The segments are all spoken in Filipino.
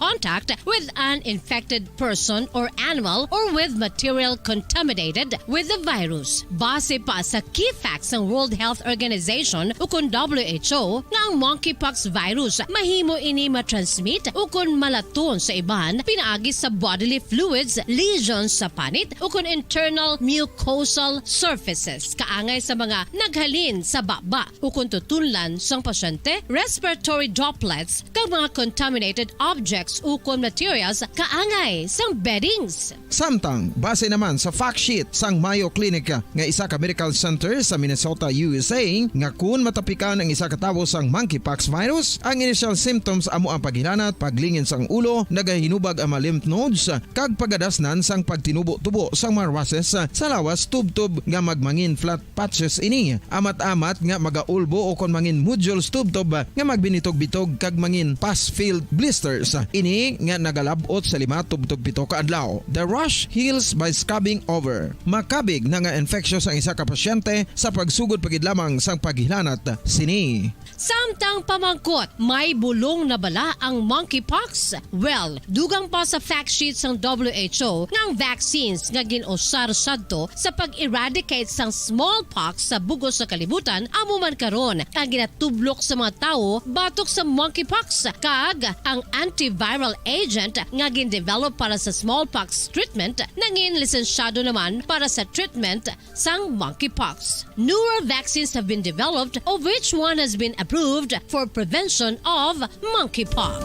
contact with an infected person or animal or with material contaminated with the virus. Base pa sa key facts ng World Health Organization ukon WHO nga ang monkeypox virus mahimo ini matransmit ukon malaton sa iban pinaagi sa bodily fluids, lesions sa panit ukon internal mucosal surfaces kaangay sa mga naghalin sa baba ukon tutunlan sang pasyente, respiratory droplets kag mga contaminated objects ukon materials kaangay sang beddings. Samtang base naman sa fact sheet sang Mayo Clinic nga isa ka medical center sa Minnesota, USA nga kun matapikan ang isa ka tawo sang monkeypox virus, ang initial symptoms amo ang paghilanat, paglingin sang ulo, nagahinubag ang mga lymph nodes kag pagadasnan sang pagtinubo-tubo sang mga rashes sa lawas tub-tub nga magmangin flat patches ini. Amat-amat nga magaulbo o kon mangin nodules tub-tub nga magbinitog-bitog kag mangin pus-filled blisters. Ini nga nagalabot sa 5 tub-tub 7 ka adlaw. The rash heals by scabbing over. Makabig na nga infectious ang isa ka pasyente sa pagsugod pagid lamang sang paghilanat sini. Samtang pamangkot, may bulong na bala ang monkeypox? Well, dugang pa sa fact sheet ng WHO nga ang vaccines nga ginusar sadto sa pag-eradicate sang smallpox sa bugos sa kalibutan amo man karon ang ginatublok sa mga tao batok sa monkeypox kag ang antiviral agent nga gin-develop para sa smallpox treatment nangin lisensyado naman para sa treatment sang monkeypox. Newer vaccines have been developed of which one has been approved for prevention of monkeypox.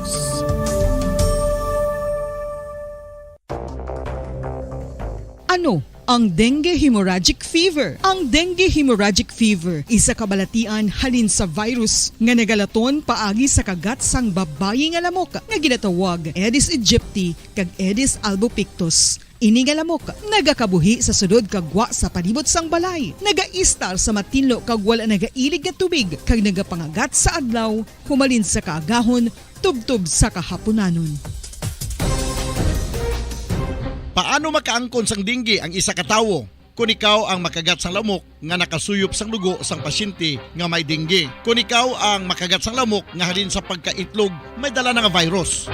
Ano ang dengue hemorrhagic fever? Ang dengue hemorrhagic fever isa kabalatian halin sa virus nga nagalaton paagi sa kagat sang babayi nga lamok nga ginatawag Aedes aegypti kag Aedes albopictus. Ini nga lamok nagakabuhi sa sudod kagwa sa palibot sang balay, nagaistar sa matinlo kag wala nagailig nga tubig kag nagapangagat sa adlaw humalin sa kaagahon tubtub sa kahaponanon. Paano makaangkon sang dengue ang isa ka tawo? Kung ikaw ang makagat sang lamok nga nakasuyop sang dugo sang pasyente nga may dengue. Kung ikaw ang makagat sang lamok nga halin sa pagkaitlog may dala nga virus.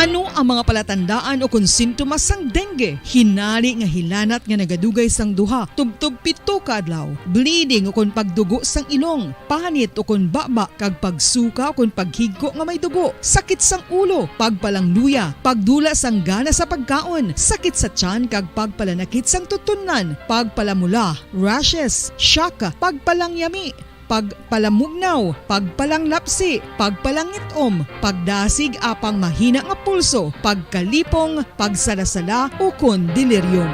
Ano ang mga palatandaan o kung sintomas sang dengue? Hinali nga hilanat nga nagadugay sang duha, tubtog 7 ka adlaw, bleeding o kung pagdugo sang ilong, panit o kung baba kag pagsuka o kung paghigko nga may dugo, sakit sang ulo, pagpalangluya, pagdula sang gana sa pagkaon, sakit sa tiyan kag pagpalanakit sang tutunan, pagpalamula, rashes, shock, pagpalangyami, pagpalamugnaw, pagpalanglapsi, pagpalangitom, pagdasig apang mahina nga pulso, pagkalipong, pagsalasala o kon delirium.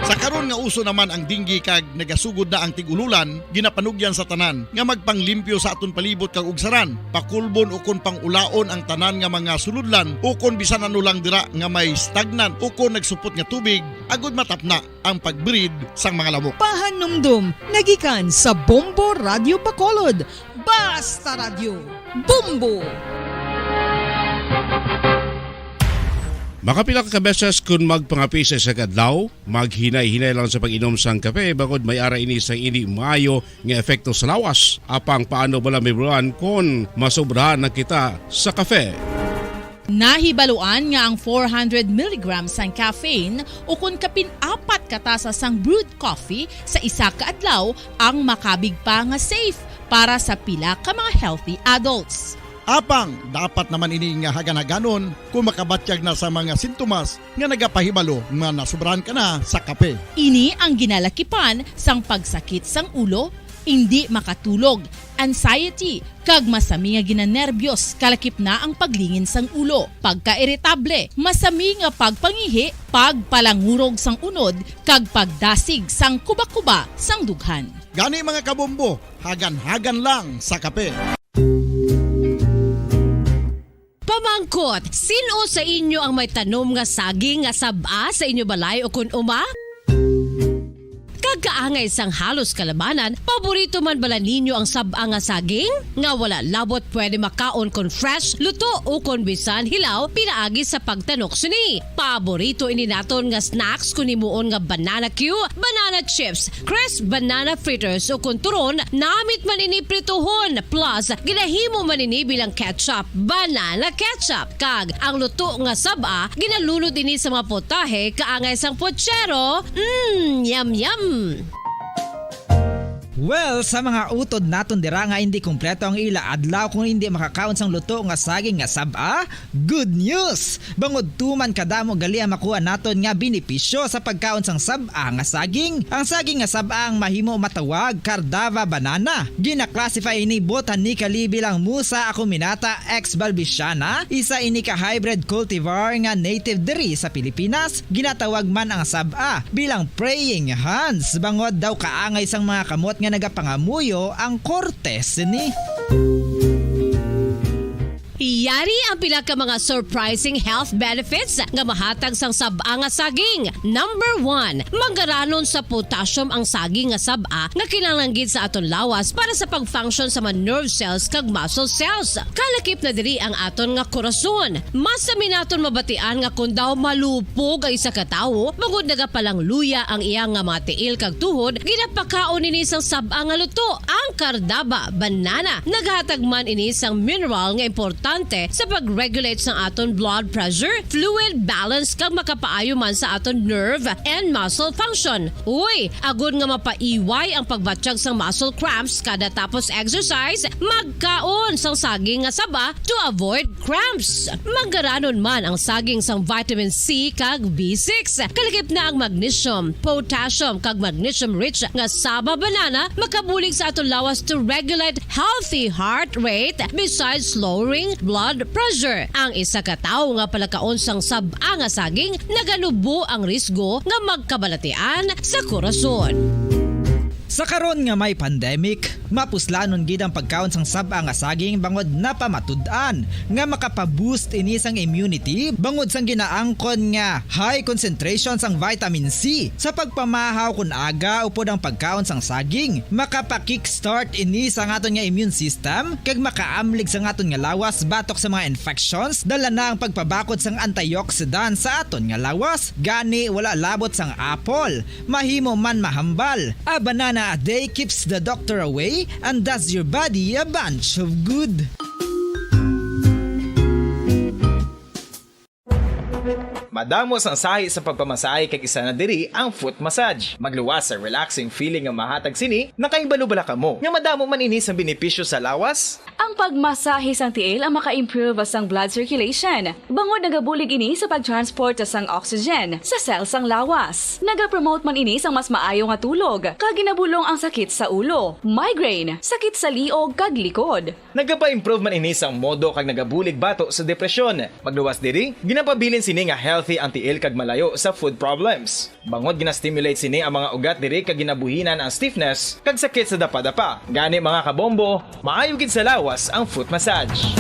Sa karon nga uso naman ang dengue kag nagasugod na ang tigululan, ginapanugyan sa tanan nga magpanglimpyo sa aton palibot kag ugsaran, pakulbon o kon pangulaon ang tanan nga mga suludlan o kon bisan ano lang dira nga may stagnan o kon nagsupot nga tubig agud matapna ang pagbreed sang mga lamok. Pahanumdum, nagikan sa Bombo Radio Bacolod. Basta Radio, Bombo! Makapila ka beses kung magpangapisa sa kadlaw, maghinay-hinay lang sa pag-inom sang kape bagod may ara ini sang ini maayo nga epekto sa lawas. Apang paano bala may bulan kung masobrahan na kita sa kape. Nahibaluan nga ang 400 mg sang caffeine o kung kapin-4 katasa sang brewed coffee sa isa ka adlaw ang makabig pa nga safe para sa pila ka mga healthy adults. Apang dapat naman ini nga hagan-haganon kung makabatyag na sa mga sintomas nga nagapahibalo nga nasubrahan ka na sa kape. Ini ang ginalakipan sang pagsakit sang ulo, hindi makatulog, anxiety, kag masami nga ginanerbiyos, kalakip na ang paglingin sang ulo, pagka-irritable, masami nga pagpangihi, pagpalangurog sang unod, kag pagdasig sang kuba-kuba sang dughan. Gani mga kabombo, hagan-hagan lang sa kape. Pamangkot, sino sa inyo ang may tanom nga saging nga saba sa inyo balay o kun uma? Kagkaangay sang halos kalabanan, paborito man bala ninyo ang sab-a nga saging? Nga wala labot pwede makaon kon fresh, luto o kon bisan hilaw pinaagi sa pagtanok sini. Paborito ini naton nga snacks kun himuon nga banana Q, banana chips, crisp banana fritters o kun turon, namit man ini prituhon plus ginahimo man ini bilang ketchup, banana ketchup. Kag ang luto nga sab-a ginalunod ini sa mga potahe kaangay sang pochero. Yum yum. Well, sa mga utod naton dira nga hindi kumpleto ang ila adlaw kung hindi makakaon sang luto nga saging nga sab-a, good news! Bangod tuman kadamo gali ang makuha naton nga benepisyo sa pagkaon sang sab-a nga saging. Ang saging nga sab-a ang mahimo matawag Cardava banana. Gina-classify ini botanically bilang Musa acuminata ex balbisiana, isa ini ka hybrid cultivar nga native diri sa Pilipinas. Ginatawag man ang sab-a bilang praying hands. Bangod daw kaangay sang mga kamot nga nagapangamuyo ang kortes ni. Yari ang pila ka mga surprising health benefits nga mahatag sang sab-a nga saging. Number 1, manggaranon sa potassium ang saging nga sab-a nga kinahanglan sa aton lawas para sa pag-function sa mga nerve cells kag muscle cells. Kalakip na diri ang aton nga korason. Mas sa minaton mabatian nga kun daw malupog ang isa ka tawo, bangod nagapalang luya ang iyang nga mga tiil kag tuhod, ginapakaon ini sang sab-a nga luto, ang Cardava banana. Naghatag man ini sang mineral nga importante sa pag-regulate sa aton blood pressure, fluid balance kag makapaayo man sa aton nerve and muscle function. Uy, agud nga mapaiway ang pagbatsyag sang muscle cramps kada tapos exercise, magkaon sang saging nga saba to avoid cramps. Manggaranon man ang saging sang vitamin C kag B6. Kalakip na ang magnesium, potassium kag magnesium rich nga saba banana makabulig sa aton lawas to regulate healthy heart rate besides lowering blood pressure. Ang isa ka tawo nga palakaon sang sab-a nga saging naganubo ang risgo nga magkabalatian sa korason. Sa karon nga may pandemic, mapuslanon gid ang pagkaon sang sab-a nga saging bangod napamatud-an nga makapaboost ini sang immunity bangod sang ginaangkon nga high concentration sang vitamin C. Sa pagpamahaw kun aga upod ang pagkaon sang saging, makapa-kickstart ini sa aton nga immune system kag makaamlig sa aton nga lawas batok sa mga infections. Dala na ang pagpabakod sang antioxidant sa aton nga lawas. Gani wala labot sang apple, mahimo man mahambal. A banana a day keeps the doctor away and does your body a bunch of good. Madamos ang sahi sa pagpamasahe kag isa na diri ang foot massage. Magluwas sa relaxing feeling nga mahatag sini, nakaibalo-bala ka mo. Nga madamo man ini sa benepisyo sa lawas. Ang pagmasahe sang tiil ang maka-improve sang blood circulation. Bangod nagabulig ini sa pag-transport sang oxygen sa cells sang lawas. Nagapromote man ini sang mas maayo nga tulog, kag ginabulong ang sakit sa ulo, migraine, sakit sa liog kag likod. Nagapa-improve man ini sang modo kag nagabulig bato sa depresyon. Magluwas diri, ginapabilin sini nga healthy ang tiil kag malayo sa food problems. Bangod gina-stimulate sini ang mga ugat diri kag ginabuhinan ang stiffness kag sakit sa dapa-dapa. Gani mga kabombo, maayo gid sa lawas ang foot massage.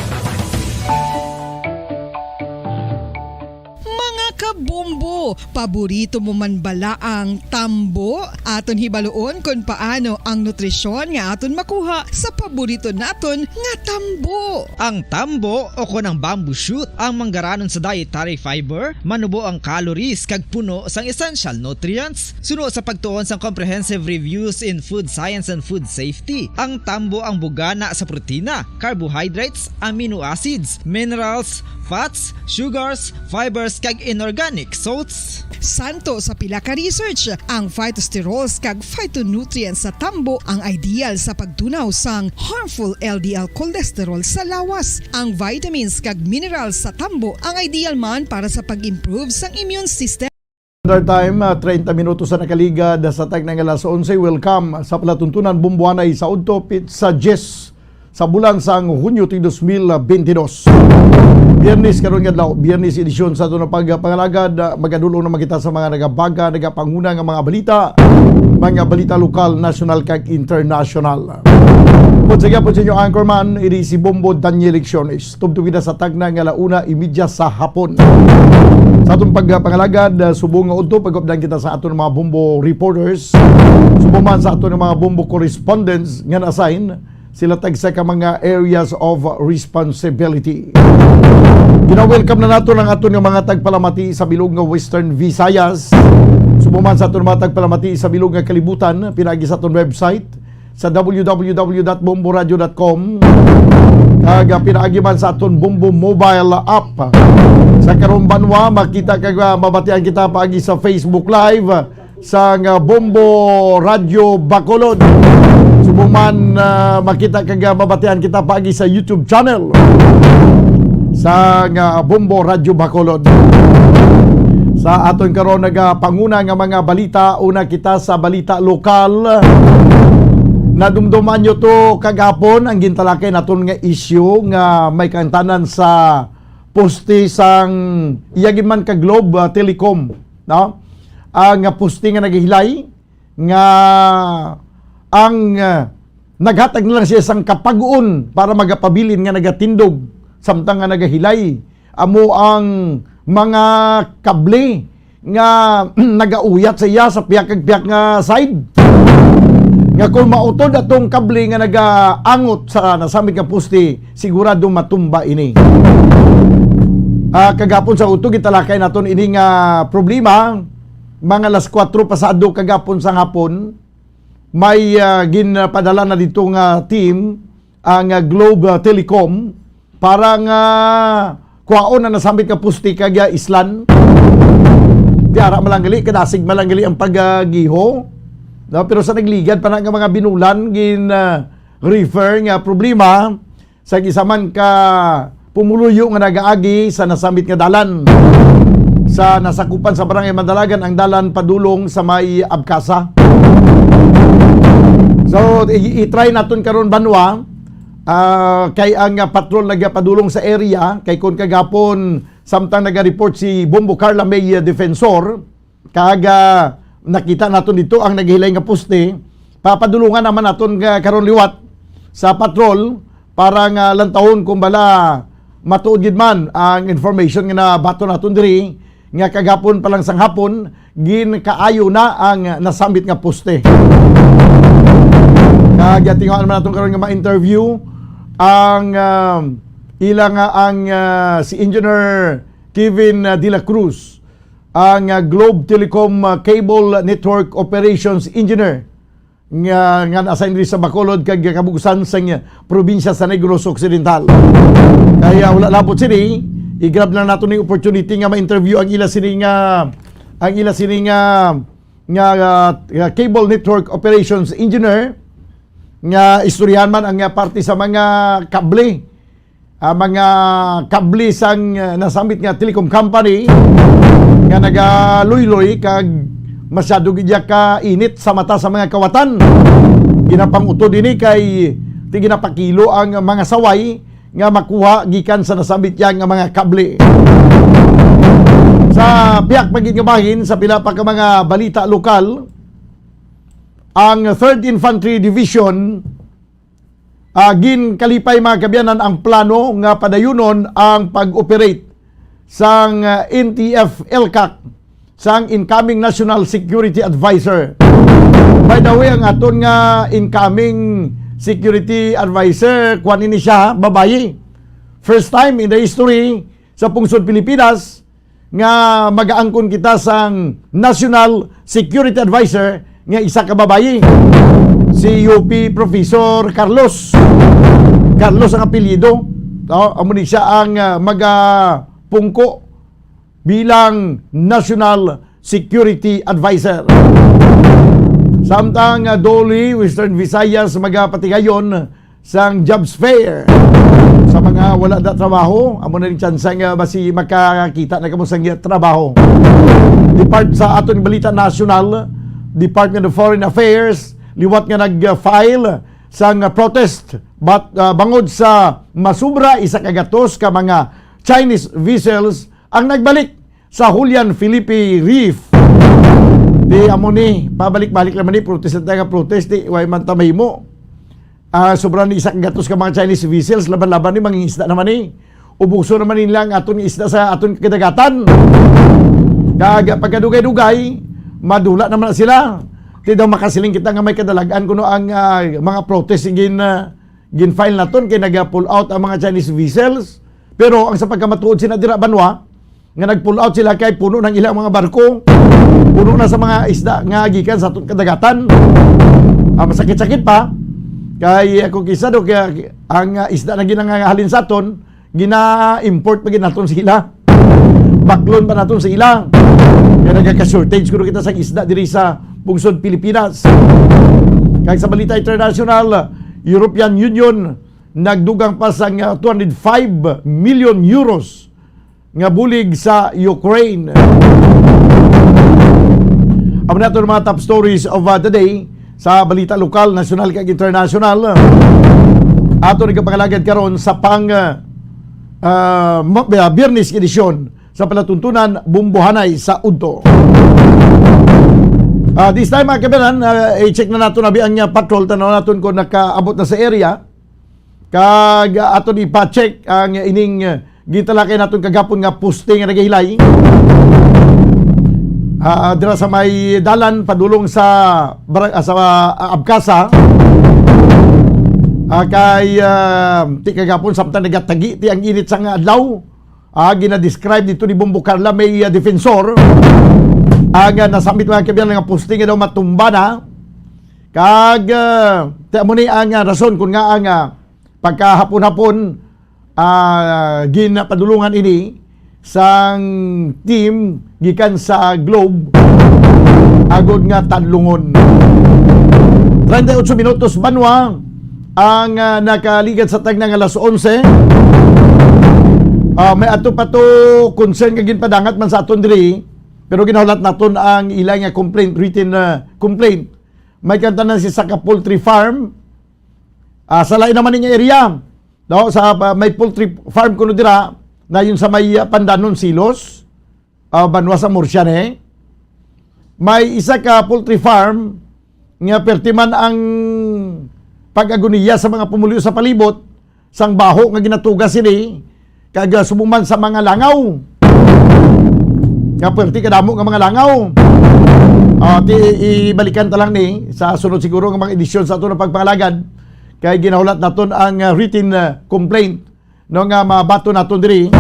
Kabombo, paborito mo man bala ang tambo? Aton hibaloon kung paano ang nutrisyon nga aton makuha sa paborito naton nga tambo. Ang tambo o kon ang bamboo shoot ang manggaranon sa dietary fiber, manubo ang calories kag puno sang essential nutrients. Suno sa pagtuon sang comprehensive reviews in food science and food safety, ang tambo ang bugana sa protina, carbohydrates, amino acids, minerals, fats, sugars, fibers kag inorganic salts. Santo sa pila ka research, ang phytosterols kag phytonutrients sa tambo ang ideal sa pagtunaw sang harmful LDL cholesterol sa lawas. Ang vitamins kag minerals sa tambo ang ideal man para sa pag-improve sang immune system. Another time, 30 minutos sa nakaliga sa tag ng alas 11. Welcome sa palatuntunan bumbuanay sa Udtopit sa Jess sa bulan sang Hunyo 2022. Biyernes karon nga Biyernes edisyon sa tunong pagpangalagad, magadulong na makita sa mga nagabaga, nagapanguna nga mga balita lokal, national kag international. Kung sa gyapon sa inyo anchorman, iri si Bombo Daniel Lecciones. Tubtubida sa tagna nga 1:30 sa hapon. Sa atong pagpangalagad, subong nga udto pag-updan kita sa aton mga Bombo reporters. Subong man sa aton mga Bombo correspondents nga na-assign sila tagsa ka mga areas of responsibility. Gina-welcome na nato ang aton nga mga tagpalamati sa bilog nga Western Visayas. Subong man sa aton mga tagpalamati sa bilog nga kalibutan, pinagi sa aton website sa www.bomboradio.com. Kag pinaagi man sa aton Bombo mobile app. Sa karong banwa makita kag mabatian kita paagi sa Facebook Live sa Bombo Radio Bacolod. Subong man makita kag mabatian kita paagi sa YouTube channel sa Bombo Radio Bacolod. Sa aton karon nagapanguna nga mga balita, una kita sa balita lokal. Nadumduman nyo to kagapon ang gintalakay naton nga issue nga may kantanan sa poste sang iyagin man ka Globe Telecom, no? Ang poste nga naghihilay nga ang naghatag na lang siya sang kapag-on para magapabilin nga nagatindog samtang nga nagahilay amo ang mga kable nga nagauyat sa iya sa piyak nga side. Nga kung mautod atong kable nga nagaangot sa nasamit nga poste, sigurado matumba ini. Kagapon sa utog italakay naton ini nga problema. Mga alas 4 pasado kagapon sa hapon, may ginpadala na dito nga team ang Globe Telecom para nga kuhaon na nasamit nga poste kag islan. Diara malanggali kadasig malanggali ang paggiho. No, pero sa nagligad pa nga mga binulan refer nga problema sa gisaman ka pumuluyo nga nagaagi sa nasamit nga dalan sa nasakupan sa Barangay Mandalagan ang dalan padulong sa may Abkasa. So i-try naton karon banwa kay ang patrol nagapadulong sa area kay kon kagapon samtang naga-report si Bombo Carla May Defensor kaga nakita naton dito ang naghihilay nga poste, papadulungan naman naton karon liwat sa patrol para nga lantahon kung bala matuod gid man ang information nga nabato naton diri nga kagapon pa lang sang hapon ginakaayo na ang nasambit nga poste. Kag tingaan naman naton karon nga ma-interview ang ilang si Engineer Kevin De La Cruz, ang Globe Telecom Cable Network Operations Engineer nga na-assign rin sa Bacolod kag kabugusan sa probinsya sa Negros Occidental. Kaya wala labot sini, i-grab na nato ni opportunity nga ma-interview ang ila sini nga Cable Network Operations Engineer nga istoryahan man ang parte sa mga kable. Mga kable sang nasambit nga telecom company nga nagaluy-luy kag masyado gidya ka init sa mata sa mga kawatan. Ginapangutod ini kay ti ginapakilo ang mga saway nga makuha gikan sa nasambit yang nga mga kable. Sa biyak paggingabahin sa pila pa ka mga balita lokal, ang 3rd Infantry Division ginkalipay mga kabyanan ang plano nga padayunon ang pag-operate sang NTF LCAC sang incoming National Security Advisor. By the way, ang aton nga incoming Security Advisor, kuan ini siya, babayi. First time in the history sa pungsod Pilipinas nga magaangkon kita sang National Security Advisor nga isa ka babayi. Si UP Professor Carlos ang apelyido. Amo ni siya ang magapungko bilang National Security Advisor. Samtang Doli, Western Visayas magapatigayon sang jobs fair sa mga wala da trabaho. Amo na rin chance nga basi makakita na kamo sang trabaho. Sa aton balita national, Department of Foreign Affairs liwat nga nag-file sang protest bangod sa masubra isa kagatos ka mga Chinese vessels ang nagbalik sa Julian Felipe Reef. Di amo ni pabalik-balik naman ni protest nga protest di way man tamahimo. Sobrang ni isa kagatos ka mga Chinese vessels laban-laban ni mangingisda naman ni. Ubuso naman nila ang aton isda sa aton kadagatan. Kag pagkadugay-dugay, madula naman na sila. Di daw makasiling kita nga may kadalagan kuno ang mga protest gin-file naton kay nag-pull out ang mga Chinese vessels. Pero ang sa pagkamatuod sina dira banwa nga nag-pull out sila kay puno ng ilang mga barko. Puno na sa mga isda nga gikan sa atong kadagatan. Masakit-sakit pa kay ako kisa do kaya ang isda na ginangahalin sa aton gina-import pa ginaton sila. Baklon pa naton sa ila. Kaya nagka-shortage kuno kita sa isda diri sa pungsod Pilipinas. Kaya sa balita international, European Union nagdugang pa sa 205 million euros nga bulig sa Ukraine. Amo nato mga top stories of the day sa balita lokal, nasyonal kag international. Ato nagkapangalagad karon sa pang Biyernes edisyon sa palatuntunan bumbuhanay sa Udto. This time mga kabanan, i-check na nato nabi ang patrol, tanaw naton kung nakaabot na sa area. Kag aton ipa-check ang ining gitalakay naton kagapon nga posting nga nagahilay. Dira sa may dalan padulong sa Abkasa. Kay ti kagapon samtang nagatagi ti ang init sa nga adlaw. Gina-describe dito ni Bombo Carla may defensor. Nasamit mga kabiyan nga posting nga daw matumba na. Kag mo ni ang rason kung nga ang pagkahapon-hapon ginapadulungan ini sang team gikan sa Globe agod nga tadlungon. 38 minutos banwa ang nakaligad sa tagna nga alas 11. May ato pa to concern nga ginpadangat man sa aton diri, pero ginahulat naton ang ilang nga complaint, written complaint. May kantanan si Saka Poultry Farm sa lain naman niya area, no? Sa may poultry farm kuno dira na yun sa may Pandanon Silos, banwa sa Morsiane. May isa ka poultry farm nga pertiman ang pag-aguniya sa mga pumuliw sa palibot sang baho nga ginatugas sini kag sumuman sa mga langaw. Nga perti kadamo nga mga langaw. Ibalikan ta lang ni sa sunod siguro nga mga edisyon sa ato ng pagpangalagad kay ginahulat naton ang written complaint no nga mabato naton diri.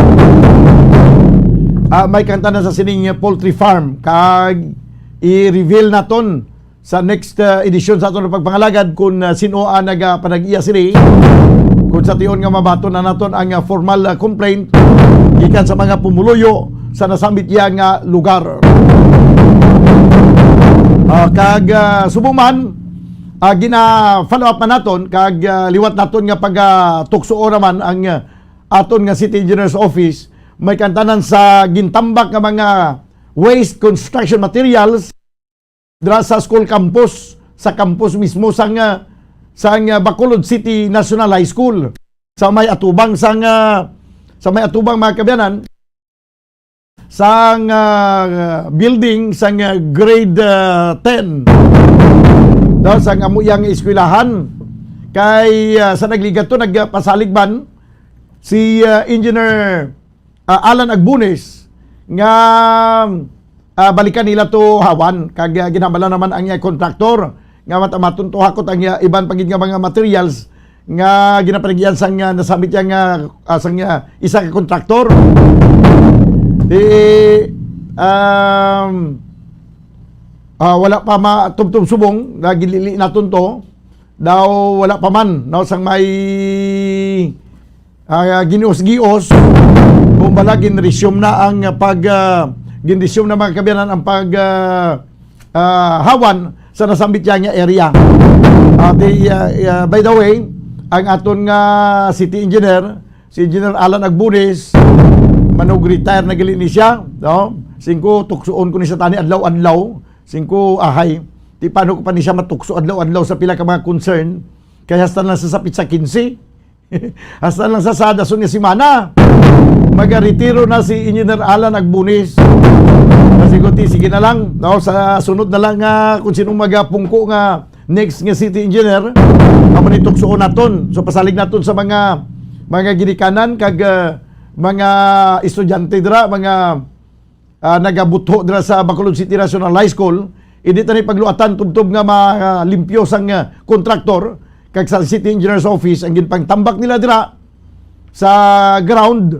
May kanta na sa sining poultry farm kag i-reveal naton sa next edisyon sa ato ng pagpangalagad kung sino ang nagapanag-iya sini. Kung sa tiyon nga mabato na naton ang formal complaint gikan sa mga pumuluyo sa nasambit iya nga lugar. Kag subuman gina-follow up na naton kag liwat naton nga pag-tuksuo naman ang aton nga City Engineer's Office. May kantanan sa gintambak nga mga waste construction materials dira sa school campus, sa campus mismo sang Bacolod City National High School sa may atubang may atubang mga kabyanan sang building sang grade 10 daw sang amuyang eskwelahan kay sa nagligat to nagpasaligban si Engineer Alan Agbunes nga balikan nila to hawan kag ginambala naman ang kontraktor nga matamaton to hakot ang iban pagid nga mga materials nga ginapanagyan sang nasamit yang sang isa ka kontraktor. Wala pa matubtub subong nagilili naton to daw wala pa man no sang may ginios-gios kung bala ginresume na ang ginresume na mga kabyanan ang hawan sa nasambit niya area. By the way, ang aton nga city engineer, si Engineer Alan Agbunes, manog-retire na gali ni siya. No? 5 tuksoon ko ni sa tani adlaw-adlaw. 5 ahay. Di paano ko pa ni siya matukso adlaw-adlaw sa pila ka mga concern. Kaya hasta lang sa sapit sa 15. Hasta lang sa dason nga simana. Magaretiro na si Engineer Alan Agbunes. Kasi sige na lang, no, sa sunod na lang kung sinong magapungko nga next nga city engineer, amo ni tuksoon naton. So pasalig naton sa mga ginikanan kag mga estudyante dira, mga nagabutho dira sa Bacolod City National High School, hindi tani pagluatan tubtob nga malimpyo sang kontraktor kag sa City Engineer's Office ang ginpang tambak nila dira sa ground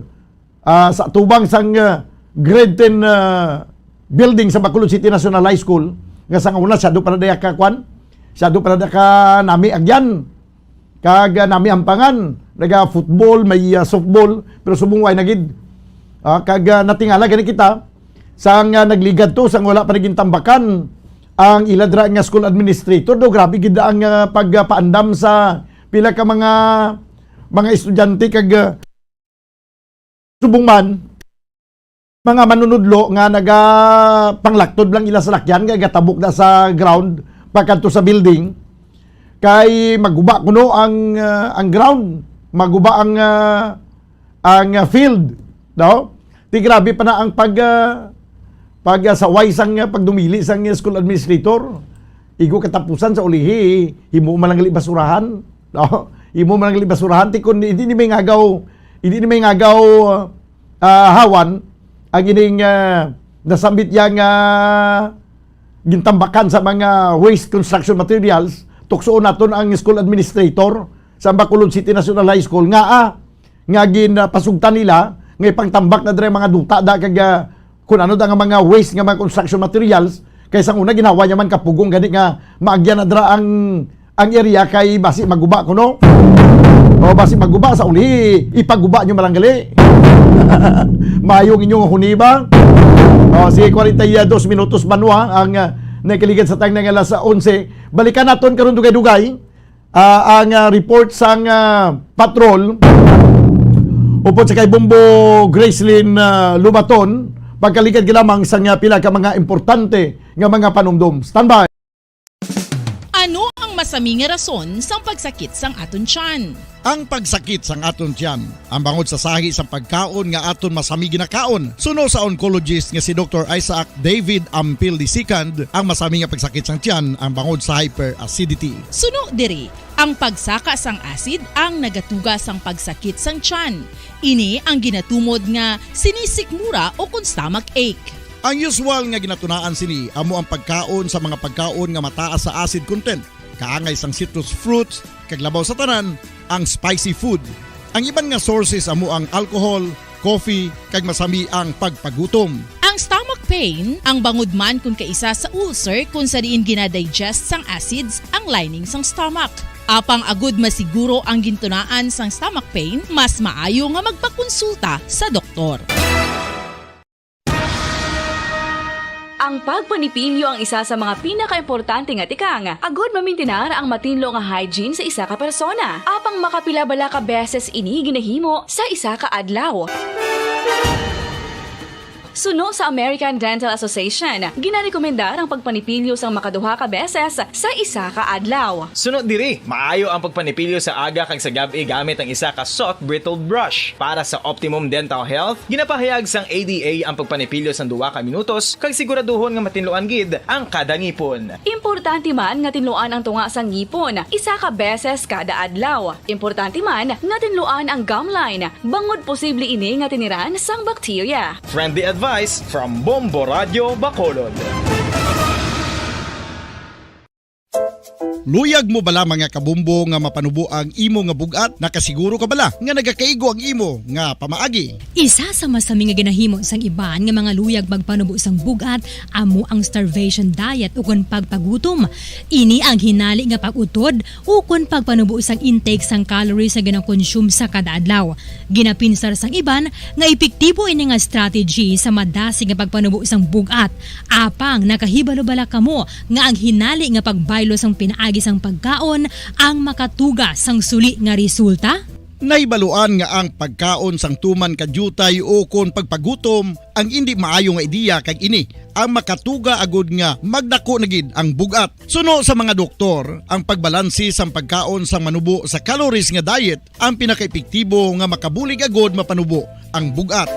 sa tubang sang grade 10 building sa Bacolod City National High School nga sa una siya do para daya ka kwan, siya do para ka nami agyan kag nami ampangan naga football may softball pero subong way nagid kag natingala gani kita sang nagligad to sang wala pa naging tambakan ang iladra nga school administrator do grabe gid ang pagpaandam sa pila ka mga estudyante kag subong man mga manunudlo nga naga panglaktod lang ila sa lakyan nga gatabok na sa ground pagkanto sa building kay maguba kuno ang ground, maguba ang field, no? Ti grabe pa na ang pag saway sang pagdumili sang school administrator. Igo katapusan sa ulihi, himo man lang basurahan, no? Himo man lang basurahan ti kun hindi ni may ngagaw hawan ang ining nasambit yang gintambakan sa mga waste construction materials. Tuksoon naton ang school administrator sa Bacolod City National High School nga pasugtan nila nga ipangtambak na dre mga duta da kag kun ano da nga mga waste nga mga construction materials kaysa una ginawa niya man kapugong gani nga maagyan na dra ang area kay basi maguba kuno o basi maguba sa uli ipaguba nyo malanggali mayong inyong huniba o si 42 minutos banwa ang nakiligid sa tang alas 11. Balikan naton karon dugay-dugay ang report sang patrol upod sa kay Bombo Gracelyn Lubaton pagkaligid gilamang sang pila ka mga importante nga mga panumdum. Standby. Ano ang masami nga rason sang pagsakit sang aton tiyan? Ang pagsakit sang aton tiyan, ang bangod sa sahi sang pagkaon nga aton masami ginakaon. Suno sa oncologist nga si Dr. Isaac David Ampil II, ang masami nga pagsakit sang tiyan ang bangod sa hyperacidity. Suno diri, ang pagsaka sang acid ang nagatuga sang pagsakit sang tiyan. Ini ang ginatumod nga sinisikmura o kung stomach ache. Ang usual nga ginatunaan sini amo ang pagkaon sa mga pagkaon nga mataas sa acid content. Kaangay sang citrus fruits, kaglabaw sa tanan, ang spicy food. Ang iban nga sources amo ang alcohol, coffee, kag masami ang pagpagutom. Ang stomach pain, ang bangod man kung kaisa sa ulcer kung sa diin ginadigest sang acids ang lining sang stomach. Apang agud masiguro ang gintunaan sang stomach pain, mas maayo nga magpakonsulta sa doktor. Ang pagpanipilyo ang isa sa mga pinaka-importante nga tikang. Agud mamintinar ang matinlo nga hygiene sa isa ka persona. Apang makapila-bala ka beses ini ginahimo sa isa ka adlaw. Suno sa American Dental Association, ginarekomendar ang pagpanipilyo sang makaduha ka beses sa isa ka adlaw. Sunod diri, maayo ang pagpanipilyo sa aga kag sa gabi gamit ang isa ka soft brittle brush. Para sa optimum dental health, ginapahayag sang ADA ang pagpanipilyo sang 2 ka minutos kag siguraduhon nga matinluan gid ang kada ngipon. Importante man nga tinluan ang tunga sang ngipon, isa ka beses kada adlaw. Importante man nga tinluan ang gum line, bangod posible ini nga tiniran sang bakterya. Friendly advice from Bombo Radio Bacolod. Luyag mo bala mga kabumbo nga mapanubo ang imo nga bugat? Nakasiguro ka bala nga nagakaigo ang imo nga pamaagi? Isa sa masami nga ginahimo sang iban nga mga luyag magpanubo sang bugat amo ang starvation diet ukon pagpagutom. Ini ang hinali nga pag-utod ukon pagpanubo sang intake sang calories sa ginakonsume sa kada adlaw. Ginapinsar sang iban nga epektibo ini nga strategy sa madasig nga pagpanubo sang bugat. Apang nakahibalo-bala kamo nga ang hinali nga pagbaylo sang pinaagi sang pagkaon ang makatuga sang suli nga resulta? Naibaluan nga ang pagkaon sang tuman kadyutay o kon pagpagutom ang hindi maayo nga ideya kag ini ang makatuga agud nga magdako na gid ang bugat. Suno sa mga doktor, ang pagbalansi sang pagkaon sang manubo sa calories nga diet ang pinakaepektibo nga makabulig agud mapanubo ang bugat.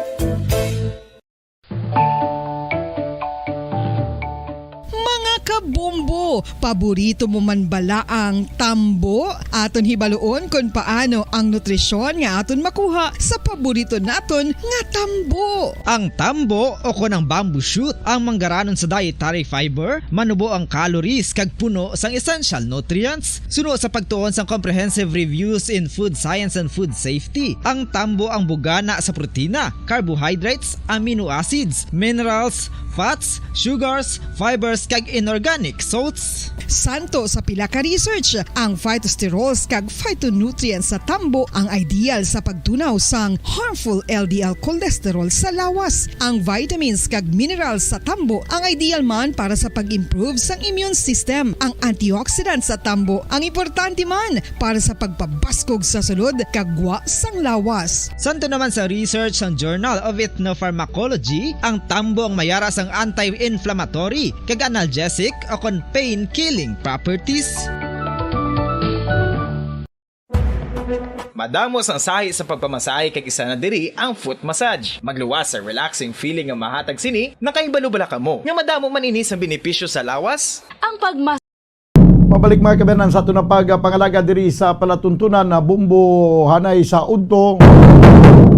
Tambo, paborito mo man bala ang tambo? Aton hibaluon kung paano ang nutrisyon nga aton makuha sa paborito naton nga tambo. Ang tambo o konang bamboo shoot ang manggaranon sa dietary fiber, manubo ang calories kag puno sang essential nutrients. Suno sa pagtuon sang comprehensive reviews in food science and food safety. Ang tambo ang bugana sa protina, carbohydrates, amino acids, minerals, fats, sugars, fibers kag inorganic salts. Santo sa pila ka research, ang phytosterols kag phytonutrients sa tambo ang ideal sa pagtunaw sang harmful LDL cholesterol sa lawas. Ang vitamins kag minerals sa tambo ang ideal man para sa pag-improve sang immune system. Ang antioxidants sa tambo ang importante man para sa pagpabaskog sa sulod kag gwa sang lawas. Santo naman sa research ng Journal of Ethnopharmacology, ang tambo ang mayara sang anti-inflammatory kag analgesic o kon pain-killing properties. Madamos ang sahi sa pagpamasahe kay isa na diri ang foot massage. Magluwas sa relaxing feeling nga mahatag sini, nakaibalo-bala ka mo. Nga madamo man ini sa benepisyo sa lawas. Ang pagmas Pabalik mga kabanan sa ito na pangalaga diri sa palatuntunan na Bumbo Hanay sa Udto.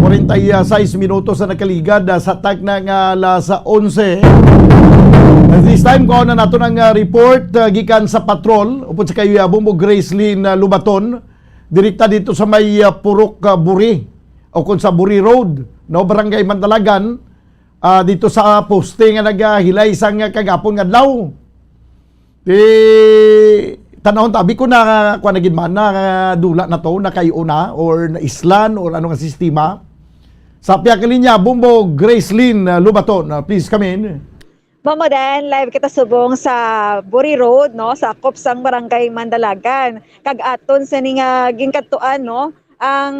46 minutos na nakaligad sa tag ng alas 11. At this time ko na nato ng report gikan sa patrol upod sa kayo Bumbo Gracelyn Lubaton. Direkta dito sa may Purok Buri o kung sa Buri Road, no, Barangay Mandalagan, dito sa poste nga naghilay sang kagapon nga adlaw. Tanahon tabi ko na kuan nagid man na dula na to na kayo na or na islan or ano nga sistema. Sa piya ka linya Bumbo Gracelyn Lubaton, please come in. Mamodan, live kita subong sa Buri Road, no, sa Kopsang Barangay Mandalagan. Kag aton sa ning ginkatuan, no, ang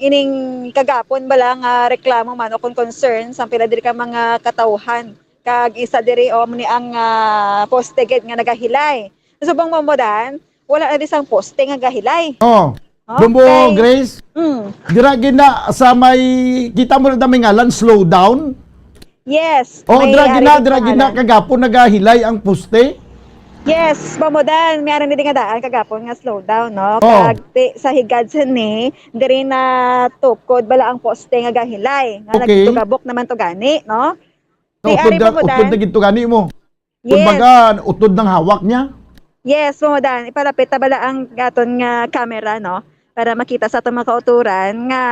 ining kagapon bala nga reklamo man o kung concern sa pila diri ka mga katawhan. Kag isa diri o ni ang poste gate nga nagahilay. Subong mamodan, wala na disang poste nga gahilay. Oh. Okay. Bumbo Grace. Dira gina sa may kita mo na dami ngalan slow down. Yes. Oh, may dira gina kagapon nagahilay ang poste. Yes, pamudan, may aran nga daan kagapon nga slow down, no? Oh. Kag sa higad sa ni, diri na tukod bala ang poste nga gahilay. Nga Okay. nagtugabok naman to gani, no? Di ari Utod pamudan. na gito gani mo. Yes. Kumbaga utod ng hawak niya. Yes, pamudan, ipalapit ta bala ang gaton nga camera, no? Para makita sa atong mga kauturan nga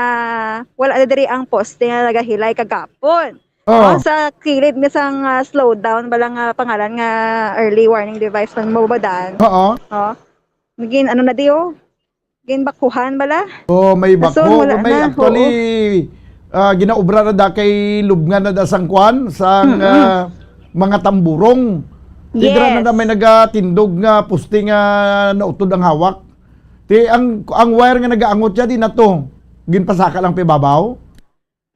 wala na diri ang poste nga nagahilay kagapon. Oh. Sa kilid nga sang slow down bala nga pangalan nga early warning device man mo badan. Oo. Oh. Naging ano na diyo? Naging bakuhan bala? Oh, may So, bako, wala may na, actually ginaobra na da kay lubngan na da sang kwan sang mga tamburong. Yes. Tidra na da may nagatindog nga poste nga nautod ang hawak. Ti ang wire nga nagaangot siya di na to. Ginpasaka lang pibabaw.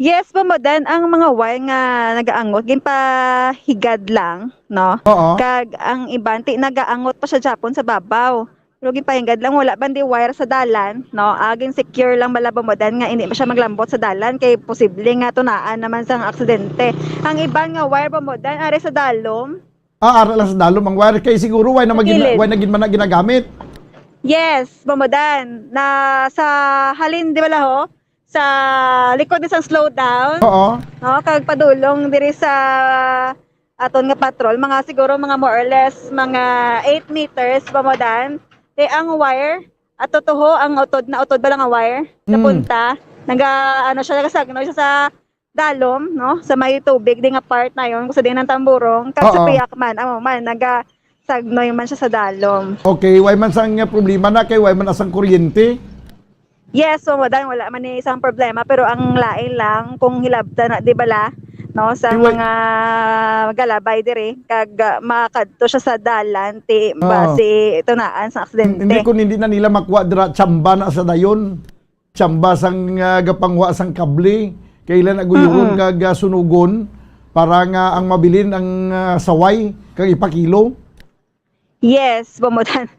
Yes, pamadan ang mga wire nga nagaangot ginpahigad lang, no? Oo. Kag ang ibanti nagaangot pa siya Japon sa babaw. Pero ginpahigad lang wala bandi wire sa dalan, no? Agin secure lang bala pamadan nga hindi pa siya maglambot sa dalan kay posible nga tunaan naman sang aksidente. Ang iban nga wire pamadan are sa dalom. Ara lang sa dalom ang wire kay siguro why na Kilid. man na ginagamit. Yes, pamadan na sa halin di bala ho? Sa likod isang slow down. Oo. No, kag padulong diri sa aton nga patrol, mga siguro mga more or less mga 8 meters pamodan. Ang wire at totoo ang utod ba lang ang wire sa punta. Naga siya nagasagno siya sa dalom, no? Sa may tubig di nga part na yon, kusa din ng tamburong. Kag sa Oo. piyak man, amo man naga sagnoy man siya sa dalom. Okay, why man sang problema na kay why man asang kuryente? Yes, so madan wala man ni isang problema pero ang lain lang kung hilabta na di bala no sa Iway- mga galabay dire kag makadto siya sa dalan ti Oo. base tunaan sa aksidente. Hindi na nila makuha dira tsamba na sa dayon. Tsamba sang gapangwa sang kable. Kailan aguyuron kag sunugon para nga ang mabilin ang saway kag ipakilo. Yes, pamudan.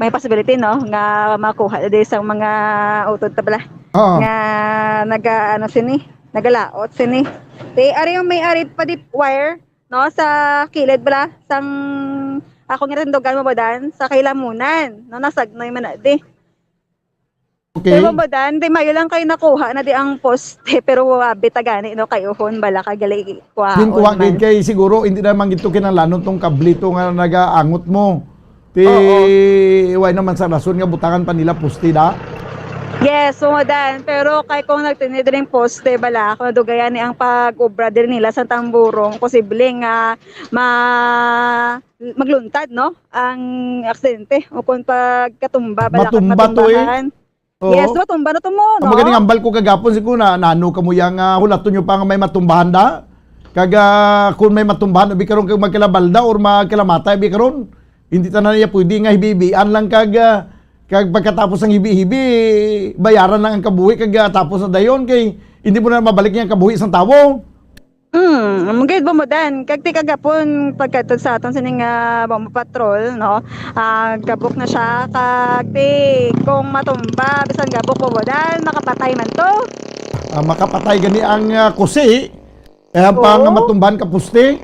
May possibility no nga makuha di sa mga utod ta bala. Oo. Nga nagalaot sini. Ari yung may arit pa di wire no sa kilid bala sang ako nga tindugan mo badan sa kailamunan. No, nasagnoy man na di. Okay. Pero badan, di mayo lang kayo nakuha na di ang poste pero bitagani no kayuhon bala kagali kuha. Kuha gid kay siguro hindi naman gito kinalanon tong kablito nga nagaangot mo. Way naman sa rason nga butangan pa nila poste da. Yes, sumadan. Pero kay kung nagtinid ring poste bala, kung dugayan ni ang pag-obra din nila sa tamburong, posible nga magluntad, no? Ang aksidente o kung pagkatumba bala kag Matumba to matumbahan. Yes, matumba na to mo, no? Ang magaling ambal ko kagapon siguro na nano ka mo yang hulaton nyo pa nga may matumbahan da. Kaga kung may matumbahan, abi karon kag magkalabalda or magkalamata, abi karon. Hindi tanan niya pwede nga hibibian lang kag pagkatapos ng hibi-hibi, bayaran lang ang kabuhi kag tapos na dayon kay hindi mo na mabalik niya ang kabuhi isang tawo. Mungkin ba mo dan kag ti kagapon pagkatod sa aton sining bomba patrol, no? Gabok na siya kag ti kung matumba bisan gabok mo dan makapatay man to. Makapatay gani ang kusi pang matumbahan ka puste.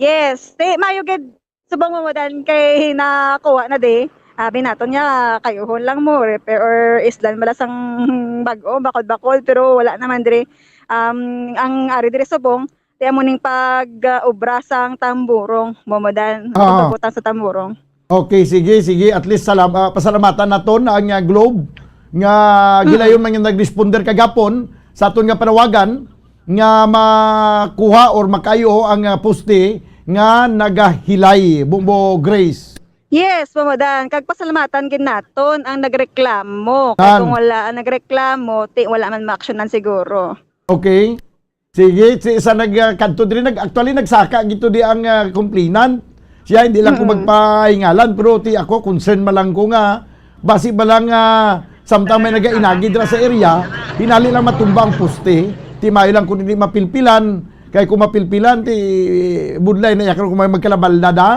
Yes, ti mayo gid subong mo dan kay nakuha na di. Binaton niya kayuhon lang mo repair or islan malasang bag-o bakod-bakod pero wala naman dire. Ang ari dire subong ti amo ning pag-obra sang tamburong momodan pagputang sa tamburong. Okay, sige at least pasalamatan naton ang Globe nga gilayon man yung nag-responder kagapon sa aton nga panawagan nga makuha or makayo ang poste nga nagahilay Bumbo Grace. Yes, pamadan. Kag pasalamatan gid naton ang nagreklamo. Kay kung wala ang nagreklamo, wala man ma-actionan siguro. Okay. Sige, sa nagkanto din actually nagsaka gito di ang complainant. Siya hindi lang ko magpahingalan pero ako concern malang ko nga basi ba lang samtang may nagainagi dira sa area, hinali lang matumba ang poste. Ti mayo lang kun hindi mapilpilan. Kay kung mapilpilan ti budlay na yakon kung may magkalabalda da.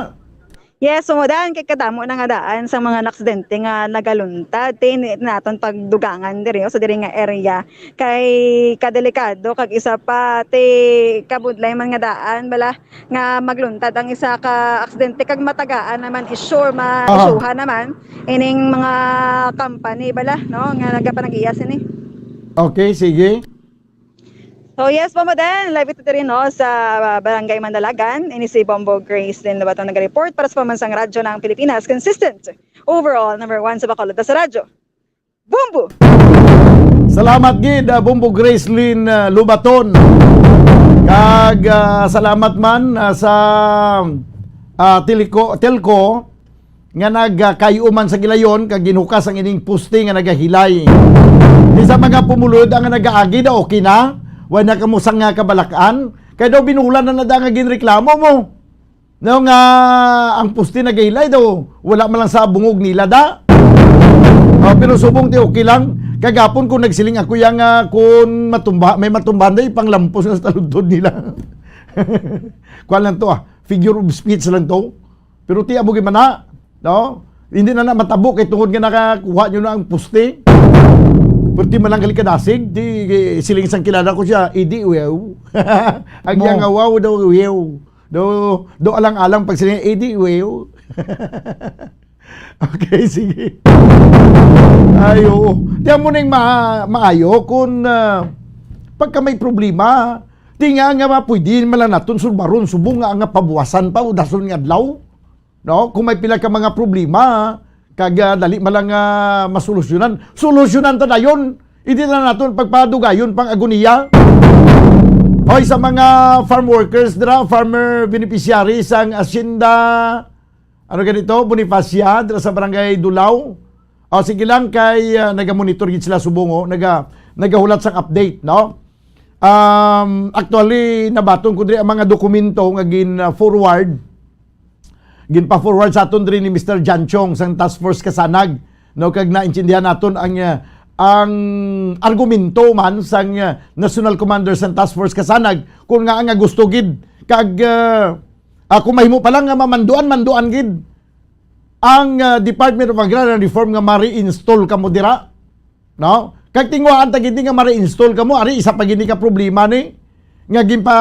Yes, sumudan kay kadamo na nga daan sa mga aksidente nga nagaluntad naton pagdugangan diri sa diri nga area kay kadelikado kag isa pa kabudlay man nga daan bala nga magluntad ang isa ka aksidente kag matagaan naman isure ma-isuha naman ining mga company bala no nga nagapanag-iya sini. Okay, sige. So yes, pamadan, live ito rin no, sa Barangay Mandalagan. Ini si Bombo Grace din na batang nag-report para sa pamansang radyo ng Pilipinas. Consistent. Overall, number 1 sa Bacolod sa radyo. Bombo! Salamat gid, Bombo Grace Lynn Lubaton. Kag salamat man sa telco nga nagkayuman sa gilayon kag ginukas ang ining poste nga nagahilay. Di sa mga pumulod ang nagaagi da okay na. Wala ka mo sang kabalakan. Kaya daw binulan na nada nga ginreklamo mo. No nga ang poste nagahilay daw. Wala man lang sa bungog nila da. Pero subong ti okay lang. Kagapon kung nagsiling ako yang kung may matumbahan day panglampos na sa taludtod nila. Kuan lang to figure of speech lang to. Pero ti abo man na, no? Hindi na matabo kay tungod nga nakakuha nyo na ang poste. Perti man lang kalikadasig, di siling sang kilala ko siya, idi wew. Ang yang wow daw wew. Do alang-alang pag siling idi wew. Okay, sige. Ayo. Diyan mo nang maayo kung pagka may problema, di nga pwede man lang natin sulbaron, subong nga pabuwasan pa o dason nga adlaw. No? Kung may pila ka mga problema, kag dali malang masolusyonan. Solusyonan ta dayon. Hindi na natin pagpadugayon pang agoniya. Hoy sa mga farm workers dira, farmer beneficiaries ang Hacienda ganito, Bonifacia dira sa Barangay Dulaw. Sige lang kay naga-monitor gid sila subong nagahulat sang update, no? Actually nabaton ko diri ang mga dokumento nga ginpa-forward sa aton diri ni Mr. Jan Chong sang Task Force Kasanag, no, kag naintindihan naton ang argumento man sang National Commander sang Task Force Kasanag kung nga gusto gid kag kung mahimo pa lang nga manduan gid ang Department of Agrarian Reform nga ma-reinstall kamo dira, no? Kag tingwaan ta gid nga ma-reinstall kamo ari isa pa gid ka problema ni nga ginpa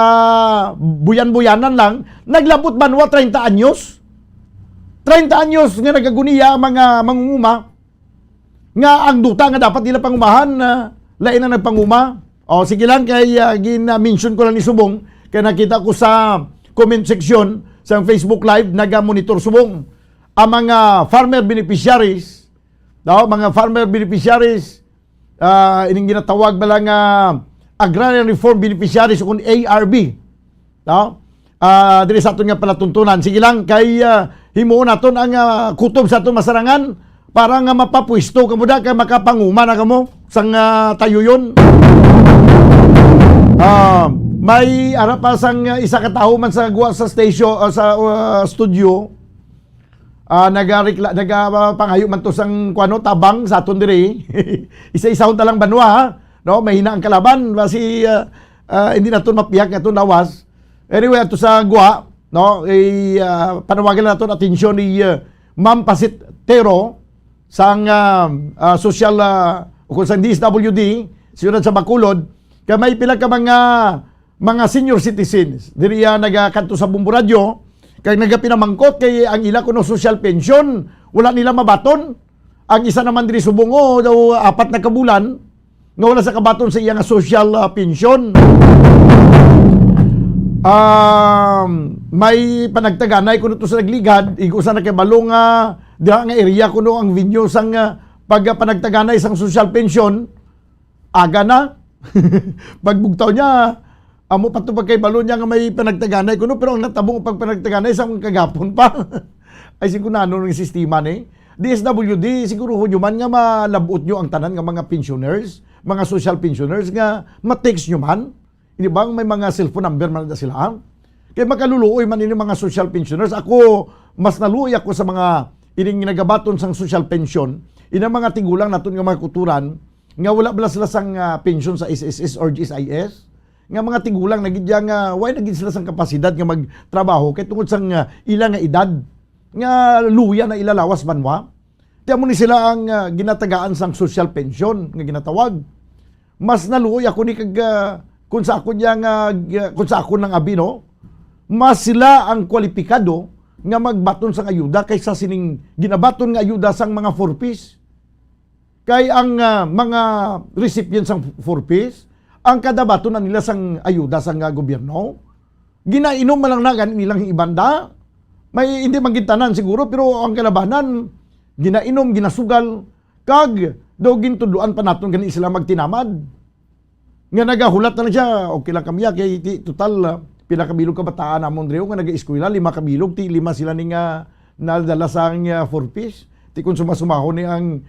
buyan-buyanan lang naglabot banwa 30 anyos. 30 anyos nga nagaguniya ang mga mangunguma nga ang duta nga dapat nila pangumahan lain na nagpanguma. O sige lang kay gina-mention ko lang ni Subong kaya nakita ko sa comment section sa Facebook Live naga-monitor Subong ang mga farmer beneficiaries, mga farmer beneficiaries ining ginatawag ba lang Agrarian Reform Beneficiaries o kung ARB. Dili sa aton nga palatuntunan. Sige lang kay himuon naton ang kutob sa aton masarangan para nga mapapwisto kamo da kay makapanguma na kamo sang tayuyon. May ara pa sang isa ka tawo man sa guwa sa station sa studio nagapangayo man to sang kuano tabang sa aton diri. Isa-isahon ta lang banwa ha. No, mahina ang kalaban basi hindi naton mapiyak aton lawas. Anyway, ato sa guwa, no, panawagan naton atensyon ni Ma'am Pasit Tero sang social kung sa DSWD siyudad sa Bacolod kay may pila ka mga senior citizens diri nagakanto sa Bumbu Radio kay nagapinamangkot kay ang ila kuno social pension wala nila mabaton. Ang isa naman diri Subongo daw 4 na kabulan nga wala sa kabaton sa iya nga social pension. May panagtaganay kuno to sa nagligad igusa na kay balong diha nga area kuno ang venue sang pagpanagtaganay sang social pension aga na. Pagbugtaw niya amo patupag kay balon niya nga may panagtaganay kuno pero ang natabong pagpanagtaganay sang kagapon pa. Ay siguro nano ng sistema ni DSWD siguro human nga malabot nyo ang tanan nga mga pensioners, mga social pensioners nga ma-text nyo man. Hindi bang may mga cellphone number man na sila? Kaya makaluluoy man ini mga social pensioners. Ako, mas naluoy ako sa mga ining nagabaton sang social pension. Ina mga tigulang naton nga mga kuturan nga wala bala sila sang pension sa SSS or GSIS. Nga mga tigulang nagidya nga why nagid sila sang kapasidad nga magtrabaho kay tungod sang ilang nga edad nga luya na ilalawas banwa. Tiyan mo ni sila ang ginatagaan sang social pension nga ginatawag. Mas naluoy ako ni kag kung sa ako kung sa ako ng abino, mas sila ang kwalipikado nga magbaton sang ayuda kaysa sining ginabaton nga ayuda sang mga 4Ps. Kay ang mga recipients sang 4Ps, ang kadabaton na nila sang ayuda sang gobyerno, ginainom man lang na ganin nilang ibanda. May hindi magintanan siguro, pero ang kalabanan, ginainom, ginasugal, kag daw gintuduan pa naton ganin sila magtinamad. Nga nagahulat na siya, okay lang kami kay total pinakabilog kabataan namon Andreo nga naga-eskwela 5 kabilog ti 5 sila ni nga nadala sang 4Ps. Ti kun sumasumaho ni ang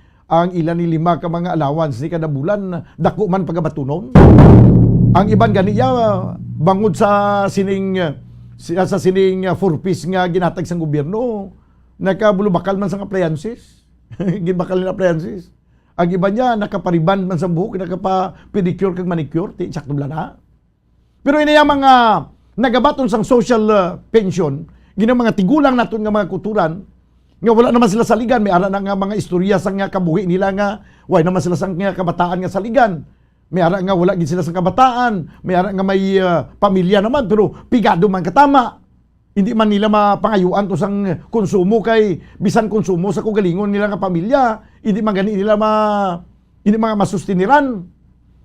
ilan ni 5 ka mga allowance ni kada bulan dako man pagabatunon. Ang iban ganiya bangod sa sining 4Ps nga ginatag sang gobyerno nakabulubakal man sang appliances. Ginbakal ni appliances. Ang iba niya, nakapariban man sa buhok, nakapa-pedicure kag manicure, ti sakto na. Pero ina yung mga nagabaton sang social pension, ginang mga tigulang naton nga mga kuturan, nga wala naman sila saligan, may ara na nga mga istorya sang nga kabuhi nila nga, why naman sila sang nga kabataan nga saligan. May ara nga wala gid sila sang kabataan, may ara nga may pamilya naman, pero pigado man katama. Hindi man nila mapangayuan to sang konsumo kay bisan konsumo sa kugalingon nila nga pamilya, hindi man gani nila hindi mga masustiniran.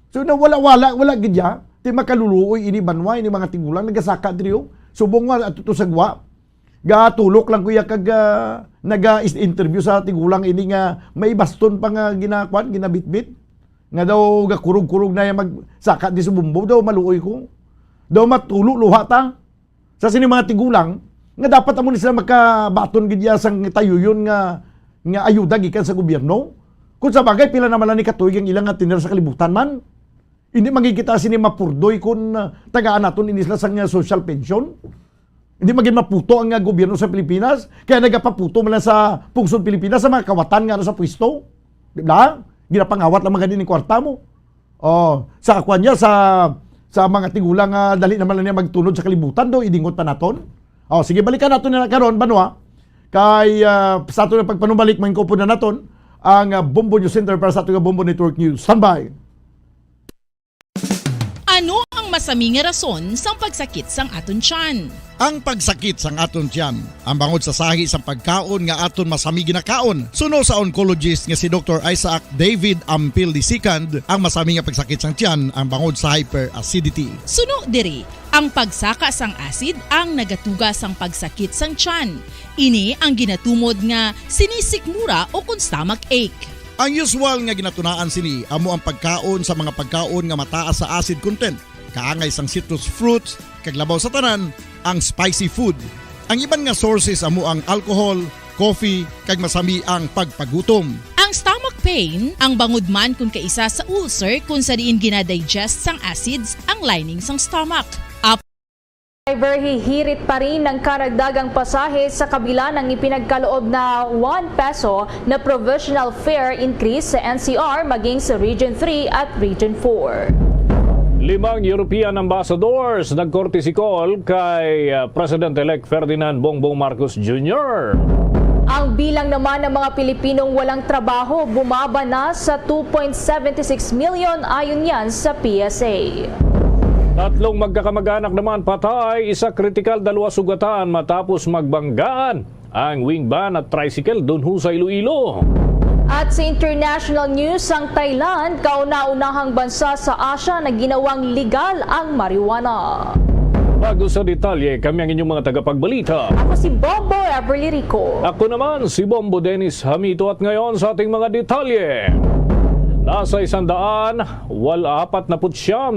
So na wala gidya, ti makaluluoy ini banwa ini mga tigulang nagasaka diriyo. Subong nga ato to sagwa. Gatulok lang kuya kag naga-interview sa tigulang ini nga may baston pa nga ginabitbit. Nga daw gakurog-kurog na magsaka di subumbo daw maluoy ko. Daw matulo luha ta. Sa sini mga tigulang, nga dapat amo ni sila makabaton gidya sang tayuyon nga ayuda gikan sa gobyerno. Kung sa bagay pila naman ni katuig ang ilang nga tinira sa kalibutan man. Hindi magigita sini mapurdoy kun tagaan naton ini sila sang social pension. Hindi magin maputo ang gobyerno sa Pilipinas, kaya nagapaputo man lang sa pungsod Pilipinas sa mga kawatan nga sa pwesto. Di ba? Ginapangawat lang mga din kwarta mo. Sa akwan niya sa mga tigulang dali naman lang niya magtunod sa kalibutan do idingot pa naton. Sige balikan naton na karon banwa kay sa ato na pagpanubalik man ko po na naton ang Bombo News Center para sa ato nga Bombo Network News. Standby. Ano ang masami nga rason sang pagsakit sang aton tiyan. Ang pagsakit sang aton tiyan, ang bangod sa sahi sang pagkaon nga aton masami ginakaon. Suno sa oncologist nga si Dr. Isaac David Ampil II, ang masami nga pagsakit sang tiyan ang bangod sa hyperacidity. Suno diri, ang pagsaka sang acid ang nagatuga sang pagsakit sang tiyan. Ini ang ginatumod nga sinisikmura o kung stomach ache. Ang usual nga ginatunaan sini amo ang pagkaon sa mga pagkaon nga mataas sa acid content. Kaangay sang citrus fruits, kag labaw sa tanan, ang spicy food. Ang iban nga sources amo ang alcohol, coffee, kag masami ang pagpagutom. Ang stomach pain, ang bangod man kung kaisa sa ulcer kung sa diin ginadigest sang acids ang lining sang stomach. Driver hihirit pa rin ng karagdagang pasahe sa kabila ng ipinagkaloob na 1 peso na provisional fare increase sa NCR maging sa Region 3 at Region 4. 5 European ambassadors nagkortisikol kay President-elect Ferdinand Bongbong Marcos Jr. Ang bilang naman ng mga Pilipinong walang trabaho bumaba na sa 2.76 million ayon yan sa PSA. 3 magkakamag-anak naman patay, isa kritikal, 2 sugatan matapos magbanggaan ang wing van at tricycle dun sa Iloilo. At sa international news, ang Thailand, kauna-unahang bansa sa Asia na ginawang legal ang marijuana. Bago sa detalye, kami ang inyong mga tagapagbalita. Ako si Bombo Everly Rico. Ako naman si Bombo Dennis Hamito at ngayon sa ating mga detalye. Nasa 149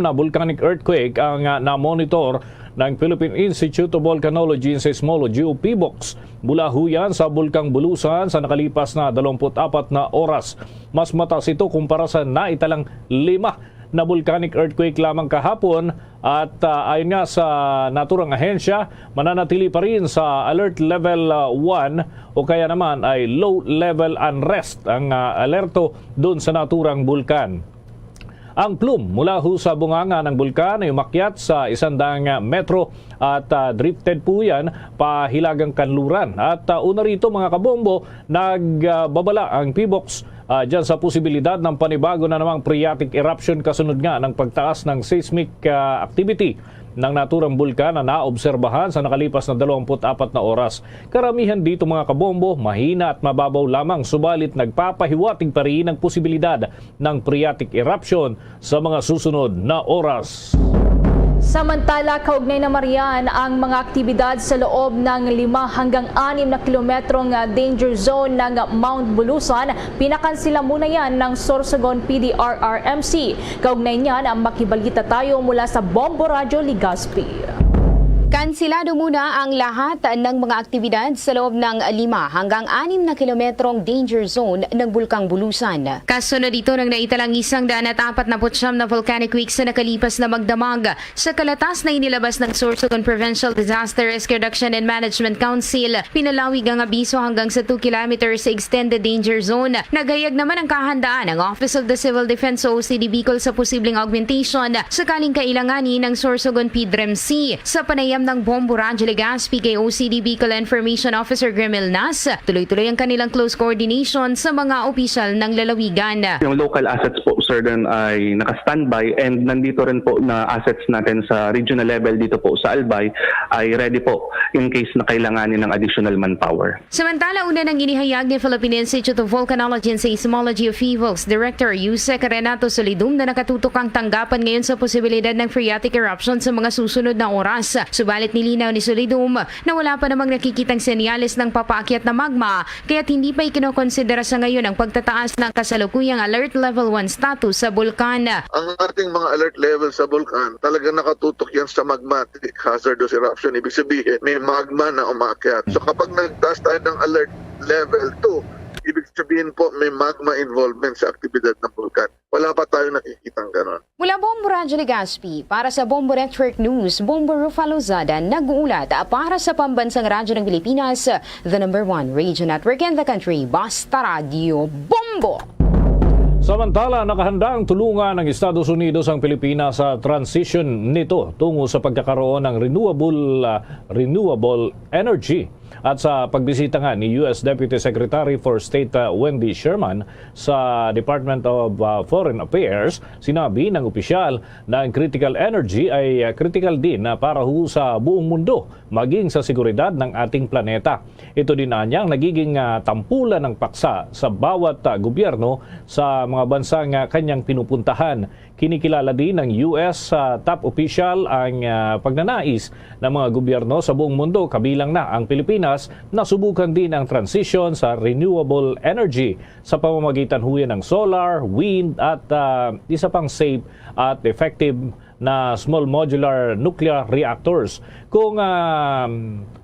na volcanic earthquake ang na-monitor ng Philippine Institute of Volcanology and Seismology o PBOX mula huyan sa Bulkang Bulusan sa nakalipas na 24 na oras. Mas mataas ito kumpara sa naitalang 5 na volcanic earthquake lamang kahapon at ayon nga sa naturang ahensya, mananatili pa rin sa alert level 1 o kaya naman ay low level unrest ang alerto doon sa naturang bulkan. Ang plume mula sa bunganga ng bulkan ay umakyat sa 100 metro at drifted po yan pahilagang kanluran. At una rito mga kabombo, nagbabala ang PBOX dyan sa posibilidad ng panibago na namang phreatic eruption kasunod nga ng pagtaas ng seismic activity ng naturang bulkan na naobserbahan sa nakalipas na 24 na oras. Karamihan dito mga kabombo, mahina at mababaw lamang, subalit nagpapahiwatig pa rin ang posibilidad ng phreatic eruption sa mga susunod na oras. Samantala, kaugnay na marian ang mga aktibidad sa loob ng 5 hanggang 6 na kilometrong danger zone ng Mount Bulusan. Pinakansila muna yan ng Sorsogon PDRRMC. Kaugnay niyan ang makibalita tayo mula sa Bombo Radyo Legazpi. Kansilado muna ang lahat ng mga aktibidad sa loob ng 5 hanggang 6 na kilometrong danger zone ng Bulkang Bulusan. Kasunod dito ng naitalang 149 na volcanic week sa nakalipas na magdamag. Sa kalatas na inilabas ng Sorsogon Provincial Disaster Risk Reduction and Management Council, pinalawig ang abiso hanggang sa 2 kilometers sa extended danger zone. Nagayag naman ang kahandaan ng Office of the Civil Defense o OCD Bicol sa posibleng augmentation sakaling kailanganin ng Sorsogon PDRMC. Sa panayam ng Bombo Radyo Legazpi kay OCD Bicol Information Officer Grimel Nas, tuloy-tuloy ang kanilang close coordination sa mga opisyal ng lalawigan. Yung local assets po, sir, dun ay naka-standby and nandito rin po na assets natin sa regional level dito po sa Albay ay ready po in case na kailanganin ng additional manpower. Samantala, una nang inihayag ni Philippine Institute of Volcanology and Seismology of PBOX Director Yusek Renato Solidum na nakatutok ang tanggapan ngayon sa posibilidad ng phreatic eruption sa mga susunod na oras. Subalit nilinaw ni Solidum na wala pa namang nakikitang senyales ng papaakyat na magma kaya't hindi pa ikinokonsidera sa ngayon ang pagtataas ng kasalukuyang alert level 1 status sa bulkan. Ang ating mga alert level sa bulkan talagang nakatutok yan sa magmatic hazardous eruption. Ibig sabihin may magma na umakyat. So kapag nagtaas tayo ng alert level 2, ibig sabihin po may magma involvement sa aktibidad ng bulkan. Wala pa tayo nakikitang ganon. Mula Bombo Radyo Legazpi, para sa Bombo Network News, Bombo Rufa Lozada, nag-uulat para sa Pambansang Radyo ng Pilipinas, the #1 radio network in the country, Basta Radio Bombo! Samantala, nakahanda ang tulungan ng Estados Unidos ang Pilipinas sa transition nito tungo sa pagkakaroon ng renewable energy. At sa pagbisita nga ni U.S. Deputy Secretary for State Wendy Sherman sa Department of Foreign Affairs, sinabi ng opisyal na ang critical energy ay critical din para sa buong mundo, maging sa seguridad ng ating planeta. Ito din ang nagiging tampulan ng paksa sa bawat gobyerno sa mga bansang kanyang pinupuntahan. Kinikilala din ng US top official ang pagnanais ng mga gobyerno sa buong mundo, kabilang na ang Pilipinas, na subukan din ang transition sa renewable energy sa pamamagitan ng solar, wind at isa pang safe at effective na small modular nuclear reactors. Kung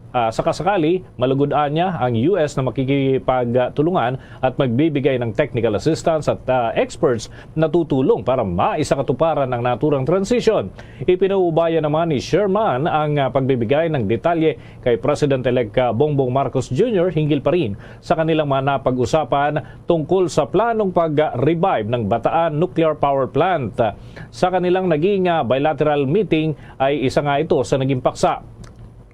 sakasakali, malugod-an niya ang US na makikipagtulungan at magbibigay ng technical assistance at experts na tutulong para maisakatuparan ng naturang transition. Ipinaubaya naman ni Sherman ang pagbibigay ng detalye kay President-elect Bongbong Marcos Jr. hinggil pa rin sa kanilang mga napag-usapan tungkol sa planong pag-revive ng Bataan Nuclear Power Plant. Sa kanilang naging bilateral meeting ay isa nga ito sa naging paksa.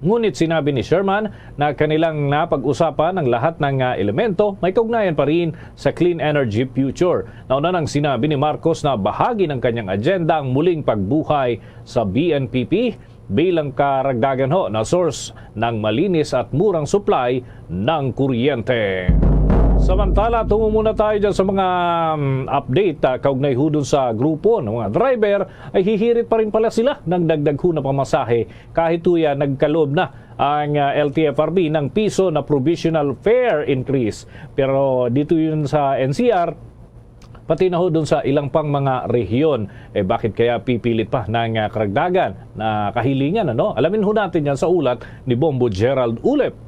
Ngunit sinabi ni Sherman na kanilang napag-usapan ang lahat ng elemento may kaugnayan pa rin sa clean energy future. Nauna nang sinabi ni Marcos na bahagi ng kanyang agenda ang muling pagbuhay sa BNPP bilang karagdagan na source ng malinis at murang supply ng kuryente. Samantala, tungo muna tayo dyan sa mga update kaugnay ho dun sa grupo ng mga driver ay hihirit pa rin pala sila ng dagdag ho na pamasahe kahit tuya nagkaloob na ang LTFRB ng piso na provisional fare increase. Pero dito yun sa NCR, pati na ho dun sa ilang pang mga rehiyon. Bakit kaya pipilit pa ng karagdagan na kahilingan? Alamin ho natin yan sa ulat ni Bombo Gerald Ulep.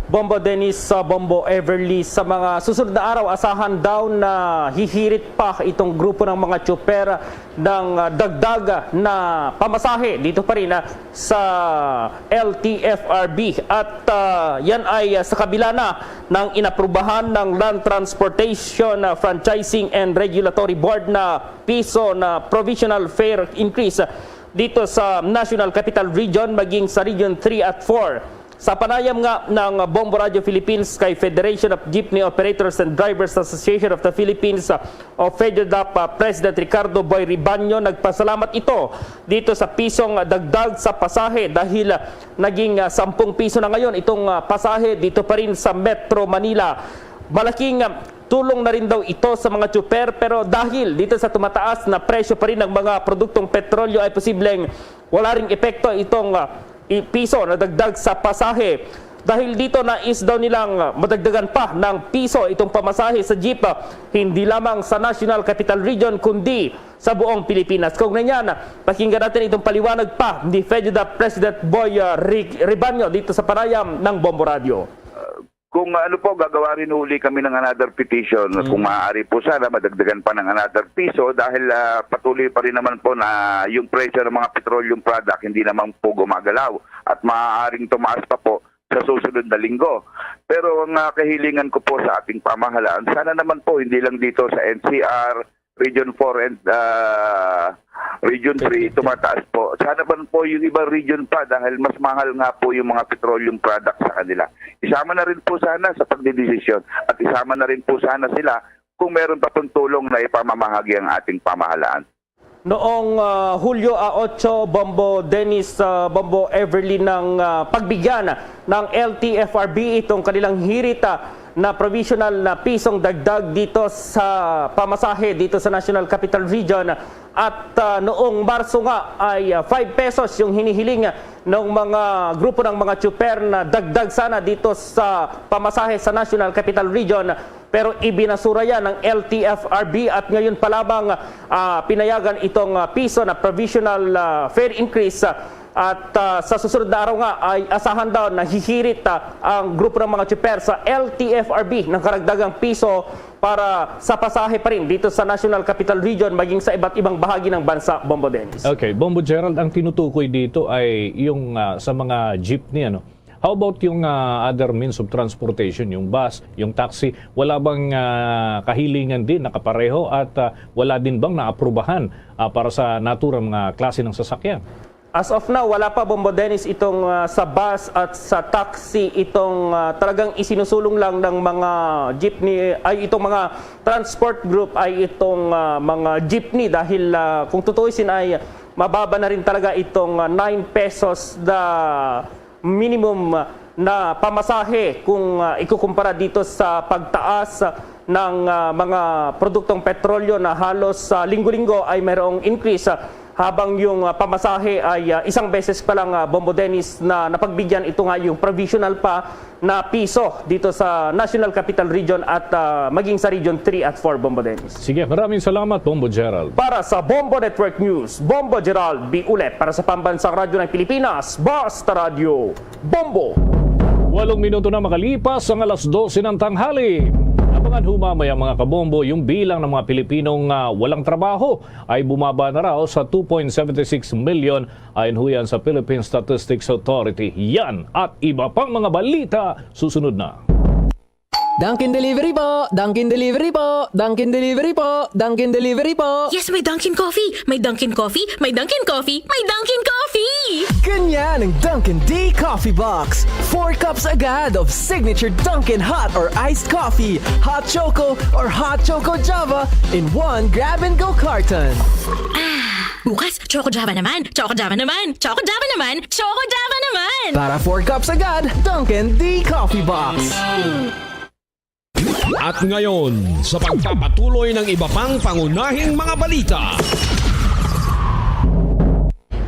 Bombo Dennis, Bombo Everly, sa mga susunod na araw, asahan daw na hihirit pa itong grupo ng mga tsuper ng dagdag na pamasahe dito pa rin sa LTFRB. At yan ay sa kabila na ng inaprubahan ng Land Transportation Franchising and Regulatory Board na piso na provisional fare increase dito sa National Capital Region maging sa Region 3 at 4. Sa panayam nga ng Bombo Radio Philippines kay Federation of Jeepney Operators and Drivers Association of the Philippines o FEDERDAP President Ricardo Boy Ribaño, nagpasalamat ito dito sa pisong dagdag sa pasahe dahil naging 10 piso na ngayon itong pasahe dito pa rin sa Metro Manila. Malaking tulong na rin daw ito sa mga tsuper, pero dahil dito sa tumataas na presyo pa rin ng mga produktong petrolyo ay posibleng wala ring epekto itong piso na dagdag sa pasahe. Dahil dito nais daw nilang madagdagan pa ng piso itong pamasahe sa jeep, hindi lamang sa National Capital Region kundi sa buong Pilipinas. Kung ganyan, pakinggan natin itong paliwanag pa ni FEDERDAP President Boy Ribaño dito sa panayam ng Bombo Radio. Kung gagawa rin uli kami ng another petition, kung maaari po sana madagdagan pa ng another piso dahil patuloy pa rin naman po na yung presyo ng mga petroleum product hindi naman po gumagalaw at maaaring tumaas pa po sa susunod na linggo. Pero ang kahilingan ko po sa ating pamahalaan, sana naman po hindi lang dito sa NCR, Region 4 and Region 3 tumataas po. Sana ba po yung ibang region pa dahil mas mahal nga po yung mga petroleum products sa kanila. Isama na rin po sana sa pagdidesisyon at isama na rin po sana sila kung meron pa pong tulong na ipamamahagi ang ating pamahalaan. Noong Hulyo 8, Bombo Dennis, Bombo Everly, ng pagbigyan ng LTFRB itong kanilang hirita na provisional na pisong dagdag dito sa pamasahe dito sa National Capital Region. At noong Marso nga ay 5 pesos yung hinihiling ng mga grupo ng mga tsuper na dagdag sana dito sa pamasahe sa National Capital Region. Pero ibinasura yan ng LTFRB at ngayon pa lamang pinayagan itong piso na provisional fare increase. At sa susunod na araw nga ay asahan daw na hihirit ang grupo ng mga tsuper sa LTFRB ng karagdagang piso para sa pasahe pa rin dito sa National Capital Region maging sa iba't ibang bahagi ng bansa, Bombo Dennis. Okay, Bombo Gerald, ang tinutukoy dito ay yung sa mga jeepney, How about yung other means of transportation, yung bus, yung taxi? Wala bang kahilingan din nakapareho at wala din bang naaprubahan para sa naturang mga klase ng sasakyan? As of now, wala pa, Bombo Dennis, itong sa bus at sa taxi, itong talagang isinusulong lang ng mga jeepney, ay itong mga transport group ay itong mga jeepney dahil kung tutuusin ay mababa na rin talaga itong 9 pesos na minimum na pamasahe kung ikukumpara dito sa pagtaas ng mga produktong petrolyo na halos linggo-linggo ay mayroong increase habang yung pamasahe ay isang beses pa lang, Bombo Dennis, na napagbigyan ito nga yung provisional pa na piso dito sa National Capital Region at maging sa Region 3 at 4, Bombo Dennis. Sige, maraming salamat, Bombo Gerald. Para sa Bombo Network News, Bombo Gerald B. Ulet para sa Pambansang Radyo ng Pilipinas, Basta Radio, Bombo! 8 minuto na makalipas ang alas 12 ng tanghali. Abangan humamay ang mga kabombo, yung bilang ng mga Pilipinong walang trabaho ay bumaba na raw sa 2.76 million ayon huyan sa Philippine Statistics Authority. Yan at iba pang mga balita susunod na. Dunkin Delivery po! Dunkin Delivery po! Dunkin Delivery po! Dunkin Delivery po! Yes, may Dunkin Coffee! May Dunkin Coffee! May Dunkin Coffee! May Dunkin Coffee! Ganyan ang Dunkin D Coffee Box! 4 cups agad of signature Dunkin Hot or Iced Coffee, Hot Choco or Hot Choco Java in 1 grab-and-go carton. Bukas, Choco Java naman! Choco Java naman! Choco Java naman! Choco Java naman! Para 4 cups agad, Dunkin D Coffee Box! At ngayon, sa pagpapatuloy ng iba pang pangunahing mga balita.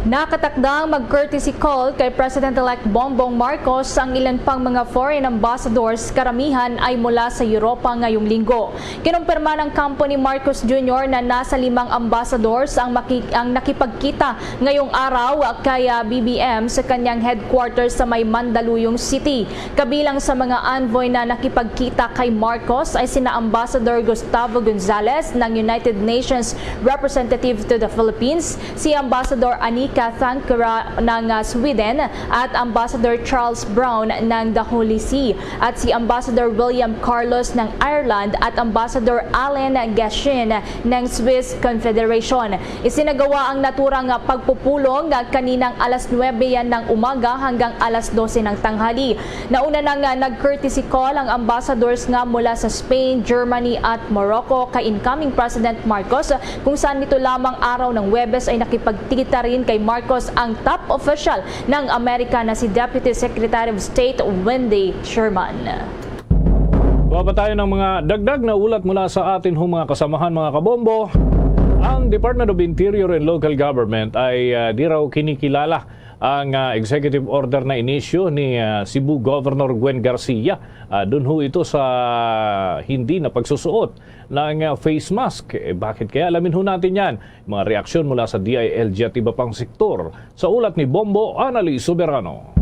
Nakatakdang mag-courtesy call kay President-elect Bongbong Marcos ang ilan pang mga foreign ambassadors, karamihan ay mula sa Europa ngayong linggo. Kinumpirma ng kampo ni Marcos Jr. na nasa 5 ambassadors ang nakipagkita ngayong araw kay BBM sa kanyang headquarters sa may Mandaluyong City. Kabilang sa mga envoy na nakipagkita kay Marcos ay sina Ambassador Gustavo Gonzales ng United Nations Representative to the Philippines, si Ambassador Anika Thankara ng Sweden at Ambassador Charles Brown ng the Holy See at si Ambassador William Carlos ng Ireland at Ambassador Alain Gashin ng Swiss Confederation. Isinagawa ang naturang pagpupulong kaninang alas 9 yan ng umaga hanggang alas 12 ng tanghali. Nauna nang nag-courtesy call ang ambassadors nga mula sa Spain, Germany at Morocco kay incoming President Marcos, kung saan nito lamang araw ng Huwebes ay nakipagkita rin kay Marcos ang top official ng Amerika na si Deputy Secretary of State Wendy Sherman. Baba tayo ng mga dagdag na ulat mula sa atin mga kasamahan, mga kabombo. Ang Department of Interior and Local Government ay di raw kinikilala ang executive order na inisyu ni Cebu Governor Gwen Garcia. Doon ho ito sa hindi na pagsusuot ng face mask. Bakit kaya? Alamin ho natin yan. Mga reaksyon mula sa DILG at iba pang sektor. Sa ulat ni Bombo Annalise Soberano.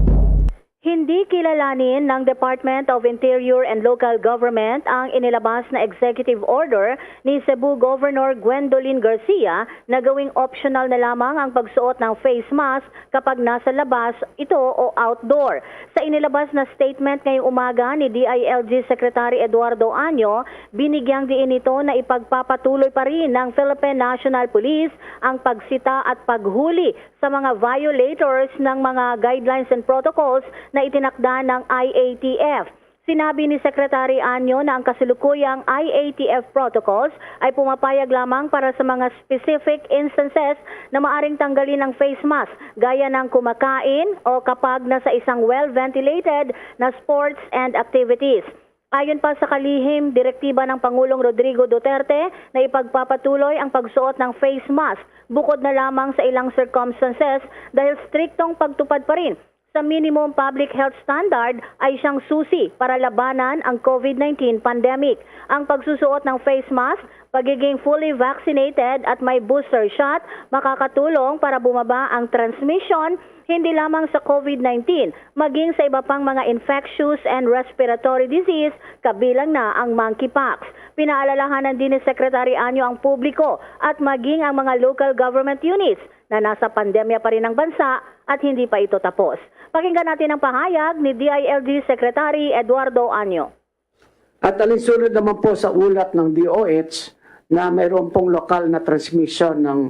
Hindi kilalanin ng Department of Interior and Local Government ang inilabas na executive order ni Cebu Governor Gwendolyn Garcia na gawing optional na lamang ang pagsuot ng face mask kapag nasa labas ito o outdoor. Sa inilabas na statement ngayong umaga ni DILG Secretary Eduardo Año, binigyang diin ito na ipagpapatuloy pa rin ng Philippine National Police ang pagsita at paghuli sa mga violators ng mga guidelines and protocols na itinakda ng IATF. Sinabi ni Secretary Año na ang kasalukuyang IATF protocols ay pumapayag lamang para sa mga specific instances na maaring tanggalin ang face mask, gaya ng kumakain o kapag nasa isang well-ventilated na sports and activities. Ayon pa sa kalihim, direktiba ng Pangulong Rodrigo Duterte na ipagpapatuloy ang pagsuot ng face mask bukod na lamang sa ilang circumstances dahil striktong pagtupad pa rin sa minimum public health standard ay siyang susi para labanan ang COVID-19 pandemic. Ang pagsusuot ng face mask, pagiging fully vaccinated at may booster shot makakatulong para bumaba ang transmission hindi lamang sa COVID-19, maging sa iba pang mga infectious and respiratory disease, kabilang na ang monkeypox. Pinaalalahanan din ni Secretary Año ang publiko at maging ang mga local government units na nasa pandemya pa rin ang bansa at hindi pa ito tapos. Pakinggan natin ang pahayag ni DILG Secretary Eduardo Año. At alinsunod naman po sa ulat ng DOH na mayroon pong lokal na transmission ng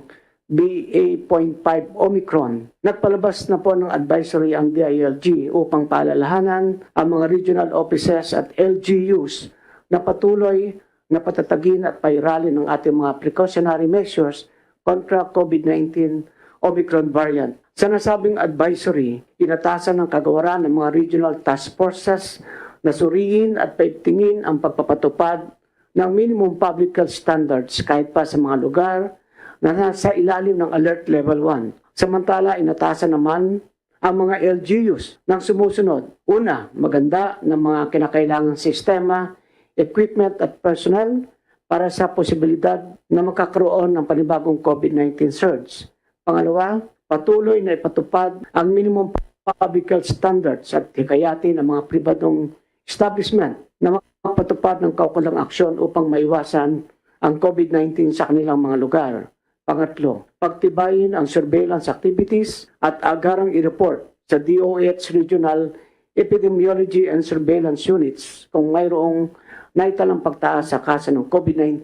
BA.5 Omicron. Nagpalabas na po ng advisory ang DILG upang paalalahanan ang mga regional offices at LGUs na patuloy na patatagin at pairalin ng ating mga precautionary measures kontra COVID-19 Omicron variant. Sa nasabing advisory, inatasan ng kagawaran ng mga regional task forces na suriin at paigtingin ang pagpapatupad ng minimum public health standards kahit pa sa mga lugar na nasa ilalim ng Alert Level 1. Samantala, inatasan naman ang mga LGUs ng sumusunod. Una, maganda ng mga kinakailangang sistema, equipment at personnel para sa posibilidad na makakaroon ng panibagong COVID-19 surge. Pangalawa, patuloy na ipatupad ang minimum public health standards at hikayatin ang mga pribadong establishment na makapatupad ng kaukulang aksyon upang maiwasan ang COVID-19 sa kanilang mga lugar. Pangatlo, pagtibayin ang surveillance activities at agarang i-report sa DOH Regional Epidemiology and Surveillance Units kung mayroong naitalang pagtaas sa kaso ng COVID-19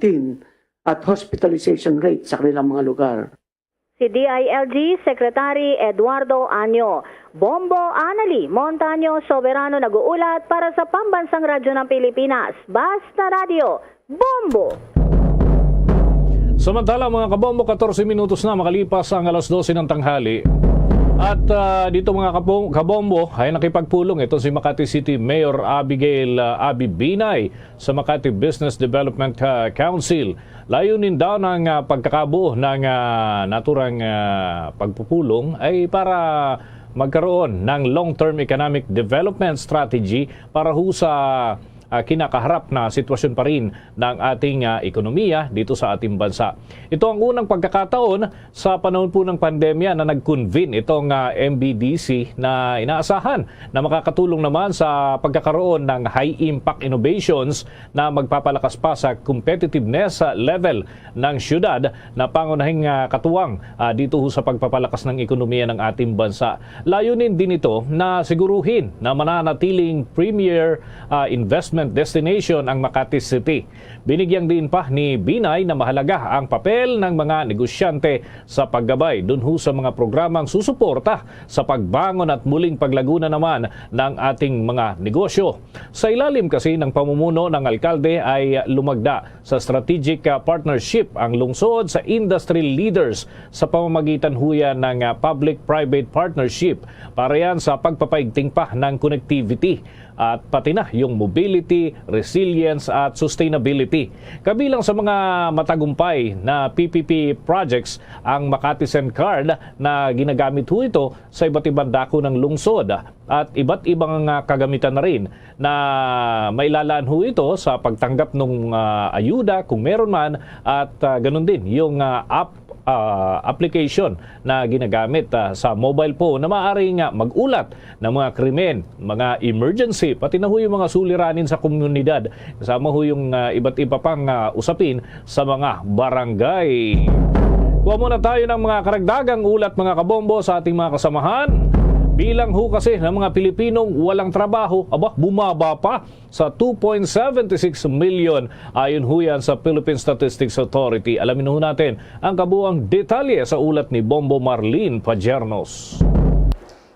at hospitalization rate sa kanilang mga lugar. Si DILG Secretary Eduardo Anyo. Bombo Anali Montaño Soberano nag-uulat para sa Pambansang Radyo ng Pilipinas. Basta Radio, Bombo! Samantala mga kabombo, 14 minutos na makalipas ang alas 12 ng tanghali. At dito mga kabombo ay nakipagpulong ito si Makati City Mayor Abigail Abi Binay sa Makati Business Development Council. Layunin daw ng pagkakabuo ng naturang pagpupulong ay para magkaroon ng long-term economic development strategy para sa kinakaharap na sitwasyon pa rin ng ating ekonomiya dito sa ating bansa. Ito ang unang pagkakataon sa panahon po ng pandemya na nag-convene itong MBDC na inaasahan na makakatulong naman sa pagkakaroon ng high-impact innovations na magpapalakas pa sa competitiveness level ng syudad na pangunahing katuwang dito sa pagpapalakas ng ekonomiya ng ating bansa. Layunin din ito na siguruhin na mananatiling premier investment destination ang Makati City. Binigyan din pa ni Binay na mahalaga ang papel ng mga negosyante sa paggabay dun sa mga programang susuporta sa pagbangon at muling paglaguna naman ng ating mga negosyo. Sa ilalim kasi ng pamumuno ng alkalde ay lumagda sa strategic partnership ang lungsod sa industry leaders sa pamamagitan huyan ng public-private partnership para yan sa pagpapaigting pa ng connectivity at pati na yung mobility, resilience at sustainability. Kabilang sa mga matagumpay na PPP projects ang Makati Send Card na ginagamit ho ito sa iba't ibang dako ng lungsod at iba't ibang kagamitan na rin na mailalaan ho ito sa pagtanggap ng ayuda kung meron man at ganun din yung application na ginagamit sa mobile phone na maaaring mag-ulat ng mga krimen, mga emergency, pati na ho yung mga suliranin sa komunidad. Kasama ho yung iba't iba pang usapin sa mga barangay. Kuha muna tayo ng mga karagdagang ulat mga kabombo sa ating mga kasamahan. Bilang ho kasi ng mga Pilipinong walang trabaho, bumaba pa sa 2.76 million ayon ho yan sa Philippine Statistics Authority. Alamin ho natin ang kabuang detalye sa ulat ni Bombo Marlene Pajernos.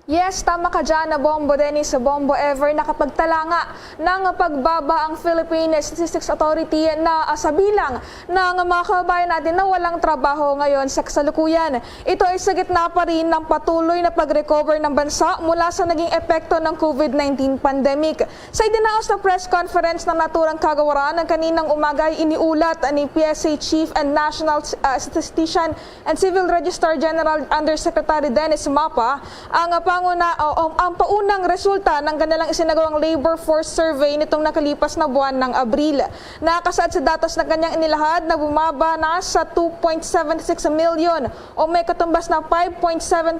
Yes, tama ka dyan na Bombo Dennis sa Bombo Ever. Nakapagtala nga ng pagbaba ang Philippine Statistics Authority na sa bilang ng mga kababayan natin na walang trabaho ngayon sa kasalukuyan. Ito ay sa gitna pa rin ng patuloy na pag-recover ng bansa mula sa naging epekto ng COVID-19 pandemic. Sa idinaos na press conference ng naturang kagawaran ng kaninang umaga ay iniulat ni PSA Chief and National Statistician and Civil Registrar General Undersecretary Dennis Mapa ang paunang resulta ng kanilang isinagawang labor force survey nitong nakalipas na buwan ng Abril. Nakasaad sa datos na kanyang inilahad na bumaba na sa 2.76 million o may katumbas na 5.7%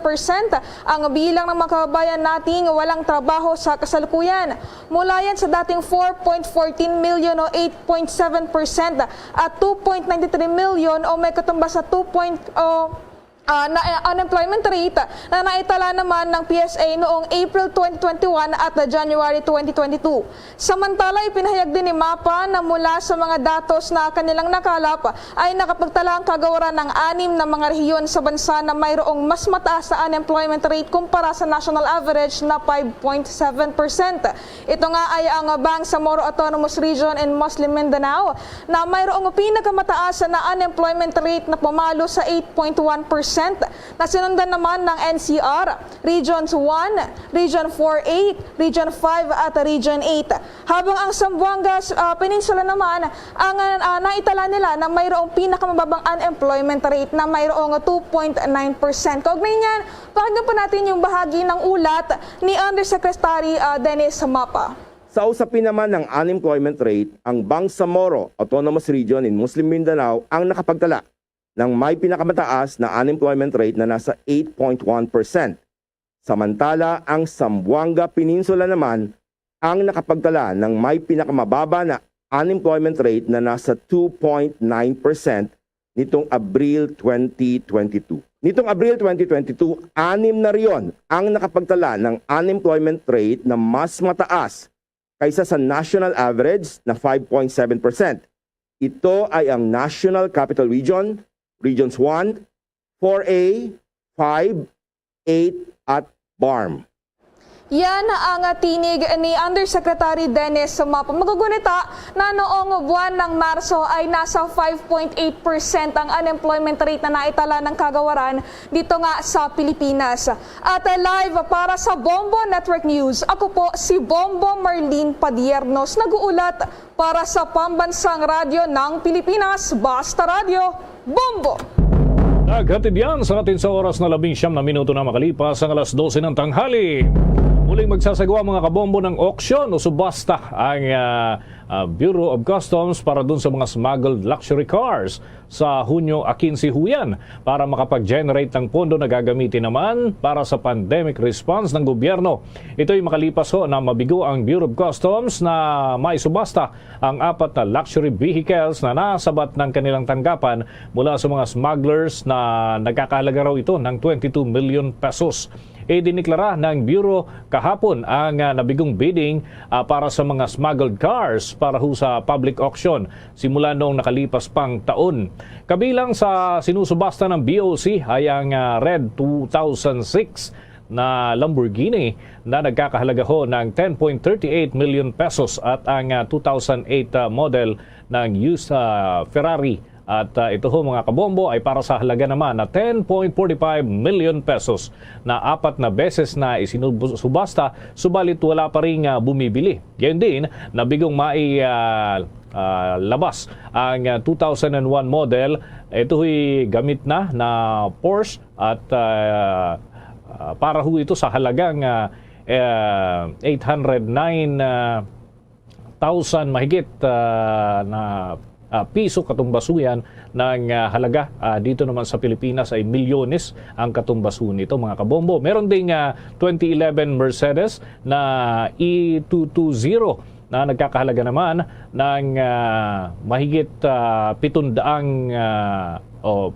ang bilang ng mga kababayan nating walang trabaho sa kasalukuyan. Mula yan sa dating 4.14 million o 8.7% at 2.93 million o may katumbas sa unemployment rate na naitala naman ng PSA noong April 2021 at January 2022. Samantala, ipinahayag din ni MAPA na mula sa mga datos na kanilang nakalap ay nakapagtala ang kagawaran ng 6 na mga rehiyon sa bansa na mayroong mas mataas na unemployment rate kumpara sa national average na 5.7%. Ito nga ay ang Bangsamoro Autonomous Region and Muslim Mindanao na mayroong pinakamataas na unemployment rate na pumalo sa 8.1%. Na sinundan naman ng NCR, Regions 1, Region 4A, Region 5 at Region 8. Habang ang Zamboanga Peninsula naman, ang naitala nila na mayroong pinakamababang unemployment rate na mayroong 2.9%. Kaugnay niyan, pakinggan pa natin yung bahagi ng ulat ni Undersecretary Dennis Mapa. Sa usapin naman ng unemployment rate, ang Bangsamoro Autonomous Region in Muslim Mindanao ang nakapagtala ng may pinakamataas na unemployment rate na nasa 8.1%. Samantala, ang Zamboanga Peninsula naman ang nakapagtala ng may pinakamababa na unemployment rate na nasa 2.9% nitong Abril 2022. Nitong Abril 2022, 6 na riyon ang nakapagtala ng unemployment rate na mas mataas kaysa sa national average na 5.7%. Ito ay ang National Capital Region, Regions 1, 4A, 5, 8 at BARM. Yan ang tinig ni Undersecretary Dennis Mapa. Magagunita na noong buwan ng Marso ay nasa 5.8% ang unemployment rate na naitala ng kagawaran dito nga sa Pilipinas. At live para sa Bombo Network News, ako po si Bombo Marlene Padiernos, nag-uulat para sa Pambansang Radyo ng Pilipinas, Basta Radio, Bombo! Naghatid yan sa atin sa oras na 19 na minuto na makalipas ang alas 12 ng tanghali. Muling magsasagawa mga kabombo ng auction o subasta ang Bureau of Customs para dun sa mga smuggled luxury cars sa Hunyo 15 huyan para makapag-generate ng pondo na gagamitin naman para sa pandemic response ng gobyerno. Ito'y makalipas ho na mabigo ang Bureau of Customs na may subasta ang 4 na luxury vehicles na nasabat ng kanilang tanggapan mula sa mga smugglers na nagkakahalaga raw ito ng 22 million pesos. Diniklara ng Bureau kahapon ang nabigong bidding para sa mga smuggled cars para ho sa public auction simula noong nakalipas pang taon. Kabilang sa sinusubasta ng BOC ay ang Red 2006 na Lamborghini na nagkakahalaga ho ng 10.38 million pesos at ang 2008 model ng used Ferrari. At ito ho mga kabombo ay para sa halaga naman na 10.45 million pesos na 4 na beses na isinubasta subalit wala pa rin bumibili. Gayon din, nabigong labas ang 2001 model. Ito ho'y gamit na Porsche at para ho ito sa halagang 809,000 mahigit na piso katumbasuyan ng halaga. Dito naman sa Pilipinas ay milyones ang katumbaso nito mga kabombo. Meron ding 2011 Mercedes na E220 na nagkakahalaga naman ng mahigit 700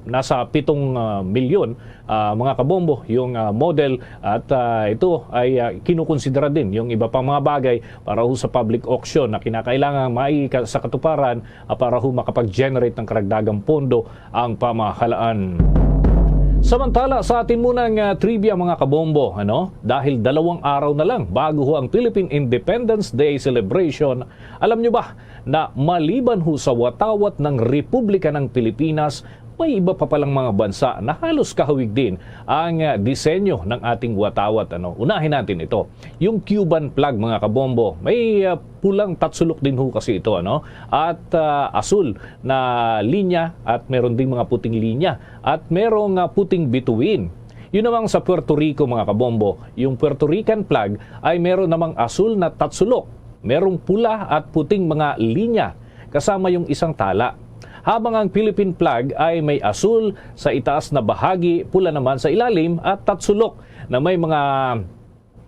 nasa 7 milyon mga kabombo yung model at ito ay kinukonsidera din yung iba pang mga bagay para ho sa public auction na kinakailangan sa katuparan para ho makapag-generate ng karagdagang pondo ang pamahalaan. Samantala, sa atin munang trivia mga kabombo, dahil 2 araw na lang bago ho ang Philippine Independence Day celebration, alam nyo ba na maliban ho sa watawat ng Republika ng Pilipinas, may iba pa palang mga bansa na halos kahawig din ang disenyo ng ating watawat. Unahin natin ito. Yung Cuban flag mga kabombo. May pulang tatsulok din ho kasi ito. At asul na linya at meron ding mga puting linya. At merong puting bituin. Yun namang sa Puerto Rico mga kabombo. Yung Puerto Rican flag ay meron namang asul na tatsulok. Merong pula at puting mga linya. Kasama yung isang tala. Habang ang Philippine flag ay may asul sa itaas na bahagi, pula naman sa ilalim at tatsulok na may mga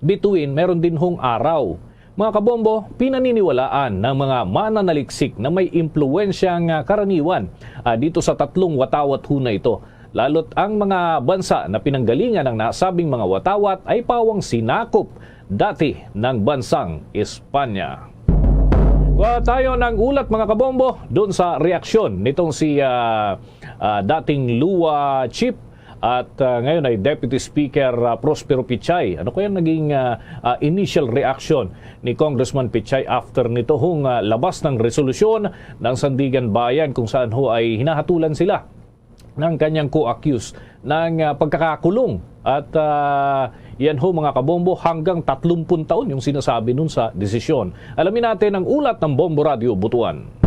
bituin, meron din hong araw. Mga kabombo, pinaniniwalaan ng mga mananaliksik na may impluwensyang karaniwan dito sa 3 watawat ho na ito lalo't ang mga bansa na pinanggalingan ng nasabing mga watawat ay pawang sinakop dati ng bansang Espanya. Kuha tayo ng ulat mga kabombo doon sa reaksyon nitong si dating Lua Chief at ngayon ay Deputy Speaker Prospero Pichay. Ano kaya naging initial reaction ni Congressman Pichay after nito hong labas ng resolusyon ng Sandigan Bayan kung saan ho ay hinahatulan sila ng kanyang co-accused ng pagkakakulong at yan ho mga kabombo hanggang 30 taon yung sinasabi nun sa desisyon. Alamin natin ang ulat ng Bombo Radio Butuan.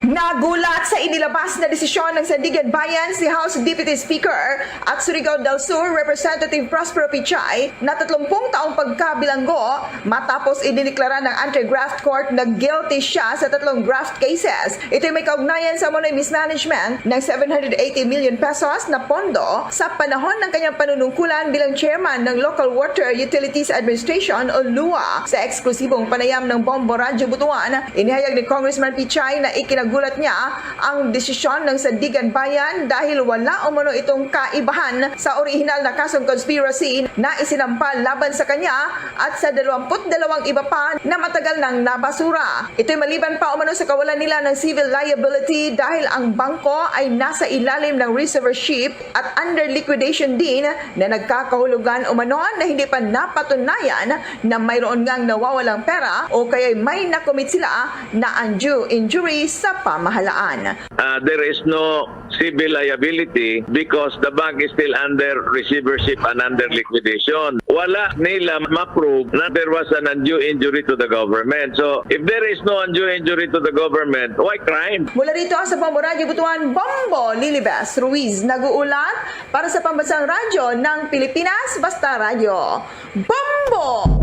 Nagulat sa inilabas na desisyon ng Sandigan Bayan si House Deputy Speaker at Surigao del Sur Representative Prospero Pichay na 30 taong pagkabilanggo matapos idineklara ng Anti-Graft Court na guilty siya sa 3 graft cases. Ito'y may kaugnayan sa umano'y mismanagement ng 780 million pesos na pondo sa panahon ng kanyang panunungkulan bilang chairman ng Local Water Utilities Administration o LUA. Sa eksklusibong panayam ng Bombo Radio Butuan, inihayag ni Congressman Pichay na ikinagulat niya ang desisyon ng Sandigan Bayan dahil wala umano itong kaibahan sa orihinal na kasong conspiracy na isinampal laban sa kanya at sa 22 iba pa na matagal nang nabasura. Ito'y maliban pa umano sa kawalan nila ng civil liability dahil ang bangko ay nasa ilalim ng receivership at under liquidation din na nagkakahulugan umano na hindi pa napatunayan na mayroon ngang nawawalang pera o kaya may nakomit sila na undue injury sa pamahalaan. There is no civil liability because the bank is still under receivership and under liquidation. Wala nila ma-prove na there was an undue injury to the government. So, if there is no undue injury to the government, why crime? Mula rito sa Bombo Radio Butuan, Bombo Lilibes Ruiz nag-uulat para sa Pambansang Radyo ng Pilipinas, Basta Radio. Bombo!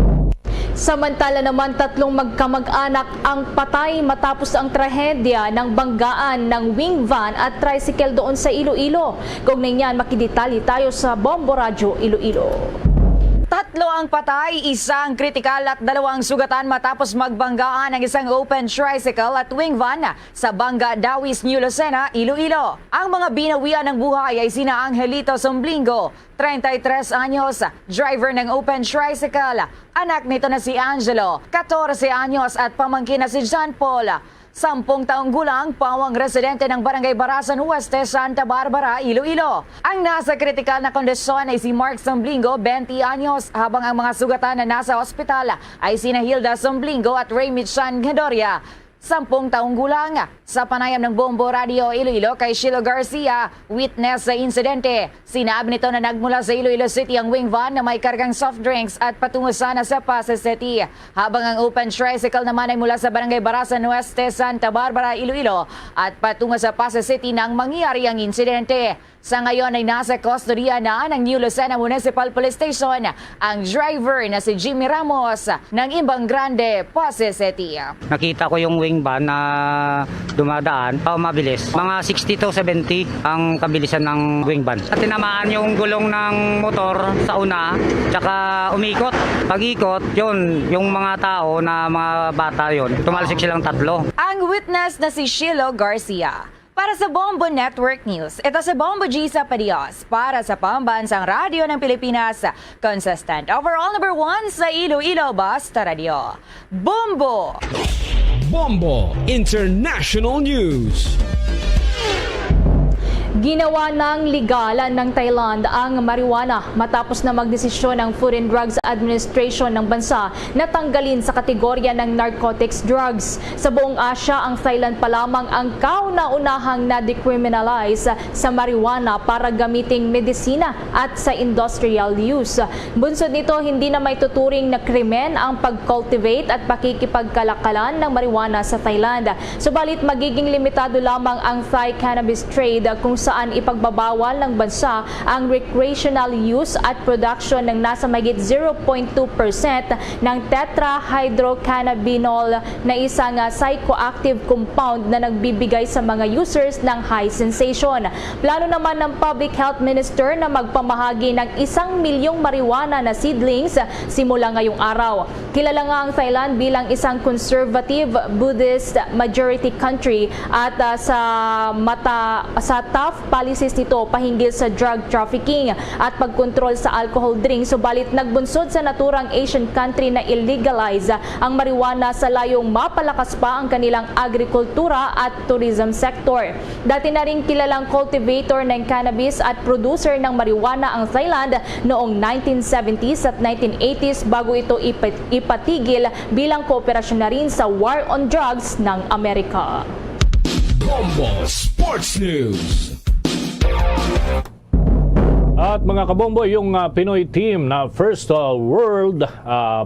Samantala naman 3 magkamag-anak ang patay matapos ang trahedya ng banggaan ng wing van at tricycle doon sa Iloilo. Kaugnay niyan, makidetalye tayo sa Bombo Radio Iloilo. 3 ang patay, 1 kritikal at 2 sugatan matapos magbanggaan ng isang open tricycle at wing van sa Banga, Dawis, New Lucena, Iloilo. Ang mga binawian ng buhay ay sina Angelito Somblingo, 33 anyos, driver ng open tricycle. Anak nito na si Angelo, 14 anyos at pamangkin na si John Paul, 10 taong gulang, pawang residente ng Barangay Barasan Oeste, Santa Barbara, Iloilo. Ang nasa kritikal na kondisyon ay si Mark Somblingo, 20 anyos, habang ang mga sugatan na nasa ospital ay sina Hilda Somblingo at Raymond Chan Gadoria, 10 taong gulang. Sa panayam ng Bombo Radio Iloilo kay Shilo Garcia, witness sa insidente, sinabi nito na nagmula sa Iloilo City ang wing van na may kargang soft drinks at patungo sana sa Pasay City. Habang ang open tricycle naman ay mula sa Barangay Barasan Oeste, Santa Barbara, Iloilo at patungo sa Pasay City nang mangyari ang insidente. Sa ngayon ay nasa kustodiya na ng New Lucena Municipal Police Station ang driver na si Jimmy Ramos ng Imbang Grande, Pasay City. Nakita ko yung wing van na dumadaan, mabilis. Mga 60 to 70 ang kabilisan ng wing van. At tinamaan yung gulong ng motor sa una, tsaka umikot. Pag-ikot, yun, yung mga tao na mga bata yun, tumalsik silang 3. Ang witness na si Shilo Garcia. Para sa Bombo Network News, ito si Bombo G. Sapadios para sa Pambansang Radyo ng Pilipinas, consistent overall number 1 sa Iloilo, Basta Radio. Bombo! Bombo International News. Ginawa ng ligalan ng Thailand ang marijuana matapos na magdesisyon ng Food and Drugs Administration ng bansa na tanggalin sa kategorya ng narcotics drugs. Sa buong Asya, ang Thailand pa lamang ang kauna-unahang na-decriminalize sa marijuana para gamiting medisina at sa industrial use. Bunsod nito, hindi na may tuturing na krimen ang pag-cultivate at pakikipagkalakalan ng marijuana sa Thailand. Subalit magiging limitado lamang ang Thai cannabis trade kung saan ipagbabawal ng bansa ang recreational use at production ng nasa mahigit 0.2% ng tetrahydrocannabinol na isang psychoactive compound na nagbibigay sa mga users ng high sensation. Plano naman ng Public Health Minister na magpamahagi ng 1 milyong marijuana na seedlings simula ngayong araw. Kilala nga ang Thailand bilang isang conservative Buddhist majority country at sa tough policies nito pahinggil sa drug trafficking at pagkontrol sa alcohol drinks, subalit nagbunsod sa naturang Asian country na illegalize ang marijuana sa layong mapalakas pa ang kanilang agrikultura at tourism sector. Dati na rin kilalang cultivator ng cannabis at producer ng marijuana ang Thailand noong 1970s at 1980s bago ito ipatigil bilang kooperasyon na rin sa war on drugs ng Amerika. Bombo Sports News. At mga kabombo, yung Pinoy team na first world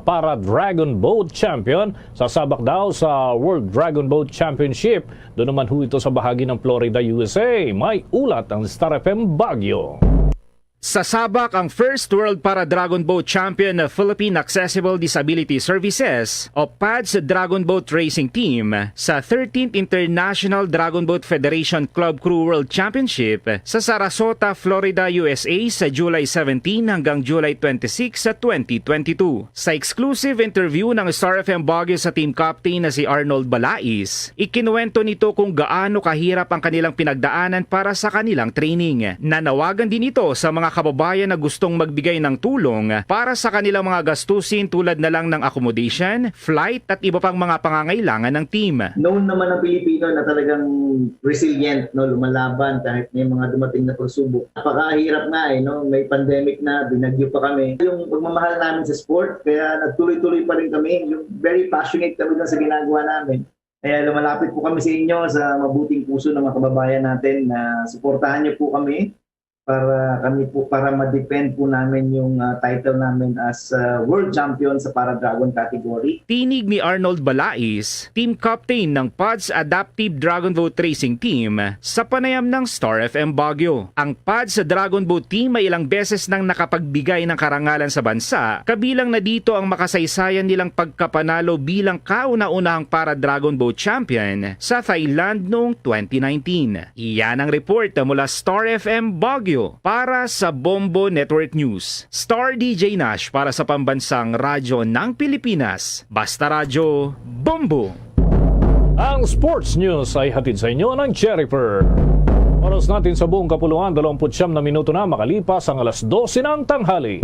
para Dragon Boat Champion, sasabak daw sa World Dragon Boat Championship. Doon naman ho ito sa bahagi ng Florida, USA. May ulat ang Star FM Baguio. Sasabak ang First World para Dragon Boat Champion na Philippine Accessible Disability Services o PADS Dragon Boat Racing Team sa 13th International Dragon Boat Federation Club Crew World Championship sa Sarasota, Florida, USA sa July 17 hanggang July 26 sa 2022. Sa exclusive interview ng Star FM Baguio sa team captain na si Arnold Balais, ikinuwento nito kung gaano kahirap ang kanilang pinagdaanan para sa kanilang training. Nanawagan din ito sa mga kababayan na gustong magbigay ng tulong para sa kanilang mga gastusin tulad na lang ng accommodation, flight at iba pang mga pangangailangan ng team. Known naman ang Pilipino na talagang resilient, no, lumalaban kahit may mga dumating na pagsubok. Napakahirap nga no, may pandemic na, binagyo pa kami. Yung pagmamahal namin sa sport, kaya nagtuloy-tuloy pa rin kami. Yung very passionate kami sa ginagawa namin. Kaya lumalapit po kami sa inyo sa mabuting puso ng mga kababayan natin na suportahan niyo po kami para ma-defend po namin yung title namin as world champion sa para Dragon category. Tinig ni Arnold Balais, team captain ng PADS Adaptive Dragon Boat Racing Team sa panayam ng Star FM Baguio. Ang PADS Dragon Boat Team ay ilang beses nang nakapagbigay ng karangalan sa bansa, kabilang na dito ang makasaysayan nilang pagkapanalo bilang kauna-unahang para Dragon Boat Champion sa Thailand noong 2019. Iyan ang report mula Star FM Baguio. Para sa Bombo Network News, Star DJ Nash para sa pambansang radyo ng Pilipinas. Basta Radyo, Bombo! Ang sports news ay hatid sa inyo ng Cherryper. Oras natin sa buong kapuluan, 29 na minuto na makalipas ang alas 12 ng tanghali.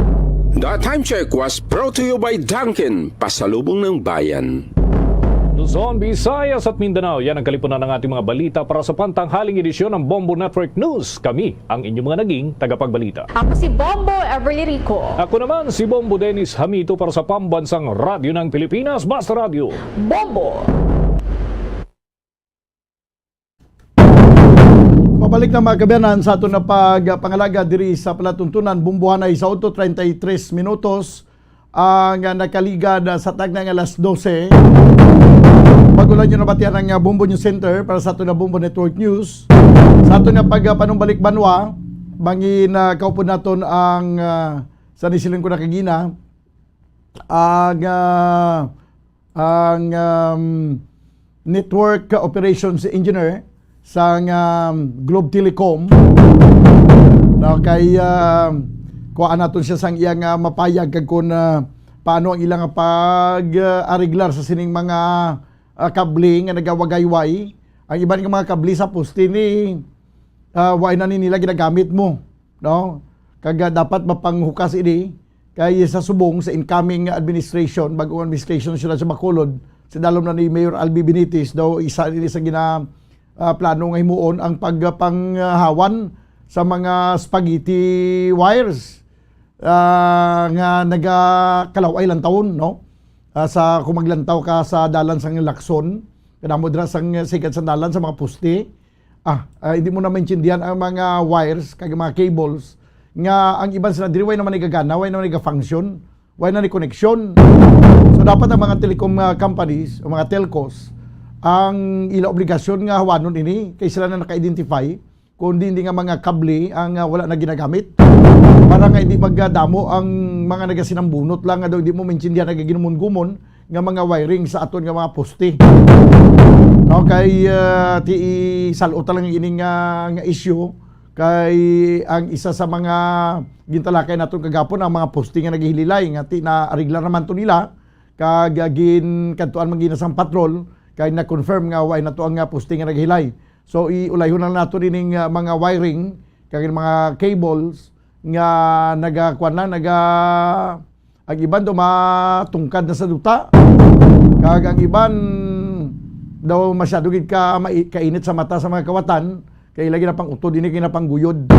The time check was brought to you by Dunkin, pasalubong ng bayan. Luzon, Visayas at Mindanao, yan ang kalipunan ng ating mga balita para sa pantanghaling edisyon ng Bombo Network News. Kami ang inyong mga naging tagapagbalita. Ako si Bombo Everly Rico. Ako naman si Bombo Dennis Hamito para sa pambansang radyo ng Pilipinas, Basta Radyo. Bombo! Pabalik na mga kabayanan sa ato na pagpangalaga diri sa palatuntunan, Bumbuhanay sa 33 minutos ang nakaligad sa tagnang alas 12. Pagulan nyo na batihan ng Bombo News Center para sa ato na Bombo Network News. Sa ato na pagpanumbalik banwa, bangin kaupo naton ang sa nisilin ko na kagina ang Network Operations Engineer sa Globe Telecom na kay kuhaan naton siya sang iyang mapayag kag kung paano ang ilang pag-ariglar sa sining mga kabli nga nagawagayway. Ang iba ng mga kabli sa poste ni way na nila ginagamit mo, no? Kag dapat mapanghukas ini kay sa subong sa incoming administration, bagong administration sila sa Bacolod, sa dalom na ni Mayor Albi Benitez daw isa ini sa plano nga himuon ang pagpanghawan sa mga spaghetti wires nga nagakalaway lang taon, no? Sa kumaglantaw ka sa dalan sang Lacson, kanamo dira sang sikat sa dalan sa mga poste. Hindi mo na maintindihan ang mga wires kag mga cables nga ang iban sila diri way naman nagagana, way naman naga-function, way na ni connection. So dapat ang mga telecom companies o mga telcos ang ila obligasyon nga hawanon ini kay sila na naka-identify kundi hindi nga mga kable ang wala na ginagamit para nga hindi magdamo ang mga nagasinambunot lang nga daw hindi mo maintindihan nagaginumon-gumon nga mga wiring sa aton nga mga poste. Okay, ti salot lang ini nga issue kay ang isa sa mga gintalakay naton kagapon ang mga poste nga naghihililay nga ti na ariglar naman to nila kag gin kantuan man ginasang patrol kay na-confirm nga way nato ang posting nga naghilay. So iulayhon na nato dining mga wiring kag mga cables nga ang iban do matungkad na sa duta. Kag ang iban daw masyado gid kainit sa mata sa mga kawatan kay lagi na pang utod ini kay na pang guyod.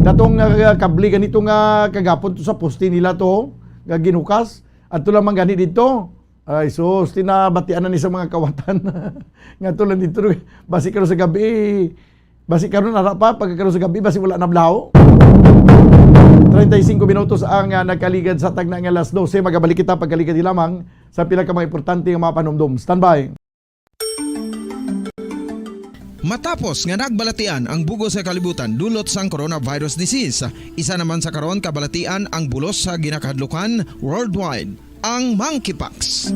Datong kabli ganito nga kagapon to sa poste nila to nga ginukas adto lang man gani dito. Ay sus tinabatian na ni sa mga kawatan. Nga to lang dito basi karon sa gabi. Basi karon ara pa pagkaron sa gabi basi wala na blaho. 35 minutos ang nagkaligad sa tagna nga alas 12. Magabalik kita pagkaligad lamang sa pila ka mga importante nga mga panumdum. Standby. Matapos nga nagbalatian ang bugos sa kalibutan dulot sang coronavirus disease, isa naman sa karon kabalatian ang bulos sa ginakahadlukan worldwide, ang monkeypox.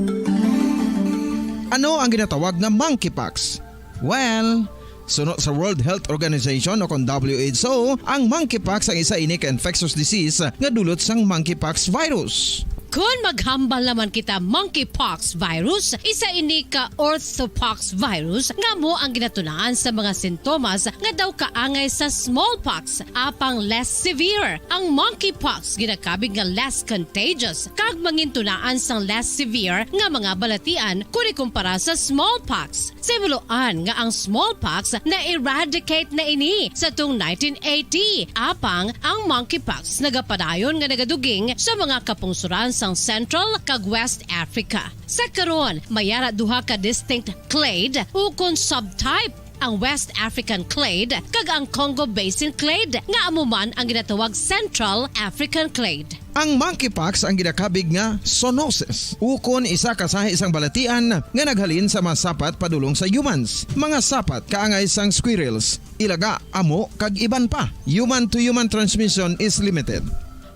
Ano ang ginatawag na monkeypox? Well, sunod sa World Health Organization o kung WHO, ang monkeypox ang isa ini ka infectious disease nga dulot sang monkeypox virus. Kung maghambal naman kita monkeypox virus, isa ini ka orthopox virus nga mo ang ginatunaan sa mga sintomas nga daw kaangay sa smallpox apang less severe. Ang monkeypox ginakabig nga less contagious kag mangintunaan sang less severe nga mga balatian kung ikumpara sa smallpox. Simuloan nga ang smallpox na eradicate na ini sa tung 1980 apang ang monkeypox nagapadayon nga nagaduging sa mga kapungsuran sang Central kag West Africa. Sa karon, mayara duha ka distinct clade ukon subtype, ang West African clade kag ang Congo Basin clade nga amuman ang ginatawag Central African clade. Ang monkeypox ang ginakabig nga zoonosis. Ukon isa kasahi isang balatian nga naghalin sa mga sapat padulong sa humans. Mga sapat kaangay sang squirrels, ilaga, amo kag iban pa. Human to human transmission is limited.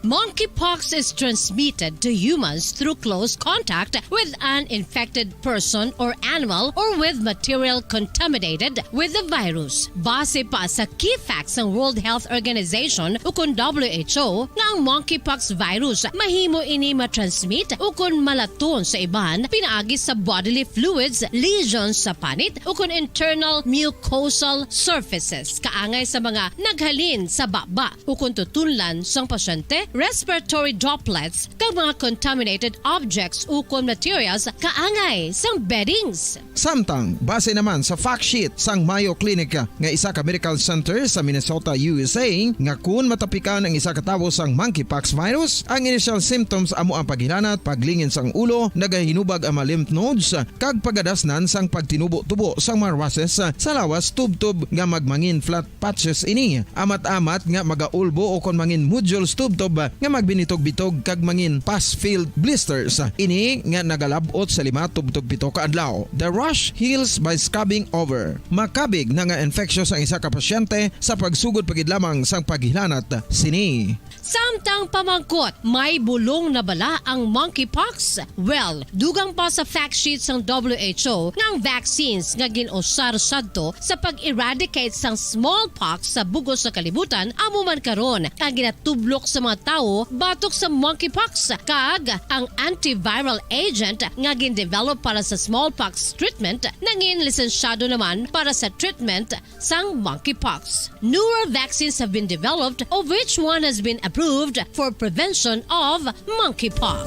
Monkeypox is transmitted to humans through close contact with an infected person or animal or with material contaminated with the virus. Base pa sa key facts ng World Health Organization ukon WHO nga ang monkeypox virus mahimo ini matransmit ukon malaton sa iban pinaagi sa bodily fluids, lesions sa panit ukon internal mucosal surfaces kaangay sa mga naghalin sa baba ukon tutunlan sang pasyente, respiratory droplets kag mga contaminated objects ukon materials kaangay sang beddings. Samtang, base naman sa fact sheet sang Mayo Clinic nga isa ka medical center sa Minnesota, USA, nga kun matapikan ang isa ka tawo sang monkeypox virus, ang initial symptoms amo ang paghilanat, paglingin sang ulo, nagahinubag ang mga lymph nodes, kag pagadasnan sang pagtinubo-tubo sang mga rashes sa lawas tubtob nga magmangin flat patches ini. Amat-amat nga magaulbo o kon mangin nodules tubtob nga magbinitog-bitog kag mangin pus-filled blisters. Ini nga nagalabot sa 5-7 ka adlaw. The rash heals by scabbing over. Makabig na nga infectious ang isa ka pasyente sa pagsugod pagid lamang sang paghilanat sini. Samtang pamangkot, may bulong na bala ang monkeypox? Well, dugang pa sa fact sheet ng WHO nga ang vaccines nga ginusar sadto sa pag-eradicate sang smallpox sa bugos sa kalibutan amo man karon ang ginatublok sa mga tao batok sa monkeypox kag ang antiviral agent nga gin-develop para sa smallpox treatment nangin lisensyado naman para sa treatment sang monkeypox. Newer vaccines have been developed of which one has been approved for prevention of monkeypox.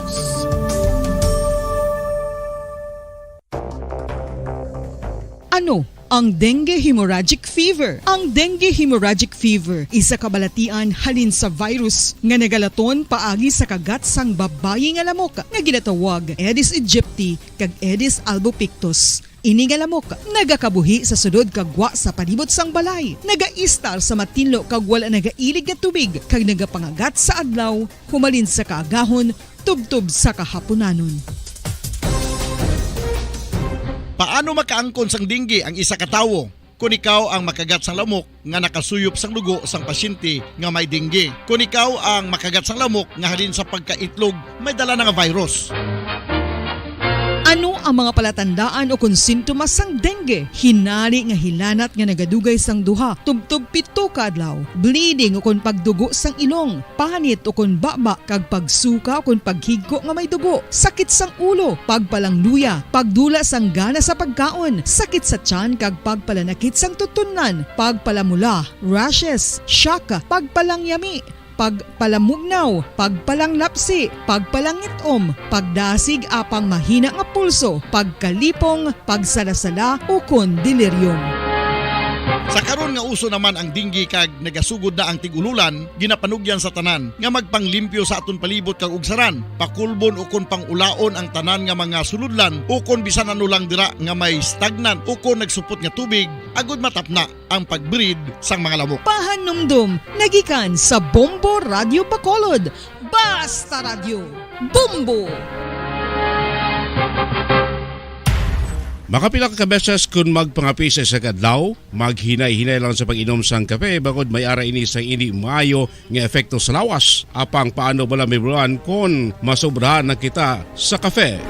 Ano ang dengue hemorrhagic fever? Ang dengue hemorrhagic fever isa kabalatian halin sa virus nga nagalaton paagi sa kagat sang babayi nga lamok nga ginatawag Aedes aegypti kag Aedes albopictus. Ini nga lamok nagakabuhi sa sudod kagwa sa palibot sang balay, nagaistar sa matinlo kag wala nagailig nga tubig kag nagapangagat sa adlaw humalin sa kaagahon tubtob sa kahaponanon. Paano makaangkon sang dengue ang isa ka tawo? Kung ikaw ang makagat sang lamok nga nakasuyop sang dugo sang pasyente nga may dengue. Kung ikaw ang makagat sang lamok nga halin sa pagkaitlog may dala nga virus. Ano ang mga palatandaan o kung sintomas sang dengue. Hinali nga hilanat nga nagadugay sang duha, tubtub 7 ka adlaw, bleeding o kung pagdugo sang ilong, panit o kung baba, kag pagsuka o kung paghigko nga may dugo, sakit sang ulo, pagpalangluya, pagdula sang gana sa pagkaon, sakit sa tiyan kag pagpalanakit sang tutunan, pagpalamula, rashes, shock, pagpalangyami, pagpalamugnaw, pagpalanglapsi, pagpalangitom, pagdasig apang mahina nga pulso, pagkalipong, pagsalasala o kon delirium. Sa karon nga uso naman ang dinggi kag nagasugod na ang tigululan, ginapanugyan sa tanan nga magpanglimpyo sa aton palibot kag ugsaran, pakulbon o kon pangulaon ang tanan nga mga suludlan o kon bisan ano lang dira nga may stagnan o kon nagsupot nga tubig, agud matapna ang pagbreed sang mga lamok. Pahanumdum, nagikan sa Bombo Radio Bacolod. Basta Radio, Bombo! Makapila ka beses kung magpangapisa sa kadlaw, maghinay-hinay lang sa pag-inom sang kape bagod may ara ini sang hindi maayo nga epekto sa lawas. Apang paano bala may bulan kung masobrahan na kita sa kape.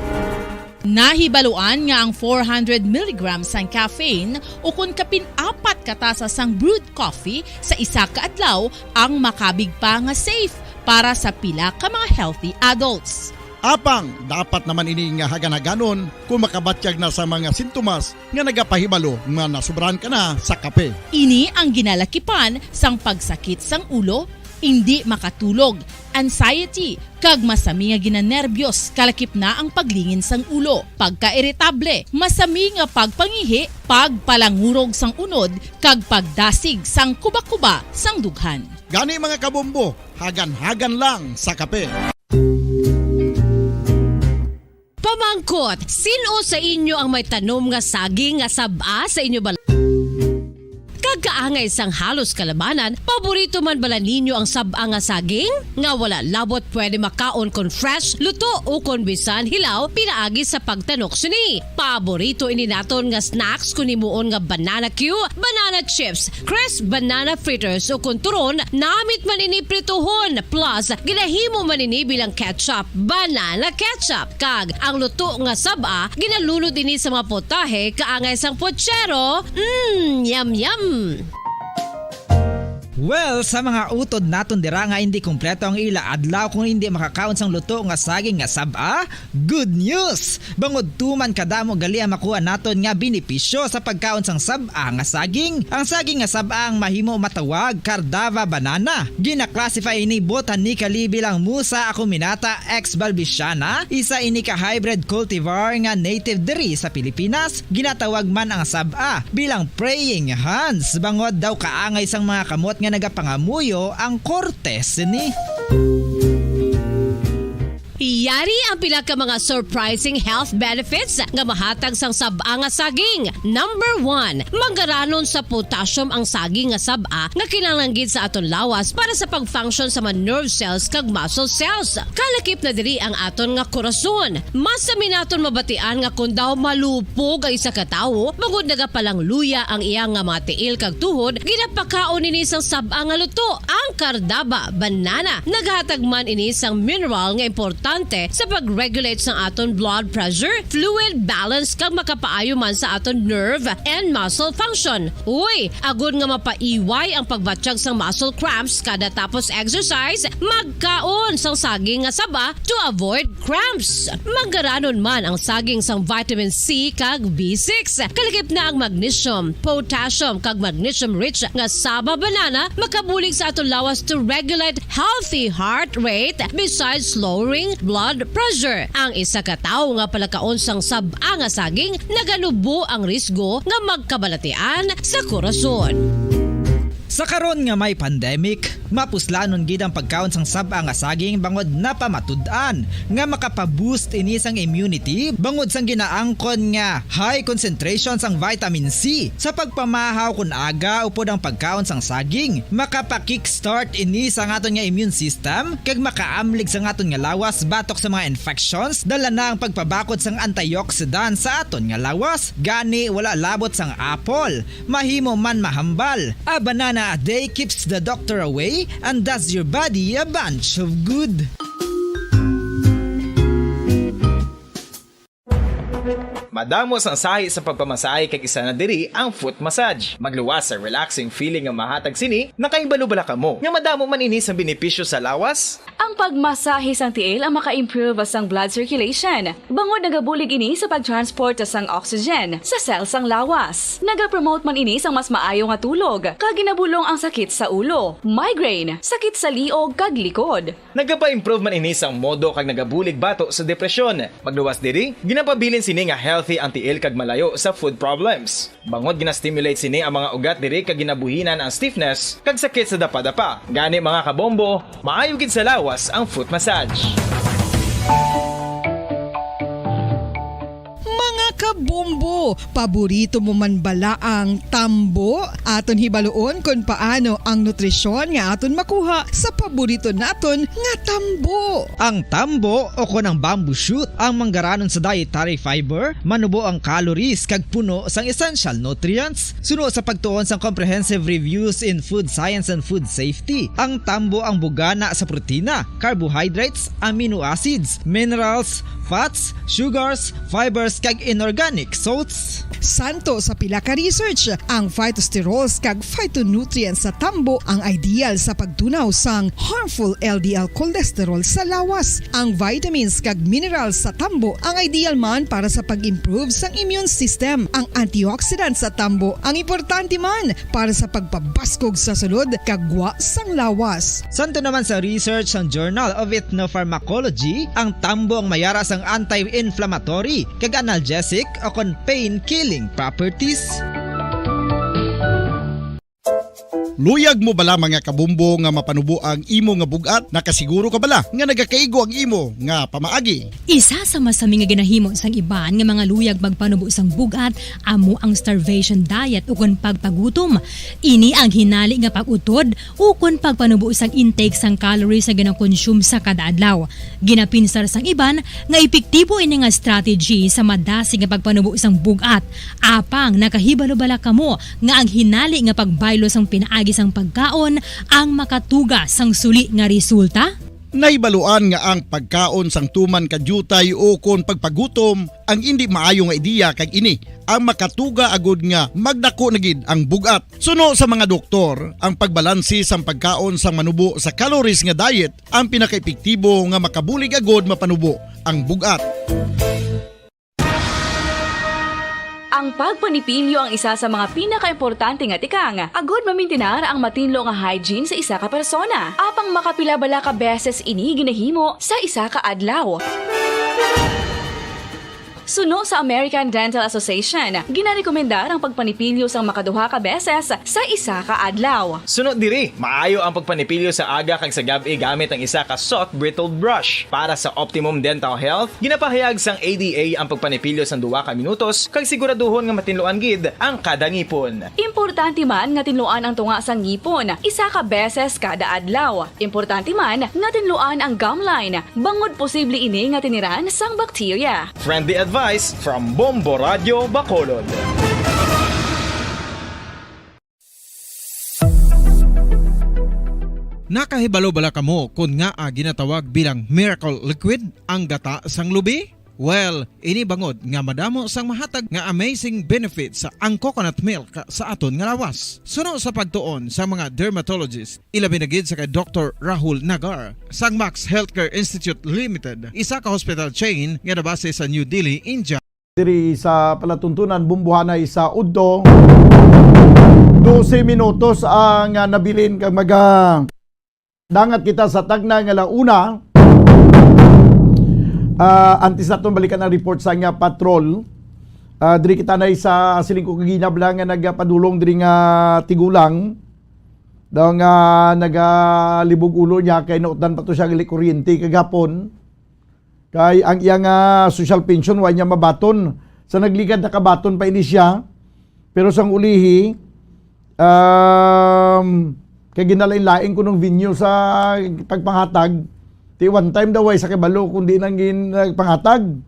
Nahibaluan nga ang 400 mg sang caffeine o kung kapin-4 katasa sang brewed coffee sa isa ka adlaw ang makabig pa nga safe para sa pila ka mga healthy adults. Apang dapat naman ini nga hagan-haganon kung makabatyag na sa mga sintomas nga nagapahibalo nga nasubrahan ka na sa kape. Ini ang ginalakipan sang pagsakit sang ulo, hindi makatulog, anxiety, kag masami nga ginanerbiyos, kalakip na ang paglingin sang ulo, pagka-irritable, masami nga pagpangihi, pagpalangurog sang unod, kag pagdasig sang kuba-kuba sang dughan. Gani mga kabombo, hagan-hagan lang sa kape. Pamangkot, sino sa inyo ang may tanom nga saging nga saba sa inyo bala? Kagaangay sang halos kalabanan, paborito man bala ninyo ang saba nga saging? Nga wala labot pwede makaon kon fresh, luto o kon bisan hilaw, pinaagi sa pagtanok sini. Paborito ini naton nga snacks kung imuon nga banana Q, banana chips, crisp banana fritters o kon turon, namit man ini prituhon, plus ginahimo man ini bilang ketchup, banana ketchup. Kag ang luto nga saba, ginalunod ini sa mga potahe, kaangay sang pochero, yum yum. Well, sa mga utod naton dira nga hindi kumpleto ang ila adlaw kung hindi makakaon sang luto nga saging nga saba, good news! Bangod tuman kadamo gali ang makuha naton nga benepisyo sa pagkaon sang saba nga saging. Ang saging nga saba ang mahimo matawag Cardava banana. Gina-classify ini botanically bilang Musa acuminata ex balbisiana, isa ini ka hybrid cultivar nga native diri sa Pilipinas. Ginatawag man ang saba bilang praying hands. Bangod daw kaangay sang mga kamot nga nagapangamuyo ang kortes ni. Yari ang pila ka mga surprising health benefits nga mahatag sang saba nga saging. Number 1, manggaranon sa potassium ang saging nga saba nga kinahanglan sa aton lawas para sa pag-function sa mga nerve cells kag muscle cells. Kalakip na diri ang aton nga korason. Mas sa minaton mabatian nga kung daw malupog ang isa ka tawo, magud nagapalang luya ang iyang nga mga tiil kag tuhod, ginapakaon ini sang saba nga luto. Ang Cardava banana naghatag man ini sang mineral nga importante sa pag-regulate sa aton blood pressure, fluid balance kag makapaayo man sa aton nerve and muscle function. Uy, agud nga mapaiway ang pagbatsyag sang muscle cramps kada tapos exercise, magkaon sang saging nga saba to avoid cramps. Manggaranon man ang saging sang vitamin C kag B6. Kalakip na ang magnesium, potassium kag magnesium rich nga saba banana makabulig sa aton lawas to regulate healthy heart rate besides lowering blood pressure. Ang isa ka tawo nga palakaon sang saba nga saging naganubo ang risgo nga magkabalatian sa korason. Sa karon nga may pandemic, mapuslanon gid ang pagkaon sang saba nga saging bangod napamatud-an nga makapaboost ini sang immunity bangod sang ginaangkon nga high concentration sang vitamin C sa pagpamahaw kun aga upod ang pagkaon sang saging. Makapa-kickstart ini sa aton nga immune system kag makaamlig sa aton nga lawas batok sa mga infections, dala na ang pagpabakod sang antioxidant sa aton nga lawas. Gani wala labot sang apple, mahimo man mahambal. A banana a day keeps the doctor away and does your body a bunch of good. Madamos ang sahi sa pagpamasahe kag isa na diri ang foot massage. Magluwas sa relaxing feeling nga mahatag sini, nakaibalo-bala ka mo. Nga madamo man ini sa benepisyo sa lawas. Ang pagmasahe sang tiil ang maka-improve sang blood circulation. Bangod nagabulig ini sa pagtransport sang oxygen sa cells sang lawas. Nagapromote man ini sang mas maayo nga tulog, kag ginabulong ang sakit sa ulo, migraine, sakit sa liog kag likod. Nagapa-improve man ini sang modo kag nagabulig bato sa depresyon. Magluwas diri, ginapabilin sini nga healthy ang tiil kag malayo sa food problems. Bangod ginastimulate sini ang mga ugat diri kag ginabuhinan ang stiffness kag sakit sa dapa-dapa. Gani mga kabombo, maayo gid sa lawas ang foot massage. Kabombo, paborito mo man bala ang tambo? Aton hibaluon kung paano ang nutrisyon nga aton makuha sa paborito naton nga tambo. Ang tambo o kon ang bamboo shoot ang manggaranon sa dietary fiber, manubo ang calories kag puno sang essential nutrients. Suno sa pagtuon sang comprehensive reviews in food science and food safety. Ang tambo ang bugana sa protina, carbohydrates, amino acids, minerals, fats, sugars, fibers kag inorganic salts. Santo sa pila ka research, ang phytosterols kag phytonutrients sa tambo ang ideal sa pagtunaw sang harmful LDL cholesterol sa lawas. Ang vitamins kag minerals sa tambo ang ideal man para sa pag-improve sang immune system. Ang antioxidants sa tambo ang importante man para sa pagpabaskog sa sulod kag gwa sang lawas. Santo naman sa research ng Journal of Ethnopharmacology, ang tambo ang mayara sang anti-inflammatory kag analgesic o kon pain-killing properties. Luyag mo bala mga kabumbo nga mapanubo ang imo nga bugat? Nakasiguro ka bala nga nagakaigo ang imo nga pamaagi? Isa sa masami nga ginahimo sang iban nga mga luyag magpanubo sang bugat amo ang starvation diet ukon pagpagutom. Ini ang hinali nga pag-utod ukon pagpanubo sang intake sang calories sa gina-consume sa kada adlaw. Ginapinsar sang iban nga epektibo ini nga strategy sa madasi nga pagpanubo sang bugat. Apang nakahibalo-bala kamo nga ang hinali nga pagbaylo sang pinaagi sang pagkaon ang makatuga sang suli nga resulta? Naibaluan nga ang pagkaon sang tuman kadyutay o kon pagpagutom ang hindi maayo nga ideya kag ini ang makatuga agud nga magdako na gid ang bugat. Suno sa mga doktor, ang pagbalansi sang pagkaon sang manubo sa calories nga diet ang pinakaepektibo nga makabulig agud mapanubo ang bugat. Ang pagpanipilyo ang isa sa mga pinaka-importante nga tikang. Agod mamintinar ang matinlo nga hygiene sa isa ka persona. Apang makapila-bala ka beses ini ginahimo sa isa ka adlaw. Suno sa American Dental Association, ginarekomendar ang pagpanipilyo sang makaduha ka beses sa isa ka adlaw. Sunod diri, maayo ang pagpanipilyo sa aga kag sa gabi gamit ang isa ka soft brittle brush. Para sa optimum dental health, ginapahayag sang ADA ang pagpanipilyo sang 2 ka minutos kag siguraduhon nga matinluan gid ang kada ngipon. Importante man nga tinluan ang tunga sang ngipon, isa ka beses kada adlaw. Importante man nga tinluan ang gum line, bangod posible ini nga tiniran sang bakterya. Friendly advice from Bombo Radio Bacolod. Nakahibalo-bala kamo kung nga ginatawag bilang miracle liquid ang gata sang lubi? Well, ini bangod nga madamo sang mahatag nga amazing benefit sa ang coconut milk sa aton nga lawas. Suno sa pagtuon sa mga dermatologist, ilabi na gid sa kay Dr. Rahul Nagar sang Max Healthcare Institute Limited, isa ka hospital chain nga nabase sa New Delhi, India. Diri sa palatuntunan bumbuhanay sa Udto, 12 minutos ang nabilin kag dangat kita sa tagna nga launa. Antes naton balikan ang report sa nga patrol. Diri kita na sa silingko kaginabla nga nagpadulong diri nga tigulang. Daw nga nagalibog ulo niya kay nautan pa to siya gali kuryente kagapon. Kay ang iyang social pension wa niya mabaton. Sa nagligad na kabaton pa ini siya. Pero sang ulihi kay ginalain-lain ko ng venue sa pagpanghatag. Ti one time daw ay sa kibalo kundi nang pangatag.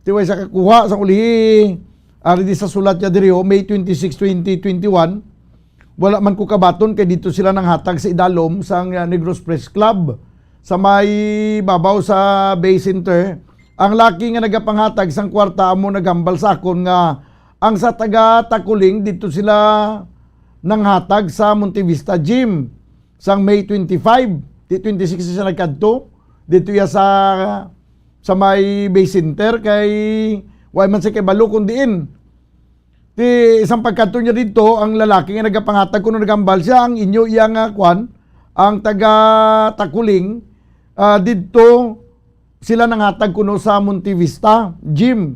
Ti way sa kakuha sa ulihi. Ari di sa sulat niya diri May 26, 2021. Wala man ko kabaton kay dito sila nang hatag sa Idalom sa Negros Press Club. Sa may babaw sa Bay Center ang laki nga nagapanghatag sang kwarta amo nagambal sa akon nga ang sa taga Takuling dito sila nanghatag sa Montevista Gym sang May 25, di 26 siya nagkadto dito ya sa may base center kay way man sa kay balo kundiin. Ti isang pagkadto niya dito ang lalaki nga nagapanghatag kuno nagambal siya ang inyo iya nga kwan ang taga Takuling dito sila nanghatag kuno sa Montevista Gym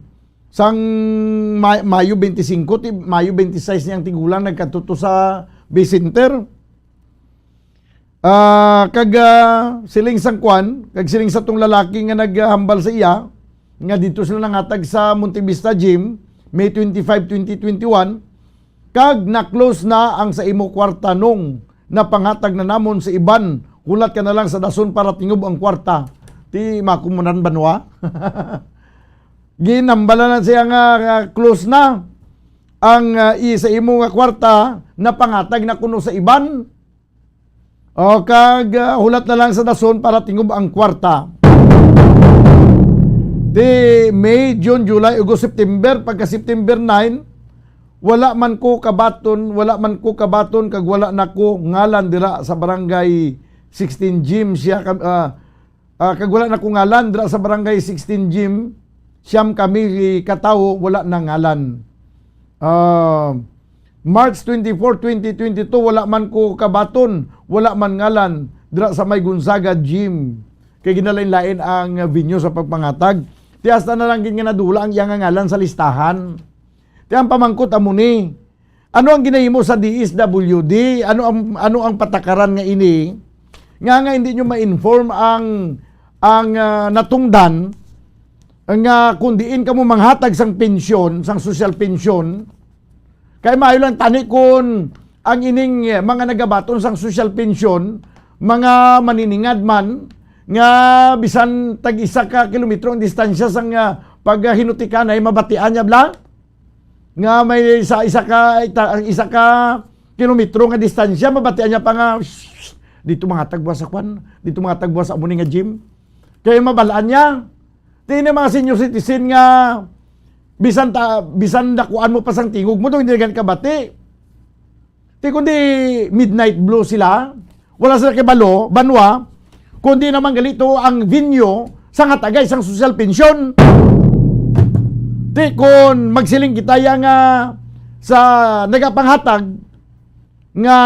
sang Mayo 25 ti Mayo 26 niyang tigulang nagkatuto sa base center. Kag siling sang kwan kag siling sa tong lalaki nga naghambal sa iya nga dito sila nanghatag sa Montevista Gym May 25, 2021 kag na-close na ang sa imo kwarta nung napanghatag na namon sa iban hulat ka na lang sa dason para tingob ang kwarta ti makumunan banwa. Ginambala na siya nga close na ang sa imo nga kwarta na pangatag na kuno sa iban. O kag hulat na lang sa dason para tingob ang kwarta. Di May, June, July, August, September, pagka September 9, wala man ko kabaton kag wala na ko ngalan dira sa barangay 16 Gym siya kag wala na ko ngalan dira sa barangay 16 Gym siyam kami katawo wala na ngalan. March 24, 2022 wala man ko kabaton, wala man ngalan dira sa may Gonzaga Gym. Kay ginalain-lain ang venue sa pagpangatag. Ti hasta na lang gid nga nadula ang iyang ngalan sa listahan. Ti ang pamangkot amo ni. Ano ang ginahimo sa DSWD? Ano ang patakaran nga ini? Nga hindi nyo ma-inform ang natungdan nga kundiin ka mo manghatag sang pensyon, sang social pensyon, kay maayo lang tani kun ang ining mga nagabaton sang social pensyon, mga maniningad man, nga bisan tag isa ka kilometro ang distansya sang pag hinutikan ay mabatian niya bla? Nga may isa ka kilometro nga distansya, mabatian niya pa nga, dito mga tagbuwa sa kwan, dito mga tagbuwa sa amuning nga gym. Kaya mabalaan niya. Tingnan mga senior citizen nga bisan dakuan mo pa sang tingog mo, hindi gan kabati. Di kundi midnight blue sila, wala sila kibalo, banwa, kundi naman galito ang venue sa ngatagay sang social pension. Di kun magsiling kita nga sa nagapanghatag nga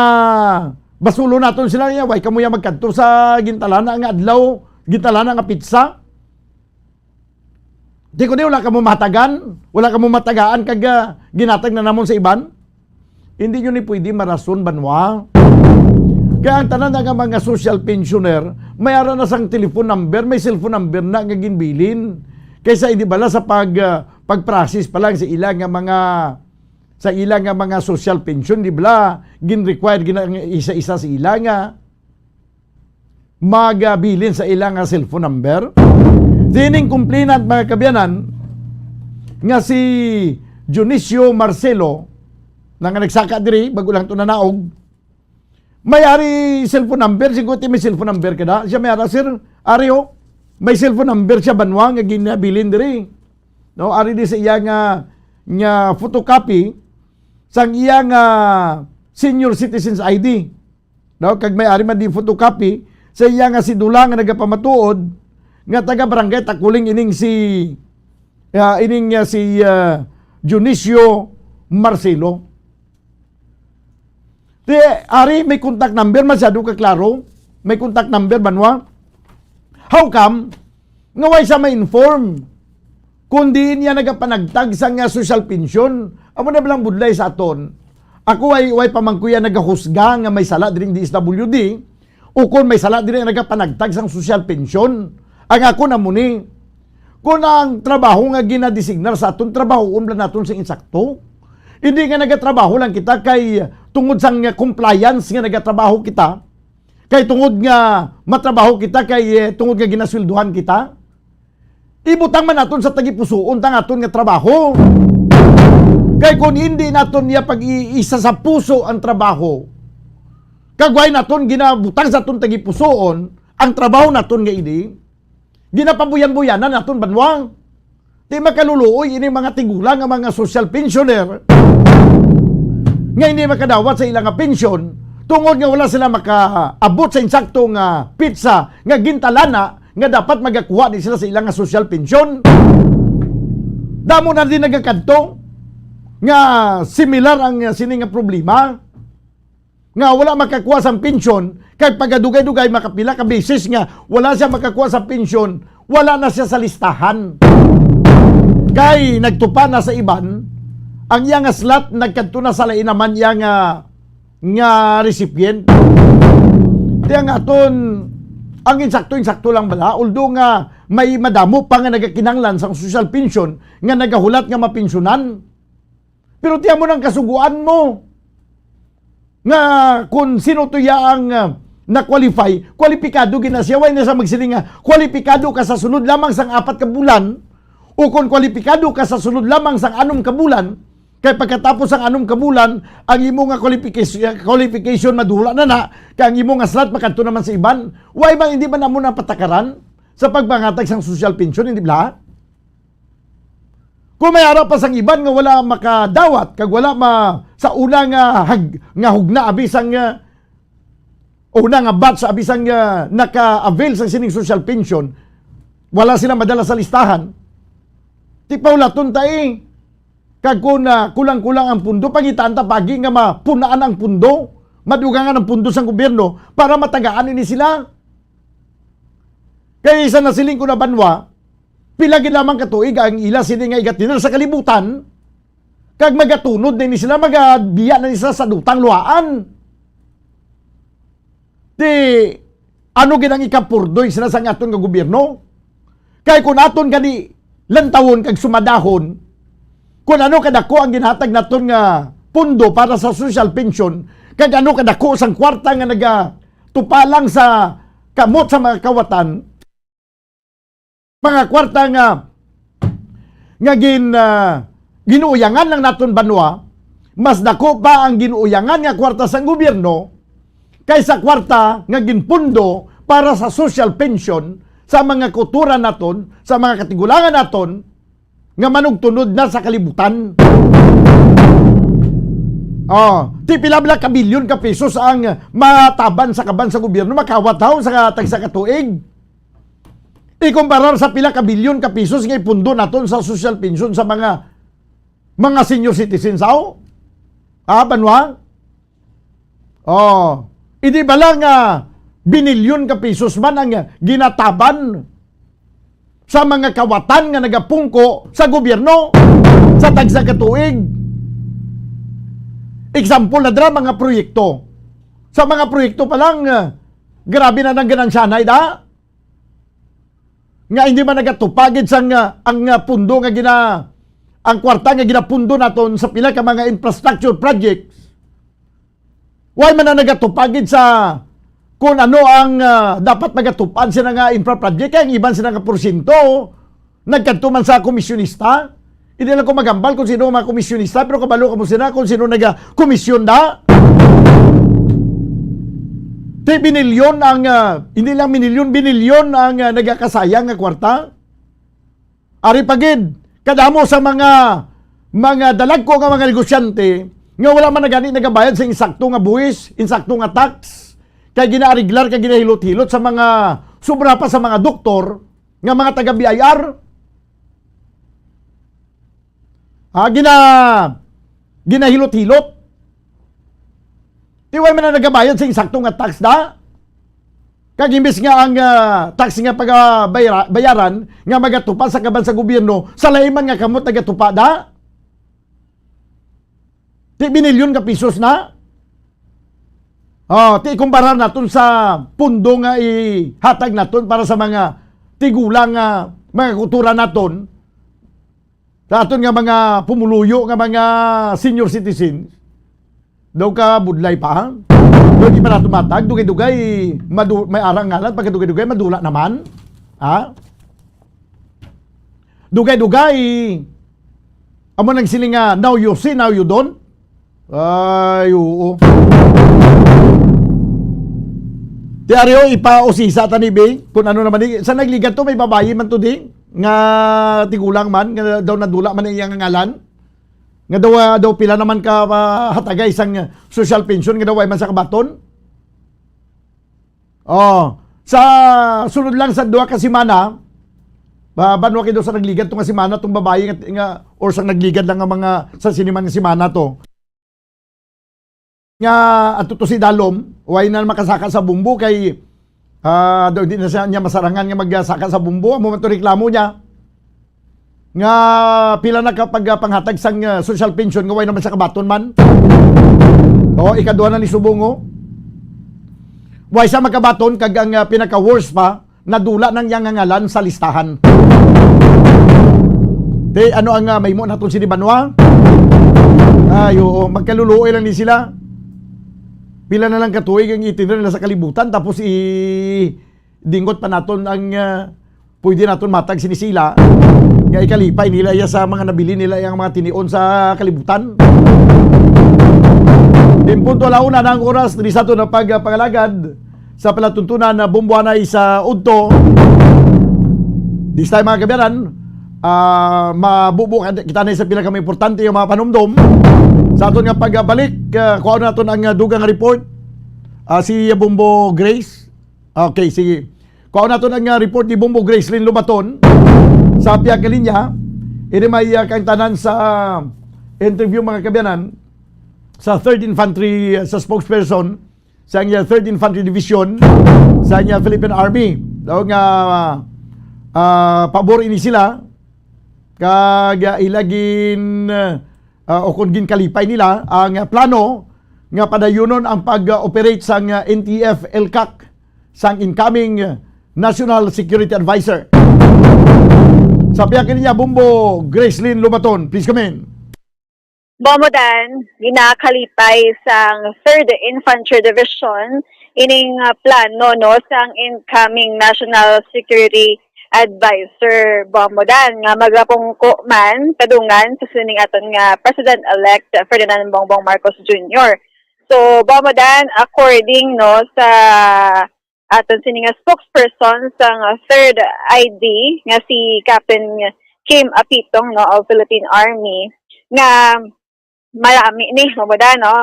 basulo naton sila niya, way kamuya magkanto sa gintalana nga adlaw, gintalana nga pizza. Di ko wala ka mo matagan, wala ka mo matagaan kag ginatag na namon sa iban. Hindi nyo ni pwede marason banwa. Kaya ang tanan nga mga social pensioner, may ara na sang telephone number, may cellphone number na nga ginbilin. Kaysa hindi bala sa pag-process pa lang sa ilang nga mga social pension, di bala gin-required isa-isa sa ilang nga magabilin sa ilang nga cellphone number. Dining complainant mga kabyanan nga si Dionisio Marcelo na nga nagsaka diri bago lang ito nanaog, may ari cellphone number, singkuti may cellphone number kada siya may ara, sir Ario, may cellphone number siya banwa nga ginabilin diri, no? Ari di sa iya nga photocopy sang iya nga senior citizens ID, no? Kag may ari man di photocopy sa iya nga sidula nga nagapamatuod nga taga barangay Takuling ining si Dionisio Marcelo. Di ari may contact number, masyado ka klaro, may contact number banwa. How come nga way sa ma-inform kundi niya nagapanagtag sa nga social pension? Amo na bilang budlay sa aton. Ako way pamangkuya nagahusga nga may sala diring DSWD o kung may sala diring nagapanagtag sang social pension. Ang ako na muni, kung ang trabaho nga ginadesignar sa aton, trabaho umla naton sa insakto. Hindi nga nagatrabaho lang kita kay tungod sang compliance nga nagatrabaho kita, kay tungod nga matrabaho kita, kay tungod nga ginaswelduhan kita. Ibutang man naton sa tagipusoon tang aton nga trabaho. Kay kung hindi naton niya pag-iisa sa puso ang trabaho, kagway naton ginabutang sa aton tagipusoon ang trabaho naton nga ini, ginapabuyan-buyanan naton banwang. Di makaluluoy ini mga tigulang nga mga social pensioner nga hindi makadawat sa ilang nga pensyon tungod nga wala sila makaabot sa insaktong pizza nga gintalana nga dapat magakuha ni sila sa ilang nga social pension. Damo na din nagakadto nga similar ang sining nga problema nga wala makakuha sa pensyon kay pagadugay-dugay makapila ka beses nga wala siya makakuha sa pensyon, wala na siya sa listahan. Kay nagtupa na sa iban ang iyang slot nagkadto na sa lain naman iyang nga recipient. Tiyan nga aton ang insakto lang bala although nga may madamo pa nga nagakinanglan sa social pension nga nagahulat nga mapensyonan. Pero tiyan mo nang kasuguan mo nga kung sino to ang na-qualify, kwalipikado gina siya. Way na sa magsiling nga, kwalipikado ka sa sunod lamang sang 4 ka bulan o kung kwalipikado ka sa sunod lamang sang 6 ka bulan, kay pagkatapos ang 6 ka bulan, ang imo nga qualification madula na, kay ang imo nga slot makadto naman sa iban. Why bang hindi man namo na patakaran sa pagbangatag sang social pension, hindi ba? Kung may araw pa sang iban nga wala makadawat, kag wala sa una nga hugna abisang una nga batch abisang naka-avail sa sining social pension, wala sila madala sa listahan. Ti paulaton tae. Kag kung kulang-kulang ang pundo, pangitaan ta pagi nga mapunaan ang pundo, madugangan ang pundo sa gobyerno para matagaan ini sila. Kaya isa na siling ko na banwa, pilagi lamang katuig ang ila sini nga igatinal sa kalibutan, kag magatunod na ini sila, magabiya na sila sa dutang luhaan. Di, ano ginang ikapurdoy sila sa aton nga gobyerno? Kaya kung aton gani lantawon kag sumadahon, kung ano kadako ang ginhatag naton nga pundo para sa social pension, kag ano kadako sang kwarta nga nagatupalang sa kamot sa mga kawatan, mga kwarta nga ginuuyangan lang naton banwa, mas dako pa ang ginuuyangan nga kwarta sa gobyerno kaysa kwarta nga ginpundo para sa social pension sa mga kultura naton, sa mga katigulangan naton nga manugtunod na sa kalibutan. Ti pilabla ka bilyon ka pesos ang mataban sa kaban sa gobyerno, makawataw sa tagsa katuig. Ikumparar sa pila ka bilyon ka pesos nga ipundo naton sa social pension sa mga senior citizens banwa? Hindi ba lang binilyon ka pesos man ang ginataban sa mga kawatan nga nagapungko sa gobyerno sa tagsa katuig. Example na dra mga proyekto. Sa mga proyekto pa lang, grabe na nang ganansyanay da. Nga hindi man nagatupagid sang ang pundo nga ang kwarta nga ginapundo naton sa pila ka mga infrastructure projects. Why man na nagatupagid sa kung ano ang dapat magatupad sila nga infra project, kaya ang iban sila nga porsyento nagkantuman sa komisyonista. Hindi lang ko magambal kung sino mga komisyonista, pero kabalo ka mo sila kung sino naga-komisyon na. Binilyon ang, hindi lang binilyon ang nagakasayang nga kwarta. Ari pagid, kadamo sa mga dalag ko nga mga negosyante, nga wala man nagani nagabayad sa insakto nga buwis, insakto nga tax, kaya ginaariglar, kaya ginahilot-hilot sa mga, sobra pa sa mga doktor, nga mga taga-BIR. Ginahilot-hilot. Tiway man na nagabayad sa insakto nga tax da. Kag imbis nga ang tax nga pagabayaran, nga magatupa sa kaban sa gobyerno, sa layman nga kamot nagatupa da. Ti binilyon ka pesos na. Ti kumparar naton sa pundo nga ihatag naton para sa mga tigulang mga kultura naton. Sa aton nga mga pumuluyo nga mga senior citizens. Daw ka budlay pa. Doon di pa na tumatag. Dugay-dugay may arang-ngalan. Pagka-dugay-dugay madula naman. Dugay-dugay amo nang siling nga now you see, now you don't. Ay, oo. Ti Ario ipausisa tanibing kung ano naman sa nagligat to may babayi man to di nga tigulang man nga daw nadula man iyang ngalan. Nga daw pila naman ka hataga isang social pension nga daw ay man sa kabaton. Oh, sa sunod lang sa duha ka semana, banwa kido sa nagligat tong semana tong babayi nga or sa nagligat lang nga mga sa siniman nga semana to. Nga ato to si Dalom, way na makasaka sa bumbo kay daw di na siya niya masarangan nga magsaka sa bumbo, amo man to reklamo niya. Nga pila na kapag panghatag sang social pension nga way naman sa kabaton man. O ikaduha na ni Subongo. Way sa makabaton kag ang pinaka-worst pa nadula nang yang ngalan sa listahan. Te ano ang may mo naton si Banwa? Ay oo, magkaluluoy lang ni sila. Pila na lang katuig ang itinir na sa kalibutan tapos dingot pa naton ang pwede naton matag sinisila. Nga ikalipay nila iya sa mga nabili nila yung mga tinion sa kalibutan. Punto alauna na ang oras diri sa ito na pagpangalagad sa palatuntunan na bumbuanay sa Udto. This time mga kabiyanan, mabubukan kita na sa pinaka importante yung mga panumdom. Sa aton nga pagbalik, kuha natin ang dugang report. Si Bumbo Grace. Okay, sige. Kuha natin ang report ni Bumbo Grace Lynn Lubaton. Sa piya kalinya, ini may kaintanan sa interview mga kabiyanan sa 3rd Infantry sa spokesperson sa niya 3rd Infantry Division sa niya Philippine Army. Daw nga pabor ini sila kag ilagin o kung ginkalipay nila ang plano nga padayunon ang pag-operate sang NTF LCAC sang incoming National Security Advisor. Sabi akin niya, Bumbo Grace Lynn Lubaton, please come in. Bomodan, ginakalipay sang 3rd Infantry Division ining plano no sang incoming National Security Advisor Bomodan nga magapungko man kadungan sa sining aton nga President-elect Ferdinand Bongbong Marcos Jr. So Bomodan, according no sa aton sining spokesperson sang 3rd ID nga si Captain Kim Apitong no of Philippine Army nga marami ni Bomodan no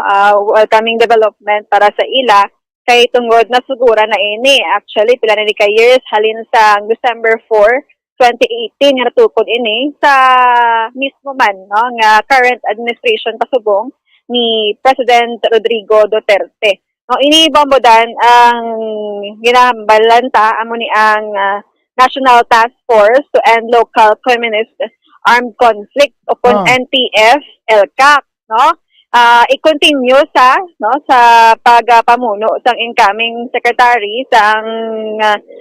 welcoming development para sa ila kay tungod na sugura na ini actually pila na ni ka years halin sa December 4, 2018 nga natukod ini sa mismo man no nga current administration pasubong ni President Rodrigo Duterte. No, ini Bomodan ang ginambalanta amo ni ang National Task Force to End Local Communist Armed Conflict o kon NTF LCAC no. I-continue sa pagpamuno sang incoming secretary sang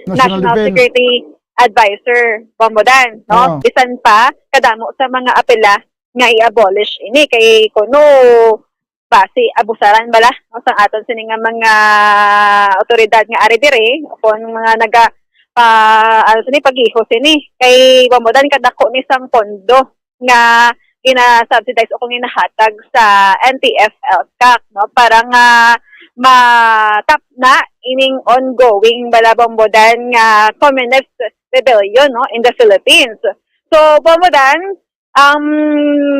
National Security Advisor Bomodan no. Bisan pa kadamo sa mga apela nga i-abolish ini kay kuno base abusaran bala no, sa aton sining mga otoridad nga ari dire kon mga naga pagiho sini kay Bomodan kadako ni sang pondo nga ina-subsidize o kung inahatag sa NTF LCAC no para nga matap na ining ongoing bala Bomodan nga communist rebellion no in the Philippines. So Bomodan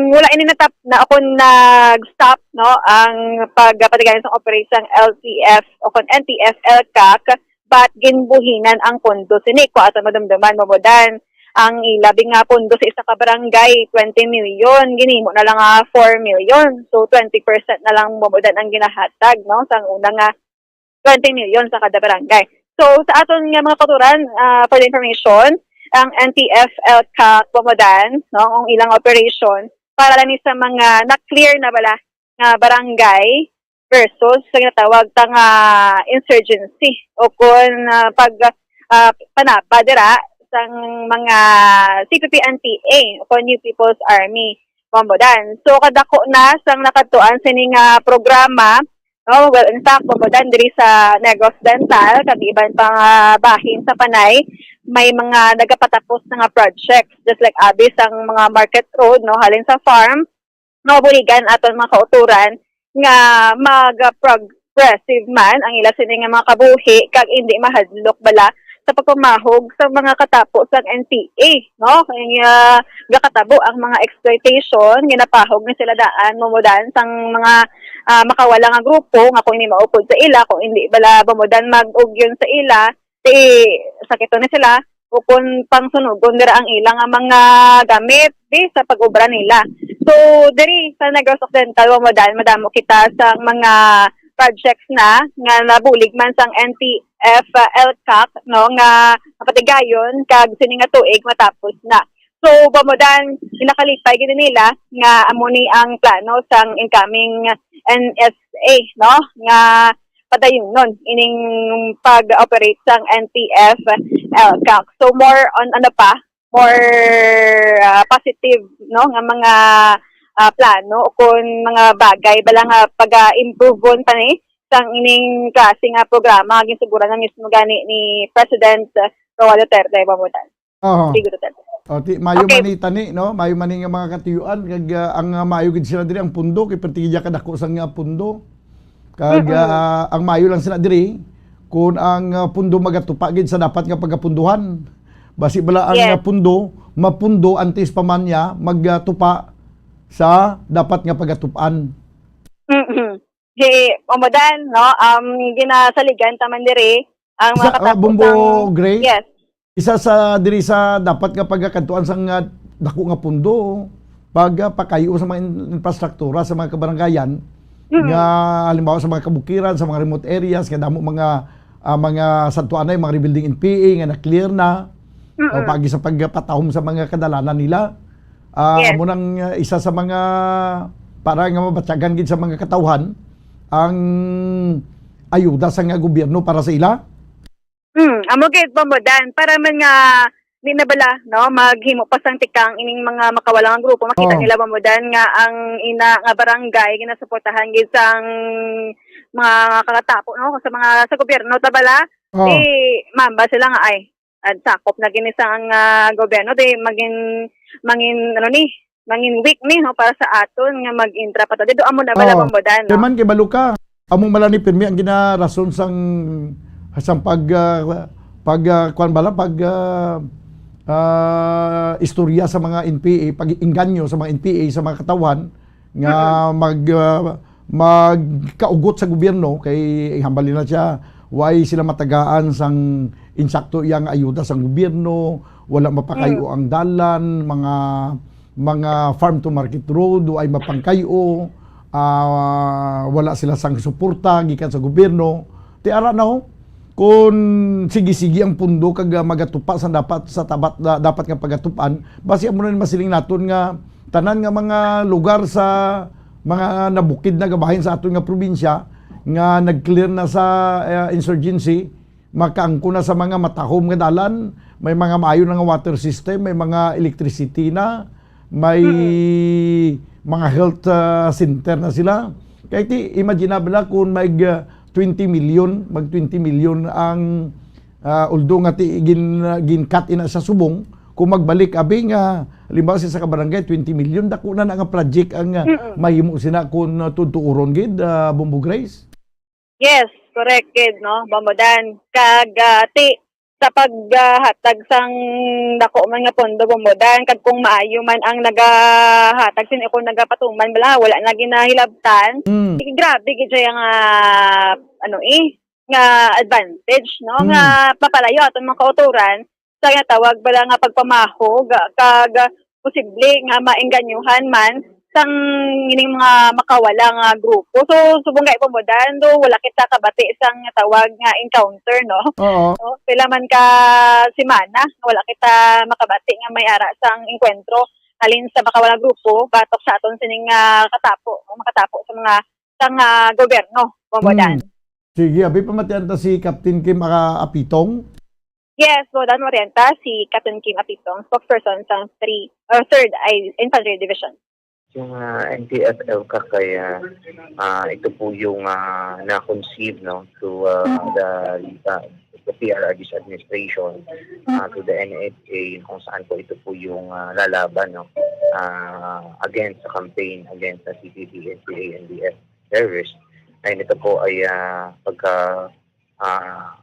wala ini natap na ako nag-stop no ang pagpatigayon sa operasyon LTF o kon NTF LCAC but ginbuhinan ang pondo sini ko ato madamdaman Bomodan ang ilabing nga pondo sa isa ka barangay 20 million ginimo na lang 4 million so 20% na lang Bomodan ang ginahatag no sa una nga 20 million sa kada barangay. So sa aton nga mga katuran for the information ang NTF LCAC Bomodan no ang ilang operation para lang sa mga na-clear na bala nga barangay versus sa ginatawag tang insurgency o kung panapa dira sang mga CPP-NPA o New People's Army Bomodan. So kadako na sang nakatuan sining programa no well in fact Bomodan diri sa Negros Dental kag iban pang bahin sa Panay may mga nagapatapos na nga projects just like abis ang mga market road no halin sa farm no buligan aton mga kauturan nga impressive man ang ila sini nga mga kabuhi kag hindi mahadlok bala sa pagpamahog sa mga katapo sa NPA, no? Kaya gakatabo ang mga exploitation, ginapahog ni sila daan mamudan sang mga makawala nga grupo nga kung hindi maupod sa ila, kung hindi bala bamudan mag-ugyon sa ila, sakito ni sila o kung pangsunugon dira ang ilang mga gamit sa pag-ubra nila. So, diri sa Negros Occidental mamudan madamo kita sa mga projects na nga nabulig man sang NTF LCAC, no, nga napatigayon kag sini nga tuig matapos na. So bamudan ginakalipay gid nila nga amo ni ang plano sang incoming NSA, no, nga padayon nun ining pag-operate sang NTF LCAC. So more on more positive, no, nga mga plano kung mga bagay bala nga pag-improve tani sang ining klase nga programa ginsigura na mismo gani ni President Roa Duterte bamudan. Digo Duterte. Mayo mani tani, no, mayo mani nga mga katuyuan kag ang mayo gid sila diri ang pundo kay pertigya kadako sang nga pundo kag ang mayo lang sila diri kun ang pundo magatupa gid sa dapat nga pagapunduhan basi bala ang pundo mapundo antes pa man niya magtupa sa dapat nga pagatupaan. Omodan, no, ginasaligan taman diri ang mga katapos Bombo Gray. Yes. Isa sa diri sa dapat nga pagkakantuan sang dako nga pundo pagpakayo sa mga infrastruktura sa mga kabaranggayan nga halimbawa sa mga kabukiran, sa mga remote areas nga damo mga santuanay, mga rebuilding NPA nga na-clear na pagi sa pagpatahom sa mga kadalanan nila. Amo nang isa sa mga para nga mabatyagan gid sa mga katawhan ang ayuda sa nga gobyerno para sa ila. Amo gid bamudan para man nga di na bala, no, maghimo pa sang tikang ining mga makawalang grupo makita nila bamudan nga ang ina nga barangay ginasuportahan gid sang mga kakatapo, no, sa mga sa gobyerno tabala mamba sila nga ay at sakop na ginisang gobyerno di mangin week ni, no, para sa aton nga mag-intra pa dito amo na bala bamudan, no. Kay baluka among malani pirmi ang ginarason sang istorya sa mga NPA, pag-inganyo sa mga NPA sa mga katawan nga magkaugot sa gobyerno kay hambalin na siya why sila matagaan sang insakto iyang ayuda sa gobyerno, wala mapakayo ang dalan, mga farm to market road ay mapangkayo, wala sila sang suporta gikan sa gobyerno. Ti ara na kung sige-sige ang pundo kag magatupa sa dapat nga pagatupan basi amo na masiling naton nga tanan nga mga lugar sa mga nabukid na gabahin sa aton nga probinsya nga nag-clear na sa insurgency, makaangko na sa mga matahom nga dalan, may mga maayo na nga water system, may mga electricity na, may mga health center na sila. Kaya imaginable na kung mag 20 million ang although nga ginkat ina sa subong, kung magbalik abi nga halimbawa sa kabarangay 20 million dako na nga project ang mahimo sina kun tutuuron gid Bombo Grace. Yes, correct gid, no, bamudan kag sa paghatag sang dako man nga pondo bamudan kag kung maayo man ang nagahatag sin kung nagapatuman bala wala na ginahilabtan. Grabe gid siya nga nga advantage, no, nga papalayo aton mga kauturan sa nga tawag bala nga pagpamahog kag posible nga maenganyuhan man sang ining mga makawala nga grupo. So subong po mo do wala kita kabati sang tawag nga encounter, no. So, pila man ka semana wala kita makabati nga may ara sang enkwentro halin sa makawala grupo batok sa aton sining makatapo sa mga sang gobyerno pomodan. Sige, abi pamatian ta si Captain Kim Apitong. Yes, so dan orienta si Captain Kim Apitong, spokesperson sa 3rd Infantry Division. Yung NTFL kaya ito po yung na-conceive, no, to the PRRD's administration, to the NHA, kung saan po ito po yung lalaban, no, against the campaign against the CPP, NPA, NDF terrorists. Ayun, ito po ay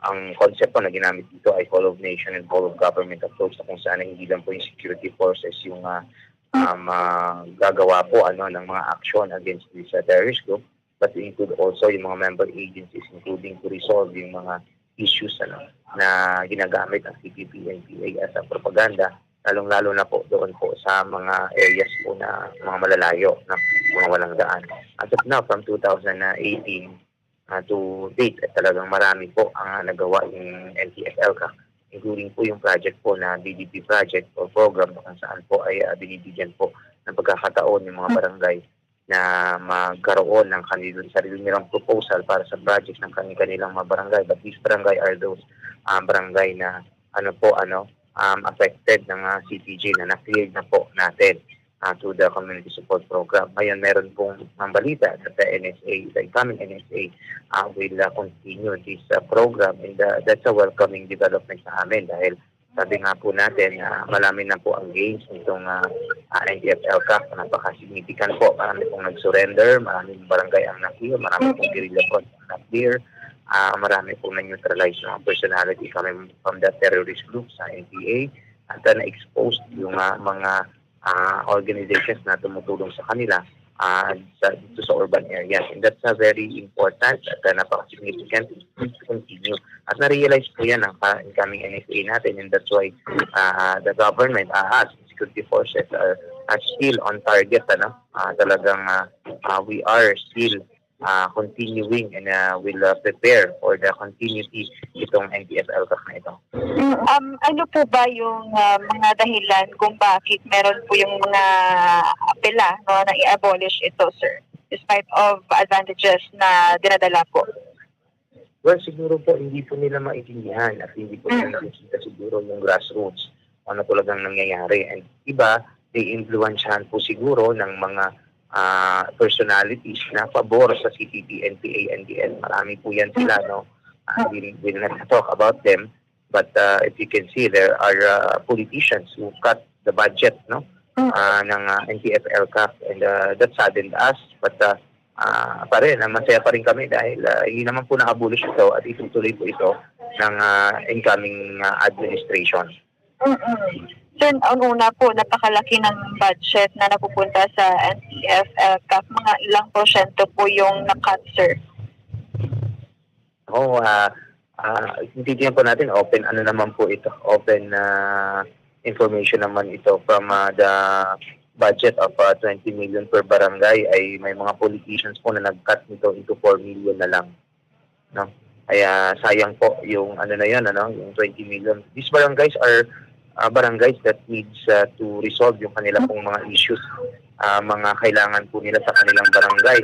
ang concept po na ginamit dito ay whole of nation and whole of government approach na kung saan hindi lang po yung security forces yung gagawa po ng mga action against this terrorist group, but to include also yung mga member agencies, including to resolve yung mga issues na ginagamit ng CPP-NPA as a propaganda, lalong-lalo na po doon po sa mga areas po na mga malalayo na mga walang daan. As of now, from 2018 to date, talagang marami po ang nagawa yung NTF-ELCAC, including po yung project po na BDP project o program kung saan po ay binibigyan po ng pagkakataon yung mga barangay na magkaroon ng sarili nilang proposal para sa projects ng kanilang mga barangay. But these barangay are those barangay na affected ng CPG na na-clear na po natin to the community support program. Ngayon, meron pong balita that the NSA, the incoming NSA, will continue this program, and that's a welcoming development sa amin dahil sabi nga po natin, marami na po ang gains nitong NTF-ELCAC, napaka-significant po. Marami pong nag-surrender, marami pong barangay ang na-clear, marami pong guerrilla front ang na-clear, marami pong na-neutralize yung personality coming from the terrorist group sa NPA, at na-exposed yung mga organizations na tumutulong sa kanila dito sa urban areas. And that's very important at napaka-significant to continue. At na-realize po yan ng incoming NSA natin, and that's why the government, us, security forces are still on target. Talagang we are still continuing and will prepare for the continuity itong NTF-ELCAC na ito. Ano po ba yung mga dahilan kung bakit meron po yung mga apela na i-abolish ito, sir? Despite of advantages na dinadala po. Well, siguro po hindi po nila maintindihan at hindi po nila nakikita siguro yung grassroots, ano talagang nangyayari. And iba, they influensyahan po siguro ng mga personalities na pabor sa CPP, NPA, NDN. Marami po yan sila, no? We'll not talk about them, but if you can see, there are politicians who cut the budget, no? Ng NTF-ELCAC, and that saddened us, but pa rin, masaya pa rin kami dahil hindi naman po na-abolish ito at itutuloy po ito ng incoming administration. Sir, ang una po, napakalaki ng budget na napupunta sa NTF-ELCAC. Mga ilang porsyento po yung na-cut, sir? Titignan po natin, open naman po ito. Open information naman ito from the budget of 20 million per barangay ay may mga politicians po na nag-cut nito into 4 million na lang. No? Kaya sayang po yung yung 20 million. These barangays are barangays that needs to resolve yung kanila pong mga issues, mga kailangan po nila sa kanilang barangay.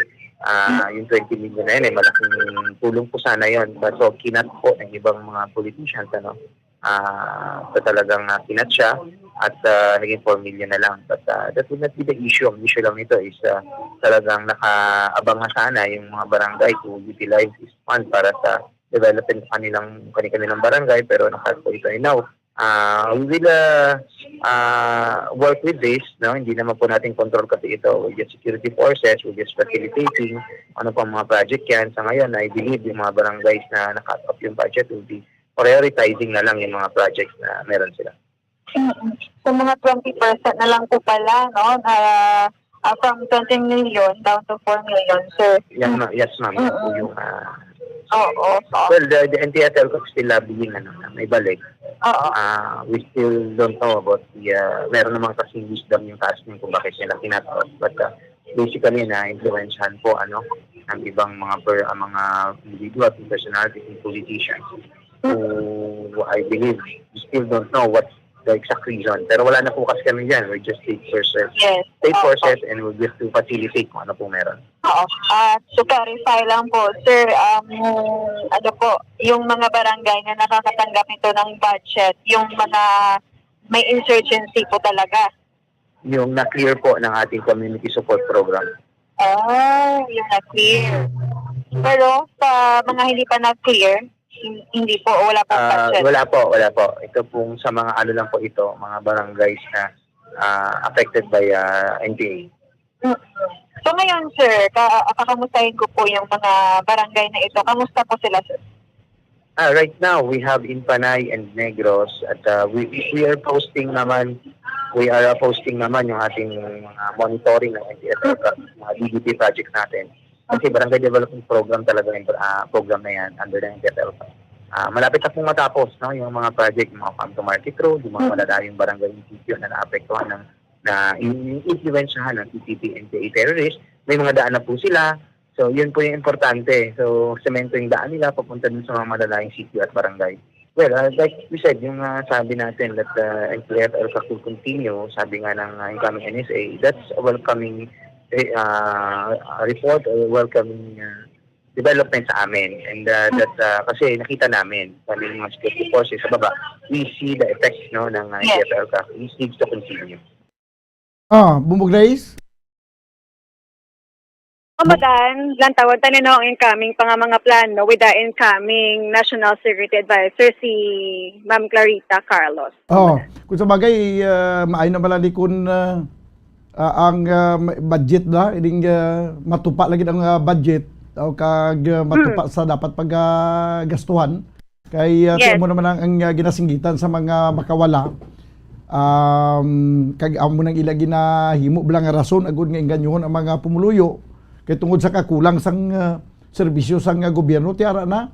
Yung 20 million na yun, malaking tulong po sana yun. So, kinat po ng ibang mga politicians, talagang kinat siya at naging 4 million na lang. But that would not be the issue. Ang issue lang nito is talagang nakaabang na sana yung mga barangay to utilize this fund para sa development kanilang barangay, pero nakat po ito. Now, we will work with this, no? Hindi naman po natin control kasi ito. We just security forces, we just facilitating ano pang mga project yan. Sa ngayon, I believe yung mga barangays na nakat off yung budget will be prioritizing na lang yung mga projects na meron sila. So mga 20% na lang po pala, no? From 20 million down to 4 million, sir. Yes, ma'am. Yung well, the NTF-ELCAC still lobbying may balik. We still don't know about the meron naman kasi wisdom yung casting kung bakit nila kinatot, but basically na-influensyahan po ng ibang mga individual personalities and politicians who I believe we still don't know what the exact reason. Pero wala na po kasi kami dyan. We just take forces. Yes. Take forces and we'll just to facilitate kung ano po meron. To clarify lang po, sir, yung mga barangay na nakakatanggap nito ng budget, yung mga may insurgency po talaga. Yung na-clear po ng ating community support program. Yung na-clear. Pero sa mga hindi pa na-clear, hindi po, wala po budget. Wala po. Ito pong sa mga lang po ito, mga barangays na affected by NPA. So ngayon, sir, kakamustahin ko po yung mga barangay na ito. Kamusta po sila, sir? Right now, we have in Panay and Negros at we are posting naman yung ating mga monitoring ng NTFL, mga DDP projects natin. Kasi Barangay Development Program talaga yung program na yan under the NTFL. Malapit na pong matapos, no, yung mga project, mga farm to market road, yung mga malalayong barangay munisipyo na naapektuhan na influensyahan ng TTP and terrorist. May mga daan na po sila. So, yun po yung importante. So, semento yung daan nila papunta dun sa mga malalayong sitio at barangay. Well, like we said, yung sabi natin that NTFL will continue, sabi nga ng incoming NSA, that's a welcoming report or welcoming development sa amin. And kasi nakita namin, kami yung mga security forces sa baba, we see the effects, no, ng NTFL. This needs to continue. Bumbog Grace? Madan, lantawad tanin ang incoming mga plano with the incoming National Security Advisor si Ma'am Clarita Carlos. Kung sa bagay, maayon na malali kung ang budget na, ining matupa lagi ang budget o kag matupa sa dapat paggastuhan. Kay mo naman ang ginasinggitan sa mga makawala. Kag amo nang ilagi na himo bilang rason agud nga inganyon ang mga pumuluyo. Kaya tungod sa kakulang sang serbisyo sang gobyerno, tiara na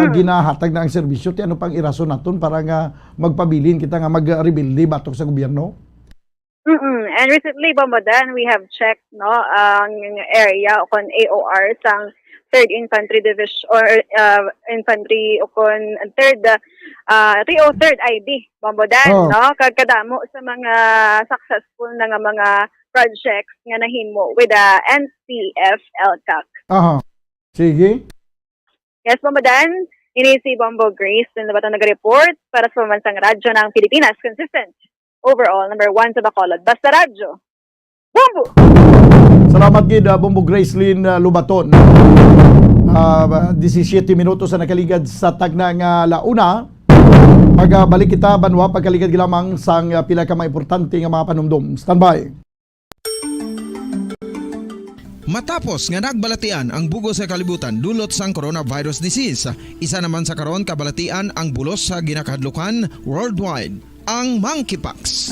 ginahatag na ang serbisyo, ti ano pang irason naton para nga magpabilin kita nga mag-rebuildi batok sa gobyerno? And recently, Bamadan, we have checked ang area on AOR sang 3rd Infantry Division or Infantry ukon 3rd ID, Bamadan, kagkadamo sa mga successful na nga mga projects nga nahimo with the NTF-LCAC. Sige. Yes, Bamadan, ini si Bombo Grace na batang nag-report para sa Pambansang Radyo ng Pilipinas. Consistent. Overall, number 1 sa Bacolod. Basta Radyo. Bombo! Salamat gid, Bombo Gracelyn Lubaton. 17 minutos na nakaligad sa tagnang launa. Pagbalik kita, Banwa, pagkaligad lamang sang pila ka mga importante nga mga panumdum. Standby. Matapos nga nagbalatian ang bugos sa kalibutan dulot sang coronavirus disease, isa naman sa karon kabalatian ang bulos sa ginakahadlukan worldwide, ang monkeypox.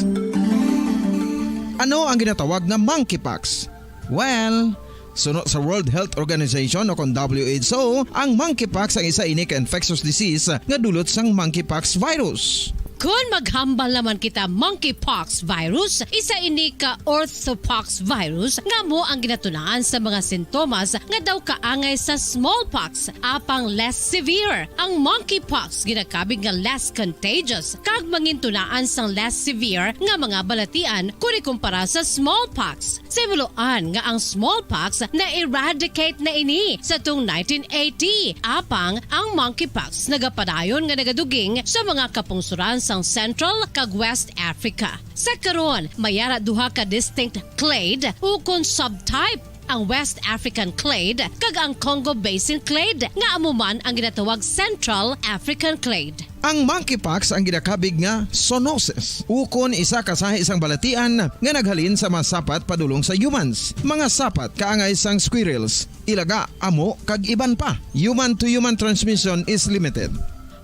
Ano ang ginatawag na monkeypox? Well, sunod sa World Health Organization o kon WHO, ang monkeypox ang isa ini ka infectious disease nga dulot sang monkeypox virus. Kung maghambal naman kita monkeypox virus, isa ini ka orthopox virus nga mo ang ginatunaan sa mga sintomas nga daw kaangay sa smallpox, apang less severe. Ang monkeypox ginakabig nga less contagious, kag mangintunaan sang less severe nga mga balatian kung ikumpara sa smallpox. Simuloan nga ang smallpox na-eradicate na ini sa tung 1980, apang ang monkeypox nagapadayon nga nagaduging sa mga kapungsuran sang Central kag West Africa. Sa karon, mayara duha ka distinct clade ukon subtype, ang West African clade kag ang Congo Basin clade nga amuman ang ginatawag Central African clade. Ang monkeypox ang ginakabig nga zoonosis. Ukon isa kasahi isang balatian nga naghalin sa mga sapat padulong sa humans. Mga sapat kaangay sang squirrels, ilaga, amo kag iban pa. Human to human transmission is limited.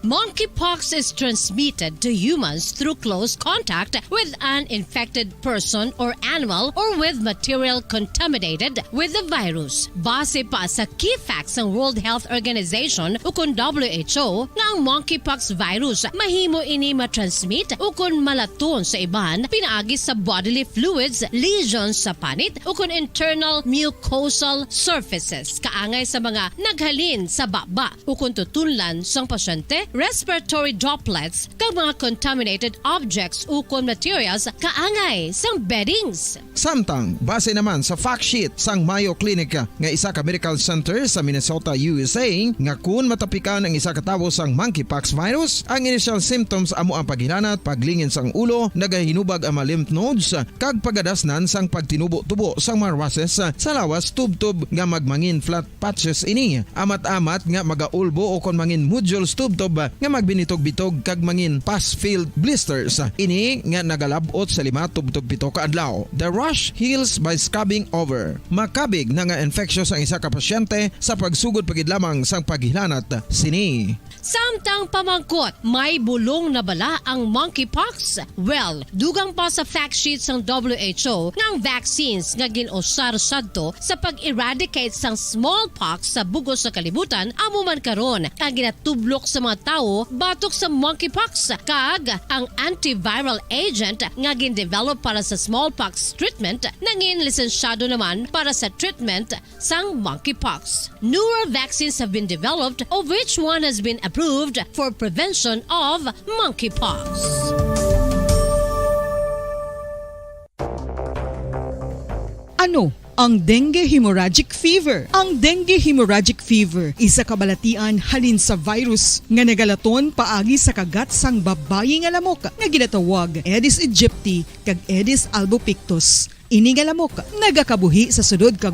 Monkeypox is transmitted to humans through close contact with an infected person or animal or with material contaminated with the virus. Base pa sa key facts ng World Health Organization ukon WHO nga ang monkeypox virus mahimo ini matransmit ukon malaton sa iban pinaagi sa bodily fluids, lesions sa panit ukon internal mucosal surfaces kaangay sa mga naghalin sa baba ukon tutunlan sang pasyente, respiratory droplets kag mga contaminated objects ukon materials kaangay sang beddings. Samtang base naman sa fact sheet sang Mayo Clinic nga isa ka medical center sa Minnesota, USA, nga kun matapikan ang isa ka tawo sang monkeypox virus, ang initial symptoms amo ang paghinanat, paglingin sang ulo, nagahinubag ang mga lymph nodes kag pagadasnan sang pagtinubo-tubo sang mga rashes sa lawas tubtob nga magmangin flat patches ini. Amat-amat nga magaulbo o kon mangin nodules tubtob nga magbinitog-bitog kag mangin past-filled blisters. Ini nga nagalabot sa 5-7 ka adlaw. The rush heals by scabbing over. Makabig na nga infectious ang isa ka pasyente sa pagsugod pagid lamang sang paghilanat sini. Samtang pamangkot, may bulong na bala ang monkeypox? Well, dugang pa sa fact sheet ng WHO ng vaccines nga ginusar sadto sa pag-eradicate sang smallpox sa bugos sa kalibutan amo man karon ang ginatublok sa mga tao batok sa monkeypox kag ang antiviral agent nga gin-develop para sa smallpox treatment nangin lisensyado naman para sa treatment sang monkeypox. Newer vaccines have been developed of which one has been approved for prevention of monkeypox. Ano ang dengue hemorrhagic fever? Ang dengue hemorrhagic fever isa kabalatian halin sa virus nga nagalaton paagi sa kagat sang babayi nga lamok nga ginatawag Aedes aegypti kag Aedes albopictus. Ini nga lamok nagakabuhi sa sudod kag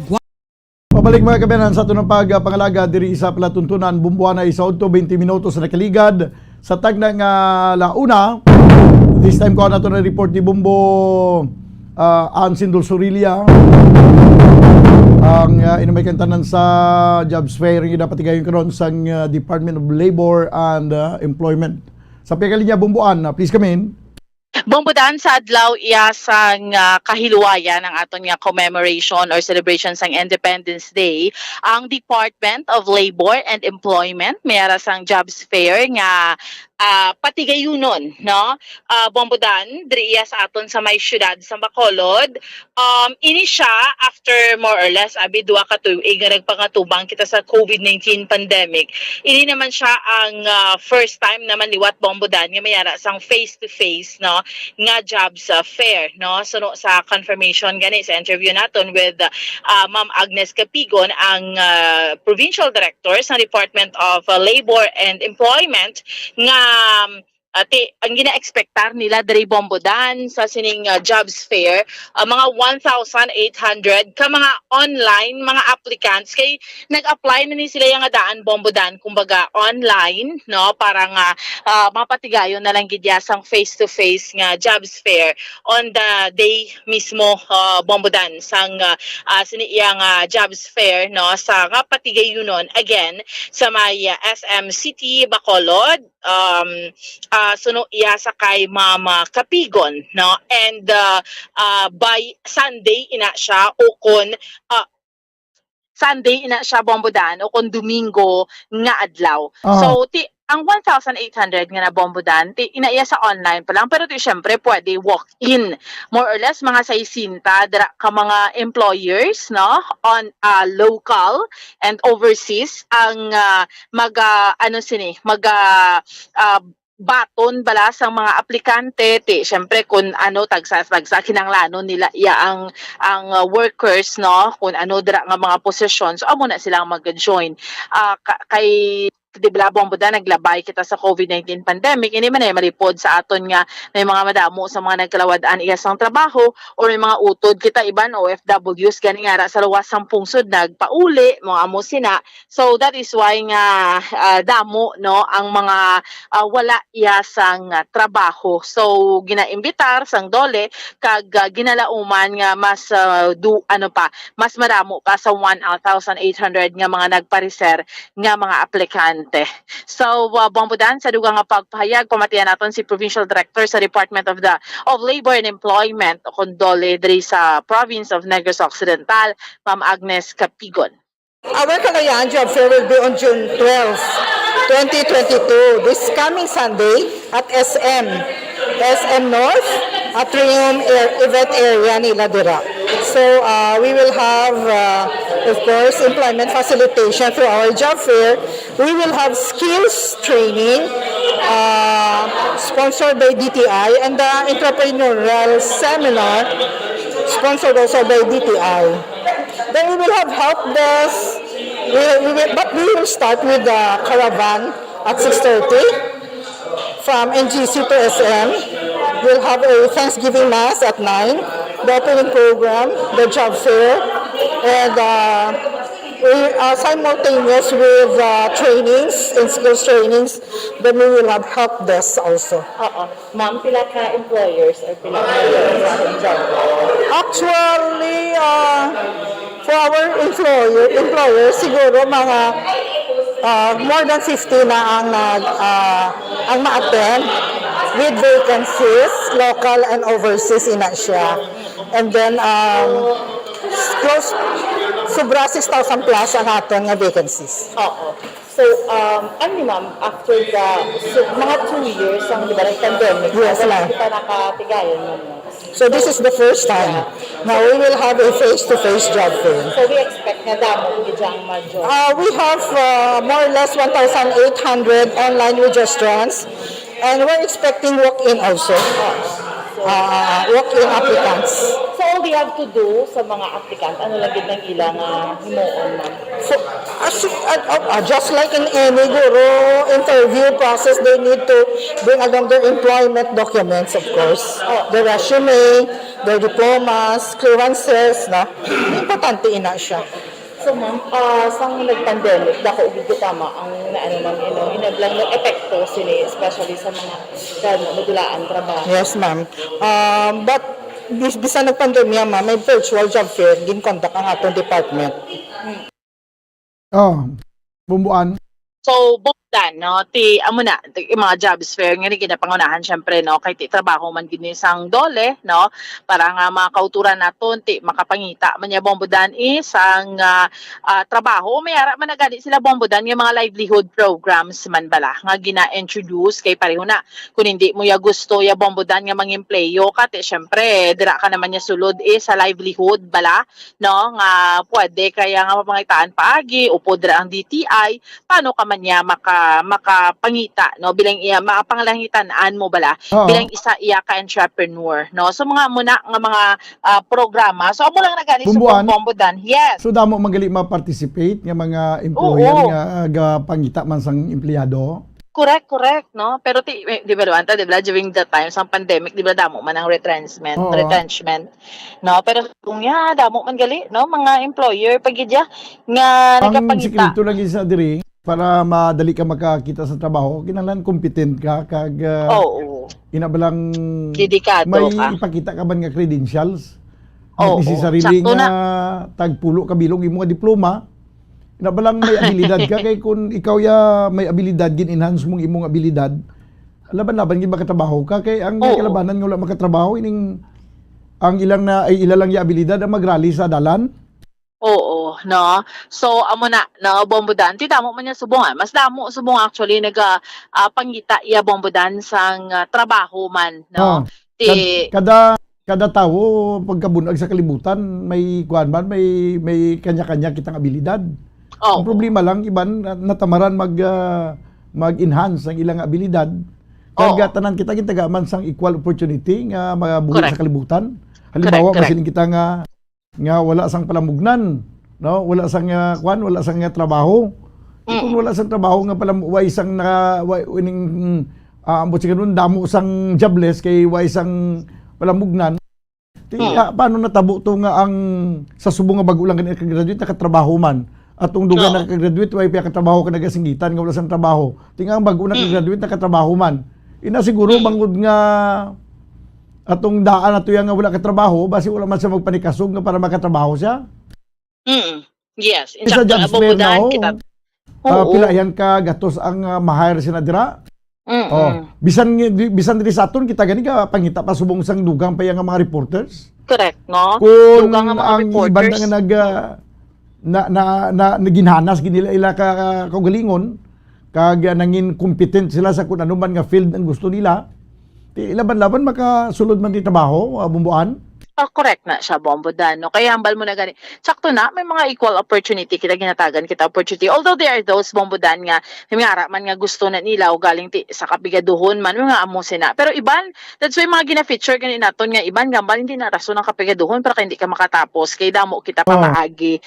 Pabalik mga kabayan sa tunang pangalaga diri sa palatuntunan bumbuana isa 20 minutos na nakaligad sa tag ng launa. This time ko na ito na report ni Bumbo Ansin Dulsurilia ang inumay kantanan sa jobs fair yung dapat igayon karon sa Department of Labor and Employment. Sa pagkalinya Bumbuan, please come in. Bumbudan sa adlaw iya sang kahiluwayan ng aton nga commemoration or celebration sang Independence Day, ang Department of Labor and Employment mayara sang jobs fair nga patigayunon, no? Bumbudan diri iya sa aton sa may syudad sa Bacolod. Ini siya after more or less abi 2 ka tuig nga nagpangatubang kita sa COVID-19 pandemic. Ini naman siya ang first time naman liwat Bumbudan nga mayara sang face to face, no, nga jobs fair, no. So no, sa confirmation gani sa interview naton with Ma'am Agnes Capigon, ang provincial director sa Department of Labor and Employment, nga ang gina-expectar nila dari Bumbudan sa sining jobs fair, mga 1,800 ka mga online mga applicants kay nag-apply na ni sila yung daan Bumbudan kumbaga online, no, para nga mapatigayon na lang gidya sang face to face nga jobs fair on the day mismo Bumbudan sang siniyang jobs fair, no, sa nga patigayonon again sa may SM City Bacolod. Suno iya sa kay Mama Capigon, no, and by Sunday ina siya o kon Sunday ina siya Bumbudan o kon Domingo nga adlaw. So ang 1,800 nga na Bumbudan inaiya sa online pa lang, pero syempre pwede walk-in more or less mga 60 dira ka mga employers, no, on local and overseas ang baton bala sa mga aplikante syempre kung ano tagsa kinanglanon nila ang workers, no, kung ano dira nga mga posisyon, so amo na silang mag-join kay di ba Bumbudan naglabay kita sa COVID-19 pandemic, ini man ay maripod sa aton nga may mga madamo sa mga nagkalawad-an iyasang trabaho o may mga utod kita iban OFWs gani nga sa luwas sang pungsod nagpauli mga amo sina, so that is why nga damo, no, ang mga wala iyasang trabaho, so ginaimbitar sang dole kag ginalauman nga mas mas maramo pa sa 1,800 nga mga nagpariser nga mga aplikante. So Bumbudan sa dugang nga pagpahayag pamatian naton si Provincial Director sa Department of Labor and Employment o kondole diri sa Province of Negros Occidental, Ma'am Agnes Capigon. Our Kalayaan Job Fair will be on June 12, 2022, this coming Sunday at SM North, Atrium Event Area nila dira. So we will have, of course, employment facilitation through our job fair. We will have skills training sponsored by DTI, and the entrepreneurial seminar sponsored also by DTI. Then we will have help desk, but we will start with the caravan at 6:30 from NGC to SM. We'll have a Thanksgiving Mass at 9, the opening program, the job fair, and simultaneous with trainings and skills trainings, then we will have help desk also. Ma'am, pila ka employers or pila ka employers dyan? Actually, for our employers, siguro mga more than 50 na ang ma-attend with vacancies, local and overseas ina siya. And then, close, sobra 6,000 plus ang ating vacancies. Oo. So, ano ma'am, after the mga 2 years ang di ba ng pandemic, Yes, ma'am. kita nakatigayan mo. So this is the first time. Now we will have a face-to-face job fair. So we expect na damo gijang ma-join. We have more or less 1,800 online registrants, and we're expecting walk-in also. Walk-in applicants. So all they have to do sa mga applicant, ano lang gid ng ilang himuon ma'am? So, just like in any guru interview process, they need to bring along their employment documents, of course. Their resume, their diplomas, clearances, na. Importante ina siya. So ma'am, sang nag-pandemic, dako ugid tama ang ano ma'am, inaglang ng epekto sini, especially sa mga nadulaan trabaho. Yes, ma'am. But bisa nagpandemya, ma'am, may virtual job fair gin-conduct ang atong department. Bumbuan. So, bukdan, no, amo na, mga jobs fair, nga ginapangunahan, syempre, no, kay ti trabaho man ginisang dole, no, para nga mga kauturan naton, makapangita, man niya bombodan isang trabaho, may ara man na gani sila bombodan, yung mga livelihood programs man bala, nga gina-introduce, kay pareho na, kung hindi mo ya gusto, ya bombodan nga mga empleyo, kati, syempre, dira ka naman niya sulod sa livelihood bala, no, nga pwede, kaya nga mapangitaan paagi, upo dira ang DTI, paano ka man niya makapangita, no, bilang iya mapangalangitan-an mo bala bilang isa iya ka entrepreneur, no, so mga muna nga mga programa, so amo lang nagani sa bombodan. Yes, So damo magali ma-participate nga mga employer nga pangita man sang empleyado. correct, no, pero di ba Luanta, di ba during the time sa pandemic, di ba damo man ang retrenchment, no, pero kung damo man gali, no, mga employer pagidya nga Ang nagapangita. sikreto lang isa diri para madali ka makakita sa trabaho, kinahanglan competent ka kag inabalang dedikado may ka. ipakita ka man nga credentials. Oo, Hindi sarili sakto nga tagpulo ka bilog imo nga diploma. Inabalang may abilidad ka kay kun ikaw may abilidad gin-enhance mong imong abilidad. Laban-laban gid makatrabaho ka kay ang kalabanan nga wala makatrabaho ining ang ilang na ay ilalang ya abilidad ang magrally sa dalan. Oo, no. So amo na bombodan ti damo man niya subong mas damo subong actually pangita iya bombodan sang trabaho man, no. Kada tawo pagkabunag sa kalibutan may kuan man may kanya-kanya kitang abilidad. Ang problema lang iban natamaran mag-enhance ang ilang abilidad. Kaya tanan kita gintagaman sang equal opportunity nga mabuhi sa kalibutan. Halimbawa masin kita nga wala sang palamugnan, no, wala sang wala sang trabaho. Kung wala sang trabaho nga way sang ining ambot sigadun damo sang jobless kay way sang palamugnan. Paano natabo to nga ang sa subong nga bago lang ka graduate nakatrabaho man. At ung duga naka-graduate way pa katrabaho ka nagasingitan nga wala sang trabaho. Tinga ang bago naka-graduate nakatrabaho man. Ina siguro bangod nga atong daan ato yang nga wala ka trabaho basi wala man siya magpanikasog nga para makatrabaho siya. Yes, Isa job fair na kita. Pilayan ka gatos ang ma-hire sina dira. Bisan diri sa aton kita gani ka pangita pa subong sang dugang pa yang mga reporters. Correct, no. Kung Dugang nga mga ang reporters. iban nga naginhanas ginila ila ka kaugalingon kag nangin competent sila sa kung ano man nga field ang gusto nila. Laban-laban makasulod man di trabaho, bumbuan. Correct na siya, bombodan, no? Kaya hambal mo na gani. Sakto na, may mga equal opportunity kita ginatagan kita opportunity. Although there are those bombodan nga, may mga man nga gusto na nila o galing sa kapigaduhon man, mga amusin na. Pero iban, that's why mga gina-feature ganin naton nga iban, gambal hindi na rason ng kapigaduhon para hindi ka makatapos. Kaya damo kita pamaagi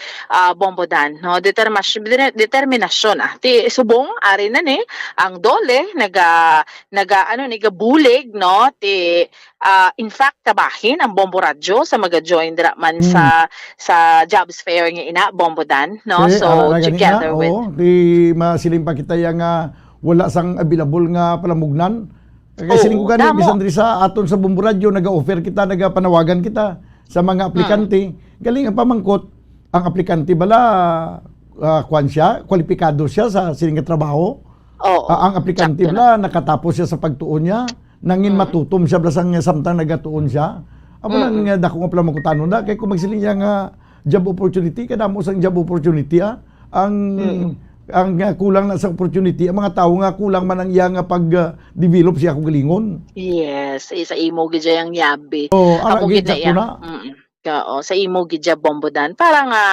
bombodan, no? Determinasyon, Ti subong, ari na ni, ang dole, nagabulig, no? Ti in fact kabahin ang Bombo Radyo sa mag-join dira man sa jobs fair nga ina Bombodan, no? So together with di masiling pa kita yang wala sang available nga palamugnan. Kaya siling ko gani bisan diri sa aton sa Bombo Radyo naga-offer kita, nagapanawagan kita sa mga aplikante. Galing ang pamangkot, ang aplikante bala kwan siya, kwalipikado siya sa siling nga trabaho. Ang aplikante bala nakatapos siya sa pagtuon niya, nangin matutom siya bala sang samtang nagatuon siya. Amo nang dako nga pala makutanon na kay kung magsiling niya nga job opportunity, kada mo sang job opportunity ang kulang na sa opportunity, ang mga tao nga kulang man ang iya nga pag-develop siya kung galingon. Yes, sa imo gidya yang yabi. Ako gid na. Sa imo gidya Bombodan. Para nga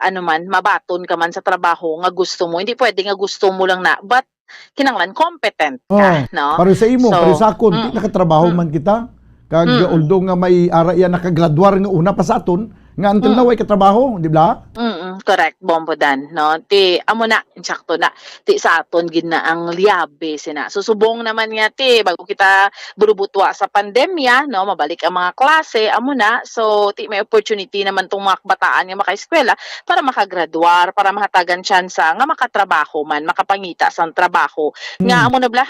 ano man mabaton ka man sa trabaho nga gusto mo. Hindi pwede nga gusto mo lang na, but kinanglan competent ka, no? Para sa imo, para sa akon, nakatrabaho man kita. Kag although nga may ara iya nakagraduar nga una pa sa aton, nga until now ay katrabaho, di ba? Correct, Bombodan, no? Ti amo na insakto na ti sa aton gid na ang liabe sina. Susubong naman nga ti bago kita burubutwa sa pandemya, no, mabalik ang mga klase, amo na. So ti may opportunity naman tong mga kabataan nga maka-eskwela para makagraduar, para mahatagan tsansa nga makatrabaho man, makapangita sa trabaho. Nga amo na bla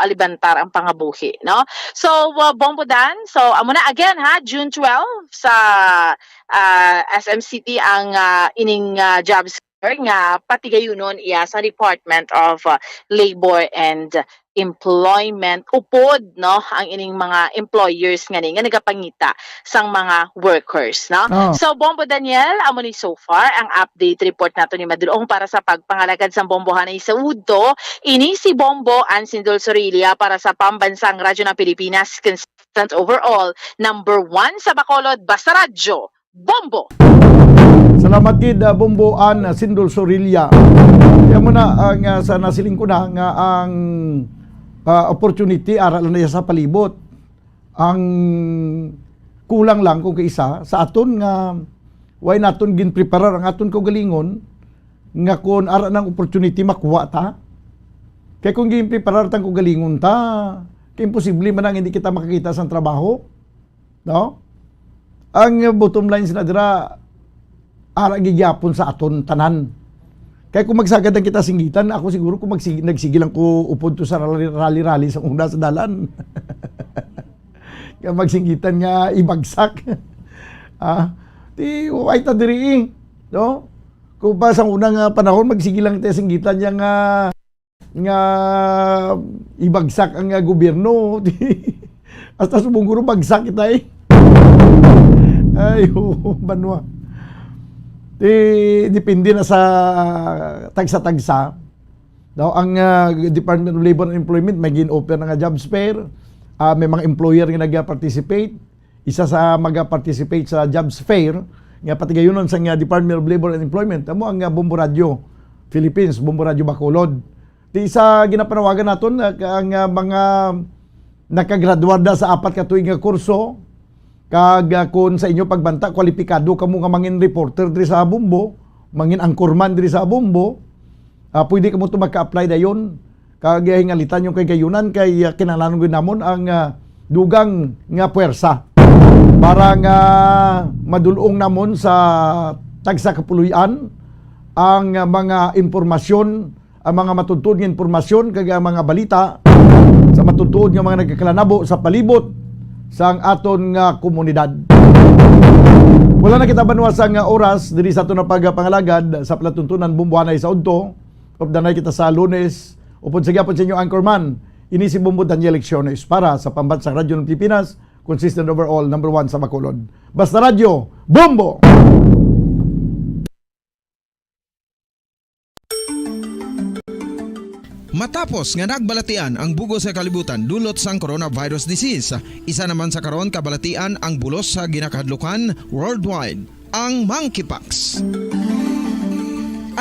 alibantar ang pangabuhi, no? So Bombodan, so amo na again ha, June 12 sa SMCT ang ining jobs fair nga patigayunon iya sa Department of Labor and Employment upod, no, ang ining mga employers nga nagapangita sang mga workers, no. So Bombo Daniel, amo ni so far ang update report nato ni Madulong para sa pagpangalagad sang bombohanay sa Udto. Ini si Bombo Ansindol Sorilia para sa Pambansang Radyo ng Pilipinas, consistent overall, number 1 sa Bacolod, basta radyo, Bombo. Salamat gid Bomboan Sindol Sorilia. Kaya mo na ang sa nasiling ko na nga ang opportunity aral na sa palibot. Ang kulang lang kung kaisa sa aton nga why naton gin preparar ang aton kaugalingon nga kun ara nang opportunity makuha ta. Kay kung gin preparar tang kaugalingon ta, kay imposible man ang hindi kita makakita sa trabaho. No? Ang bottom line sina dira ara gigyapon sa aton tanan. Kaya kung magsagadan kita singgitan, ako siguro kung nagsigil lang ko upod to sa rally-rally sa una sa dalan. Kaya magsinggitan nga ibagsak. Di ay ta diri, no? Kung pa sa unang panahon magsigil lang tayo singgitan nga ibagsak ang gobyerno. Hasta sumuguro bagsak kita eh. Ay, banwa. Depende na sa tagsa-tagsa. Daw ang Department of Labor and Employment may gin-offer nga jobs fair. May mga employer nga nag-participate. Isa sa mag-participate sa jobs fair nga patigayunon sa Department of Labor and Employment. Amo ang Bombo Radyo Philippines, Bombo Radyo Bacolod. Di isa ginapanawagan naton ang mga nakagraduar da sa 4 ka tuig nga kurso. Kag kun sa inyo pagbanta kwalipikado kamo nga mangin reporter diri sa Bombo, mangin anchorman diri sa Bombo, pwede kamo to magka-apply dayon. Kag hingalitan yung kay gayunan kay kinahanglan gyud namon ang dugang nga puwersa para nga madulong namon sa tagsa kapuluyan ang mga impormasyon, ang mga matutuod nga impormasyon kag mga balita sa matutuod nga mga nagkakalanabo sa palibot sang aton nga komunidad. Wala na kita banwasang oras diri sa aton na pagpangalagad sa palatuntunan Bombohanay sa Udto. Updanay kita sa Lunes. Upod sa gyapon sa inyo anchorman, ini si Bombo Daniel Lecciones para sa Pambansang Radyo ng Pilipinas, consistent overall, number 1 sa Bacolod. Basta radyo, Bombo! Matapos nga nagbalatian ang bugo sa kalibutan dulot sang coronavirus disease, isa naman sa karon kabalatian ang bulos sa ginakahadlukan worldwide, ang monkeypox.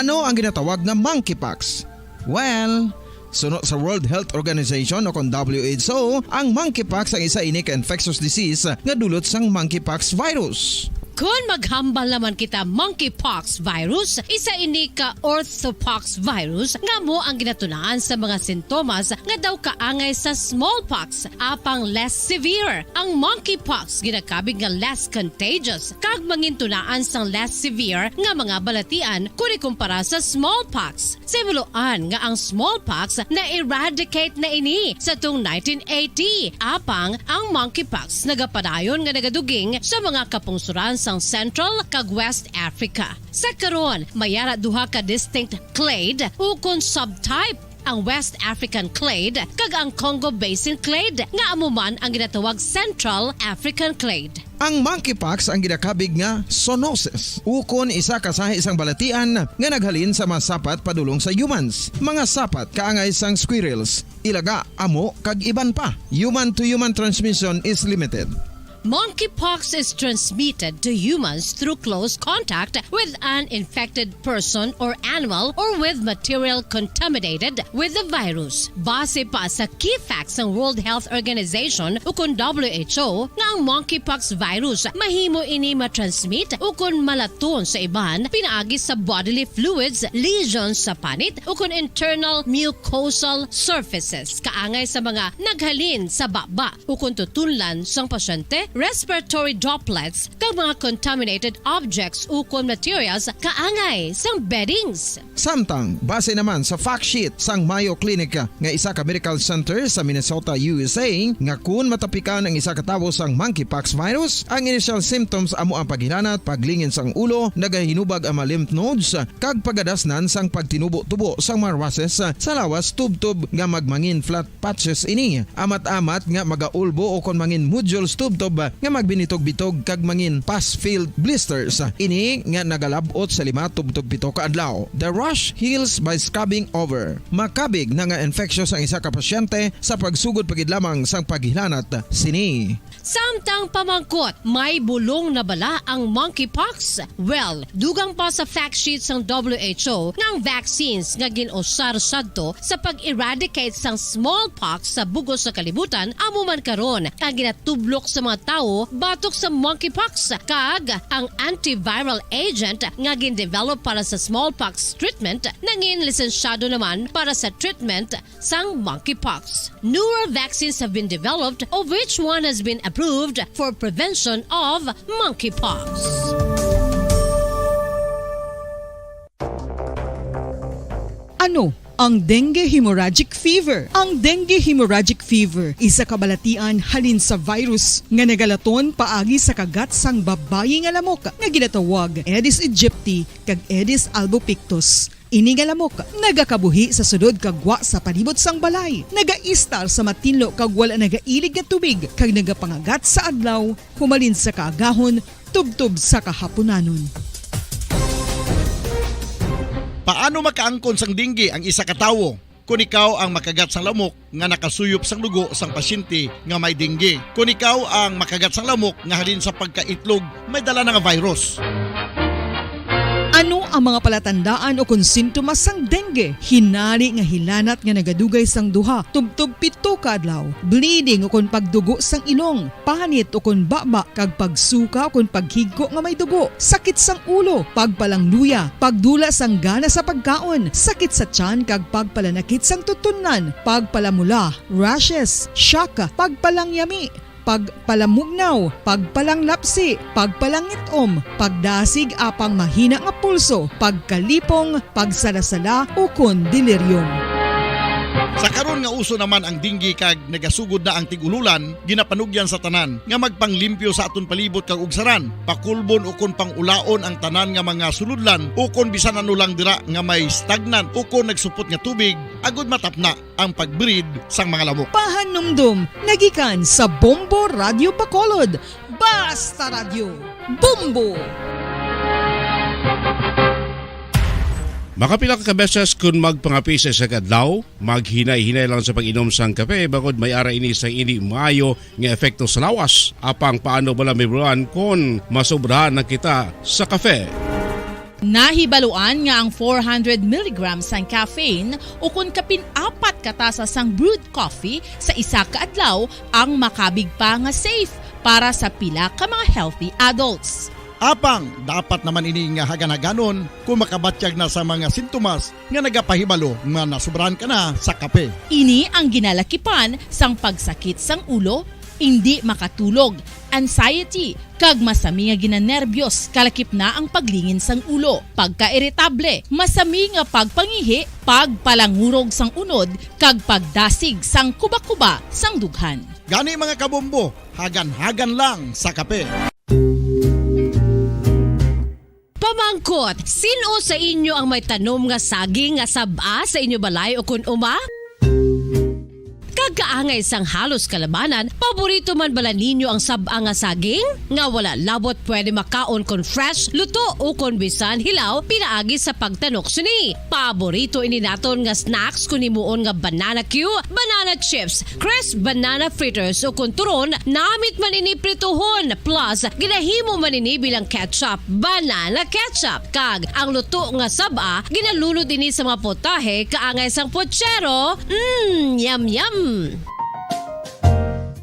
Ano ang ginatawag na monkeypox? Well, sunod sa World Health Organization o kung WHO, ang monkeypox ang isa ini ka infectious disease nga dulot sang monkeypox virus. Kung maghambal naman kita monkeypox virus, isa ini ka orthopox virus nga mo ang ginatunaan sa mga sintomas nga daw kaangay sa smallpox apang less severe. Ang monkeypox ginakabig nga less contagious kag mangintunaan sang less severe nga mga balatian kung ikumpara sa smallpox. Simuloan nga ang smallpox na eradicate na ini sa tung 1980 apang ang monkeypox nagapadayon nga nagaduging sa mga kapungsuran sang Central kag West Africa. Sa karon, mayara duha ka distinct clade ukon subtype, ang West African clade kag ang Congo Basin clade nga amuman ang ginatawag Central African clade. Ang monkeypox ang ginakabig nga zoonosis. Ukon isa kasahi isang balatian nga naghalin sa mga sapat padulong sa humans. Mga sapat kaangay sang squirrels, ilaga, amo kag iban pa. Human to human transmission is limited. Monkeypox is transmitted to humans through close contact with an infected person or animal or with material contaminated with the virus. Base pa sa key facts ng World Health Organization ukon WHO nga ang monkeypox virus mahimo ini matransmit ukon malaton sa iban pinaagi sa bodily fluids, lesions sa panit ukon internal mucosal surfaces kaangay sa mga naghalin sa baba ukon tutunlan sang pasyente, respiratory droplets kag mga contaminated objects ukon materials kaangay sang beddings. Samtang, base naman sa fact sheet sang Mayo Clinic nga isa ka medical center sa Minnesota, USA, nga kun matapikan ang isa ka tawo sang monkeypox virus, ang initial symptoms amo ang paghinanat, paglingin sang ulo, nagahinubag ang mga lymph nodes, kag pagadasnan sang pagtinubo-tubo sang mga rashes sa lawas tubtob nga magmangin flat patches ini. Amat-amat nga magaulbo o kon mangin nodules tubtob nga magbinitog-bitog kag mangin pus-filled blisters. Ini nga nagalabot sa 5-7 ka adlaw. The rash heals by scabbing over. Makabig na nga infectious ang isa ka pasyente sa pagsugod pagid lamang sang paghilanat sini. Samtang pamangkot, may bulong na bala ang monkeypox? Well, dugang pa sa fact sheet ng WHO nga ang vaccines nga ginusar sadto sa pag-eradicate sang smallpox sa bugos sa kalibutan amuman karon ang ginatublok sa mga tao batok sa monkeypox kag ang antiviral agent nga gin-develop para sa smallpox treatment nangin lisensyado naman para sa treatment sang monkeypox. Newer vaccines have been developed of which one has been approved for prevention of monkeypox. Ano ang dengue hemorrhagic fever? Ang dengue hemorrhagic fever isa ka balatian halin sa virus nga nagalaton paagi sa kagat sang babayi nga lamok nga ginatawag Aedes aegypti kag Aedes albopictus. Ini nga lamok nagakabuhi sa sudod kagwa sa palibot sang balay, nagaistar sa matinlo kag wala nagailig nga tubig kag nagapangagat sa adlaw humalin sa kaagahon tubtob sa kahaponanon. Paano makaangkon sang dengue ang isa ka tawo? Kung ikaw ang makagat sang lamok nga nakasuyop sang dugo sang pasyente nga may dengue. Kung ikaw ang makagat sang lamok nga halin sa pagkaitlog may dala nga virus. Ano ang mga palatandaan o kung sintomas sang dengue? Hinari nga hilanat nga nagadugay sang duha, tubtob 7 ka adlaw, bleeding o kung pagdugo sang ilong, panit o kung baba, kag pagsuka o kung paghigko nga may dugo, sakit sang ulo, pagpalangluya, pagdula sang gana sa pagkaon, sakit sa tiyan kag pagpalanakit sang tutunan, pagpalamula, rashes, shock, pagpalangyami, pagpalamugnaw, pagpalanglapsi, pagpalangitom, pagdasig apang mahina nga pulso, pagkalipong, pagsalasala o kon delirium. Sa karon nga uso naman ang dengue kag nagasugod na ang tigululan, ginapanugyan sa tanan nga magpanglimpyo sa aton palibot kag ugsaran, pakulbon o kon pangulaon ang tanan nga mga suludlan o kon bisan ano lang dira nga may stagnant o kon nagsupot nga tubig agud matapna ang pagbreed sang mga lamok. Pahanumdum, nagikan sa Bombo Radio Bacolod. Basta Radio, Bombo! Makapila ka beses kung magpangapis sa kadlaw, maghinay-hinay lang sa pag-inom sang kape bagod may ara ini sa hindi maayo nga epekto sa lawas. Apang paano bala may buruan kung masobrahan na kita sa kape? Nahibaluan nga ang 400 mg sang caffeine o kung kapin-4 katasa sang brewed coffee sa isa ka adlaw ang makabig pa nga safe para sa pila ka mga healthy adults. Apang dapat naman ini nga hagan-haganon kung makabatyag na sa mga sintomas nga nagapahibalo nga nasubrahan ka na sa kape. Ini ang ginalakipan sang pagsakit sang ulo, hindi makatulog, anxiety, kag masami nga ginanerbyos kalakip na ang paglingin sang ulo, pagka-iritable, masami nga pagpangihi, pagpalangurog sang unod, kag pagdasig sang kuba-kuba sang dughan. Gani mga kabombo, hagan-hagan lang sa kape. Pamangkot, sino sa inyo ang may tanom nga saging nga saba sa inyo balay o kun uma? Kagkaangay sang halos kalabanan, paborito man bala ninyo ang saba nga saging? Nga wala labot pwede makaon kon fresh, luto o kon bisan hilaw, pinaagi sa pagtanok suni. Paborito ini naton nga snacks kun himuon nga banana Q, banana chips, crisp banana fritters o kun turon, namit man ini prituhon, plus ginahimo man ini bilang ketchup, banana ketchup. Kag ang luto nga saba, ginalunod ini sa mga potahe kaangay sang pochero. Yum yum.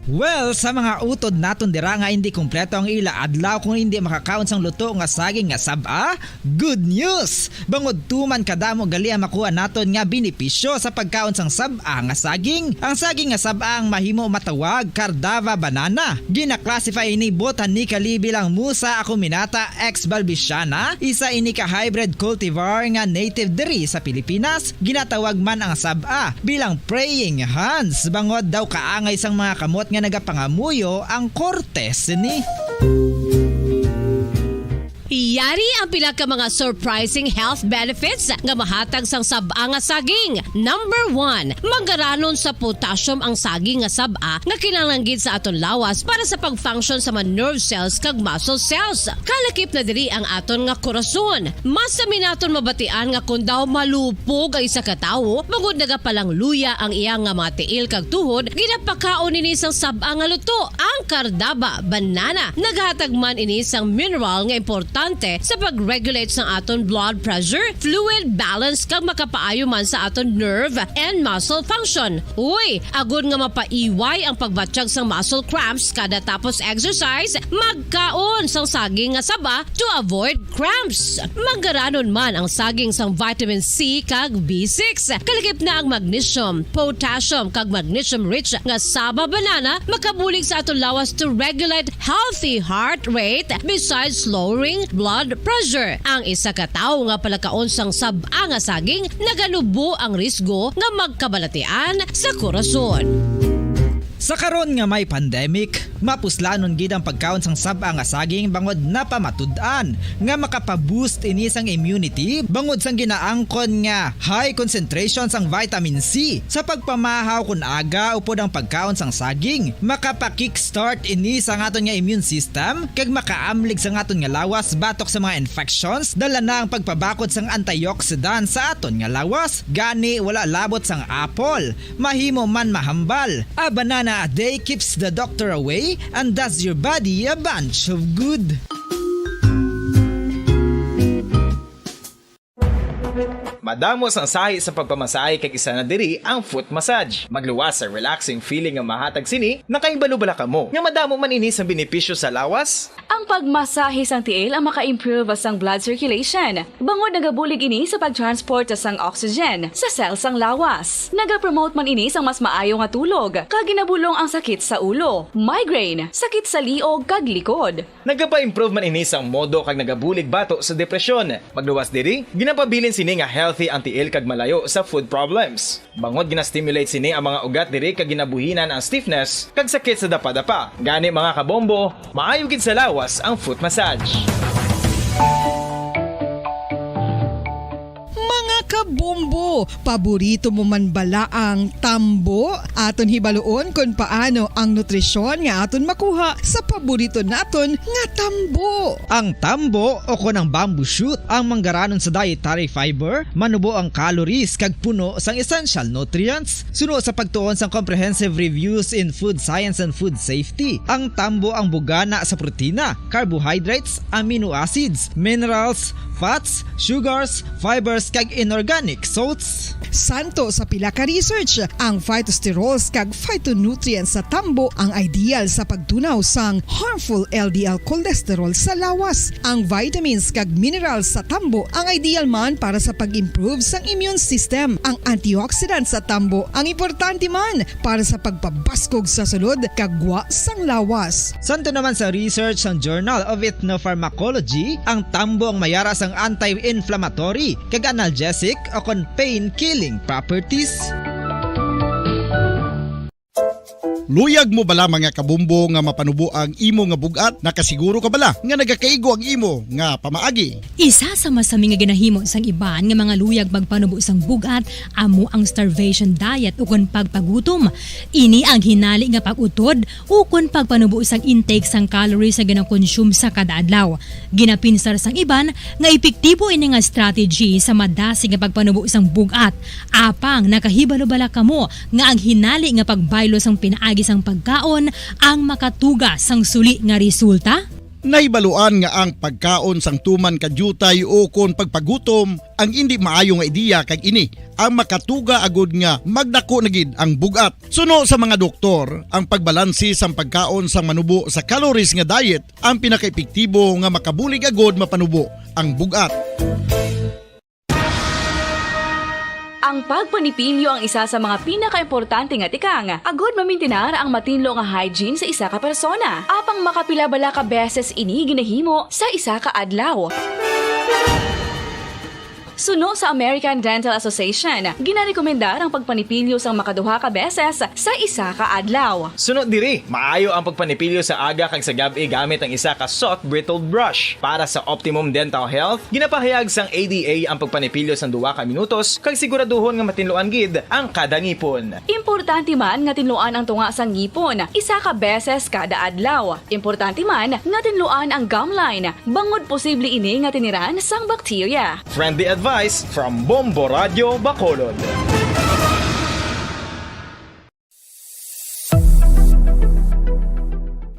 Well, sa mga utod naton dira nga hindi kumpleto ang ila adlaw kung hindi makakaon sang luto nga saging nga saba, good news! Bangod tuman kadamo gali ang makuha naton nga benepisyo sa pagkaon sang saba nga saging. Ang saging nga saba ang mahimo matawag Cardava banana. Gina-classify ini botanically bilang Musa acuminata ex balbisiana, isa ini ka hybrid cultivar nga native diri sa Pilipinas. Ginatawag man ang saba bilang praying hands, bangod daw kaangay sang mga kamot nga nagapangamuyo ang kortes ni. Yari ang pila ka mga surprising health benefits nga mahatag sang saba nga saging. Number 1, manggaranon sa potassium ang saging nga saba nga kinahanglan sa aton lawas para sa pag-function sa mga nerve cells kag muscle cells. Kalakip na diri ang aton nga korason. Mas sa minaton mabatian nga kun daw malupog ang isa ka tawo, bangod nagapalang luya ang iyang nga mga tiil kag tuhod, ginapakaon ini sang saba nga luto, ang Cardava banana. Naghatag man ini sang mineral nga importante sa pag-regulate sa aton blood pressure, fluid balance kag makapaayo man sa aton nerve and muscle function. Uy, agud nga mapaiway ang pagbatsyag sang muscle cramps kada tapos exercise, magkaon sang saging nga saba to avoid cramps. Manggaranon man ang saging sang vitamin C kag B6. Kalakip na ang magnesium, potassium kag magnesium rich nga saba banana makabulig sa aton lawas to regulate healthy heart rate besides lowering blood pressure. Ang isa ka tawo nga palakaon sang saba nga saging nagalubo ang risgo nga magkabalatian sa korason. Sa karon nga may pandemic, mapuslanon gid ang pagkaon sang saba nga saging bangod napamatud-an nga makapaboost ini sang immunity bangod sang ginaangkon nga high concentration sang vitamin C. Sa pagpamahaw kun aga upod ang pagkaon sang saging, makapa-kickstart ini sa aton nga immune system kag makaamlig sa aton nga lawas batok sa mga infections, dala na ang pagpabakod sang antioxidant sa aton nga lawas. Gani wala labot sang apple, mahimo man mahambal. A banana a day keeps the doctor away and does your body a bunch of good. Madamos ang sahi sa pagpamasahe kay isa na diri ang foot massage. Magluwas sa relaxing feeling nga mahatag sini, nakaibalo-bala ka mo. Nga madamo man ini sa benepisyo sa lawas. Ang pagmasahe sang tiil ang maka-improve sang blood circulation. Bangod nagabulig ini sa pag-transport sang oxygen sa cells sang lawas. Nagapromote man ini sang mas maayo nga tulog, kag ginabulong ang sakit sa ulo, migraine, sakit sa liog kag likod. Nagapa-improve man ini sang modo kag nagabulig bato sa depresyon. Magluwas diri, ginapabilin sini nga healthy ang tiil kag malayo sa food problems. Bangod gina-stimulate sini ang mga ugat diri kag ginabuhinan ang stiffness kag sakit sa dapa-dapa. Gani mga kabombo, maayo gid sa lawas ang foot massage. Kabombo, paborito mo man bala ang tambo? Aton hibaluon kung paano ang nutrisyon nga aton makuha sa paborito naton nga tambo. Ang tambo o kon ang bamboo shoot ang manggaranon sa dietary fiber, manubo ang calories kag puno sang essential nutrients. Suno sa pagtuon sang comprehensive reviews in food science and food safety, ang tambo ang bugana sa protina, carbohydrates, amino acids, minerals, fats, sugars, fibers kag inorganic organic salts. Santo sa pila ka research, ang phytosterols kag phytonutrients sa tambo ang ideal sa pagtunaw sang harmful LDL cholesterol sa lawas. Ang vitamins kag minerals sa tambo ang ideal man para sa pag-improve sang immune system. Ang antioxidants sa tambo ang importante man para sa pagpabaskog sa sulod kag gwa sang lawas. Santo naman sa research ng Journal of Ethnopharmacology, ang tambo ang mayara sang anti-inflammatory kag analgesic o kon pain-killing properties. Luyag mo bala mga kabumbo nga mapanubo ang imo nga bugat? Nakasiguro ka bala nga nagakaigo ang imo nga pamaagi? Isa sa masami nga ginahimo sang iban nga mga luyag magpanubo sang bugat amo ang starvation diet ukon pagpagutom. Ini ang hinali nga pag-utod ukon pagpanubo sang intake sang calories sa gina-consume sa kada adlaw. Ginapinsar sang iban nga epektibo ini nga strategy sa madasi nga pagpanubo sang bugat. Apang nakahibalo bala kamo nga ang hinali nga pagbaylo sang pinaagi sang pagkaon ang makatuga sang suli nga resulta? Naibaluan nga ang pagkaon sang tuman kadyutay o kon pagpagutom ang hindi maayo nga ideya kag ini ang makatuga agud nga magdako na gid ang bugat. Suno sa mga doktor, ang pagbalansi sang pagkaon sang manubo sa calories nga diet ang pinakaepektibo nga makabulig agud mapanubo ang bugat. Ang pagpanipilyo ang isa sa mga pinaka-importante nga tikang. Agod mamintinar ang matinlo nga hygiene sa isa ka persona. Apang makapila-bala ka beses ini ginahimo sa isa ka adlaw. Suno sa American Dental Association, ginarekomendar ang pagpanipilyo sang makaduha ka beses sa isa ka adlaw. Sunod diri, maayo ang pagpanipilyo sa aga kag sa gabi gamit ang isa ka soft brittled brush. Para sa optimum dental health, ginapahayag sang ADA ang pagpanipilyo sang 2 ka minutos kag siguraduhon nga matinluan gid ang kada ngipon. Importante man nga tinluan ang tunga sang ngipon, isa ka beses kada adlaw. Importante man nga tinluan ang gum line, bangod posible ini nga tiniran sang bakterya. Friendly advice from Bombo Radio Bacolod.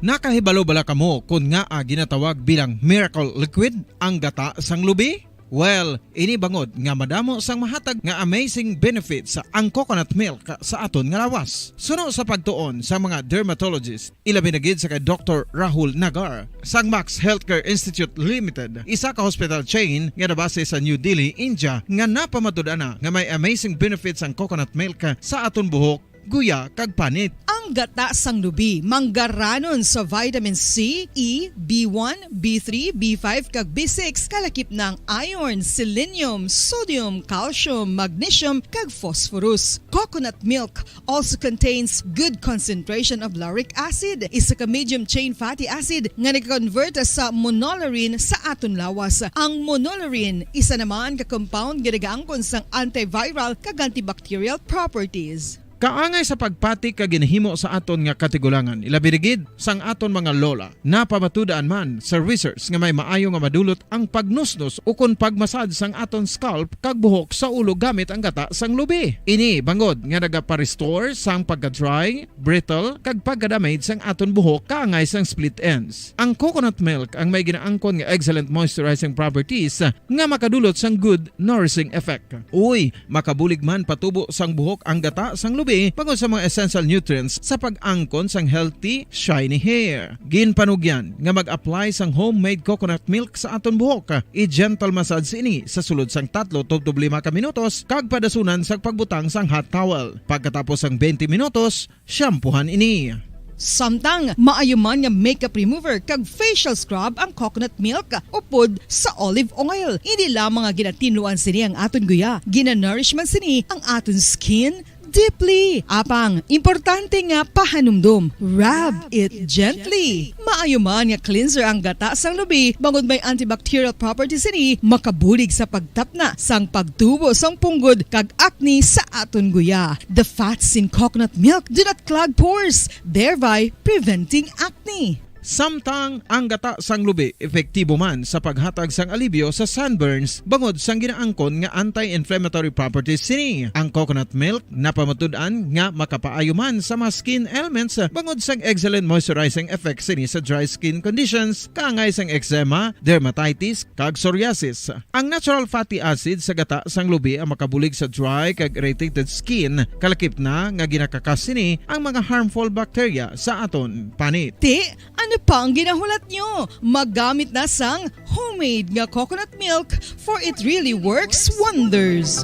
Nakahibalo bala kamo kung nga ginatawag bilang miracle liquid ang gata sang lubi? Well, ini bangod nga madamo sang mahatag nga amazing benefits sa ang coconut milk sa aton nga lawas. Suno sa pagtuon sa mga dermatologist, ilabi na gid sa kay Dr. Rahul Nagar sang Max Healthcare Institute Limited, isa ka hospital chain nga nabase sa New Delhi, India, nga napamatud-ana nga may amazing benefits ang coconut milk sa aton buhok, guya kag panit. Ang gata sang lubi manggaranon sa vitamin C, E, B1, B3, B5 kag B6 kalakip ng iron, selenium, sodium, calcium, magnesium kag phosphorus. Coconut milk also contains good concentration of lauric acid, isa ka medium chain fatty acid nga nag-convert sa monolarin sa aton lawas. Ang monolarin isa naman ka compound ginagaangkon sang antiviral kag antibacterial properties. Kaangay sa pagpati ka ginahimo sa aton nga katigulangan, ilabirigid sang aton mga lola. Napamatudaan man sa research nga may maayo nga madulot ang pagnusnos o kon pagmasad sang aton scalp kag buhok sa ulo gamit ang gata sang lubi. Ini bangod nga nagapa-restore sang pagka-dry, brittle kag pagka-damage sang aton buhok kaangay sang split ends. Ang coconut milk ang may ginaangkon nga excellent moisturizing properties nga makadulot sang good nourishing effect. Uy, makabulig man patubo sang buhok ang gata sang lubi bangod sa mga essential nutrients sa pag-angkon sang healthy, shiny hair. Ginpanugyan nga mag-apply sang homemade coconut milk sa aton buhok. I-gentle massage ini sa sulod sang 3 to 5 ka minutos kag padasunan sa pagbutang sang hot towel. Pagkatapos sang 20 minutos, shampoohan ini. Samtang maayo man nga makeup remover kag facial scrub ang coconut milk upod sa olive oil. Hindi lamang nga ginatinluan sini ang aton guya, gina-nourish man sini ang aton skin deeply. Apang, importante nga pahanumdum. Rub it gently. Maayo man nga cleanser ang gata sang lubi, bangod may antibacterial properties ini, makabulig sa pagtapna sang pagtubo sang punggod kag acne sa aton guya. The fats in coconut milk do not clog pores, thereby preventing acne. Samtang ang gata sang lubi epektibo man sa paghatag sang alibyo sa sunburns bangod sang ginaangkon nga anti-inflammatory properties sini. Ang coconut milk napamatud-an nga makapaayo man sa mga skin ailments bangod sang excellent moisturizing effect sini sa dry skin conditions kaangay sang eczema, dermatitis kag psoriasis. Ang natural fatty acid sa gata sang lubi ang makabulig sa dry kag irritated skin kalakip na nga ginakakas sini ang mga harmful bacteria sa aton panit. Ano pa ang ginahulat nyo? Maggamit na sang homemade nga coconut milk for it really works wonders.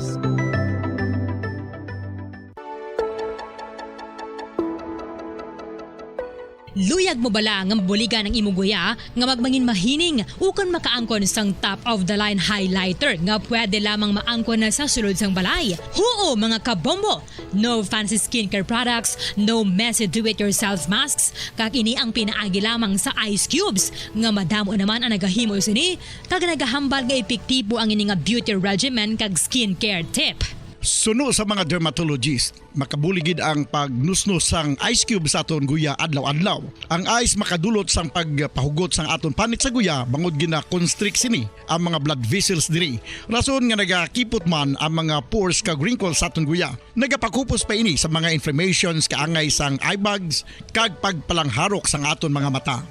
Luyag mo bala nga mabuligan ang imuguya nga magmangin mahining ukon makaangkon sang top of the line highlighter nga pwede lamang maangkon na sa sulod sang balay. Huo mga kabombo! No fancy skincare products, no messy do-it-yourself masks, kag ini ang pinaagi lamang sa ice cubes nga madamo naman ang nagahimo sini kag nagahambal nga epektibo ang ini nga beauty regimen kag skincare tip. Suno sa mga dermatologist, makabuligid ang pagnusnos sang ice cube sa aton guya adlaw-adlaw. Ang ice makadulot sang pagpahugot sang aton panit sa guya bangod gina-constrict sini ang mga blood vessels diri. Rason nga nagakipot man ang mga pores kag wrinkles sa aton guya. Nagapakupos pa ini sa mga inflammations kaangay sang eye bags kag pagpalangharok sang aton mga mata.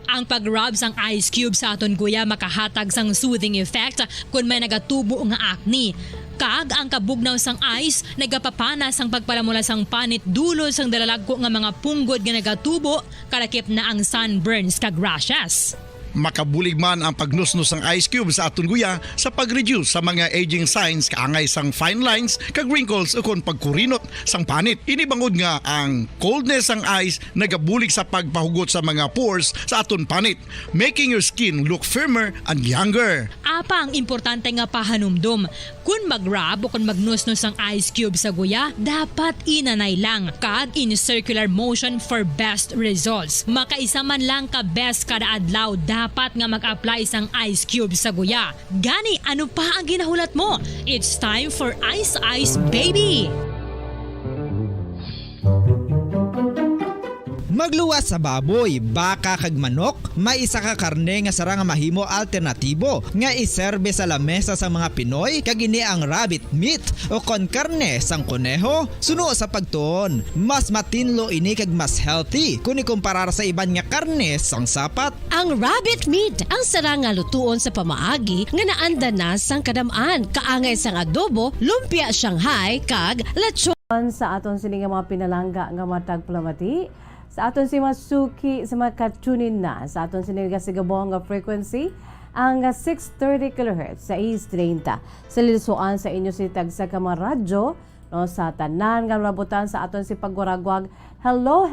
Ang pag-rub sang ice cube sa aton guya makahatag sang soothing effect kung may nagatubo nga acne. Kag ang kabugnaw sang ice nagapapana sang pagpalamula sang panit dulo sang dalalagko nga mga punggod nga nagatubo kalakip na ang sunburns kag rashes. Makabulig man ang pagnusnos ng ice cube sa aton guya sa pag-reduce sa mga aging signs kaangay sang fine lines kag wrinkles ukon pagkurinot sang panit. Ini bangod nga ang coldness sang ice nagabulig sa pagpahugot sa mga pores sa aton panit, making your skin look firmer and younger. Apa ang importante nga pahanumdum, kung mag-rub o kung magnusnos ang ice cube sa guya, dapat inanay lang kag in circular motion for best results. Makaisa man lang ka best kada adlaw dapat nga mag-apply sang ice cube sa guya. Gani, ano pa ang ginahulat mo? It's time for Ice Ice Baby! Magluwas sa baboy, baka kag manok, may isa ka karne nga sara nga mahimo alternatibo nga iserbe sa lamesa sa mga Pinoy kag ini ang rabbit meat o kon karne sang kuneho. Suno sa pagtuon, mas matinlo ini kag mas healthy kung ikumparar sa iban nga karne sang sapat. Ang rabbit meat ang sara nga lutuon sa pamaagi nga naanda na sang kadamaan, kaangay sang adobo, lumpia Shanghai kag lechon. Sa aton sini nga mga pinalangga nga matag plamati. Sa aton si Masuki sa makatunin na sa aton sinigang sigabong nga frequency ang 630 kHz sa East 30 sa lilusuan sa inyo si tag sa kamaradyo no sa tanan nga mabutan sa aton si pagwaragwag. Hello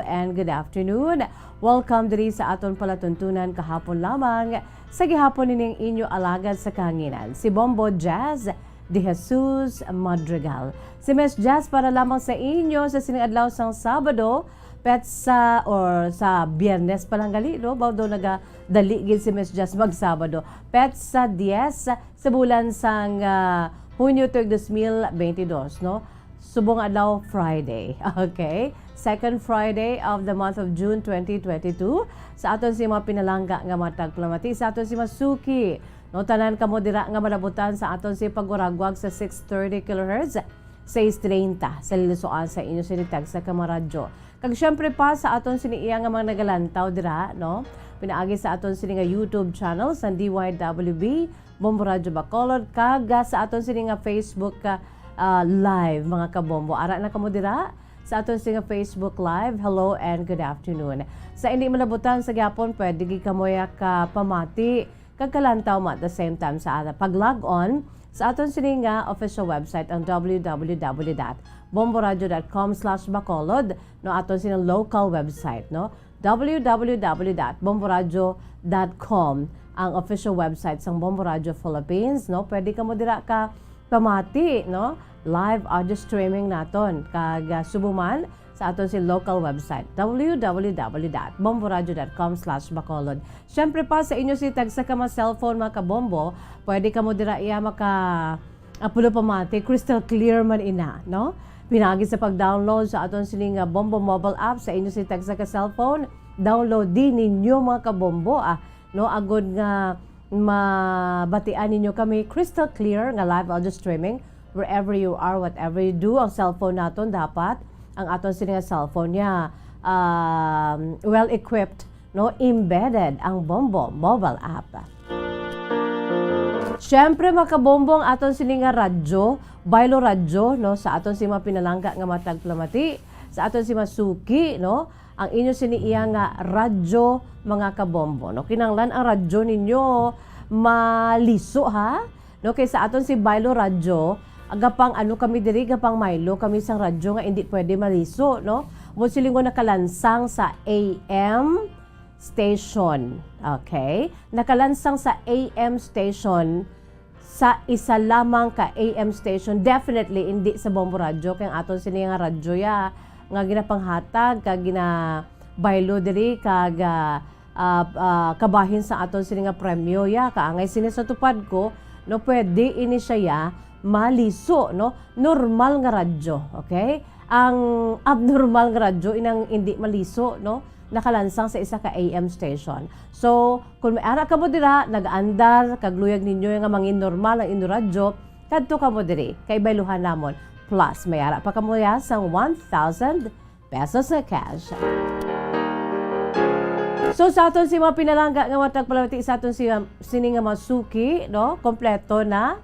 and good afternoon. Welcome diri sa aton palatuntunan kahapon lamang sa gihapon nining inyo alagad sa kanginan si Bombo Jazz de Jesus Madrigal. Si Miss Jazz para lamang sa inyo sa siningadlaw sang Sabado petsa or sa Biyernes palang gali, no? Bago nagadaligid si Miss Jazz mag-Sabado. Petsa 10 sa bulan sang Hunyo 2022, no? Subong adlaw Friday, okay? Second Friday of the month of June 2022. Sa aton si mga pinalangga nga matag plamati, sa aton si Masuki. No, tanan kamo dira nga malabutan sa aton si paguragwag sa 630 kHz, 630 sa lilusuan sa inyo sinitag sa kamaradyo. Kag syempre pa sa aton sini iya nga mga nagalantaw dira, no? Pinaagi sa aton sini nga YouTube channel sa DYWB Bombo Radio Bacolod kag sa aton sini nga Facebook live mga kabombo. Ara na kamo dira sa aton sini nga Facebook live. Hello and good afternoon. Sa hindi malabutan sa gyapon pwede gi kamoya ka pamati kag kalantaw mo at the same time sa pag-log on sa aton sini nga official website ang www.bomboradio.com/bacolod no aton sini local website no www.bomboradio.com ang official website sang Bombo Radio Philippines no pwede ka mo dira ka pamati no live audio streaming naton kag subuman sa aton si local website www.bomboradio.com/bacolod. Syempre pa sa inyo si tag sa kama cellphone mga kabombo, pwede ka mo dira iya maka apulo pamati crystal clear man ina, no? Pinagi sa pag-download sa aton sining Bombo mobile app sa inyo si tag sa ka cellphone, download din ninyo mga kabombo no agod nga mabatian ninyo kami crystal clear nga live audio streaming wherever you are, whatever you do. Ang cellphone naton dapat ang aton sini nga cellphone niya well equipped, no, embedded ang Bombo mobile app. Siyempre makabombo ang aton sini nga radyo, baylo radyo, no, sa aton si pinalangga nga matag plamati, sa aton si masuki, no, ang inyo sini iya nga radyo mga kabombo, no. Kinanglan ang radyo ninyo maliso ha, no, kay sa aton si baylo radyo, agapang ano kami diri, gapang Milo kami sang radyo nga hindi pwede maliso, no. Mo silingo nakalansang sa AM station. Okay? Nakalansang sa AM station sa isa lamang ka AM station. Definitely hindi sa Bombo Radio kay aton sini nga radyo ya nga ginapanghatag kag baylo diri kag kabahin sa aton sini nga premyo ya kaangay sini sa tupad ko, no, pwede ini siya ya maliso, no, normal nga radyo. Okay? Ang abnormal nga radyo inang hindi maliso, no, nakalansang sa isa ka AM station. So, kung may ara ka mo dira, nag-andar, kagluyag ninyo nga mangin normal ang inyo radyo, kadto ka mo diri, kay bayluhan namon. Plus, may ara pa ka mo ya sang 1,000 pesos na cash. So, sa aton si mga pinalangga nga matag palawati sa aton sini nga masuki, no, kompleto na,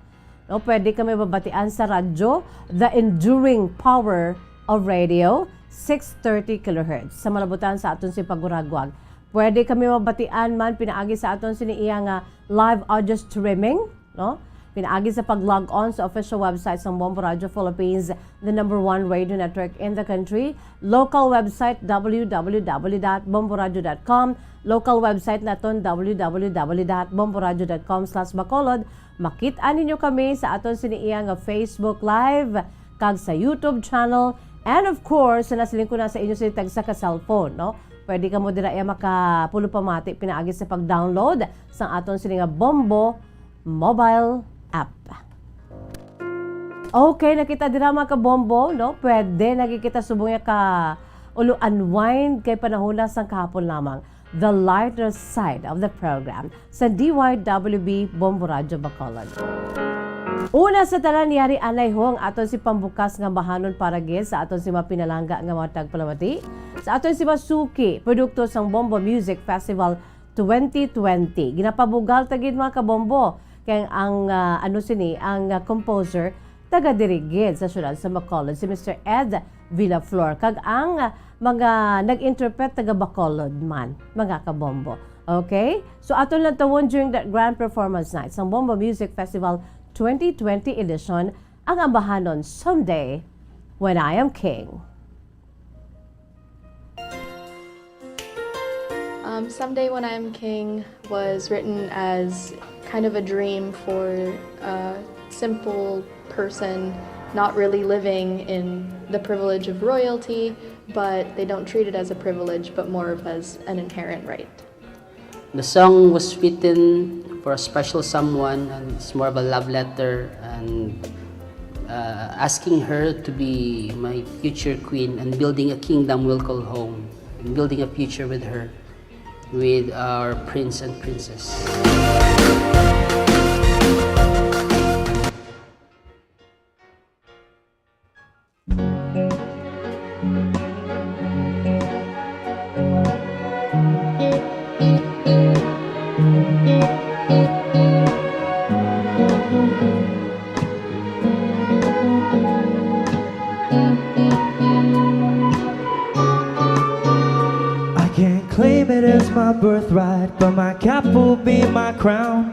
no, pwede kami babatian sa radyo, the enduring power of radio, 630 kHz sa malabutan sa aton si paguragwag. Pwede kami mabatian man pinaagi sa aton siniiya nga live audio streaming, no? Pinaagi sa pag-log on sa official website ng Bombo Radio Philippines, the #1 radio network in the country. Local website www.bomboradio.com. Local website naton www.bomboradio.com/Bacolod. Makita ninyo kami sa aton siniiya nga Facebook Live kag sa YouTube channel. And of course, nasiling ko na sa inyo sa tagsa ka cellphone, no? Pwede ka mo dira makapulo pamati pinaagi sa pag-download sa aton sini nga Bombo mobile app. Okay, nakita dira mga kabombo, no? Pwede nakikita subong ka ulo unwind kay panahon sang kahapon lamang. The lighter side of the program sa DYWB Bombo Radio Bacolod. Una sa tanan niyari anay ho ang aton si pambukas nga bahanon para gid sa aton si mapinalangga nga matag palamati sa aton si masuki produkto sang Bombo Music Festival 2020. Ginapabugal tagid mga kabombo kay ang ang composer taga dirigid sa syudad sa Bacolod si Mr. Ed Villaflor kag ang mga nag-interpret taga Bacolod man mga kabombo. Okay? So aton lang tawon during that grand performance night sang Bombo Music Festival 2020 edition ang ambahanon Someday When I Am King. Someday When I Am King was written as kind of a dream for a simple person not really living in the privilege of royalty, but they don't treat it as a privilege but more of as an inherent right. The song was written for a special someone, and it's more of a love letter and asking her to be my future queen and building a kingdom we'll call home, and building a future with her, with our prince and princess. My birthright, but my cap will be my crown.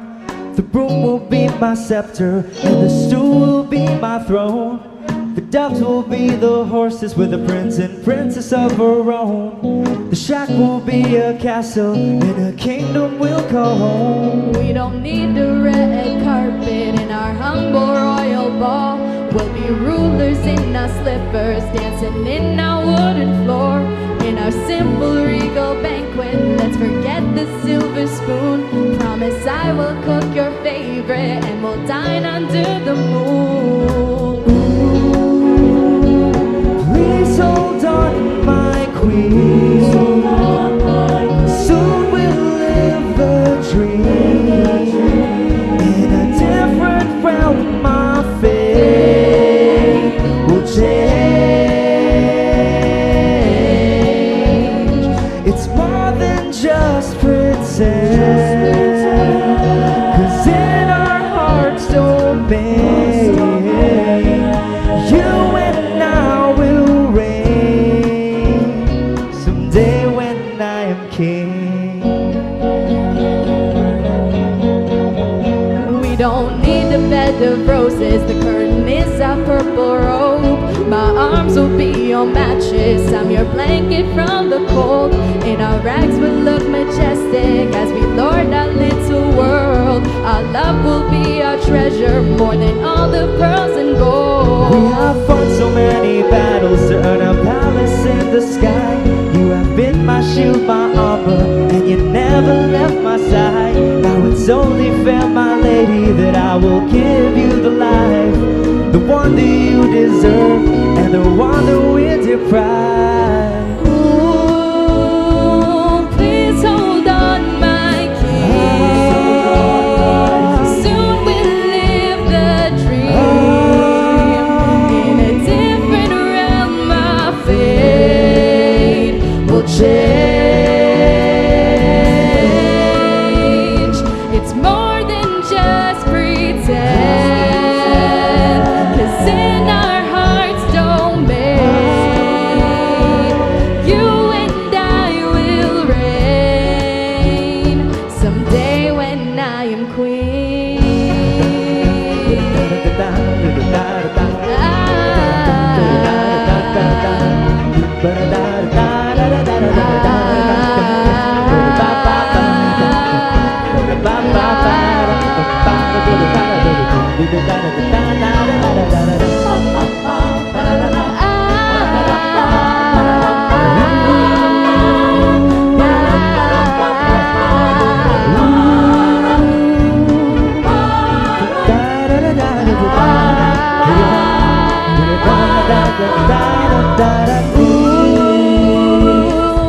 The broom will be my scepter, and the stool will be my throne. The doves will be the horses with the prince and princess of her own. The shack will be a castle, and a kingdom we'll call home. We don't need the red carpet in our humble royal ball. We'll be rulers in our slippers, dancing in our wooden floor. In our simple regal banquet, let's forget the silver spoon. Promise I will cook your favorite and we'll dine under the moon. Please hold on, my queen. don't need a bed of roses, the curtain is a purple robe. My arms will be your mattress, I'm your blanket from the cold. And our rags will look majestic as we lord our little world. Our love will be our treasure, more than all the pearls and gold. We have fought so many battles to earn a palace in the sky. You have been my shield, my armor, and you never left my side. Now it's only fair, my lady, that I will give you the life, the one that you deserve, and the one that we're deprived. Ooh, please hold on, my king. Soon we'll live the dream in a different realm. My fate will change. It's more than just pretend, 'cause in our hearts domain, you and I will reign someday when I am queen.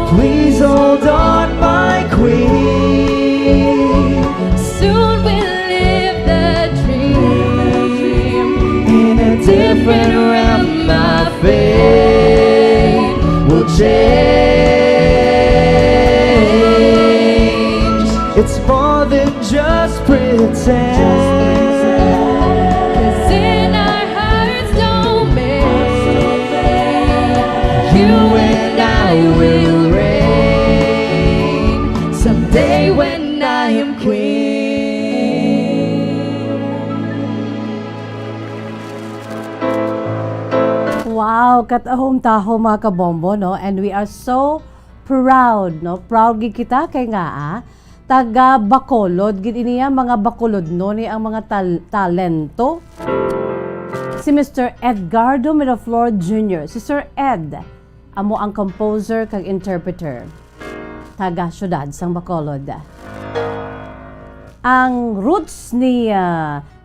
Please hold on, my queen. Soon we'll live the dream In a different realm, my fate will change. It's more than just pretend. 'Cause in our hearts domain, you and I will reign someday when I am queen. Wow, katahom-taho mga kabombo, no? And we are so proud, no? Proud gid kita kay nga taga Bacolod gid niya mga Bacolod no ni ang mga talento. Si Mr. Edgardo Miraflor Jr. Si Sir Ed amo ang composer kag interpreter taga syudad sang Bacolod. Ang roots ni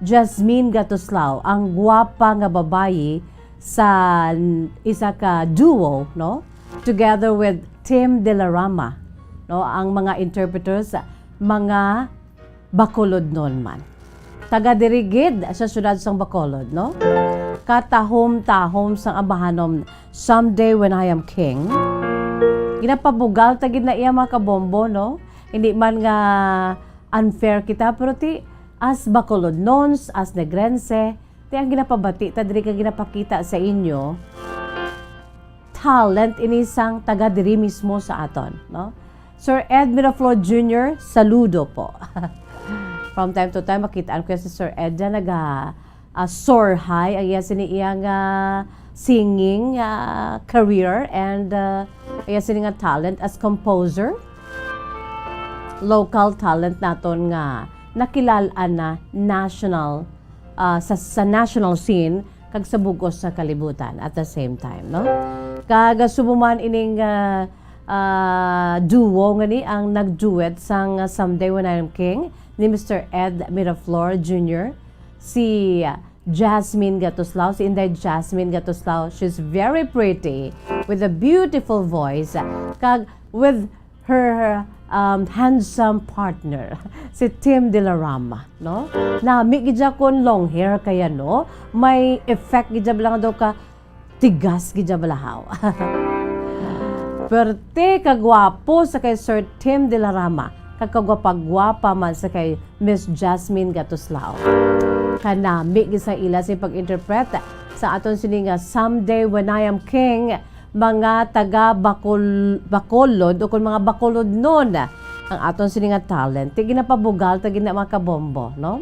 Jasmine Gatuslao, ang gwapa nga babayi sa isa ka duo, no? Together with Tim De La Rama, no? Ang mga interpreters, mga Bacolod noon man. Taga-dirigid sa syudad sang Bacolod, no? Katahom-tahom sang abahanom Someday When I Am King. Ginapabugal tagid na iya mga kabombo, no? Hindi man nga unfair kita, pero ti as Bacolod nons, as Negrense, ti ang ginapabati, ta diri ka ginapakita sa inyo, talent inisang taga-diri mismo sa aton, no? Sir Ed Miraflor Jr., saludo po. From time to time, makitaan ko si Sir Ed na soar high ang iya siniyang singing career and iya siniyang talent as composer. Local talent naton nga nakilalaan na national sa national scene kag sa bugos sa kalibutan at the same time, no? Kag sumuman ining duo nga ni ang nagduet sang Someday When I Am King ni Mr. Ed Miraflor Jr. Si Jasmine Gatuslao, si Inday Jasmine Gatuslao, she's very pretty with a beautiful voice kag with her handsome partner si Tim De La Rama, no? Nami gidya kon long hair kaya, no? May effect gidya lang daw ka tigas gidya balahaw. Perte kagwapo sa kay Sir Tim De La Rama, kagwapa-gwapa man sa kay Miss Jasmine Gatuslao. Kanami gid sa ila si pag-interpret sa aton sininga Someday When I Am King, mga taga Bacolod o kung mga Bacolod noon ang aton sininga talent. Ti ginapabugal ta gina mga kabombo, no?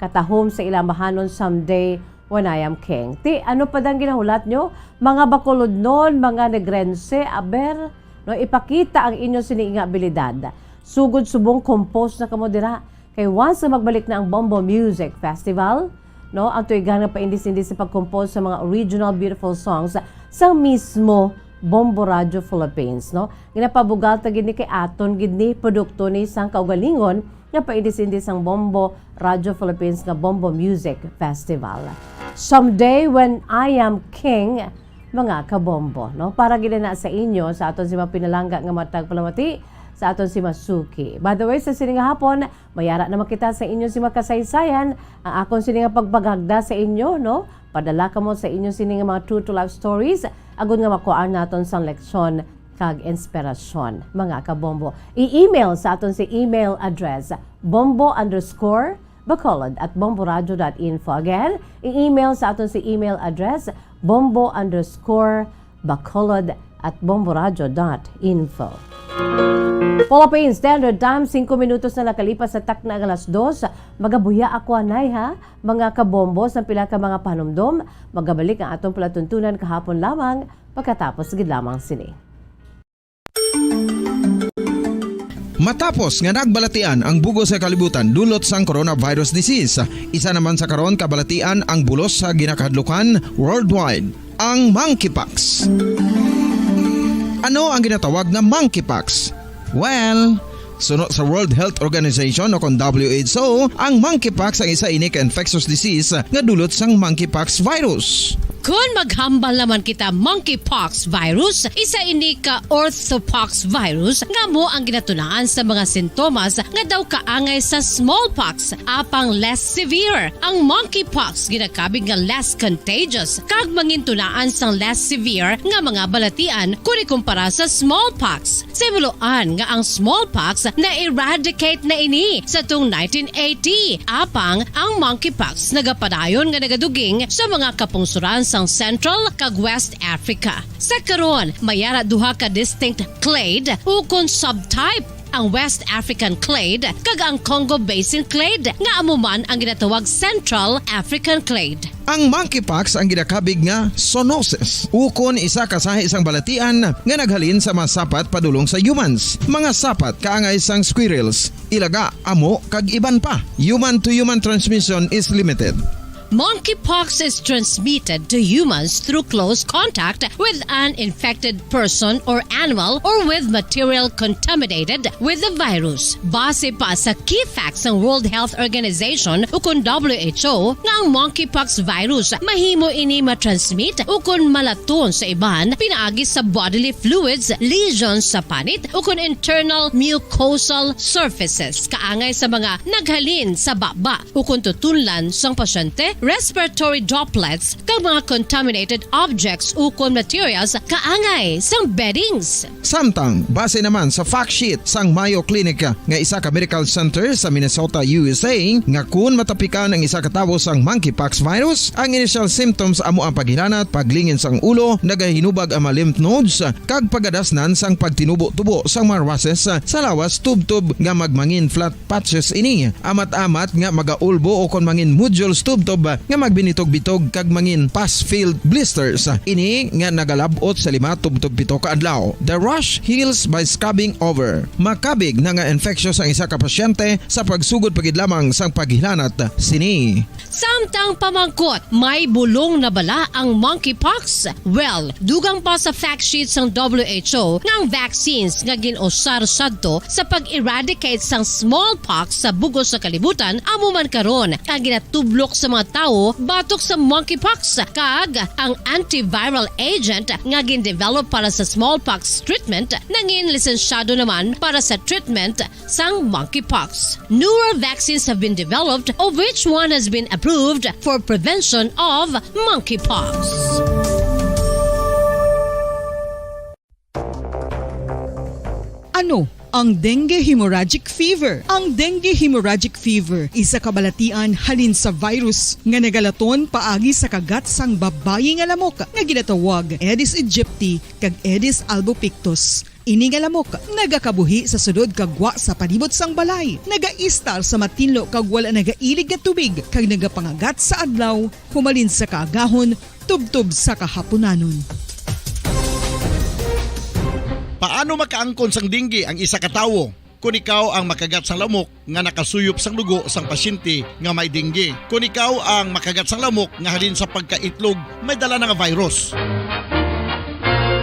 katahom sa ilang mahanon someday when I am king. Ti, ano pa dang ginahulat nyo? Mga bakulod nun, mga negrense, aber, no, ipakita ang inyong siniinga abilidad. Sugod subong compose na kamodira. Kay once na magbalik na ang Bombo Music Festival, no, ang tuigang na paindis-indis sa pag-compose sa mga original beautiful songs sa mismo Bombo Radio Philippines, no. Ginapabugal ta gid ni kay aton gid ni produkto ni isang kaugalingon nga paindis-indis ang Bombo Radio Philippines nga Bombo Music Festival. Someday when I am king, mga kabombo, no? Para gid na sa inyo sa aton si mapinalangga nga matag palamati sa aton si Masuki. By the way, sa sining hapon, mayara naman kita sa inyo si makasaysayan ang akon sining pagpagagda sa inyo, no? Padala ka mo sa inyo sining mga true to life stories agud nga makuan naton sang leksyon kag inspirasyon, mga kabombo. I-email sa aton si email address bombo_bacolod@bomboradio.info. Again, i-email sa aton si email address bombo_bacolod@bomboradio.info. Philippine Standard Time, 5 minutos na nakalipas sa takna ang alas 2. Magabuya ako anay ha, mga kabombo sa pila ka mga panumdom. Magabalik ang atong palatuntunan kahapon lamang pagkatapos gid lamang sini. Matapos nga nagbalatian ang bugos sa kalibutan dulot sang coronavirus disease, isa naman sa karon kabalatian ang bulos sa ginakahadlukan worldwide, ang monkeypox. Ano ang ginatawag na monkeypox? Well, sunod sa World Health Organization o kung WHO, ang monkeypox ang isa ini ka infectious disease nga dulot sang monkeypox virus. Kung maghambal naman kita monkeypox virus, isa ini ka orthopox virus nga mo ang ginatunaan sa mga sintomas nga daw kaangay sa smallpox apang less severe. Ang monkeypox ginakabig nga less contagious kag mangintunaan sang less severe nga mga balatian kung ikumpara sa smallpox. Simuloan nga ang smallpox na-eradicate na ini sa tung 1980 apang ang monkeypox nagapadayon nga nagaduging sa mga kapungsuran sang Central kag West Africa. Sa karon, mayara duha ka distinct clade ukon subtype, ang West African clade kag ang Congo Basin clade nga amuman ang ginatawag Central African clade. Ang monkeypox ang ginakabig nga zoonosis. Ukon isa ka sa isang balatian nga naghalin sa mga sapat padulong sa humans. Mga sapat kaangay sang squirrels, ilaga, amo kag iban pa. Human to human transmission is limited. Monkeypox is transmitted to humans through close contact with an infected person or animal or with material contaminated with the virus. Base pa sa key facts ng World Health Organization ukon WHO nga ang monkeypox virus mahimo ini matransmit ukon malaton sa iban pinaagi sa bodily fluids, lesions sa panit ukon internal mucosal surfaces kaangay sa mga naghalin sa baba ukon tutunlan sang pasyente, respiratory droplets kag mga contaminated objects ukon materials kaangay sang beddings. Samtang base naman sa fact sheet sang Mayo Clinic nga isa ka medical center sa Minnesota, USA, nga kun matapikan ang isa ka tawo sang monkeypox virus, ang initial symptoms amo ang paghilanat, paglingin sang ulo, nagahinubag ang mga lymph nodes kag pagadasnan sang pagtinubo-tubo sang mga rashes sa lawas tubtob nga magmangin flat patches ini. Amat-amat nga magaulbo o kon mangin nodules tubtob nga magbinitog-bitog kag mangin pus-filled blisters. Ini nga nagalabot sa 5-7 ka adlaw. The rash heals by scabbing over. Makabig na nga infectious ang isa ka pasyente sa pagsugod pagid lamang sang paghilanat sini. Samtang pamangkot, may bulong na bala ang monkeypox? Well, dugang pa sa fact sheet sang WHO nga ang vaccines nga ginusar sadto sa pag-eradicate sang smallpox sa bugos sa kalibutan amuman karon ang ginatublok sa mga tao batok sa monkeypox kag ang antiviral agent nga gin-develop para sa smallpox treatment nangin lisensyado naman para sa treatment sang monkeypox. Newer vaccines have been developed of which one has been approved for prevention of monkeypox. Ano ang dengue hemorrhagic fever? Ang dengue hemorrhagic fever isa kabalatian halin sa virus nga nagalaton paagi sa kagat sang babayi nga lamok nga ginatawag Aedes aegypti kag Aedes albopictus. Ini nga lamok nagakabuhi sa sudod kagwa sa palibot sang balay. Nagaistar sa matinlo kag wala nagailig nga tubig kag nagapangagat sa adlaw humalin sa kaagahon tubtob sa kahaponanon. Paano makaangkon sang dinggi ang isa ka tawo? Kung ikaw ang makagat sang lamok nga nakasuyop sang dugo sang pasyente nga may dinggi. Kung ikaw ang makagat sang lamok nga halin sa pagkaitlog may dala nga virus.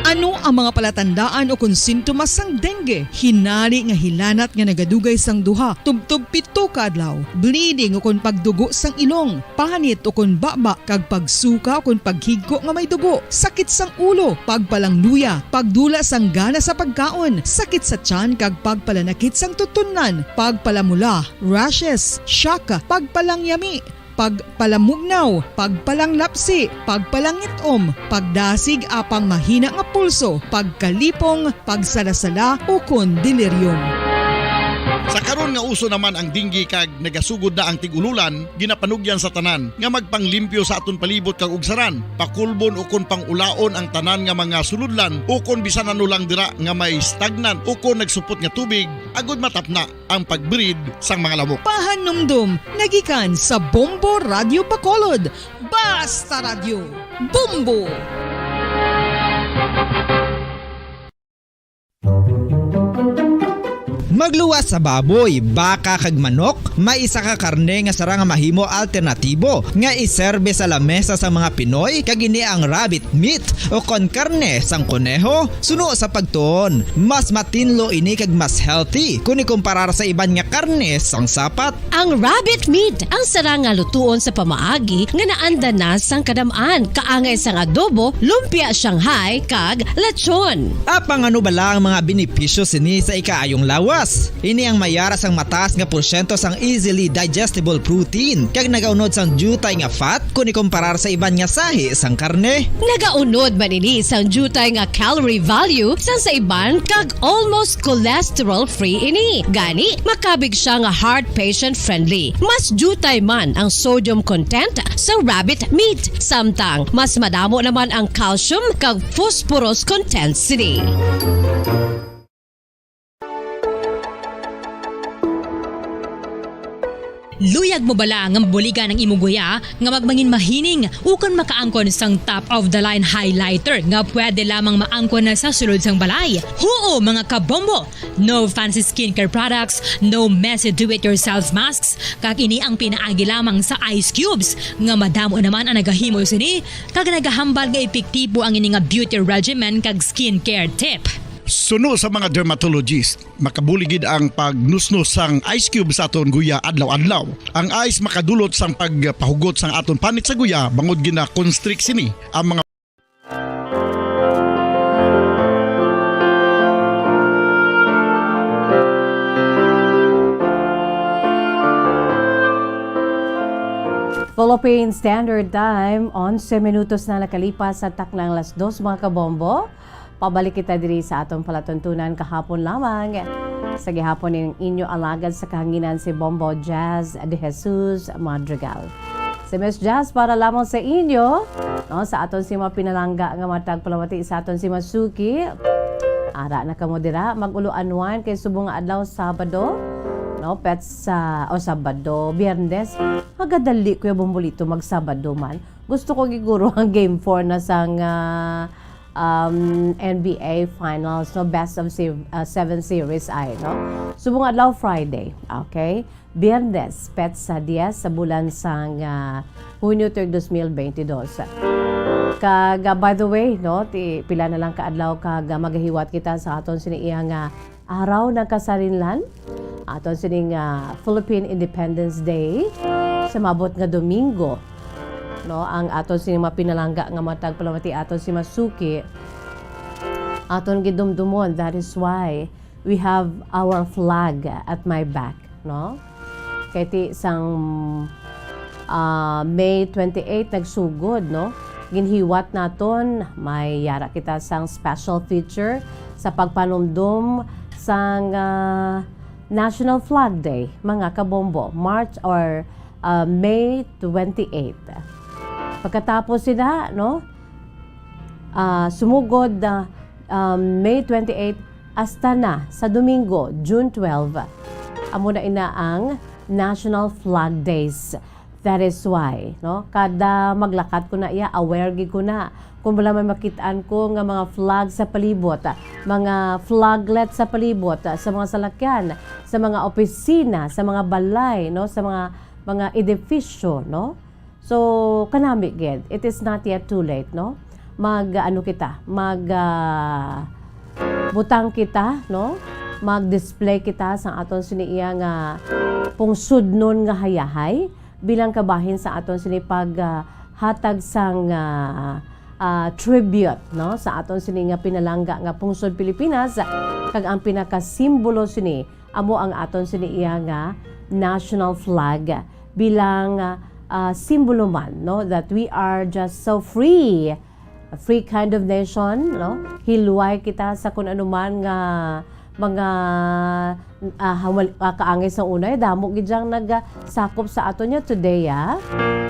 Ano ang mga palatandaan o kung sintomas sang dengue? Hinali nga hilanat nga nagadugay sang duha, tubtob 7 ka adlaw, bleeding o kung pagdugo sang ilong, panit o kung baba kag pagsuka o kung paghigko nga may dugo, sakit sang ulo, pagpalangluya, pagdula sang gana sa pagkaon, sakit sa tiyan kag pagpalanakit sang tutunan, pagpalamula, rashes, shock, pagpalangyami, pagpalamugnaw, pagpalanglapsi, pagpalangitom, pagdasig apang mahina nga pulso, pagkalipong, pagsalasala o kon delirium. Sa karon nga uso naman ang dinggi kag nagasugod na ang tigululan, ginapanugyan sa tanan nga magpanglimpyo sa aton palibot kag ugsaran, pakulbon o kon pangulaon ang tanan nga mga suludlan o kon bisan ano lang dira nga may stagnan o kon nagsupot nga tubig, agud matapna ang pagbreed sang mga lamok. Pahanumdum, nagikan sa Bombo Radio Bacolod. Basta Radio, Bombo! Magluwas sa baboy, baka kag manok, may isa ka karne nga sara nga mahimo alternatibo nga iserbe sa lamesa sa mga Pinoy kag ini ang rabbit meat o kon karne sang kuneho. Suno sa pagtuon, mas matinlo ini kag mas healthy kung ikumparar sa iban nga karne sang sapat. Ang rabbit meat ang sara nga lutuon sa pamaagi nga naanda na sang kadamaan, kaangay sang adobo, lumpia Shanghai kag lechon. Apang ano bala ang mga benepisyo sini sa ikaayong lawas? Ini ang mayara sang mataas nga porsyento sang easily digestible protein kag nagaunod sang jutay nga fat kung ikumparar sa iban nga sahi sang karne. Nagaunod man ini sang jutay nga calorie value sang sa iban kag almost cholesterol free ini. Gani makabig siya nga heart patient friendly. Mas jutay man ang sodium content sa rabbit meat, samtang mas madamo naman ang calcium kag phosphorus content sini. Luyag mo bala nga mabuligan ng imuguya nga magmangin mahining ukon makaangkon sang top of the line highlighter nga pwede lamang maangkon na sa sulod sang balay. Huo mga kabombo! No fancy skincare products, no messy do-it-yourself masks, kag ini ang pinaagi lamang sa ice cubes nga madamo naman ang nagahimo sini kag nagahambal nga epektibo ang ini nga beauty regimen kag skincare tip. Suno sa mga dermatologist, makabuligid ang pagnusnos sang ice cube sa aton guya adlaw-adlaw. Ang ice makadulot sang pagpahugot sang aton panit sa guya bangod gina constrict sini ang mga Philippine Standard Time, 11 minutos na nakalipas sa taklang alas 2 mga kabombo. Pabalik kita diri sa atong palatuntunan kahapon lamang. Sa gihapon ng inyo alagad sa kahanginan si Bombo Jazz de Jesus Madrigal. Si Miss Jazz para lamang sa inyo, no, sa aton si mga pinalangga nga matag palamati sa aton si Masuki. Ara na kamo dira mag-ulo-anwan kay subong nga adlaw Sabado. No, pets sa Sabado, Biyernes. Hagadali kuya Bombolito mag Sabado man. Gusto ko giguro ang game 4 na sang NBA Finals, no, best of 7 series ay, no. Subong adlaw Friday, okay? Biyernes, pets sa 10 sa bulan sang Hunyo 2022. Kag by the way, no, pila na lang kaadlaw kag magahiwat kita sa aton siniiyang araw ng kasarinlan, aton sining Philippine Independence Day sa mabot nga Domingo. No, ang aton si pinalangga nga matag palamati aton si Masuki aton gidumdumon. That is why we have our flag at my back, no, kay ti sang May 28 nagsugod, no, ginhiwat naton may yara kita sang special feature sa pagpanumdum sang National Flag Day mga kabombo, March or May 28. Pagkatapos sila, no, sumugod May 28, hasta na sa Domingo, June 12, amo na ina ang National Flag Days. That is why, no? Kada maglakat ko na iya, aware gid ko na. Kung wala may makitaan ko nga mga flag sa palibot, mga flaglet sa palibot, sa mga salakyan, sa mga opisina, sa mga balay, no? Sa mga edifisyo, no? So, kanami gid. It is not yet too late, no? Butang kita, no? Mag-display kita sa aton siniiya nga pungsudnon nga hayahay bilang kabahin sa aton sinipag hatag sang tribute, no, sa aton sini nga pinalangga nga pungsod Pilipinas, kag ang pinakasimbolo sini amo ang aton sini iya nga national flag bilang simbolo man, no, that we are just so free, a free kind of nation, no. Hilway kita sa kun anuman nga mga kaangay sa unay, damo gidyang nagsakop sa ato niya today,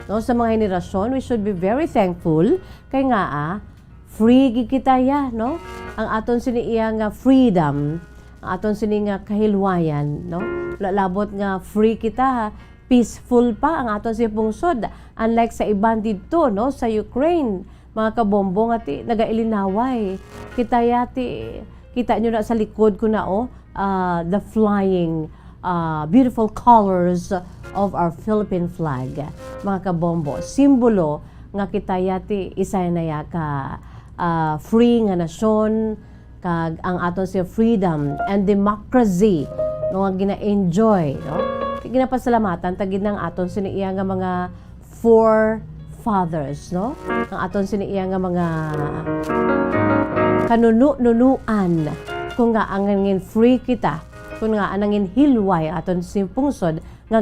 no, sa mga henerasyon. We should be very thankful kay nga free gid kita ya, no, ang aton sini iya nga freedom, ang aton sini nga kahilwayan, no, labot nga free kita, peaceful pa ang aton si pungsod, unlike sa iban dito, no, sa Ukraine, mga kabombo nga ti nagailinaway kita yati. Kita nyo na sa likod ko na the flying beautiful colors of our Philippine flag, mga kabombo. Simbolo nga kita yati isa na ya ka free nga nasyon, kag ang aton siya freedom and democracy no nga gina-enjoy, no. Ginapasalamatan tagid ng aton siniiya nga mga forefathers, no. Ang aton siniiya nga mga kanunu-nunuan kung nga angin free kita, kung nga anangin hilway aton simpungsod nga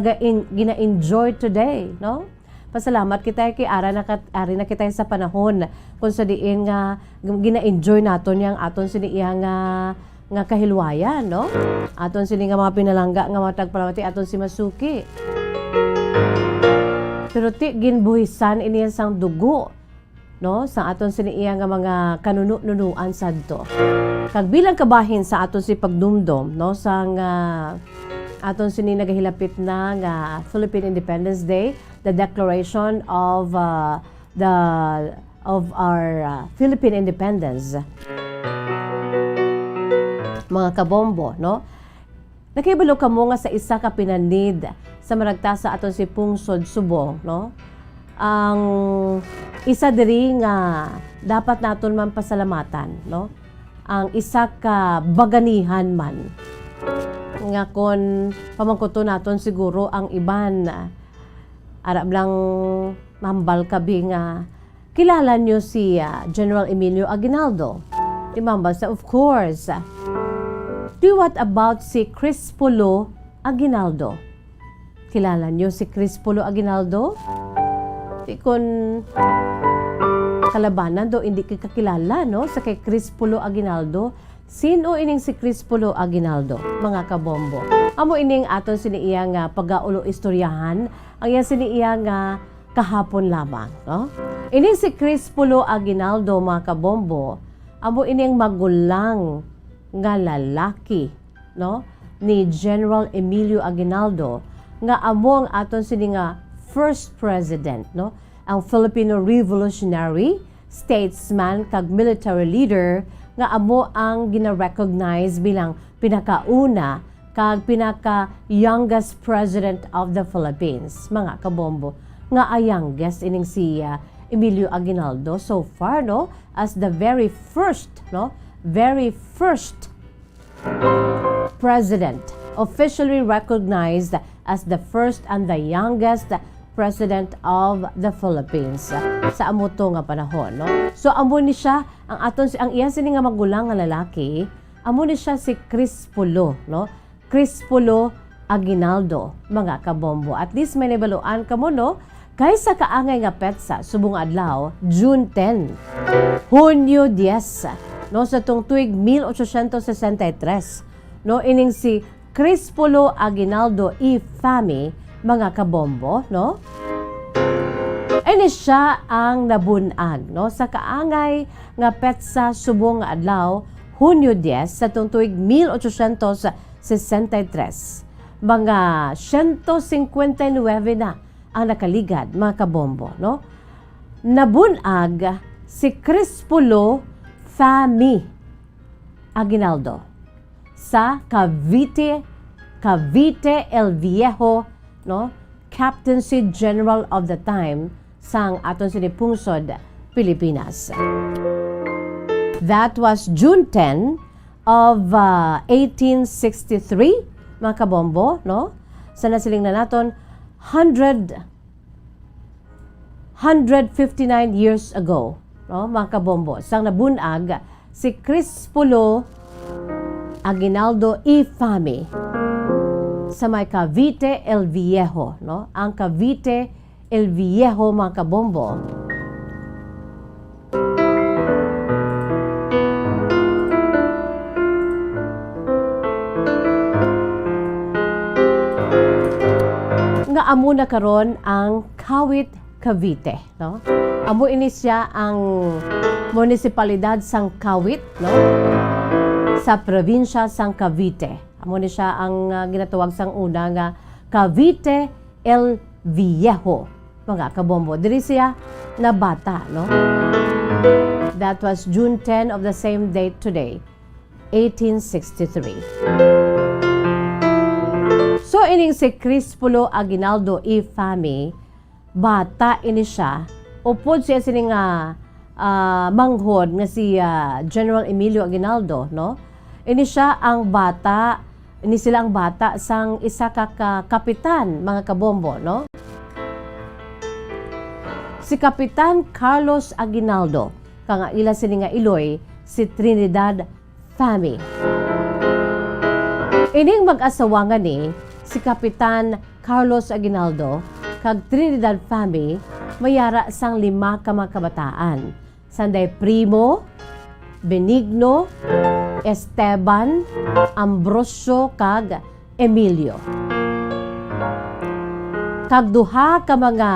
gina-enjoy today, no. Pasalamat kita kay ari na kita sa panahon kung sa diin nga gina-enjoy naton yang aton siniiya nga kahilwayan, no. Aton sini nga mga pinalangga nga matag palamati aton si Masuki. Pero ti ginbuhisan ini sang dugo, no, sa aton siniiya nga mga kanunu-nunuan sadto. Kag bilang kabahin sa aton si pagdumdom, no, sang aton sini nagahilapit na nga Philippine Independence Day, the declaration of our Philippine independence. Mga kabombo, no, nakibalo ka mo nga sa isa ka pinanid sa maragta sa aton si pungsod subong, no. Ang isa diri nga dapat naton man pasalamatan, no, ang isa ka baganihan man nga kon pamangkuto naton siguro ang iban arab lang mambal kabi nga kilala nyo si General Emilio Aguinaldo, di mambal sa, of course. What about si Crispolo Aguinaldo? Kilala nyo si Crispolo Aguinaldo? Kung kalabanan do hindi kakilala, no, sa kay Crispolo Aguinaldo. Sino ining si Crispolo Aguinaldo, mga kabombo? Amo ining aton siniiya nga pagaulo istoryahan, ang iya siniiya nga kahapon lamang, no. Ining si Crispolo Aguinaldo, mga kabombo, amo ining magulang nga lalaki, no, ni General Emilio Aguinaldo, nga amo ang aton sini nga first president, no, ang Filipino revolutionary statesman kag military leader nga amo ang gina-recognize bilang pinakauna kag pinaka-youngest president of the Philippines, mga kabombo. Nga youngest ining si Emilio Aguinaldo so far, no, as the very first president officially recognized as the first and the youngest president of the Philippines sa amuto nga panahon, no. So amo ni siya ang iya sini nga magulang nga lalaki, amo ni siya si Crispolo, no, Crispolo Aguinaldo, mga kabombo. At least may nabaluan kamo, no, kaysa kaangay nga petsa subong adlaw June 10, Hunyo 10, no, sa tong tuig 1863, no, ining si Crispolo Aguinaldo y Fami, mga kabombo, no. Ini siya ang nabunag, no, sa kaangay nga petsa subong adlaw Hunyo 10 sa tuig 1863. Mga 159 na ang nakaligad, mga kabombo, no? Nabunag si Crispulo Fami Aguinaldo sa Cavite El Viejo, no? Captaincy General of the time sang aton sinipungsod Pilipinas. That was June 10 of 1863, mga kabombo, no? Sa nasiling na naton 159 years ago, no, mga kabombo, sang nabunag si Crispulo Aguinaldo y Fami sa may Cavite El Viejo, no? Ang Cavite El Viejo, mga kabombo, nga amo na karon ang Kawit, Cavite, no? Amo ini siya ang munisipalidad sang Kawit, no? Sa probinsya sang Cavite. Amo ni siya ang ginatawag sang una nga Cavite El Viejo, mga kabombo. Diri siya na bata, no? That was June 10 of the same date today, 1863. So, ining si Crispulo Aguinaldo y Fami, bata ini siya, upod siya sining manghod nga si General Emilio Aguinaldo, no? Ini siya ang bata, ini sila ang bata sang isa ka kapitan, mga kabombo, no? Si Kapitan Carlos Aguinaldo, kang ila sini nga iloy, si Trinidad Fami. Ining mag-asawa nga ni si Kapitan Carlos Aguinaldo kag Trinidad Fami mayara sang 5 ka mga kabataan. Sanday Primo, Benigno, Esteban, Ambrosio kag Emilio. Kag duha ka mga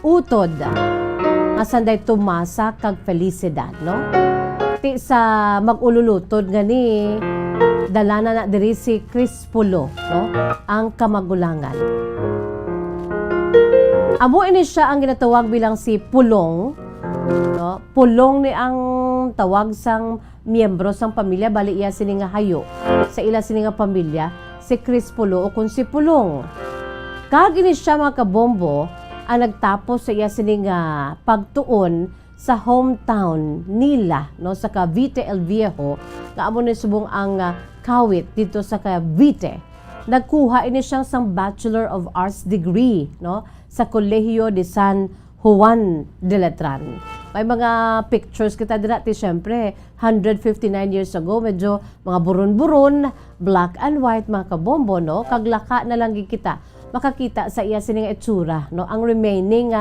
utod nga sanday Tomasa kag Felicidad, no? Ti sa mag-ululutod nga ni dalana na diri si Crispulo, no? Ang kamagulangan. Amo ini siya ang ginatawag bilang si Pulong, no? Pulong ni ang tawag sang miyembro sang pamilya, bali iya sini nga hayo sa ila sini nga pamilya, si Crispulo o kun si Pulong. Kag ini siya, mga kabombo, ang nagtapos sa iya sini nga pagtuon sa hometown nila, no, sa Cavite El Viejo, nga amo ni subong ang Kawit dito sa Cavite. Nagkuha ini siyang sang Bachelor of Arts degree, no, sa Colegio de San Juan de Letran. May mga pictures kita dati, syempre 159 years ago, medyo mga buron-buron, black and white, mga kabombo, no? Kaglaka na lang kita makakita sa iya sining itsura, no? Ang remaining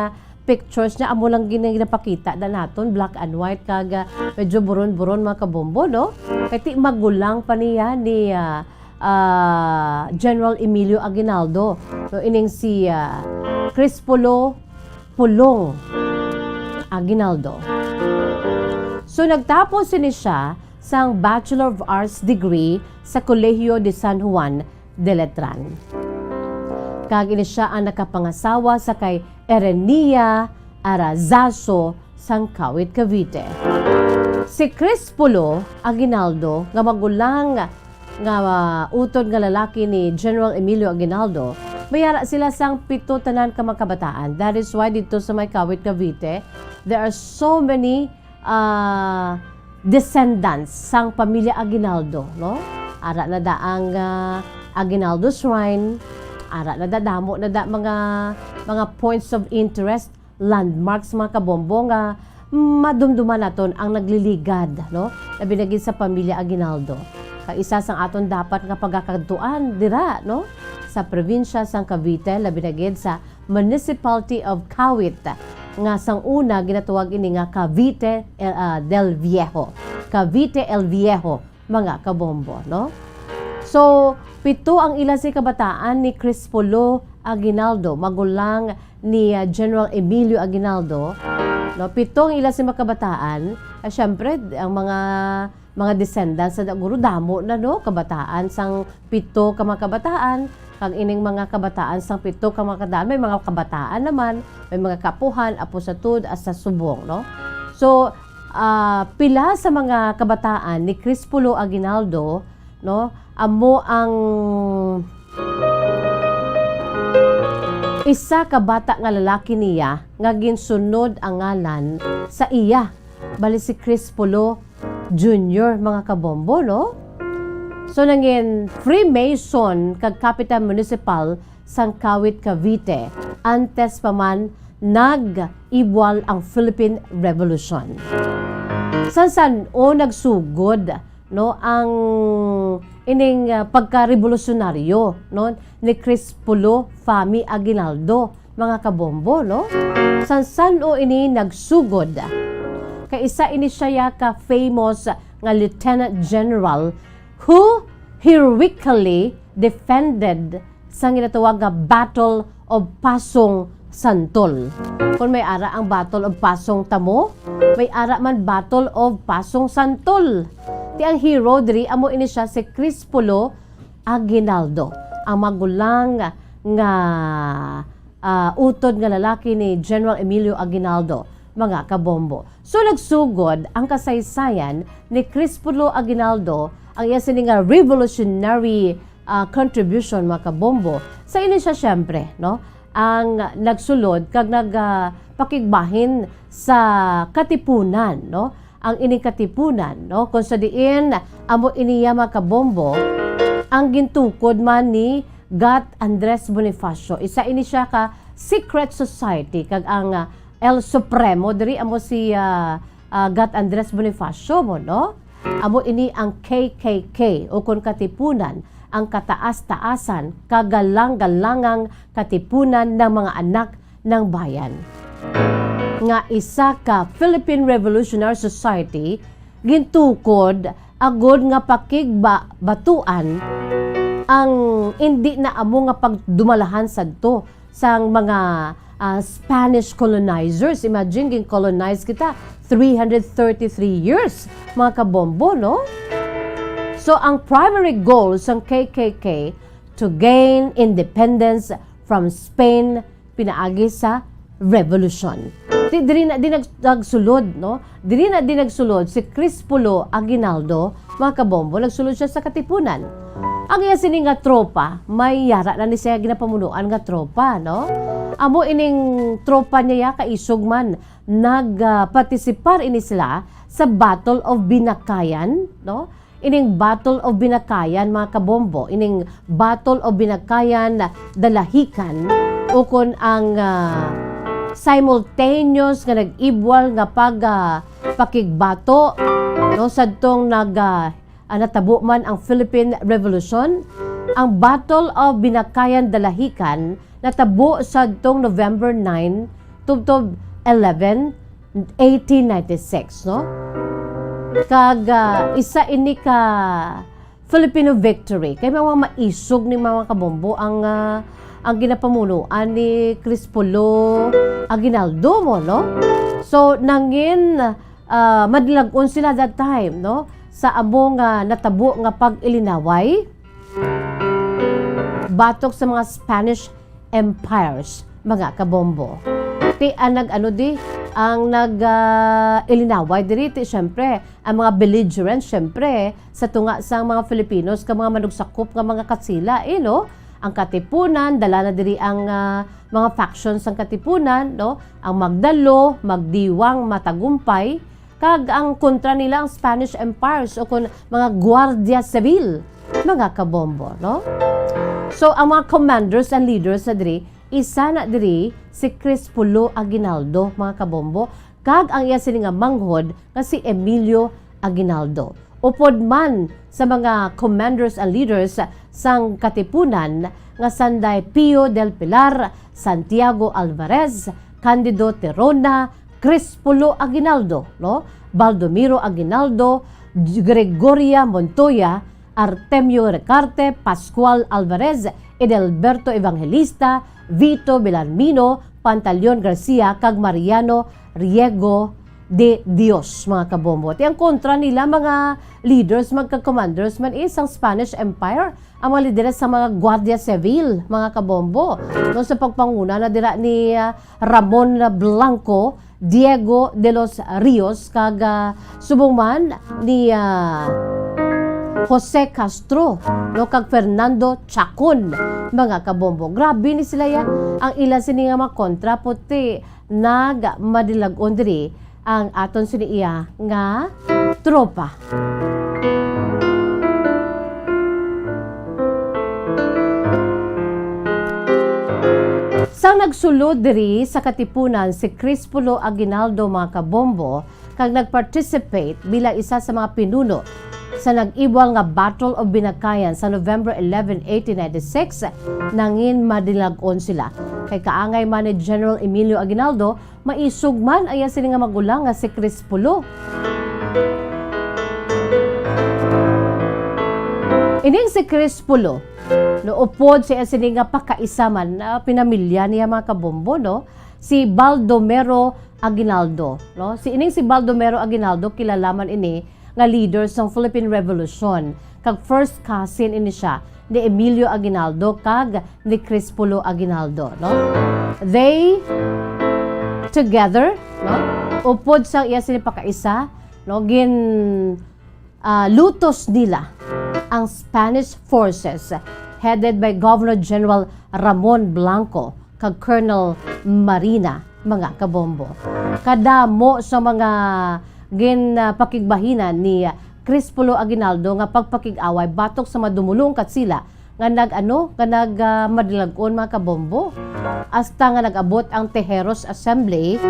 pictures niya amo lang ginapakita da naton, black and white, kag medyo buron-buron, mga kabombo, no? Kati magulang pa niya ni General Emilio Aguinaldo, no? Ining si Crispulo Pulong Aguinaldo. So nagtapos siya sang Bachelor of Arts degree sa Colegio de San Juan de Letran. Kag ini siya ang nakapangasawa sa kay Erenia Arazazo sang Kawit, Cavite. Si Crispulo Aguinaldo nga magulang nga utod nga lalaki ni General Emilio Aguinaldo, mayara sila sang 7 tanan ka mga kabataan. That is why dito sa may Kawit, Cavite, there are so many descendants sang pamilya Aguinaldo, no? Ara na da ang Aguinaldo Shrine, ara na da damo na da mga points of interest, landmarks, mga kabombo nga madumduman naton ang nagliligad, no? Labi na gid sa pamilya Aguinaldo. Kay isa sang aton dapat nga pagkakadtuan dira, no? Sa probinsya sang Cavite, labi na gid sa Municipality of Kawit, nga sang una ginatawag ini nga Cavite del Viejo. Cavite El Viejo, mga kabombo, no? So, 7 ang ilan si kabataan ni Crispulo Aguinaldo, magulang ni General Emilio Aguinaldo, no? 7 ang ilan si mga kabataan. Syempre, ang mga mga descendants sa guro damo na no kabataan sang 7 ka mga kabataan, kag ining mga kabataan sang 7 ka mga kabataan, may mga kabataan naman, may mga kapuhan apo sa tud as sa subong no. So pila sa mga kabataan ni Crispulo Aguinaldo no amo ang isa ka bata nga lalaki niya nga ginsunod ang ngalan sa iya bali si Crispulo Jr. mga kabombo no. So nangin Freemason kag Capital Municipal sang Kawit, Cavite antes pa man nag-ibwal ang Philippine Revolution. San o nagsugod no ang ining pagka-revolusyonaryo no ni Crispulo Fami Aguinaldo mga kabombo no. San o ini nagsugod kay isa ini siya ka famous nga Lieutenant General who heroically defended sa ginatawag nga Battle of Pasong Santol. Kung may ara ang Battle of Pasong Tamo, may ara man Battle of Pasong Santol. Ti ang hero diri amo ini siya si Crispulo Aguinaldo, ang magulang nga utod nga lalaki ni General Emilio Aguinaldo mga kabombo. So nagsugod ang kasaysayan ni Crispulo Aguinaldo ang iya sining nga revolutionary contribution mga kabombo sa ini siya syempre no ang nagsulod kag nagpakigbahin sa katipunan no ang ining katipunan no kung sa diin amo iniya mga kabombo ang gintukod man ni Gat Andres Bonifacio. Isa ini siya ka secret society kag ang El Supremo diri amo si Gat Andres Bonifacio mo no amo ini ang KKK o kun katipunan ang kataas-taasan, kagalang-galangang katipunan ng mga anak ng bayan. Nga isa ka Philippine Revolutionary Society, gintukod agod nga pakigbatuan ang hindi na amo nga pagdumalahan sadto sang mga Spanish colonizers. Imagine, gin-colonize kita 333 years, mga kabombo, no? So, ang primary goal ng KKK to gain independence from Spain pinaagi sa revolution. Diri na din nagsulod, no? Diri na din nagsulod si Crispulo Aguinaldo, mga kabombo, nagsulod siya sa katipunan. Ang iya sining nga tropa, may yara na ni siya ginapamunuan nga tropa, no? Amo ining tropa niya kaisog man nagpartisipar ini sila sa Battle of Binakayan, no? Ining Battle of Binakayan mga kabombo, ining Battle of Binakayan Dalahican o kun ang simultaneous nga nag-ibwal nga pakigbato no sadtong natabo man ang Philippine Revolution. Ang Battle of Binakayan Dalahican natabo sadtong November 9 tubtob 11 1896 no. Kag isa ini ka Filipino victory kay mga maisog ni mga kabombo ang ginapamunuan ni Crispulo Aguinaldo mo no. So nangin madlagon sila that time no sa amo nga natabo nga pag-ilinaway batok sa mga Spanish empires mga kabombo. Ti ang nag-ilinaway diri syempre ang mga belligerents syempre sa tunga sang mga Filipinos ka mga manugsakop nga mga katsila no ang katipunan dala na diri ang mga factions sang katipunan no ang Magdalo, Magdiwang, Matagumpay kag ang kontra nila ang Spanish empires o kun mga Guardia Civil mga kabombo no. So ang mga commanders and leaders sa diri isa na diri si Crispulo Aguinaldo mga kabombo kag ang iya sini nga manghod nga si Emilio Aguinaldo. Upod man sa mga commanders and leaders sang katipunan nga sanday Pio del Pilar, Santiago Alvarez, Candido Terona, Crispulo Aguinaldo, no? Baldomiro Aguinaldo, Gregoria Montoya, Artemio Recarte, Pascual Alvarez, Edelberto Evangelista, Vito Belarmino, Pantaleon Garcia, kag Mariano Riego de Dios, mga kabombo. At ang kontra nila, mga leaders, magka-commanders man isang Spanish Empire, ang mga lideres sa mga Guardia Civil, mga kabombo. No, sa pagpanguna na dira ni Ramon Blanco, Diego de los Rios, kag subong man ni Jose Castro, no, kag Fernando Chacon, mga kabombo. Grabe ni sila ya. Ang ilan sini nga mga kontra puti nagmadilagon diri ang aton siniya nga tropa. Sang nagsulod diri sa katipunan si Crispulo Aguinaldo, mga kabombo, kag nagparticipate bilang isa sa mga pinuno sa nag-ibwal nga Battle of Binakayan sa November 11, 1896, nangin madilagon sila. Kay kaangay man ni General Emilio Aguinaldo, maisugman aya sila nga magulang nga si Crispulo. Ining si Crispulo, noupod siya sini nga pakaisaman na pinamilya niya, mga kabombo, no? Si Baldomero Aguinaldo, no? Si Baldomero Aguinaldo kilalaman ini nga leader sa Philippine Revolution, kag first cousin ini siya ni Emilio Aguinaldo kag ni Crispulo Aguinaldo, no? They together, no, upod sa iya sila pakaisa, no, gin lutos nila ang Spanish forces headed by Governor General Ramon Blanco kag Colonel Marina, mga kabombo. Kadamo sa mga pakigbahinan ni Crispulo Aguinaldo nga pagpakig-away batok sa madumulong kat sila nga nagmadilagon, mga kabombo, hasta nga nag-abot ang Tejeros Assembly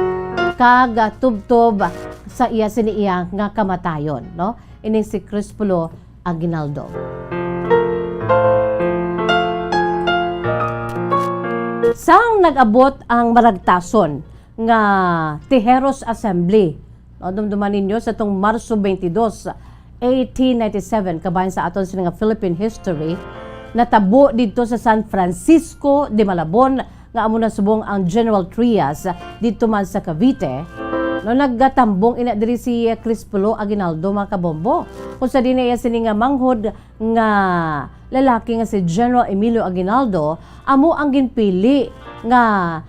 kag tubtob sa iya siniya nga kamatayon, no? Ini si Crispulo Aguinaldo. Sang nag-abot ang maragtason nga Tejeros Assembly, no, dumduman ninyo sa itong Marso 22, 1897, kabayan sa aton sila nga Philippine history, natabo dito sa San Francisco de Malabon, nga amo na subong ang General Trias dito man sa Cavite. No, naggatambong ina diri si Crispulo Aguinaldo, mga kabombo. Kung sa dinaya sini nga manghod nga lalaki nga si General Emilio Aguinaldo, amo ang ginpili nga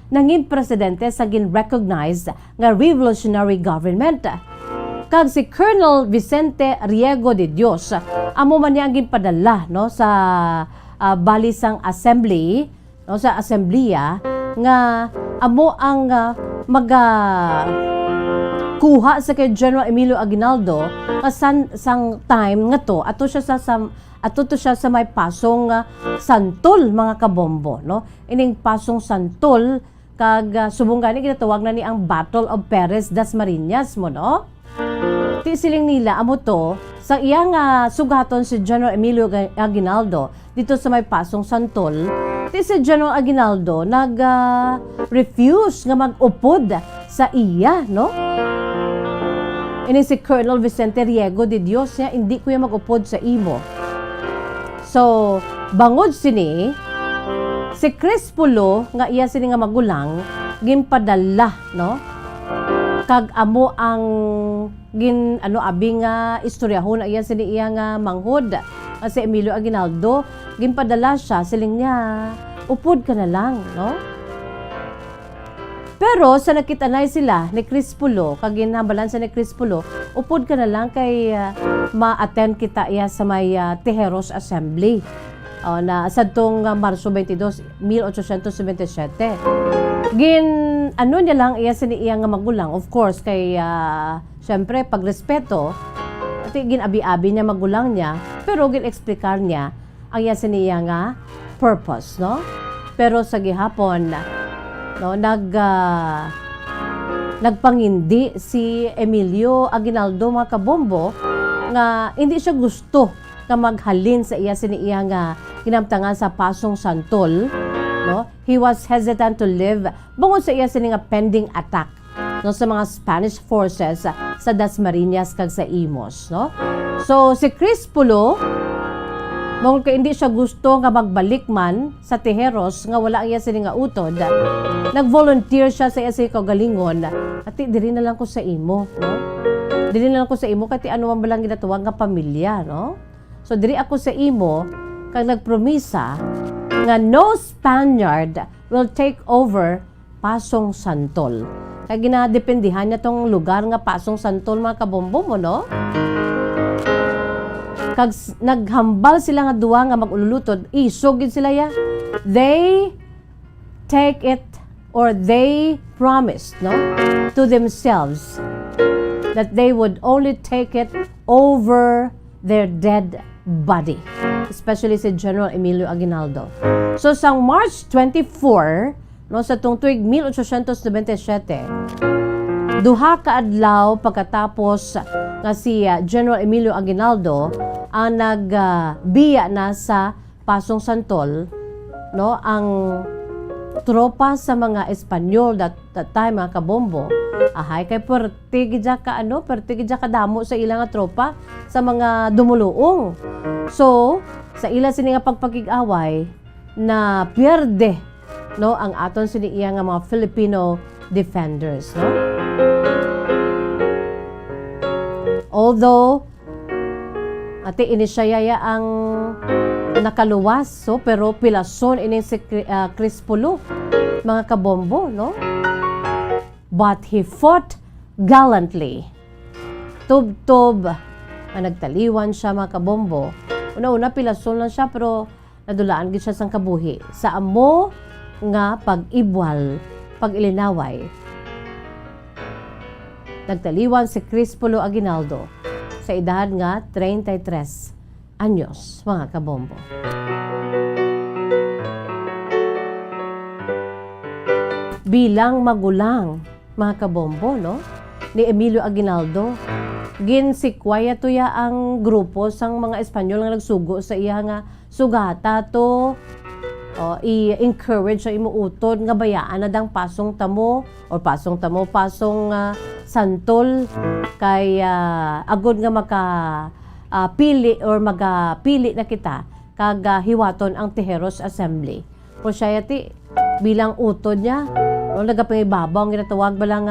nangin presidente sa gin-recognized nga revolutionary government. Kag si Colonel Vicente Riego de Dios, amo man niya ang ginpadala, no, sa balisang assembly, no, sa assembleya nga amo ang kuha sa kay General Emilio Aguinaldo sang time nga to ato siya sa may pasong santol, mga kabombo, no? Ining pasong santol kag subong gani ginatawag na ni ang Battle of Perez das Marinas mo, no? Ti siling nila amo to sa iyang sugaton si General Emilio Aguinaldo dito sa may pasong santol. Ti si General Aguinaldo refuse nga mag-upod sa iya, no? Ini si Colonel Vicente Riego de Dios niya, hindi ko yung mag-upod sa imo. So, bangod sini, si Crispulo, nga iya sini nga magulang, ginpadala, no? Kag amo ang abing istoryahon, iya sini iya nga manghod, si Emilio Aguinaldo, ginpadala siya, siling niya, upod ka na lang, no? Pero sa nakitanay sila ni Crispulo, kag ginhabalan sa ni Crispulo, upod ka na lang kay ma-attend kita iya sa may Tejeros Assembly. Na sadtong Marso 22, 1897. Niya lang iya sa niya nga magulang, of course, kay syempre pagrespeto, at ginabi-abi niya magulang niya, pero gin-explicar niya ang iya sa niya nga purpose, no? Pero sa gihapon, no, nagpangindi si Emilio Aguinaldo, mga kabombo, nga hindi siya gusto nga maghalin sa iya siniya nga ginamtangan sa pasong santol, no? He was hesitant to live bangod sa iya sini nga pending attack, no, sa mga Spanish forces sa Dasmariñas kag sa Imos, no? So si Crispulo Mong kay hindi siya gusto nga magbalik man sa Tejeros nga wala iya sini nga utod. Nag-volunteer siya sa iya kagalingon. Ati diri na lang ko sa imo, no? Diri na lang ko sa imo kati ano man balang ginatuwag nga pamilya, no? So diri ako sa imo kag nagpromisa nga no Spaniard will take over Pasong Santol. Kaya ginadependihan niya tong lugar nga Pasong Santol mga kabombo mo, no? Kag naghambal sila nga duwa nga mag-ululutod, isugid sila ya. They take it or they promised, no, to themselves that they would only take it over their dead body, especially si General Emilio Aguinaldo. So sang March 24, no, sa tuong tuig 1897, duha ka adlaw pagkatapos nga si General Emilio Aguinaldo ang nagbiya na sa Pasong Santol, no, ang tropa sa mga Espanyol that time mga kabombo, ahay kay pertigidya ka damo sa ilang nga tropa sa mga dumuluong. So sa ila sini nga pagpakig-away na pierde, no, ang aton sini iya nga mga Filipino defenders, no. Although ati inisyaya ang nakaluwas, so pero pilason ini si Crispolo mga kabombo, no. But he fought gallantly. Tub-tub ang nagtaliwan siya mga kabombo. Una-una pilason lang siya pero nadulaan gid siya sang kabuhi sa amo nga pag-ibwal, pag-ilinaway. Nagtaliwan si Crispolo Aguinaldo sa edad nga 33 anyos mga kabombo. Bilang magulang mga kabombo, no, ni Emilio Aguinaldo, ginsikwaya to ya ang grupo sang mga Espanyol nga nagsugo sa iya nga sugata to i-encourage sa imuutod nga bayaan na dang pasong tamo santol kay agod nga pili na kita kag hiwaton ang Tejeros Assembly. O siya yati bilang utod niya, no, nagapangibabaw ang ginatawag balang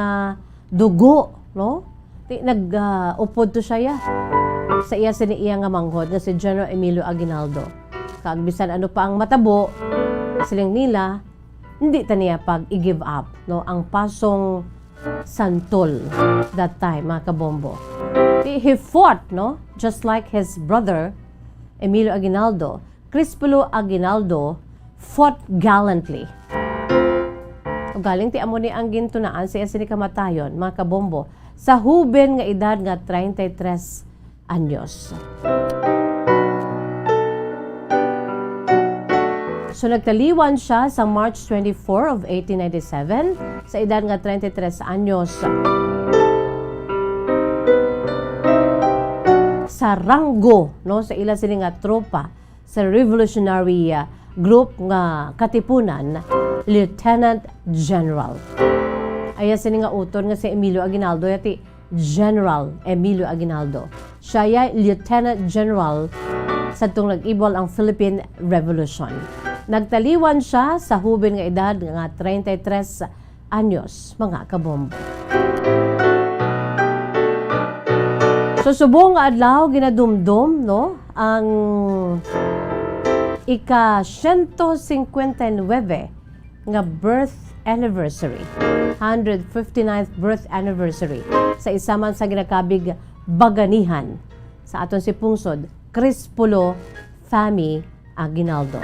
dugo, no? Nag-upod to siya sa iya sini iya nga manghod nga si General Emilio Aguinaldo. Kag bisan ano pa ang matabo siling nila, hindi ta niya pag i-give up, no, ang Pasong Santol that time mga kabombo. He fought, no, just like his brother Emilio Aguinaldo. Crispolo Aguinaldo fought gallantly. O galing ti amo ni ang gintunaan sa iya sini kamatayon mga kabombo sa huben nga edad nga 33 anyos. So nagtaliwan siya sa March 24 of 1897 sa edad nga 33 anyos. Sa ranggo, no, sa ila sini nga tropa sa revolutionary group nga katipunan, Lieutenant General. Aya sini nga utod nga si Emilio Aguinaldo yati General Emilio Aguinaldo. Siya ya Lieutenant General sa tong nag-ibol ang Philippine Revolution. Nagtaliwan siya sa huben nga edad nga 33 anyos mga kabombo. So subong nga adlaw ginadumdum, no, ang ika-159 nga birth anniversary, 159th birth anniversary sa isa man sa ginakabig baganihan sa aton si pungsod Crispolo Fami Aguinaldo.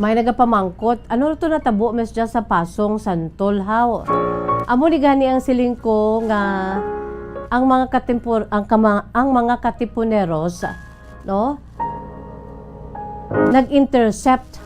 May nagapamangkot, ano to natabo mes dyan sa Pasong Santol how? Amo ni gani ang siling ko nga ang mga katipuneros, no, nag-intercept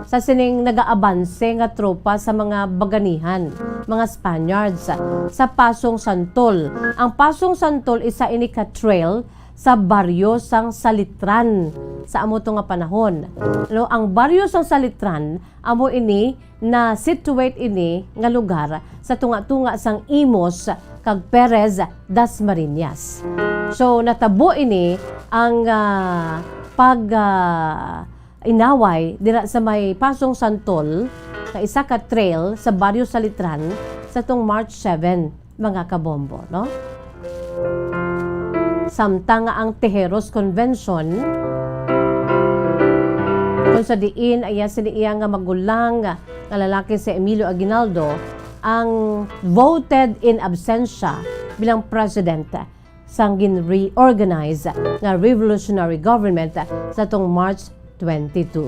sa sining nagaabanse nga tropa sa mga baganihan, mga Spaniards sa Pasong Santol. Ang Pasong Santol isa ini ka trail sa baryo sang Salitran sa amo to nga panahon. No, ang baryo sang Salitran amo ini na situate ini nga lugar sa tunga-tunga sang Imos kag Perez das Marinas. So natabo ini ang inaway dira sa may Pasong Santol na isa ka trail sa baryo Salitran sa tong March 7 mga kabombo, no? Samtang nga ang Tejeros Convention kung sa diin ay siniya nga magulang nga lalaki si Emilio Aguinaldo ang voted in absentia bilang president sang gin-reorganize nga revolutionary government sa tong March 22.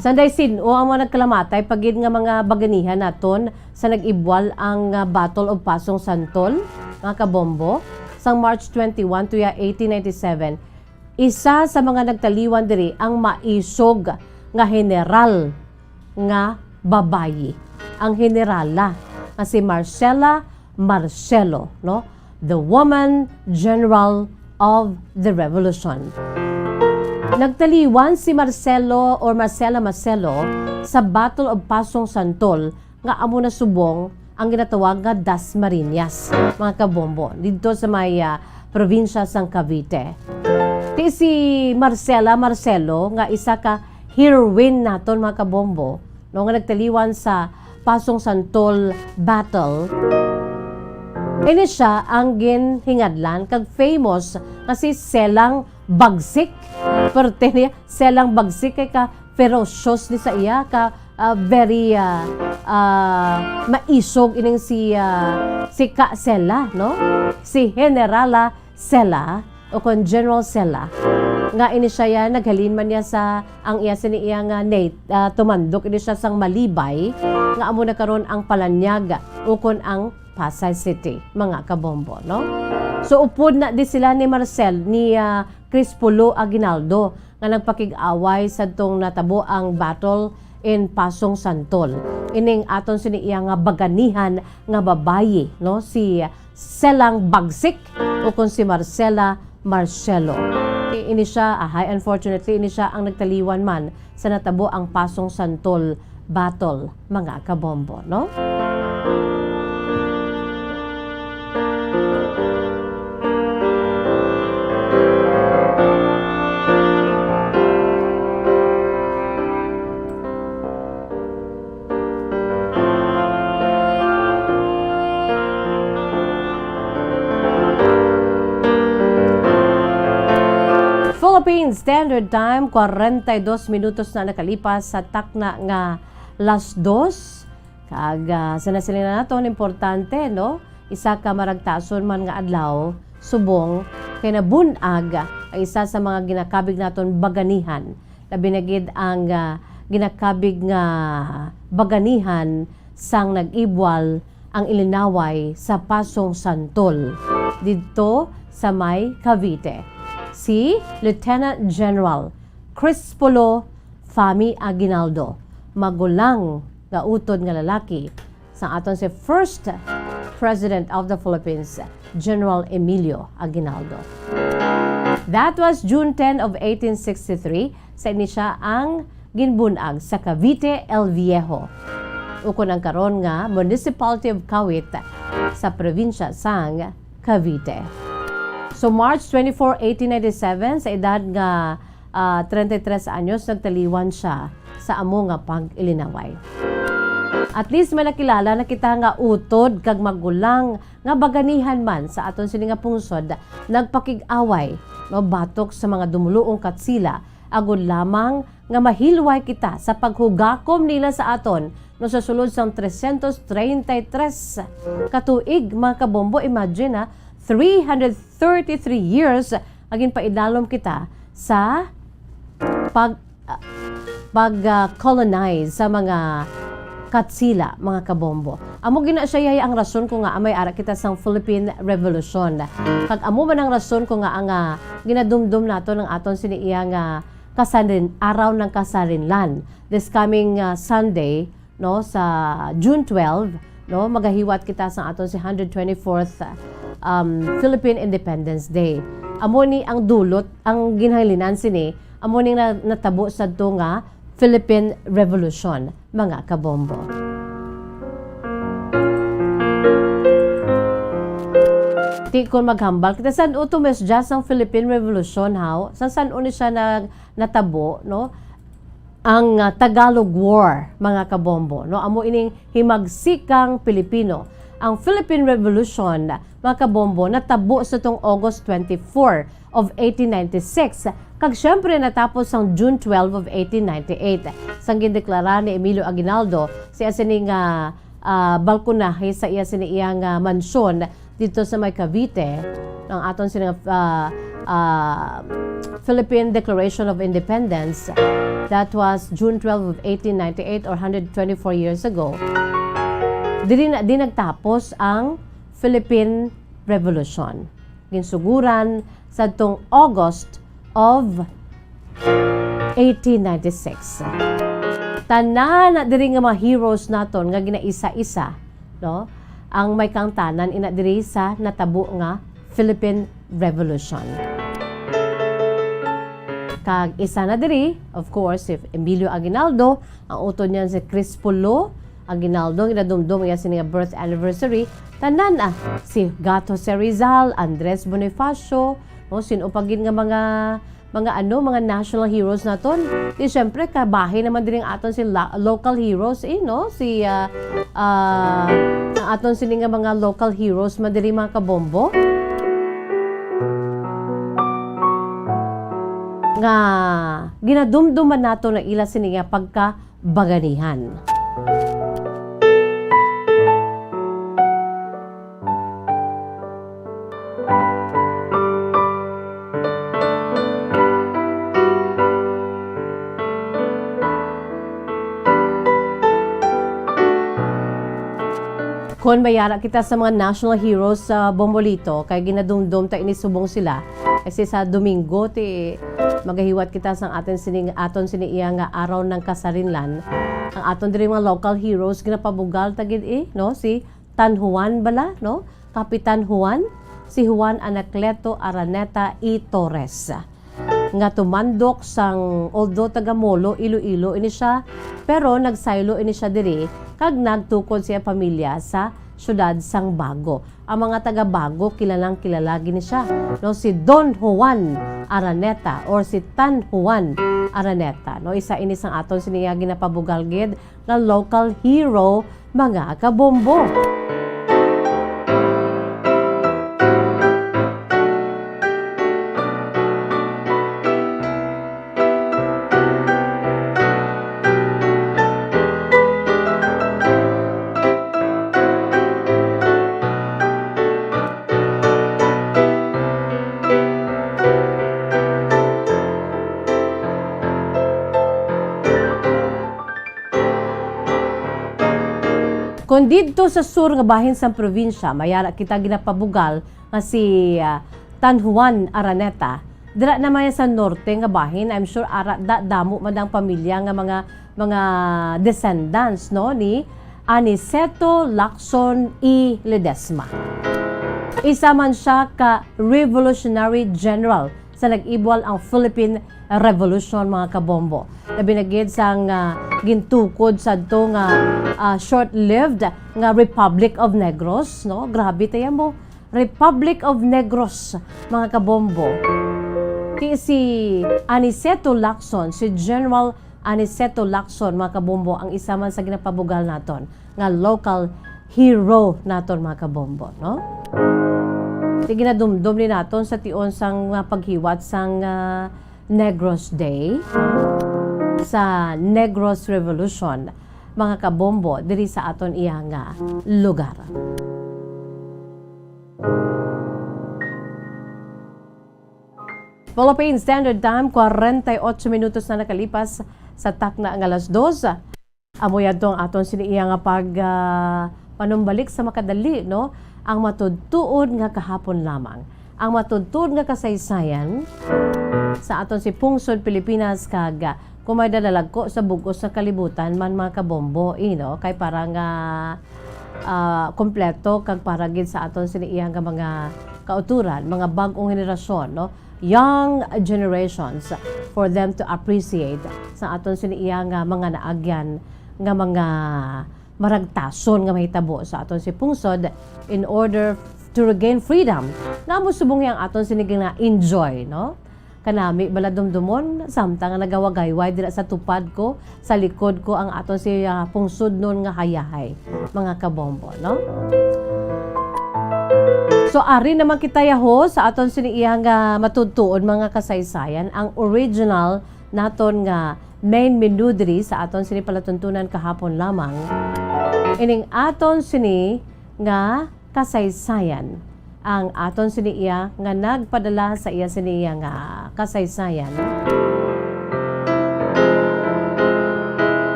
Sanday sin o ang mga nagkalamatay pagid nga mga baganihan naton sa nag-ibwal ang Battle of Pasong Santol, mga kabombo, sang March 21 to 1897. Isa sa mga nagtaliwan diri ang maisog nga general nga babayi. Ang generala nga si Marcela Marcelo, no? The woman general of the revolution. Nagtaliwan si Marcelo or Marcela Marcelo sa Battle of Pasong Santol nga amo na subong ang ginatawag nga Das Marinas, mga kabombo, dito sa may probinsya sang Cavite. Ti si Marcela Marcelo nga isa ka heroine naton, mga kabombo, no, nga nagtaliwan sa Pasong Santol Battle. Ini siya ang ginhingadlan kag famous kasi Selang Bagsik. Parte niya Selang Bagsik kay ka ferocious ni sa iya ka very maisog ining si Ka Sela, no? Si Generala Sela o kon General Sela nga ini siya naghalin man niya sa ang iya sini iya nga tumandok ini siya sang Malibay nga amo na karon ang Palanyag o kon ang Pasay City, mga kabombo, no? So upod na di sila ni Marcel ni Crispolo Aguinaldo nga nagpakig-away sa tong natabo ang battle in Pasong Santol. Ining aton sini iya nga baganihan nga babayi, no? Si Selang Bagsik o kon si Marcela Marcelo. Ini siya, unfortunately, ini siya ang nagtaliwan man sa natabo ang Pasong Santol battle, mga kabombo, no? Philippine Standard Time, 42 minutos na nakalipas sa takna nga las 2. Kag sinasilin na naton importante, no? Isa ka maragtason man nga adlaw, subong kay nabunag ay isa sa mga ginakabig naton baganihan. Labi na gid ang ginakabig nga baganihan sang nag-ibwal ang ilinaway sa Pasong Santol dito sa may Cavite. Si Lieutenant General Crispolo Fami Aguinaldo, magulang nga utod nga lalaki sa aton si First President of the Philippines, General Emilio Aguinaldo. That was June 10 of 1863. Sa ini siya ang ginbunag sa Cavite El Viejo. Ukon ang karon nga Municipality of Kawit sa probinsya sang Cavite. So March 24, 1897, sa edad nga 33 anyos, nagtaliwan siya sa amo nga pag-ilinaway. At least may nakilala na kita nga utod kag magulang nga baganihan man sa aton sini nga pungsod, nagpakig-away, no, batok sa mga dumuluong katsila, agud lamang nga mahilway kita sa paghugakom nila sa aton no sa sulod sang 333 katuig, mga kabombo. Imagine 333 years agin paidalom kita sa pag-colonize sa mga katsila mga kabombo. Amo gina siya ang rason ko nga amay ara kita sang Philippine Revolution. Kag amo man ang rason ko nga ang ginadumdum nato ng aton siniiya nga araw ng kasarinlan. This coming Sunday, no, sa June 12, no, magahiwat kita sa aton si 124th Philippine Independence Day. Amo ni ang dulot, ang ginhalinan sini, amo ni natabo sa nga Philippine Revolution, mga kabombo. Di ko maghambal kita san utumes just ang Philippine Revolution how san ni siya natabo, no, ang Tagalog War, mga kabombo, no, amo ining himagsikang Pilipino. Ang Philippine Revolution, mga kabombo, natabo sa tong August 24 of 1896 kag syempre natapos ang June 12 of 1898 sang gindeklara ni Emilio Aguinaldo siya sining balkonahe sa iya siniyang mansyon dito sa may Cavite ng aton sining Philippine Declaration of Independence. That was June 12 of 1898 or 124 years ago. Di nagtapos ang Philippine Revolution. Ginsuguran sa tong August of 1896. Tanan na diri nga mga heroes naton nga ginaisa-isa, no? Ang may kangtanan ina diri sa natabo nga Philippine Revolution. Kag isa na diri, of course, si Emilio Aguinaldo, ang utod niyan si Crispolo Aguinaldo, inadumdum niya sining birth anniversary. Tanan si Gato Rizal, Andres Bonifacio, no, sinupagin nga mga national heroes naton. Di syempre kabahin naman din aton si local heroes no, si aton sini nga mga local heroes madiri mga kabombo nga ginadumduman nato na ila sini nga pagkabaganihan. Kung mayara kita sa mga national heroes sa Bombolito, kay ginadumdum ta inisubong sila. Kasi sa Domingo, magahiwat kita sa aton siniiya nga araw ng kasarinlan. Ang aton diri mga local heroes, ginapabugal tagid no? Si Tan Juan bala, no? Kapitan Juan, si Juan Anacleto Araneta y Torres. Nga tumandok sang although taga Molo, Iloilo ini siya, pero nagsaylo ini siya diri kag nagtukod siya pamilya sa syudad sang Bago. Ang mga taga Bago kilalang kilala gini siya, no, si Don Juan Araneta or si Tan Juan Araneta, no, isa ini sang aton siniya ginapabugal gid nga local hero, mga kabombo. Kung dito sa sur nga bahin sa probinsya, mayara kita ginapabugal nga si Tan Juan Araneta. Dira naman sa norte nga bahin, I'm sure damo madang pamilya nga mga descendants, no, ni Aniceto Lacson y Ledesma. Isa man siya ka revolutionary general sa nag-ibwal ang Philippine Revolution, mga kabombo. Nabinagid sang gintukod sa ito nga short-lived nga Republic of Negros, no? Grabe tayo mo. Republic of Negros, mga kabombo. Si Aniceto Lacson, si General Aniceto Lacson, mga kabombo, ang isa man sa ginapabugal naton nga local hero naton, mga kabombo, no? Ginadumdum ni naton sa tion sang paghiwat sang Negros Day sa Negros Revolution, mga kabombo, diri sa aton iya nga lugar. Philippine Standard Time, 48 minutos na nakalipas sa takna ang alas 2. Amo yadto ang aton siniiya nga panumbalik sa makadali, no? Ang matudtuod nga kahapon lamang. Ang matudtuod nga kasaysayan sa aton si Pungsod Pilipinas kag kung may dalalagko sa bugos sa kalibutan man mga kabombo, no? Kay parang kompleto kag para gid sa aton siniiya nga mga kauturan, mga bag-ong henerasyon, no? Young generations for them to appreciate sa aton siniiya nga mga naagyan nga mga maragtason nga mahitabo sa aton si Pungsod in order to regain freedom. Nga mo subong yang aton siniging na enjoy, no? Kanami bala dumdumon samtang nga nagawagayway dira sa tupad ko, sa likod ko ang aton si Pungsod nun nga hayahay, mga kabombo, no? So ari naman kita yaho sa aton siniiya nga matudtuon mga kasaysayan ang original naton nga main menu diri sa aton sini palatuntunan kahapon lamang. Ining aton sini nga kasaysayan ang aton siniiya nga nagpadala sa iya siniiya nga kasaysayan.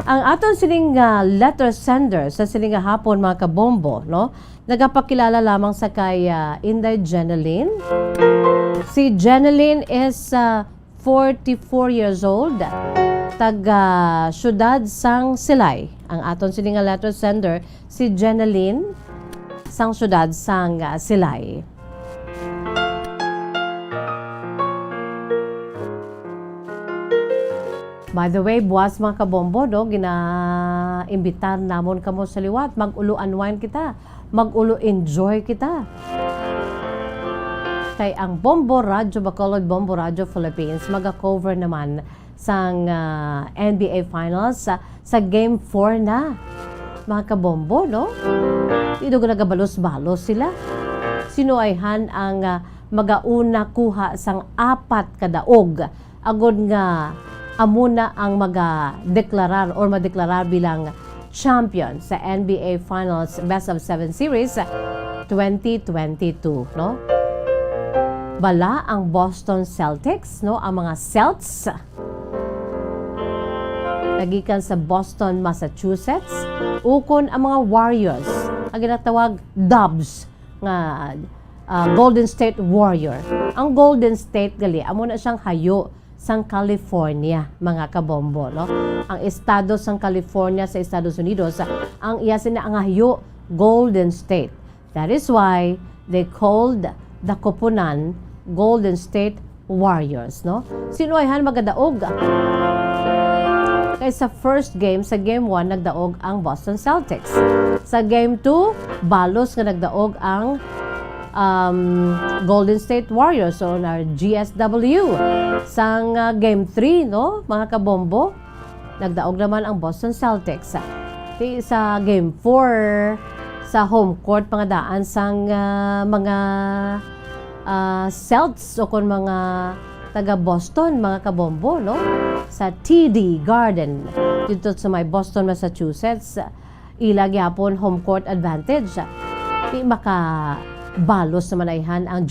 Ang aton sining letter sender sa sining hapon mga kabombo, no? Nagapakilala lamang sa kay Inday Jeneline. Si Jeneline is 44 years old, taga syudad sang Silay. Ang aton sining letter sender si Jeneline sang syudad sang Silay. By the way, buwas mga kabombo, no, gina-imbitar namon kamo sa liwat. Mag-ulo unwind kita. Mag-ulo enjoy kita. Kay ang Bombo Radio, Bacolod Bombo Radio Philippines, mag-cover naman sang NBA Finals sa Game 4 na. Mga kabombo, no? Dito nagabalos-balos sila. Sinuayhan ang magauna kuha sang 4 kadaog. Agod nga amuna ang magadeklarar or madeklarar bilang champion sa NBA Finals Best of 7 Series 2022, no? Bala ang Boston Celtics, no? Ang mga Celts nagikan sa Boston, Massachusetts, ukon ang mga Warriors, ang ginatawag Dubs nga Golden State Warrior. Ang Golden State gali amo na siyang hayo sang California, mga kabombo, no? Ang estado sang California sa Estados Unidos, ang iya sinaangahyo Golden State. That is why they called the koponan Golden State Warriors, no? Sinuayhan magadaog. Kay sa first game, sa game 1 nagdaog ang Boston Celtics. Sa game 2, balos nga nagdaog ang Golden State Warriors or GSW. Sang game 3, no, mga kabombo, nagdaog naman ang Boston Celtics. Sa game 4, sa home court mga daan sang mga Celts o kon mga taga Boston, mga kabombo, no, sa TD Garden dito sa may Boston, Massachusetts. Ilag yapon home court advantage. Di maka balos na manayhan ang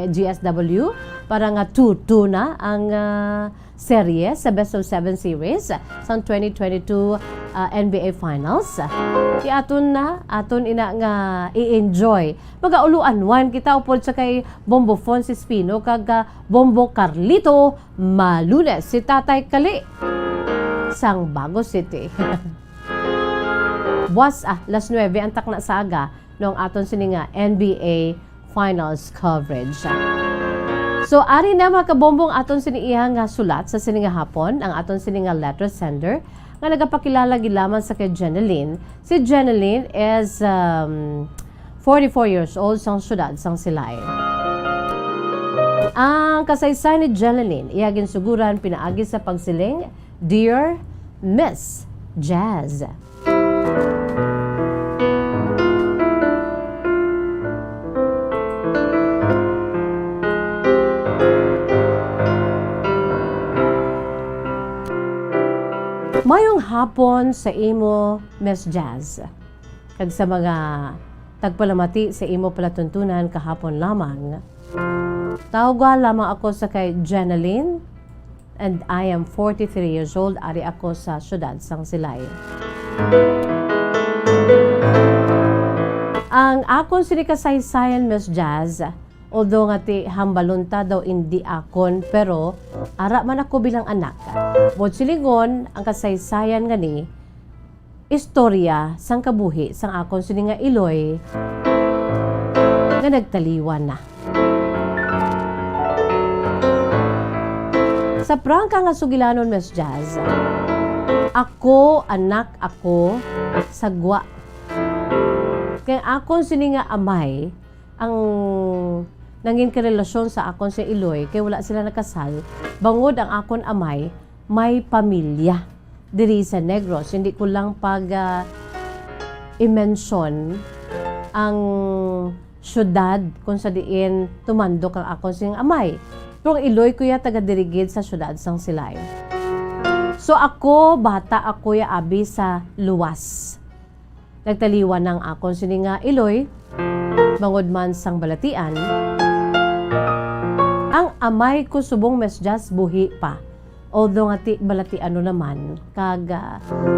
GSW para nga 2-2 na ang serye sa Best of 7 Series sa 2022 NBA Finals. Di aton ina nga i-enjoy. Magauluan one kita upod sa kay Bombo Fonsis Pino kag Bombo Carlito Malunes, si Tatay Kali sang Bago City. Buwas las 9 ang takna sa aga noong aton sininga NBA Finals coverage. So ari na mga kabombong aton siniiha nga sulat sa sininga hapon ang aton sininga letter sender nga nagapakilala gilaman sa kay Jeneline. Si Jeneline is 44 years old sang syudad sang Silay. Ang kasaysayan ni Jeneline iyagin suguran pinaagi sa pagsiling Dear Miss Jazz. Mayong hapon sa imo, Miss Jazz. Kag sa mga tagpalamati sa imo palatuntunan kahapon lamang. Tawag lamang ako sa kay Jeneline and I am 43 years old. Ari ako sa syudad sang Silay. Ang akon sinikasaysayan, Miss Jazz, although nga ti hambalunta daw hindi akon, pero ara man ako bilang anak. Bod silingon, ang kasaysayan nga ni, istorya sang kabuhi sang akon sini nga Iloy nga nagtaliwan na. Sa prangka nga sugilanon, Miss Jazz, ako, anak ako, sagwa. Kaya akon sini nga amay, ang nangin karelasyon sa akon sa Iloy, kaya wala sila nakasal, bangod ang akon amay, may pamilya diri sa Negros. Hindi ko lang pag i-mention ang syudad kung sa diin tumandok ang akon sining amay. Pero ang Iloy ko ya taga-dirigid sa syudad sang Silay. So ako, bata ako ya abi sa luwas. Nagtaliwan ng akon sini nga Iloy, bangod man sang balatian. Ang amay ko subong Miss Jazz buhi pa. Although nga ti balatian no naman, kag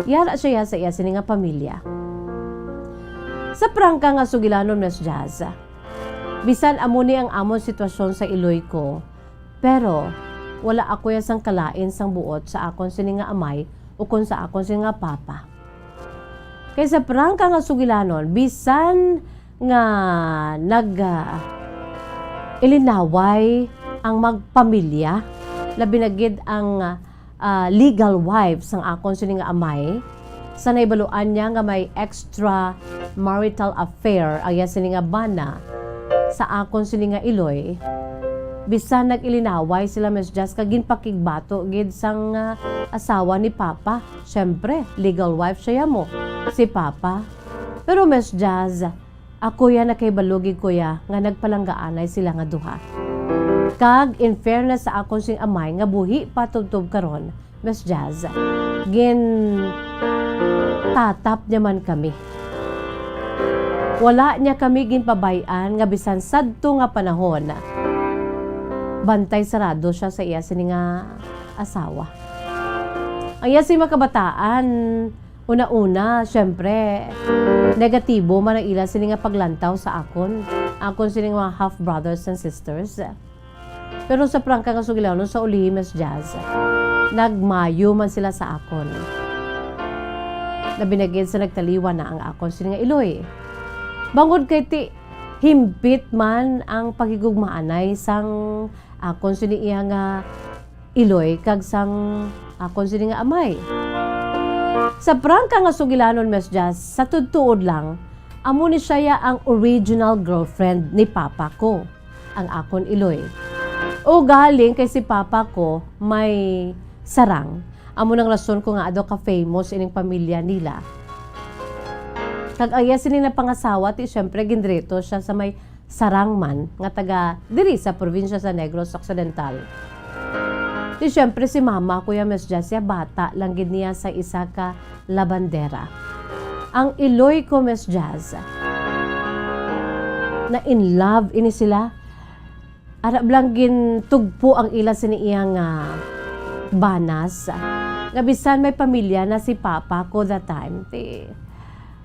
yara siya sa iya sini nga pamilya. Sa prangka nga sugilanon, Miss Jazz, bisan amo ni ang amon sitwasyon sa Iloy ko, pero wala ako ya sang kalain sang buot sa akon sini nga amay o kung sa akon sini nga papa. Kaya sa prangka nga sugilanon, bisan nga ilinaway ang magpamilya, labi na gid ang legal wife sang akon sini nga amay, sa naibaluan niya nga may extra marital affair aya sini nga bana sa akon sini nga Iloy. Bisan nag-ilinaway sila, Miss Jazz, kagin pakigbato gid sang asawa ni Papa. Syempre, legal wife siya mo, si Papa. Pero Miss Jazz, ako ya nakaibalugig ko ya nga nagpalanggaanay sila nga duha. Kag in fairness sa akon sing amay nga buhi patubtob karon, Miss Jazz, gin tatap niya man kami. Wala niya kami ginpabayan nga bisan sadto nga panahon, bantay sarado siya sa iya sini nga asawa. Ang iya si makabataan, una-una, syempre, negatibo man ang ila sini nga paglantaw sa akon. Akon sini nga half brothers and sisters. Pero sa prangka nga sugilanon sa uli, Miss Jazz, nagmayo man sila sa akon. Nabinagid sa nagtaliwan na ang akon sini nga Iloy. Bangod kay ti himpit man ang pagigugmaanay sang akon sini iya nga Iloy kag sang akon sini nga amay. Sa prangka nga sugilanon, Miss Jazz, sa tudtuod lang, amo ni siya ang original girlfriend ni Papa ko, ang akon Iloy. O galing kay si Papa ko may sarang. Amo nang rason ko nga ado ka famous ining pamilya nila. Kag aya sini na pangasawa ti syempre ginreto siya sa may sarang man nga taga diri sa probinsya sa Negros Occidental. Di syempre si mama kuya Miss Jessia bata lang gid niya sa isa ka labandera. Ang Iloy ko, Miss Jazz, na in love ini sila. Arab lang gin tugpo ang ila sini iyang banas. Nga bisan may pamilya na si Papa ko that time.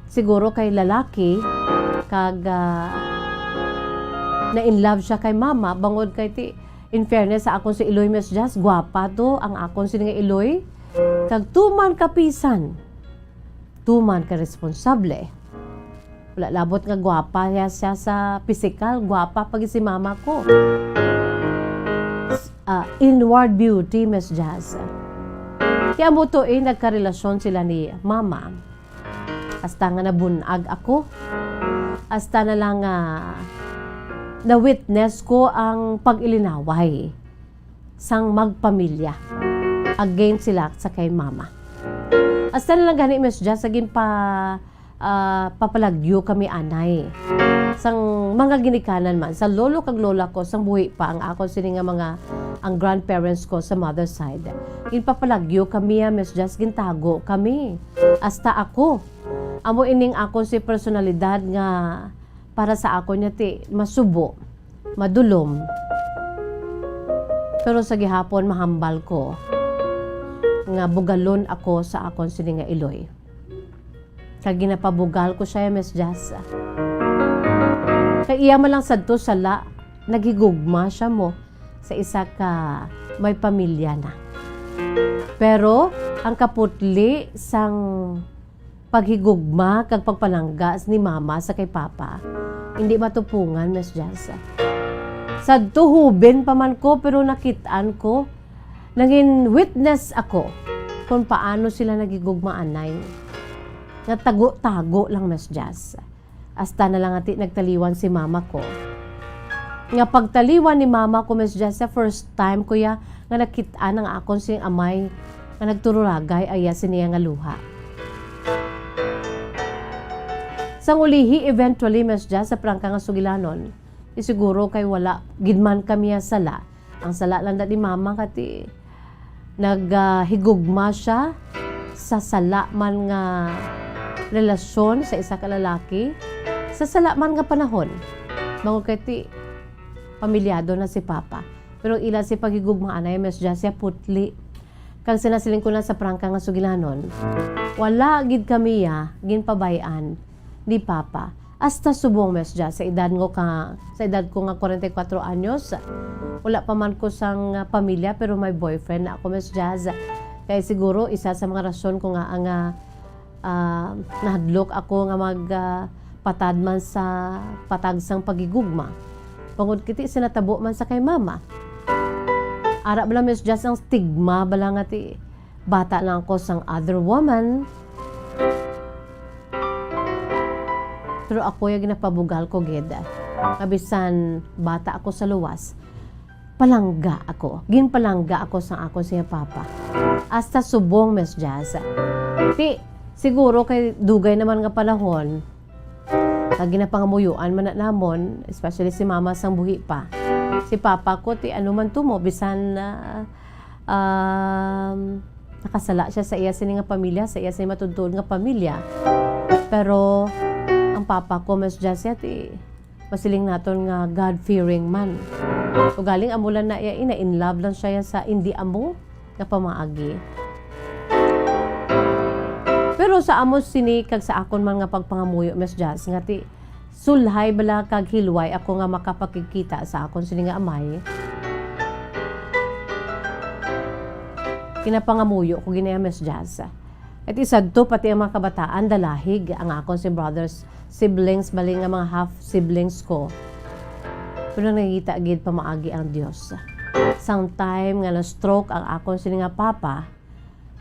Siguro kay lalaki kag na in love siya kay mama bangod kay in fairness sa akon si Iloy, Miss Jazz, gwapa to ang akon sini nga Iloy. Kag tuman kapisan, tuman ka responsable. Wala labot nga gwapa siya sa physical, gwapa pag si mama ko. Inward beauty, Miss Jazz. Kaya mo to nagkarelasyon sila ni mama. Hasta nga nabunag ako. Hasta na lang na-witness ko ang pag-ilinaway sang magpamilya against sila sa kay mama. Hasta na lang gani, Miss Jazz, saging papalagyo kami anay. Sang mga ginikanan man, sa lolo kag lola ko, sang buhi pa ang ako sini nga mga ang grandparents ko sa mother side. Ginpapalagyo kami, Miss Jazz, gintago kami. Hasta ako. Amo ining ako si personalidad nga para sa ako niya masubo, madulom, Pero sa gihapon mahambal ko nga bugalon ako sa akon sini nga iloy. Kag ginapabugal ko siya, Miss Jazz. Kay iya man lang sadto sala, nagigugma siya mo sa isa ka may pamilya na. Pero ang kaputli sang paghigugma kag pagpalanggas ni mama sa kay papa, hindi matupungan, Miss Jazz. Sadto huben pa man ko pero nakitaan ko, naging witness ako kung paano sila nagigugmaanay. Nga tago-tago lang, Miss Jazz. Hasta na lang ati nagtaliwan si mama ko. Nga pagtaliwan ni mama ko, Miss Jazz, sa first time ko ya nga nakitaan ng akon sing amay nga nagtururagay aya siniya nga luha. Sang ulihi, eventually, Miss Jazz, sa prangka nga sugilanon, siguro kay wala, gidman kami sala. Ang sala lang ni mama kati naghigugma siya sa sala man nga relasyon sa isa ka lalaki, sa sala man nga panahon. Bango kati pamilyado na si papa. Pero ila si paghigugmaan ay Miss Jazz putli. Kang sinasiling ko na sa prangka nga sugilanon, wala gid kami ginpabayan ni papa. Hasta subong, Miss Jazz, sa edad ko nga 44 anyos, wala pa man ko sang pamilya pero may boyfriend na ako, Miss Jazz. Kaya siguro isa sa mga rason ko nga ang nahadlok ako nga patad man sa patagsang pagigugma. Pangod kiti sinatabo man sa kay mama. Ara bala, Miss Jazz, ang stigma bala nga ti bata lang ako sang other woman. Pero ako yung ginapabugal ko, gid. Kabisan bata ako sa luwas, palangga ako. Ginpalangga ako sa ako siya papa. Hasta subong, Miss Jazz. Siguro kay dugay naman nga panahon, ginapangamuyuan man na namon, especially si mama sang buhi pa. Si papa ko, ano man tumo, bisan nakasala siya sa iya sini nga pamilya, sa iya sini matudtod nga pamilya. Pero ang papa ko, Miss Jazz, masiling naton nga God-fearing man. So galing amulan na iya, in love lang siya sa hindi amo nga pamaagi. Pero sa amos sini kag sa akon man nga pagpangamuyo, Miss Jazz, nga ti sulhay bala kag hilway ako nga makapakikita sa akon sini nga amay. Kinapangamuyo ko ginaya, Miss Jazz. At isad to pati ang mga kabataan dalahig ang akon si brothers, siblings, bali nga mga half siblings ko. Pero nakikita gid pamaagi ang Dios. Sometime nga na stroke ang akon sini nga papa,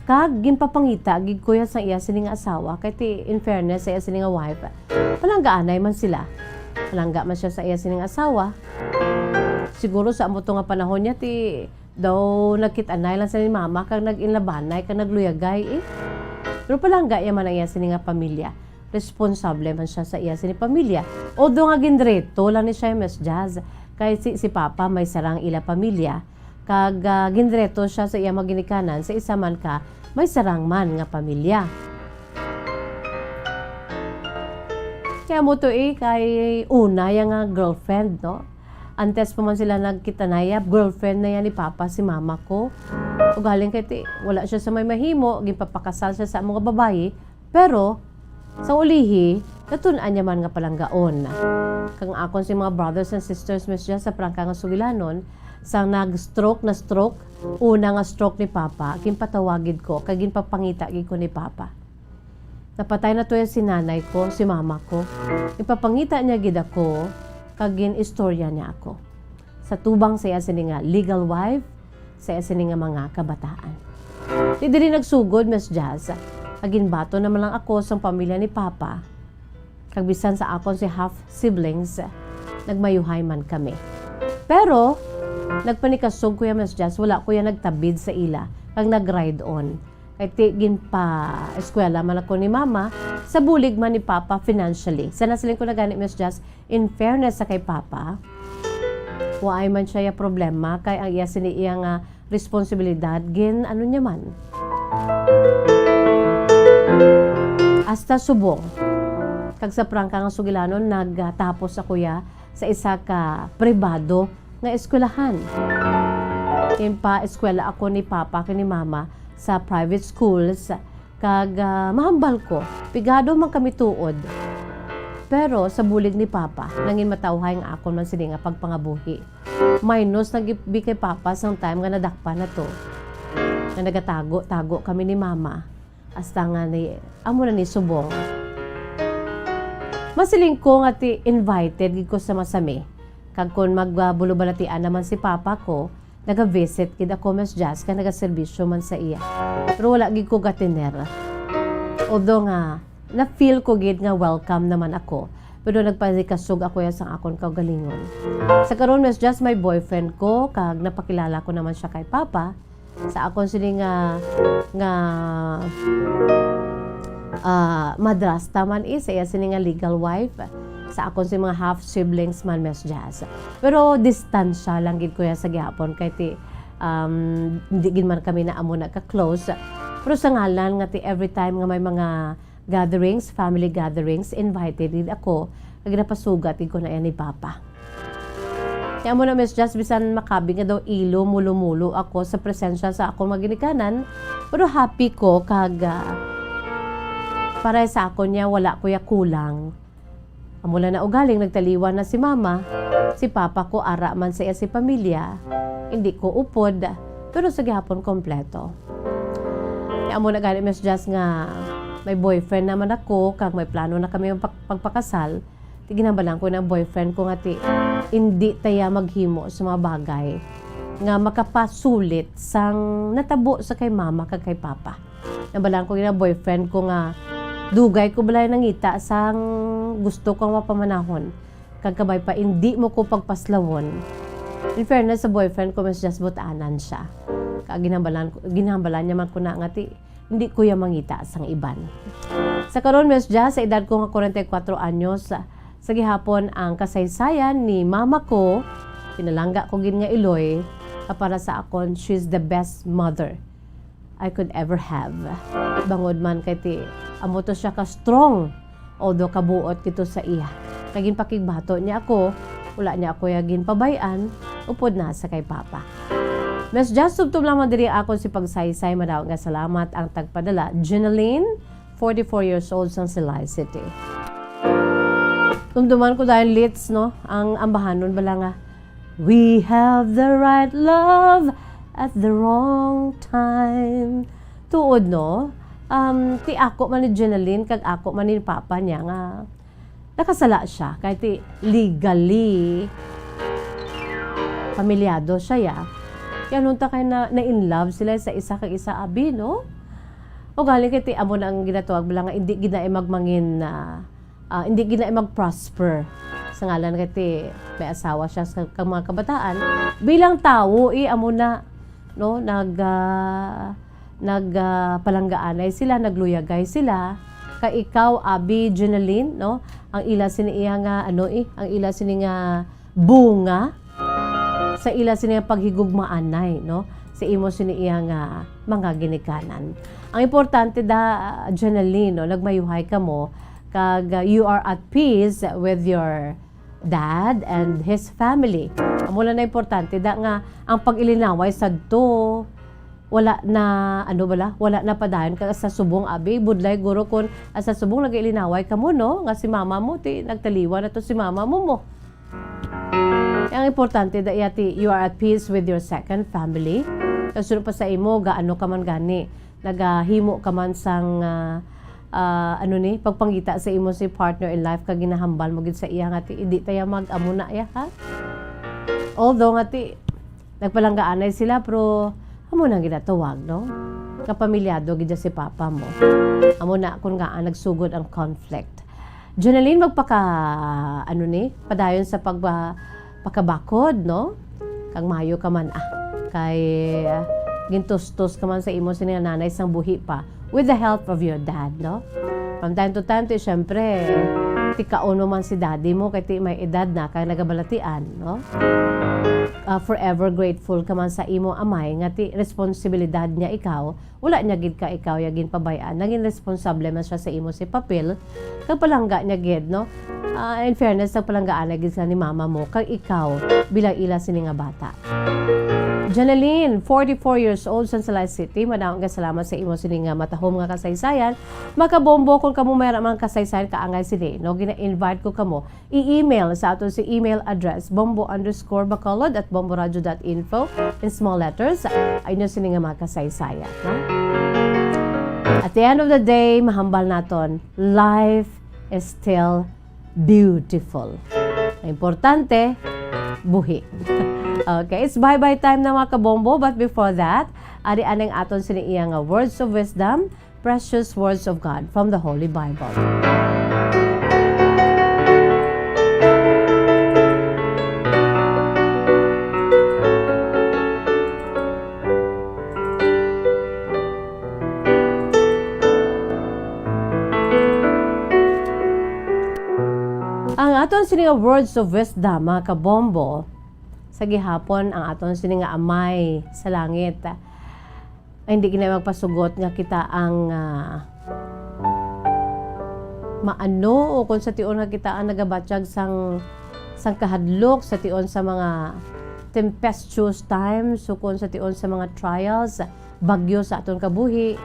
kag ginpapangita gid ko yan sa iya sini nga asawa, kay ti in fairness sa iya sini nga wife, palanggaanay man sila. Palangga man siya sa iya sini nga asawa. Siguro sa amo to nga panahon niya ti daw nagkit-anay lang sa ni mama kag nag-inlabanay kag nagluyagay Pero palangga iya man ang iya sini nga pamilya. Responsable man siya sa iya sini pamilya. Odo nga ginreto lang ni siya, Miss Jazz, kay si papa may sarang ila pamilya. Kag ginreto siya sa iya maginikanan sa isa man ka may sarang man nga pamilya. Kaya mo to kay una yung nga girlfriend, no? Antes pa man sila nagkitanayap, girlfriend na yan ni papa si mama ko. O galing kay wala siya sa may mahimo, ginpapakasal siya sa mga babae, pero sa ulihi, natunan niya man nga palanggaon. Kang akon si mga brothers and sisters, Miss Jazz, sa prangka nga sugilanon, sang nag-stroke na stroke, una nga stroke ni papa, ginpatawagid ko, kag ginpapangita gid ko ni papa. Napatay na to yan si nanay ko, si mama ko. Ipapangita niya gid ako, kag gin-istorya niya ako. Sa tubang sa iya sini nga legal wife, sa iya sini nga mga kabataan. Di diri nagsugod, Miss Jazz. Agin bato naman lang ako sa pamilya ni papa. Kag bisan sa akon si half siblings, nagmayuhay man kami. Pero nagpanikasog ko yan, Miss Jazz, wala ko yan nagtabid sa ila, kag nag-ride on. Kay tigin pa eskwela man ako ni mama, sa bulig man ni papa financially. Sana siling ko na gani, Miss Jazz, in fairness sa kay papa, waay man siya yung problema, kay ang iya sini iyang responsibilidad, gin ano niya man. Hasta subong. Kag sa prangka nga sugilanon, nagtapos ako ya sa isa ka pribado nga eskwelahan. Impa eskwela ako ni papa kani mama sa private schools kag mahambal ko. Pigado man kami tuod. Pero sa bulig ni papa, nangin matawhay nga akon man sini nga pagpangabuhi. Minus nagibi kay papa sang time nga nadakpa na to. Nga nagatago kami ni mama. Hasta nga ni amo na ni subong. Masiling ko nga ti invited gid ko sa masami. Kag kun magbulubalatian naman si papa ko, naga-visit gid ako Miss Jazz kag naga-serbisyo man sa iya. Pero wala gid ko gatiner. Although nga na-feel ko gid nga welcome naman ako. Pero nagpasikasog ako ya sang akon kaugalingon. Sa karon Miss Jazz may boyfriend ko kag napakilala ko naman siya kay papa. Sa akon sini nga madrasta man sa iya sini nga legal wife. Sa akon si mga half siblings man Miss Jazz. Pero distansya lang gid ko ya sa gihapon kay ti hindi gid man kami na amo na ka-close. Pero sa ngalan nga ti every time nga may mga gatherings, family gatherings, invited din ako. Kag napasugat ko na yan ni papa. Kaya mo na Miss Jazz, bisan makabi nga daw ilo, mulo-mulo ako sa presensya sa akong maginikanan. Pero happy ko kag para sa akon niya wala ko ya kulang. Amula na ugaling nagtaliwan na si mama, si papa ko ara man sa iya si pamilya. Hindi ko upod, pero sa gihapon kompleto. Kaya mo na gani Miss Jazz nga may boyfriend naman ako, kag may plano na kami pagpakasal. Tiginabalan ko ng boyfriend ko nga ti hindi taya maghimo sa mga bagay nga makapasulit sang natabo sa kay mama kag kay papa. Nabalan ko ng boyfriend ko nga dugay ko balay nangita sang gusto kong mapamanahon. Kag kabay pa hindi mo ko pagpaslawon. In fairness sa boyfriend ko mas just butaanan siya. Kag ginambalan niya man ko na nga ti hindi ko ya mangita sang iban. Sa karon Miss Jazz, sa edad ko nga 44 anyos, sa gihapon ang kasaysayan ni mama ko, pinalangga ko gid nga iloy, para sa akon, she's the best mother I could ever have. Bangod man kay ti amo to siya ka strong, although kabuot kito sa iya. Kagin pakigbato niya ako, wala niya ako yagin pabayan, upod na sa kay papa. Miss Jazz, subtum lamang diri ako si pagsaysay, madaw nga salamat ang tagpadala. Jenaline, 44 years old sang Silay City. Tumduman ko dahil lits, no? Ang ambahanon bala nga, we have the right love at the wrong time. Tuod, no? Ti ako man ni Jenaline, kag ako man ni papa niya nga, nakasala siya. Kahit ti legally, pamilyado siya, ya. Kaya nung takay na in love sila sa isa kag isa abi, no? O galing kay ti amo na ang ginatuwag bala nga hindi gina magmangin na hindi gina mag-prosper. Sa ngalan kay ti may asawa siya sa kang mga kabataan. Bilang tao amo na no palanggaanay sila, nagluyagay sila. Kay ikaw abi Jenaline, no? Ang ila sini iya nga ang ila sini nga bunga sa ila sini paghigugmaanay, no? Sa imo sini iya nga mga ginikanan. Ang importante da Jenaline, no, nagmayuhay ka mo kag you are at peace with your dad and his family. Amo na importante da nga ang pag-ilinaway sadto wala na wala na padayon kag sa subong abi budlay guro kun sa subong nag-ilinaway ka mo, no, nga si mama mo ti nagtaliwa na to si mama mo. Ang importante da yati you are at peace with your second family. Kasunod pa sa imo gaano ka man gani nagahimo ka man sang pagpangita sa imo si partner in life kag ginahambal mo gid sa iya nga ti hindi taya mag-amo na ya ha. Although nga ti nagpalanggaanay sila pero amo na ginatawag, no? Kapamilyado gid si papa mo. Amo na kun nga nagsugod ang conflict. Jenaline magpaka padayon sa pakabakod, no? Kag mayo ka man kay gintustos ka man sa imo sini nanay sang buhi pa with the help of your dad, no? From time to time, syempre tikaon mo man si daddy mo kay ti may edad na kay nagabalatian, no? Forever grateful ka man sa imo amay nga ti responsibilidad niya ikaw, wala niya gid ka ikaw yagin pabayaan, naging responsable man siya sa imo si papel kag palangga niya gid, no? In fairness, sa palanggaan na gid ni mama mo kag ikaw bilang ila sini nga bata. Janeline, 44 years old sa Salay City. Madaong nga salamat sa imo sini nga matahom nga kasaysayan. Makabombo kung kamo mayroon mga kasaysayan kaangay sini. No, gina-invite ko kamo. I-email sa ato si email address bombo_bacolod@bomboradio.info in small letters. Ay nyo sini nga mga kasaysayan. No? At the end of the day, mahambal naton, life is still beautiful. Importante, buhi. Okay, it's bye-bye time na mga kabombo. But before that, ari aneng aton siniiyang words of wisdom, precious words of God from the Holy Bible. Ang aton siniiyang words of wisdom, mga kabombo, sa gihapon ang aton sini nga amay sa langit. Ay, hindi kina magpasugot nga kita ang maano o kung sa tion nga kita ang nagabatsyag sang kahadlok, sa tion sa mga tempestuous times, o kung sa tion sa mga trials, bagyo sa aton kabuhi,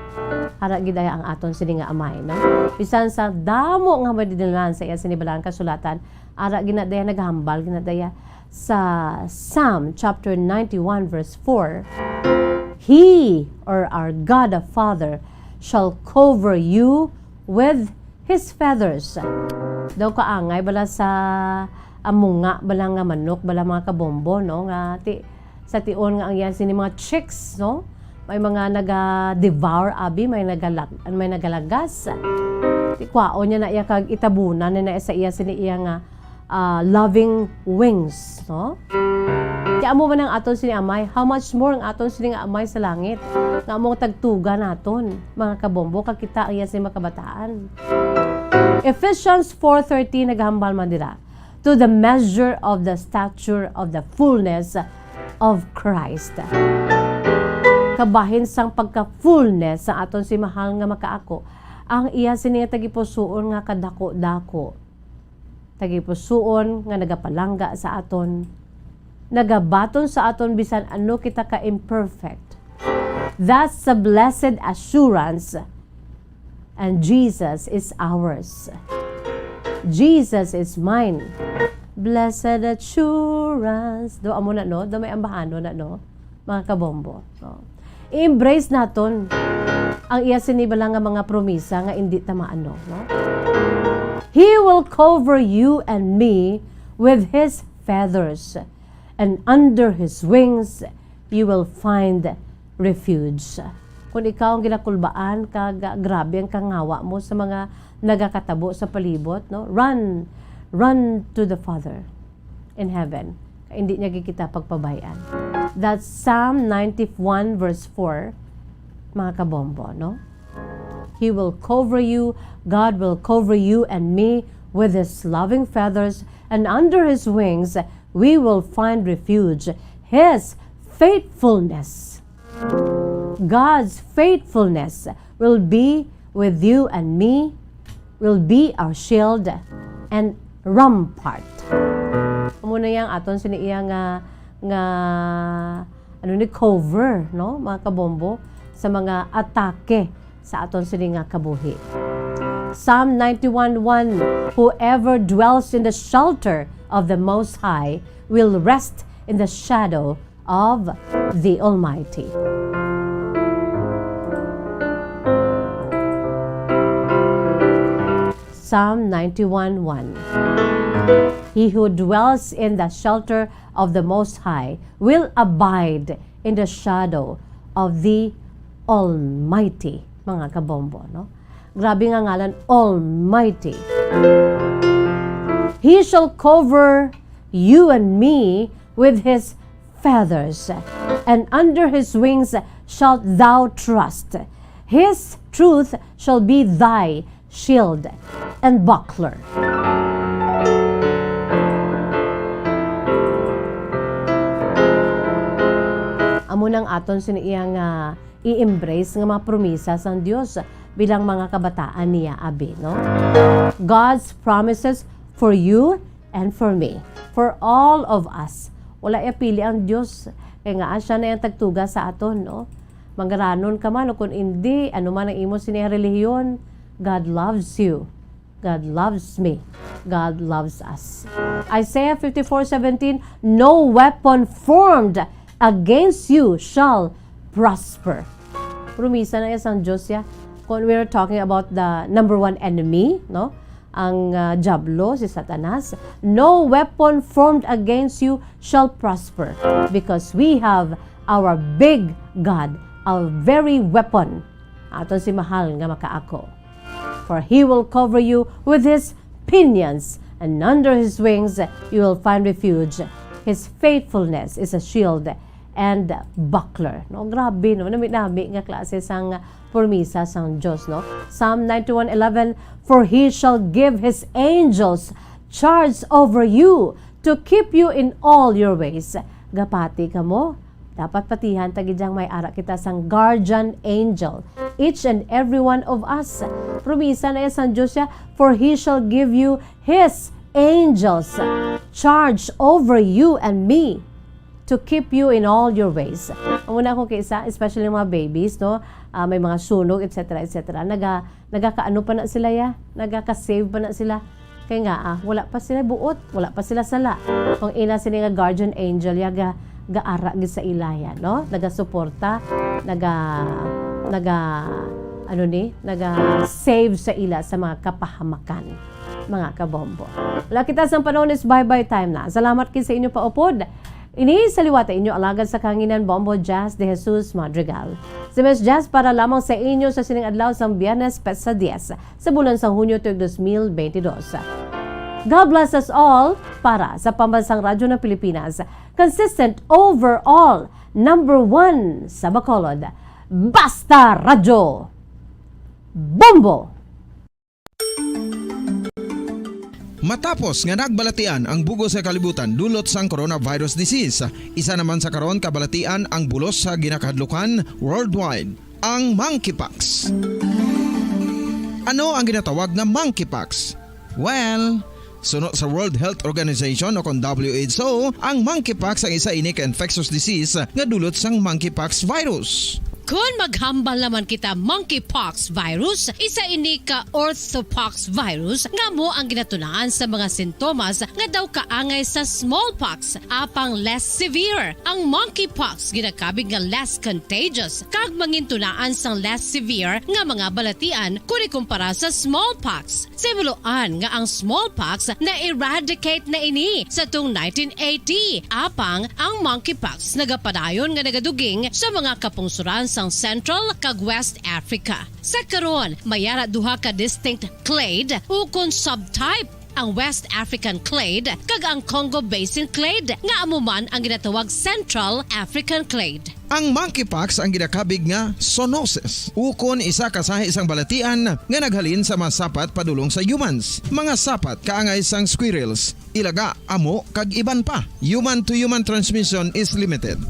hara gidaya ang aton sini nga amay, no? Bisan sa damo nga madidinlan sa iya sinibalang kasulatan, ara ginadaya naghambal, ginadaya sa Psalm chapter 91 verse 4, He, or our God the Father, shall cover you with His feathers. Daw kaangay bala sa amunga, bala nga manok, bala mga kabombo, no? Nga sa tion nga ang yan sini mga chicks, no? May mga naga-devour abi, may nagalagas. Ti kwaon niya na iya kag itabunan na sa iya sini iya nga loving wings, no? Kaya amo man ang aton sini amay, how much more ang aton sini nga amay sa langit. Nga among tagtuga naton, mga kabombo, kag kita ang iya sini makabataan. Ephesians 4:13 naghambal man dira. To the measure of the stature of the fullness of Christ. Kabahin sang pagka-fullness sa aton si mahal nga makaako, ang iya sini nga tagipusoon nga kadako-dako. Tagipusoon nga nagapalangga sa aton, nagabaton sa aton bisan ano kita ka-imperfect. That's the blessed assurance, and Jesus is ours. Jesus is mine. Blessed assurance. Do amo na, no? Do may ambahano na, no? Mga kabombo. No? I-embrace naton ang iya sinibala nga mga promisa nga hindi tamaan, no? He will cover you and me with His feathers, and under His wings you will find refuge. Kung ikaw ang ginakulbaan, grabe ang kangawa mo sa mga nagakatabo sa palibot, no? Run to the Father in heaven. Hindi niya kita pagpabayan. That's Psalm 91 verse 4, mga kabombo, no? He will cover you, God will cover you and me with His loving feathers, and under His wings we will find refuge. His faithfulness, God's faithfulness will be with you and me, will be our shield and rampart. Muna yang aton siniiya nga cover, no, mga kabombo, sa mga atake sa aton sini nga kabuhi. Psalm 91:1, whoever dwells in the shelter of the Most High will rest in the shadow of the Almighty. Psalm 91:1. He who dwells in the shelter of the Most High will abide in the shadow of the Almighty. Mga kabombo, no? Grabe nga ngalan, Almighty. He shall cover you and me with His feathers, and under His wings shalt thou trust. His truth shall be thy shield and buckler. Amo nang aton siniyang i-embrace nga mga promisa sang Dios bilang mga kabataan niya abi, no? God's promises for you and for me, for all of us. Wala pili ang Dios Kaya nga siya na yung tagtuga sa aton, no? Manggaranon ka man o kung hindi, ano man ang imo siya relihiyon, God loves you. God loves me. God loves us. Isaiah 54:17, no weapon formed against you shall prosper. Promisa na isang Diyos ya. Kung we're talking about the number one enemy, no? Ang Diablo, si Satanas, no weapon formed against you shall prosper because we have our big God, our very weapon. Aton si mahal nga makaako. For He will cover you with His pinions, and under His wings you will find refuge. His faithfulness is a shield and buckler. No, grabe, no? Nami nga klase sang promisa sang Diyos, no? Psalm 91:11, for He shall give His angels charge over you to keep you in all your ways. Gapati ka mo, dapat patihan tagidyang may ara kita sang guardian angel, each and every one of us. Promisa na sang Diyos siya, for He shall give you His angels charge over you and me to keep you in all your ways. Ang una ko kaysa, especially mga babies, no? May mga sunog, etc. etc. Nagakaano pa na sila ya? Nagaka-save pa na sila? Kaya nga, wala pa sila buot, wala pa sila sala. Kung ina sila nga guardian angel, gaara gid sa ilaya, no? Naga-suporta, naga-save sa ila sa mga kapahamakan, mga kabombo. Wala kita sa panahon is bye-bye time na. Salamat kin sa inyo paupod. Ini sa liwata inyo alagad sa kanginan Bombo Jazz de Jesus Madrigal. Si Miss Jazz para lamang sa inyo sa sining adlaw sang Biyernes Petsa 10 sa bulan sa Hunyo 2022. God bless us all para sa Pambansang Radyo ng Pilipinas. Consistent overall, number 1 sa Bacolod. Basta Radyo! Bombo! Matapos nga nagbalatian ang bugos sa kalibutan dulot sang coronavirus disease, isa naman sa karon kabalatian ang bulos sa ginakadlukan worldwide, ang monkeypox. Ano ang ginatawag na monkeypox? Well, sunod sa World Health Organization o kung WHO, ang monkeypox ang isa ini ka infectious disease nga dulot sang monkeypox virus. Kung maghambal naman kita monkeypox virus, isa ini ka orthopox virus nga mo ang ginatunaan sa mga sintomas nga daw kaangay sa smallpox, apang less severe. Ang monkeypox ginakabig nga less contagious, kag mangintunaan sang less severe nga mga balatian kung ikumpara sa smallpox. Simuloan nga ang smallpox na eradicate na ini sa tung 1980, apang ang monkeypox nagapadayon nga nagaduging sa mga kapungsuran sang Central kag West Africa. Sa karon, mayara duha ka distinct clade ukon subtype, ang West African clade kag ang Congo Basin clade nga amuman ang ginatawag Central African clade. Ang monkeypox ang ginakabig nga zoonosis, ukon isa kasahi isang balatian nga naghalin sa mga sapat padulong sa humans. Mga sapat kaangay sang squirrels, ilaga, amo kag iban pa. Human to human transmission is limited.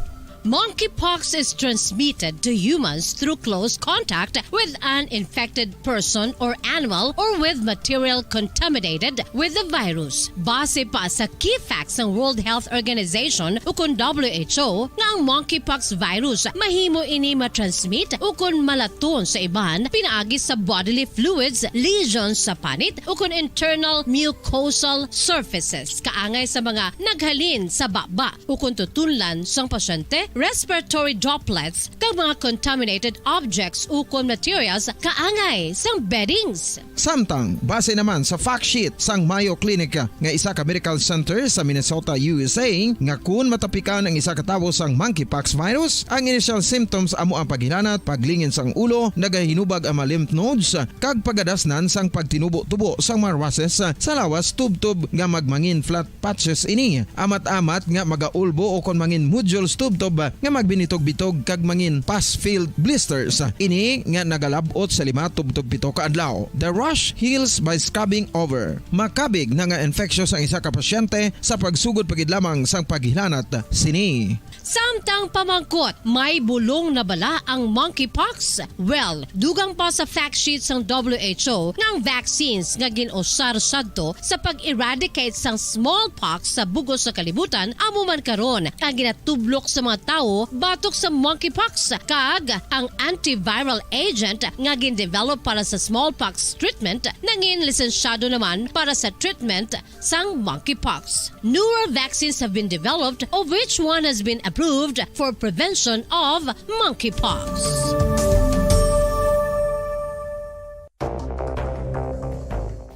Monkeypox is transmitted to humans through close contact with an infected person or animal or with material contaminated with the virus. Base pa sa key facts ng World Health Organization ukon WHO nga ang monkeypox virus mahimo ini matransmit ukon malaton sa iban pinaagi sa bodily fluids, lesions sa panit ukon internal mucosal surfaces kaangay sa mga naghalin sa baba ukon tutunlan sang pasyente, respiratory droplets kag mga contaminated objects ukon materials kaangay sang beddings. Samtang, base naman sa fact sheet sang Mayo Clinic nga isa ka medical center sa Minnesota, USA, nga kun matapikan ang isa ka tawo sang monkeypox virus, ang initial symptoms amo ang paghilanat, paglingin sang ulo, nagahinubag ang lymph nodes, kag pagadasnan sang pagtinubo-tubo sang mga rashes sa lawas tubtob nga magmangin flat patches ini. Amat-amat nga magaulbo o kon mangin nodules tubtob nga magbinitog-bitog kag mangin pus-filled blisters. Ini nga nagalabot sa 5 tubtob 7 ka adlaw. The rush heals by scabbing over. Makabig na nga infectious ang isa ka pasyente sa pagsugod pagid lamang sang paghilanat sini. Samtang pamangkot, may bulong na bala ang monkeypox? Well, dugang pa sa fact sheet sang WHO nga ang vaccines nga ginusar sadto sa pag-eradicate sang smallpox sa bugos sa kalibutan amo man karon ang ginatublok sa mga tawo batok sa monkeypox kag ang antiviral agent nga gin-develop para sa smallpox treatment nangin lisensyado naman para sa treatment sang monkeypox. Newer vaccines have been developed of which one has been approved for prevention of monkeypox.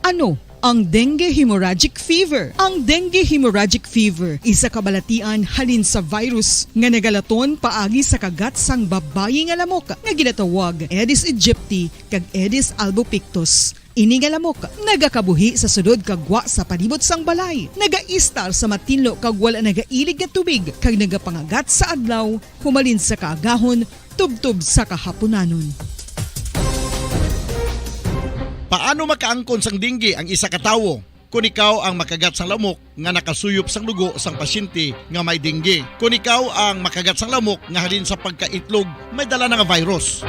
Ano ang dengue hemorrhagic fever? Ang dengue hemorrhagic fever isa kabalatian halin sa virus nga nagalaton paagi sa kagat sang babayi nga lamok nga ginatawag Aedes aegypti kag Aedes albopictus. Ini nga lamok nagakabuhi sa sudod kagwa sa palibot sang balay, nagaistar sa matinlo kag wala nagailig nga tubig kag nagapangagat sa adlaw humalin sa kaagahon tubtob sa kahaponanon. Paano makaangkon sang dengue ang isa ka tawo? Kung ikaw ang makagat sang lamok nga nakasuyop sang dugo sang pasyente nga may dengue. Kung ikaw ang makagat sang lamok nga halin sa pagkaitlog may dala nga virus.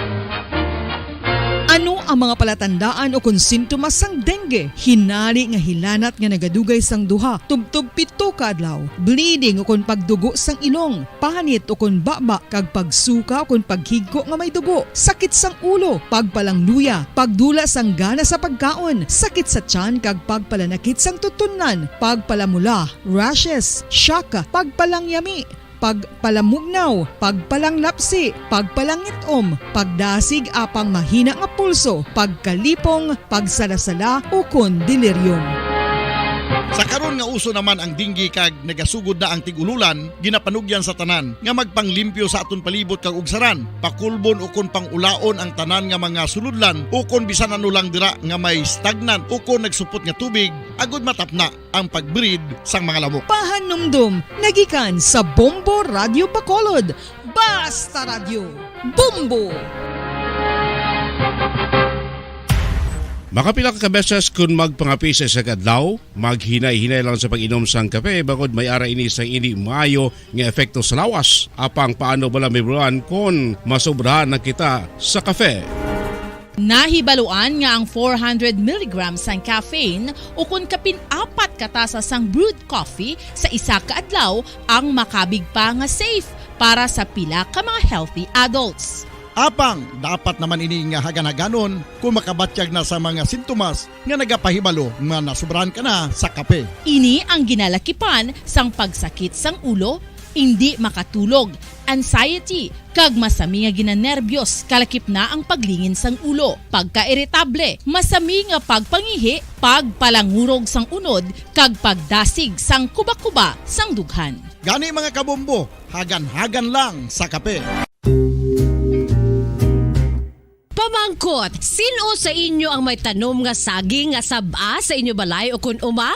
Ano ang mga palatandaan o kung sintomas sang dengue? Hinali nga hilanat nga nagadugay sang duha, tubtob 7 ka adlaw, bleeding o kung pagdugo sang ilong, panit o kung baba, kag pagsuka o kung paghigko nga may dugo, sakit sang ulo, pagpalangluya, pagdula sang gana sa pagkaon, sakit sa tiyan kag pagpalanakit sang tutunan, pagpalamula, rashes, shock, pagpalangyami, pagpalamugnaw, pagpalanglapsi, pagpalangitom, pagdasig apang mahina nga pulso, pagkalipong, pagsalasala o kon delirium. Sa karon nga uso naman ang dengue kag nagasugod na ang tigululan, ginapanugyan sa tanan nga magpanglimpyo sa aton palibot kag ugsaran, pakulbon o kon pangulaon ang tanan nga mga suludlan o kon bisan ano lang dira nga may stagnant o kon nagsupot nga tubig agud matapna ang pagbreed sang mga lamok. Pahanumdum nagikan sa Bombo Radio Bacolod. Basta Radio Bombo! Makapila ka beses kung magpangapi sa isa kadlaw, maghinay-hinay lang sa pag-inom sang kape bagod may ara ini sang hindi maayo nga epekto sa lawas. Apang paano bala may buruan kung masobrahan na kita sa kape. Nahibaluan nga ang 400 mg sang caffeine o kung kapin-4 katasa sang brewed coffee sa isa ka adlaw ang makabig pa nga safe para sa pila ka mga healthy adults. Apang dapat naman ini nga hagan-haganon kung makabatyag na sa mga sintomas nga nagapahibalo nga nasubrahan ka na sa kape. Ini ang ginalakipan sang pagsakit sang ulo, hindi makatulog, anxiety, kag masami nga ginanerbiyos kalakip na ang paglingin sang ulo, pagka-iritable, masami nga pagpangihi, pagpalangurog sang unod, kag pagdasig sang kuba-kuba sang dughan. Gani mga kabombo, hagan-hagan lang sa kape. Pamangkot, sino sa inyo ang may tanom nga saging nga saba sa inyo balay o kun uma?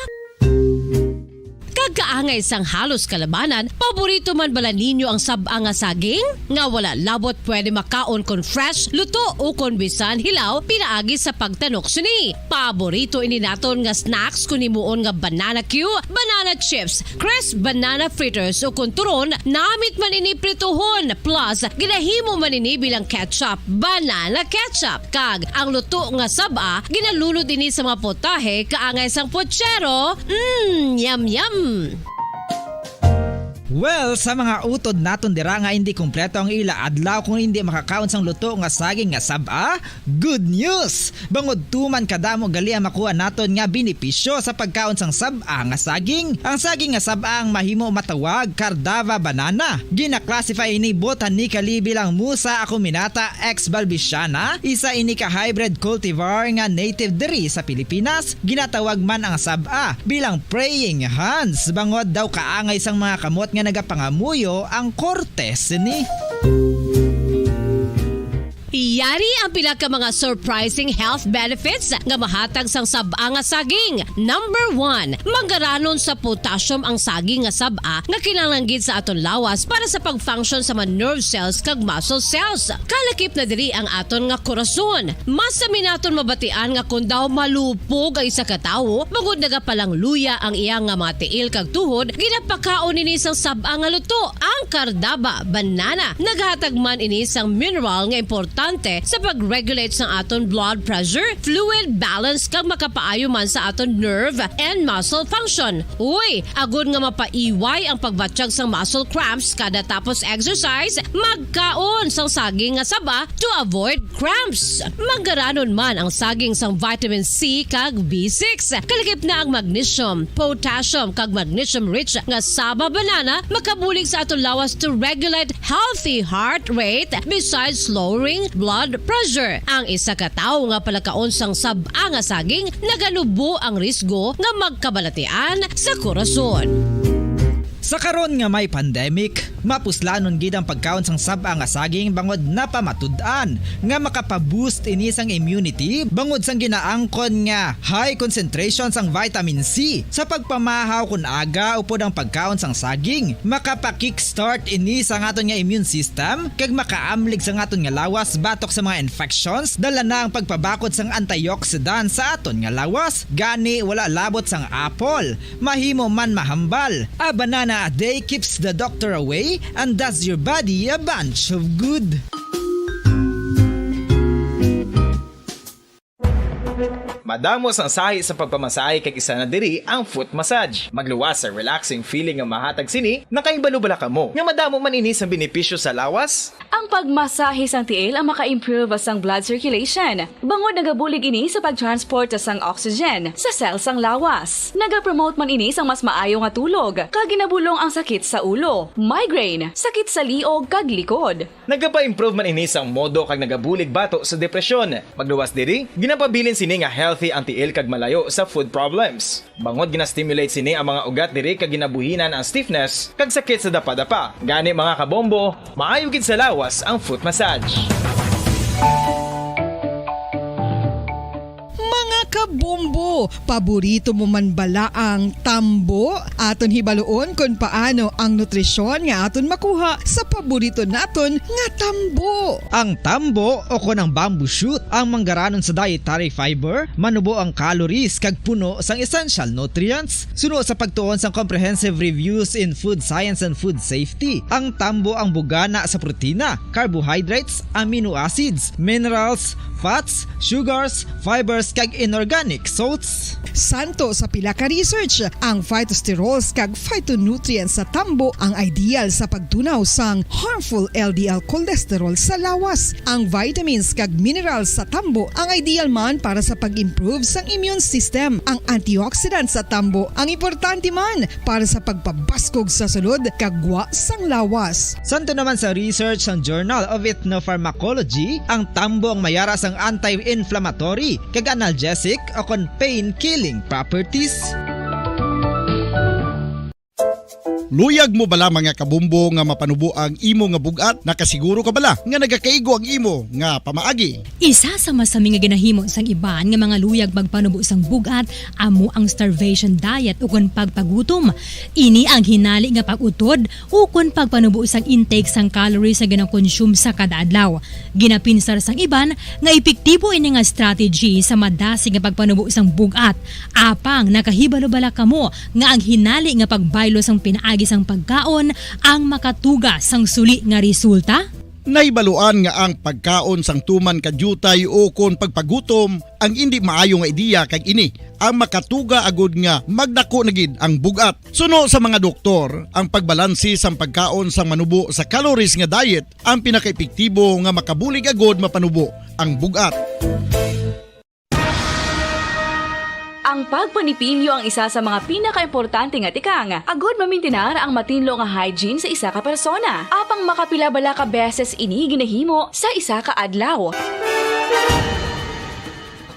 Kagkaangay sang halos kalabanan, paborito man bala ninyo ang saba nga saging? Nga wala labot pwede makaon kon fresh, luto o kon bisan hilaw, pinaagi sa pagtanok sini. Paborito ini naton nga snacks kun himuon nga banana Q, banana chips, crisp banana fritters o kun turon, namit man ini prituhon, plus ginahimo man ini bilang ketchup, banana ketchup. Kag ang luto nga saba, ginalunod ini sa mga potahe kaangay sang pochero. Yum yum. Well, sa mga utod naton dira nga hindi kumpleto ang ila adlaw kung hindi makakaon sang luto nga saging nga saba, good news! Bangod tuman kadamo gali ang makuha naton nga benepisyo sa pagkaon sang saba nga saging. Ang saging nga saba ang mahimo matawag Cardava banana. Gina-classify ini botanically bilang Musa acuminata ex balbisiana, isa ini ka hybrid cultivar nga native diri sa Pilipinas. Ginatawag man ang saba bilang praying hands. Bangod daw kaangay sang mga kamot nga nagapangamuyo ang kortes ni. Yari ang pila ka mga surprising health benefits nga mahatag sang saba nga saging. Number 1, manggaranon sa potassium ang saging nga saba nga kinahanglan sa aton lawas para sa pag-function sa mga nerve cells kag muscle cells. Kalakip na diri ang aton nga korason. Mas sa minaton mabatian nga kun daw malupog ang isa ka tawo, magud nagapalang luya ang iyang nga mga tiil kag tuhod, ginapakaon ini sang saba nga luto, ang Cardava banana. Naghatag man ini sang mineral nga importante importante sa pag-regulate sa aton blood pressure, fluid balance kag makapaayo man sa aton nerve and muscle function. Uy, agud nga mapaiway ang pagbatsyag sa muscle cramps kada tapos exercise, magkaon sang saging nga saba to avoid cramps. Magaranon man ang saging sang vitamin C kag B6. Kalakip na ang magnesium, potassium kag magnesium-rich nga saba banana makabulig sa aton lawas to regulate healthy heart rate besides lowering blood pressure. Ang isa ka tawo nga palakaon sang saba nga saging naganubo ang risgo nga magkabalatian sa korason. Sa karon nga may pandemic, mapuslanon gid ang pagkaon sang saba nga saging bangod napamatud-an nga makapaboost ini sang immunity bangod sang ginaangkon nga high concentration sang vitamin C sa pagpamahaw kun aga upod ang pagkaon sang saging. Makapa-kickstart ini sa aton nga immune system kag makaamlig sa aton nga lawas batok sa mga infections dala na ang pagpabakod sang antioxidant sa aton nga lawas. Gani wala labot sang apple, mahimo man mahambal. A banana a day keeps the doctor away and does your body a bunch of good. Madamos ang sahi sa pagpamasahe kag isa na diri ang foot massage. Magluwas sa relaxing feeling nga mahatag sini, nakaibalo-bala ka mo. Nga madamo man ini sa benepisyo sa lawas. Ang pagmasahe sang tiil ang maka-improve sang blood circulation. Bangod nagabulig ini sa pagtransport sang oxygen sa cells sang lawas. Nagapromote man ini sang mas maayo nga tulog, kag ginabulong ang sakit sa ulo, migraine, sakit sa liog kag likod. Nagapa-improve man ini sang modo kag nagabulig bato sa depresyon. Magluwas diri, ginapabilin sini nga healthy ang tiil kag malayo sa food problems. Bangod ginastimulate sini ang mga ugat diri kag ginabuhinan ang stiffness kag sakit sa dapa-dapa. Gani mga kabombo, maayo gid sa lawas ang foot massage. Kabombo, paborito mo man bala ang tambo? Aton hibaluon kung paano ang nutrisyon nga aton makuha sa paborito naton nga tambo. Ang tambo o kon ang bamboo shoot ang manggaranon sa dietary fiber, manubo ang calories kag puno sang essential nutrients. Suno sa pagtuon sang comprehensive reviews in food science and food safety, ang tambo ang bugana sa protina, carbohydrates, amino acids, minerals, fats, sugars, fibers kag inorganic salts. Santo sa pila ka research, ang phytosterols kag phytonutrients sa tambo ang ideal sa pagtunaw sang harmful LDL cholesterol sa lawas. Ang vitamins kag minerals sa tambo ang ideal man para sa pag-improve sang immune system. Ang antioxidants sa tambo ang importante man para sa pagpabaskog sa sulod kag gwa sang lawas. Santo naman sa research ng Journal of Ethnopharmacology, ang tambo ang mayara sang anti-inflammatory kag analgesic o kon pain-killing properties. Luyag mo bala mga kabumbo nga mapanubo ang imo nga bugat? Nakasiguro ka bala nga nagakaigo ang imo nga pamaagi? Isa sa masami nga ginahimo sang iban nga mga luyag magpanubo sang bugat amo ang starvation diet ukon pagpagutom. Ini ang hinali nga pag-utod ukon pagpanubo sang intake sang calories sa ginakonsume sa kada adlaw. Ginapinsar sang iban nga epektibo ini nga strategy sa madasi nga pagpanubo sang bugat. Apang nakahibalo-bala kamo nga ang hinali nga pagbaylo sang pinaagi sang pagkaon ang makatuga sang suli nga resulta? Naibaluan nga ang pagkaon sang tuman kadyutay o kon pagpagutom ang hindi maayo nga ideya kag ini ang makatuga agud nga magdako na gid ang bugat. Suno sa mga doktor, ang pagbalansi sang pagkaon sang manubo sa calories nga diet ang pinakaepektibo nga makabulig agud mapanubo ang bugat. Ang pagpanipilyo ang isa sa mga pinaka-importante nga tikang. Agod mamintinar ang matinlo nga hygiene sa isa ka persona. Apang makapilabala ka beses ini ginahimo sa isa ka adlaw.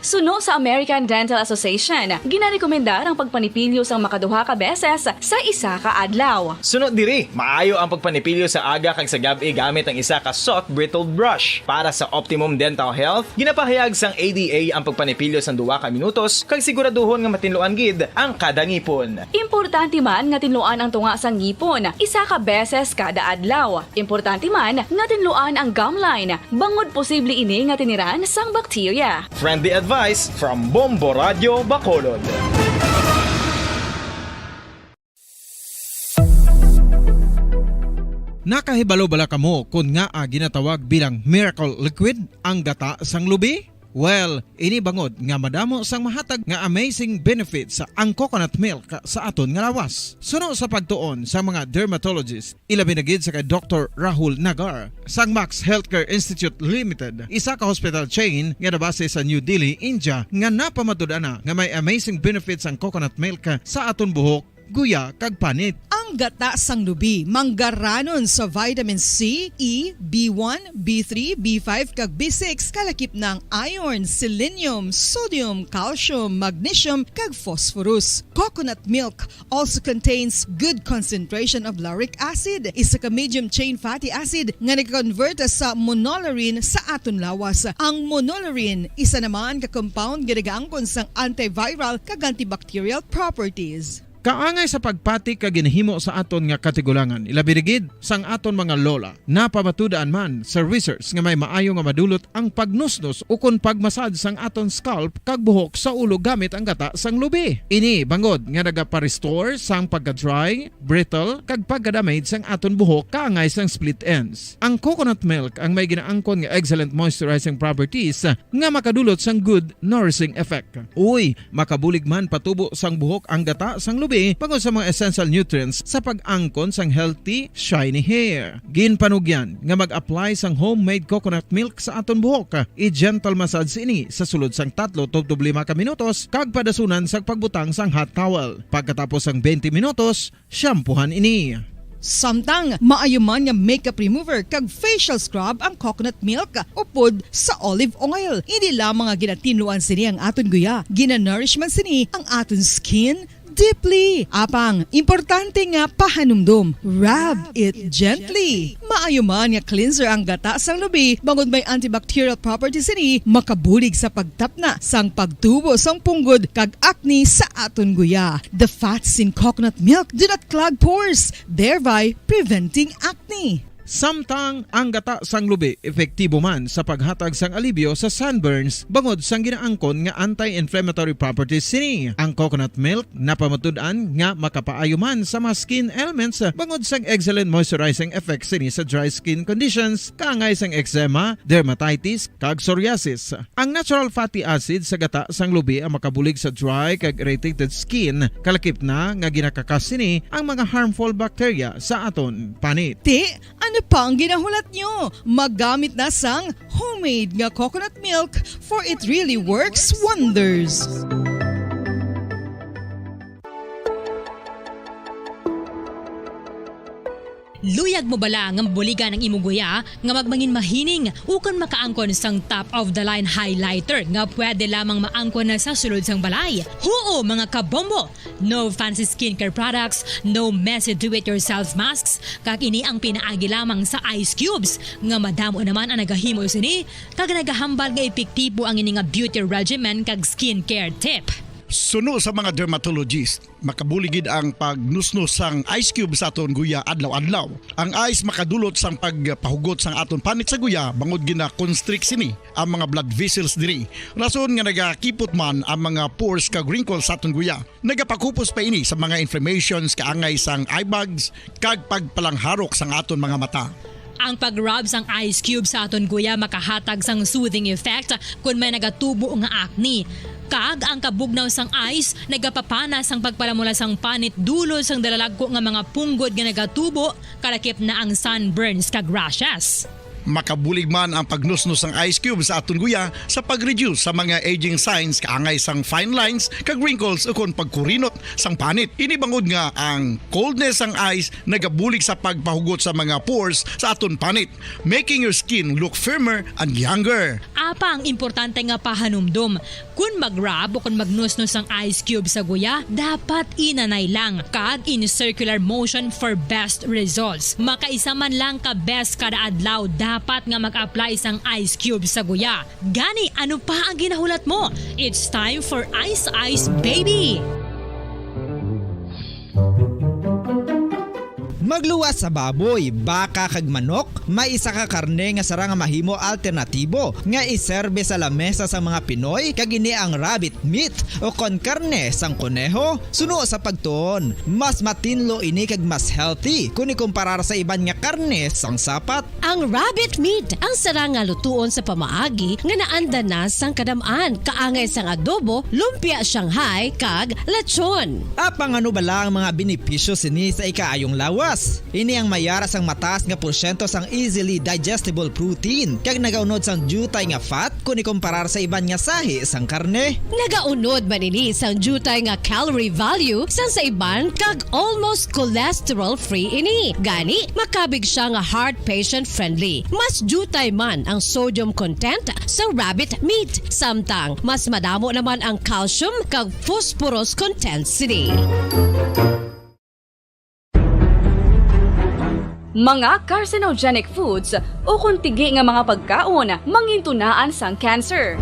Suno sa American Dental Association, ginarekomendar ang pagpanipilyo sang makaduha ka beses sa isa ka adlaw. Suno diri, maayo ang pagpanipilyo sa aga kag sa gabi gamit ang isa ka soft brittled brush. Para sa optimum dental health, ginapahayag sang ADA ang pagpanipilyo sang 2 ka minutos kag siguraduhon nga matinluan gid ang kada ngipon. Importante man nga tinluan ang tunga sang ngipon, isa ka beses kada adlaw. Importante man nga tinluan ang gum line, bangod posible ini nga tiniran sang bakterya. Friendly advice from Bombo Radio Bacolod. Nakahibalo bala kamo kung nga ginatawag bilang miracle liquid ang gata sang lubi? Well, ini bangod nga madamo sang mahatag nga amazing benefits sa ang coconut milk sa aton nga lawas. Suno sa pagtuon sa mga dermatologist, ilabi na gid sa kay Dr. Rahul Nagar sang Max Healthcare Institute Limited, isa ka hospital chain nga nabase sa New Delhi, India, nga napamatud-ana nga may amazing benefits ang coconut milk sa aton buhok, guya kag panit. Ang gata sang lubi manggaranon sa vitamin C, E, B1, B3, B5 kag B6 kalakip ng iron, selenium, sodium, calcium, magnesium kag phosphorus. Coconut milk also contains good concentration of lauric acid, isa ka medium chain fatty acid nga nag-convert sa monolarin sa aton lawas. Ang monolarin isa naman ka compound nga nagaangkon sang antiviral kag antibacterial properties. Kaangay sa pagpati ka ginahimo sa aton nga katigulangan, ilabirigid sang aton mga lola, napamatudaan man sa research nga may maayo nga madulot ang pagnusnos o kon pagmasad sang aton scalp kag buhok sa ulo gamit ang gata sang lubi. Ini bangod nga nagapa-restore sang pagka-dry, brittle kag pagka-damage sang aton buhok kaangay sang split ends. Ang coconut milk ang may ginaangkon nga excellent moisturizing properties nga makadulot sang good nourishing effect. Uy, makabulig man patubo sang buhok ang gata sang lubi pagod sa mga essential nutrients sa pag-angkon sang healthy, shiny hair. Ginpanugyan nga mag-apply sang homemade coconut milk sa aton buhok. I-gentle massage ini sa sulod sang 3 to 5 ka minutos kag padasunan sang pagbutang sang hot towel. Pagkatapos sang 20 minutos, shampoohan ini. Samtang maayo man nga makeup remover kag facial scrub ang coconut milk upod sa olive oil. Hindi lamang nga ginatinluan sini ang aton guya, ginanourishman sini ang aton skin deeply. Apang, importante nga pahanumdum. Rub it gently. Maayo man nga cleanser ang gata sang lubi, bangod may antibacterial properties ini, makabulig sa pagtapna sang pagtubo sang punggod kag acne sa aton guya. The fats in coconut milk do not clog pores, thereby preventing acne. Samtang ang gata sang lubi epektibo man sa paghatag sang alibyo sa sunburns bangod sang ginaangkon nga anti-inflammatory properties sini. Ang coconut milk napamatud-an nga makapaayo man sa mga skin ailments bangod sang excellent moisturizing effects sini sa dry skin conditions kaangay sang eczema, dermatitis kag psoriasis. Ang natural fatty acid sa gata sang lubi ang makabulig sa dry kag irritated skin, kalakip na nga ginakakas sini ang mga harmful bacteria sa aton panit. Ano pa ang ginahulat nyo? Maggamit na sang homemade nga coconut milk for it really works wonders. Luyag mo bala nga buligan ng imuguya nga magmangin mahining ukon makaangkon sang top of the line highlighter nga pwede lamang maangkon na sa sulod sang balay. Huo mga kabombo! No fancy skincare products, no messy do-it-yourself masks, kag ini ang pinaagi lamang sa ice cubes nga madamo naman ang nagahimo sini kag nagahambal nga epektibo ang ini nga beauty regimen kag skincare tip. Suno sa mga dermatologist, makabuligid ang pagnusnos sang ice cube sa aton guya adlaw-adlaw. Ang ice makadulot sang pagpahugot sang aton panit sa guya bangod gina-constrict sini ang mga blood vessels diri. Rason nga nagakipot man ang mga pores kag wrinkles sa aton guya. Nagapakupos pa ini sa mga inflammations kaangay sang eye bags kag pagpalangharok sang aton mga mata. Ang pag-rub sang ice cube sa aton guya makahatag sang soothing effect kung may nagatubo nga acne. Kag ang kabugnaw sang ice nagapapana sang pagpalamula sang panit dulo sang dalalagko nga mga punggod nga nagatubo kalakip na ang sunburns kag rashes. Makabulig man ang pagnusnos ng ice cube sa aton guya sa pag-reduce sa mga aging signs kaangay sang fine lines kag wrinkles ukon pagkurinot sang panit. Inibangod nga ang coldness sang ice nagabulig sa pagpahugot sa mga pores sa aton panit, making your skin look firmer and younger. Apa ang importante nga pahanumdum, kung mag-rub o kung magnusnos ang ice cube sa guya, dapat inanay lang kag in circular motion for best results. Makaisa man lang ka best kada adlaw dapat nga mag-apply sang ice cube sa guya. Gani, ano pa ang ginahulat mo? It's time for Ice Ice Baby! Magluwas sa baboy, baka kag manok, may isa ka karne nga sara nga mahimo alternatibo nga iserbe sa lamesa sa mga Pinoy kag ini ang rabbit meat o kon karne sang kuneho. Suno sa pagtuon, mas matinlo ini kag mas healthy kung ikumparar sa iban nga karne sang sapat. Ang rabbit meat ang sara nga lutuon sa pamaagi nga naanda na sang kadamaan, kaangay sang adobo, lumpia Shanghai kag lechon. Apang ano bala ang mga benepisyo sini sa ikaayong lawas? Ini ang mayara sang mataas nga porsyento sang easily digestible protein kag nagaunod sang jutay nga fat kung ikumparar sa iban nga sahi sang karne. Nagaunod man ini sang jutay nga calorie value sang sa iban kag almost cholesterol free ini. Gani makabig siya nga heart patient friendly. Mas jutay man ang sodium content sa rabbit meat, samtang mas madamo naman ang calcium kag phosphorus content sini. Mga carcinogenic foods o kung tigi nga mga pagkaon mangintunaan sang cancer.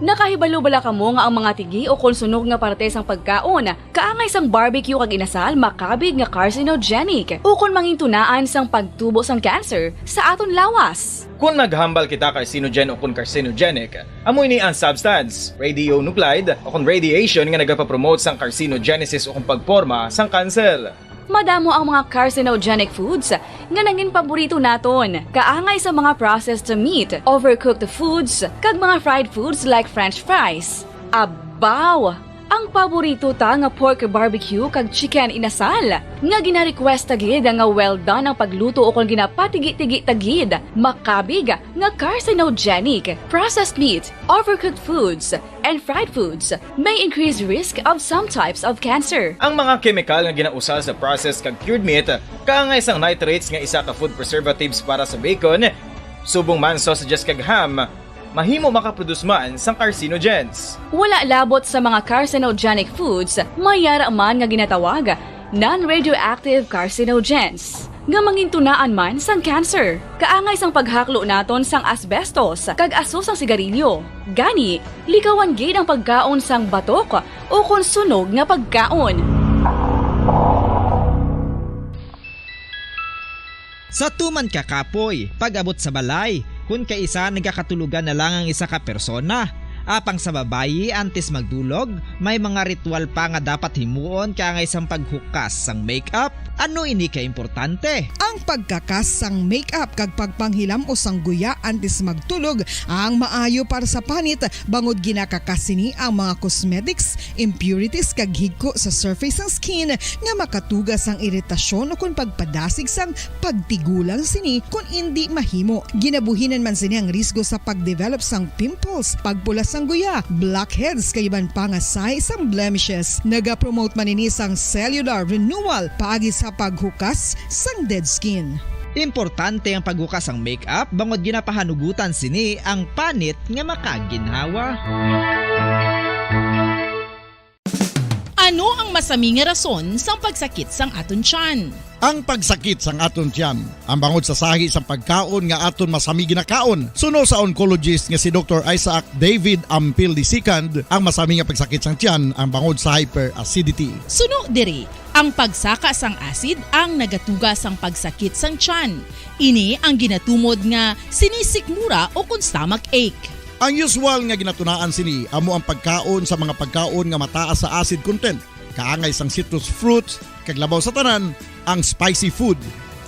Nakahibalo bala kamo nga ang mga tigi o kung sunog nga parte sang pagkaon kaangay sang barbecue kag inasal makabig nga carcinogenic o kung mangintunaan sang pagtubo sang cancer sa aton lawas. Kung maghambal kita carcinogen o kung carcinogenic, amoy ni ang substance, radionuclide o kung radiation nga nagapapromote sang carcinogenesis o kung pagporma sang cancer. Madamo ang mga carcinogenic foods nga nangin paborito naton. Kaangay sa mga processed meat, overcooked foods, kag mga fried foods like french fries. Abaw! Ang paborito ta nga pork barbecue kag chicken inasal. Nga gina-request tagid nga well done ang pagluto o kung ginapatigi-tigi tagid. Makabig nga carcinogenic, processed meat, overcooked foods, and fried foods may increase risk of some types of cancer. Ang mga chemical nga ginausal sa processed kag cured meat, kaangay sang nitrates nga isa ka food preservatives para sa bacon, subong man sausages kag ham, mahimo makaproduce man sang carcinogens. Wala labot sa mga carcinogenic foods, mayara man nga ginatawag non-radioactive carcinogens nga mangintunaan man sang cancer. Kaangay sang paghaklo naton sang asbestos kag aso sang sigarilyo. Gani, likawan gid ang pagkaon sang batok o kung sunog nga pagkaon. Sa tuman ka kapoy, pag-abot sa balay, kung kaisa nagakatulugan na lang ang isa ka persona. Apang sa babayi antes magdulog, may mga ritual pa nga dapat himuon kaangay sang paghukas sang makeup. Ano ini ka importante? Ang pagkakas sang makeup kag pagpanghilam o sang guya antes magtulog ang maayo para sa panit bangod ginakakasini ang mga cosmetics, impurities kag higko sa surface sang skin nga makatugas sang iritasyon o kung pagpadasig sang pagtigulang sini kung hindi mahimo. Ginabuhinan man sini ang risgo sa pagdevelop sang pimples, pagpula sang guya, blackheads kay iban pa nga size sang blemishes. Naga-promote man ini sang cellular renewal paagi sa paghukas sang dead skin. Importante ang paghukas sang makeup bangod ginapahanugutan sini ang panit nga makaginhawa. Ano ang masami nga rason sang pagsakit sang aton tiyan? Ang pagsakit sang aton tiyan, ang bangod sa sahi sang pagkaon nga aton masami ginakaon. Suno sa oncologist nga si Dr. Isaac David Ampil II, ang masami nga pagsakit sang tiyan ang bangod sa hyperacidity. Suno diri, ang pagsaka sang acid ang nagatuga sang pagsakit sang tiyan. Ini ang ginatumod nga sinisikmura o kung stomach ache. Ang usual nga ginatunaan sini amo ang pagkaon sa mga pagkaon nga mataas sa acid content. Kaangay sang citrus fruits, kag labaw sa tanan, ang spicy food.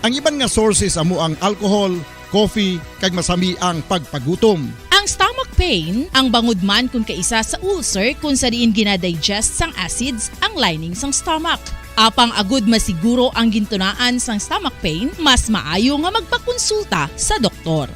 Ang iban nga sources amo ang alcohol, coffee, kag masami ang pagpagutom. Ang stomach pain, ang bangod man kung kaisa sa ulcer kung sa diin ginadigest sang acids ang lining sang stomach. Apang agud masiguro ang gintunaan sang stomach pain, mas maayo nga magpakonsulta sa doktor.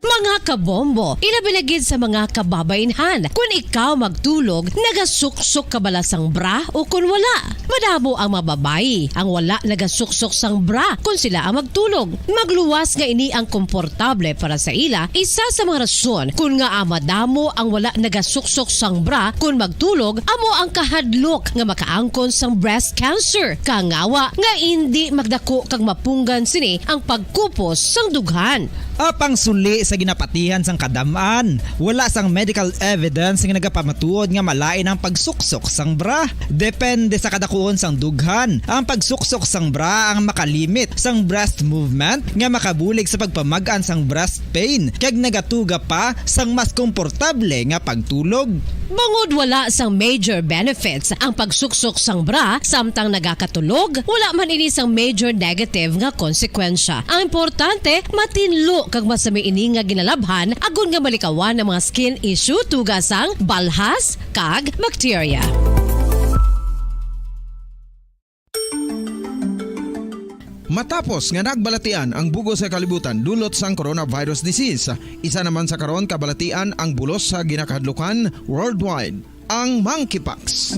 Mga kabombo, ilabilagid sa mga kababainhan. Kung ikaw magtulog, nagasuksok ka bala sang bra o kung wala. Madamo ang mababayi, ang wala nagasuksok sang bra kung sila ang magtulog. Magluwas nga ini ang komportable para sa ila. Isa sa mga rason kung nga madamo ang wala nagasuksok sang bra kung magtulog, amo ang kahadlok nga makaangkon sang breast cancer. Kangawa nga hindi magdako kag mapunggan sini ang pagkupos sang dughan. Apang suli sa ginapatihan sang kadamaan. Wala sang medical evidence nga nagapamatuod nga malain ang pagsuksok sang bra. Depende sa kadakuon sang dughan. Ang pagsuksok sang bra ang makalimit sang breast movement nga makabulig sa pagpamagaan sang breast pain kag nagatuga pa sang mas komportable nga pagtulog. Bangod wala sang major benefits ang pagsuksok sang bra samtang nagakatulog, wala man ini sang major negative nga konsekwensya. Ang importante, matinlo kag masami ini nga ginalabhan agon nga malikawan ang mga skin issue tugasang balhas kag bacteria. Matapos nga nagbalatian ang bugos sa kalibutan dulot sang coronavirus disease, isa naman sa karon kabalatian ang bulos sa ginakahadlukan worldwide, ang monkeypox.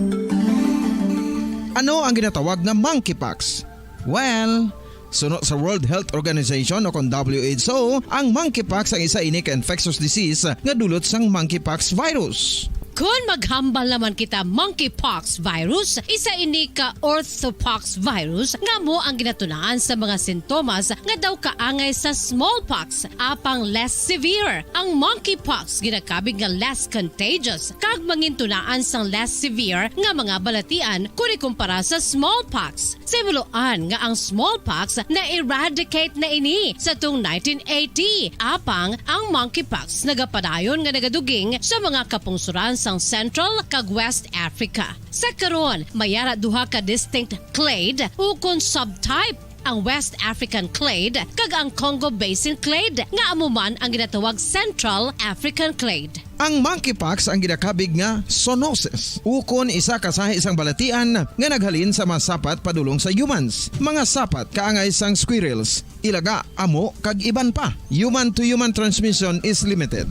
Ano ang ginatawag na monkeypox? Well, sunod sa World Health Organization o kung WHO, ang monkeypox ang isa ini ka infectious disease nga dulot sang monkeypox virus. Kung maghambal naman kita monkeypox virus, isa ini ka orthopox virus nga mo ang ginatunaan sa mga sintomas nga daw kaangay sa smallpox apang less severe. Ang monkeypox ginakabig nga less contagious kag mangintunaan sang less severe nga mga balatian kung ikumpara sa smallpox. Simuloan nga ang smallpox na eradicate na ini sa tung 1980 apang ang monkeypox nagapadayon nga nagaduging sa mga kapungsuran sa Central kag West Africa. Sa karon, mayara duha ka distinct clade ukon subtype, ang West African clade kag ang Congo Basin clade nga amuman ang ginatawag Central African clade. Ang monkeypox ang ginakabig nga zoonosis. Ukon isa ka sa isang balatian nga naghalin sa mga sapat padulong sa humans. Mga sapat kaangay sang squirrels, ilaga, amo kag iban pa. Human to human transmission is limited.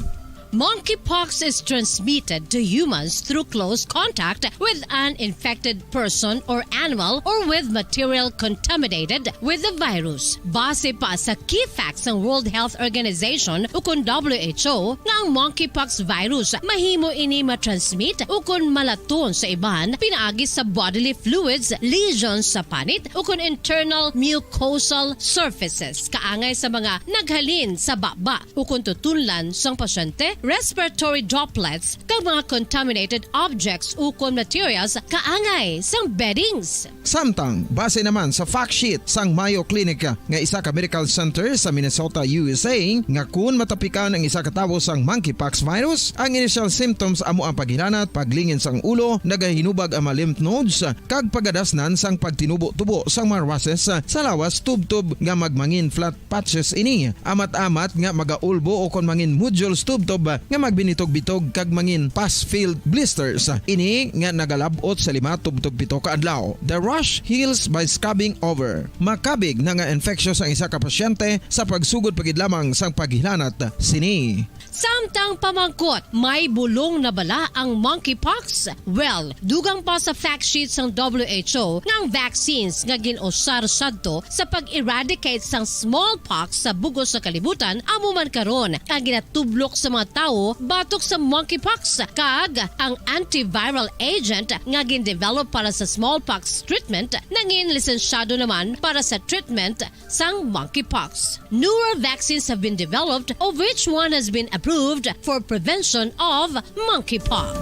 Monkeypox is transmitted to humans through close contact with an infected person or animal or with material contaminated with the virus. Base pa sa key facts ng World Health Organization ukon WHO nga ang monkeypox virus mahimo ini matransmit ukon malaton sa iban pinaagi sa bodily fluids, lesions sa panit ukon internal mucosal surfaces kaangay sa mga naghalin sa baba ukon tutunlan sang pasyente, respiratory droplets kag mga contaminated objects ukon materials kaangay sang beddings. Samtang, base naman sa fact sheet sang Mayo Clinic nga isa ka medical center sa Minnesota, USA, nga kun matapikan ang isa ka tawo sang monkeypox virus, ang initial symptoms amo ang paghilanat, paglingin sang ulo, nagahinubag ang mga lymph nodes, kag pagadasnan sang pagtinubo-tubo sang mga rashes sa lawas tubtob nga magmangin flat patches ini. Amat-amat nga magaulbo o kon mangin nodules tubtob nga magbinitog-bitog kag mangin pus-filled blisters. Ini nga nagalabot sa 5 tubtob 7 ka adlaw. The rash heals by scabbing over. Makabig na nga infectious ang isa ka pasyente sa pagsugod pagid lamang sang paghilanat sini. Samtang pamangkot, may bulong na bala ang monkeypox? Well, dugang pa sa fact sheets ng WHO ng vaccines nga ginusar sadto sa pag-eradicate sang smallpox sa bugos sa kalibutan amuman karon ang ginatublok sa mga tao batok sa monkeypox kag ang antiviral agent nga gin-develop para sa smallpox treatment nangin lisensyado naman para sa treatment sang monkeypox. Newer vaccines have been developed of which one has been approved for prevention of monkeypox.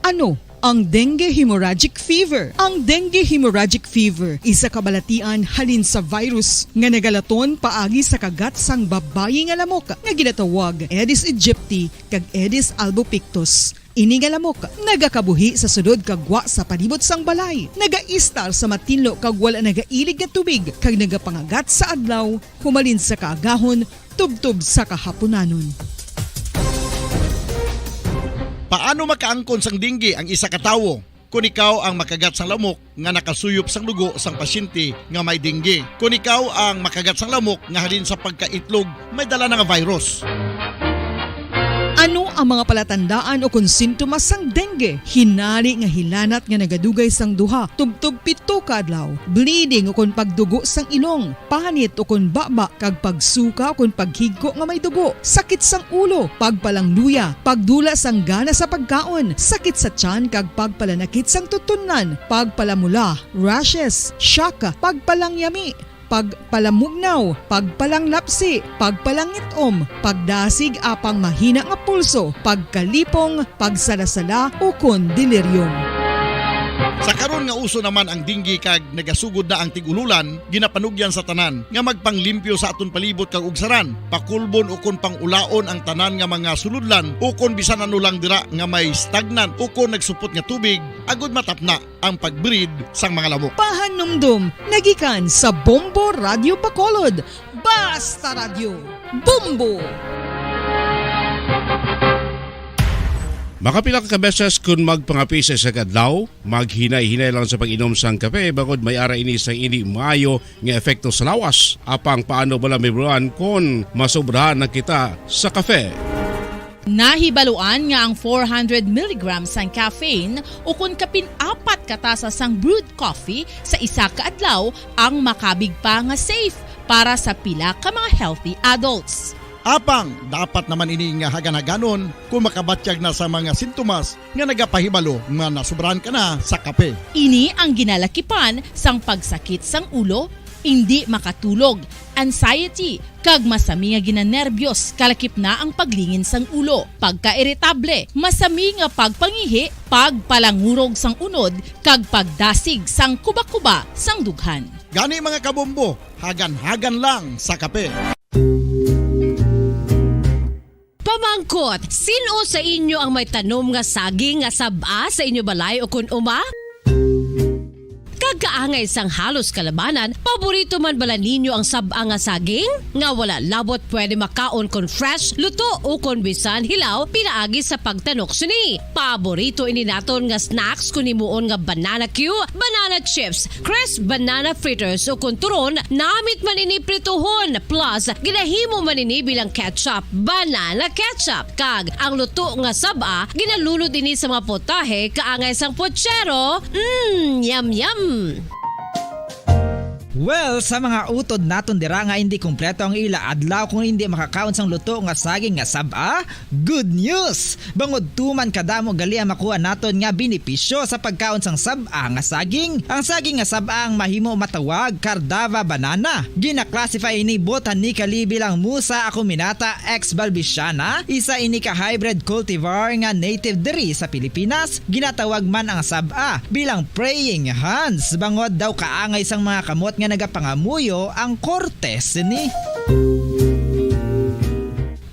Ano ang dengue hemorrhagic fever? Ang dengue hemorrhagic fever isa kabalatian halin sa virus nga nagalaton paagi sa kagat sang babayi nga lamok nga ginatawag Aedes aegypti kag Aedes albopictus. Ini nga lamok nagakabuhi sa sudod kagwa sa palibot sang balay, nagaistar sa matinlo kag wala nagailig nga tubig kag nagapangagat sa adlaw humalin sa kaagahon tubtob sa kahaponanon. Paano makaangkon sang dengue ang isa ka tawo? Kung ikaw ang makagat sang lamok nga nakasuyop sang dugo sang pasyente nga may dengue. Kung ikaw ang makagat sang lamok nga halin sa pagkaitlog may dala nga virus. Ano ang mga palatandaan o kung sintomas sang dengue? Hinali nga hilanat nga nagadugay sang duha, tubtob 7 ka adlaw, bleeding o kung pagdugo sang ilong, panit o kung baba, kag pagsuka o kung paghigko nga may dugo, sakit sang ulo, pagpalangluya, pagdula sang gana sa pagkaon, sakit sa tiyan kag pagpalanakit sang tutunan, pagpalamula, rashes, syaka, pagpalangyami, pagpalamugnaw, pagpalanglapsi, pagpalangitom, pagdasig apang mahina nga pulso, pagkalipong, pagsalasala ukon delirium. Sa karon nga uso naman ang dinggi kag nagasugod na ang tigululan, ginapanugyan sa tanan nga magpanglimpyo sa aton palibot kag ugsaran, pakulbon ukon pangulaon ang tanan nga mga suludlan ukon bisan ano lang dira nga may stagnant ukon nagsupot nga tubig agud matapna ang pagbreed sang mga lamok. Pahanumdum, nagikan sa Bombo Radio Bacolod. Basta Radio, Bombo! Makapila ka beses kung magpangapisa sa kadlaw, maghinay-hinay lang sa pag-inom sang kape bagod may ara ini sang hindi maayo nga epekto sa lawas. Apang paano bala may buruan kung masobrahan na kita sa kape. Nahibaluan nga ang 400 mg sang caffeine o kung kapin-4 katasa sang brewed coffee sa isa ka adlaw ang makabig pa nga safe para sa pila ka mga healthy adults. Apang dapat naman ini nga hagan-haganon kung makabatyag na sa mga sintomas nga nagapahibalo nga nasubrahan ka na sa kape. Ini ang ginalakipan sang pagsakit sang ulo, hindi makatulog, anxiety, kag masami nga ginanerbiyos kalakip na ang paglingin sang ulo, pagka-iritable, masami nga pagpangihi, pagpalangurog sang unod, kag pagdasig sang kuba-kuba sang dughan. Gani mga kabombo, hagan-hagan lang sa kape. Pamangkot, sino sa inyo ang may tanom nga saging nga saba sa inyo balay o kun uma? Kagkaangay sang halos kalabanan, paborito man bala ninyo ang saba nga saging? Nga wala labot pwede makaon kon fresh, luto o kon bisan hilaw, pinaagi sa pagtanok sini. Paborito ini naton nga snacks kun himuon nga banana Q, banana chips, crisp banana fritters o kun turon, namit man ini prituhon, plus ginahimo man ini bilang ketchup, banana ketchup. Kag ang luto nga saba, ginalunod ini sa mga potahe kaangay sang pochero. Yum yum! Well, sa mga utod naton dira nga hindi kumpleto ang ila adlaw kung hindi makakaon sang luto nga saging nga saba, good news! Bangod tuman kadamo gali ang makuha naton nga benepisyo sa pagkaon sang saba nga saging. Ang saging nga saba ang mahimo matawag Cardava banana. Gina-classify ini botanically bilang Musa acuminata ex balbisiana, isa ini ka hybrid cultivar nga native diri sa Pilipinas. Ginatawag man ang saba bilang praying hands, bangod daw kaangay sang mga kamot nga nagapangamuyo ang cortes ni.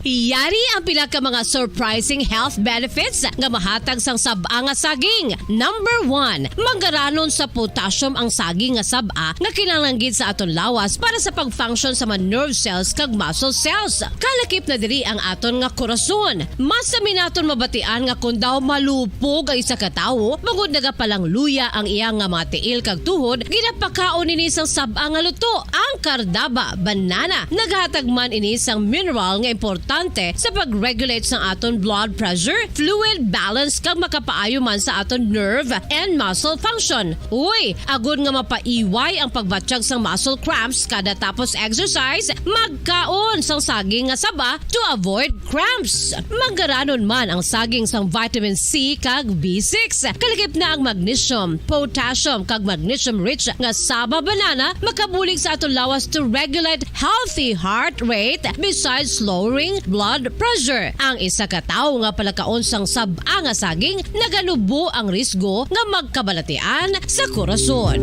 Yari ang pila ka mga surprising health benefits nga mahatag sang saba nga saging. Number 1, manggaranon sa potassium ang saging nga saba nga kinahanglan sa aton lawas para sa pag-function sa mga nerve cells kag muscle cells. Kalakip na diri ang aton nga korason. Masami naton mabatian nga kun daw malupog ang isa ka tawo, magud nagapalang luya ang iyang nga mga tiil kag tuhod, ginapakaon ini sang saba nga luto. Ang Cardava banana naghatag man ini sang mineral nga importante sa pag-regulate sa aton blood pressure, fluid balance kag makapaayo man sa aton nerve and muscle function. Uy, agud nga mapaiway ang pagbatsyag sang muscle cramps kada tapos exercise, magkaon sang saging nga saba to avoid cramps. Manggaranon man ang saging sang vitamin C kag B6. Kalakip na ang magnesium, potassium kag magnesium rich nga saba banana makabulig sa aton lawas to regulate healthy heart rate besides lowering blood pressure. Ang isa ka tawo nga palakaon sang saba nga saging naganubo ang risgo nga magkabalatian sa korason.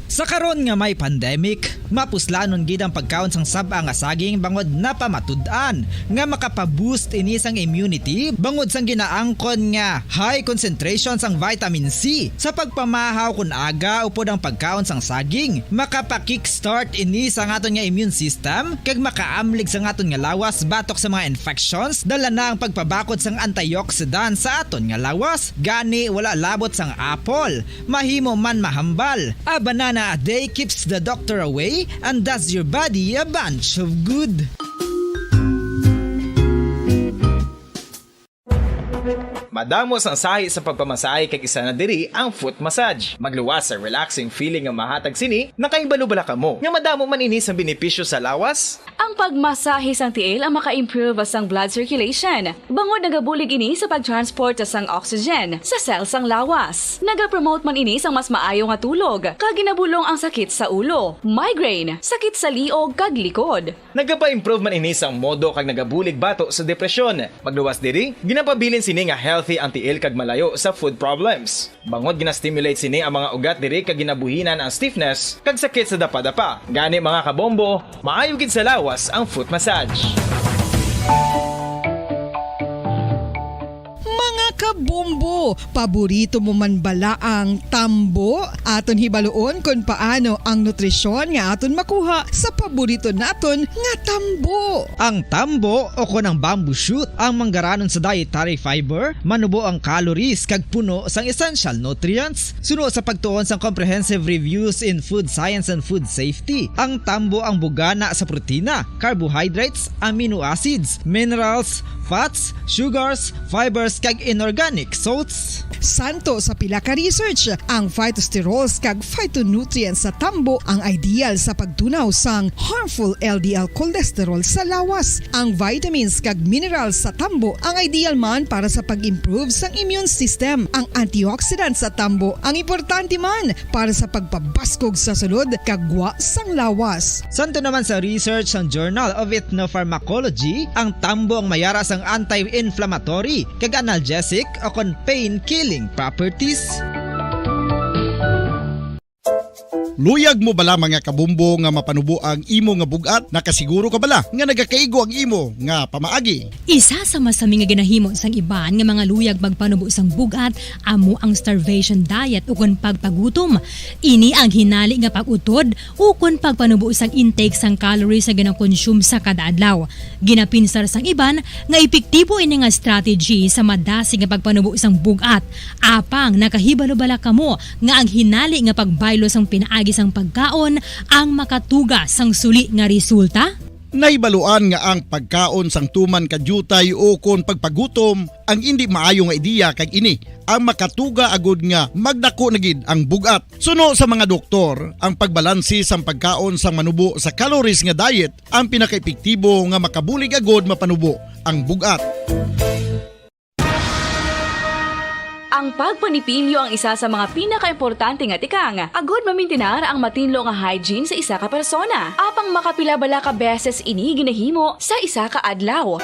Sa karon nga may pandemic, mapuslanon gid ang pagkaon sang saba nga saging bangod napamatud-an nga makapaboost ini sang immunity bangod sang ginaangkon nga high concentration sang vitamin C sa pagpamahaw kun aga upod ang pagkaon sang saging. Makapa-kickstart ini sa aton nga immune system kag makaamlig sa aton nga lawas batok sa mga infections, dala na ang pagpabakod sang antioxidant sa aton nga lawas. Gani wala labot sang apple, mahimo man mahambal. A banana a day keeps the doctor away and does your body a bunch of good. Madamos ang sahi sa pagpamasahe kay isa na diri ang foot massage. Magluwas sa relaxing feeling nga mahatag sini, nakaibalo-bala ka mo. Nga madamo man ini sa benepisyo sa lawas. Ang pagmasahe sang tiil ang maka-improve sang blood circulation. Bangod nagabulig ini sa pagtransport sang oxygen sa cells sang lawas. Nagapromote man ini sang mas maayo nga tulog, kag ginabulong ang sakit sa ulo, migraine, sakit sa liog kag likod. Nagapa-improve man ini sang modo kag nagabulig bato sa depresyon. Magluwas diri, ginapabilin sini nga healthy ang tiil kag malayo sa food problems. Bangod gina-stimulate sini ang mga ugat diri kag ginabuhinan ang stiffness kag sakit sa dapa-dapa. Gani mga kabombo, maayo gid sa lawas ang foot massage. Kabombo, paborito mo man bala ang tambo? Aton hibaloon kung paano ang nutrisyon nga aton makuha sa paborito naton nga tambo. Ang tambo o kon ang bamboo shoot ang manggaranon sa dietary fiber, manubo ang calories kag puno sang essential nutrients. Suno sa pagtuon sang comprehensive reviews in food science and food safety, ang tambo ang bugana sa protina, carbohydrates, amino acids, minerals, fats, sugars, fibers kag inorganic salts. Santo sa pila ka research, ang phytosterols kag phytonutrients sa tambo ang ideal sa pagtunaw sang harmful LDL cholesterol sa lawas. Ang vitamins kag minerals sa tambo ang ideal man para sa pag-improve sang immune system. Ang antioxidants sa tambo ang importante man para sa pagpabaskog sa sulod kag gwa sang lawas. Santo naman sa research ng Journal of Ethnopharmacology, ang tambo ang mayara sang anti-inflammatory kag analgesic o kon pain-killing properties. Luyag mo bala mga kabumbo nga mapanubo ang imo nga bugat? Nakasiguro ka bala nga nagakaigo ang imo nga pamaagi? Isa sa masami nga ginahimo sang iban nga mga luyag magpanubo sang bugat amo ang starvation diet ukon pagpagutom. Ini ang hinali nga pag-utod ukon pagpanubo sang intake sang calories sa gina-consume sa kada adlaw. Ginapinsar sang iban nga epektibo ini nga strategy sa madasi nga pagpanubo sang bugat. Apang nakahibalo-bala kamo nga ang hinali nga pagbaylo sang pinaagi sang pagkaon ang makatuga sang suli nga resulta? Naibaluan nga ang pagkaon sang tuman kadyutay o kon pagpagutom ang hindi maayo nga ideya kag ini ang makatuga agud nga magdako na gid ang bugat. Suno sa mga doktor, ang pagbalansi sang pagkaon sang manubo sa calories nga diet ang pinakaepektibo nga makabulig agud mapanubo ang bugat. Ang pagpanipilyo ang isa sa mga pinaka-importante nga tikang. Agod mamintinar ang matinlo nga hygiene sa isa ka persona. Apang makapila-bala ka beses ini ginahimo sa isa ka adlaw.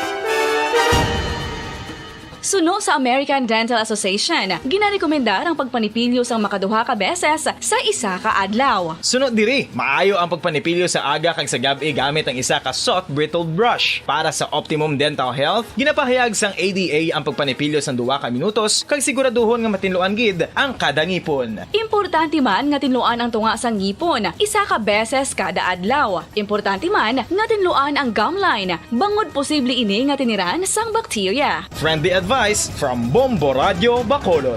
Suno sa American Dental Association, ginarekomendar ang pagpanipilyo sang makaduha ka beses sa isa ka adlaw. Suno diri, maayo ang pagpanipilyo sa aga kag sa gabi gamit ang isa ka soft brittle brush. Para sa optimum dental health, ginapahayag sang ADA ang pagpanipilyo sang 2 ka minutos kag siguraduhon nga matinluan gid ang kada ngipon. Importante man nga tinluan ang tunga sang ngipon, isa ka beses kada adlaw. Importante man nga tinluan ang gum line, bangod posible ini nga tiniran sang bakterya. Friendly advice from Bombo Radio Bacolod.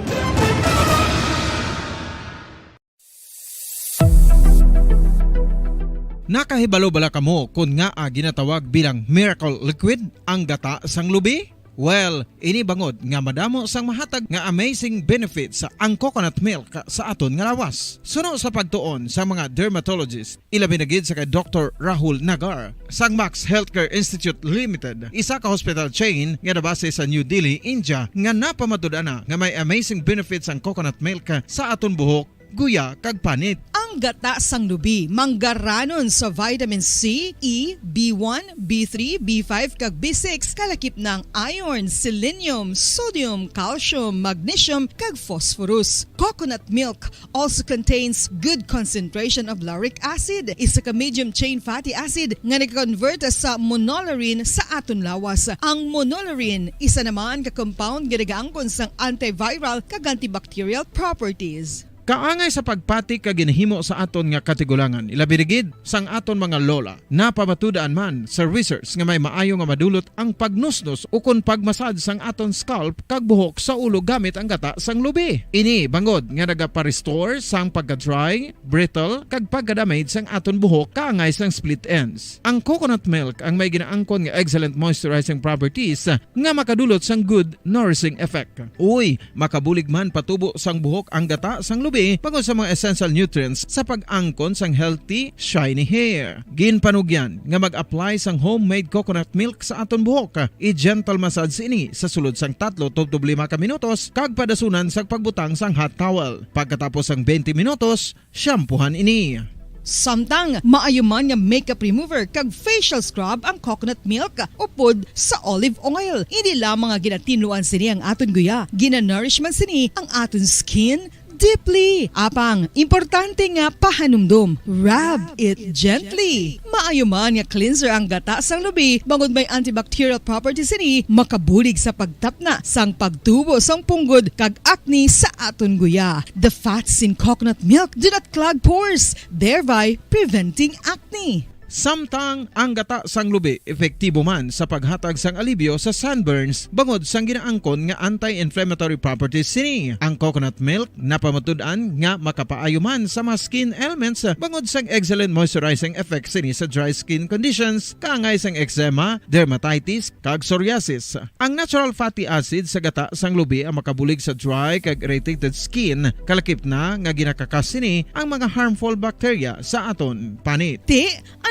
Nakahibalo bala kamo kung nga ginatawag bilang miracle liquid ang gata sang lubi? Well, ini bangod nga madamo sang mahatag nga amazing benefits sa ang coconut milk sa aton nga lawas. Suno sa pagtuon sa mga dermatologist, ilabi na gid sa kay Dr. Rahul Nagar sang Max Healthcare Institute Limited, isa ka hospital chain nga nabase sa New Delhi, India, nga napamatud-ana nga may amazing benefits ang coconut milk sa aton buhok, guya kag panit. Ang gata sang lubi manggaranon sa vitamin C, E, B1, B3, B5 kag B6 kalakip ng iron, selenium, sodium, calcium, magnesium kag phosphorus. Coconut milk also contains good concentration of lauric acid, isa ka medium chain fatty acid nga nag-convert sa monolarin sa aton lawas. Ang monolarin isa naman ka compound nga nagaangkon sang antiviral kag antibacterial properties. Kaangay sa pagpati ka ginhimo sa aton nga katigulangan, ilabirigid sang aton mga lola na pamatudaan man sa research nga may maayo nga madulot ang pagnusnos o kon pagmasad sang aton scalp kag buhok sa ulo gamit ang gata sang lubi. Ini bangod nga nagapa-restore sang pagka-dry, brittle kag pagka-damage sang aton buhok kaangay sang split ends. Ang coconut milk ang may ginaangkon nga excellent moisturizing properties nga makadulot sang good nourishing effect. Uy, makabulig man patubo sang buhok ang gata sang lubi pagod sa mga essential nutrients sa pag-angkon sang healthy, shiny hair. Ginpanugyan nga mag-apply sang homemade coconut milk sa aton buhok. I-gentle massage ini sa sulod sang 3 to 5 ka minutos kag padasunan sa pagbutang sang hot towel. Pagkatapos sang 20 minutos, shampoohan ini. Samtang maayuman nga makeup remover kag facial scrub ang coconut milk upod sa olive oil. Hindi lamang nga ginatinluan sini ang aton guya, gina-nourishment sini ang aton skin deeply. Apang, importante nga pahanumdum. Rub it gently. Maayuman nga cleanser ang gata sang lubi, bangod may antibacterial properties ini, makabulig sa pagtapna sang pagtubo sang punggod kag acne sa aton guya. The fats in coconut milk do not clog pores, thereby preventing acne. Samtang ang gata sang lubi epektibo man sa paghatag sang alibyo sa sunburns bangod sang ginaangkon nga anti-inflammatory properties sini. Ang coconut milk napamatud-an nga makapaayo man sa mga skin ailments bangod sang excellent moisturizing effect sini sa dry skin conditions kaangay sang eczema, dermatitis kag psoriasis. Ang natural fatty acid sa gata sang lubi ang makabulig sa dry kag irritated skin, kalakip na nga ginakakas sini ang mga harmful bacteria sa aton panit.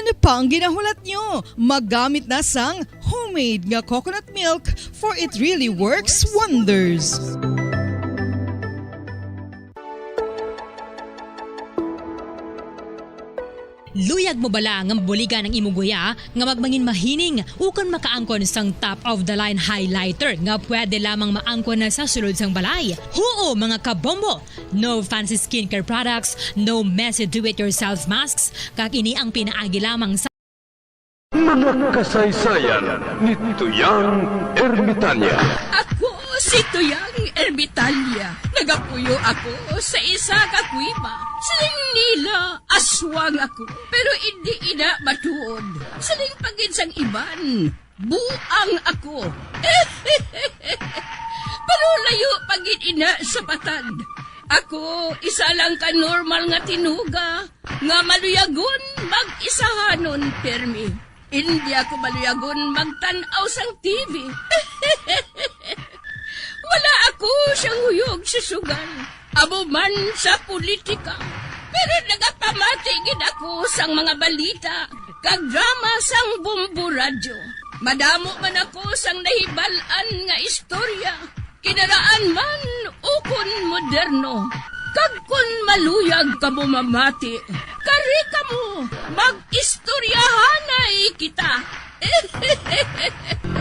Ano pa ang ginahulat nyo? Maggamit na sang homemade nga coconut milk for it really works wonders. Luyag mo bala nga mabuligan ang imong guya nga magmangin mahining ukon makaangkon sang top of the line highlighter nga pwede lamang maangkon na sa sulod sang balay. Huo mga kabombo! No fancy skincare products, no messy do-it-yourself masks, kag ini ang pinaagi lamang sa mga kasaysayan ni Tuyang Ermitanya. Ako si Tuyang Ermitanya. Nagapuyo ako sa isa ka kuiba. Siling nila, aswang ako. Pero hindi ina matuod. Siling pagin sang iban, buang ako. Pero layo pagin ina sa patad. Ako, isa lang ka normal nga tinuga. Nga maluyagon mag-isahanon permi. Hindi ako maluyagon magtanaw sang TV. Wala ako siyang huyog sa sugal. Abo man sa politika. Pero nagapamatagin ako sang mga balita. Kag drama sang Bumbu Radyo. Madamo man ako sang nahibalan nga istorya. Kinaraan man ukon moderno. Kag kun maluyag ka mo mamati, kari ka mo, mag-istoryahanay kita.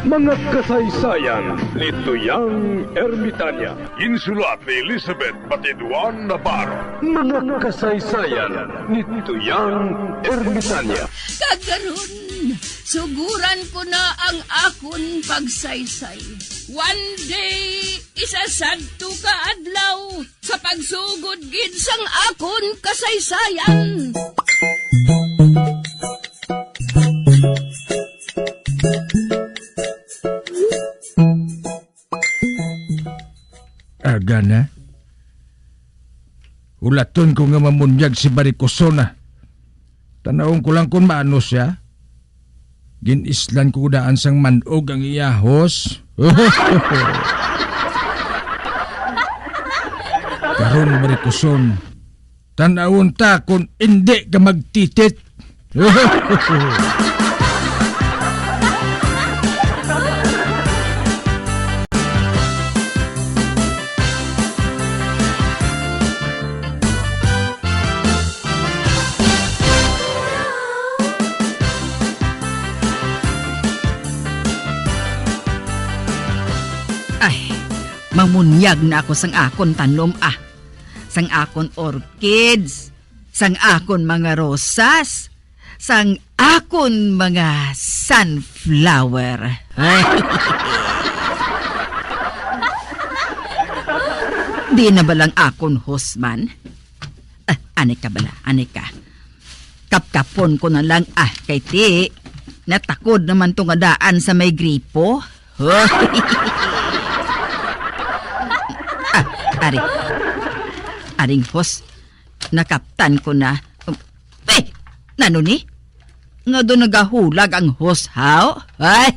Mga kasaysayan ni Tuyang Ermitanya. Insulat ni Elizabeth Batiduan Navarro. Mga kasaysayan ni Tuyang Ermitanya. Kagaron, suguran ko na ang akon pagsaysay. One day, isasadto ka adlaw sa pagsugod gid sang akon kasaysayan. Aga na. Ulaton ko nga mamunyag si Barikosona. Tanawon ko lang kung maano siya. Ginislan ko daan sang manog ang iyahos. Karon Barikoson, tanawon ta kung hindi ka magtitit. Mamunyag na ako sang akon tanom sang akon orchids, sang akon mga rosas, sang akon mga sunflower. Di na balang akon husman? Ani ka bala, ani ka. Kapkapon ko na lang kay ti. Natakod naman tong daan sa may gripo. Ari. Aring hos, nakaptan ko na. Nano ni? Nga doon nagahulag ang hos, how? Ay!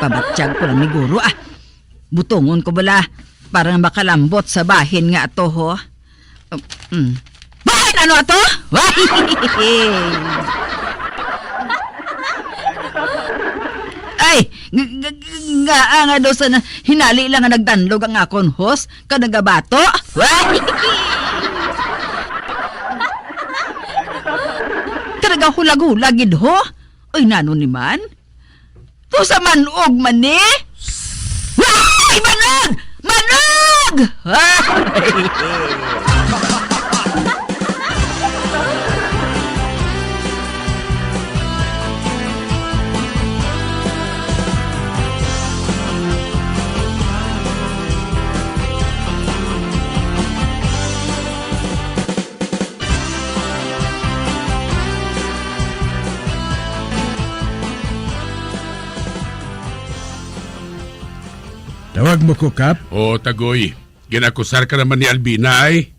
Pabatsyag ko lang ni Guro, Butungon ko bala, para makalambot sa bahin nga ato, ho. Bahin ano ato? Ay, nga daw sa hinali lang nga nagdanlog ang akon hos, ka nagabato. Talaga hulag-hulagid ho? Ay, nano ni man? To sa manog man eh? Ay, manog! Manog! Tawag mo ko, Kap? Oo, Tagoy. Ginakusar ka naman ni Albina, ay.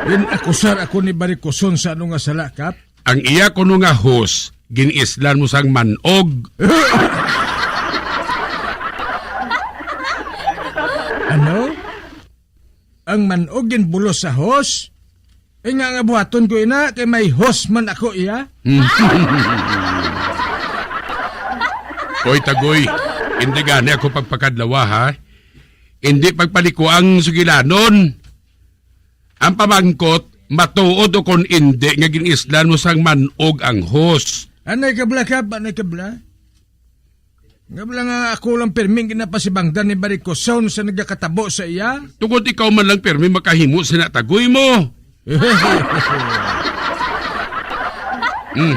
Ginakusar ako ni Barikoson sa ano nga sala, Kap? Ang iya ko nga hos, ginislan mo sang manog. Ano? Ang manog ginbulos sa hos? Nga buhaton ko ina, kay may hos man ako iya. Hoy, Tagoy, hindi gani ako pagpakadlawa, ha? Hindi pagpaliko ang sugilanon. Ang pamangkot, matuod o kon hindi nga ginislan mo sang manog ang hos. Anay kabla, Kap? Anay kabla? Nga bala nga ako lang perming ginapasibangdan ni Barikoson sa nagkakatabo sa iya? Tungod ikaw man lang permi makahimo sa Tagoy mo.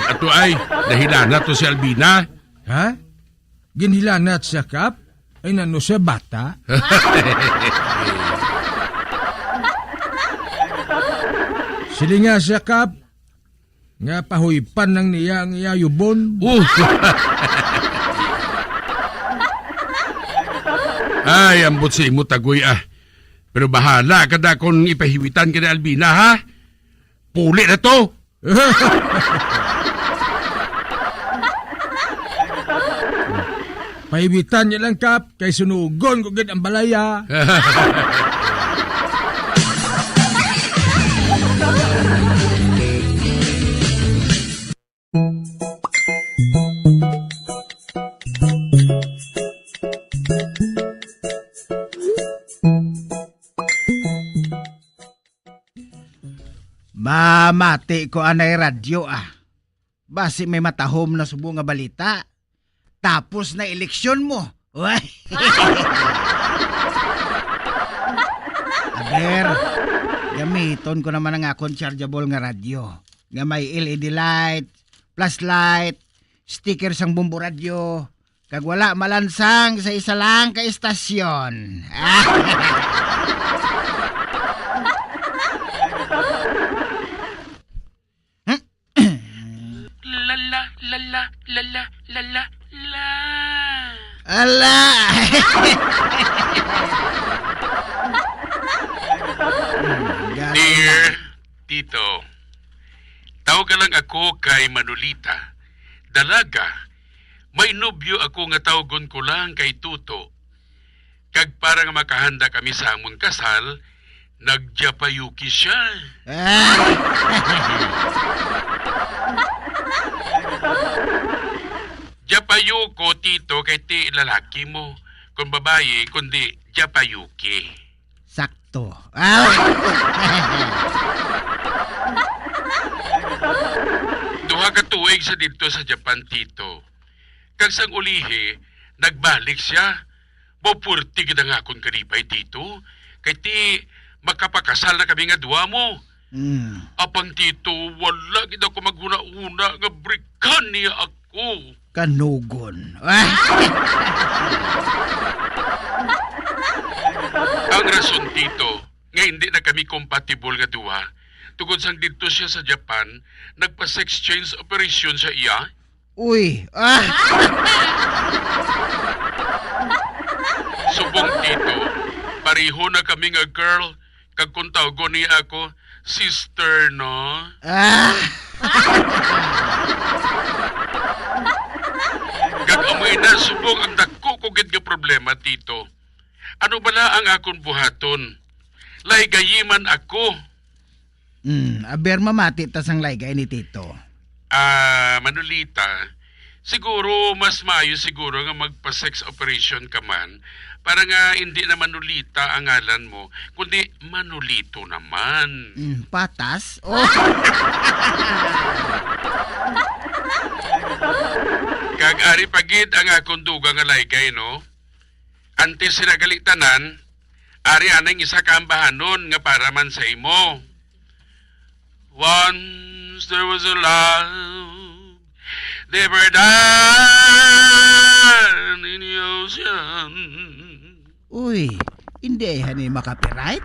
Ato ay, dahilana to si Albina. Ha? Ginhilanat siya, Kap? Ay nano siya bata? Silinga siya, Kap. Nga pahuypan ng niya ang iya yubon. Ay, ambot si imo, Tagoy, Pero bahala ka na kung ipahiwitan ka na Albina, ha? Puli na to! Pahiwitan niya lang, Kap, kay sunugon ko gid ang balaya. Mamati ko anay radyo Basi may matahom na subo nga balita. Tapos na eleksyon mo. Aber, gamiton ko naman ang akong chargeable nga radyo. Nga may LED light, flashlight, sticker sang bumbo radyo. Kag wala malansang sa isa lang ka istasyon. La. Ala! Dear Tito, tawag lang ako kay Manolita. Dalaga, may nobyo ako nga tawgon ko lang kay Tuto. Kag para nga makahanda kami sa among kasal, nagjapayuki siya. Japayuko, Tito, kay ti lalaki mo. Kung babae, kundi japayuki. Sakto. Duha ka tuig sa dito sa Japan, Tito. Kag sang ulihi, nagbalik siya. Bopurti gid ang akong karibay, Tito. Kay ti makapakasal na kami nga duwa mo. Apang, Tito, wala gid ako maghuna-una nga brikan niya ako. Kanugon. nga hindi na kami compatible nga duha. Tungod sang dito siya sa Japan, nagpa-sex change operation sa iya. Uy, Subong dito, pareho na kami nga girl, kag kung tawgon niya ako, sister, no? Kag amoy na subong ang dako kugid nga problema dito. Ano bala ang akong buhaton? Laygayiman ako. Aber mamati tas ang laygay ni Tito. Manolita, siguro mas maayo siguro nga magpa-sex operation ka man para nga hindi na Manolita ang ngalan mo, kundi Manolito naman. Patas? Oh. Kag ari pagid ang akong duga nga laygay, no? Antes sinagalitanan, ari anang isa ka ambahanon nga para man sa imo. Once there was a love, deeper down in the ocean. Uy, hindi hani makapiright?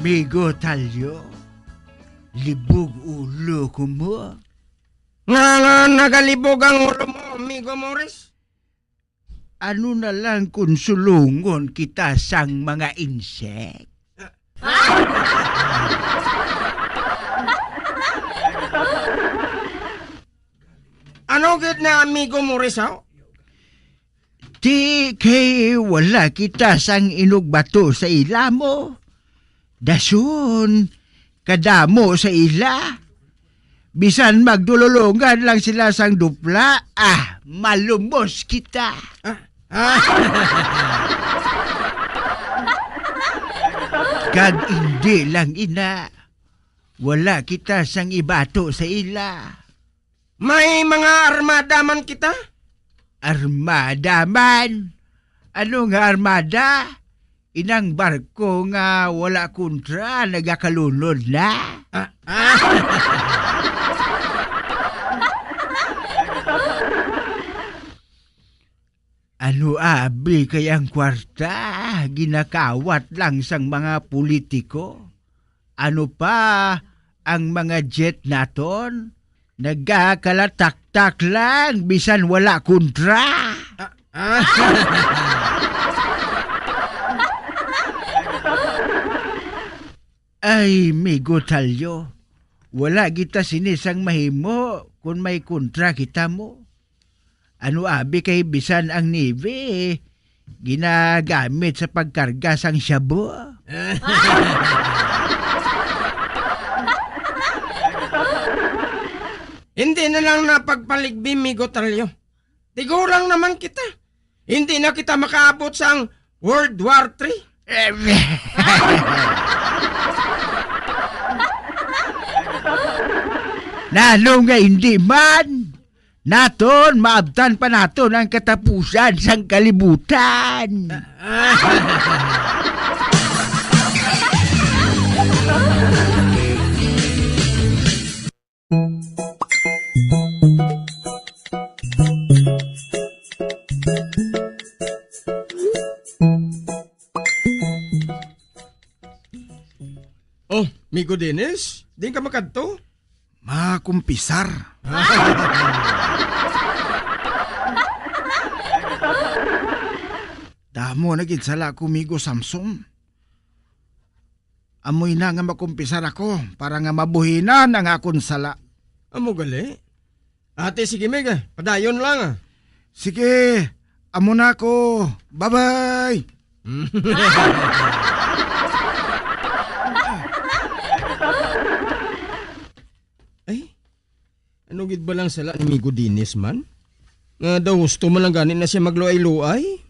Migo talyo, libog ulo ko mo. Nga nagalibog ang ulo mo, amigo Morris? Ano na lang kung sulungon kita sang mga insect? Ano gid na amigo Morris, ha? Di kay wala kita sang inugbato sa ila mo. Dasun, kadamo sa ila. Bisan magdululungan lang sila sang dupla, malumos kita. Kag hindi lang ina, wala kita sang ibato sa ila. May mga armada man kita? Armada man? Ano nga armada? Inang barko nga wala kontra, nagakalunod na. Ano abi kayang kwarta, ginakawat lang sang mga politiko? Ano pa ang mga jet naton? Nagkakalatak-tak lang, bisan wala kontra. Ay, migo talyo, wala kita sinisang mahimo kung may kontra kita mo. Ano abi kay bisan ang Navy, ginagamit sa pagkarga sang shabu. Hindi na lang napagpaligbi, migo talyo. Tigurang naman kita. Hindi na kita makaabot sang World War III. Lalo nga hindi man. Naton, maabtan pa naton ang katapusan sang kalibutan. Oh, migo Dennis, di ka makadto? Makumpisar. Damo na gid sala ko migo Samson. Amoy na nga makumpisar ako para nga mabuhinan ang akon sala. Amo gali? Ate, sige mega, padayon lang. Sige, amo na ako. Bye-bye. Ay, ano gid ba lang sala ni migo Dennis man? Nga daw gusto mo lang ganin na siya magluay-luay.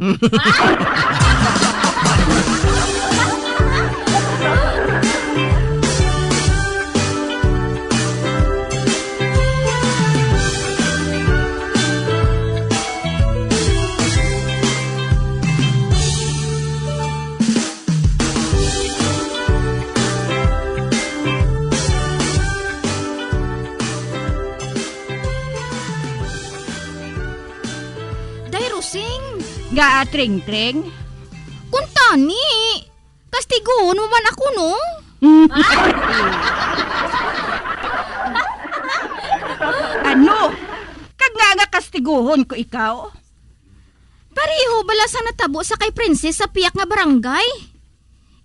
Nga tring-tring? Kuntani, kastigoon mo man ako, no? Ano? Kag nga kastiguhon ko ikaw? Pareho bala sa natabo sa kay princess sa piyak nga barangay.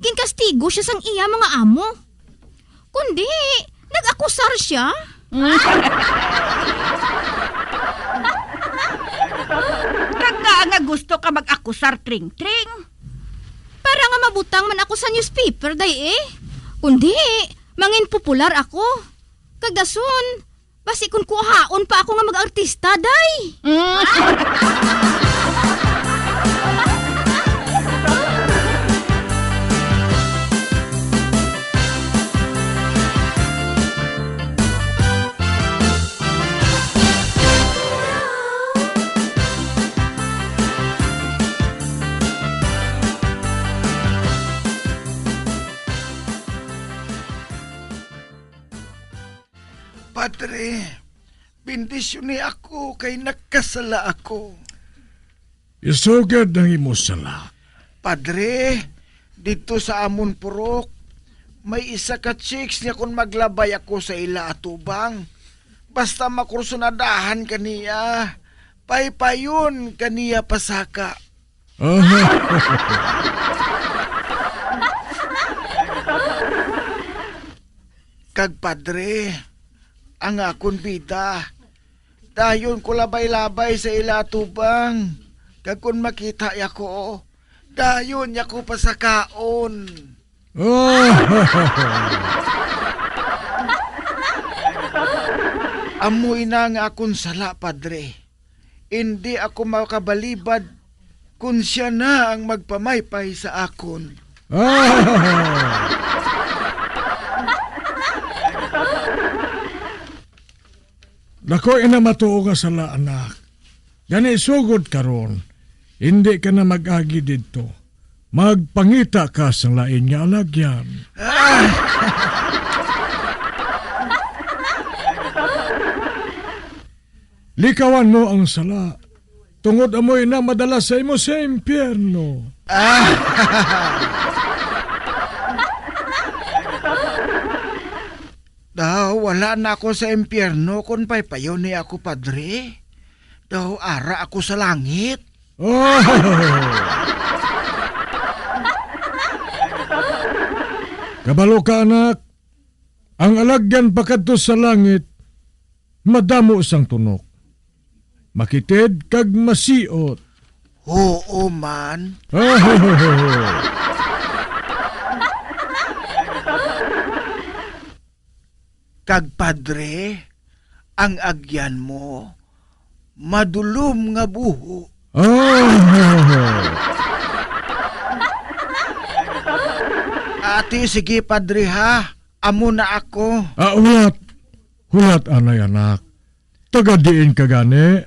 Kinkastigo siya sang iya mga amo. Kundi, nag-akusar siya. Nga gusto ka mag-akusar, Tring-Tring. Para nga mabutang man ako sa newspaper, day eh. Kundi, mangin popular ako. Kagdason, basi kung kuhaon pa ako nga mag-artista, day. Padre, bendisyon ni ako kay nakasala ako. Isugad ng imo sala. Padre, dito sa amon purok, may isa ka chicks niya kung maglabay ako sa ila atubang. Basta makursunadahan kaniya, paypayon kaniya pasaka. Kag padre, ang akon bida, dayon ko labay-labay sa ila atubang. Kag kung makita yako, dayon yako pasakaon. Amoy na nga akong sala, padre. Hindi ako makabalibad kung siya na ang magpamaypay sa akon. Dako ina matuo ka sala, anak. Gani sugod karon, hindi ka na mag-agi dito. Magpangita ka sa lain nga alagyan. Likawan mo ang sala. Tungod amoy na madala sa imo sa impyerno. Daw, wala na ako sa impyerno kung paypayon ni ako, padre. Daw, ara ako sa langit. Kabalo ka, anak. Ang alagyan pakadto sa langit, madamo sang tunok. Makitid kag masiot. Oo, man. Kag padre, ang agyan mo, madulom nga buho. Ate, sige padre ha, amo na ako. Hulat anay anak. Tagadiin ka gani.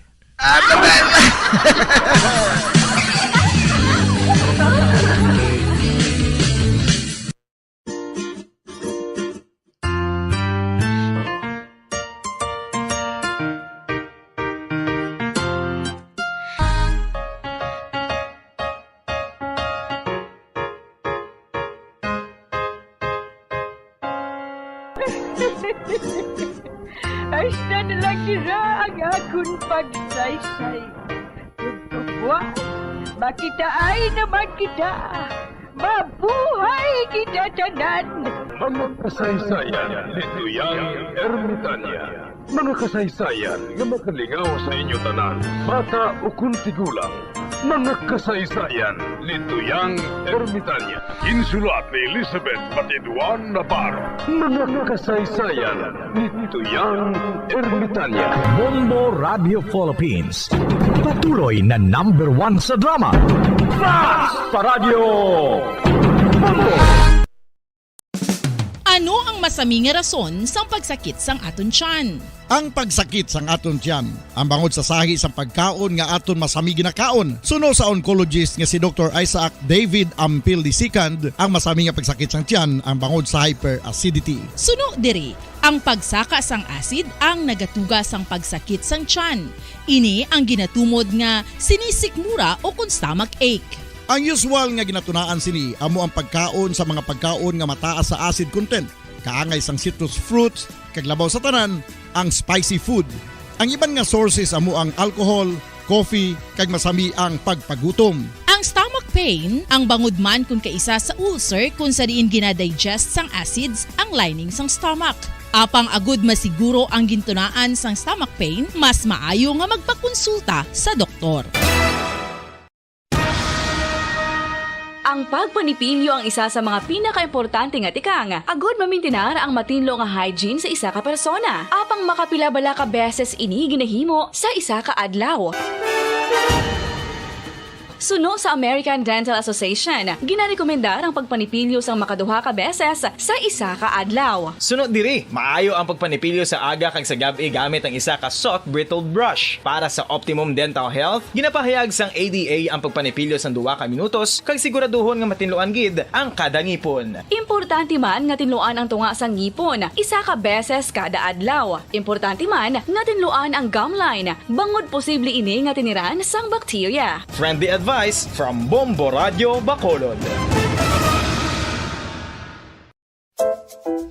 Hasta na lang sila ang akong pagsaysay. Pagkabuas, makitaan naman kita. Mabuhay kita tanan. Mga kasaysayan ni Tuyang Ermitanya. Mga kasaysayan nga makalingaw sa inyo tanan, bata o kung tigulang. Mga kasaysayan ni Tuyang Ermitanya. Insulat ni Elizabeth Batiduan Navarro. Mga kasaysayan ni Tuyang Ermitanya. Bombo Radio Philippines. Patuloy na #1 sa drama. Fast Paradyo Bombo! Ano ang masaming nga rason sang pagsakit sang aton tiyan? Ang pagsakit sang aton tiyan, ang bangod sa sahi sang pagkaon nga aton masami ginakaon. Suno sa oncologist nga si Dr. Isaac David Ampil II, ang masami nga pagsakit sang tiyan ang bangod sa hyperacidity. Suno diri, ang pagsaka sang acid ang nagatuga sang pagsakit sang tiyan. Ini ang ginatumod nga sinisikmura o kung stomach ache. Ang usual nga ginatunaan sini amo ang pagkaon sa mga pagkaon nga mataas sa acid content, kaangay sang citrus fruits, kaglabaw sa tanan ang spicy food. Ang iban nga sources amo ang alcohol, coffee, kag masami ang pagpagutom. Ang stomach pain ang bangod man kung kaisa sa ulcer kung sa diin ginadigest sang acids ang lining sang stomach. Apang agud masiguro ang gintunaan sang stomach pain, mas maayo nga magpakonsulta sa doktor. Ang pagpanipilyo ang isa sa mga pinaka-importante nga tikang. Agod mamintinar ang matinlo nga hygiene sa isa ka persona. Apang makapilabala ka beses ini ginahimo sa isa ka adlaw. Suno sa American Dental Association, ginarekomendar ang pagpanipilyo sang makaduha ka beses sa isa ka adlaw. Sunod diri, maayo ang pagpanipilyo sa aga kag sa gabi gamit ang isa ka soft brittled brush. Para sa optimum dental health, ginapahayag sang ADA ang pagpanipilyo sang 2 ka minutos kag siguraduhon nga matinluan gid ang kada ngipon. Importante man nga tinluan ang tunga sang ngipon, isa ka beses kada adlaw. Importante man nga tinluan ang gum line, bangod posible ini nga tiniran sang bakterya. Friendly advice from Bombo Radio Bacolod.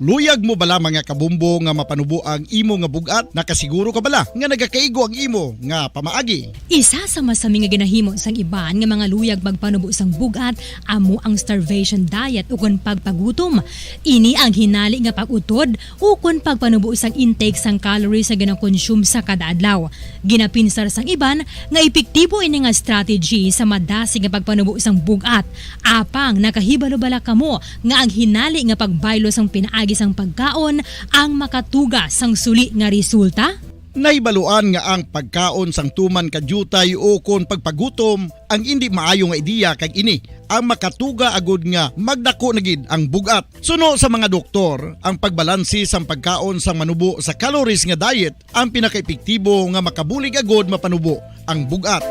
Luyag mo bala mga kabumbo nga mapanubo ang imo nga bugat? Nakasiguro ka bala nga nagakaigo ang imo nga pamaagi? Isa sa masami nga ginahimo sang iban nga mga luyag magpanubo sang bugat amo ang starvation diet ukon pagpagutom. Ini ang hinali nga pag-utod ukon pagpanubo sang intake sang calories sa ginakonsume sa kada adlaw. Ginapinsar sang iban nga epektibo ini nga strategy sa madasig nga pagpanubo sang bugat. Apang nakahibalo bala kamo nga ang hinali nga pagbaylo sang pinaagi sang pagkaon ang makatuga sang suli nga resulta? Naibaluan nga ang pagkaon sang tuman kadyutay o kon pagpagutom ang hindi maayo nga ideya kag ini ang makatuga agud nga magdako na gid ang bugat. Suno sa mga doktor, ang pagbalansi sang pagkaon sang manubo sa calories nga diet ang pinakaepektibo nga makabulig agud mapanubo ang bugat.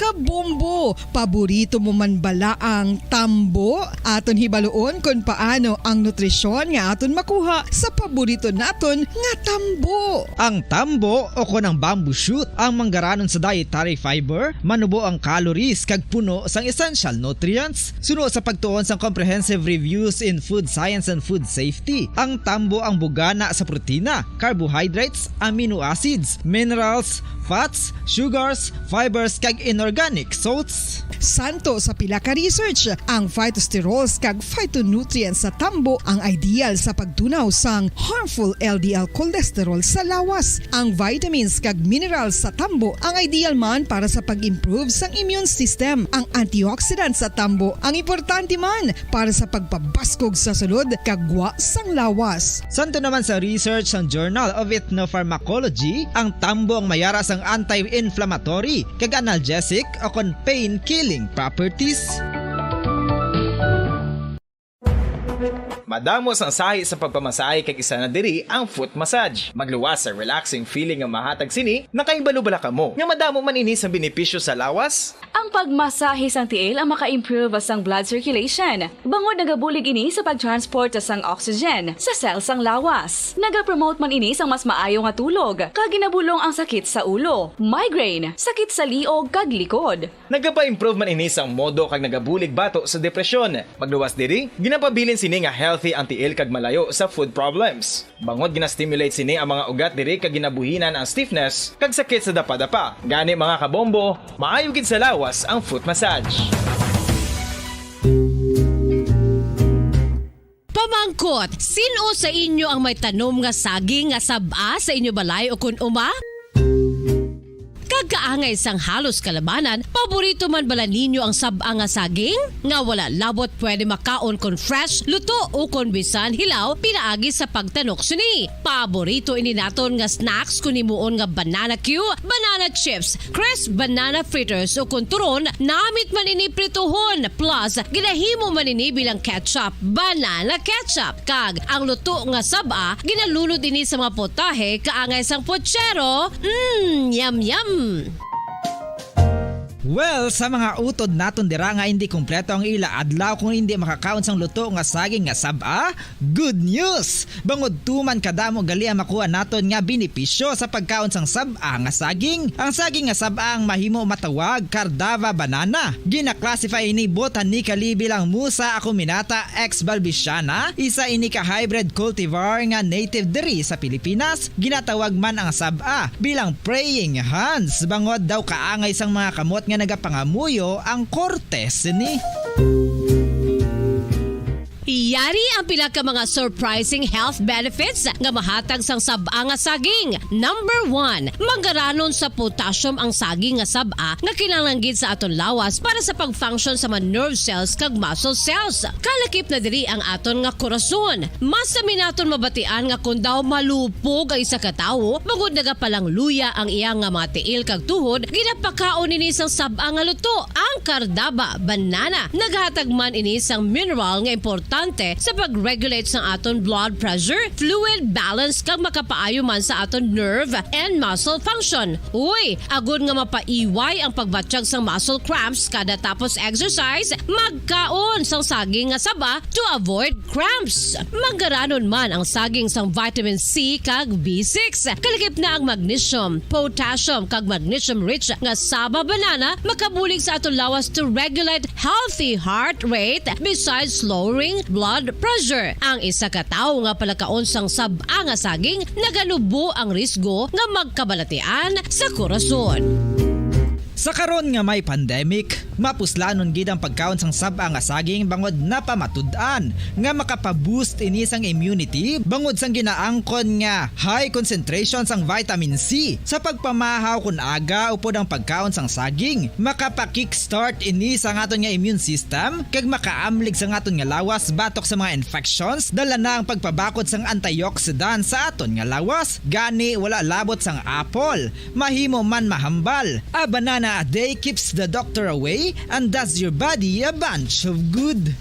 Kabumbo, paborito mo man bala ang tambo? Aton hibaloon kung paano ang nutrisyon nga aton makuha sa paborito naton nga tambo. Ang tambo o kon ang bamboo shoot ang manggaranon sa dietary fiber, manubo ang calories kag puno sang essential nutrients. Suno sa pagtuon sang comprehensive reviews in food science and food safety, ang tambo ang bugana sa protina, carbohydrates, amino acids, minerals, fats, sugars, fibers kag inorganic salts. Santo sa pila ka research, ang phytosterols kag phytonutrients sa tambo ang ideal sa pagtunaw sang harmful LDL cholesterol sa lawas. Ang vitamins kag minerals sa tambo ang ideal man para sa pag-improve sang immune system. Ang antioxidants sa tambo ang importante man para sa pagpabaskog sa sulod kag gwa sang lawas. Santo naman sa research ng Journal of Ethnopharmacology, ang tambo ang mayara sang anti-inflammatory kag analgesic o kon pain-killing properties. Madamos ang sahi sa pagpamasahe kag isa na diri ang foot massage. Magluwas sa relaxing feeling nga mahatag sini, nakaibalo-bala ka mo. Nga madamo man ini sa benepisyo sa lawas. Ang pagmasahe sang tiil ang maka-improve sang blood circulation. Bangod nagabulig ini sa pagtransport sang oxygen sa cells sang lawas. Nagapromote man ini sang mas maayo nga tulog, kag ginabulong ang sakit sa ulo, migraine, sakit sa liog kag likod. Nagapa-improve man ini sang modo kag nagabulig bato sa depresyon. Magluwas diri, ginapabilin sini nga healthy anti-ill kag malayo sa food problems. Bangod gina-stimulate sini ang mga ugat diri kag ginabuhinan ang stiffness kag sakit sa dapa-dapa. Gani mga kabombo, maayo gid sa lawas ang foot massage. Pamangkot, sino sa inyo ang may tanom nga saging nga sab-a sa inyo balay o kun uma? Kagkaangay sang halos kalabanan, paborito man bala ninyo ang sab-a nga saging? Nga wala labot pwede makaon kon fresh, luto o kon bisan hilaw pinaagi sa pagtanok suni. Paborito ini naton nga snacks kun himuon nga banana Q, banana chips, crisp banana fritters o kun turon, namit man ini prituhon plus ginahimo man ini bilang ketchup, banana ketchup. Kag ang luto nga sab-a ginalunod ini sa mga potahe kaangay sang pochero. Yum yum. Well, sa mga utod naton dira nga hindi kumpleto ang ila adlaw kung hindi makakaon sang luto nga saging nga sab-a, good news! Bangod tuman kadamo gali ang makuha naton nga benepisyo sa pagkaon sang sab-a nga saging. Ang saging nga sab-a ang mahimo matawag Cardava banana. Gina-classify ini botanically bilang Musa acuminata ex balbisiana, isa ini ka hybrid cultivar nga native diri sa Pilipinas. Ginatawag man ang sab-a bilang praying hands, bangod daw kaangay sang mga kamot nga nagapangamuyo ang kortes ni. Iyari ang pila ka mga surprising health benefits nga mahatag sang sab-a nga saging. Number 1, manggaranon sa potassium ang saging nga sab-a nga kinahanglan sa aton lawas para sa pag-function sa mga nerve cells kag muscle cells. Kalakip na diri ang aton nga korason. Mas sa minaton mabatian nga kun daw malupog ang isa ka tawo, bangod nagapalang luya ang iyang nga mga tiil kag tuhod, ginapakaon ini sang sab-a nga luto, ang Cardava banana. Naghatag man ini sang mineral nga importante sa pag-regulate sa aton blood pressure, fluid balance kag makapaayo man sa aton nerve and muscle function. Uy, agud nga mapaiway ang pagbatsyag sang muscle cramps kada tapos exercise, magkaon sang saging nga saba to avoid cramps. Manggaranon man ang saging sang vitamin C kag B6. Kalakip na ang magnesium, potassium kag magnesium rich nga saba banana makabulig sa aton lawas to regulate healthy heart rate besides lowering blood pressure. Ang isa ka tawo nga palakaon sang sab-a nga saging naganubo ang risgo nga magkabalatian sa korason. Sa karon nga may pandemic, mapuslanon gid ang pagkaon sang sab-a nga saging bangod napamatud-an nga makapaboost ini sang immunity bangod sang ginaangkon nga high concentration sang vitamin C. Sa pagpamahaw kun aga upod ang pagkaon sang saging, makapa-kickstart ini sa aton nga immune system kag makaamlig sa aton nga lawas batok sa mga infections, dala na ang pagpabakod sang antioxidant sa aton nga lawas. Gani wala labot sang apple, mahimo man mahambal. A banana a day keeps the doctor away and does your body a bunch of good.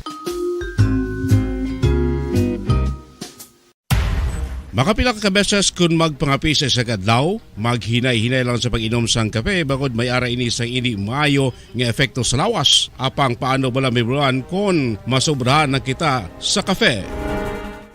Makapila ka beses kung magpangapi sa isa kadlaw, maghinay-hinay lang sa pag-inom sang kape bagod may ara ini sang hindi maayo nga epekto sa lawas. Apang paano bala mibruan kung masobrahan na kita sa kape.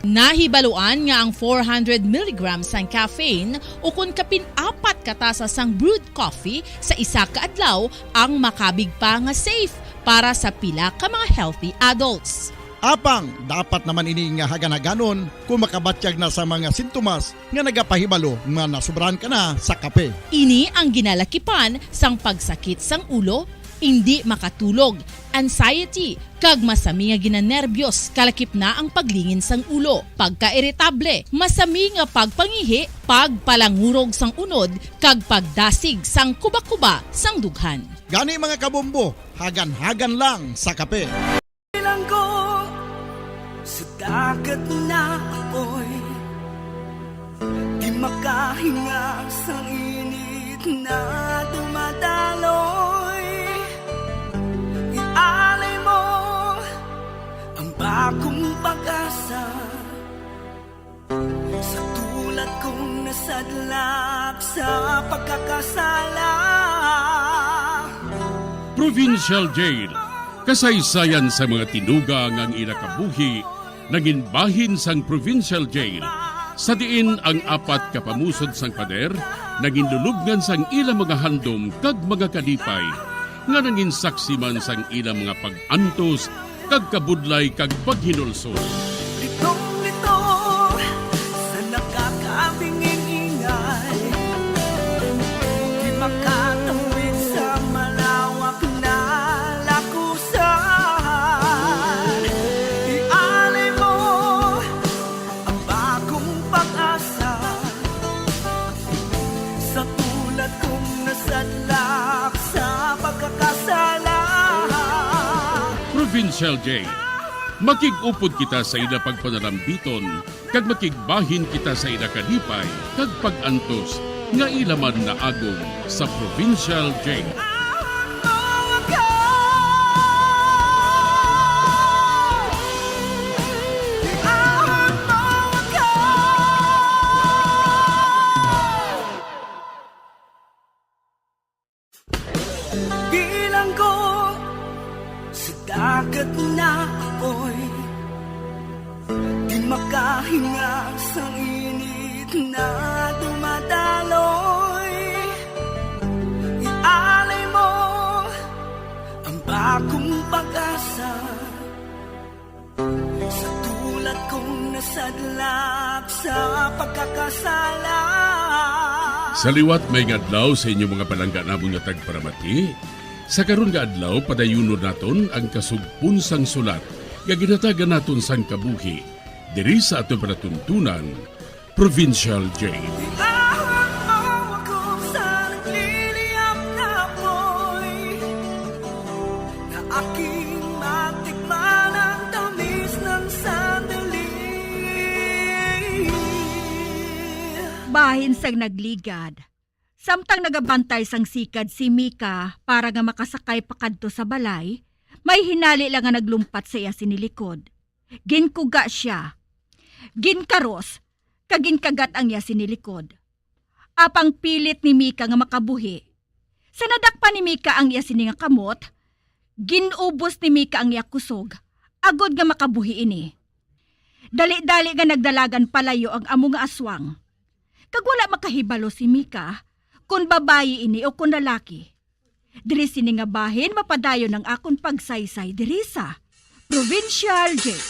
Nahibaluan nga ang 400 mg sang caffeine o kung kapin-4 katasa sang brewed coffee sa isa ka adlaw ang makabig pa nga safe para sa pila ka mga healthy adults. Apang, dapat naman ini nga hagan-haganon kung makabatsyag na sa mga sintomas nga nagapahibalo nga nasubrahan ka na sa kape. Ini ang ginalakipan sang pagsakit sang ulo, hindi makatulog, anxiety, kag masami nga ginanerbiyos, kalakip na ang paglingin sang ulo, pagka-iritable, masami nga pagpangihi, pagpalangurog sang unod, kag pagdasig sang kuba-kuba sang dughan. Gani mga kabombo, hagan-hagan lang sa kape. Bilanggo sa dagat na apoy, di makahinga sa init na dumadaloy. Ialay mo ang bagong pag-asa sa tulad kong nasadlak sa pagkakasala. Provincial Jail, kasaysayan sa mga tinugang ang inakabuhi, naging bahin sang Provincial Jail. Sa diin ang 4 kapamusod sang pader, naging lulubngan sang ilang mga handom kag mga kalipay, nga naging saksi man sang ilang mga pag-antos, kag kabudlay kag paghinulsol. Litong-lito sa nakakabinging ingay, di makatawid sa malawak na lakusan. Ialay mo Provincial Jail. Makigupod kita sa ina pagpanalambiton, kag makigbahin kita sa ina kalipay, kag pagantos nga ilaman na agong sa Provincial Jail. Bilanggo sa dagat na apoy, di makahinga sa init na dumadaloy. Ialay mo ang bagong pag-asa sa tulad kong nasadlak sa pagkakasala. Sa liwat may adlaw sa inyong mga palangga namon nga tagparamati, sa karon nga adlaw padayunon naton ang kasugpunsang sulat nga ginatagan naton sang kabuhi diri sa aton panatuntunan, Provincial Jail. Bahin sang nagligad. Samtang nagabantay sang sikad si Mika para nga makasakay pakadto sa balay, may hinali lang nga naglumpat sa iya sinilikod. Ginkuga siya. Ginkaros, kaginkagat ang iya sinilikod. Apang pilit ni Mika nga makabuhi. Sa nadakpa ni Mika ang iya sininga kamot, ginubos ni Mika ang iya kusog, agod nga makabuhi ini. Dali-dali nga nagdalagan palayo ang amo nga aswang. Kag wala makahibalo si Mika kung babayi ini o kung lalaki. Diri sini nga bahin mapadayon ng akon pagsaysay diri sa Provincial Jail.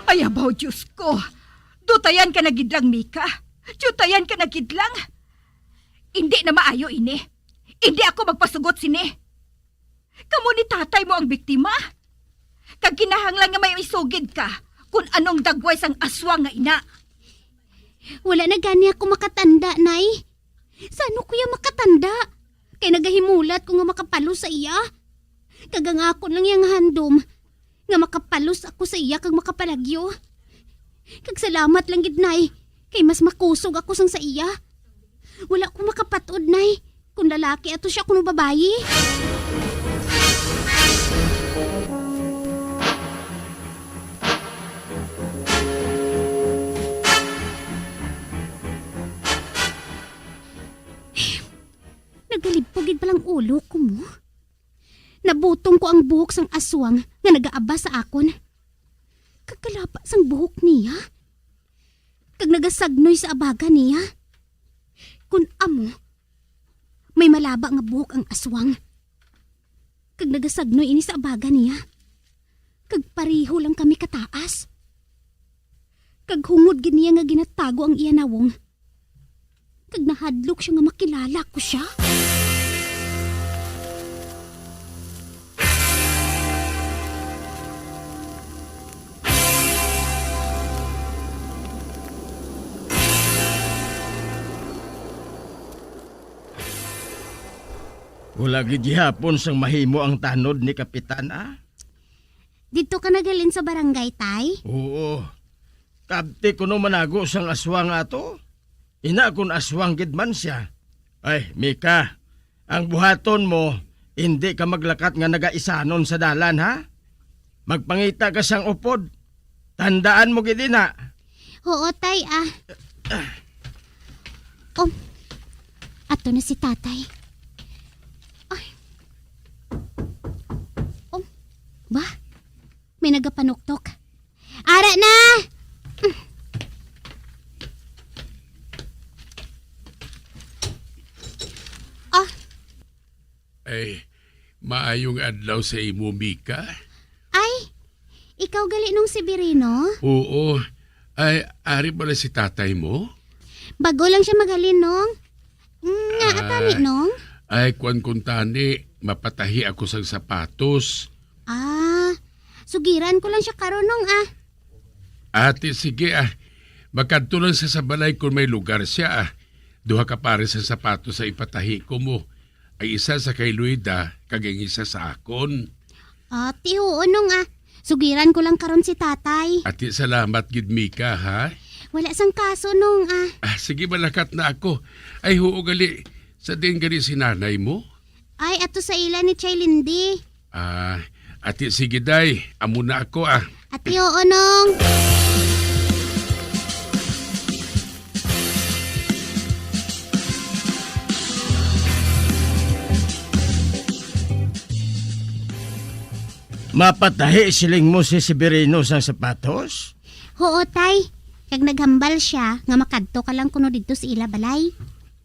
Ay abaw Diyos ko, dutayan ka na gidlang Mika, dutayan ka na gidlang. Hindi na maayo ini, hindi ako magpasugot sini. Kamu ni tatay mo ang biktima. Kag kinahanglan nga may isugid ka kung anong dagway sang aswang nga ina. Wala na gani ako makatanda, Nay. Saan kuya makatanda? Kay nagahimulat ko nga makapalo sa iya. Kagangakon lang yang handom nga makapalos ako sa iya kag makapalagyo. Kag salamat lang gid, Nay, kay mas makusog ako sang sa iya. Wala ko makapatod, Nay, kung lalaki ato siya kuno babayi. Nagalibpogid palang ulo ko mo. Nabutong ko ang buhok sang aswang nga nagaaba sa akon. Kagalapa sang buhok niya. Kag nagasagnoy sa abaga niya. Kun amo, may malaba nga buhok ang aswang. Kag nagasagnoy ini sa abaga niya. Kag pariho lang kami kataas. Kag hungod gid niya nga ginatago ang iyanawong. Kag nahadlok siya nga makilala ko siya. Wala gid gihapon sang mahimo ang tanod ni Kapitan, ah? Dito ka nagalin sa barangay, Tay? Oo. Kabti kuno manago sang aswang ato. Ina kun aswang gid man siya. Ay, Mika, ang buhaton mo, hindi ka maglakat nga nagaisanon sa dalan, ha? Magpangita ka sang upod. Tandaan mo gid ina. Oo, Tay, ah. Ato na si Tatay. Ay. Ba? May nagapanuktok. Ara na! Ay, maayong adlaw sa imo, Mika. Ay, ikaw gali nung si Birino? Oo. Ay, ari pala si tatay mo? Bago lang siya magalin, nong. Nga, atani, nong? Ay, kwan kuntani, mapatahi ako sa sapatos. Sugiran ko lang siya karon, nong, ah. Ate, sige, magkanto lang sa balay kung may lugar siya, Duha ka pare sa sapatos sa ipatahi ko mo. Ay isa sa kay Luida, kag ang isa sa akon. Ati, oo nung sugiran ko lang karon si tatay. Ati salamat gid Mika ha. Wala sang kaso nung Sige malakat na ako. Ay huo gali, sa din gali si nanay mo? Ay, ato sa ila ni Chay Lindy. Ati sige day, amo na ako Ati, oo nung. Mapatahi siling mo si Severino sang sapatos? Oo, tay. Kag naghambal siya, nga makadto ka lang kuno dito sa ila balay.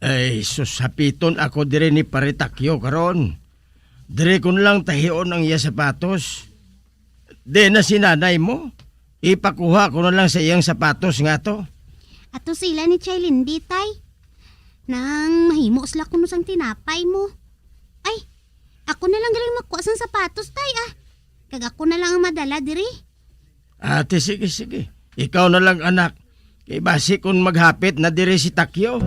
Ay, susapiton ako dire ni Paritakyo karon. Dire ko lang tahion ang iya sapatos. Di na si nanay mo. Ipakuha ko na lang sa iyang sapatos nga to. Ato sila ni Chay Lindy, tay. Nang mahimo sila kuno sang tinapay mo. Ay, ako na lang galing makuha sang sapatos, tay Kag ako na lang ang madala diri. Ate, sige. Ikaw na lang anak. Kay basi kung maghapit na dire si Takyo.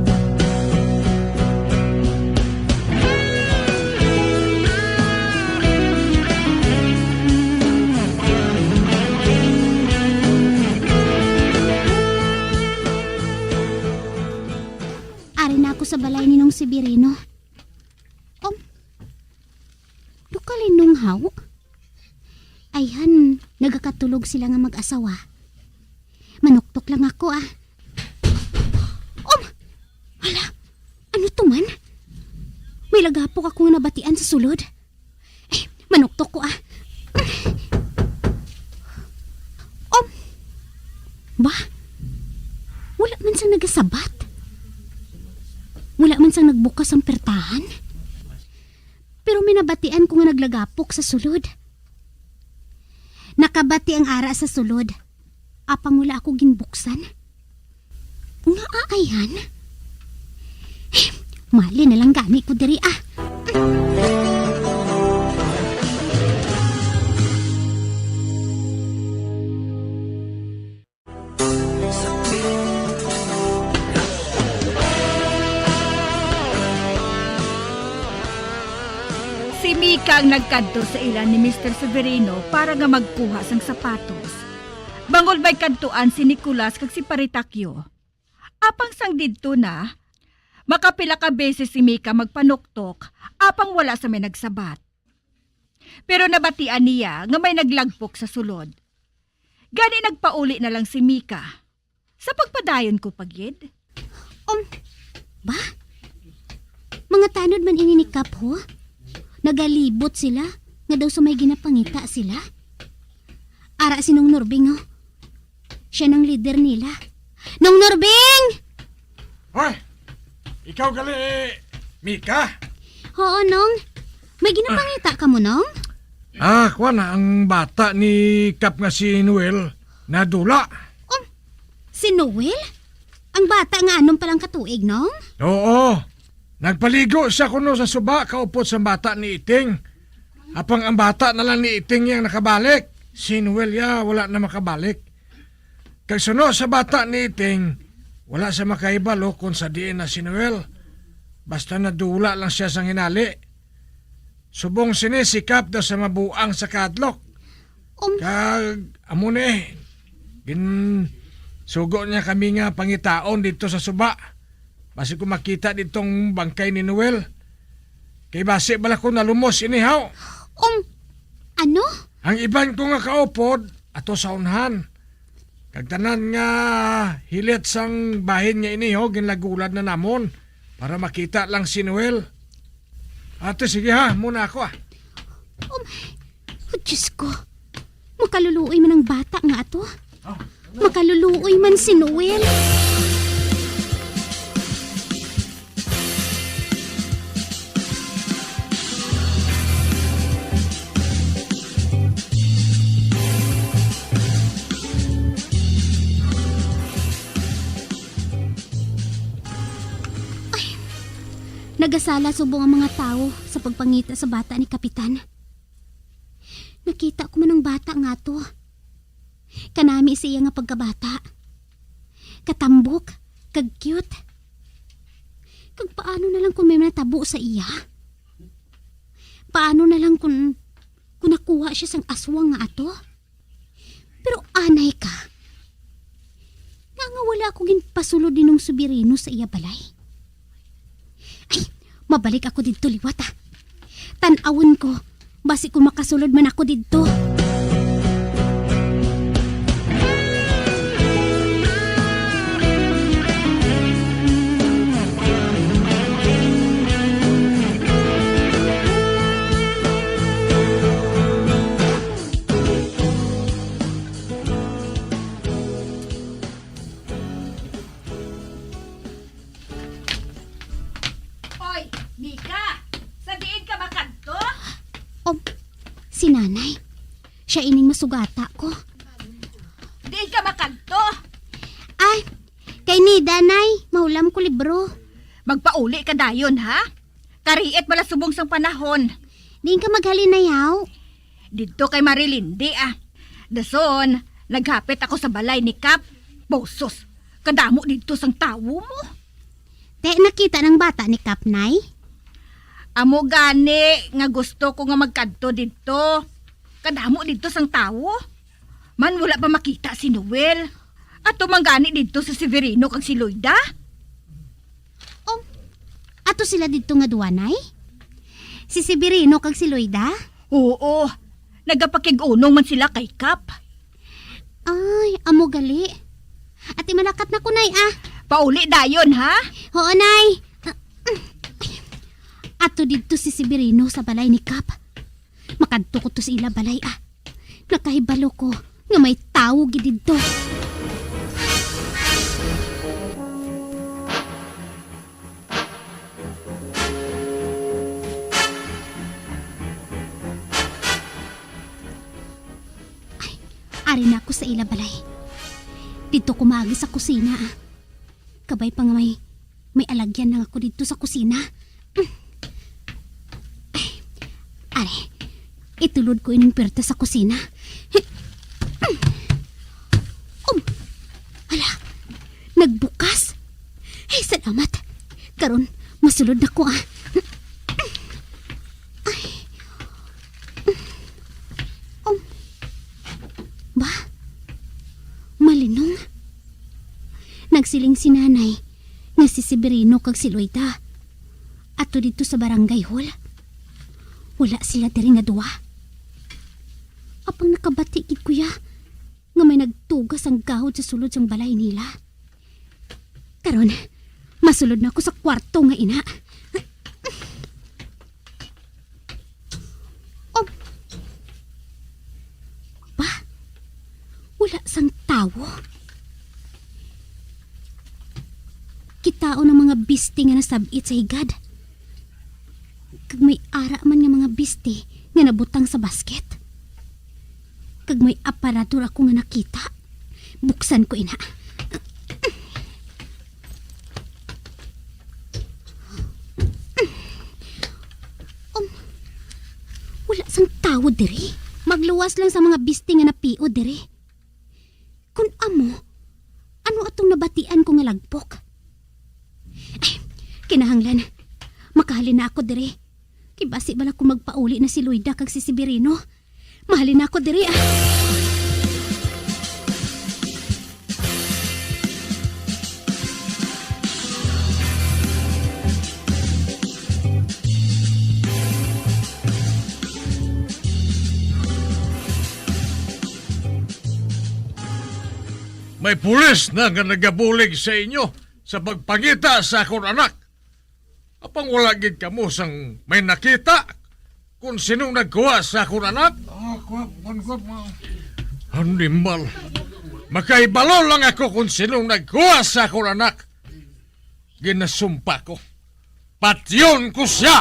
Ari na ako sa balay ni nung Severino. Dukalin nung haw. Ayhan, nagakatulog sila nga mag-asawa. Manuktok lang ako Hala, ano to man? May lagapok ako nga nabatian sa sulod. Manuktok ko Ba? Wala man sang nagasabat. Wala man sang nagbukas ang pertahan. Pero minabatian ko nga naglagapok sa sulod. Nakabati ang ara sa sulod. Apang wala ako ginbuksan. Nga ayhan. Mali na lang gani ko diri Si Mika ang nagkadto sa ilan ni Mr. Severino para nga magkuha sang sapatos. Bangol ba'y kadtuan si Nicolas kag si Paritakyo. Apang sang didto na, makapila ka beses si Mika magpanuktok, apang wala sa may nagsabat. Pero nabatian niya nga may naglagpok sa sulod. Gani nagpauli na lang si Mika. Sa pagpadayon ko pagid. Ba? Mga tanod man ininikap ho? Nagalibot sila, nga daw sa may ginapangita sila. Ara si Nong Norbing Siya ng leader nila. Nong Norbing! Hoy! Ikaw gali, Mika? Oo, Nong. May ginapangita ka mo, Nong? Kuha na ang bata ni Kap nga si Noel nadula. Si Noel? Ang bata nga anong palang katuig, Nong? Oo. Nagpaligo siya kuno sa suba kaupot sa bata ni Iting. Apang ang bata na lang ni Iting yang nakabalik. Si Noel wala na makabalik. Kag suno sa bata ni Iting, wala sa makaibalo kung sa diin na si Noel. Basta nadula lang siya sang hinali. Subong sinisikap daw sa mabuang sa kadlok. Kag amune, sugo niya kami nga pangitaon dito sa suba. Basi ko makita ditong bangkay ni Noel. Kay basi bala ko nalumos inihaw. Ano? Ang iban ko nga kaupod, ato sa unhan. Kagtanan nga hilit sang bahin niya inihaw, ginlagulad na namon para makita lang si Noel. Ate, sige muna ako Diyos ko. Makaluluoy man ang bata nga ato. Makaluluoy man si Noel. Nagasala subong ang mga tao sa pagpangita sa bata ni Kapitan. Nakita ko man ang bata nga to. Kanami siya nga pagkabata. Katambok, kag cute. Kag paano na lang kung may natabo sa iya? Paano na lang kung nakuha siya sang aswang nga ato? Pero anay ka. Nga wala akong ginpasulod din ng subirino sa iya balay. Ay, mabalik ako dito liwat ah. Tanawon ko, basi kung makasulod man ako dito. Oy, Mika! Sa diin ka makadto? Si nanay. Siya ining masugata ko. Diin ka makadto? Ay, kay ni danay, mahulam ko libro. Magpauli ka dayon, ha? Kariit bala subong sang panahon. Diin ka maghalinayaw. Dito kay Marilindi, ah. Dason, naghapit ako sa balay ni Kap. Bosos, kadamo dito sang tawo mo. Te, nakita ng bata ni Kapnay? Amo gani nga gusto ko nga magkadto dito. Kadamo dito sang tawo. Man wala pa makita si Noel. At tumanggani dito sa Severino kag si Loida. Ato sila dito nga duwanay? Si Severino kag si Loida? Oo, nagapakig-unong man sila kay Kap. Ay, amo gali. Ati malakat na ko, nay, ah. Pauli dayon, ha? Oo, nay. Ato dito si Severino sa balay ni Kap. Makadto ko to sa ila balay, ah. Nakahibalo ko nga may tao gididto. Ari na ako sa ila balay. Dito kumagi sa kusina. Kabay pa nga may alagyan na ako dito sa kusina. Ari, itulod ko ining perta sa kusina. Hala, nagbukas. Ay, salamat. Karon, masulod na ko, ah. Malinong. Nagsiling si nanay nga si Severino kag si Loida. Ato dito sa barangay hall. Wala sila diri nga duwa. Apang nakabati gid kuya nga may nagtugas ang gahod sa sulod sang balay nila. Karon, masulod na ako sa kwarto nga ina. Wala sang tawo. Kitao ng mga bisti nga nasabit sa higad. Kag may ara man nga mga bisti nga nabutang sa basket. Kag may aparatur ako nga nakita. Buksan ko ina. Wala sang tawo diri. Magluwas lang sa mga bisti nga napio diri. Kung amo, ano atong nabatian ko nga lagpok? Ay, kinahanglan. Makahalin na ako diri. Kibasi bala ko magpauli na si Loida kag si Severino. Mahalin na ako diri, ah. May pulis na nga nagabulig sa inyo sa pagpangita sa akong anak. Apang wala gid kamo sang may nakita kung sinong nagkuha sa akong anak? Animal. Makaibalo lang ako kung sinong nagkuha sa akong anak. Ginasumpa ko. Patyon ko siya!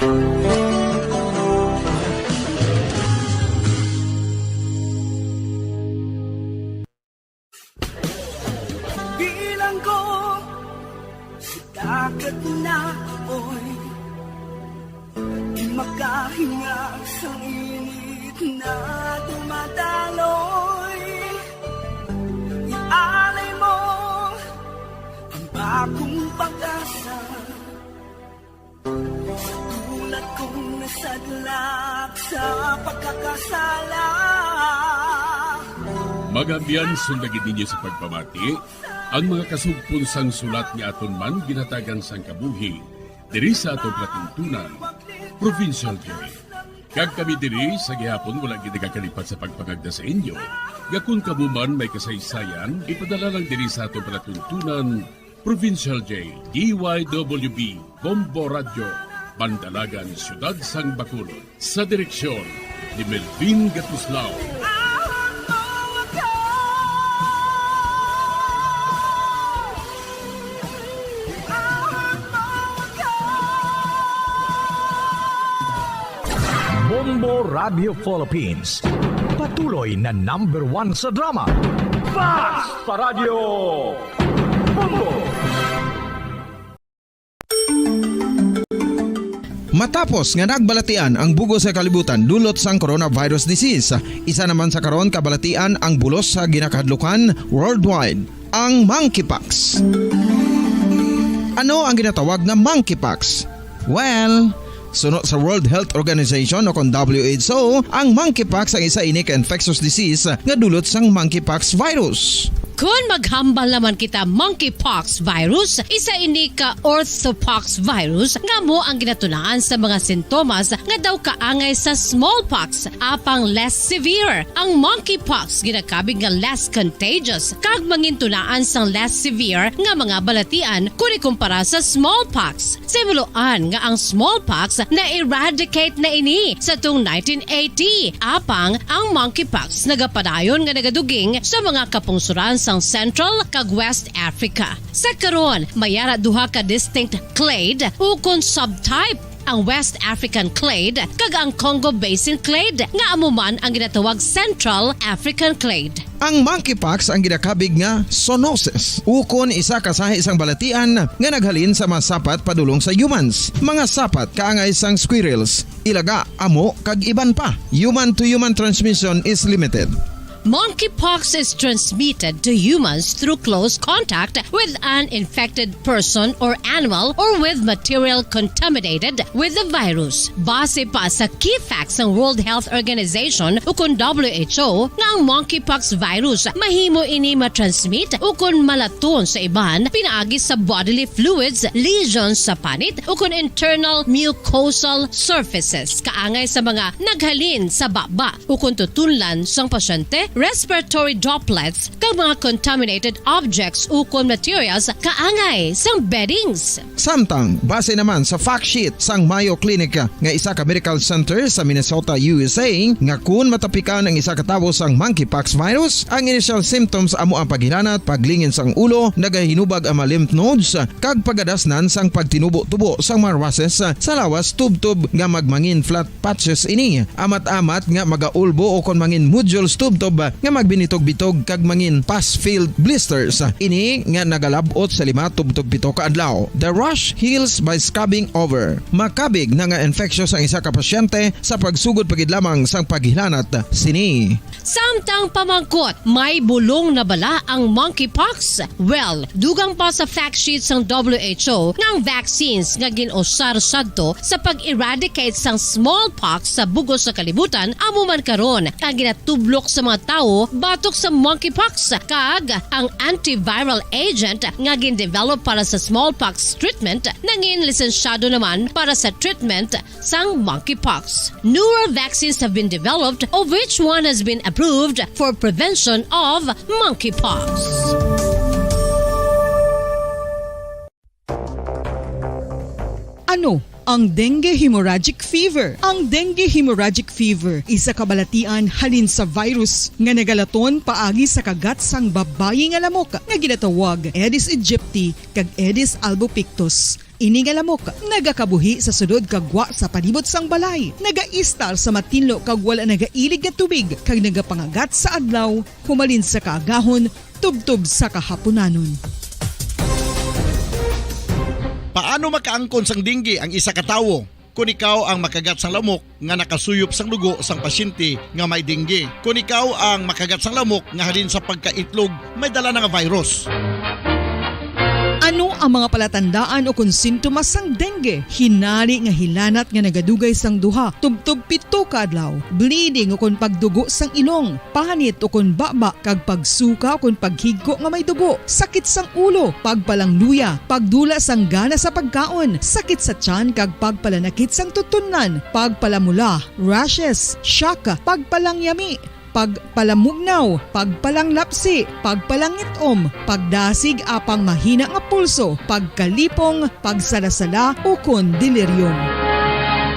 Dagat na apoy, di makahinga sa init na dumadaloy. Ialay mo ang bagong pag-asa sa tulad kong nasadlak sa pagkakasala. Magabiyan sundagin ninyo sa pagpamati ang mga kasugpon sang sulat ni aton man ginatagan sang kabuhi diri sa atong platuntunan, Provincial Joy. Kag kami diri sa gihapon wala gid nagakalipat sa pagpangagda sa inyo. Gakun kamo man may kasaysayan, ipadala lang diri sa atong platuntunan, Provincial J, DYWB, Bombo Radio, Bandalagan, Siyudad Sang Bacolod, sa direksyon ni Melvin Gatuslao. Bombo Radio Philippines. Patuloy na #1 sa drama. Fast Paradio Bombo! Matapos nga nagbalatian ang bugo sa kalibutan dulot sang coronavirus disease, isa naman sa karon kabalatian ang bulos sa ginakahadlukan worldwide, ang monkeypox. Ano ang ginatawag na monkeypox? Well, sunod sa World Health Organization o kung WHO, ang monkeypox ang isa ini ka infectious disease nga dulot sang monkeypox virus. Kung maghambal naman kita monkeypox virus, isa ini ka orthopox virus nga mo ang ginatunaan sa mga sintomas nga daw kaangay sa smallpox apang less severe. Ang monkeypox ginakabig nga less contagious kag mangintunaan sang less severe nga mga balatian kung ikumpara sa smallpox. Simuloan nga ang smallpox na eradicate na ini sa tung 1980 apang ang monkeypox nagapadayon nga nagaduging sa mga kapungsuran sang Central kag West Africa. Sa karon, mayara duha ka distinct clade ukon subtype, ang West African clade kag ang Congo Basin clade nga amuman ang ginatawag Central African clade. Ang monkeypox ang ginakabig nga zoonosis. Ukon isa kasahi isang balatian nga naghalin sa mga sapat padulong sa humans. Mga sapat kaangay sang squirrels, ilaga, amo kag iban pa. Human to human transmission is limited. Monkeypox is transmitted to humans through close contact with an infected person or animal or with material contaminated with the virus. Base pa sa key facts ng World Health Organization ukon WHO nga ang monkeypox virus mahimo ini matransmit ukon malaton sa iban pinaagi sa bodily fluids, lesions sa panit ukon internal mucosal surfaces kaangay sa mga naghalin sa baba ukon tutunlan sang pasyente, respiratory droplets kag mga contaminated objects ukon materials kaangay sang beddings. Samtang base naman sa fact sheet sang Mayo Clinic nga isa ka medical center sa Minnesota, USA, nga kun matapikan ang isa ka tawo sang monkeypox virus, ang initial symptoms amo ang paghilanat, paglingin sang ulo, nagahinubag ang mga lymph nodes kag pagadasnan sang pagtinubo-tubo sang mga rashes sa lawas tub-tub nga magmangin flat patches ini. Amat-amat nga magaulbo o kon mangin nodules tub-tub nga magbinitog-bitog kag mangin pus-filled blisters. Ini nga nagalabot sa 5 tub-tub 7 ka adlaw. The rash heals by scabbing over. Makabig na nga infectious ang isa ka pasyente sa pagsugod pagid lamang sang paghilanat sini. Samtang pamangkot, may bulong na bala ang monkeypox? Well, dugang pa sa fact sheet sang WHO nga ang vaccines nga ginusar sadto sa pag-eradicate sang smallpox sa bugos sa kalibutan amuman karon ang ginatublok sa mga tao batok sa monkeypox kag ang antiviral agent nga gin-develop para sa smallpox treatment nangin lisensyado naman para sa treatment sang monkeypox. Newer vaccines have been developed of which one has been approved for prevention of monkeypox. Ano ang dengue hemorrhagic fever? Ang dengue hemorrhagic fever isa kabalatian halin sa virus nga nagalaton paagi sa kagat sang babayi nga lamok nga ginatawag Aedes aegypti kag Aedes albopictus. Ini nga lamok nagakabuhi sa sudod kagwa sa palibot sang balay, nagaistar sa matinlo kag wala nagailig nga tubig kag nagapangagat sa adlaw humalin sa kaagahon tubtob sa kahaponanon. Paano makaangkon sang dengue ang isa ka tawo? Kung ikaw ang makagat sang lamok nga nakasuyop sang dugo sang pasyente nga may dengue. Kung ikaw ang makagat sang lamok nga halin sa pagkaitlog may dala nga virus. Ano ang mga palatandaan o kung sintomas sang dengue? Hinali nga hilanat nga nagadugay sang duha, tubtub 7 ka adlaw, bleeding o kung pagdugo sang ilong, panit o kung baba, kag pagsuka o kung paghigko nga may dugo, sakit sang ulo, pagpalangluya, pagdula sang gana sa pagkaon, sakit sa tiyan kag pagpalanakit sang tutunan, pagpalamula, rashes, shock, pagpalangyami, pagpalamugnaw, pagpalanglapsi, pagpalangitom, pagdasig apang mahina nga pulso, pagkalipong, pagsalasala o kon delirium.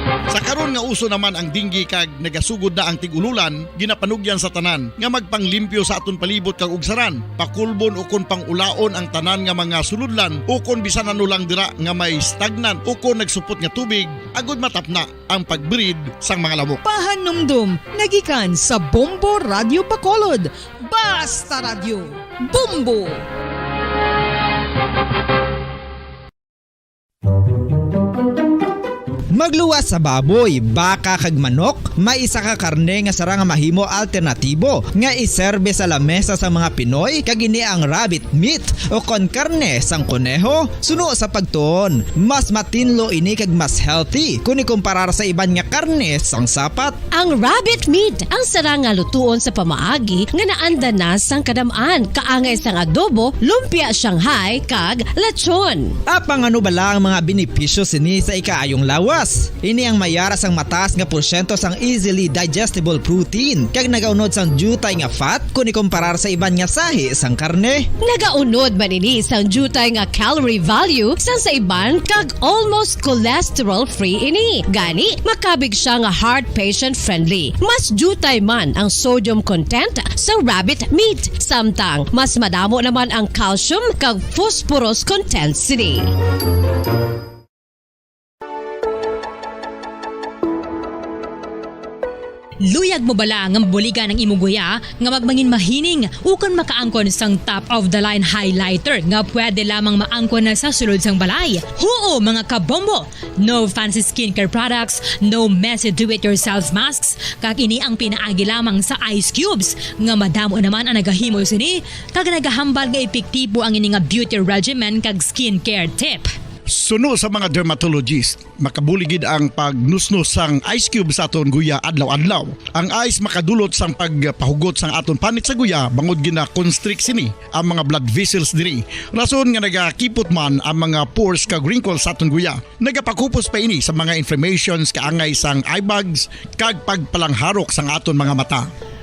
Sa karon nga uso naman ang dinggi kag nagasugod na ang tigululan, ginapanugyan sa tanan nga magpanglimpyo sa aton palibot kag ugsaran, pakulbon o kon pangulaon ang tanan nga mga suludlan o kon bisan ano lang dira nga may stagnan o kon nagsupot nga tubig, agud matapna ang pagbreed sang mga lamok. Pahanumdum, nagikan sa Bombo Radio Bacolod. Basta Radio, Bombo! Magluwas sa baboy, baka kag manok, may isa ka karne nga sara nga mahimo alternatibo nga iserbe sa lamesa sa mga Pinoy kag ini ang rabbit meat o kon karne sang kuneho. Suno sa pagtuon, mas matinlo ini kag mas healthy kung ikumparar sa iban nga karne sang sapat. Ang rabbit meat ang sara nga lutuon sa pamaagi nga naanda na sang kadamaan, kaangay sang adobo, lumpia Shanghai kag lechon. Apang ano bala ang mga benepisyo sini sa ikaayong lawas? Ini ang mayara sang mataas nga porsyento sang easily digestible protein kag nagaunod sang jutay nga fat kung ikumparar sa iban nga sahi sang karne. Nagaunod man ini sang jutay nga calorie value sang sa iban kag almost cholesterol free ini. Gani makabig siya nga heart patient friendly. Mas jutay man ang sodium content sa rabbit meat, samtang mas madamo naman ang calcium kag phosphorus content sini. Luyag mo bala nga buligan ng imuguya nga magmangin mahining ukon makaangkon sang top of the line highlighter nga pwede lamang maangkon na sa sulod sang balay. Huo mga kabombo! No fancy skincare products, no messy do-it-yourself masks, kag ini ang pinaagi lamang sa ice cubes nga madamo naman ang nagahimo sini kag nagahambal nga epektibo ang ini nga beauty regimen kag skincare tip. Suno sa mga dermatologist, makabuligid ang pagnusnos sang ice cube sa aton guya adlaw-adlaw. Ang ice makadulot sang pagpahugot sang aton panit sa guya bangod gina-constrict sini ang mga blood vessels diri. Rason nga nagakipot man ang mga pores kag wrinkles sa aton guya. Nagapakupos pa ini sa mga inflammations kaangay sang eye bags kag pagpalangharok sang aton mga mata.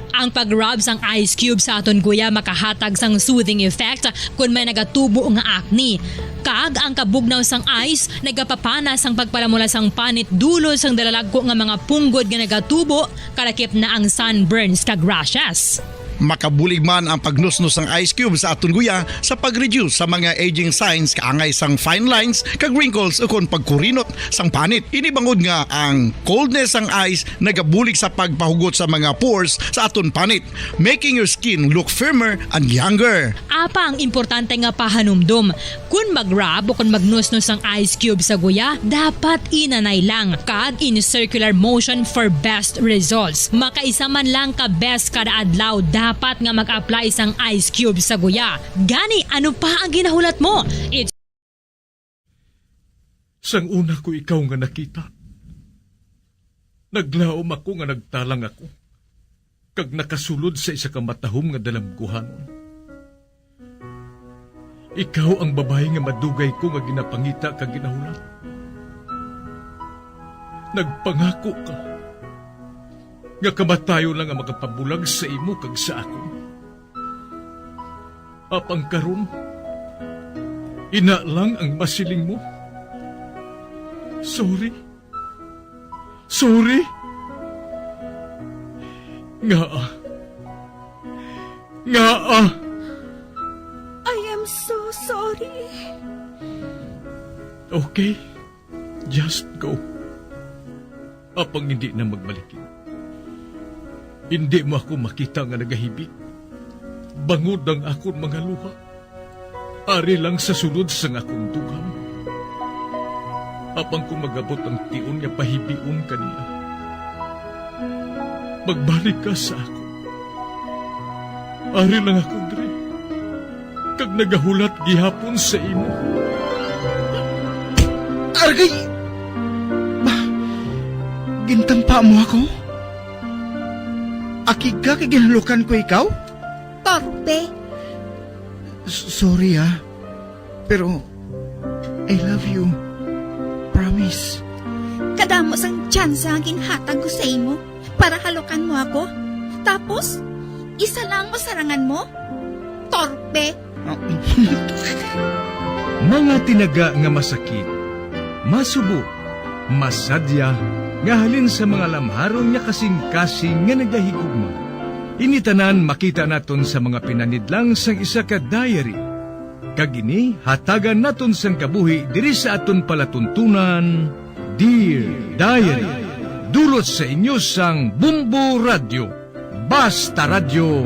Ang pag-rub sang ice cube sa aton guya makahatag sang soothing effect kung may nagatubo nga acne. Kag ang kabugnaw sang ice nagapapana sang pagpalamula sang panit dulo sang dalalagko nga mga punggod nga nagatubo, kalakip na ang sunburns kag rashes. Makabulig man ang pagnusnos ng ice cube sa aton guya sa pag-reduce sa mga aging signs kaangay sang fine lines kag wrinkles ukon pagkurinot sang panit. Ini bangod nga ang coldness sang ice nagabulig sa pagpahugot sa mga pores sa aton panit, making your skin look firmer and younger. Apa ang importante nga pahanumdum, kung mag-rub o kung magnusnos ang ice cube sa guya, dapat inanay lang kag in circular motion for best results. Makaisa man lang ka best kada adlaw dapat nga mag-apply sang ice cube sa guya. Gani, ano pa ang ginahulat mo? Sang una ko ikaw nga nakita, naglaom ako nga nagtalang ako, kag nakasulod sa isa ka matahom nga dalamguhanon. Ikaw ang babae nga madugay ko nga ginapangita kag ginahulat. Nagpangako ka nga kamatayo lang ang makapabulag sa imo kag sa ako. Apang karon, ina lang ang masiling mo. Sorry. Sorry. Nga. I am so sorry. Okay, just go. Apang hindi na magbalikin. Hindi mo ako makita nga nagahibik. Bangod ang akong mga luha. Ari lang sa sulod sang akong dugham. Apang kung magabot ang tiun nga pahibiun kanila. Magbalik ka sa ako. Ari lang ako, Dre. kag nagahulat gihapon sa imo. Argay! Gintampa mo ako? Akig ka kay ginalukan ko ikaw? Torpe. Sorry pero I love you. Promise. Kadamo sang tsansa ang ginhatag ko sa imo para halukan mo ako. Tapos, isa lang masarangan mo? Torpe. Mga tinaga nga masakit, masubo, masadya, nga halin sa mga lamharon nga kasing-kasing nga nagahigugma. Initanan makita naton sa mga pinanidlang sang isa ka diary. Kagini, hatagan naton sang kabuhi diri sa aton palatuntunan, Dear Diary. Dulot sa inyo sang Bumbo Radio. Basta Radio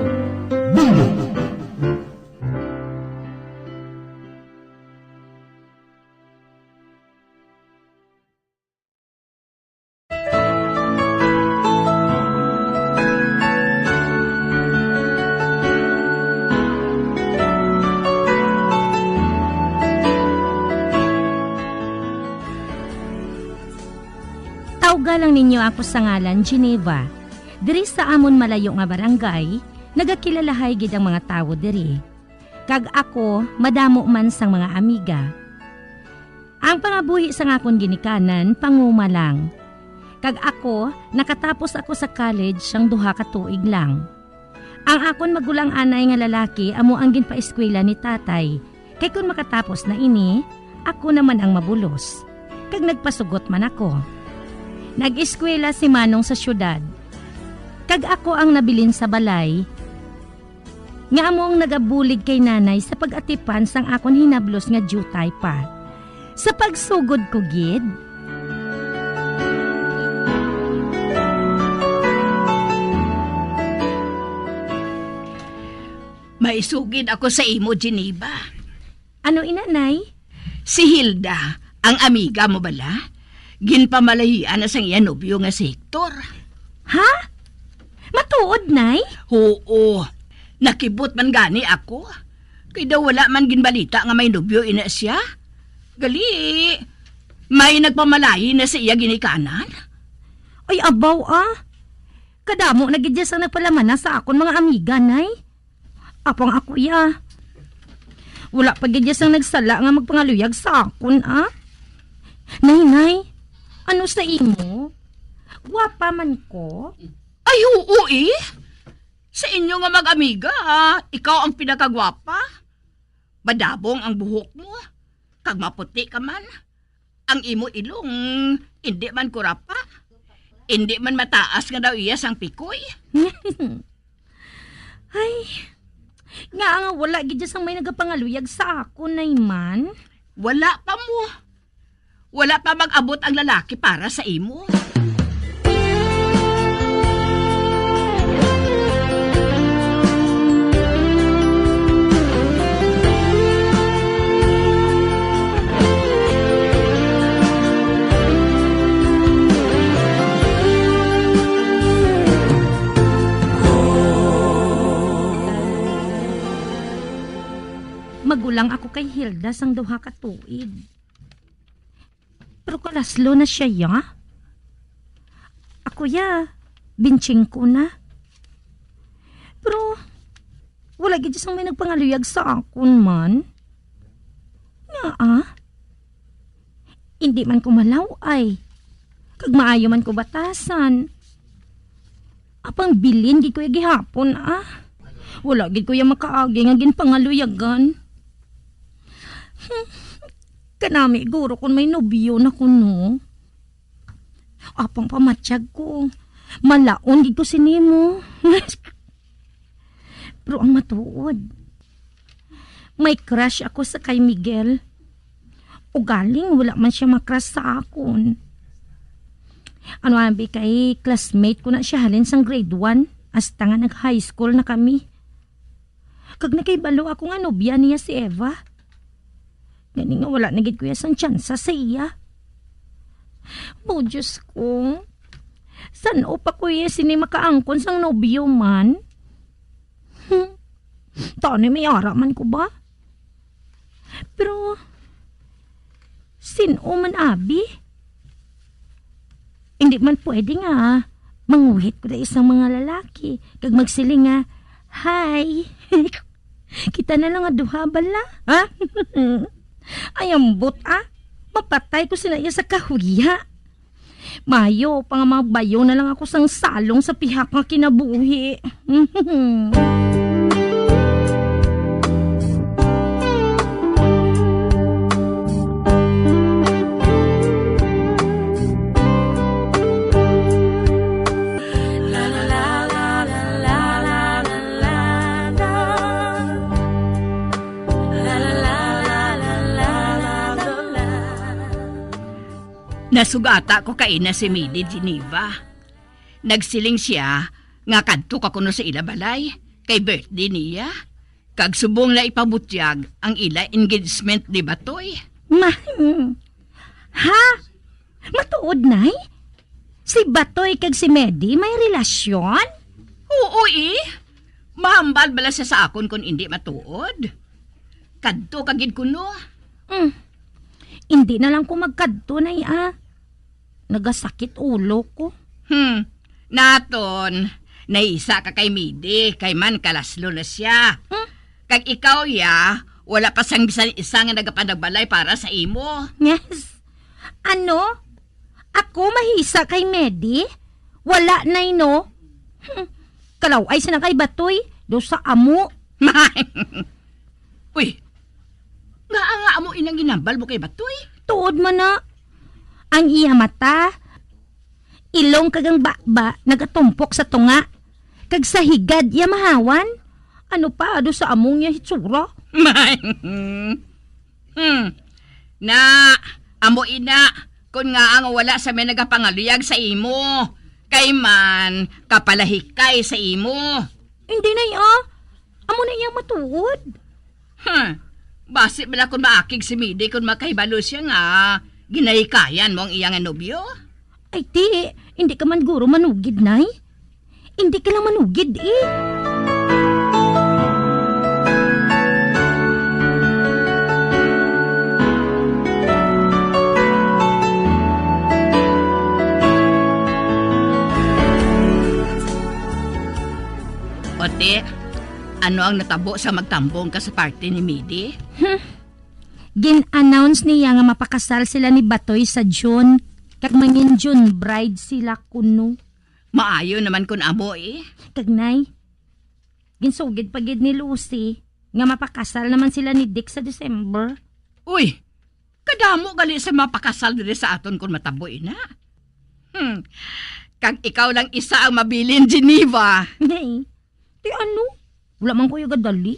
Bumbo. Tawga lang ninyo ako sa ngalan Geneva. Diri sa amon malayo nga barangay, nagakilalahay gid ang mga tawo diri. Kag ako, madamo man sang mga amiga. Ang pangabuhi sa akon ginikanan, panguma lang. Kag ako, nakatapos ako sa college sang 2 ka tuig lang. Ang akon magulang anay nga lalaki amo ang ginpaeskwela ni tatay. Kay kun makatapos na ini, ako naman ang mabulos. Kag nagpasugot man ako. Nag-eskwela si Manong sa syudad. Kag ako ang nabilin sa balay. Nga among nagabulig kay nanay sa pag-atipan sang akon hinablos nga jutay pa. Sa pagsugod ko gid. Maisugid ako sa imo, Geneva. Ano inanay? Si Hilda, ang amiga mo bala? Ginpamalahian na sang iya nobyo nga si Hector. Ha? Matuod, nay? Oo. Nakibot man gani ako. Kaya daw wala man ginbalita nga may nobyo ina siya. Gali, may nagpamalahi na sa iya ginikanan. Ay, abaw Kadamo nagidya sang nagpalaman na sa akon mga amiga, nay. Apang ako Wala pa gidya sang nagsala nga magpangaluyag sa akon, Nay, ano sa imo? Gwapa man ko? Ay, oo Sa inyo nga mag-amiga, ikaw ang pinakagwapa. Badabong ang buhok mo. Kag maputi ka man. Ang imo ilong, hindi man kurapa. Hindi man mataas nga daw iya sang pikoy. Ay, nga wala gidya sang may nagapangaluyag sa ako, nay man. Wala pa mo. Wala pa mag-abot ang lalaki para sa imo. Magulang ako kay Hilda sang 2 ka tuig. Pero kalaslo na siya, Ako binching ko na. Pero, wala gid sang may nagpangaluyag sa akon man. Nga Hindi man ko malaw kag maayo man ko batasan. Apang bilin gid ko gihapon Wala gid ko makaagi nga ginpangaluyagan. Kanami guro kun may nobyo na kuno. Apang pamatsyag ko. Malaon gid ko sinimo. Pero ang matuod, may crush ako sa kay Miguel. O galing wala man siya makrush sa akon. Ano abi kay classmate ko na siya halin sang grade 1 hasta nga nag-high school na kami. Kag nakaibalo ako nga nobya niya si Eva. Gani nga wala nagid ko sang tsansa sa iya. Oh, Diyos ko. San o pa ko sini makaangkon sang nobyo man? Tani may ara man ko ba? Pero, sino man abi? Hindi man pwede nga, manguhit ko na isang mga lalaki. Kag magsiling nga, hi, kita na lang nga duha bala, ha? Ay, ambot mapatay ko sila sa kahuya. Mayo, pang magbayo na lang ako sang salong sa pihak nga kinabuhi. Nasugata ko kay na si Midi Geneva. Nagsiling siya nga kadto ka kuno sa ila balay kay birthday niya. Kag subong la ipabutyag ang ila engagement ni Batoy. Ha? Matuod nay? Si Batoy kag si Medi may relasyon? Oo Mahambal bala siya sa akon kung hindi matuod. Kadto kagid kuno. Hindi na lang ko magkadto nay Nagasakit ulo ko. Naton, naisa ka kay Midi, kay man kalaslo na siya. Kag ikaw wala pa sang bisan isa nga nagapanagbalay para sa imo. Yes. Ano? Ako mahisa kay Medi? Wala na no? Kalaw ay sana kay Batoy, do sa amo. Uy, nga amo inang ginambal mo kay Batoy? Tuod man na. Ang iya mata, ilong kagang bakba, nagatumpok sa tunga. Kag sa higad, iya mahawan. Ano pa, do sa among niya hitsura? Na, amo ina, kung nga ang wala sa may nagapangaluyag sa imo. Kay man, kapalahikay sa imo. Hindi na amo na iya matuod. Basi bala kung maakig si Midi kung makahibalo siya nga, ginahikayan mo ang iyang nobyo? Ay ti, hindi ka man guro manugid, nay. Hindi ka lang manugid Ote, ano ang natabo sa magtambong ka sa party ni Midi? Gin-announce niya nga mapakasal sila ni Batoy sa June. Kag mangin June bride sila kuno. Maayo naman kun amo Kag nay, ginsugid pagid ni Lucy nga mapakasal naman sila ni Dick sa December. Uy, kadamo gali sa mapakasal diri sa aton kun matabo na. Kag ikaw lang isa ang mabilin, Geneva. Nay, ti ano? Wala man ko yung gadali.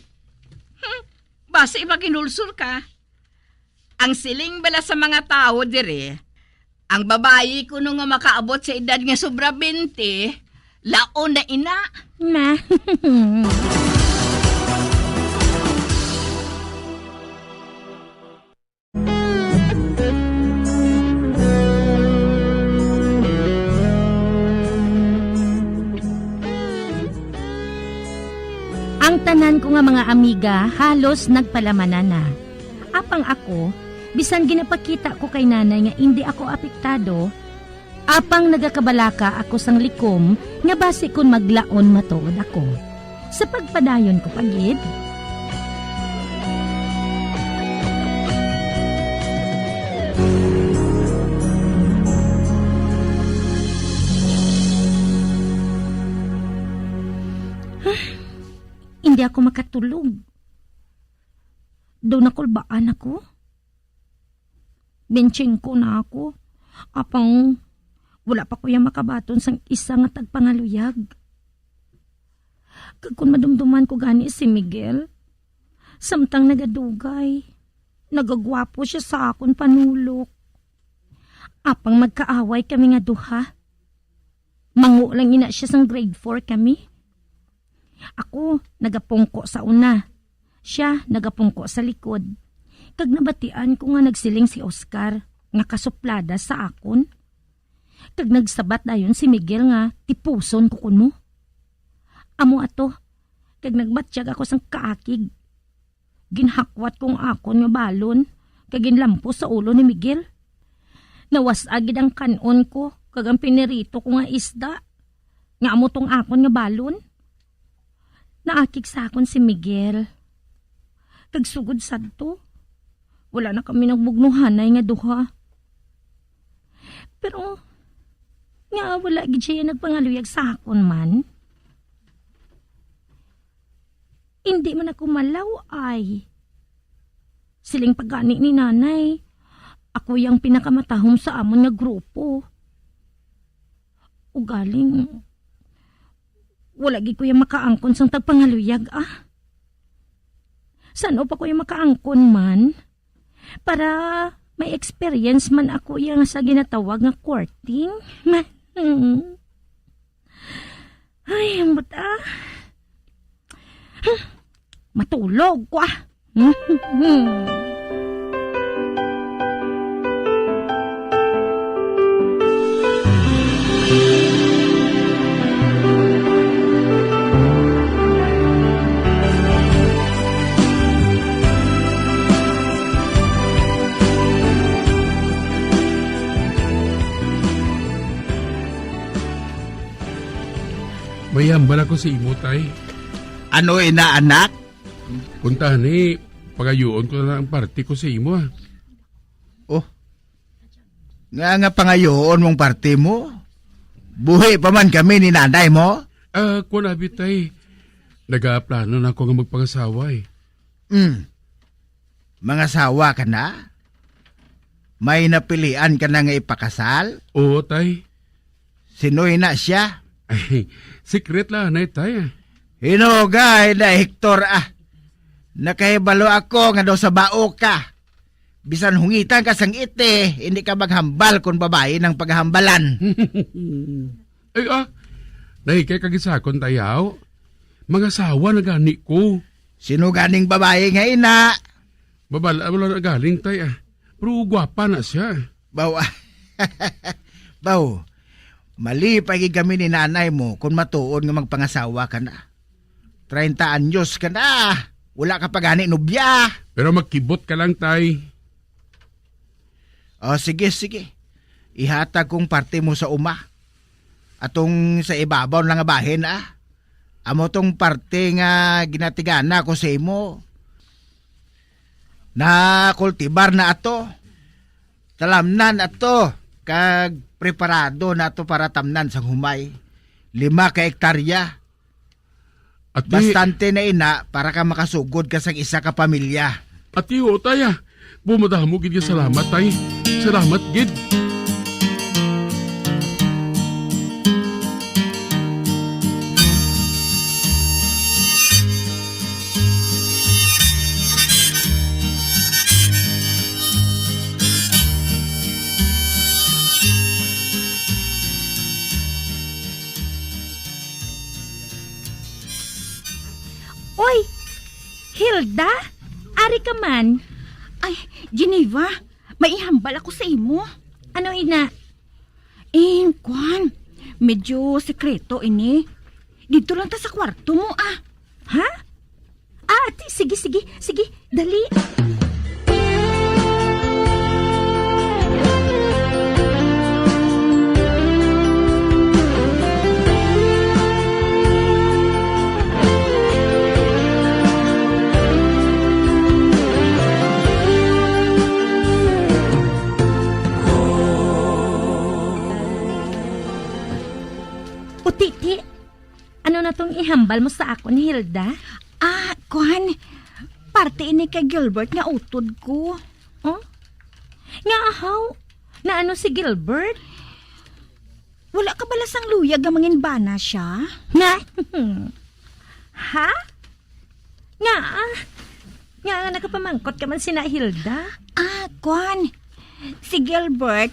Basta iba kinulsur ka. Ang siling bala sa mga tao dire, ang babayi kuno nga makaabot sa edad nga sobra 20, laon na ina. Ma. Ang tanan ko nga mga amiga halos nagpalamanan na. Apang ako, bisan ginapakita ko kay nanay nga hindi ako apektado, apang nagakabalaka ako sang likom nga base kun maglaon matuod ako. Sa pagpadayon ko pagid. Hindi ako makatulog. Daw nakulbaan ako. Benching ko na ako. Apang wala pa ko yung makabaton sang isa nga tagpangaluyag. Kag kung madumduman ko gani si Miguel, samtang nagadugay, nagagwapo siya sa akon panulok. Apang magkaaway kami nga duha. Mangu lang ina siya sang grade 4 kami. Ako, nagapungko sa una. Siya, nagapungko sa likod. Kag nabatian ko nga nagsiling si Oscar, nga kasuplada sa akon. Kag nagsabat dayon si Miguel nga, tipuson ko kuno. Amo ato, kag nagbatsyag ako sang kaakig. ginhakwat kong akon nga balon kag ginlampo sa ulo ni Miguel. Nawasagid ang kanon ko kag ang pinirito ko nga isda. Nga amo tong akon nga balon. Naakig sa akon si Miguel. Kag sugod sadto. Wala na kami nagbugnuhanay nga duha. Pero nga wala gid siya nagpangaluyag sa akon man. Hindi man ako malaw ay. Siling pagani ni nanay, ako yung pinakamatahom sa amon nga grupo. Ugaling, wala gid ko yung makaangkon sang tagpangaluyag ah. Saan pa ko yung makaangkon man? Para may experience man ako yung sa ginatawag nga courting. Ay, ambot ah. Matulog ko ah. May hambal ako sa imo, tay. Ano inaanak? Puntahan pagayuon ko na lang ang party ko sa imo. Oh, nga pangayoon mong party mo? Buhi pa man kami ni nanay mo? Kunabi tay. Nagaplano na ako nga magpangasawa Mangasawa ka na? May napilian ka na nga ipakasal? Oo, tay. Sinoy na siya? Ay, secret lang, tay. Hinugay na Hector ah. Nakahibalo ako nga daw sa bao ka. Bisan hungitan ka sang ite, hindi ka maghambal kung babae ng paghambalan. Ay nahikay kagisakon tayaw. Mga sawa na gani ko. Sino ganing babae nga ina? Wala na galing tay Pero gwapa na siya. Baw, mali pagi kami ni nanay mo kung matuon nga magpangasawa ka na. 30 anyos ka na. Wala ka pa gani nobya. Pero magkibot ka lang, tay. O sige. Ihatag kong parte mo sa uma. Atong sa ibabaw lang nga bahin Amo tong parte nga ginatigana ko sa imo. Na kultibar na ato. Talamnan ato. Kag preparado na ato para tamnan sang humay. 5 ka hektarya. Bastante na ina para ka makasugod ka sa isa ka pamilya. Ati ho, tay. Bumadahan mo gid salamat, tay. Salamat gid. Oy, Hilda, ari ka man. Ay, Geneva, may ihambal ako sa imo. Ano ina? Kwan, medyo sekreto ini. Dito lang ta sa kwarto mo Ha? Ate, sige, dali. Titi, ano na tong ihambal mo sa ako ni Hilda? Kwan, parte ini kay Gilbert nga utod ko. Oh? Nga ahaw? Na ano si Gilbert? Wala ka bala sang luyag nga manginbana siya? Nga? Ha? Nga nakapamangkot ka man sina Hilda? Kwan, si Gilbert,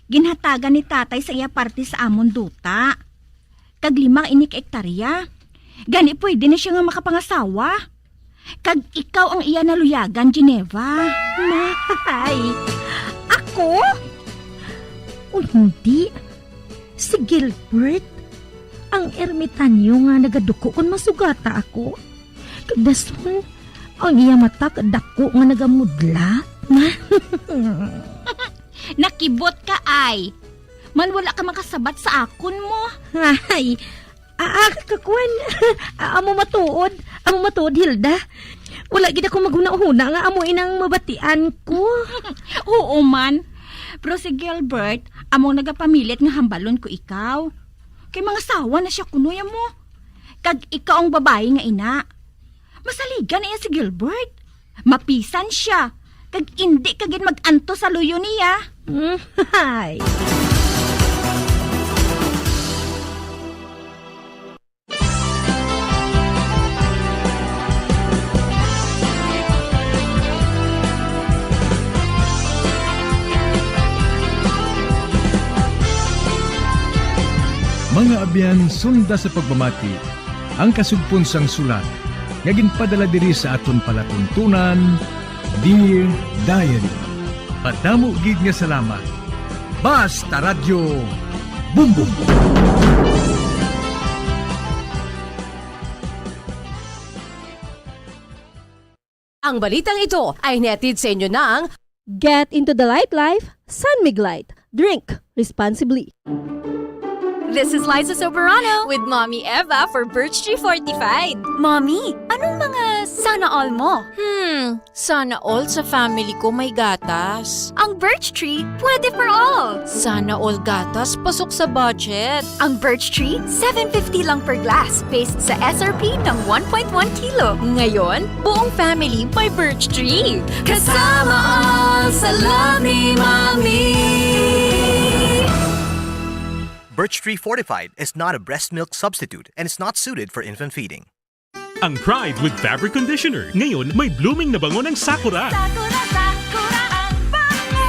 ginhatagan ni tatay sa iya parte sa amon duta. Kag 5 inik hektarya. Gani pwede na siya nga makapangasawa. Kag ikaw ang iya naluyagan, Geneva. Mahay! Ako? O hindi. Si Gilbert, ang ermitanyo nga nagaduko kung masugata ako. Kag dason, Ang iya mata dako nga nagamudlat. Nakibot ka ay. Man wala ka makasabat sa akon mo. Ay, kakuan. Amo matuod, Hilda. Wala gid ako maghuna-huna nga amo inang mabatian ko. Oo man. Pero si Gilbert, among nagapamilit nga hambalon ko ikaw. Kay mga sawa na siya kunuya mo. Kag ikaw ang babae nga ina. Masaligan niya si Gilbert. Mapisan siya. Kag hindi kagin mag-anto sa luyo niya. Hay. Mga abyan, sunda sa pagmamati, ang kasugpon sang sulat, nga ginpadala diri sa aton palatuntunan, Dear Diary. Padamo gid nga salamat. Basta Radio Bumbum. Ang balitang ito ay netid sa inyo ng Get into the light life, Sunmig Light. Drink responsibly. This is Liza Soberano with Mommy Eva for Birch Tree Fortified. Mommy, anong mga sana all mo? Sana all sa family ko may gatas. Ang Birch Tree, pwede for all. Sana all gatas pasok sa budget. Ang Birch Tree, $7.50 lang per glass based sa SRP ng 1.1 kilo. Ngayon, buong family may Birch Tree. Kasama all sa love ni Mommy. Birch Tree Fortified is not a breast milk substitute and is not suited for infant feeding. Ang Pride with Fabric Conditioner. Ngayon, may blooming na bango ng Sakura. Sakura, Sakura ang bango.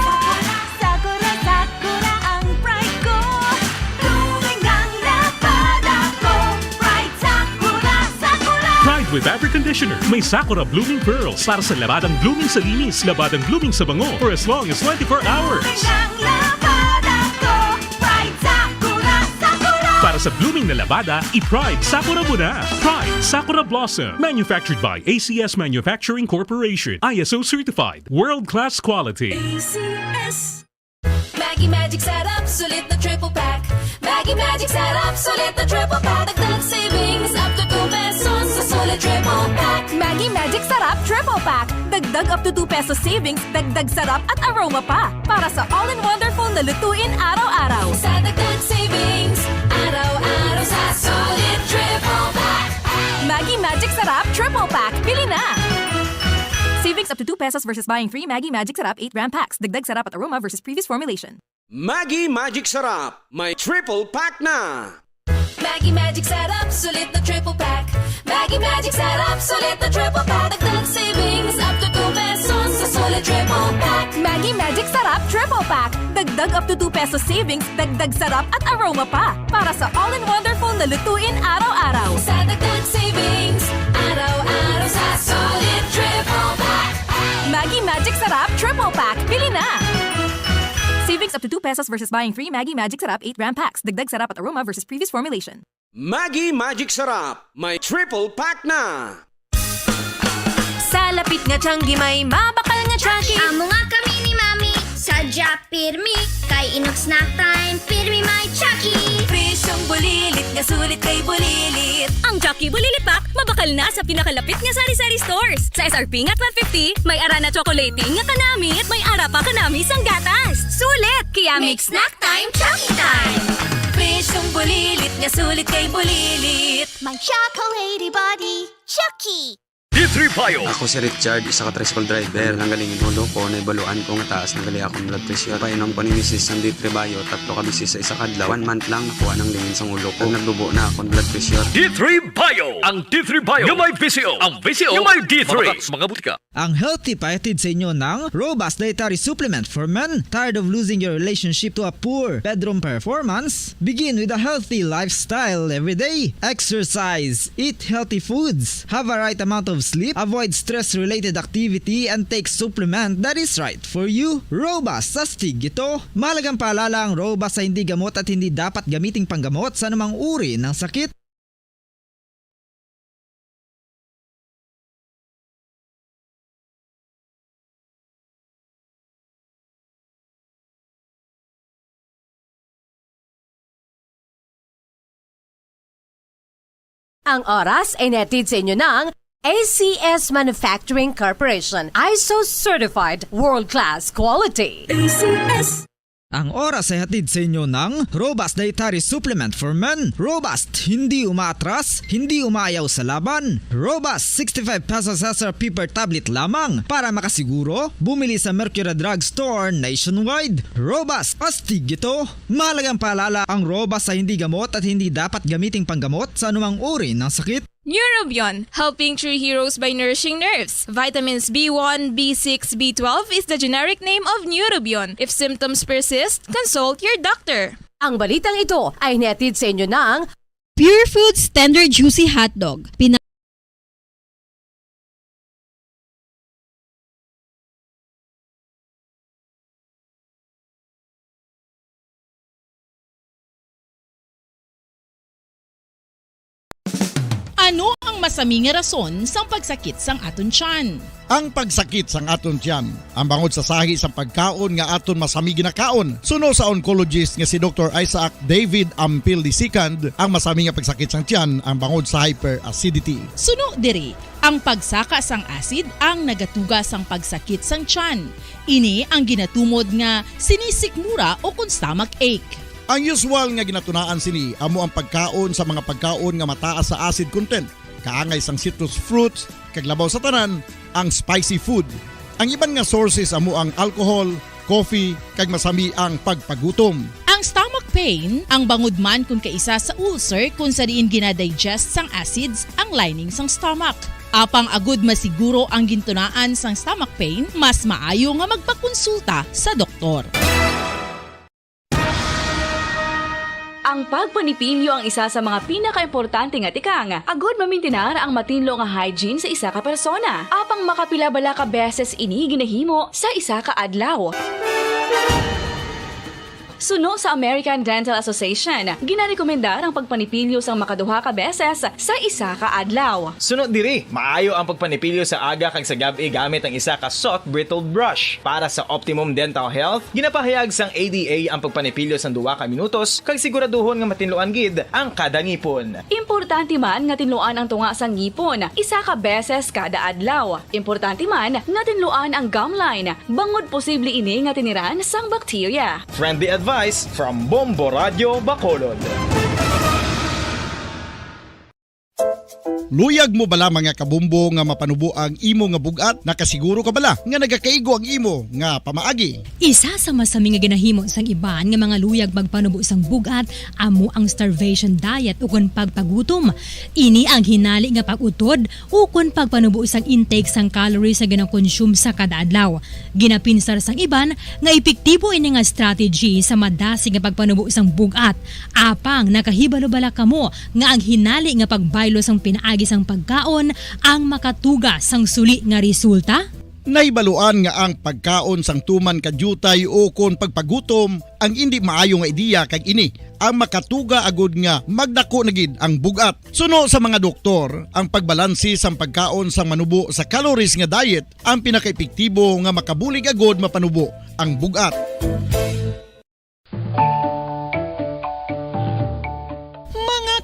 Sakura, Sakura ang pride ko. Blooming ang labada ko. Pride, Sakura, Sakura. Pride with Fabric Conditioner. May Sakura Blooming Pearls para sa labadang blooming sa linis, labadang blooming sa bango for as long as 24 hours. Blooming ang labada ko. Pride, Sakura, Sakura. Para sa blooming na labada, i-Pride Sakura mo na. Pride Sakura Blossom. Manufactured by ACS Manufacturing Corporation. ISO certified. World-class quality. ACS. Maggie Magic Setup, sulit na triple pack. Maggie Magic Setup, sulit na triple pack. Dagdag savings up to 2 pesos sa sulit triple pack. Maggie Magic Sarap Triple Pack. Dagdag up to 2 pesos savings, dagdag sarap at aroma pa. Para sa all-in-wonderful na lutuin araw-araw. Sa dagdag savings, araw-araw sa sulit triple pack. Maggie Magic Sarap Triple Pack. Pili na! Savings up to 2 pesos versus buying 3 Maggie Magic Sarap 8-gram packs. Dagdag sarap at aroma versus previous formulation. Maggie Magic Sarap, may triple pack na! Maggie Magic Sarap, sulit na triple pack. Maggie Magic Sarap, sulit na triple pack. Dagdag savings up to 2 pesos sa sulit triple pack. Maggie Magic Sarap Triple Pack. Dagdag up to 2 pesos savings, dagdag sarap at aroma pa. Para sa all-in-wonderful na lutuin araw-araw. Sa dagdag savings, araw-araw sa sulit triple pack. Maggie Magic Sarap Triple Pack. Pili na! Savings up to 2 pesos versus buying 3 Maggie Magic Sarap 8-gram packs. Dagdag sarap at aroma versus previous formulation. Maggie Magic Sarap, may triple pack na! Sa lapit nga tiyanggi may mabakal nga chunky. Amo nga kami ni Mami, sadya pirmi. Kay inog snack time, pirmi may Chucky. Presyong bulilit nga sulit kay bulilit. Ang Chucky Bulilit Pack, mabakal na sa pinakalapit nga sari-sari stores. Sa SRP nga 12.50, may ara na chocolating nga kanami at may ara pa kanami sang gatas. Sulit! Kaya mix snack time, Chucky time! Presyong bulilit nga sulit kay bulilit. My chocolatey body, Chucky. D3 Bio. Ako si Richard, isa ka tricycle driver. Nanggalingin hulo ko, naibaluan ko nga taas nagali akong blood pressure. Painom ko ni Mrs. ng D3 Bio, 3 ka bisis sa isa kadlaw. 1 month lang nakuha ng lingin sa ulo ko. Nagdubo na akong blood pressure. D3 Bio. Ang D3 Bio yung may VCO. Ang VCO yung may D3. Mga butika. Ang healthy pahatid sa inyo ng Robust Dietary Supplement for Men. Tired of losing your relationship to a poor bedroom performance? Begin with a healthy lifestyle every day. Exercise, eat healthy foods, have a right amount of sleep, avoid stress-related activity, and take supplement that is right for you. Robust sa Stig ito. Mahalagang paalala ang Robust sa hindi gamot at hindi dapat gamiting panggamot sa anumang uri ng sakit. Ang oras ay netid sa inyo ng ACS Manufacturing Corporation. ISO Certified World-Class Quality. ACS. Ang oras ay hatid sa inyo ng Robust Dietary Supplement for Men. Robust, hindi umaatras, hindi umayaw sa laban. Robust, 65 pesos SRP per tablet lamang. Para makasiguro, bumili sa Mercury Drug Store nationwide. Robust, astig ito. Mahalagang paalala, ang Robust ay hindi gamot at hindi dapat gamiting panggamot sa anumang uri ng sakit. Neurobion, helping true heroes by nourishing nerves. Vitamins B1, B6, B12 is the generic name of Neurobion. If symptoms persist, consult your doctor. Ang balitang ito ay netid sa inyo ng Pure Foods Tender Juicy Hotdog. Ano ang masami nga rason sang pagsakit sang aton tiyan? Ang pagsakit sang aton tiyan, ang bangod sa sahi sang pagkaon nga aton masami ginakaon. Suno sa oncologist nga si Dr. Isaac David Ampil II, ang masami nga pagsakit sang tiyan ang bangod sa hyperacidity. Suno diri, ang pagsaka sang acid ang nagatuga sang pagsakit sang tiyan. Ini ang ginatumod nga sinisikmura o kung stomach ache. Ang usual nga ginatunaan sini amo ang pagkaon sa mga pagkaon nga mataas sa acid content, kaangay sang citrus fruits, kaglabaw sa tanan, ang spicy food. Ang iban nga sources amo ang alcohol, coffee, kag masami ang pagpagutom. Ang stomach pain, ang bangod man kung kaisa sa ulcer kung sa diin ginadigest sang acids ang lining sang stomach. Apang agud masiguro ang gintunaan sang stomach pain, mas maayo nga magpakonsulta sa doktor. Ang pagpanipilyo ang isa sa mga pinaka-importante nga tikang. Agod mamintinar ang matinlo nga hygiene sa isa ka persona. Apang makapila-bala ka beses ini ginahimo sa isa ka adlaw. Suno sa American Dental Association, ginarekomendar ang pagpanipilyo sang makaduha ka beses sa isa ka adlaw. Sunod diri, maayo ang pagpanipilyo sa aga kag sa gabi gamit ang isa ka soft brittle brush. Para sa optimum dental health, ginapahayag sang ADA ang pagpanipilyo sang 2 ka minutos kag siguraduhon nga matinluan gid ang kada ngipon. Importante man nga tinluan ang tunga sang ngipon, isa ka beses kada adlaw. Importante man nga tinluan ang gum line, bangod posible ini nga tiniran sang bakterya. Friendly advice from Bombo Radio Bacolod. Luyag mo bala mga kabumbo nga mapanubo ang imo nga bugat? Nakasiguro ka bala nga nagakaigo ang imo nga pamaagi? Isa sa masami nga ginahimo sang iban nga mga luyag magpanubo sang bugat amo ang starvation diet ukon pagpagutom. Ini ang hinali nga pag-utod ukon pagpanubo sang intake sang calories sa ginakonsume sa kada adlaw. Ginapinsar sang iban nga epektibo ini nga strategy sa madasig nga pagpanubo sang bugat. Apang nakahibalo-bala kamo nga ang hinali nga pagbaylo sang pinaagi sang pagkaon ang makatuga sang suli nga resulta? Naibaluan nga ang pagkaon sang tuman kadyutay o kon pagpagutom ang hindi maayo nga ideya kag ini ang makatuga agud nga magdako na gid ang bugat. Suno sa mga doktor, ang pagbalansi sang pagkaon sang manubo sa calories nga diet ang pinakaepektibo nga makabulig agud mapanubo ang bugat.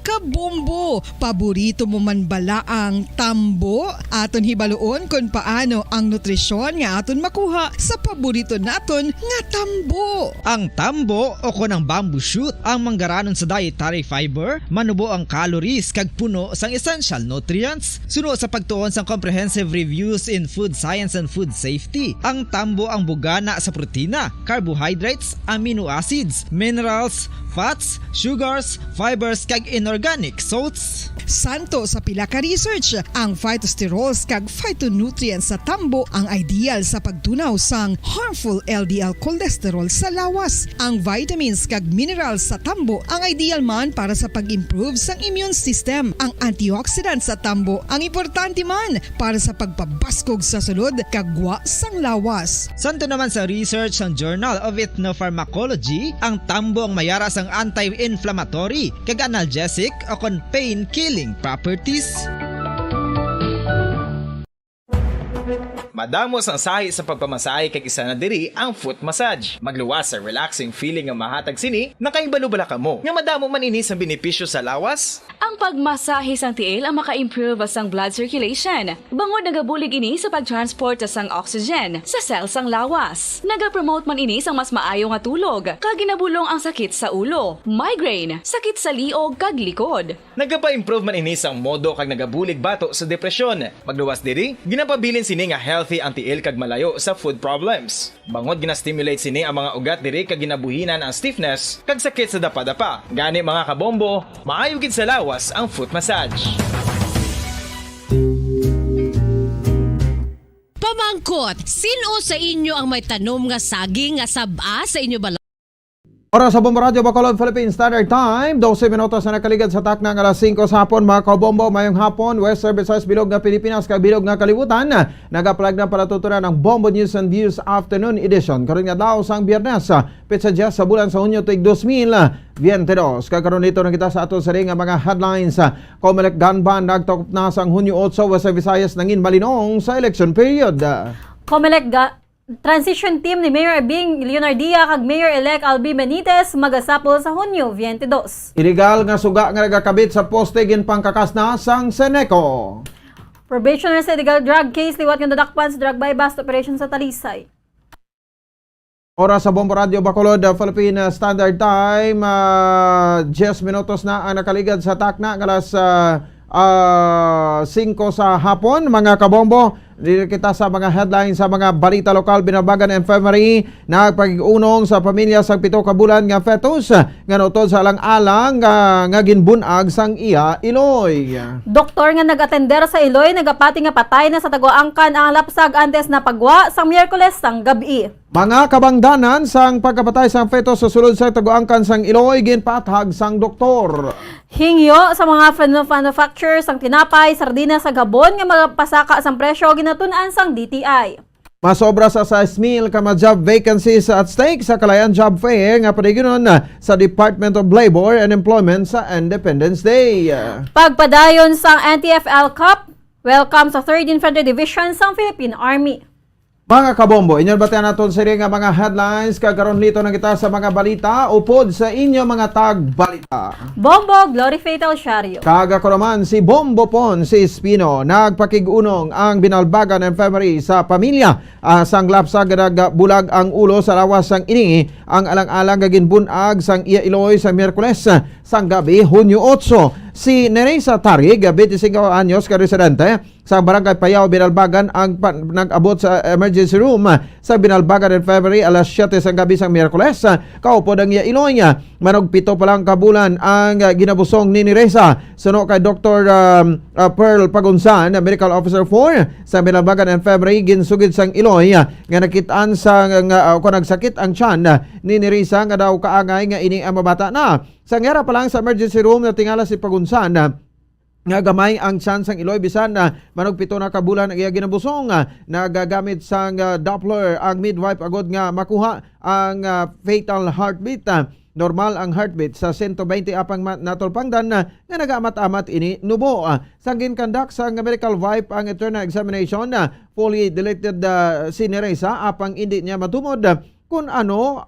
Kabumbo, paborito mo man bala ang tambo? Aton hibaluon kung paano ang nutrisyon nga aton makuha sa paborito naton nga tambo. Ang tambo o kon ang bamboo shoot ang manggaranon sa dietary fiber, manubo ang calories kag puno sang essential nutrients. Suno sa pagtuon sang comprehensive reviews in food science and food safety, ang tambo ang bugana sa protina, carbohydrates, amino acids, minerals, fats, sugars, fibers kag inorganic salts. Santo sa pila ka research, ang phytosterols kag phytonutrients sa tambo ang ideal sa pagtunaw sang harmful LDL cholesterol sa lawas. Ang vitamins kag minerals sa tambo ang ideal man para sa pag-improve sang immune system. Ang antioxidants sa tambo ang importante man para sa pagpabaskog sa sulod kag gwa sang lawas. Santo naman sa research ng Journal of Ethnopharmacology, ang tambo ang mayara sang anti-inflammatory kag analgesic o kon pain-killing properties. Madamos ang sahi sa pagpamasahe kag isa na diri ang foot massage. Magluwas sa relaxing feeling nga mahatag sini, nakaibalo-bala ka mo. Nga madamo man ini sa benepisyo sa lawas. Ang Ang pagmasahe sang tiil ang maka-improve sang blood circulation. Bangod nagabulig ini sa pagtransport sang oxygen sa cells sang lawas. Nagapromote man ini sang mas maayo nga tulog, kag ginabulong ang sakit sa ulo, migraine, sakit sa liog kag likod. Nagapa-improve man ini sang modo kag nagabulig bato sa depresyon. Magluwas diri, ginapabilin sini nga healthy ang tiil kag malayo sa food problems. Bangod gina-stimulate sini ang mga ugat diri kag ginabuhinan ang stiffness kag sakit sa dapa-dapa. Gani mga kabombo, maayo gid sa lawas ang foot massage. Pamangkot, sino sa inyo ang may tanom nga saging nga saba sa inyo bala? Oras sa Bombo Radio Bacolod, Philippine Standard Time, 12 minutos na nakaligad sa takna ng alas 5 sa hapon. Mga kabombo, mayong hapon, West Services, Bilog na Pilipinas, Bilog na Kalibutan. Nag-applag na palatutunan ng Bombo News and Views Afternoon Edition. Karoon nga daw sang Biyernes, Petsa Jazz sa bulan sa Hunyo tuig 2022. Kakaroon dito na kita sa ato sa ring mga headlines. Comelec Gunban nagtakop na sang Hunyo 8 West Visayas nangin malinong sa election period. Comelec Transition team ni Mayor Bing Leonardia kag Mayor-elect Albi Benitez magasapol sa Hunyo 22. Illegal nga suga nga nagakabit sa poste gin pangkakasna sang Seneco. Probationer sa illegal drug case liwat nga dadakpan sa drug buy-bust operation sa Talisay. Oras sa Bombo Radio Bacolod, Philippine Standard Time, 10 minutos na ang nakaligad sa takna ng alas 5 sa hapon. Mga kabombo, dito kita sa mga headlines sa mga balita lokal. Binabagan Infirmary nagpag-unong sa pamilya sa 7 ka bulan nga fetus nga nutod sa alang-alang nga ginbunag sang iya Iloy. Doktor nga nag-atender sa Iloy nagapati nga patay na sa taguangkan ang lapsag antes na pagwa sa Miyerkules sang gabi. Mga kabangdanan sang pagkapatay sang fetus sa sulod sa taguangkan sang Iloy ginpathag sang doktor. Hingyo sa mga manufacturers sang tinapay, sardinas sa Gabon nga magpasaka sang presyo ginatunan sang DTI. Masobra sa 6,000 ka mga job vacancies at stake sa Kalayan Job Fair nga padayonon sa Department of Labor and Employment sa Independence Day. Pagpadayon sang NTFL Cup, welcome sa 3rd Infantry Division sang Philippine Army. Mga kabombo, inyo batian naton sa nga mga headlines kagaron lito na kita sa mga balita upod sa inyo mga tag-balita. Bombo Glory Fatal Shario. Kaga ko naman si Bombo Pon si Espino nagpakig-unong ang Binalbagan Infirmary sa pamilya sang lapsag bulag ang ulo sa lawas sang ini ang alang-alang ginbunag sang iya Iloy sa Miyerkules sang gabi Hunyo 8. Si Neresa Tarig, 25 anyos ka residente sa Barangay Payao, Binalbagan ang nag-abot sa emergency room sa Binalbagan Infirmary alas 7 sang gabi sang Miyerkules. Kaupod ang iya Iloy niya. Manog 7 pa lang kabulan ang ginabusong ni Neresa. Suno kay Dr. Pearl Pagunsan, Medical Officer 4 sa Binalbagan Infirmary, ginsugid sang Iloy nga nakitaan sa kung nagsakit ang tiyan ni Neresa nga daw kaangay nga ini ang mabata na. Sa ngera pa lang sa emergency room na tingala si Pagunsan nga gamay ang chance ang Iloy bisan manog 7 na kabulan ang iya ginabusong nagagamit sang Doppler ang midwife agod nga makuha ang fatal heartbeat. Normal ang heartbeat sa 120 apang natulpangdan nga nagamat-amat ini nubo. Sang ginkandak sang medical wife ang internal examination fully deleted si Neresa apang hindi niya matumod kung ano,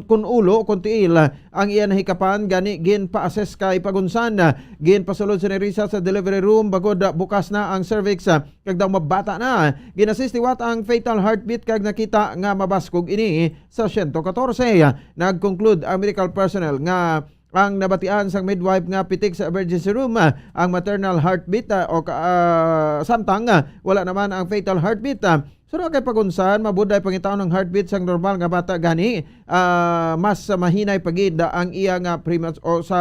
kung ulo, kung tiil ang iyan hikapan, gani gin pa-assess kay Pagunsan, gin pasulod si Neresa sa delivery room bagod bukas na ang cervix kag daw mabata na. Ginasistiwat ang fatal heartbeat kag nakita nga mabaskog ini sa 114. Nag-conclude ang medical personnel nga ang nabatian sang midwife nga pitik sa emergency room ang maternal heartbeat samtang wala naman ang fatal heartbeat. Suro kay Pagunsan, mabuday pangitaon ng heartbeat sang normal nga bata gani mas mahinay pagid ang iya nga premature sa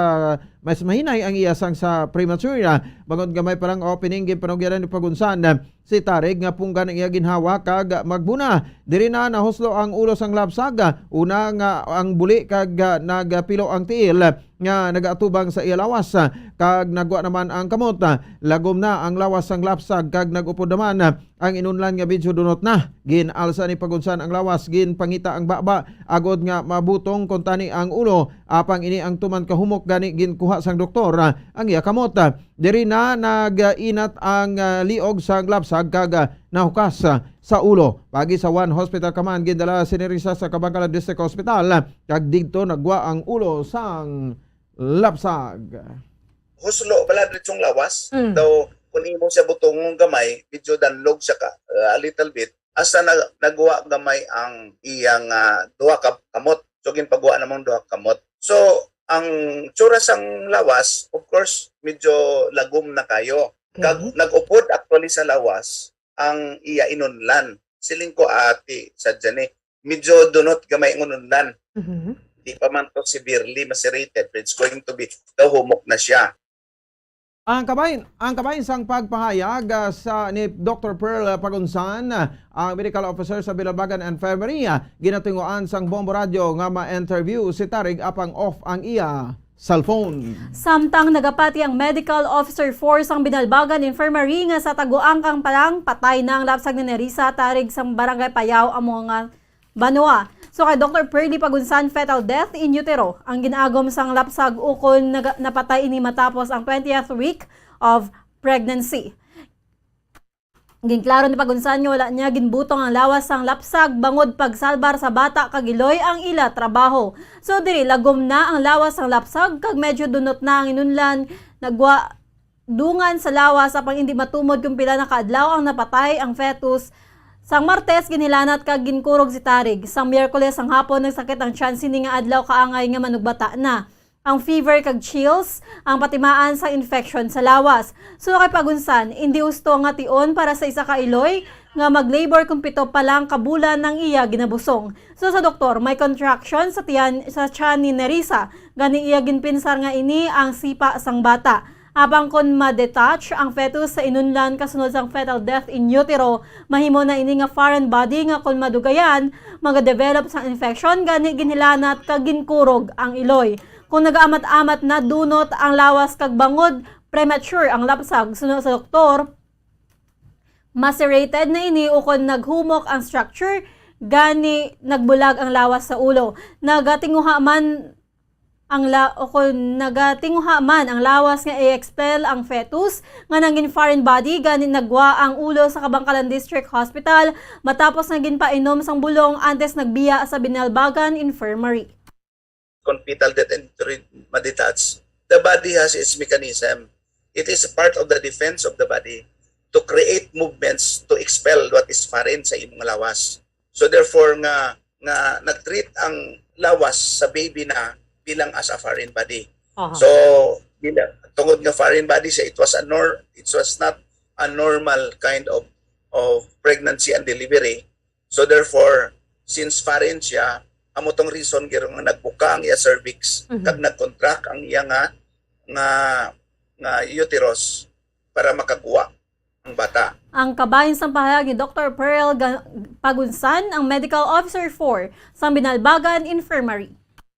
mas mahinay ang iya sang sa premature. Bangod gamay pa lang opening gin panugyaran ni Pagunsan si Tarig nga punggan ang iya ginhawa kag magbuna. Diri na nahuslo ang ulo sang lapsag. Una nga ang buli kag nagpilo ang tiil nga nagaatubang sa iya lawas kag nagwa naman ang kamot. Lagom na ang lawas sang lapsag kag nagupod naman ang inunlan nga video dunot na. Gin alsa ni Pagunsan ang lawas, gin pangita ang baba agod nga mabutong kung tani ang ulo apang ini ang tuman kahumok gani gin kuha sang doktor ang iya kamot. Diri na nag-inat ang liog sang lapsag kag nahukas sa ulo. Pagi sa One Hospital Kaman gindala si Neresa sa Kabangkalan District Hospital kag didto nagwa ang ulo sang lapsag. huslo bala diretsong lawas. Daw kung imo siya butong gamay, medyo danlog siya ka a little bit asa nagwa gamay ang iyang duha ka kamot. So ginpagawa namang duha ka kamot. So ang tsura sang lawas, of course, medyo lagom na kayo. Kag nag-upod actually sa lawas ang iya inunlan. Siling ko ati sa dyan medyo dunot gamay ang inunlan. Di pa man to severely macerated, but it's going to be humok na siya. Ang kabayin sang pagpahayag sa ni Dr. Pearl Pagunsan, ang medical officer sa Binalbagan Infirmary, ginatunguan sang Bombo Radio nga ma-interview si Tarig apang off ang iya cellphone. Samtang nagapati ang medical officer force ang Binalbagan Infirmary nga sa taguang kang palang patay na ang lapsag ni Nerissa Tarig sang Barangay Payaw amo nga Banua. So kay Dr. Perly Pagunsan, fetal death in utero ang ginaagom sang lapsag ukon napatay ini matapos ang 20th week of pregnancy. Ginklaro ni Pagunsan nga wala niya ginbutong ang lawas sang lapsag bangod pagsalbar sa bata kagiloy ang ila trabaho. So diri lagom na ang lawas sang lapsag kag medyo dunot na ang inunlan nagwa dungan sa lawas apang hindi matumod kung pila na kaadlaw ang napatay ang fetus. Sang Martes ginilanat kag ginkurog si Tarig. Sang Miyerkules ang hapon nagsakit ang tiyan sini nga adlaw kaangay nga manugbata na. Ang fever kag chills ang patimaan sa infection sa lawas. So kay Pagunsan, hindi usto nga tion para sa isa ka iloy nga mag-labor kung 7 pa lang kabulan ng iya ginabusong. So sa doktor, may contraction sa tiyan ni Nerissa. Gani iya ginpinsar nga ini ang sipa sang bata. Abang kon ma-detach ang fetus sa inunlan kasunod sang fetal death in utero, mahimo na ini nga foreign body nga kon madugayan, maga-develop sang infection gani ginilanat kag ginkurog ang iloy. Kung nagaamat-amat na dunot ang lawas kag bangod, premature ang lapsag. Sunod sa doktor, macerated na ini o kon naghumok ang structure, gani nagbulag ang lawas sa ulo. Nagatinguha man ang lawas nga i-expel ang fetus nga nangin foreign body gani nagwa ang ulo sa Kabangkalan District Hospital matapos naging painom sang bulong antes nagbiya sa Binalbagan Infirmary. Kung fetal death and ma-detach, the body has its mechanism. It is a part of the defense of the body to create movements to expel what is foreign sa imong lawas. So therefore nga nag-treat ang lawas sa baby na bilang as a foreign body. So tungod nga foreign body siya, it was not a normal kind of pregnancy and delivery. So therefore, since foreign siya, amo tong reason giro nga nagbuka ang iya cervix kag nagcontract ang iya nga uterus para makakuha ang bata. Ang kabahin sa pahayag ni Dr. Pearl Pagunsan, ang medical officer 4 sa Binalbagan Infirmary.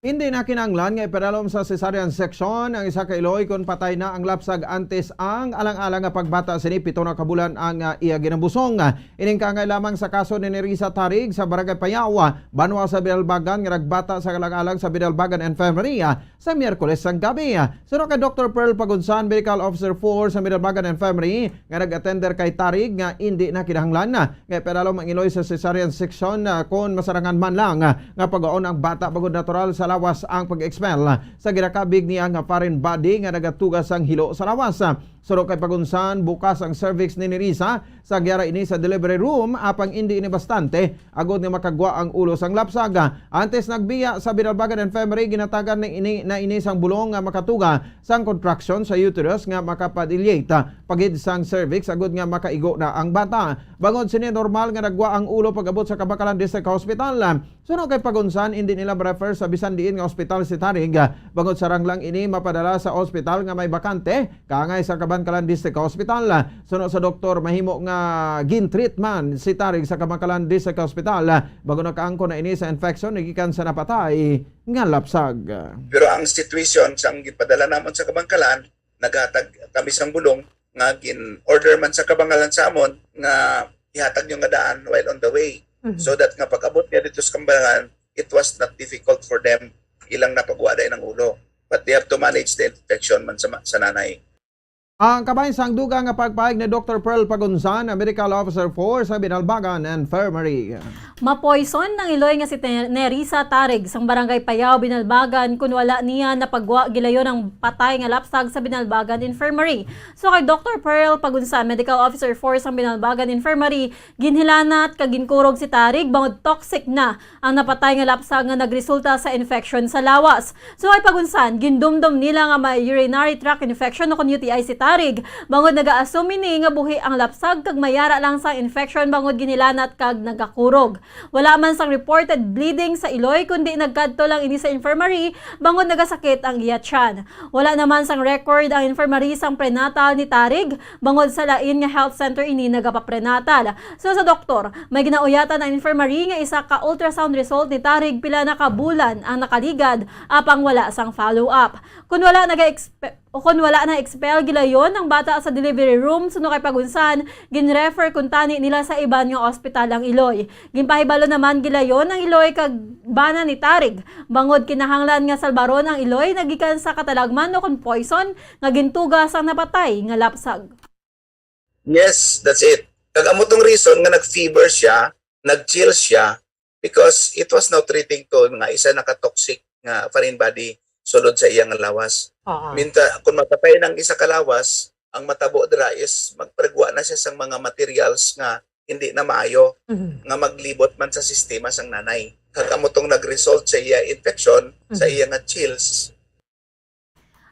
Hindi na kinanglan nga ipadalom sa cesarean section ang isa ka iloy kon patay na ang lapsag antes ang alang-alang nga pagbata sini 7 na kabulan ang iya ginabusong. Ining kangay lamang sa kaso ni Nerissa Tarig sa Barangay Payaw, Banwa sa Binalbagan nga nagbata sa alang-alang sa Binalbagan Infirmary sa Miyerkules sang gabi. Suno kay Dr. Pearl Pagunsan, Medical Officer 4 sa Binalbagan Infirmary nga nag-attender kay Tarig nga hindi na kinahanglan nga ipadalom ang iloy sa cesarean section kon masarangan man lang nga pagaon ang bata bagod natural sa lawas ang pag-expel sa ginakabig niya nga foreign body nga nagatugas ang hilo sa lawas. Suro kay Pagunsan, bukas ang cervix ni Nerissa sa gyara ini sa delivery room apang hindi ini bastante agod nga makagwa ang ulo sang lapsaga. Antes nagbiya sa Binalbagan Infirmary ginatagan na ini sang bulong nga makatuga sang contraction sa uterus nga makapadiliate pagid sang cervix agod nga makaigo na ang bata. Bangod sini normal nga nagwa ang ulo pag-abot sa Kabangkalan District Hospital. Suno kay Pagunsan, hindi nila refer sa bisan diin nga ospital si Tarig bangod sarang lang ini mapadala sa ospital nga may bakante kaangay sa Kabangkalan District Hospital. Suno sa doktor mahimo nga gin-treat man si Tarig sa Kabangkalan District Hospital bago nakaangko na ini sa infection nagikan sa napatay nga lapsag. Pero ang situation sang gipadala namon sa Kabangkalan, naghatag kami sang bulong nga gin-order man sa Kabangkalan sa amon nga ihatag yung nga daan while on the way. So that nga pag-abot niya dito sa Kabangkalan, it was not difficult for them ilang napagwaday ng ulo. But they have to manage the infection man sa nanay. Ang kabahin sang duga nga pagpahayag ni Dr. Pearl Pagunsan, Medical Officer 4 sa Binalbagan Infirmary. Mapoison ng iloy nga si Nerissa Tarig sang barangay Payaw, Binalbagan kun wala niya napagwa gilayon ng patay nga lapsag sa Binalbagan Infirmary. So kay Dr. Pearl Pagunsa, Medical Officer 4 sang Binalbagan Infirmary, ginhilanat kag ginkurog si Tarig bangod toxic na ang napatay nga lapsag nga nagresulta sa infection sa lawas. So kay Pagunsan, gindumdum nila nga may urinary tract infection o kun UTI si Tarig bangod nag-aassume ni nga buhi ang lapsag kag mayara lang sa infection bangod ginhilanat kag nagakurog. Wala man sang reported bleeding sa iloy kundi nagkadto lang ini sa infirmary bangod nagasakit ang iya tiyan. Wala naman sang record ang infirmary sang prenatal ni Tarig bangod sa lain nga health center ini nagapaprenatal. So sa doktor, may ginauyatan ang infirmary nga isa ka ultrasound result ni Tarig pila na kabulan ang nakaligad apang wala sang follow-up. Kung wala na expel gilayon ang bata sa delivery room suno kay Pagunsan, ginrefer kun tani nila sa iban nga ospital ang iloy. Ginpahibalo naman gilayon ang iloy kag bana ni Tarig. Bangod kinahanglan nga salbaron ang iloy nagikan sa katalagman o kun poison nga gintugas ang napatay nga lapsag. Yes, that's it. Kag amo tong reason nga nag-fever siya, nag-chill siya because it was now treating to nga isa naka-toxic nga foreign body sulod sa iyang lawas. Minta kung matapay ng isa ka lawas, ang matabo dira is magpregwa na siya sang mga materials nga hindi na maayo nga maglibot man sa sistema sang nanay. Kag amo tong nag-result sa iya infection, sa iya nga chills.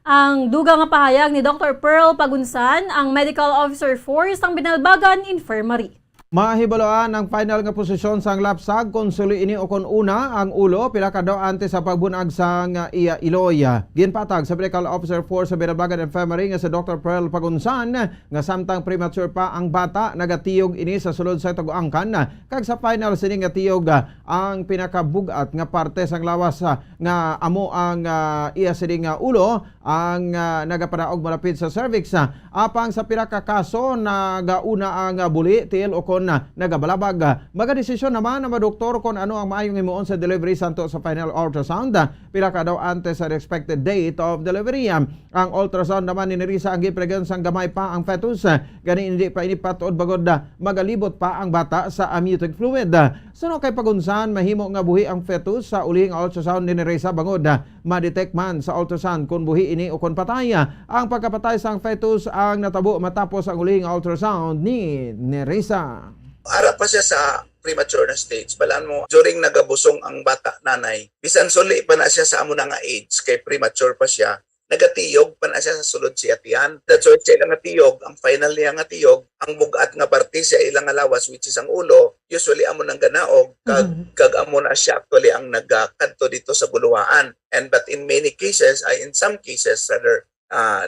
Ang dugang nga pahayag ni Dr. Pearl Pagunsan, ang Medical Officer 4 sang Binalbagan Infirmary. Mahibaloan ang final nga posisyon sang lapsag kung suli ini o kung una ang ulo pila ka daw ante sa pagbunag sang iya iloy. Ginpatag sa Medical Officer 4 sa Binalbagan Infirmary nga si Dr. Pearl Pagunsan nga samtang premature pa ang bata nagatiyog ini sa sulod sa taguangkan kag sa final sini nga tiyog ang pinakabugat nga parte sang lawas nga amo ang iya sini nga ulo ang nagapadaog malapit sa cervix apang sa pila ka kaso nagauna ang buli tiil o kon nagabalabag. Magadesisyon naman ang doktor kung ano ang maayong imuon sa delivery santo sa final ultrasound. Pila ka daw antes sa expected date of delivery. Ang ultrasound naman ni Nerissa ang gipregan sang gamay pa ang fetus. Gani hindi pa inipatuod bagod magalibot pa ang bata sa amniotic fluid. Suno kay Pagunsan, mahimo nga buhi ang fetus sa ulihing ultrasound ni Nerissa bangod ma-detect man sa ultrasound kung buhi ini o kung patay. Ang pagkapatay sang fetus ang natabo matapos ang ulihing ultrasound ni Nerissa. Ara pa siya sa premature na stage. Balaan mo, during nagabusong ang bata, nanay, bisan suli pa na siya sa amo na nga age, kay premature pa siya, nagatiyog pa na siya sa sulod siya tiyan. That's why siya ilang nga tiyog, ang final niya nga tiyog, ang bugat nga parte siya ilang nga lawas, which is ang ulo, usually amo nang ganaog, kag amo na siya actually ang nagkadto dito sa buluhaan. But in many cases, in some cases, rather,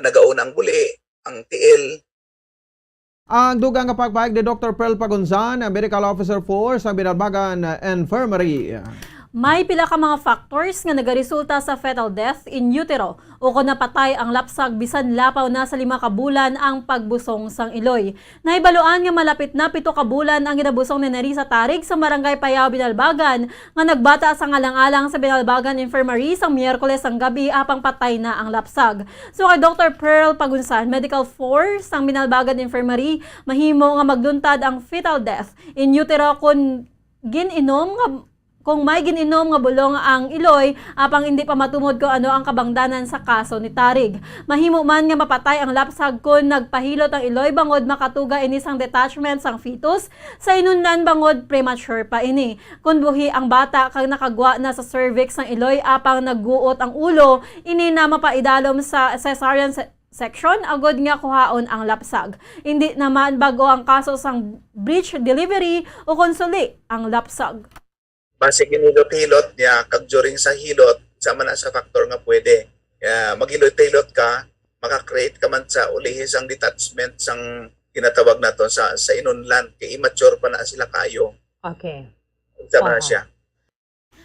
nagauna ang buli, ang tiil. Ang dugang nga pagpahayag ni Dr. Pearl Pagunsan, Medical Officer 4 sa Binalbagan Infirmary. May pila ka mga factors nga nagaresulta sa fetal death in utero o kung napatay ang lapsag bisan lapaw na sa 5 ka bulan ang pagbusong sang iloy. Nahibaluan nga malapit na 7 ka bulan ang ginabusong ni Nerissa Tarig sa Barangay Payaw, Binalbagan nga nagbata sa ngalang-alang sa Binalbagan Infirmary sang Miyerkules ang gabi apang patay na ang lapsag. So kay Dr. Pearl Pagunsan, Medical 4 sang Binalbagan Infirmary, mahimo nga magduntad ang fetal death in utero kung may gininom nga bulong ang iloy apang hindi pa matumod ko ano ang kabangdanan sa kaso ni Tarig. Mahimo man nga mapatay ang lapsag kung nagpahilot ang iloy bangod makatuga ini sang detachment sang fetus sa inundan bangod premature pa ini. Kung buhi ang bata kag nakagwa na sa cervix ng iloy apang nagguot ang ulo, ini na mapaidalom sa cesarean section agod nga kuhaon ang lapsag. Hindi naman bago ang kaso sang breech delivery o konsuli ang lapsag. Base hinilot-hilot niya, kag during sa hilot, sama na sa factor nga pwede. Maghilot-hilot ka, makakreate ka man sa ulihis ang detachment sang tinatawag na to sa inunlan. Kay immature pa na sila kayo. Okay. Sama na siya.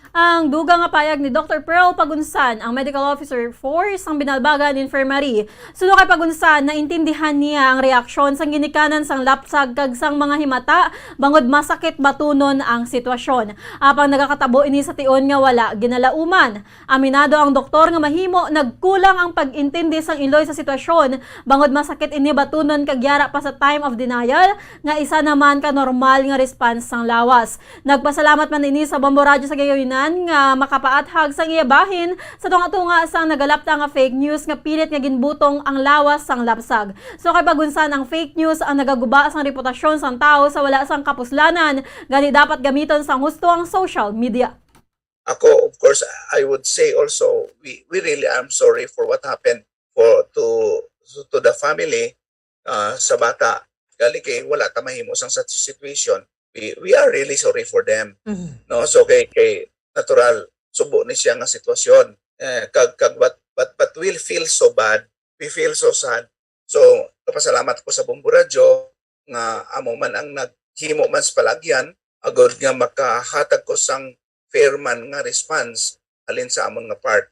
Ang dugang nga payag ni Dr. Pearl Pagunsan, ang medical officer for isang Binalbagan Infirmary. Suno kay Pagunsan, naintindihan niya ang reaksyon sang ginikanan sang lapsag kag sang mga himata bangod masakit batunon ang sitwasyon. Apang nagakatabo ini sa tion nga wala ginalauman. Aminado ang doktor nga mahimo nagkulang ang pag-intindi sang iloy sa sitwasyon bangod masakit ini batunon kag yara pa sa time of denial nga isa naman ka normal nga response sang lawas. Nagpasalamat man ini sa Bombo Radio sa Gayoynan nga makapaathag sang iyabahin sa tunga-tunga sang nagalapta nga fake news nga pilit nga ginbutong ang lawas sang lapsag. So kay Pagunsan, ang fake news ang nagaguba sang reputasyon sang tao sa wala sang kapuslanan, gani dapat gamiton sang husto ang social media. Ako, of course, I would say also, we really am sorry for what happened to the family sa bata. Gali kay wala ta mahimo sang situation. We are really sorry for them. No, so kay natural subo ni siya nga sitwasyon. But we'll feel so bad. We feel so sad. So, kapasalamat ko sa Bombo Radio nga amo man ang naghimo man sa palagyan agod nga makahatag ko sang fair man nga response halin sa amon nga part.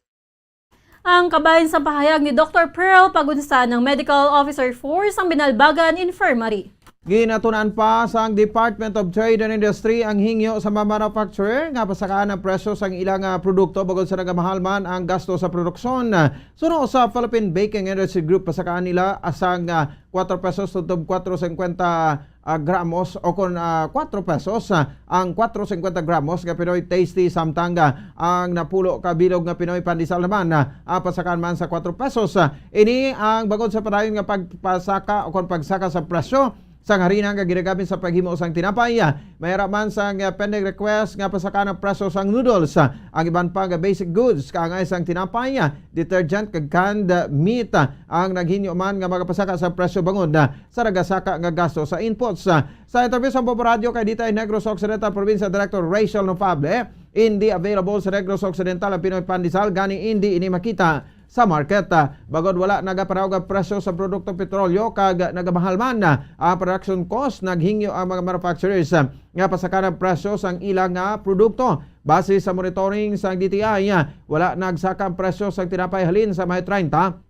Ang kabahin sa pahayag ni Dr. Pearl Pagunsan ng Medical Officer for isang Binalbagan Infirmary. Ginatunan pa sa Department of Trade and Industry ang hingyo sa mga manufacturer nga pasakaan ang presyo sa ilang produkto bagod sa nagamahal man ang gasto sa produksyon. Suno sa Philippine Baking Industry Group pasakaan nila asang 4 pesos tutob 4.50 gramos o kung 4 pesos ang 4.50 gramos nga Pinoy Tasty samtang ang napulo ka bilog nga Pinoy Pandesal naman pasakaan man sa 4 pesos. Ini ang bagod sa padayon nga pagpasaka o kung pagsaka sa presyo sang harina nga ginagamit sa paghimo sang tinapay. Mayroon man sang pending request nga pasaka ng preso sang noodles. Ang iban pa nga basic goods kaangay sang tinapay, detergent kag canned meat ang naghinyo man nga magapasaka sa presyo bangod sa nagasaka nga gasto sa inputs. Sa interview sa Bombo Radio kay Ditay Negros Occidental Provincial Director Rachel Nofable, hindi available sa Negros Occidental ang Pinoy Pandesal gani hindi ini makita sa market. Bagod wala nagaparawag presyo sa produktong petrolyo kag nagamahal man ang production cost, naghingyo ang mga manufacturers nga pasaka ng presyo sang ilang produkto. Base sa monitoring sa DTI, wala nagsaka ang presyo sa tinapay halin sa may 30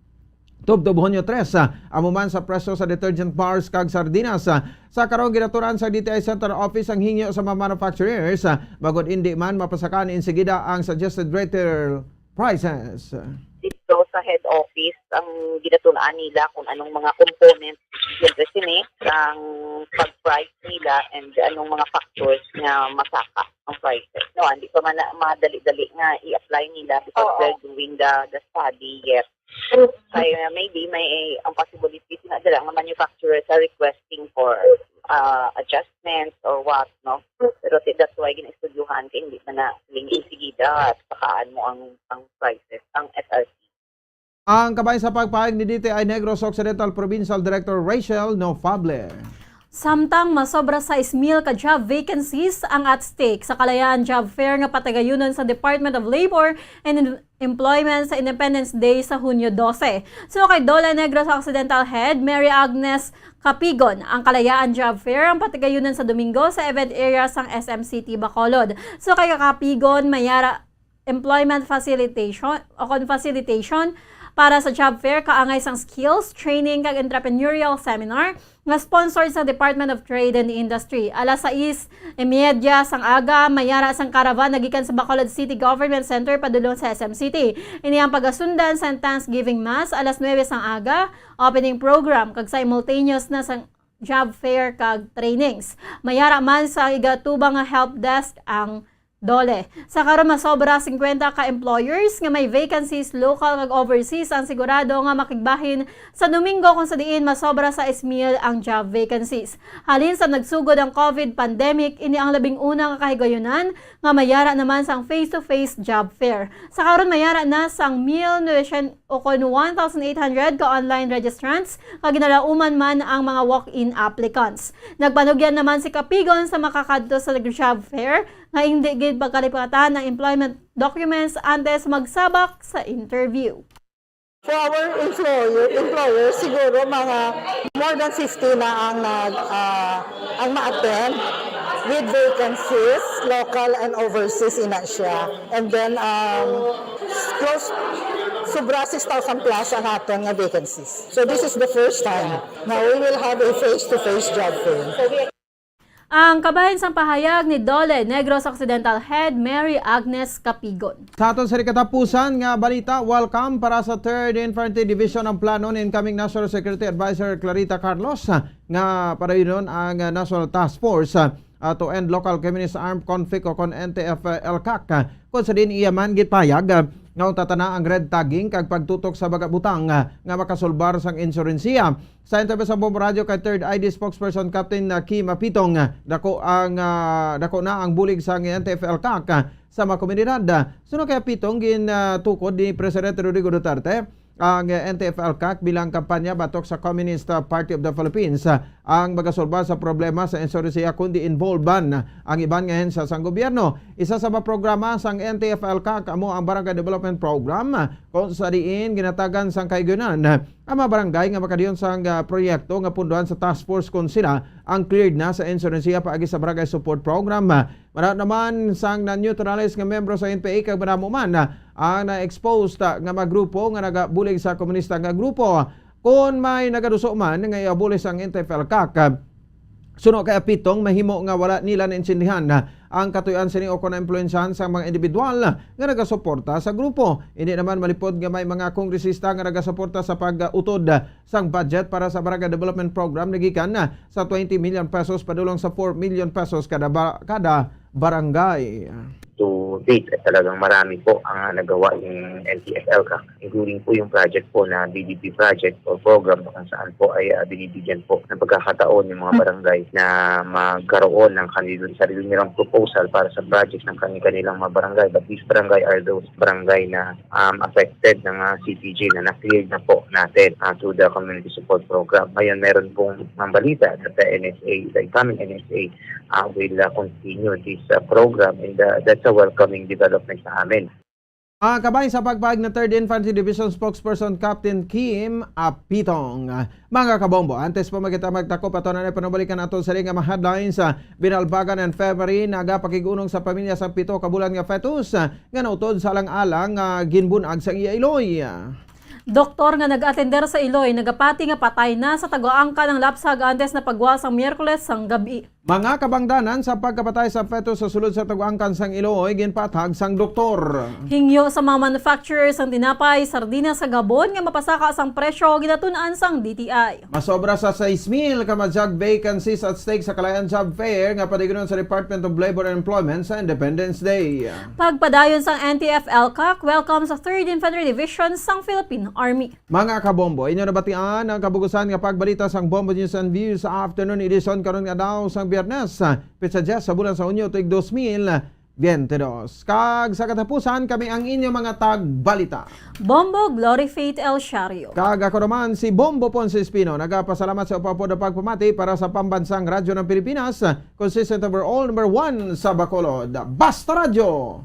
Tubtubhonyo 3 amuman sa presyo sa detergent bars kag sardinas. Sa karong ginaturan sa DTI Center Office ang hingyo sa mga manufacturers bagod hindi man mapasakan insigida ang suggested retail prices. Dito sa head office ang ginatulaan nila kung anong mga components siyempre sini ang pag-price nila and anong mga factors na masaka ang prices. No, hindi pa man madali-dali nga i-apply nila because they're doing the study yet. Kaya maybe may ang possibilities na dala ang manufacturers are requesting for adjustments or what, no? Pero that's why gina-estudyuhan kaya hindi na lingin sigida at pakaan mo ang prices, ang SRP. Ang kabayan sa pagpahayag ni DTI Negros Occidental Provincial Director Rachel Nofable. Samtang masobra sa 6,000 ka job vacancies ang at stake sa Kalayaan Job Fair nga patagayunan sa Department of Labor and Employment sa Independence Day sa Hunyo 12. So kay Dola Negros Occidental Head Mary Agnes Kapigon, ang Kalayaan Job Fair ang patagayunan sa Domingo sa event area sang SMCT Bacolod. So kay Kapigon mayara employment facilitation para sa job fair kaangay sang skills, training kag entrepreneurial seminar nga sponsored sa Department of Trade and Industry. Alas 6:30 sang aga mayara sang caravan nagikan sa Bacolod City Government Center padulong sa SMCT. Ini ang pagasundan sa Thanksgiving Mass alas 9 sang aga, opening program kag simultaneous na sang job fair kag trainings. Mayara man sa igatubang nga help desk ang Dole. Sa karon masobra 50 ka employers nga may vacancies local kag overseas ang sigurado nga makigbahin sa Domingo kung sa diin masobra sa 6,000 ang job vacancies. Halin sa nagsugod ang COVID pandemic, ini ang labing una nga kahigayunan nga mayara naman sang face-to-face job fair. Sa karon mayara na sang 1,900 o 1,800 ka online registrants kag ginalauman man ang mga walk-in applicants. Nagpanugyan naman si Kapigon sa makakadto sa job fair nga hindi gid pagkalipatan ng employment documents antes magsabak sa interview. For our employer siguro mga more than 50 na ang ma-attend. with vacancies, local and overseas ina siya. And then, close, sobra 6,000 plus ang aton nga vacancies. So this is the first time na we will have a face-to-face job fair. Ang kabahin sang pahayag ni Dole Negros Occidental Head Mary Agnes Capigon. Sa aton sa katapusan nga balita, welcome para sa 3rd Infantry Division ang plano ni incoming National Security Advisor Clarita Carlos nga para yun ang National Task Force to end local communist armed conflict o kon NTF-ELCAC. Kung sa din iyaman gitpayag nga tatana ang red tagging kag pagtutok sa bagabutang nga makasulbar sang insurensiya. Sa interview sa Bombo Radio kay 3rd ID spokesperson Captain Kim Apitong, dako na ang bulig sang NTF-ELCAC sa mga komunidad. Sunod kay Apitong gintukod ni Presidente Rodrigo Duterte ang NTF-ELCAC bilang kampanya batok sa Communist Party of the Philippines ang magasolba sa problema sa insurensiya kundi involvan ang iban ngayon sa sang gobyerno. Isa sa mga programa sang NTF-ELCAC amo ang Barangay Development Program kung sa diin ginatagan sang kaigunan ang mga barangay nga makadiyon sang proyekto nga punduhan sa task force kung sila ang cleared na sa insurensiya paagi sa Barangay Support Program. Mara naman sang na-neutralize nga membro sa NPA kag manamo man ang na-exposed nga mga grupo nga nagabulig sa komunista nga grupo. Kung may nagaduso man nga iabulis ang NTF-ELCAC, suno kay Apitong mahimo nga wala nila naintindihan ang katuyan sini o kon influensyahan sa mga individual nga nagasuporta sa grupo. Hindi naman malipod nga may mga kongresista nga nagasuporta sa pag-utod sang budget para sa Barangay Development Program nagikan sa 20 million pesos padulong sa 4 million pesos kada barangay. To date, talagang marami po ang nagawa yung NTF-ELCAC, including po yung project po na BDP project o program kung saan po ay binibigyan po ng pagkakataon yung mga barangay na magkaroon ng sarili nilang proposal para sa project ng kanilang mga barangay. But these barangay are those barangay na affected ng CPG na na-cleared na po natin through the Community Support Program. Ngayon, meron pong balita that the incoming NSA will continue this program, and that's a welcoming development sa amin. Kabahin sa pagpahayag ng 3rd Infantry Division spokesperson Captain Kim Apitong. Mga kabombo, antes po magtakop ato na panubalikan ato sa nga mga headlines sa binalbagan and February nagapakigunog sa pamilya sa 7 ka bulan nga fetus nga nautod sa alang-alang ginbunag sa iya Iloy. Doktor nga nag-atender sa Iloy, nagapati nga patay na sa tagoangka ng lapsag antes na pagwas ang Miyerkules sang gabi. Mga kabangdanan sa pagkapatay sa fetus sa sulod sa tagoangkan sang Iloy, ginpatag sang doktor. Hingyo sa mga manufacturers ang tinapay, sardinas sa Gabon nga mapasaka sang presyo ginatunan sang DTI. Masobra sa 6,000 ka job vacancies at stake sa Kalayan Job Fair nga padignon sa Department of Labor and Employment sa Independence Day. Pagpadayon sang NTF-ELCAC, welcome sa 3rd Infantry Division sang Philippine Army. Mga kabombo, inyo nabatian ang kabugusan nga pagbalita sang Bombo News and Views sa afternoon edition karon nga daw sang Biyernes, Pizza Jess sa bulan sa Unyo tuig 2022. Kag sa katapusan kami ang inyo mga tagbalita. Bombo Glory Faith El Shario. Kag ako naman si Bombo Ponce Espino, nagapasalamat sa upapod na pagpamati para sa pambansang radyo ng Pilipinas, consistent overall number 1 sa Bacolod, Basta Radio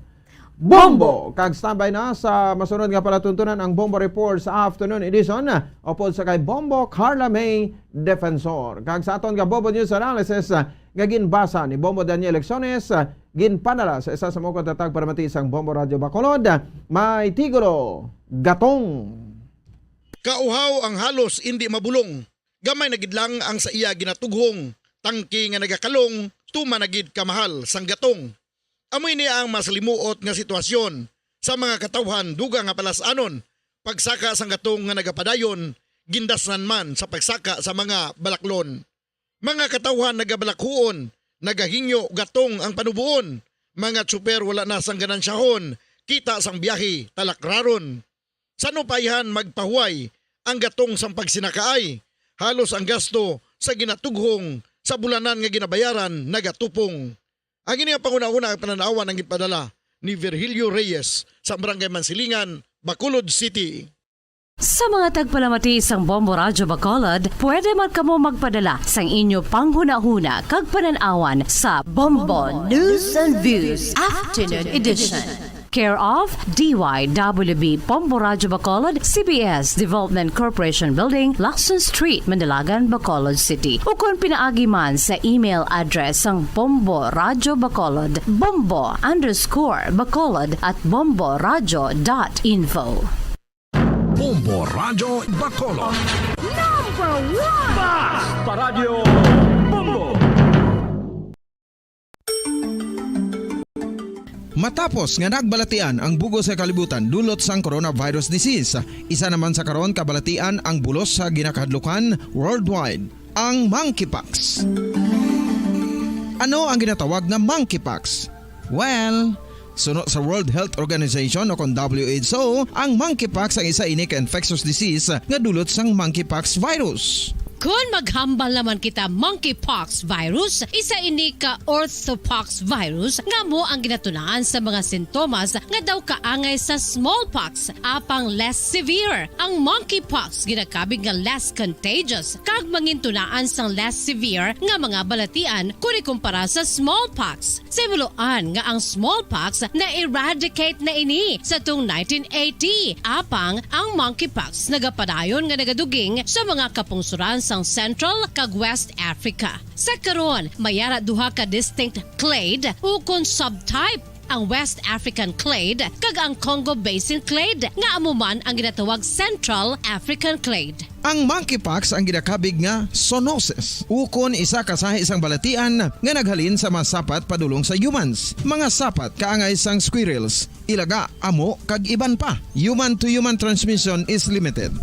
Bombo. Kag standby na sa masunod nga palatuntunan ang Bombo Report sa afternoon edition upod sa kay Bombo Carla May Defensor. Kag sa aton nga Bombo News Analysis nga ginbasa ni Bombo Daniel Lecciones, ginpanala sa isa sa mga katatag para mati isang Bombo Radio Bacolod, may tigulo gatong. Kauhaw ang halos hindi mabulong. Gamay nagidlang ang sa iya ginatughong. Tangki nga nagakalong, tumanagid kamahal sang gatong. Amoy niya ang masalimuot nga sitwasyon sa mga katawhan duga nga palasanon. Pagsaka sang gatong nga nagapadayon, gindasnan man sa pagsaka sa mga balaklon. Mga katawhan nagabalakhuon, nagahingyo gatong ang panubuon. Mga tsuper wala na sang ganansyahon, kita sang biyahe talakraron. Sa nupayhan magpahuay, ang gatong sang pagsinakaay. Halos ang gasto sa ginatughong, sa bulanan nga ginabayaran nagatupong. Ang ini ang panguna-una ang pananawan ng ipadala ni Virgilio Reyes sa Barangay Mansilingan, Bacolod City. Sa mga tagpalamati isang Bombo Radyo Bacolod, pwede man kamo magpadala sang inyo panghuna-huna kag pananawan sa Bombo News and Views Afternoon Edition. care of DYWB Pombo Radyo Bacolod, CBS Development Corporation Building, Lacson Street, Mandilagan, Bacolod City. O kung pinaagi man sa email address ang Bombo Radyo Bacolod, bombo_bacolod at bomboradyo.info. Bombo Radyo Bacolod. Number 1! Basta Radio Bombo! Matapos nga nagbalatian ang bugo sa kalibutan dulot sang coronavirus disease, isa naman sa karon kabalatian ang bulos sa ginakahadlukan worldwide, ang monkeypox. Ano ang ginatawag na monkeypox? Well, suno sa World Health Organization o kung WHO, ang monkeypox ang isa ini ka infectious disease nga dulot sang monkeypox virus. Kung maghambal naman kita monkeypox virus, isa ini ka orthopox virus nga mo ang ginatunaan sa mga sintomas nga daw kaangay sa smallpox apang less severe. Ang monkeypox ginakabig nga less contagious kag mangintunaan sang less severe nga mga balatian kung ikumpara sa smallpox. Simuloan nga ang smallpox na eradicate na ini sa tung 1980 apang ang monkeypox nagapadayon nga nagaduging sa mga kapungsuran sa Central kag West Africa. Sa karon, mayara duha ka distinct clade ukon subtype, ang West African clade kag ang Congo Basin clade nga amuman ang ginatawag Central African clade. Ang monkeypox ang ginakabig nga zoonosis. Ukon isa ka sa isang balatian nga naghalin sa mga sapat padulong sa humans. Mga sapat kaangay sang squirrels, ilaga, amo kag iban pa. Human to human transmission is limited.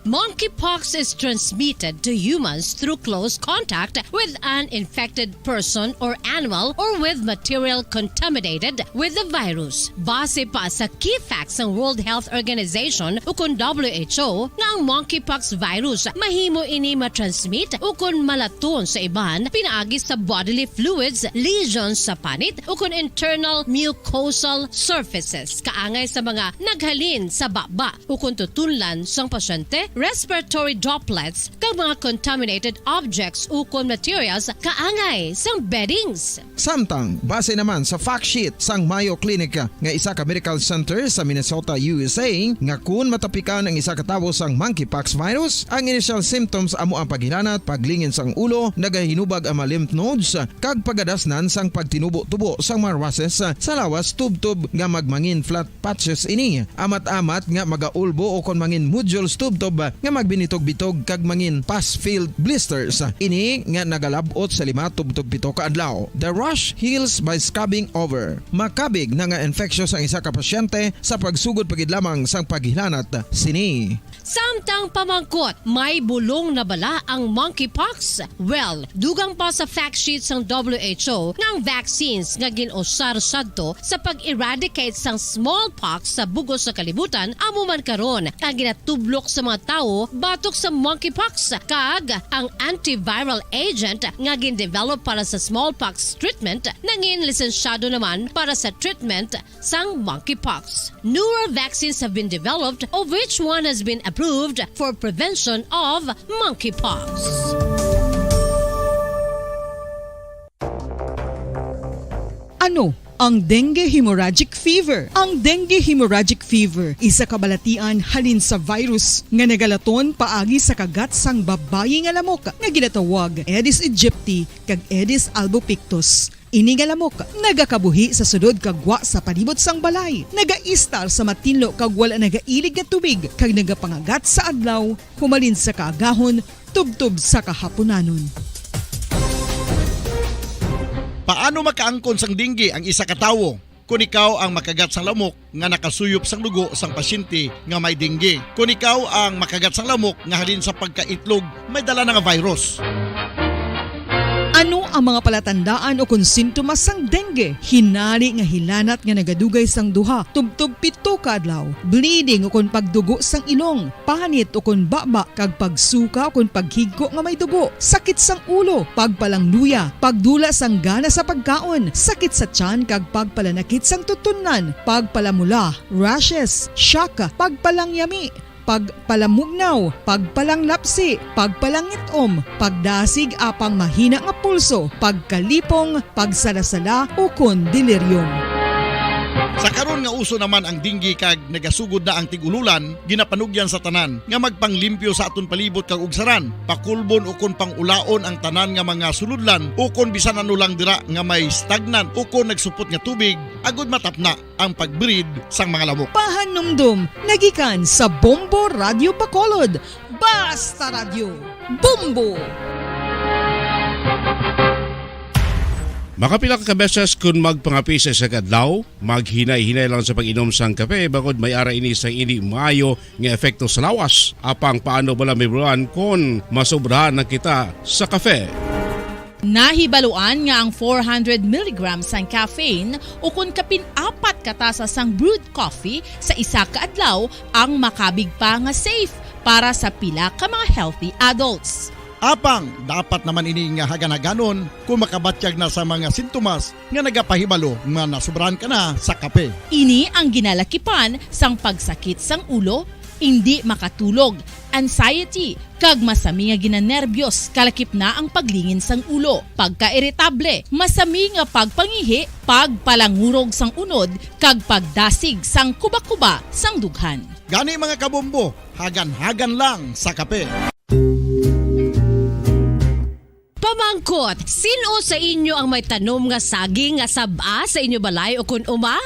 Monkeypox is transmitted to humans through close contact with an infected person or animal or with material contaminated with the virus. Base pa sa key facts ng World Health Organization ukon WHO nga ang monkeypox virus mahimo ini matransmit ukon malaton sa iban pinaagi sa bodily fluids, lesions sa panit ukon internal mucosal surfaces kaangay sa mga naghalin sa baba ukon tutunlan sang pasyente, respiratory droplets kag mga contaminated objects ukon materials kaangay sang beddings. Samtang base naman sa fact sheet sang Mayo Clinic nga isa ka medical center sa Minnesota, USA, nga kun matapikan ang isa ka tawo sang monkeypox virus, ang initial symptoms amo ang paghilanat, paglingin sang ulo, nagahinubag ang mga lymph nodes kag pagadasnan sang pagtinubo-tubo sang mga rashes sa lawas tubtob nga magmangin flat patches ini. Amat-amat nga magaulbo o kon mangin nodules tubtob nga magbinitog-bitog kag mangin pus-filled blisters. Ini nga nagalabot sa 5-7 ka adlaw. The rash heals by scabbing over. Makabig na nga infectious ang isa ka pasyente sa pagsugod pagid lamang sang paghilanat sini. Samtang pamangkot, may bulong na bala ang monkeypox? Well, dugang pa sa fact sheets ng WHO ng vaccines nga ginusar sadto sa pag-eradicate sang smallpox sa bugos sa kalibutan amuman karon ang ginatublok sa mga tao batok sa monkeypox kag ang antiviral agent nga gin-develop para sa smallpox treatment nangin lisensyado naman para sa treatment sang monkeypox. Newer vaccines have been developed of which one has been approved for prevention of monkeypox. Ano ang dengue hemorrhagic fever? Ang dengue hemorrhagic fever isa ka balatian halin sa virus nga nagalaton paagi sa kagat sang babayi nga lamok nga ginatawag Aedes aegypti kag Aedes albopictus. Ini nga lamok nagakabuhi sa sudod kagwa sa palibot sang balay, nagaistar sa matinlo kag wala nagailig nga tubig kag nagapangagat sa adlaw humalin sa kaagahon tubtob sa kahaponanon. Paano makaangkon sang dengue ang isa ka tawo? Kung ikaw ang makagat sang lamok nga nakasuyop sang dugo sang pasyente nga may dengue. Kung ikaw ang makagat sang lamok nga halin sa pagkaitlog may dala nga virus. Ano ang mga palatandaan o kung sintomas sang dengue? Hinali nga hilanat nga nagadugay sang duha, tubtob 7 ka adlaw, bleeding o kung pagdugo sang ilong, panit o kung baba, kag pagsuka o kung paghigko nga may dugo, sakit sang ulo, pagpalangluya, pagdula sang gana sa pagkaon, sakit sa tiyan kag pagpalanakit sang tutunan, pagpalamula, rashes, shock, pagpalangyami, pagpalamugnaw, pagpalanglapsi, pagpalangitom, pagdasig apang mahina nga pulso, pagkalipong, pagsalasala o kon delirium. Sa karon nga uso naman ang dinggi kag nagasugod na ang tigululan, ginapanugyan sa tanan nga magpanglimpyo sa aton palibot kag ugsaran, pakulbon o kon pangulaon ang tanan nga mga suludlan o kon bisan ano lang dira nga may stagnant o kon nagsupot nga tubig, agud matapna ang pagbreed sang mga lamok. Pahanumdum, nagikan sa Bombo Radio Bacolod. Basta Radio, Bombo! Makapila ka beses kung magpangapi sa adlaw, maghinay-hinay lang sa pag-inom sang kape bagod may ara ini sa hindi maayo nga epekto sa lawas. Apang paano bala may buruan kung masobrahan na kita sa kape. Nahibaluan nga ang 400 mg sang caffeine o kung kapin-4 katasa sang brewed coffee sa isa ka adlaw ang makabig pa nga safe para sa pila ka mga healthy adults. Apang, dapat naman ini nga haganaganon kung makabatyag na sa mga sintomas nga nagapahibalo nga nasubrahan ka na sa kape. Ini ang ginalakipan sang pagsakit sang ulo, hindi makatulog, anxiety, kag masami nga ginanerbiyos, kalakip na ang paglingin sang ulo, pagka-irritable, masami nga pagpangihi, pagpalangurog sang unod, kag pagdasig sang kuba-kuba sang dughan. Gani mga kabombo, hagan-hagan lang sa kape. Pamangkot, sino sa inyo ang may tanom nga saging nga saba sa inyo balay o kun uma?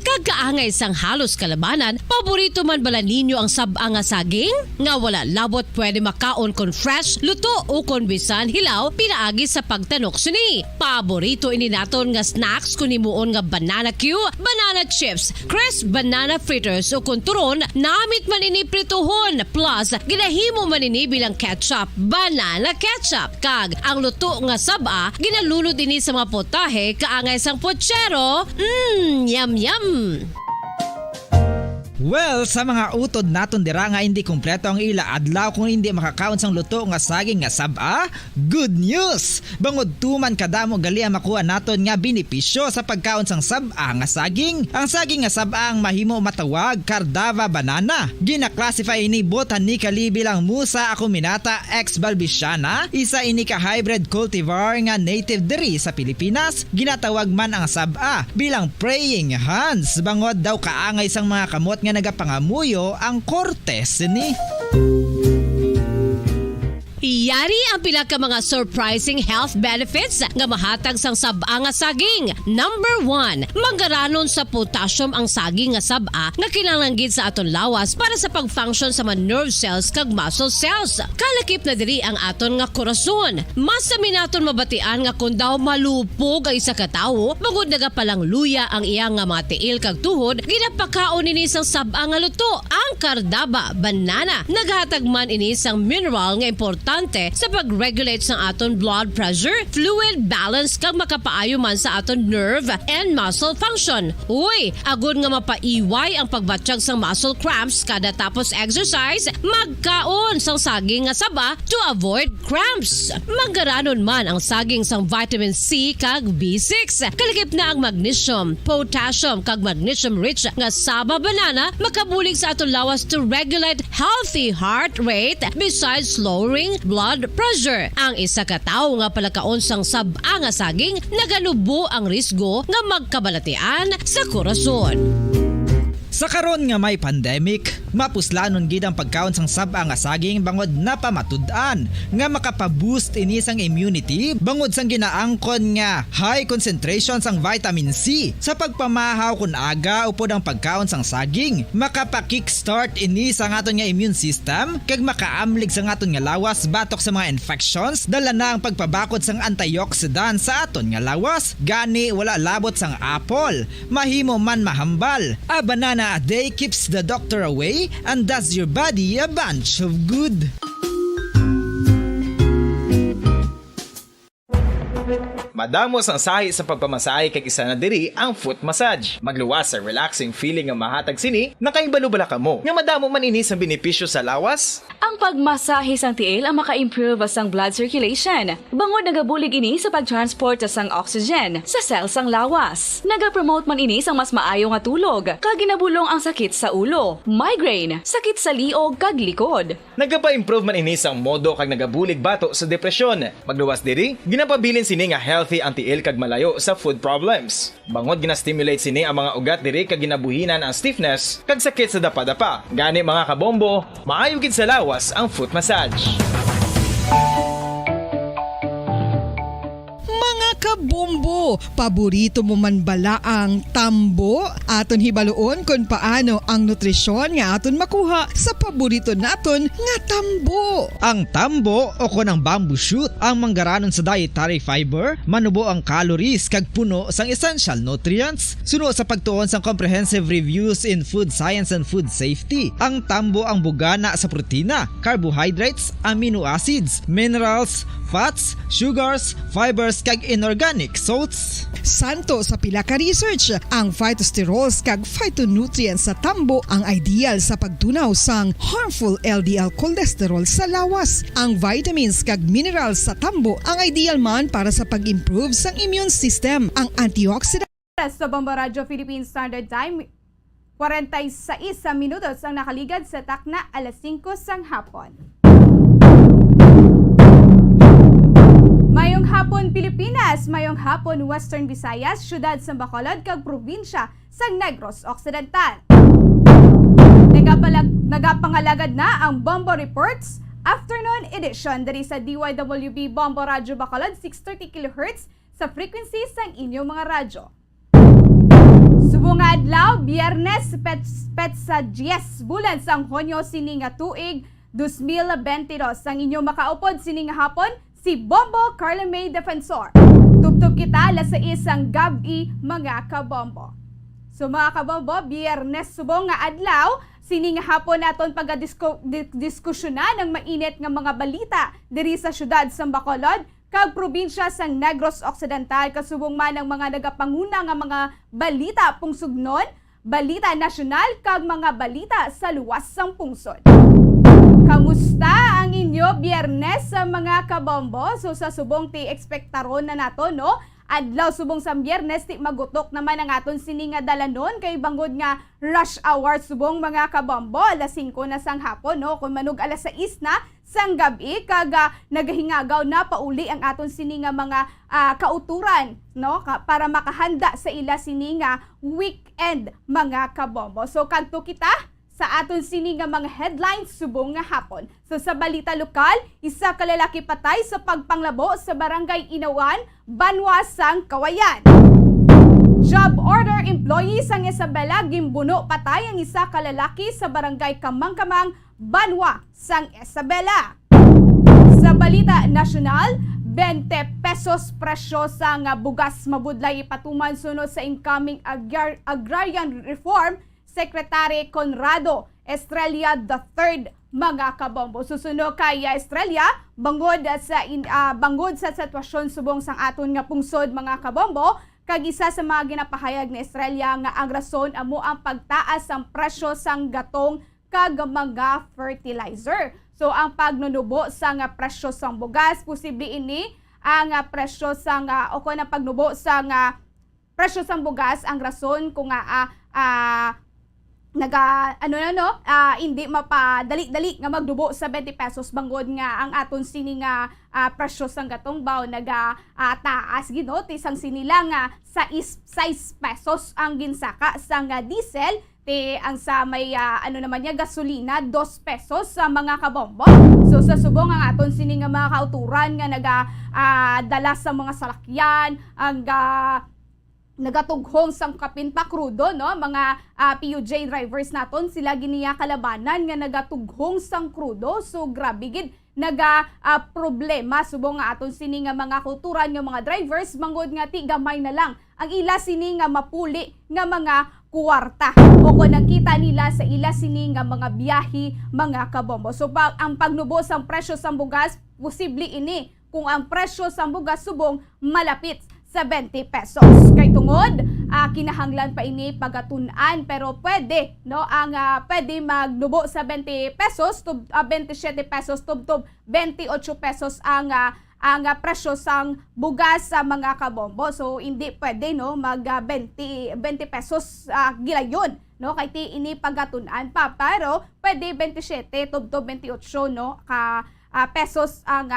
Kagkaangay sang halos kalabanan, paborito man bala ninyo ang saba nga saging? Nga wala labot pwede makaon kon fresh, luto o kon bisan hilaw, pinaagi sa pagtanok sini. Paborito ini naton nga snacks kun himuon nga banana Q, banana chips, crisp banana fritters o kun turon, namit man ini prituhon, plus ginahimo man ini bilang ketchup, banana ketchup. Kag ang luto nga saba, ginalunod ini sa mga potahe kaangay sang pochero. Yum yum! Well, sa mga utod naton dira nga hindi kumpleto ang ila adlaw kung hindi makakaon sang luto nga saging nga saba, good news! Bangod tuman kadamo gali ang makuha naton nga benepisyo sa pagkaon sang saba nga saging. Ang saging nga saba ang mahimo matawag Cardava banana. Gina-classify ini botanically bilang Musa acuminata ex balbisiana, isa ini ka hybrid cultivar nga native diri sa Pilipinas. Ginatawag man ang saba bilang praying hands, bangod daw kaangay sang mga kamot nga nagapangamuyo ang kortes ni. Iyari ang pila ka mga surprising health benefits nga mahatag sang saba nga saging. Number 1, manggaranon sa potassium ang saging nga saba nga kinahanglan sa aton lawas para sa pag-function sa mga nerve cells kag muscle cells. Kalakip na diri ang aton nga korason. Mas sa minaton mabatian nga kun daw malupog ang isa ka tawo, bangod nagapalang luya ang iyang nga mga tiil kag tuhod, ginapakaon ini sang saba nga luto. Ang Cardava banana naghatag man ini sang mineral nga importante sa pag-regulate sa aton blood pressure, fluid balance kag makapaayo man sa aton nerve and muscle function. Uy, agud nga mapaiway ang pagbatsyag sang muscle cramps kada tapos exercise, magkaon sang saging nga saba to avoid cramps. Manggaranon man ang saging sang vitamin C kag B6. Kalakip na ang magnesium, potassium kag magnesium rich nga saba banana makabulig sa aton lawas to regulate healthy heart rate besides lowering blood pressure. Ang isa ka tawo nga palakaon sang saba nga saging naganubo ang risgo nga magkabalatian sa korason. Sa karon nga may pandemic, mapuslanon gid ang pagkaon sang saba nga saging bangod napamatud-an nga makapaboost ini sang immunity bangod sang ginaangkon nga high concentration sang vitamin C. Sa pagpamahaw kun aga upod ang pagkaon sang saging, makapa-kickstart ini sa aton nga immune system kag makaamlig sa aton nga lawas batok sa mga infections, dala na ang pagpabakod sang antioxidant sa aton nga lawas. Gani wala labot sang apple, mahimo man mahambal. A banana a day keeps the doctor away and does your body a bunch of good. Madamos ang sahi sa pagpamasahe kag isa na diri ang foot massage. Magluwas sa relaxing feeling nga mahatag sini, nakaibalo-bala ka mo. Nga madamo man ini sa benepisyo sa lawas. Ang pagmasahe sang tiil ang maka-improve sang blood circulation. Bangod nagabulig ini sa pag-transport sang oxygen sa cells sang lawas. Nagapromote man ini sang mas maayo nga tulog, kag ginabulong ang sakit sa ulo, migraine, sakit sa liog kag likod. Nagapa-improve man ini sang modo kag nagabulig bato sa depresyon. Magluwas diri, ginapabilin sini nga healthy healthy ang tiil kag malayo sa food problems. Bangod gina-stimulate sini ang mga ugat diri kag ginabuhinan ang stiffness kag sakit sa dapa-dapa. Gani mga kabombo, maayo gid sa lawas ang foot massage. Kabombo, paborito mo man bala ang tambo? Aton hibaloon kung paano ang nutrisyon nga aton makuha sa paborito naton nga tambo. Ang tambo o kon ang bamboo shoot ang manggaranon sa dietary fiber, manubo ang calories kag puno sang essential nutrients. Suno sa pagtuon sang comprehensive reviews in food science and food safety. Ang tambo ang bugana sa protina, carbohydrates, amino acids, minerals, fats, sugars, fibers kag inorganic salts. Santo sa pila ka research, ang phytosterols kag phytonutrients sa tambo ang ideal sa pagtunaw sang harmful LDL cholesterol sa lawas. Ang vitamins kag minerals sa tambo ang ideal man para sa pag-improve sang immune system. Ang antioxidant Sa Bombo Radio Philippine Standard Time, 46 minutos ang nakaligad sa takna alas 5 sang hapon. Mayong hapon Pilipinas, mayong hapon Western Visayas, syudad sa Bacolod kag probinsya sa Negros Occidental. Nagapangalagad na ang Bombo Reports Afternoon Edition dari sa DYWB Bombo Radio Bacolod 630 kHz sa frequency sang inyong mga radyo. Subong nga adlaw, Biyernes petsa 10 bulan sang Hunyo sini nga tuig 2022 sang inyong makaupod sini nga hapon si Bombo Carla May Defensor. Tubtub kita alas sa isang gabi mga kabombo. So mga kabombo, Biyernes subong nga adlaw, sini nga hapon naton pagdiskusyonan ng mainit nga mga balita diri sa syudad sa Bacolod kag probinsya sang Negros Occidental kasubong man ang mga nagapanguna nga mga balita pungsugnon, balita nasyonal kag mga balita sa luwas sang pungsod. Kamusta ang inyo Biyernes sa mga kabombo? So sa subong ti ekspektaron na nato, no? Adlaw subong sa Biyernes ti magutok naman ang aton sini nga dalanon kay bangod nga rush hour subong mga kabombo. Alas 5 na sang hapon, no? Kung manug alas 6 na sang gabi kag nagahingagaw na pauli ang aton sini nga mga kauturan, no? Para makahanda sa ila sini nga weekend mga kabombo. So kadto kita sa aton sini nga mga headlines subong nga hapon. So sa balita lokal, isa ka lalaki patay sa pagpanglabo sa barangay Inawan, Banwa sang Kawayan. Job order employee sang Isabela gimbuno patay ang isa ka lalaki sa barangay Kamangkamang, Banwa sang Isabela. Sa balita nasyonal, 20 pesos presyo sang bugas mabudlay ipatuman sunod sa incoming agrarian reform Secretary Conrado Estrella III mga kabombo. Susunod kay Estrella bangod sa sitwasyon subong sang aton nga pungsod mga kabombo kag isa sa mga ginapahayag ni Estrella nga ang rason amo ang pagtaas sang presyo sang gatong kag mga fertilizer. So ang pagnunubo sang presyo sang bugas posible ini ang presyo sang o kun ang pagnubo sang presyo sang bugas ang rason kung hindi mapadali-dali nga magdubo sa 20 pesos bangod nga ang aton sini nga presyo sang gatong baw taas gino tisang sinila nga 6 pesos ang ginsaka sang diesel ang sa may gasolina 2 pesos sa mga kabombo. So sa subong ang aton sini nga mga kauturan nga dala sa mga salakyan ang nagatughong sang kapin pa krudo, no? Mga PUJ drivers naton sila giniya kalabanan nga nagatughong sang krudo. So grabe gid problema subong nga aton sini nga mga kulturan nga mga drivers mangod nga ti gamay na lang ang ila sini nga mapuli nga mga kuwarta o kung nakita nila sa ila sini nga mga biyahe mga kabombo. So ang pagnubo sang presyo sang bugas posible ini kung ang presyo sang bugas subong malapit sa 20 pesos. Kay tungod, kinahanglan pa ini pagatun-an pero pwede, no? Ang pwede magnubo sa 20 pesos, 27 pesos, tub 28 pesos ang presyo sang bugas sa mga kabombo. So hindi pwede, no, mag 20 pesos gilayon, no? Kay ti ini pagatun-an pa pero pwede 27 tub 28, no? pesos ang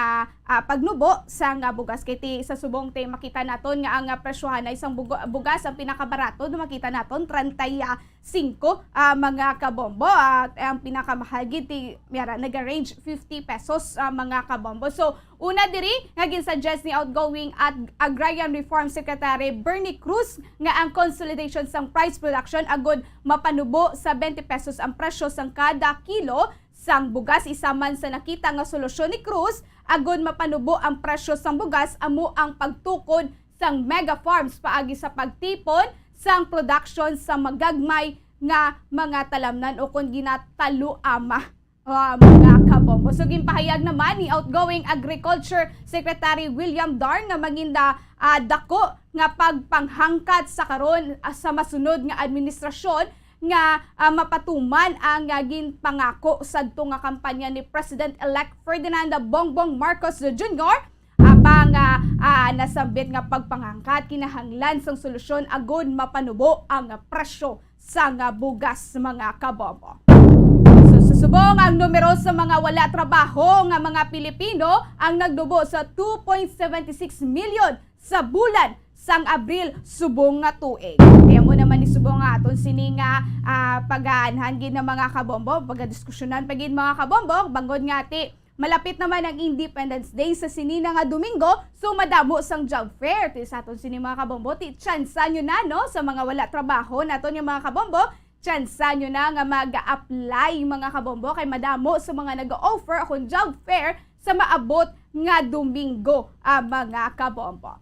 pagnubo sa bugas. Kiti sa subong te makita naton nga ang presyohan ay isang bugas ang pinakabarato na makita naton 35 mga kabombo at ang pinakamahal gid naga-range 50 pesos mga kabombo. So una diri nga gin-suggest ni outgoing at Agrarian Reform Secretary Bernie Cruz nga ang consolidation sang price production agud mapanubo sa 20 pesos ang presyo sang kada kilo sang bugas. Isa man sa nakita nga solusyon ni Cruz agud mapanubo ang presyo sang bugas amo ang pagtukod sang mega farms paagi sa pagtipon sang production sa magagmay nga mga talamnan o kung ginatalo mga kabombo. So ginpahayag naman ni outgoing Agriculture Secretary William Dar nga maginda dako nga pagpanghangkat sa karon sa masunod nga administrasyon nga mapatuman ang ginpangako sadto nga kampanya ni President-elect Ferdinand Bongbong Marcos Jr. Apang nasambit nga pagpangangkat kinahanglan sang solusyon agud mapanubo ang presyo sa bugas mga kabombo. So susubong ang numero sa mga wala trabaho nga mga Pilipino ang nagdubo sa 2.76 million sa bulan sang Abril subong nga tuig. Kaya mo naman ni subong nga aton sini nga pagaanhan gid ng mga kabombo, pagadiskusyonan pagid mga kabombo bangod nga ti malapit naman ang Independence Day sa sinina nga Domingo, so madamo sang job fair. Ti sa aton sini mga kabombo, ti tsansa nyo na no sa mga wala trabaho naton yung mga kabombo, tsansa nyo na nga mag-apply mga kabombo kay madamo sa mga nag-offer akong job fair sa maabot nga Domingo mga kabombo.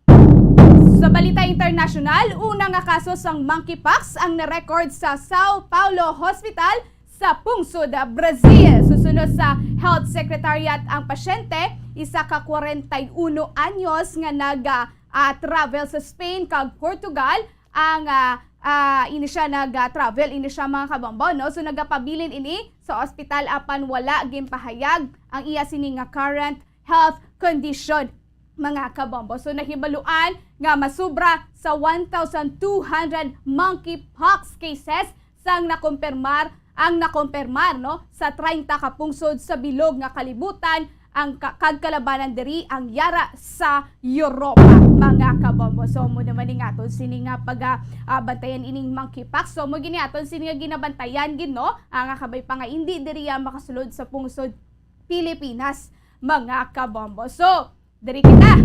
Sa balita international, unang nga kaso sang monkeypox ang na-record sa Sao Paulo Hospital sa pungsod Brazil. Susunod sa Health Secretariat ang pasyente, isa ka 41 anyos nga nag-travel sa Spain kag Portugal. Ang ini siya nag-travel, ini siya mga kabombo, no? So nagapabilin ini sa ospital apan wala ginpahayag ang iya sini nga current health condition mga kabombo. So nahibaluan nga masubra sa 1,200 monkeypox cases sang nakumpirmar no sa 30 ka pungsod sa bilog nga kalibutan ang kagkalabanan diri ang yara sa Europa mga kabombo. So mo naman ning aton sini nga bantayan ining monkeypox. So mo gini aton sini nga ginabantayan gid no ang kabay pa nga hindi diri makasulod sa pungsod Pilipinas mga kabombo. So diri kita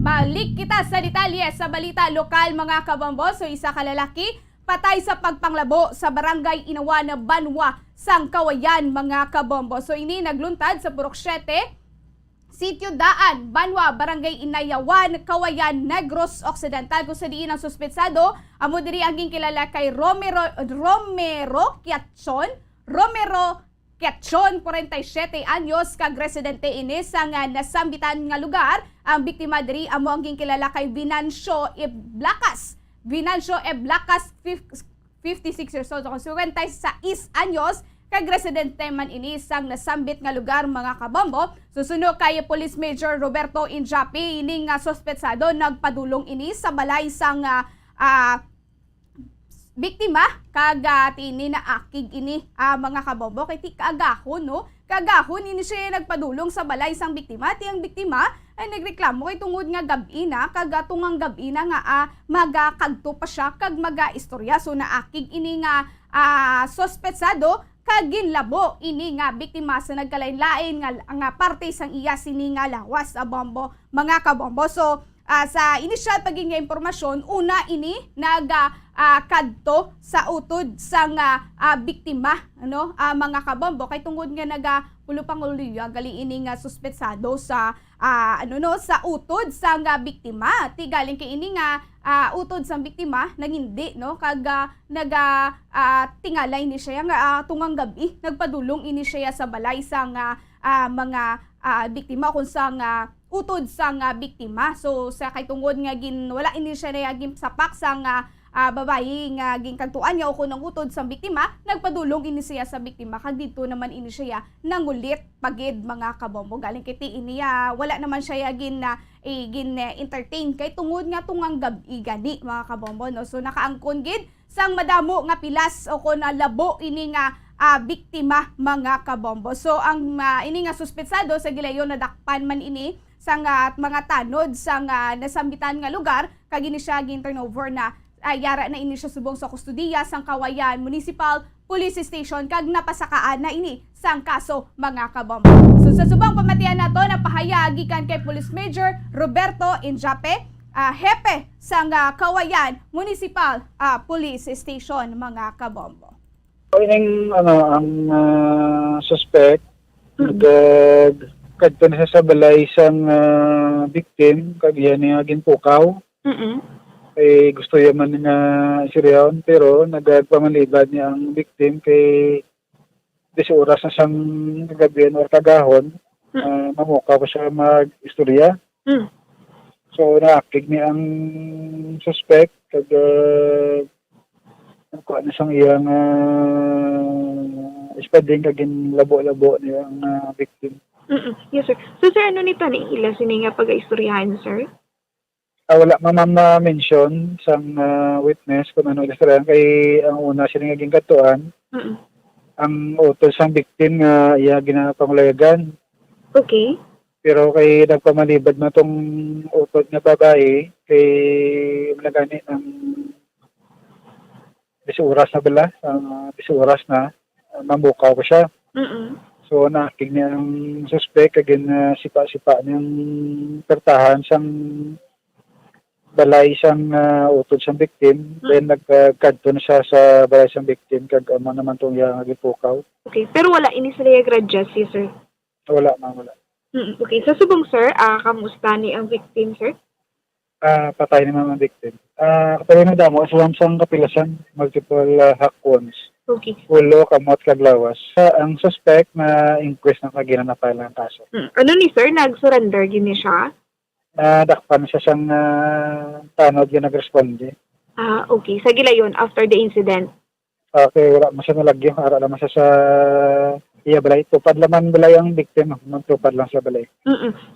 balik kita sa detalye sa balita lokal mga kabombo. So isa ka lalaki patay sa pagpanglabo sa barangay Inawan, Banwa, sang Kawayan mga kabombo. So ini nagluntad sa Purok 7, Sitio Daan, Banwa, Barangay Inayawan, Kawayan, Negros Occidental. Kung sa diin ang suspetsado, amo diri ang kilala kay Romero Quechon, 47 anyos, kag residente ini sang nasambitan nga lugar. Ang biktima diri amo ang kilala kay Venancio E. Blacas, 56 years old, 56 anyos, kag residente man ini sang nasambit nga lugar mga kabombo. Susunod kay Police Major Roberto Injapi, ini nga suspetsado nagpadulong ini sa balay sang biktima kag tini na akig ini mga kabombo kay ti kaagahon no. Kagahon ini siya nagpadulong sa balay sang biktima. Ti ang biktima ay nagreklamo kay tungod nga gabi na kag tungang gabi na nga magakagto pa siya kag maga-istorya. So naakig ini nga suspetsado kag ginlabo ini nga biktima sa nagkalain-lain nga parte sang iya sini nga lawas bombo mga kabombo. So sa initial paging nga impormasyon, una ini kadto sa utod sang biktima ano mga kabombo kay tungod nga pulupanguluya gali ini nga suspetsado sa sa utod sang biktima. Ti galing kay ini nga utod sang biktima nangindi no kag tingalay ni siya nga tungang gabi nagpadulong ini siya sa balay sang mga biktima kung sang utod sang biktima. So sa kay tungod nga wala ini siya na sapak sang babayi nga ginkagtuan niya o kunang utod sang biktima, nagpadulong ini siya sa biktima kag dito naman ini siya nangulit pagid mga kabombo. Galing kay ti ini wala naman siya gin entertain kay tungod nga tungang gabi gani mga kabombo no. So nakaangkon gid sang madamo nga pilas o kun labo ini nga biktima mga kabombo. So ang ini nga suspetsado sa gilayon na dakpan man ini sa mga tanod sa nasambitan nga lugar kag ini siya gin-turnover na yara na ini siya subong sa kustudiya sang Kawayan Municipal Police Station kag napasakaan na ini sang kaso mga kabombo. So sa subang pamatian nato napahayag gikan kay Police Major Roberto Injape, hepe sang Kawayan Municipal Police Station mga kabombo. Ining ang suspect kadto na sa balay sang victim kag yan nga ginpukaw. Kay gusto yaman nga isiryon pero nagpamalibad niya ang victim kay 10 oras na siyang kagabihan o kagahon, mamukaw ko siya mag-istorya. So naakig niya ang suspect kag kuha na siyang iyang espading kag labo-labo niya ang victim. Yes, sir. So, sir, ano nito ni ila sini nga pag-istoryahan, sir? Wala ma-mention sang witness kung ano istoryahan kay ang una siya naging katuan. Ang utol sang victim nga iya ginapangulayagan. Okay. Pero kay nagpamalibad na tong utol nga babae kay nagani ng 10 oras na bala, 10 oras na mamukaw ko siya. So nakikig niya ang suspect kagin sipa-sipa niyang pertahan sang balay sang utol sang victim. Then nagkadto na siya sa balay sang victim kag amo naman tong yang gipukaw. Okay, pero wala ini sila grudges, sir? Wala man, wala. Okay, sa subong, sir, kamusta ni ang victim, sir? Patay naman ang victim. Kapag na damo, asawam sang kapilasan, multiple hack wounds. Okay. Ulo, kamot, kaglawas. Ang suspect na inquest ng kaginanapal ng kaso. Ano ni sir, nag-surrender gini siya? Dakpan siya siyang tanod yung nag-responde. Okay. Sa gilayon, after the incident? Okay, wala mo siya nalagyo. Ara naman siya sa iya balay. Tupad laman balay ang victim. Tupad lang sa balay.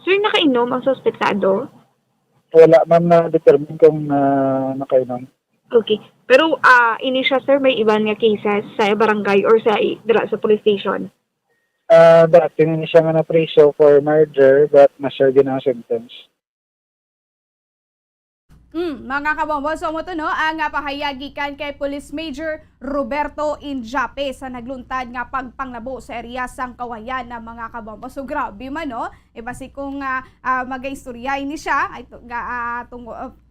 Sir, nakainom ang suspetsado? Wala man na-determine kung nakainom. Okay. Pero ini siya, sir, may iban nga cases sa barangay or sa police station? Dati na siya nga na-preso for murder but na-serve din ang sentence. Mga kabombo, so mo to no, ang pahayagikan kay Police Major Roberto Injape sa nagluntad nga pagpanglabo sa area sang Kawayan na mga kabombo. So grabe man no, basi kung mag-istorya ini siya ay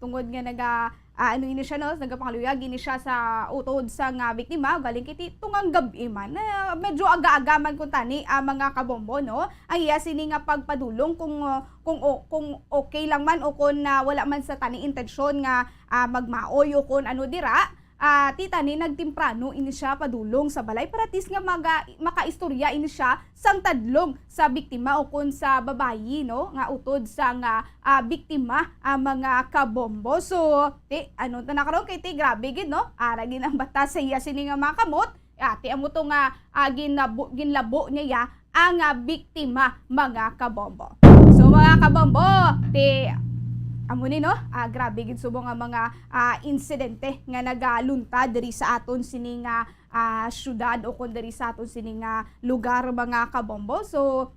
tungod nga ano ini siya no, nagapangaluyag ini siya sa utod sa biktima galing kiti tungang gabi man medyo aga-agaman kun tani mga kabombo no. Ang iya sini nga pagpadulong kung okay lang man o kung wala man sa tani intensyon nga magmaoy o kung ano dira tita ni nagtimprano ini siya padulong sa balay para tis nga makaistorya ini siya sang tadlong sa biktima o kun sa babayi no nga utod sa biktima mga kabombo. So ano ta nakaron kay grabe gid no ara gin ang batas sa iya sini nga makamot ti amo to nga ginlabo niya ang biktima mga kabombo. So mga kabombo amo ni no, grabe gid subong nga mga insidente nga nagaluntad diri sa aton sini nga syudad o kun diri sa aton sini nga lugar mga kabombo. So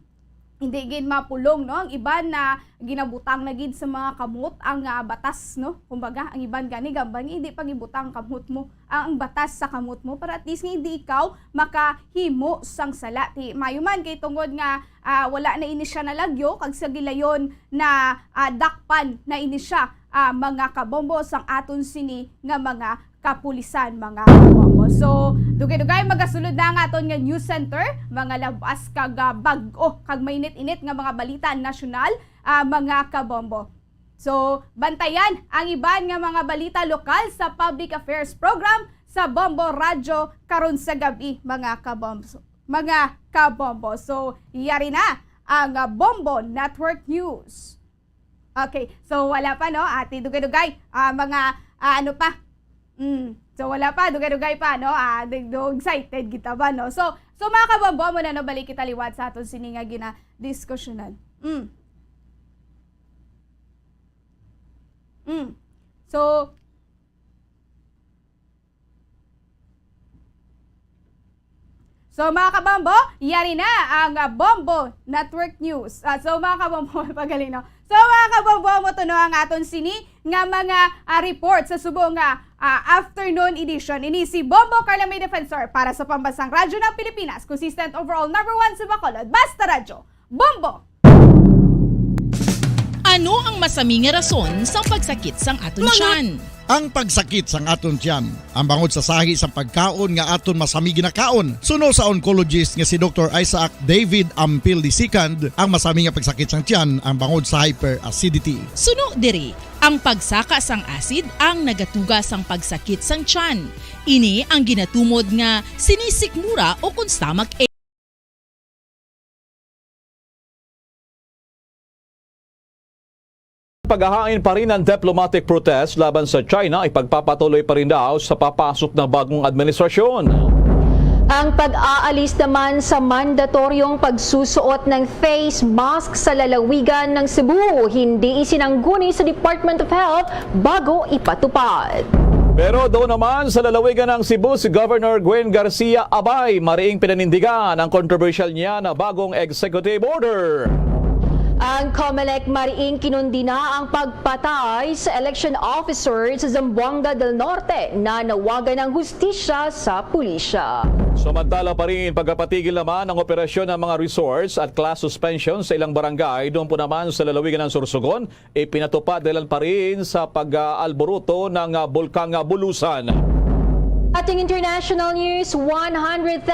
hindi gid mapulong no ang iban na ginabutang na gid sa mga kamot ang batas no. Kumbaga ang iban gani gambang hindi pagibutang kamot mo ang batas sa kamot mo para at least hindi ikaw makahimo sang sala. Ti mayuman kay tungod nga wala na ini siya nalagyo kag sa gilayon na dakpan na ini siya mga kabombo sang aton sini nga mga kapulisan mga kabombo. So dugay-dugay magasulod na nga aton nga news center mga labas kag bag-o kag mainit-init nga mga balita nasyonal mga kabombo. So bantayan ang iban nga mga balita lokal sa public affairs program sa Bombo Radyo karon sa gabi mga kabombo. Mga kabombo. So yari na ang Bombo Network News. Okay, so wala pa no ati dugay-dugay mga ano pa. So wala pa dugay-dugay pa no excited kita ba no. So mga kabombo mo na no balik kita liwat sa aton sini nga gina diskusyonan. So mga kabombo, yari na ang Bombo Network News. So mga kabombo, pagaling no. So mga kabombo, mo to no ang aton sini nga mga report sa subong afternoon edition. Ini si Bombo Carla May Defensor para sa Pambansang Radyo ng Pilipinas. Consistent overall #1 sa Bacolod. Basta Radyo. Bombo! Ano ang masaming rason sa pagsakit sang aton tiyan? Ang pagsakit sang aton tiyan, ang bangod sa sahi sa pagkaon nga aton masami ginakaon. Suno sa oncologist nga si Dr. Isaac David Ampil II, ang masami nga pagsakit sang tiyan ang bangod sa hyperacidity. Suno diri, ang pagsaka sang acid ang nagatuga sang pagsakit sang tiyan. Ini ang ginatumod nga sinisikmura o kung stomach ache. Paghahain pa rin ang diplomatic protest laban sa China ay pagpapatuloy pa rin daw sa papasok ng bagong administrasyon. Ang pag-aalis naman sa mandatoryong pagsusuot ng face mask sa lalawigan ng Cebu, hindi isinangguni sa Department of Health bago ipatupad. Pero doon naman sa lalawigan ng Cebu, si Governor Gwen Garcia Abay mariing pinanindigan ang controversial niya na bagong executive order. Ang COMELEC mariing kinundina ang pagpatay sa election officer sa Zamboanga del Norte na nawagan ng hustisya sa pulisya. Samantala pa rin pagkapatigil naman ang operasyon ng mga resorts at class suspension sa ilang barangay, doon po naman sa lalawigan ng Sorsogon, ipinatupad dahil pa rin sa pag-alboruto ng Bulkang Bulusan. Ating international news, 100,000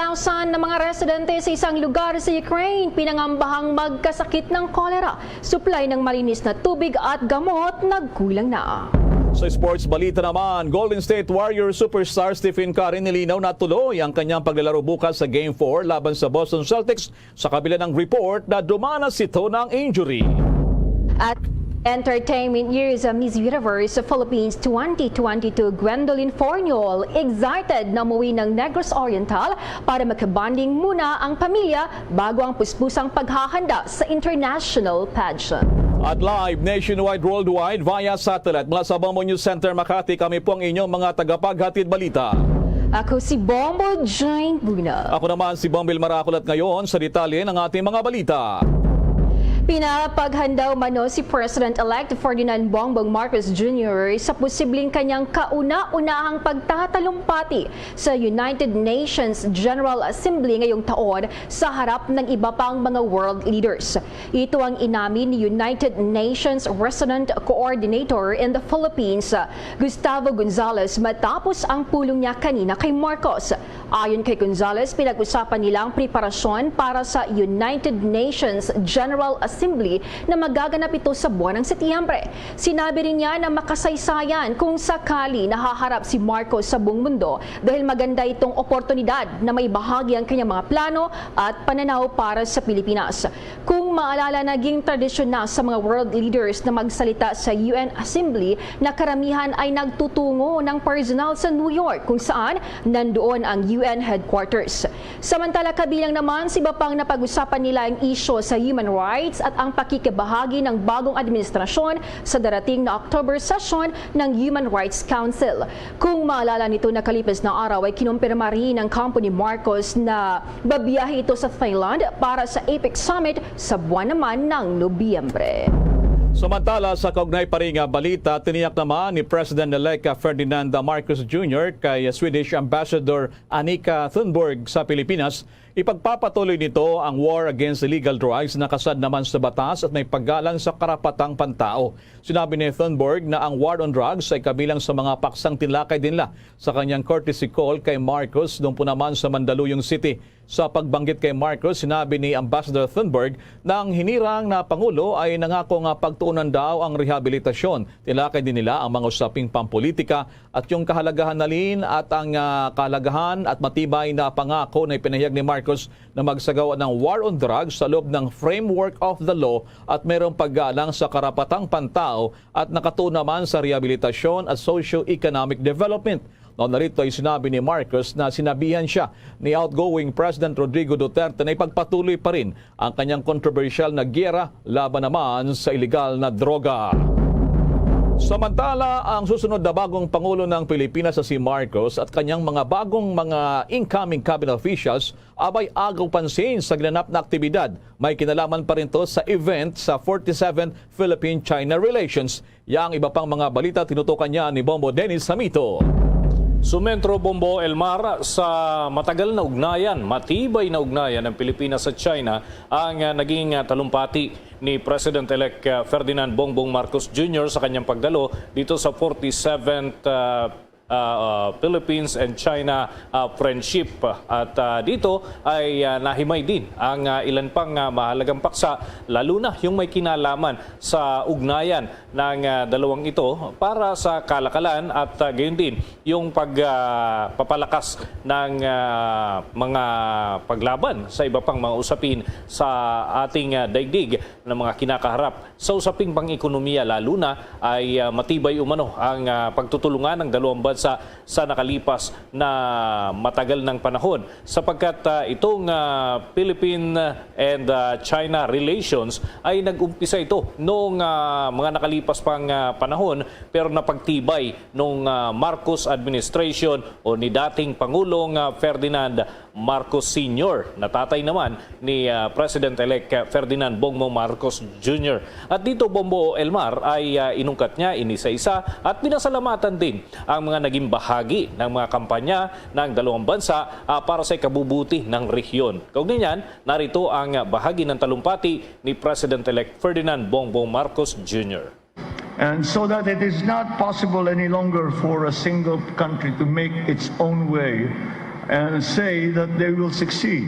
na mga residente sa isang lugar sa Ukraine pinangambahang magkasakit ng kolera. Supply ng malinis na tubig at gamot nagkulang na. Sa sports balita naman, Golden State Warriors superstar Stephen Curry nilinaw na tuloy ang kanyang paglalaro bukas sa Game 4 laban sa Boston Celtics sa kabila ng report na dumanas ito ng injury. At entertainment news, Miss Universe Philippines 2022 Gwendolyn Forniol excited na umuwi ng Negros Oriental para makabanding muna ang pamilya bago ang puspusang paghahanda sa international pageant. At live nationwide worldwide via satellite mula sa Bombo News Center Makati, kami po ang inyong mga tagapaghatid balita. Ako si Bombo Jane Buna. Ako naman si Bombil Maraculat ngayon sa detalye ng ating mga balita. Pinapaghandaw mano si President-elect Ferdinand Bongbong Marcos Jr. sa posibleng kanyang kauna-unahang pagtatalumpati sa United Nations General Assembly ngayong taon sa harap ng iba pang mga world leaders. Ito ang inamin ni United Nations Resident Coordinator in the Philippines, Gustavo Gonzales, matapos ang pulong niya kanina kay Marcos. Ayon kay Gonzales, pinag-usapan nilang preparasyon para sa United Nations General Assembly na magaganap ito sa buwan ng Setyembre. Sinabi rin niya na makasaysayan kung sakali nahaharap si Marcos sa buong mundo dahil maganda itong oportunidad na may bahagi ang kanyang mga plano at pananaw para sa Pilipinas. Kung maalala, naging tradisyon na sa mga world leaders na magsalita sa UN Assembly na karamihan ay nagtutungo ng personal sa New York kung saan nandoon ang UN headquarters. Samantala, kabilang naman si iba pang napag-usapan nila ang isyu sa human rights at ang pakikibahagi ng bagong administrasyon sa darating na October session ng Human Rights Council. Kung maalala nito, nakalipas na araw ay kinumpirma rin ng kampo ni Marcos na babiyahe ito sa Thailand para sa APEC Summit sa buwan naman ng Nobyembre. Samantala, sa kaugnay pa rin balita, tiniyak naman ni President-elect Ferdinand Marcos Jr. kay Swedish Ambassador Annika Thunberg sa Pilipinas, ipagpapatuloy nito ang war against illegal drugs na kasad naman sa batas at may paggalang sa karapatang pantao. Sinabi ni Thunberg na ang war on drugs ay kabilang sa mga paksang tinlakay dinla sa kanyang courtesy call kay Marcos doon po naman sa Mandaluyong City. Sa pagbanggit kay Marcos, sinabi ni Ambassador Thunberg na ang hinirang na Pangulo ay nangako nga pagtuunan daw ang rehabilitasyon. Tinlakay din nila ang mga usaping pampolitika at yung kahalagahan na lin at ang kahalagahan at matibay na pangako na ipinahayag ni Marcos na magsagawa ng war on drugs sa loob ng framework of the law at mayroong paggalang sa karapatang pantao at nakatuon naman sa rehabilitasyon at socio-economic development. Noon narito ay sinabi ni Marcos na sinabihan siya ni outgoing President Rodrigo Duterte na ipagpatuloy pa rin ang kanyang controversial na giyera laban naman sa iligal na droga. Samantala, ang susunod na bagong Pangulo ng Pilipinas sa si Marcos at kanyang mga bagong mga incoming cabinet officials abay agaw pansin sa ginanap na aktibidad. May kinalaman pa rin to sa event sa 47th Philippine-China Relations. Yang iba pang mga balita tinutukan niya ni Bombo Dennis Samito. Sumentro Bombo Elmar sa matagal na ugnayan, matibay na ugnayan ng Pilipinas at China ang naging talumpati ni President-elect Ferdinand Bongbong Marcos Jr. sa kanyang pagdalo dito sa 47th Philippines and China Friendship. At dito ay nahimay din ang ilan pang mahalagang paksa, lalo na yung may kinalaman sa ugnayan ng dalawang ito para sa kalakalan at gayon din yung pagpapalakas ng mga paglaban sa iba pang mga usapin sa ating daigdig ng mga kinakaharap. Sa usaping pang-ekonomiya lalo na ay matibay umano ang pagtutulungan ng dalawang bansa sa nakalipas na matagal ng panahon sapagkat itong Philippine and China relations ay nag-umpisa ito noong mga nakalipas pang panahon pero napagtibay noong Marcos administration o ni dating Pangulong Ferdinand Marcos Sr. na tatay naman ni President-elect Ferdinand Bongbong Marcos Jr. At dito Bombo Elmar ay inungkat niya inisa-isa at pinasalamatan din ang mga naging bahagi ng mga kampanya ng dalawang bansa para sa ikabubuti ng rehiyon. Kaugnay niyan, narito ang bahagi ng talumpati ni President-elect Ferdinand Bongbong Marcos Jr. And so that it is not possible any longer for a single country to make its own way and say that they will succeed.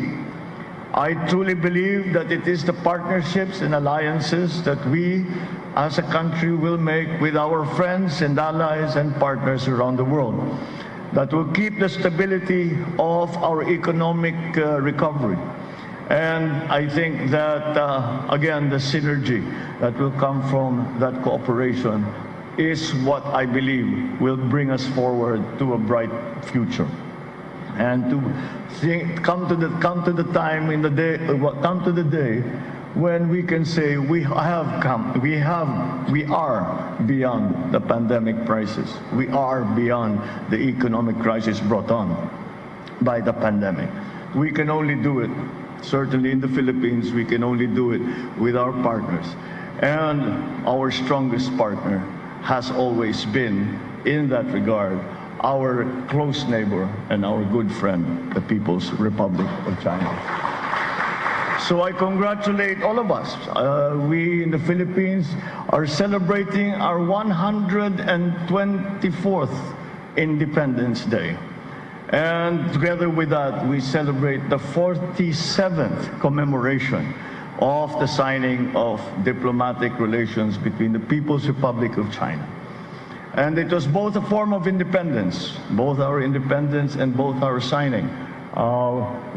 I truly believe that it is the partnerships and alliances that we as a country will make with our friends and allies and partners around the world that will keep the stability of our economic recovery. And I think that, again, the synergy that will come from that cooperation is what I believe will bring us forward to a bright future. And to come to the day when we can say we are beyond the pandemic crisis. We are beyond the economic crisis brought on by the pandemic. We can only do it, certainly in the Philippines, we can only do it with our partners. And our strongest partner has always been, in that regard, our close neighbor and our good friend, the People's Republic of China. So I congratulate all of us. We in the Philippines are celebrating our 124th Independence Day. And together with that, we celebrate the 47th commemoration of the signing of diplomatic relations between the People's Republic of China. And it was both a form of independence, both our independence and both our signing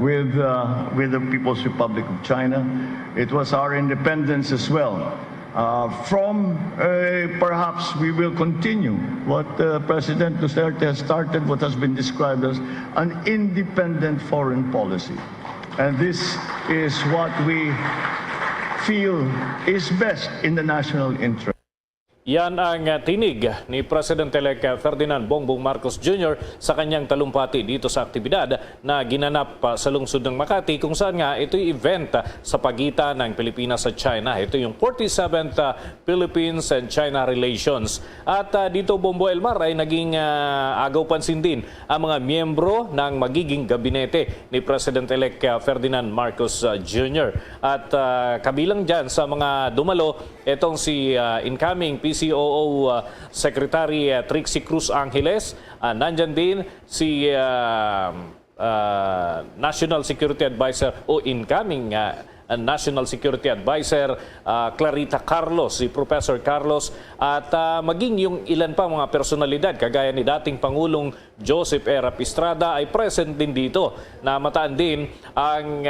with the People's Republic of China. It was our independence as well. Perhaps we will continue what President Duterte has started, what has been described as an independent foreign policy. And this is what we feel is best in the national interest. Yan ang tinig ni President-elect Ferdinand Bongbong Marcos Jr. sa kanyang talumpati dito sa aktibidad na ginanap sa lungsod ng Makati kung saan nga ito'y event sa pagitan ng Pilipinas at China. Ito yung 47th Philippines and China Relations. At dito Bombo Elmar ay naging agaw pansin din ang mga miyembro ng magiging gabinete ni President-elect Ferdinand Marcos Jr. At kabilang dyan sa mga dumalo, itong si incoming PCOO Secretary Trixie Cruz Angeles. Nandyan din si National Security Advisor o incoming National Security Advisor Clarita Carlos, si Professor Carlos, at maging yung ilan pa mga personalidad kagaya ni dating Pangulong Joseph Erap Estrada ay present din dito. Namataan din ang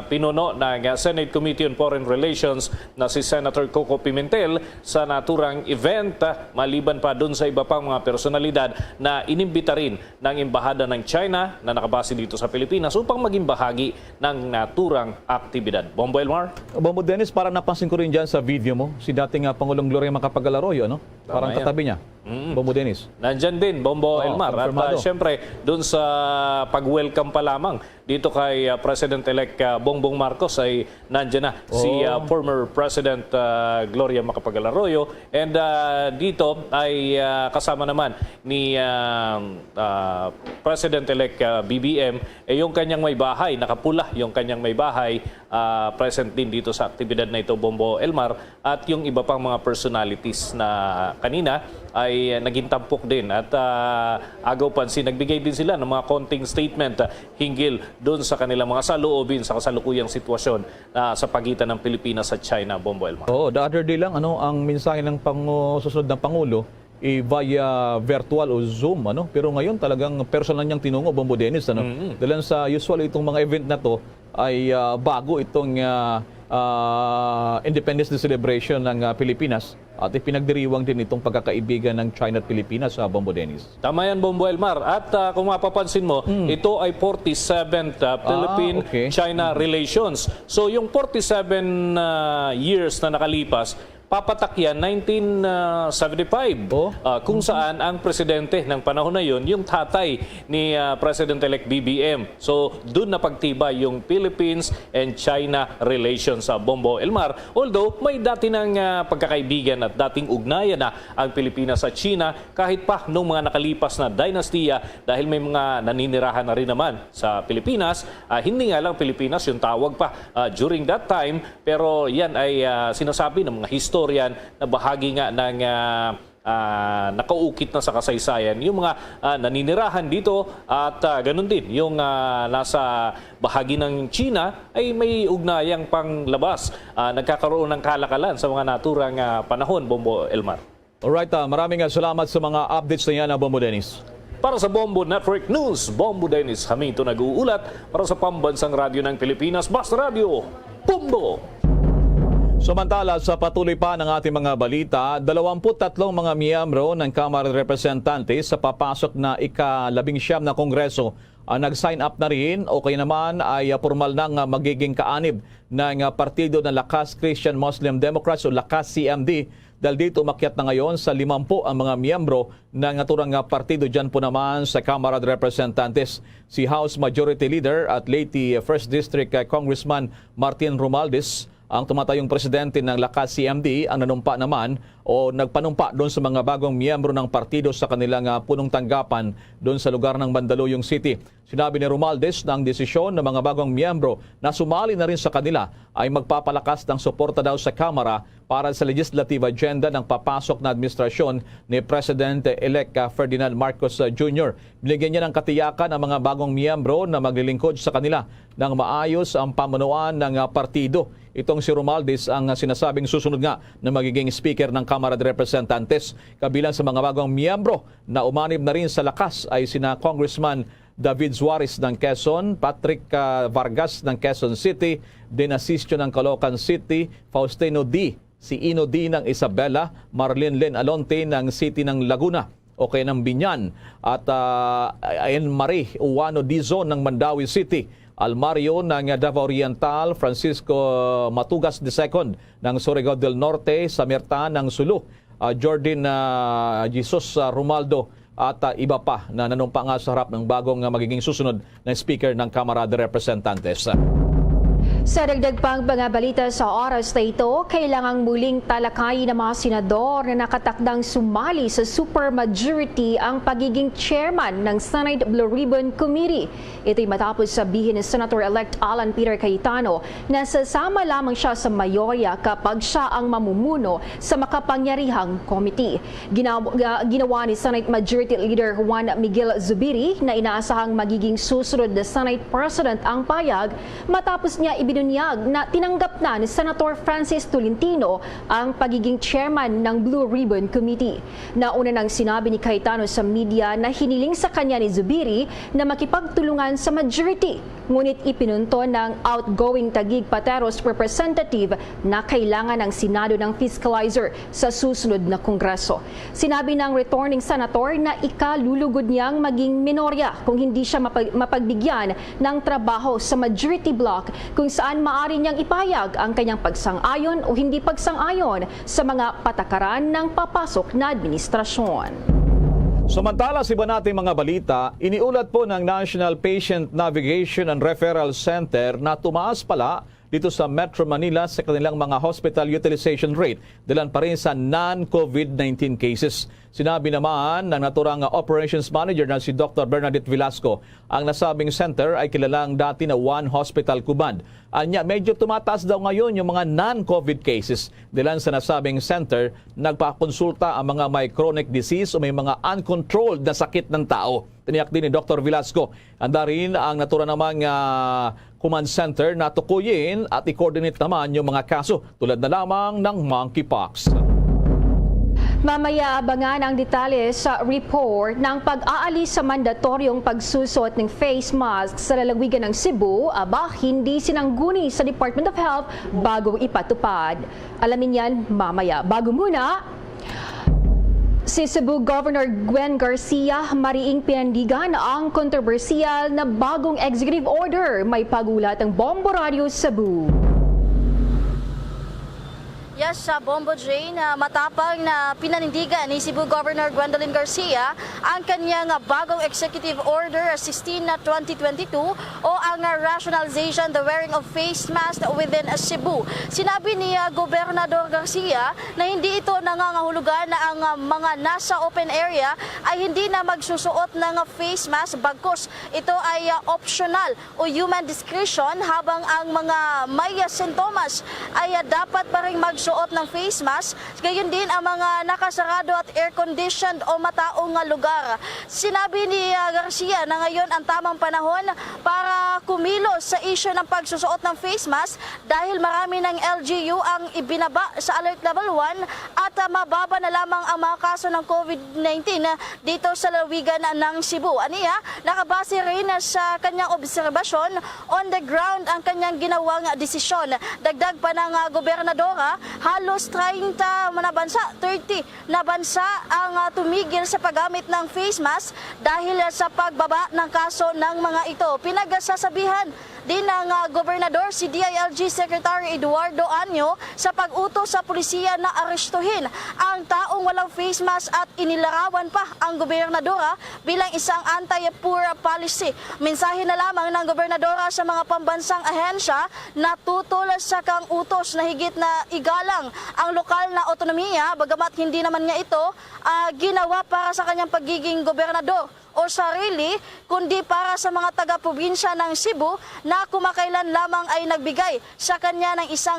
pinuno ng Senate Committee on Foreign Relations na si Senator Coco Pimentel sa naturang event, maliban pa dun sa iba pang mga personalidad na inimbita rin ng Embahada ng China na nakabase dito sa Pilipinas upang maging bahagi ng naturang aktibidad. Bombo Elmar? Bombo Dennis, parang napansin ko rin dyan sa video mo, si dating Pangulong Gloria Macapagal Arroyo, ano? Parang yan. katabi niya. Bombo Dennis. Nandyan din, Bombo Elmar. At syempre, doon sa pag-welcome pa lamang dito kay President-elect Bongbong Marcos ay nandyan na si former President Gloria Macapagal Arroyo. And dito ay kasama naman ni President-elect BBM yung kanyang may bahay, nakapula yung kanyang may bahay, present din dito sa aktibidad na ito, Bombo Elmar. At yung iba pang mga personalities na kanina ay naging tampok din at agaw pansin, nagbigay din sila ng mga konting statement hinggil doon sa kanilang mga saloobin sa kasalukuyang sitwasyon sa pagitan ng Pilipinas at China, Bombo Elmar. The other day lang ang mensahe ng susunod ng Pangulo via virtual o Zoom, pero ngayon talagang personal niyang tinungo, Bombo Dennis, dahil sa usual itong mga event na to ay bago itong Independence Day celebration ng Pilipinas at ipinagdiriwang din itong pagkakaibigan ng China at Pilipinas sa Bombo Dennis. Tama yan, Bombo Elmar. At kung mapapansin mo, ito ay 47th Philippine-China relations. So yung 47 years na nakalipas, papatak yan 1975 kung saan ang presidente ng panahon na yun, yung tatay ni President-elect BBM. So doon na pagtibay yung Philippines and China relations sa Bombo Elmar. Although may dati ng pagkakaibigan at dating ugnayan na ang Pilipinas at China kahit pa nung mga nakalipas na dynastiya dahil may mga naninirahan na rin naman sa Pilipinas. Hindi nga lang Pilipinas yung tawag pa during that time, pero yan ay sinasabi ng mga historian na bahagi nga ng nakaukit na sa kasaysayan yung mga naninirahan dito at ganun din yung nasa bahagi ng China ay may ugnayang panglabas. Nagkakaroon ng kalakalan sa mga naturang panahon, Bombo Elmar. Alright, maraming salamat sa mga updates na yan, Bombo Dennis. Para sa Bombo Network News, Bombo Dennis Hamito nag-uulat para sa Pambansang Radyo ng Pilipinas, Basta Radio, Bombo! Samantala, sa patuloy pa ng ating mga balita, 23 mga miyembro ng Kamara de Representantes sa papasok na ika-19 na Kongreso nag-sign up na rin o kaya naman ay formal nang magiging kaanib ng partido ng Lakas Christian Muslim Democrats o Lakas CMD. Dahil dito umakyat na ngayon sa 50 ang mga miyembro ng naturang partido dyan po naman sa Kamara de Representantes. Si House Majority Leader at Leyte 1st District Congressman Martin Romualdez, ang tumatayong presidente ng Lakas CMD, ang nanumpa naman o nagpanumpa doon sa mga bagong miyembro ng partido sa kanilang punong tanggapan doon sa lugar ng Mandaluyong City. Sinabi ni Romualdez na ang desisyon ng mga bagong miyembro na sumali na rin sa kanila ay magpapalakas ng suporta daw sa Kamara para sa legislative agenda ng papasok na administrasyon ni President-elect Ferdinand Marcos Jr. Binigyan niya ng katiyakan ang mga bagong miyembro na maglilingkod sa kanila ng maayos ang pamunuan ng partido. Itong si Romualdez ang sinasabing susunod nga na magiging speaker ng Kamara de Representantes. Kabilang sa mga bagong miyembro na umanib na rin sa Lakas ay sina Congressman David Suarez ng Quezon, Patrick Vargas ng Quezon City, Denasisio ng Caloocan City, Faustino D, si Ino D ng Isabela, Marlene Len Alonte ng City ng Laguna, o kaya ng Binyan, at Ayan Marie Uwano Dizon ng Mandawi City, Almario ng Davao Oriental, Francisco Matugas II ng Surigao del Norte, Samirta ng Sulu, Jordan Jesus Romaldo at iba pa na nanumpa nga sa harap ng bagong magiging susunod na speaker ng Kamara de Representantes. Sa dagdag pang mga balita sa oras na ito, kailangang muling talakayin ng mga senador na nakatakdang sumali sa supermajority ang pagiging chairman ng Senate Blue Ribbon Committee. Ito'y matapos sabihin ni Senator-elect Alan Peter Cayetano na sasama lamang siya sa mayorya kapag siya ang mamumuno sa makapangyarihang committee. Ginawa ni Senate Majority Leader Juan Miguel Zubiri na inaasahang magiging susunod na Senate President ang payag matapos niya ibinunyag na tinanggap na ni Senator Francis Tolentino ang pagiging chairman ng Blue Ribbon Committee. Nauna nang sinabi ni Cayetano sa media na hiniling sa kanya ni Zubiri na makipagtulungan sa majority Ngunit ipinunto ng outgoing Taguig Pateros representative na kailangan ng Senado ng fiscalizer sa susunod na Kongreso. Sinabi ng returning senator na ikalulugod niyang maging minorya kung hindi siya mapagbigyan ng trabaho sa majority block kung saan maaari niyang ipayag ang kanyang pagsang-ayon o hindi pagsang-ayon sa mga patakaran ng papasok na administrasyon. Samantala sa iba nating mga balita, iniulat po ng National Patient Navigation and Referral Center na tumaas pala dito sa Metro Manila sa kanilang mga hospital utilization rate, dalan pa rin sa non-COVID-19 cases. Sinabi naman ng naturang operations manager na si Dr. Bernadette Velasco, ang nasabing center ay kilalang dati na One Hospital Command. Anya, medyo tumataas daw ngayon yung mga non-COVID cases. Dalan sa nasabing center, nagpakonsulta ang mga may chronic disease o may mga uncontrolled na sakit ng tao. Tiniyak din ni Dr. Velasco. Handa rin ang natura namang command center na tukuyin at i-coordinate naman yung mga kaso tulad na lamang ng monkeypox. Mamaya abangan ang detalye sa report ng pag-aalis sa mandatoryong pagsusot ng face mask sa lalawigan ng Cebu, hindi sinangguni sa Department of Health bago ipatupad. Alamin yan mamaya. Bago muna, si Cebu Governor Gwen Garcia mariing pinandigan ang kontrobersyal na bagong executive order. May pagulat ang Bombo Radio Cebu. Yes, sa Bombo Jane, matapang na pinanindigan ni Cebu Governor Gwendolyn Garcia ang kanyang bagong Executive Order 16/2022 o ang rationalization the wearing of face mask within Cebu. Sinabi ni Gobernador Garcia na hindi ito nangangahulugan na ang mga nasa open area ay hindi na magsusuot ng face mask, bagkus ito ay optional o human discretion, habang ang mga may sintomas ay dapat pa rin magsuot ng face mask, gayon din ang mga nakasarado at air-conditioned o mataong lugar. Sinabi ni Garcia na ngayon ang tamang panahon para kumilos sa issue ng pagsusuot ng face mask dahil marami ng LGU ang ibinaba sa Alert Level 1 at mababa na lamang ang mga kaso ng COVID-19 dito sa lalawigan ng Cebu. Aniya, nakabase rin sa kanyang obserbasyon, on the ground ang kanyang ginawang desisyon. Dagdag pa ng gobernadora, halos 30 na bansa ang tumigil sa paggamit ng face mask dahil sa pagbaba ng kaso ng mga ito. Pinagsasabihan din ng gobernador si DILG Secretary Eduardo Anyo sa pag-utos sa pulisya na arestuhin ang taong walang face mask at inilarawan pa ang gobernadora bilang isang anti-poor policy. Mensahe na lamang ng gobernadora sa mga pambansang ahensya na tutol sa kang utos na higit na igalang ang lokal na otonomiya, bagamat hindi naman niya ito ginawa para sa kanyang pagiging gobernador o sarili, kundi para sa mga taga-probinsya ng Cebu na kumakailan lamang ay nagbigay sa kanya ng isang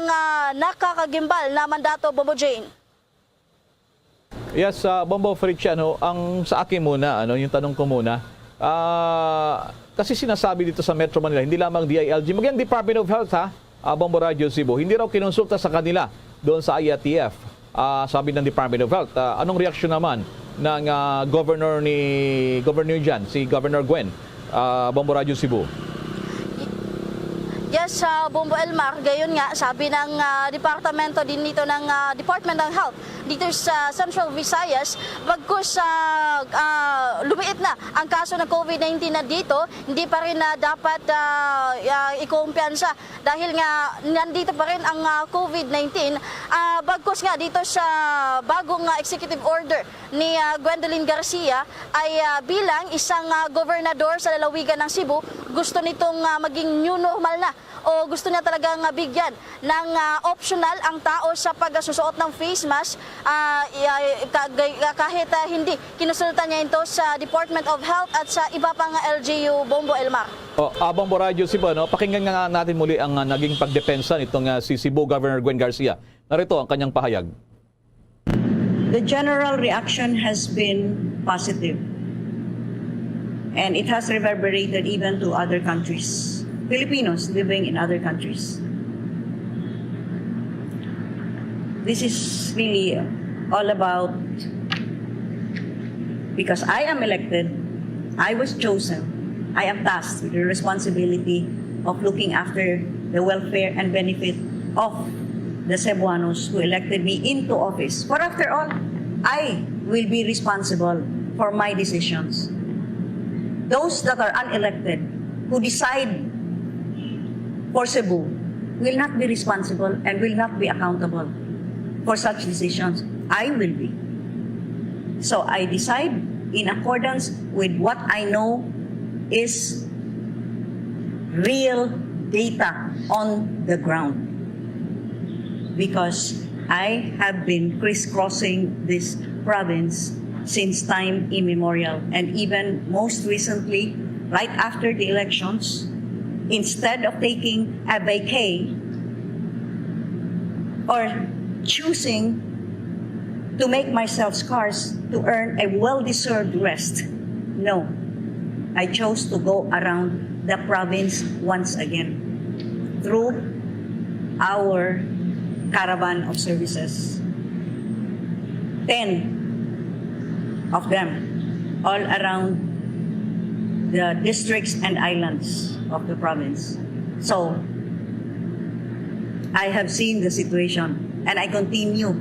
nakakagimbal na mandato. Bombo Jane. Yes, Bombo Feliciano, ang sa akin muna, yung tanong ko muna, kasi sinasabi dito sa Metro Manila, hindi lamang DILG, maging Department of Health, Bombo Radio Cebu, hindi raw kinonsulta sa kanila doon sa IATF, sabi ng Department of Health. Anong reaksyon naman ng governor dyan, si Governor Gwen, Bombo Radio Cebu? Yes, Bombo Elmar, gayon nga, sabi ng departamento din dito ng Department ng Health dito sa Central Visayas, bagkus lumiit na ang kaso ng COVID-19 na dito, hindi pa rin dapat ikumpiyansa dahil nga nandito pa rin ang COVID-19. Bagkus nga dito sa bagong executive order ni Gwendolyn Garcia ay bilang isang gobernador sa lalawigan ng Cebu, gusto nitong maging new normal na o gusto niya talagang bigyan ng optional ang tao sa pagsusuot ng face mask kahit hindi kinusultan niya ito sa Department of Health at sa iba pang LGU. Bombo Elmar. Bombo Radio Cebu, pakinggan nga natin muli ang naging pagdepensa nitong si Cebu Governor Gwen Garcia. Narito ang kanyang pahayag. The general reaction has been positive and it has reverberated even to other countries. Filipinos living in other countries. This is really all about, because I am elected, I was chosen I am tasked with the responsibility of looking after the welfare and benefit of the Cebuanos who elected me into office. For after all, I will be responsible for my decisions. Those that are unelected, who decide for Cebu, will not be responsible and will not be accountable for such decisions. I will be. So I decide in accordance with what I know is real data on the ground. Because I have been crisscrossing this province since time immemorial. And even most recently, right after the elections, instead of taking a vacay or choosing to make myself scarce to earn a well-deserved rest, no, I chose to go around the province once again through our caravan of services. 10 of them all around the districts and islands of the province. So, I have seen the situation and I continue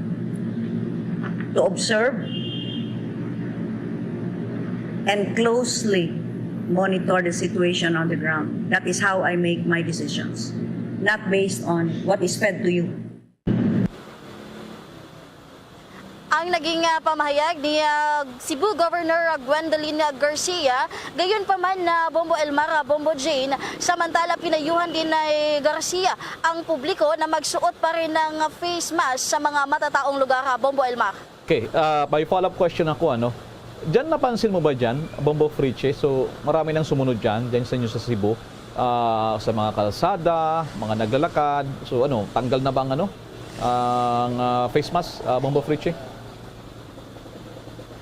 to observe and closely monitor the situation on the ground. That is how I make my decisions, not based on what is fed to you. Ang naging pamahayag ni Cebu Governor Gwendolyn Garcia, gayon pa man na Bombo Elmar, Bombo Jane, samantala pinayuhan din ni Garcia ang publiko na magsuot pa rin ng face mask sa mga matataong lugar, Bombo Elmar. Okay, may follow-up question ako, ano? Diyan napansin mo ba dyan, Bombo Friche? So marami nang sumunod dyan sa inyo sa Cebu, sa mga kalsada, mga naglalakad. So ano, tanggal na ba ang face mask, Bombo Friche?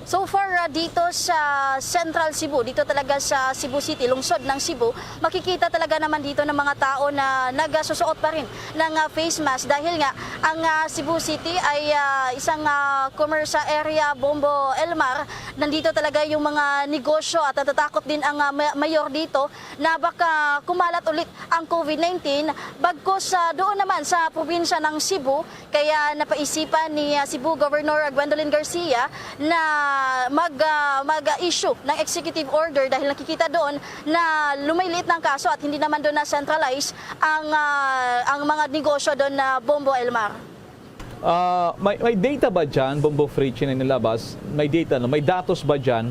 So far dito sa Central Cebu, dito talaga sa Cebu City, lungsod ng Cebu, makikita talaga naman dito ng mga tao na nagsusuot pa rin ng face mask dahil nga ang Cebu City ay isang commercial area, Bombo Elmar. Nandito talaga yung mga negosyo at natatakot din ang mayor dito na baka kumalat ulit ang COVID-19 bagkus doon naman sa probinsya ng Cebu. Kaya napaisipan ni Cebu Governor Gwendolyn Garcia na mag-issue ng executive order dahil nakikita doon na lumiliit ng kaso at hindi naman doon na centralize ang mga negosyo doon na Bombo Elmar. May data ba dyan, Bombo Friche, na nilabas? May data, no? May datos ba dyan?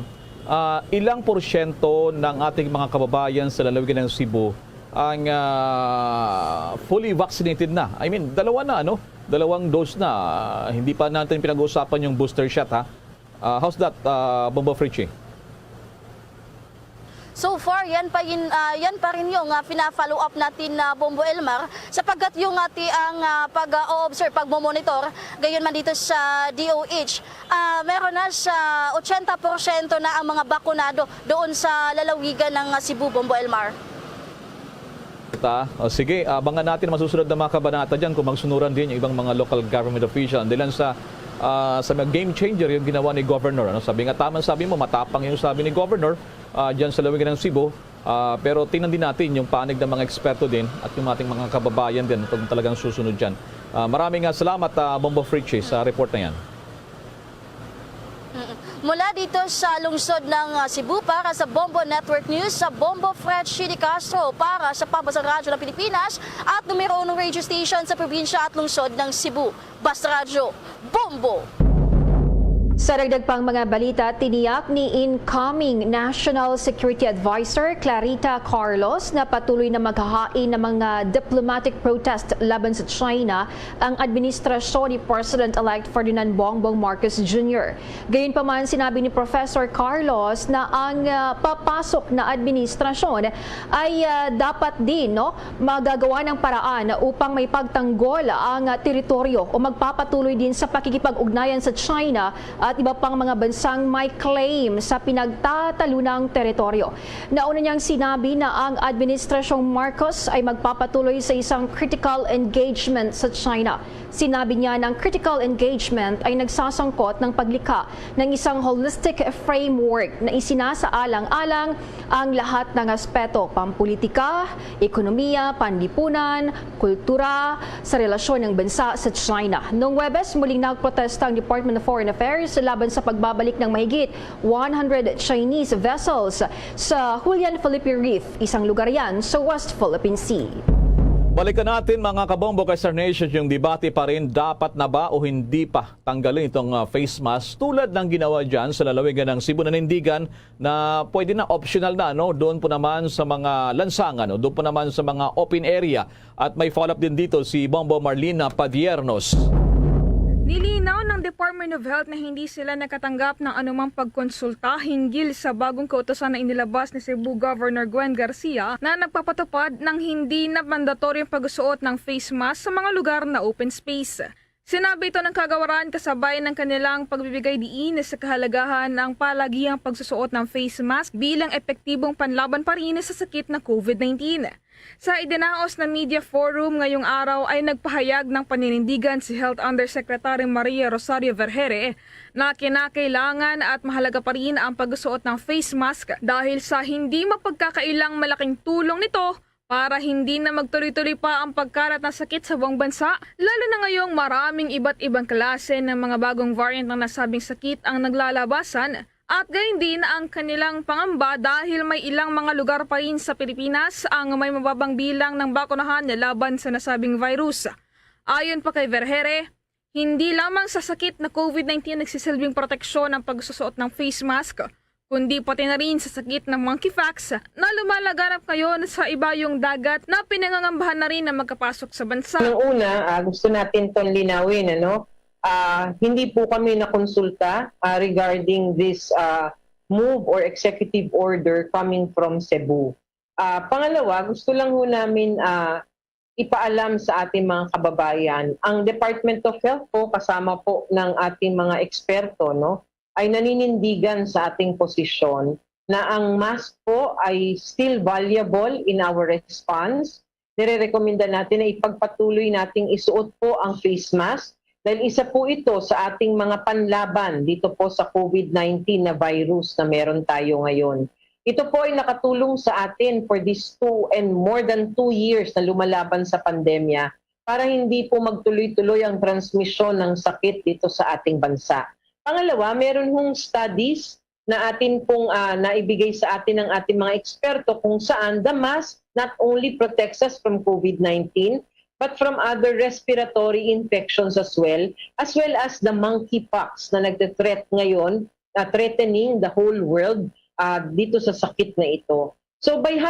Ilang porsyento ng ating mga kababayan sa lalawigan ng Cebu ang fully vaccinated na? I mean, dalawang dose na. Hindi pa natin pinag-uusapan yung booster shot, ha? How's that, Bombo Friche? So far, yan pa rin yung pina-follow up natin na Bombo Elmar sapagkat yung ang pag-observe, pag-monitor, gayon man dito sa DOH, meron na sa 80% na ang mga bakunado doon sa lalawigan ng Cebu, Bombo Elmar. Sige, abangan natin masusunod na mga kabanata dyan kung magsunuran din yung ibang mga local government official. Dahil sa mga game changer yung ginawa ni Governor. Sabi nga, sabi mo, matapang yung sabi ni Governor dyan sa lalawigan ng Cebu. Pero tingnan din natin yung panig ng mga eksperto din at yung ating mga kababayan din kung talagang susunod dyan. Maraming salamat, Bombo Friche, sa report na yan. Mula dito sa lungsod ng Cebu para sa Bombo Network News, sa Bombo Fred Chidi Castro para sa Pambasang Radyo ng Pilipinas at numero 1 radio station sa probinsya at lungsod ng Cebu. Basta Radyo, Bombo! Sa dagdag pang mga balita, tiniyak ni incoming National Security Advisor Clarita Carlos na patuloy na maghahain ng mga diplomatic protest laban sa China ang administrasyon ni President-elect Ferdinand Bongbong Marcos Jr. Gayunpaman, sinabi ni Professor Carlos na ang papasok na administrasyon ay dapat din magagawa ng paraan upang may pagtanggol ang teritoryo o magpapatuloy din sa pakikipag-ugnayan sa China at iba pang mga bansang may claim sa pinagtatalunang teritoryo. Nauna niyang sinabi na ang Administrasyong Marcos ay magpapatuloy sa isang critical engagement sa China. Sinabi niya ng critical engagement ay nagsasangkot ng paglikha ng isang holistic framework na isinasaalang-alang ang lahat ng aspeto, pampolitika, ekonomiya, panlipunan, kultura, sa relasyon ng bansa sa China. Noong Huwebes, muling nagprotesta ang Department of Foreign Affairs laban sa pagbabalik ng mahigit 100 Chinese vessels sa Julian Felipe Reef, isang lugar yan sa West Philippine Sea. Balikan natin mga kabombo kay Star Nation, yung debate pa rin, dapat na ba o hindi pa tanggalin itong face mask tulad ng ginawa dyan sa lalawigan ng Cebu Nanindigan na pwede na optional na, no? Doon po naman sa mga lansangan, no? Doon po naman sa mga open area. At may follow-up din dito si Bombo Marlina Padiernos. Nilinaw ng Department of Health na hindi sila nakatanggap ng anumang pagkonsulta hinggil sa bagong kautosan na inilabas ni Cebu Governor Gwen Garcia na nagpapatupad ng hindi na mandatoryong pagsuot ng face mask sa mga lugar na open space. Sinabi ito ng kagawaran kasabay ng kanilang pagbibigay diin sa kahalagahan ng palagiang pagsusuot ng face mask bilang epektibong panlaban pa rin sa sakit na COVID-19. Sa idinaos na media forum ngayong araw ay nagpahayag ng paninindigan si Health Undersecretary Maria Rosario Vergere na kinakailangan at mahalaga pa rin ang pagsuot ng face mask dahil sa hindi mapagkakailang malaking tulong nito para hindi na magtuloy-tuloy pa ang pagkalat ng sakit sa buong bansa, lalo na ngayong maraming iba't ibang klase ng mga bagong variant ng nasabing sakit ang naglalabasan. At gayon din ang kanilang pangamba dahil may ilang mga lugar pa rin sa Pilipinas ang may mababang bilang ng bakunahan laban sa nasabing virus. Ayon pa kay Vergere, hindi lamang sa sakit na COVID-19 nagsisilbing proteksyon ang pagsusuot ng face mask, kundi pati na rin sa sakit ng monkeypox na lumalaganap ngayon sa ibayong dagat na pinangangambahan na rin na magkapasok sa bansa. Noong una, gusto natin itong linawin, hindi po kami nakonsulta regarding this move or executive order coming from Cebu. Pangalawa, gusto lang ho namin ipaalam sa ating mga kababayan, ang Department of Health po kasama po ng ating mga eksperto, ay naninindigan sa ating posisyon na ang mask po ay still valuable in our response. Nire-recommenda natin na ipagpatuloy nating isuot po ang face mask dahil isa po ito sa ating mga panlaban dito po sa COVID-19 na virus na meron tayo ngayon. Ito po ay nakatulong sa atin for these 2 and more than 2 years na lumalaban sa pandemya para hindi po magtuloy-tuloy ang transmisyon ng sakit dito sa ating bansa. Pangalawa, meron hong studies na atin pong naibigay sa atin ng ating mga eksperto kung saan the mask not only protects us from COVID-19 but from other respiratory infections as well as the monkeypox na nagte-threat ngayon, threatening the whole world dito sa sakit na ito. So by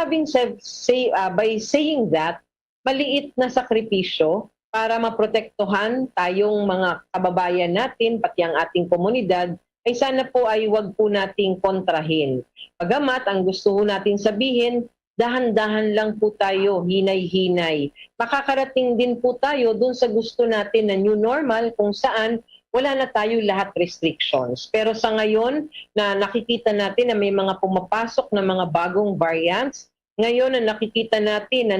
saying that, maliit na sakripisyo para maprotektuhan tayong mga kababayan natin, pati ang ating komunidad, ay sana po ay wag po nating kontrahin. Bagamat ang gusto nating sabihin, dahan-dahan lang po tayo, hinay-hinay. Makakarating din po tayo dun sa gusto natin na new normal kung saan wala na tayo lahat restrictions. Pero sa ngayon na nakikita natin na may mga pumapasok na mga bagong variants, ngayon na nakikita natin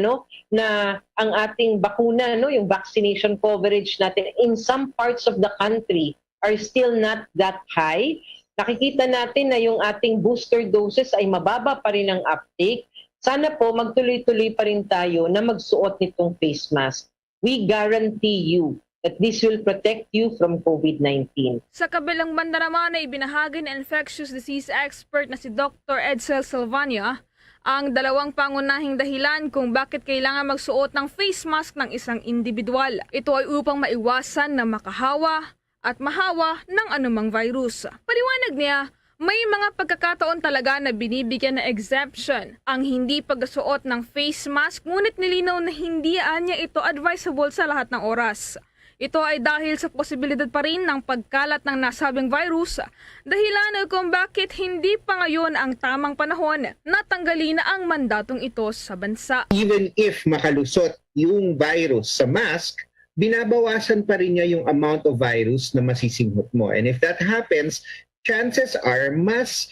na ang ating bakuna, yung vaccination coverage natin in some parts of the country are still not that high. Nakikita natin na yung ating booster doses ay mababa pa rin ang uptake. Sana po magtuloy-tuloy pa rin tayo na magsuot nitong face mask. We guarantee you that this will protect you from COVID-19. Sa kabilang banda naman ay ibinahagi ng infectious disease expert na si Dr. Edsel Silvania ang dalawang pangunahing dahilan kung bakit kailangan magsuot ng face mask ng isang individual. Ito ay upang maiwasan na makahawa at mahawa ng anumang virus. Paliwanag niya, may mga pagkakataon talaga na binibigyan na exemption ang hindi pagsuot ng face mask, ngunit nilinaw na hindi niya ito advisable sa lahat ng oras. Ito ay dahil sa posibilidad pa rin ng pagkalat ng nasabing virus, dahilan kung bakit hindi pa ngayon ang tamang panahon na tanggalin na ang mandatong ito sa bansa. Even if makalusot yung virus sa mask, binabawasan pa rin niya yung amount of virus na masisinghot mo. And if that happens, chances are mas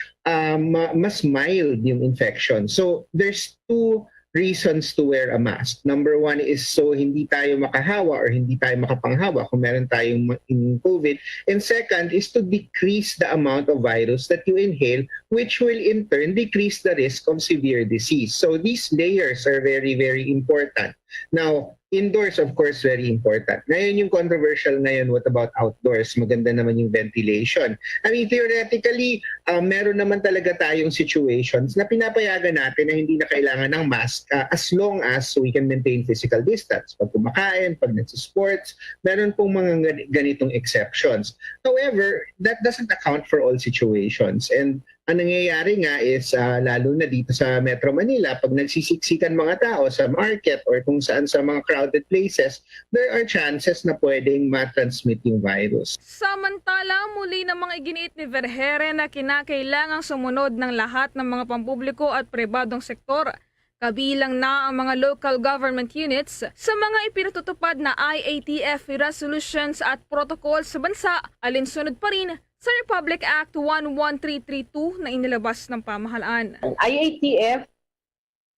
mild yung infection. So there's two reasons to wear a mask. Number one is so hindi tayo makahawa or hindi tayo makapanghawa kung meron tayong in COVID. And second is to decrease the amount of virus that you inhale, which will in turn decrease the risk of severe disease. So these layers are very, very important. Now, indoors, of course, very important. Ngayon yung controversial ngayon, what about outdoors? Maganda naman yung ventilation. I mean, theoretically, meron naman talaga tayong situations na pinapayagan natin na hindi na kailangan ng mask as long as we can maintain physical distance. Pag kumakain, pag nagsisports, meron pong mga ganitong exceptions. However, that doesn't account for all situations. And ang nangyayari nga is lalo na dito sa Metro Manila, pag nagsisiksikan mga tao sa market or kung saan sa mga crowded places, there are chances na pwedeng ma-transmit yung virus. Samantala, muli namang iginiit ni Vergere na kinakailangang sumunod ng lahat ng mga pampubliko at pribadong sektor, kabilang na ang mga local government units sa mga ipinatutupad na IATF resolutions at protocols sa bansa, alinsunod pa rin sa Republic Act 11332 na inilabas ng pamahalaan. Ang IATF,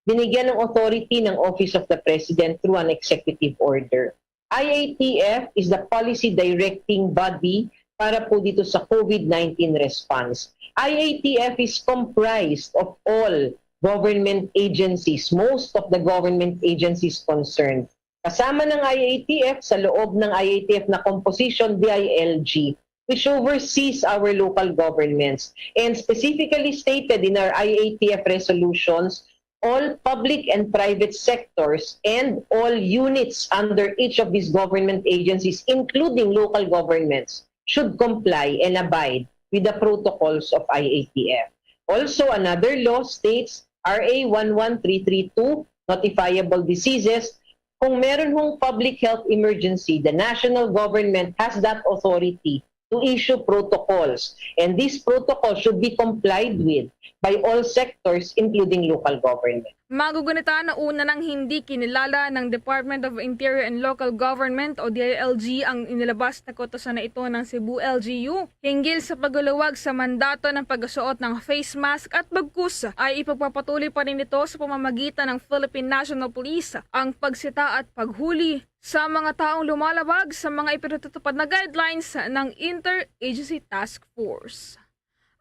binigyan ng authority ng Office of the President through an executive order. IATF is the policy directing body para po dito sa COVID-19 response. IATF is comprised of all government agencies, most of the government agencies concerned. Kasama ng IATF sa loob ng IATF na composition, DILG, which oversees our local governments. And specifically stated in our IATF resolutions, all public and private sectors and all units under each of these government agencies, including local governments, should comply and abide with the protocols of IATF. Also, another law states, RA 11332, notifiable diseases. Kung meron hong public health emergency, the national government has that authority to issue protocols. And these protocols should be complied with by all sectors, including local government. Magugunita na una ng hindi kinilala ng Department of Interior and Local Government o DILG ang inilabas na kautusan na ito ng Cebu LGU hinggil sa pagluluwag sa mandato ng pagsuot ng face mask at bagkus ay ipagpapatuloy pa rin ito sa pamamagitan ng Philippine National Police ang pagsita at paghuli sa mga taong lumalabag sa mga ipinatutupad na guidelines ng Interagency Task Force.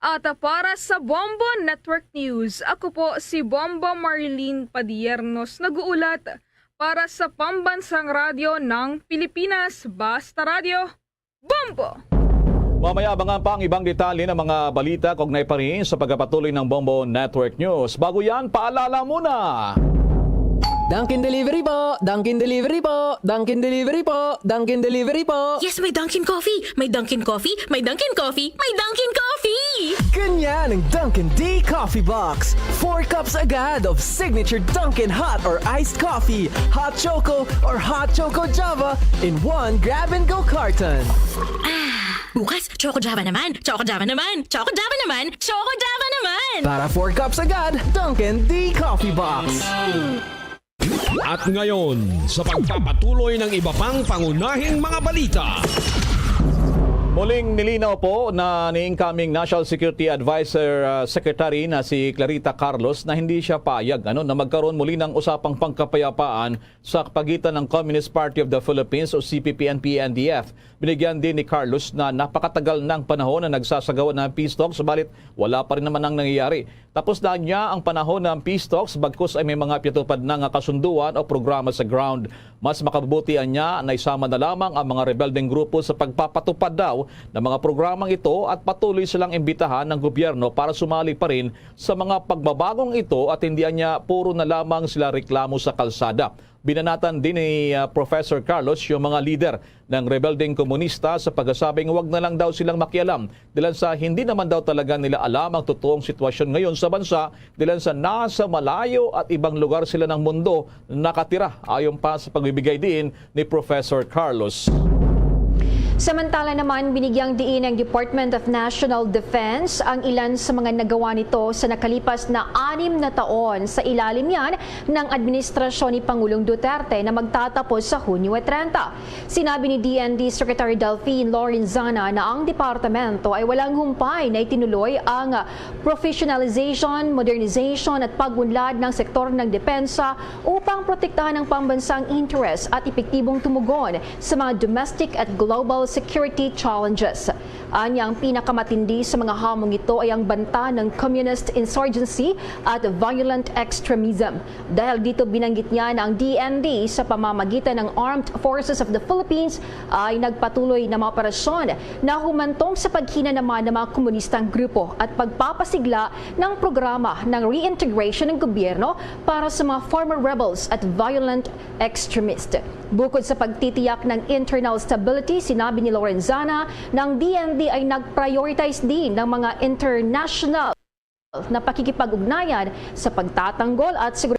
At para sa Bombo Network News, ako po si Bombo Marilyn Padiernos, nag-uulat para sa Pambansang Radyo ng Pilipinas, Basta Radio, Bombo! Mamaya abangan pa ang ibang detalye ng mga balita kaugnay pa rin sa pagpapatuloy ng Bombo Network News. Bago yan, paalala muna! Dunkin Delivery po! Dunkin Delivery po! Dunkin Delivery po! Dunkin Delivery po! Yes, may Dunkin Coffee! May Dunkin Coffee! May Dunkin Coffee! May Dunkin Coffee! Ganyan ang Dunkin D Coffee Box! 4 cups agad of signature Dunkin Hot or Iced Coffee, Hot Choco or Hot Choco Java in one grab-and-go carton. Bukas, Choco Java naman! Choco Java naman! Choco Java naman! Choco Java naman! Para 4 cups agad, Dunkin D Coffee Box! At ngayon, sa pagpapatuloy ng iba pang pangunahing mga balita. Muling nilinaw po na ni incoming National Security Advisor Secretary na si Clarita Carlos na hindi siya payag na magkaroon muli ng usapang pangkapayapaan sa pagitan ng Communist Party of the Philippines o CPP-NP-NDF. Binigyan din ni Carlos na napakatagal ng panahon na nagsasagawa ng peace talks, subalit wala pa rin naman ang nangyayari. Tapos na niya ang panahon ng peace talks bagkus ay may mga pinatupad ng kasunduan o programa sa ground. Mas makabutihan niya na isama na lamang ang mga rebeldeng grupo sa pagpapatupad daw ng mga programang ito at patuloy silang imbitahan ng gobyerno para sumali pa rin sa mga pagbabagong ito at hindi niya puro na lamang sila reklamo sa kalsada. Binanatan din ni Professor Carlos yung mga lider ng rebeldeng komunista sa pagsasabing wag na lang daw silang makialam dahil sa hindi naman daw talaga nila alam ang totoong sitwasyon ngayon sa bansa dahil sa nasa malayo at ibang lugar sila ng mundo nakatira ayon pa sa pagbibigay din ni Professor Carlos. Samantala naman, binigyang diin ng Department of National Defense ang ilan sa mga nagawa nito sa nakalipas na 6 na taon sa ilalim yan ng administrasyon ni Pangulong Duterte na magtatapos sa Hunyo 30. Sinabi ni DND Secretary Delphine Lorenzana na ang departamento ay walang humpay na itinuloy ang professionalization, modernization at pagunlad ng sektor ng depensa upang protektahan ang pambansang interes at epektibong tumugon sa mga domestic at global security challenges. Anyang pinakamatindi sa mga hamong ito ay ang banta ng communist insurgency at violent extremism. Dahil dito binanggit niya na ang DND sa pamamagitan ng Armed Forces of the Philippines ay nagpatuloy na mga operasyon na humantong sa paghina naman ng mga komunistang grupo at pagpapasigla ng programa ng reintegration ng gobyerno para sa mga former rebels at violent extremists. Bukod sa pagtitiyak ng internal stability, sinabi ni Lorenzana ng DND ay nag-prioritize din ng mga international na pakikipag-ugnayan sa pagtatanggol at seguridad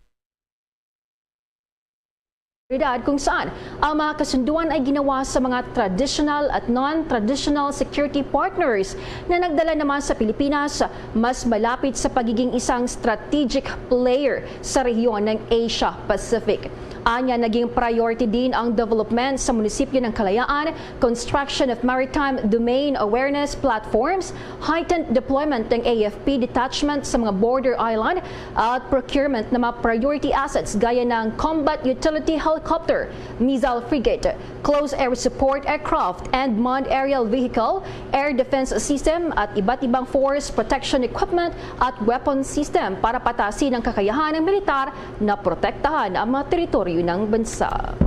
kung saan ang mga kasunduan ay ginawa sa mga traditional at non-traditional security partners na nagdala naman sa Pilipinas mas malapit sa pagiging isang strategic player sa rehiyon ng Asia-Pacific. Anya, naging priority din ang development sa munisipyo ng Kalayaan, construction of maritime domain awareness platforms, heightened deployment ng AFP detachment sa mga border island at procurement ng mga priority assets gaya ng combat utility helicopter, missile frigate, close air support aircraft and manned aerial vehicle, air defense system at iba't ibang force protection equipment at weapon system para patasin ang kakayahan ng militar na protektahan ang mga teritoryo ng bansa.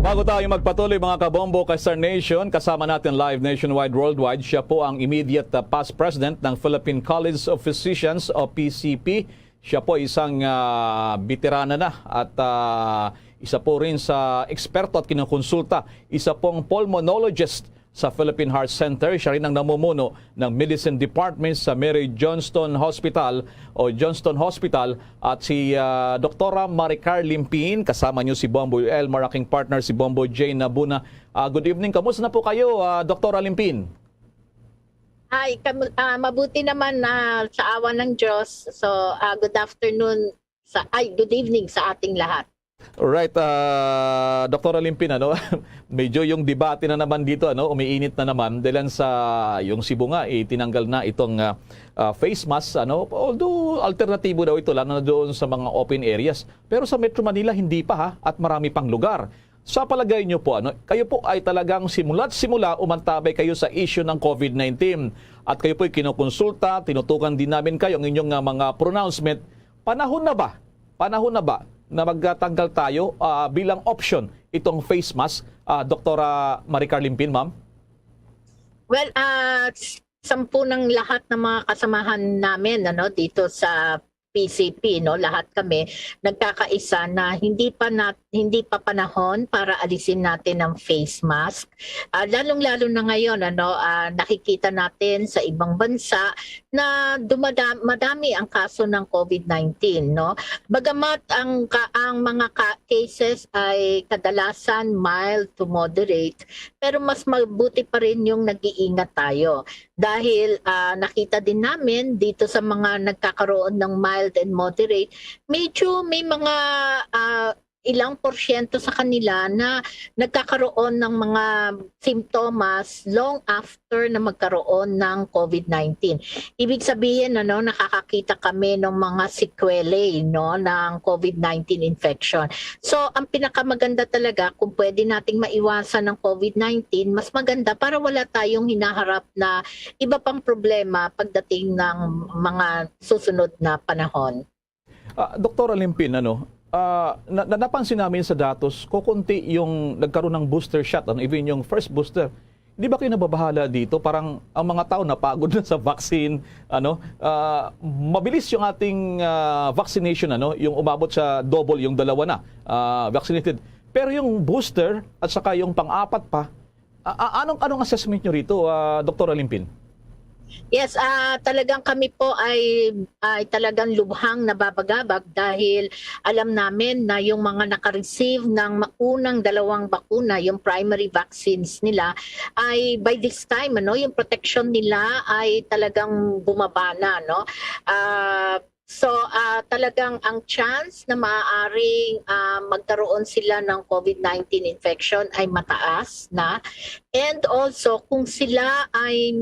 Bago tayo magpatuloy mga kabombo kay Star Nation, kasama natin live nationwide worldwide. Siya po ang immediate past president ng Philippine College of Physicians o PCP. Siya po isang veterana na at isa po rin sa eksperto at kinukonsulta. Isa pong pulmonologist sa Philippine Heart Center. Siya rin ang namumuno ng Medicine Department sa Mary Johnston Hospital at si Dr. Maricar Limpin. Kasama niyo si Bombo L, maraking partner si Bombo J Nabuna. Good evening. Kamusta na po kayo, Dr. Limpin? Hi, mabuti naman sa awa ng Diyos. So, good afternoon, good evening sa ating lahat. Alright, Dr. Limpin, medyo yung debate na naman dito, umiinit na naman dahil sa yung Cebu nga, tinanggal na itong face mask, although alternatibo daw ito, lalo na doon sa mga open areas. Pero sa Metro Manila, hindi pa at marami pang lugar. Sa palagay nyo po, kayo po ay talagang simula umantabay kayo sa issue ng COVID-19 at kayo po ay kinukonsulta, tinutukan din namin kayo ang inyong mga pronouncement. Panahon na ba na magtatanggal tayo bilang option itong face mask, Dr. Maricar Limpin, ma'am? Well, 10 ng lahat ng mga kasamahan namin dito sa PCP, lahat kami nagkakaisa na hindi pa panahon para alisin natin ang face mask. Lalong-lalo na ngayon, nakikita natin sa ibang bansa na madami ang kaso ng COVID-19, Bagamat ang mga cases ay kadalasan mild to moderate, pero mas mabuti pa rin yung nag-iingat tayo. Dahil nakita din namin dito sa mga nagkakaroon ng mild and moderate, medyo may mga ilang porsyento sa kanila na nagkakaroon ng mga simptomas long after na magkaroon ng COVID-19. Ibig sabihin, nakakakita kami ng mga sequelae ng COVID-19 infection. So, ang pinakamaganda talaga, kung pwede nating maiwasan ng COVID-19, mas maganda para wala tayong hinaharap na iba pang problema pagdating ng mga susunod na panahon. Dr. Limpin, napansin namin sa datos, kukunti yung nagkaroon ng booster shot, even yung first booster. Hindi ba kayo nababahala dito? Parang ang mga tao napagod na sa vaccine, mabilis yung ating vaccination, yung umabot sa double, yung 2 na vaccinated. Pero yung booster at saka yung pang-4 pa, anong assessment nyo rito, Dr. Limpin? Yes, talagang kami po ay talagang lubhang nababagabag dahil alam namin na yung mga naka-receive ng unang 2 bakuna, yung primary vaccines nila, ay by this time, yung protection nila ay talagang bumaba na, no? So talagang ang chance na maaaring magkaroon sila ng COVID-19 infection ay mataas na. And also kung sila ay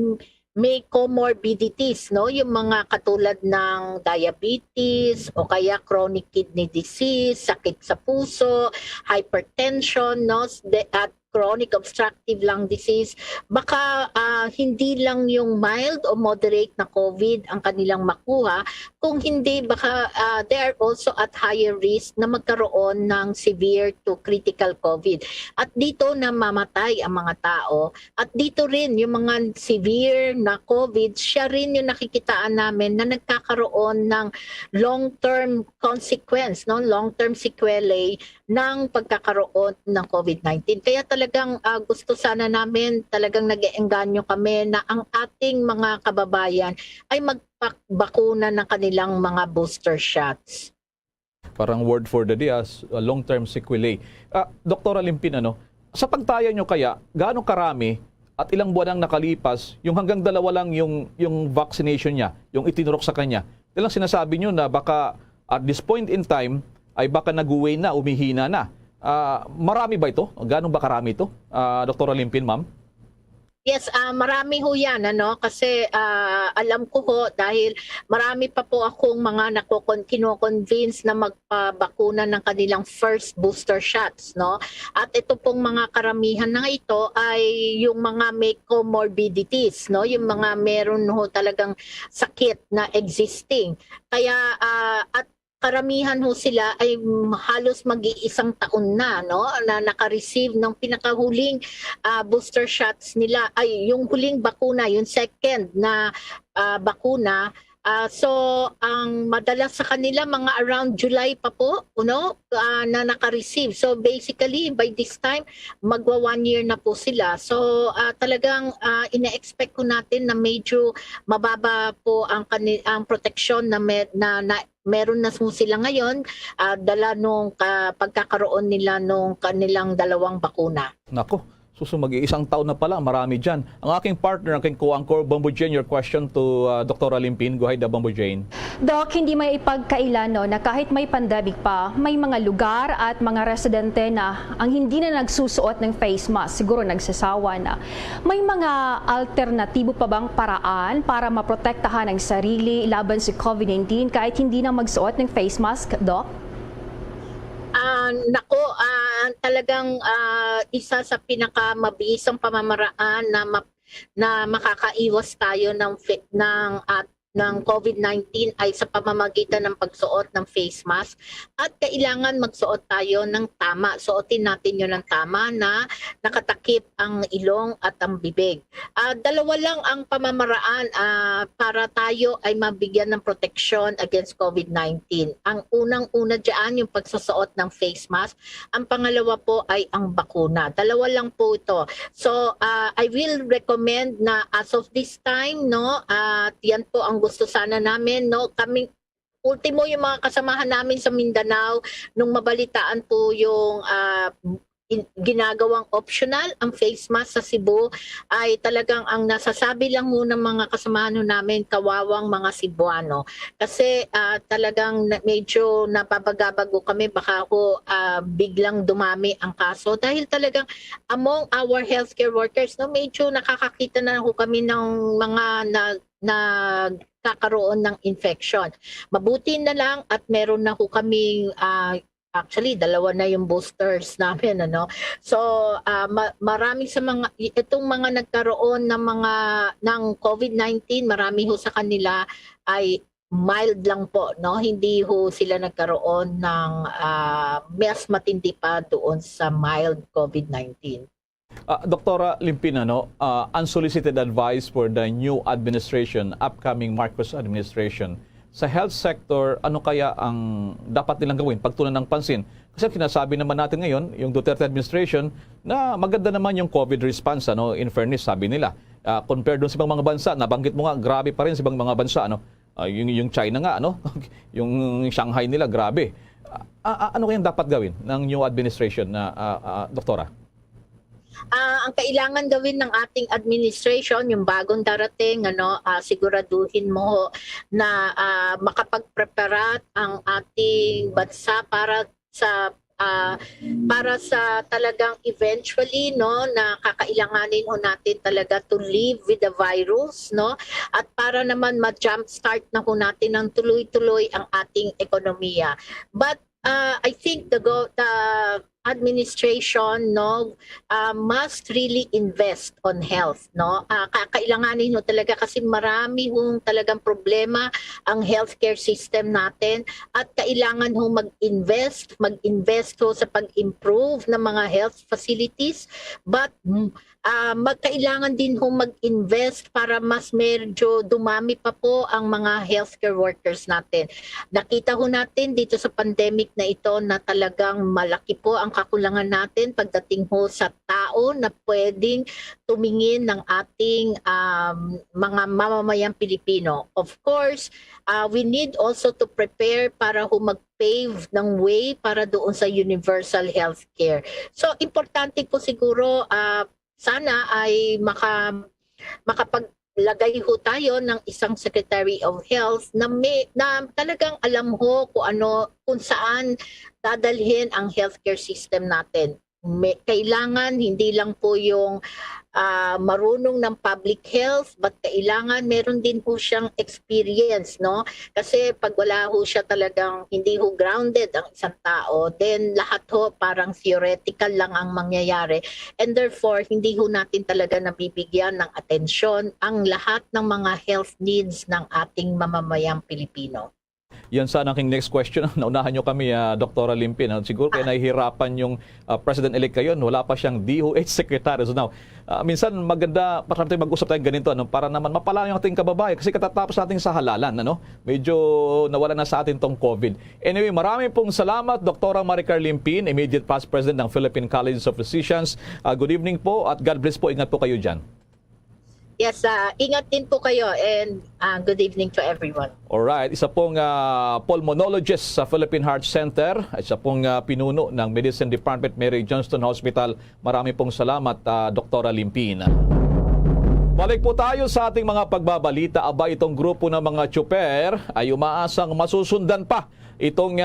may comorbidities, no? Yung mga katulad ng diabetes o kaya chronic kidney disease, sakit sa puso, hypertension, no? At chronic obstructive lung disease, baka hindi lang yung mild o moderate na COVID ang kanilang makuha, kung hindi baka they are also at higher risk na magkaroon ng severe to critical COVID. At dito na mamatay ang mga tao. At dito rin yung mga severe na COVID, siya rin yung nakikitaan namin na nagkakaroon ng long-term consequence, no? Long-term sequelae ng pagkakaroon ng COVID-19. Kaya talagang gusto sana namin, talagang nag-eengganyo kami na ang ating mga kababayan ay magpakbakuna ng kanilang mga booster shots. Parang word for the day, long-term sequelae. Dr. Limpin, sa pagtaya nyo kaya, gaano karami at ilang buwan ang nakalipas, yung hanggang 2 lang yung vaccination niya, yung itinurok sa kanya. Ilang sinasabi nyo na baka at this point in time, ay baka nag-uwi na, umihina na. Marami ba ito? Gaano ba karami ito, Dr. Limpin, ma'am? Yes, marami ho yan, kasi alam ko ho dahil marami pa po akong mga kino-convince na magpabakuna ng kanilang first booster shots, no? At ito pong mga karamihan na ito ay yung mga may comorbidities, no? Yung mga meron ho talagang sakit na existing. Kaya at karamihan ho sila ay halos mag-iisang taon na, no, na naka-receive ng pinakahuling booster shots nila, ay yung huling bakuna, yung second na bakuna. So ang madalas sa kanila mga around July pa po, na naka-receive. So basically by this time magwa 1 year na po sila. So talagang ina-expect ko natin na medyo mababa po ang protection na meron na sila ngayon dala nung pagkakaroon nila nung kanilang 2 bakuna. Nako, mag-iisang taon na pala, marami dyan. Ang aking partner, ang aking co-anchor, Bombo Jane, your question to Dr. Limpin. Go ahead, Bombo Jane. Doc, hindi may ipagkailan na kahit may pandemic pa, may mga lugar at mga residente na ang hindi na nagsusuot ng face mask, siguro nagsasawa na. May mga alternatibo pa bang paraan para maprotektahan ang sarili laban sa COVID-19 kahit hindi na magsuot ng face mask, Doc? Talagang isa sa pinakamabisang pamamaraan na makakaiwas tayo ng COVID-19 ay sa pamamagitan ng pagsuot ng face mask, at kailangan magsuot tayo ng tama. Suotin natin yun ng tama na nakatakip ang ilong at ang bibig. 2 lang ang pamamaraan para tayo ay mabigyan ng protection against COVID-19. Ang unang-una dyan yung pagsusuot ng face mask. Ang pangalawa po ay ang bakuna. 2 lang po ito. So I will recommend na as of this time, yan po ang gusto sana namin, kaming ultimo yung mga kasamahan namin sa Mindanao nung mabalitaan po yung ginagawang optional ang face mask sa Cebu, ay talagang ang nasasabi lang muna mga kasamahan namin, kawawang mga Cebuano, kasi talagang medyo napapagabago kami, baka ako biglang dumami ang kaso dahil talagang among our healthcare workers, medyo nakakakita na ako kami ng mga nagkakaroon ng infection. Mabuti na lang at meron na ho kaming actually 2 na yung boosters namin, So marami sa itong mga nagkaroon ng COVID-19, marami ho sa kanila ay mild lang po, Hindi ho sila nagkaroon ng mas matindi pa doon sa mild COVID-19. Dr. Limpin, unsolicited advice for the new administration, upcoming Marcos administration. Sa health sector, ano kaya ang dapat nilang gawin? Pagtuunan ng pansin. Kasi sinasabi naman natin ngayon, yung Duterte administration, na maganda naman yung COVID response, in fairness, sabi nila. Compared doon sa ibang mga bansa, nabanggit mo nga, grabe pa rin sa ibang mga bansa, ano? Yung China nga, ano? Yung Shanghai nila, grabe. Ano kayang dapat gawin ng new administration na Doktora? Ang kailangan gawin ng ating administration, yung bagong darating, siguraduhin mo na makapagprepara ang ating bansa para sa talagang eventually na kakailanganin ho natin talaga to live with the virus, at para naman ma-jumpstart na ho natin ng tuloy-tuloy ang ating ekonomiya. But I think the administration must really invest on health, kakailanganin ho talaga kasi marami hong talagang problema ang healthcare system natin at kailangan ho mag-invest ho sa pag-improve ng mga health facilities, but kailangan din ho mag-invest para mas medyo dumami pa po ang mga healthcare workers natin. Nakita ho natin dito sa pandemic na ito na talagang malaki po ang kakulangan natin pagdating ho sa tao na pwedeng tumingin ng ating mga mamamayang Pilipino. Of course, we need also to prepare para ho mag-pave ng way para doon sa universal healthcare. So, importante po siguro sana ay makapaglagay ho tayo ng isang Secretary of Health na talagang alam ho kung saan dadalhin ang healthcare system natin. Kailangan hindi lang po yung marunong ng public health, but kailangan meron din po siyang experience, Kasi pag wala ho siya talagang hindi ho grounded ang isang tao, then lahat ho parang theoretical lang ang mangyayari. And therefore, hindi ho natin talaga nabibigyan ng atensyon ang lahat ng mga health needs ng ating mamamayang Pilipino. Yan sana aking next question. Naunahan nyo kami, Dr. Limpin. Siguro kaya nahihirapan yung President-elect kayo. Wala pa siyang DOH Secretary. So now, minsan maganda para tayo mag-usap tayo ganito para naman mapala yung ating kababayan. Kasi katatapos natin sa halalan. Medyo nawala na sa atin tong COVID. Anyway, marami pong salamat, Dr. Maricar Limpin, Immediate Past President ng Philippine College of Physicians. Good evening po at God bless po. Ingat po kayo dyan. Yes, ingat din po kayo and good evening to everyone. Alright, isa pong pulmonologist sa Philippine Heart Center, isa pong pinuno ng Medicine Department, Mary Johnston Hospital. Marami pong salamat, Dr. Limpin. Balik po tayo sa ating mga pagbabalita. Aba, itong grupo ng mga tsuper ay umaasang masusundan pa itong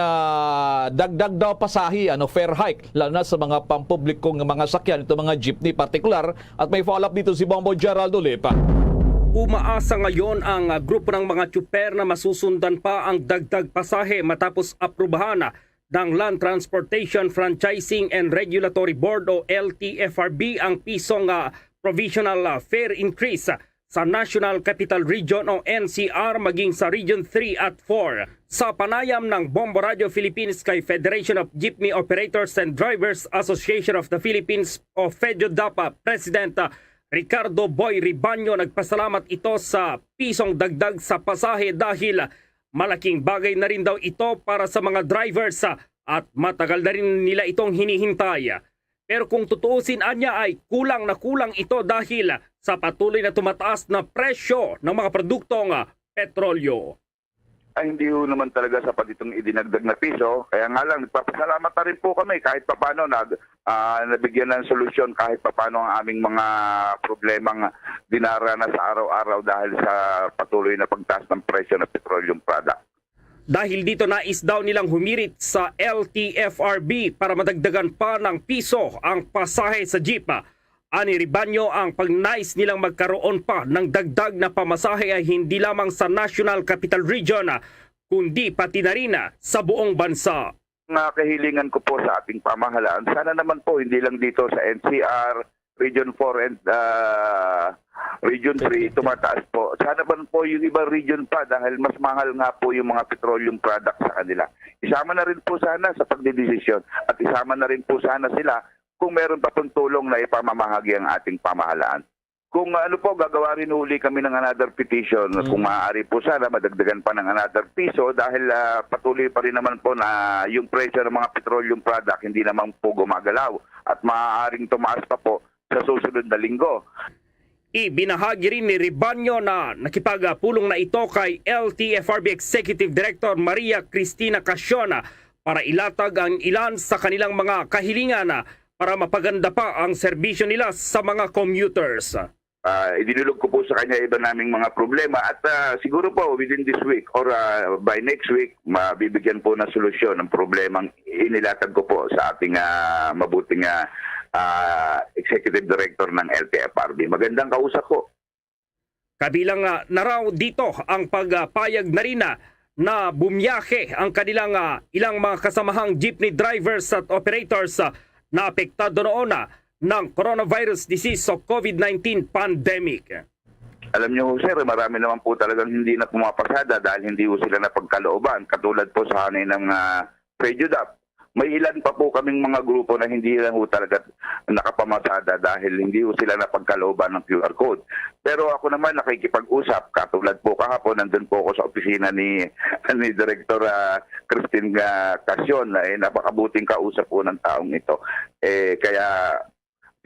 dagdag daw pasahi, fare hike, lalo na sa mga pampublikong mga sakyan, itong mga jeepney partikular. At may follow-up dito si Bombo Geraldo Lepa. Umaasa ngayon ang grupo ng mga tsuper na masusundan pa ang dagdag pasahe matapos aprubahan ng Land Transportation Franchising and Regulatory Board o LTFRB ang pisong provisional fare increase sa National Capital Region o NCR maging sa Region 3 at 4. Sa panayam ng Bombo Radio Philippines kay Federation of Jeepney Operators and Drivers Association of the Philippines o FEDJODAPA President Ricardo Boy Ribaño, nagpasalamat ito sa pisong dagdag sa pasahe dahil malaking bagay na rin daw ito para sa mga drivers at matagal na rin nila itong hinihintay. Pero kung tutuusin anya ay kulang na kulang ito dahil sa patuloy na tumataas na presyo ng mga produktong petrolyo. Ay, hindi ho naman talaga sapat itong idinagdag na piso. Kaya nga lang, nagpapasalamat na rin po kami kahit papano nabigyan ng solusyon kahit papano ang aming mga problemang dinaranas sa araw-araw dahil sa patuloy na pagtaas ng presyo ng petroleum product. Dahil dito nais daw nilang humirit sa LTFRB para madagdagan pa ng piso ang pasahe sa jeep. Ani Ribaño, ang pagnais nilang magkaroon pa ng dagdag na pamasahe ay hindi lamang sa National Capital Region, kundi pati na rin sa buong bansa. Kahilingan ko po sa ating pamahalaan, sana naman po hindi lang dito sa NCR, Region 4 and Region 3 tumataas po. Sana naman po yung ibang region pa dahil mas mahal nga po yung mga petroleum products sa kanila. Isama na rin po sana sa pagdedesisyon at isama na rin po sana sila kung meron pa pong tulong na ipamamahagi ang ating pamahalaan. Kung gagawa rin uli kami ng another petition. Kung maaari po sana madagdagan pa ng another piso dahil patuloy pa rin naman po na yung presyo ng mga petroleum product hindi naman po gumagalaw at maaaring tumaas pa po sa susunod na linggo. Ibinahagi rin ni Ribanyo na nakipagpulong na ito kay LTFRB Executive Director Maria Cristina Casiona para ilatag ang ilan sa kanilang mga kahilingan para mapaganda pa ang serbisyo nila sa mga commuters. Idinulog ko po sa kanya iba naming mga problema at siguro po within this week or by next week mabibigyan po ng solusyon ang problemang inilatag ko po sa ating mabuting Executive Director ng LTFRB. Magandang kausap po. Kabilang na raw dito ang pagpayag na rin na bumiyahe ang kanilang ilang mga kasamahang jeepney drivers at operators na apektado noon ng coronavirus disease o COVID-19 pandemic. Alam niyo, sir, marami naman po talagang hindi na pumapasada dahil hindi po sila napagkalooban. Katulad po sa kaninang Prejudap. May ilan pa po kaming mga grupo na hindi lang po talaga nakapamasada dahil hindi po sila napagkalooban ng QR code. Pero ako naman nakikipag-usap. Katulad po kahapon, nandun po ako sa opisina ni Director Christine Casiona. Napakabuting kausap po ng taong ito. Kaya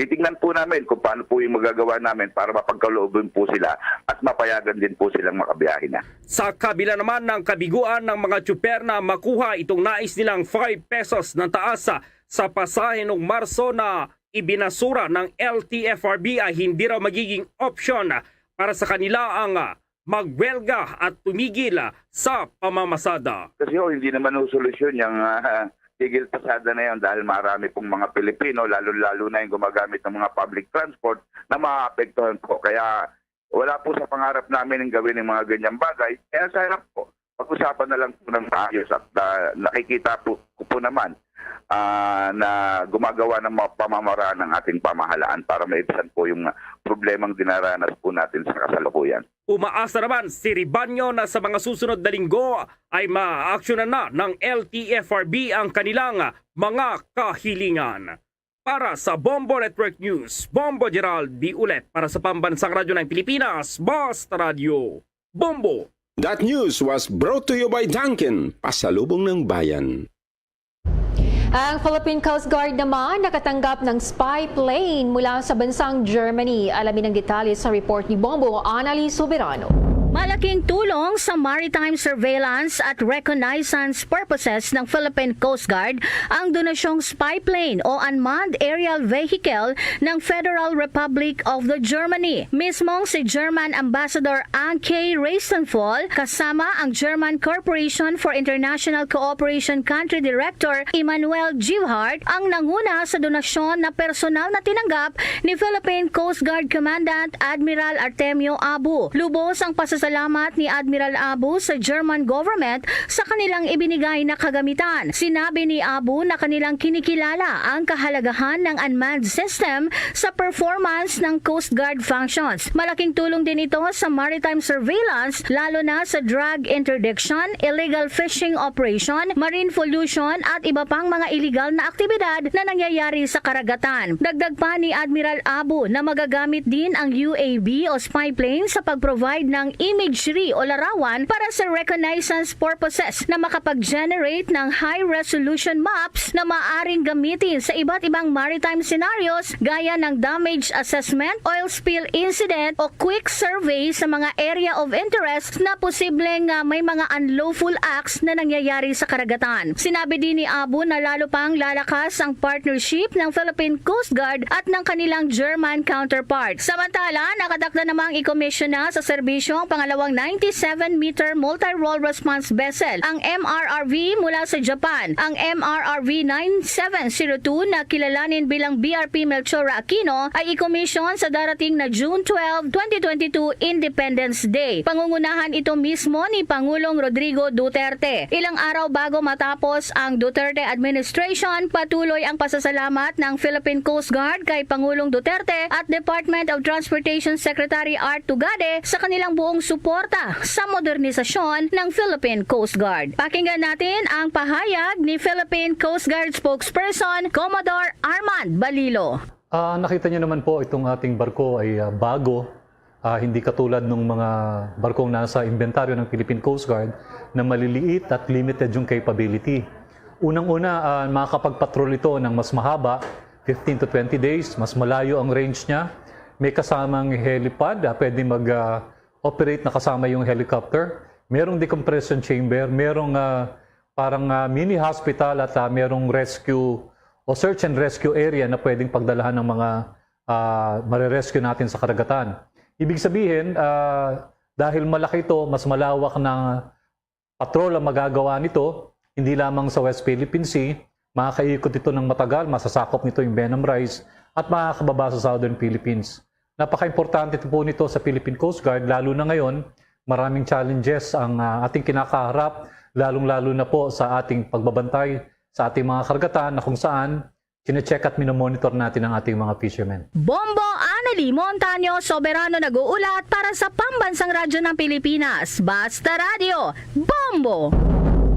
titingnan po namin kung paano po yung magagawa namin para mapagkaloobin po sila at mapayagan din po silang makabiyahe na. Sa kabila naman ng kabiguan ng mga tsuper na makuha itong nais nilang 5 pesos ng taas sa pasahe noong Marso na ibinasura ng LTFRB ay hindi raw magiging option para sa kanila ang magwelga at tumigil sa pamamasada. Kasi hindi naman solusyon yung tigil pasada na yan dahil marami pong mga Pilipino, lalo-lalo na yung gumagamit ng mga public transport na maapektuhan po. Kaya wala po sa pangarap namin yung gawin ng mga ganyang bagay. Kaya sa harap po, pag-usapan na lang po ng maayos at nakikita po naman na gumagawa ng mga pamamaraan ng ating pamahalaan para maibsan po yung problemang dinaranas po natin sa kasalukuyan. Umaasa naman si Ribanyo na sa mga susunod na linggo ay ma-actionan na ng LTFRB ang kanilang mga kahilingan. Para sa Bombo Network News, Bombo Gerald B. Ulet para sa Pambansang Radyo ng Pilipinas, Basta Radio, Bombo. That news was brought to you by Dunkin', pasalubong ng bayan. Ang Philippine Coast Guard naman nakatanggap ng spy plane mula sa bansang Germany. Alamin ang detalye sa report ni Bombo Annalise Soberano. Malaking tulong sa maritime surveillance at reconnaissance purposes ng Philippine Coast Guard ang donasyong spy plane o unmanned aerial vehicle ng Federal Republic of the Germany. Mismong si German Ambassador Anke Reistenfall kasama ang German Corporation for International Cooperation Country Director Emmanuel Givhart ang nanguna sa donasyon na personal na tinanggap ni Philippine Coast Guard Commandant Admiral Artemio Abu. Lubos ang pasasalamat ni Admiral Abu sa German government sa kanilang ibinigay na kagamitan. Sinabi ni Abu na kanilang kinikilala ang kahalagahan ng unmanned system sa performance ng Coast Guard functions. Malaking tulong din ito sa maritime surveillance lalo na sa drug interdiction, illegal fishing operation, marine pollution at iba pang mga illegal na aktibidad na nangyayari sa karagatan. Dagdag pa ni Admiral Abu na magagamit din ang UAV o spy plane sa pag-provide ng imagery o larawan para sa reconnaissance purposes na makapag-generate ng high-resolution maps na maaring gamitin sa iba't ibang maritime scenarios gaya ng damage assessment, oil spill incident o quick survey sa mga area of interest na posibleng may mga unlawful acts na nangyayari sa karagatan. Sinabi din ni Abu na lalo pang lalakas ang partnership ng Philippine Coast Guard at ng kanilang German counterpart. Samantala, nakadakda namang i-commission na sa serbisyo ang pangalawang 97-meter multi-role response vessel, ang MRRV mula sa Japan. Ang MRRV 9702 na kilalanin bilang BRP Melchora Aquino ay i-commission sa darating na June 12, 2022 Independence Day. Pangungunahan ito mismo ni Pangulong Rodrigo Duterte. Ilang araw bago matapos ang Duterte administration, patuloy ang pasasalamat ng Philippine Coast Guard kay Pangulong Duterte at Department of Transportation Secretary Art Tugade sa kanilang buong suporta sa modernisasyon ng Philippine Coast Guard. Pakinggan natin ang pahayag ni Philippine Coast Guard spokesperson Commodore Armand Balilo. Nakita niyo naman po itong ating barko ay bago, hindi katulad ng mga barkong nasa inventaryo ng Philippine Coast Guard na maliliit at limited yung capability. Unang-una, makakapag-patrol ito ng mas mahaba, 15 to 20 days, mas malayo ang range niya. may kasamang helipad, pwede mag-operate na kasama yung helicopter. Merong decompression chamber, merong parang mini hospital at merong rescue o search and rescue area na pwedeng pagdalahan ng mga marirescue natin sa karagatan. Ibig sabihin, dahil malaki ito, mas malawak na patrol ang magagawa nito, hindi lamang sa West Philippine Sea, makakaikot ito ng matagal, masasakop nito yung Benham Rise at makakababa sa Southern Philippines. Napaka-importante po nito sa Philippine Coast Guard, lalo na ngayon, maraming challenges ang ating kinakaharap, lalong-lalo na po sa ating pagbabantay sa ating mga karagatan na kung saan chine-check at minomonitor natin ang ating mga fishermen. Bombo Anali Montaño, Soberano nag-uulat para sa Pambansang Radyo ng Pilipinas. Basta Radio, Bombo!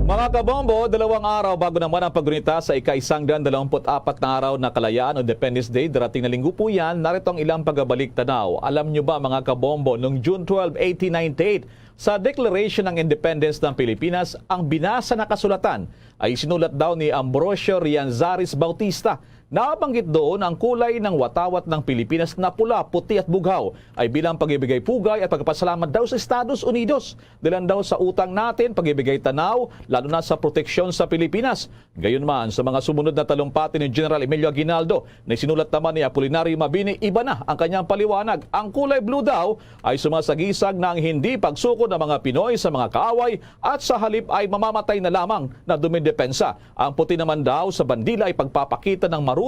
Mga kabombo, 2 araw bago naman ang paggunita sa ika-124 na araw na kalayaan o Independence Day, darating na linggo po yan, narito ang ilang pagbabalik tanaw. Alam nyo ba mga kabombo, noong June 12, 1898, sa Declaration ng Independence ng Pilipinas, ang binasa na kasulatan ay sinulat daw ni Ambrosio Rianzaris Bautista. Nabanggit doon ang kulay ng watawat ng Pilipinas na pula, puti at bughaw ay bilang pag-ibigay pugay at pagpasalamat daw sa Estados Unidos. Dalan daw sa utang natin, pag-ibigay tanaw, lalo na sa proteksyon sa Pilipinas. Gayunman, sa mga sumunod na talumpati ni General Emilio Aguinaldo na sinulat naman ni Apolinario Mabini, iba na ang kanyang paliwanag. Ang kulay blue daw ay sumasagisag ng hindi pagsuko ng mga Pinoy sa mga kaaway at sa halip ay mamamatay na lamang na dumidepensa. Ang puti naman daw sa bandila ay pagpapakita ng marunong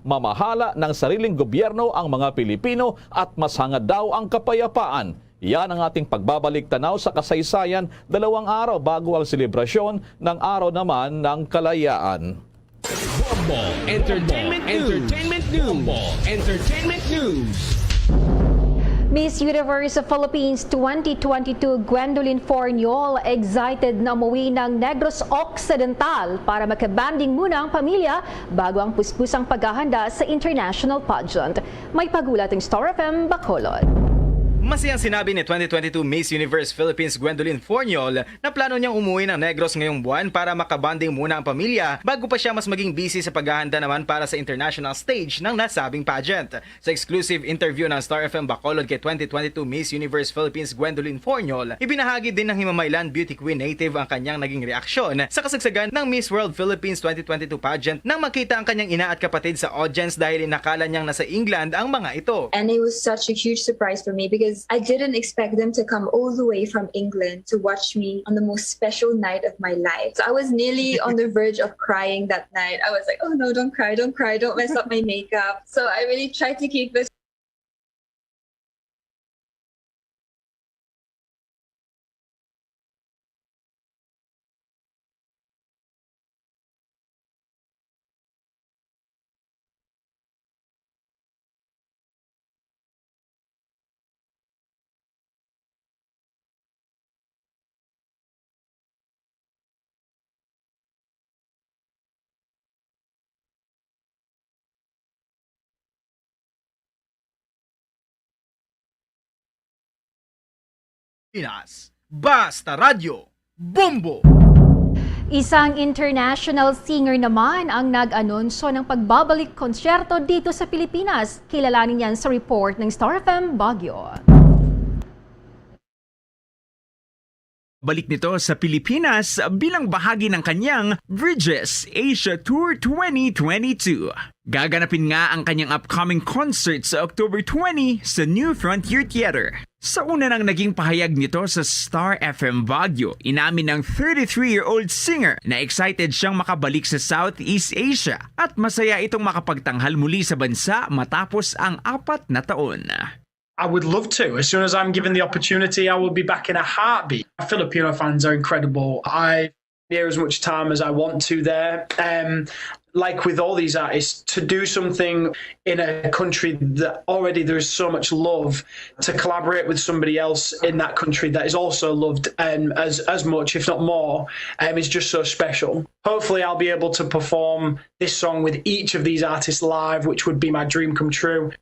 mamahala ng sariling gobyerno ang mga Pilipino at mas hangad daw ang kapayapaan. Yan ang ating pagbabalik tanaw sa kasaysayan 2 araw bago ang selebrasyon ng araw naman ng kalayaan. Bombo Entertainment News. Miss Universe Philippines 2022 Gwendolyn Forniol excited na umuwi ng Negros Occidental para makabanding muna ang pamilya bago ang puspusang paghahanda sa international pageant. May pagulat ng Star FM Bacolod. Masayang sinabi ni 2022 Miss Universe Philippines Gwendolyn Forniol na plano niyang umuwi ng Negros ngayong buwan para makabanding muna ang pamilya bago pa siya mas maging busy sa paghahanda naman para sa international stage ng nasabing pageant. Sa exclusive interview ng Star FM Bacolod kay 2022 Miss Universe Philippines Gwendolyn Forniol, ibinahagi din ng Himamaylan Beauty Queen native ang kanyang naging reaksyon sa kasagsagan ng Miss World Philippines 2022 pageant nang makita ang kanyang ina at kapatid sa audience dahil inakala niyang nasa England ang mga ito. And it was such a huge surprise for me because I didn't expect them to come all the way from England to watch me on the most special night of my life. So I was nearly on the verge of crying that night. I was like, oh no, don't cry, don't mess up my makeup. So I really tried to keep this. Basta Radio, Bombo! Isang international singer naman ang nag-anunsyo ng pagbabalik konsyerto dito sa Pilipinas. Kilalanin yan sa report ng Star FM Baguio. Balik nito sa Pilipinas bilang bahagi ng kanyang Bridges Asia Tour 2022. Gaganapin nga ang kanyang upcoming concert sa October 20 sa New Frontier Theater. Sa una nang naging pahayag nito sa Star FM Baguio, inamin ng 33-year-old singer na excited siyang makabalik sa Southeast Asia at masaya itong makapagtanghal muli sa bansa matapos ang 4 na taon. I would love to. As soon as I'm given the opportunity, I will be back in a heartbeat. Filipino fans are incredible. I near as much time as I want to there. Like with all these artists, to do something in a country that already there's so much love, to collaborate with somebody else in that country that is also loved as much, if not more, is just so special. Hopefully I'll be able to perform this song with each of these artists live, which would be my dream come true.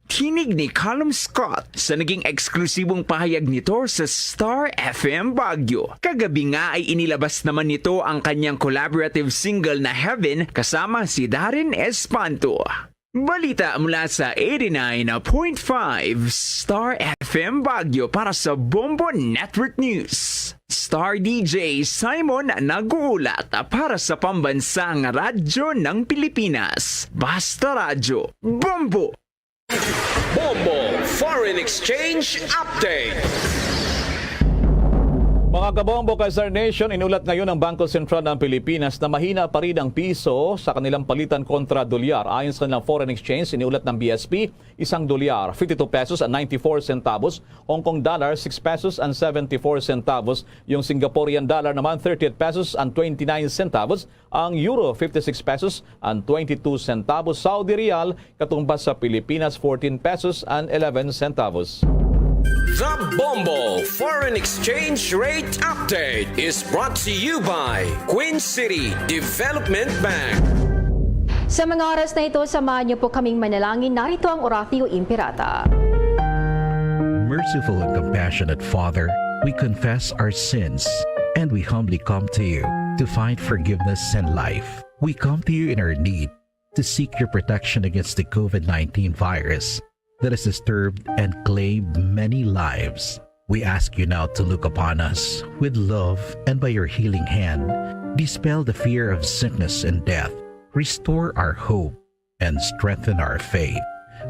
Tinig ni Callum Scott sa naging eksklusibong pahayag nito sa Star FM Baguio. Kagabi nga ay inilabas naman nito ang kanyang collaborative single na Heaven kasama si Darren Espanto. Balita mula sa 89.5 Star FM Baguio para sa Bombo Network News. Star DJ Simon nag-uulat para sa pambansang radyo ng Pilipinas. Basta Radyo, Bombo! Bombo Foreign Exchange Update. Mga kabombo kay Star Nation, inulat ngayon ng Bangko Sentral ng Pilipinas na mahina pa rin ang piso sa kanilang palitan kontra dolyar. Ayon sa kanilang foreign exchange, inulat ng BSP, isang dolyar 52 pesos and 94 centavos, Hong Kong dollar 6 pesos and 74 centavos, yung Singaporean dollar naman 38 pesos and 29 centavos, ang euro 56 pesos and 22 centavos, Saudi Riyal katumbas sa Pilipinas 14 pesos and 11 centavos. The Bombo Foreign Exchange Rate Update is brought to you by Queen City Development Bank. Sa mga oras na ito, samahan niyo po kaming manalangin. Narito ang Oratio Impirata. Merciful and compassionate Father, we confess our sins and we humbly come to you to find forgiveness and life. We come to you in our need to seek your protection against the COVID-19 virus that has disturbed and claimed many lives. We ask you now to look upon us with love and by your healing hand, dispel the fear of sickness and death, restore our hope, and strengthen our faith.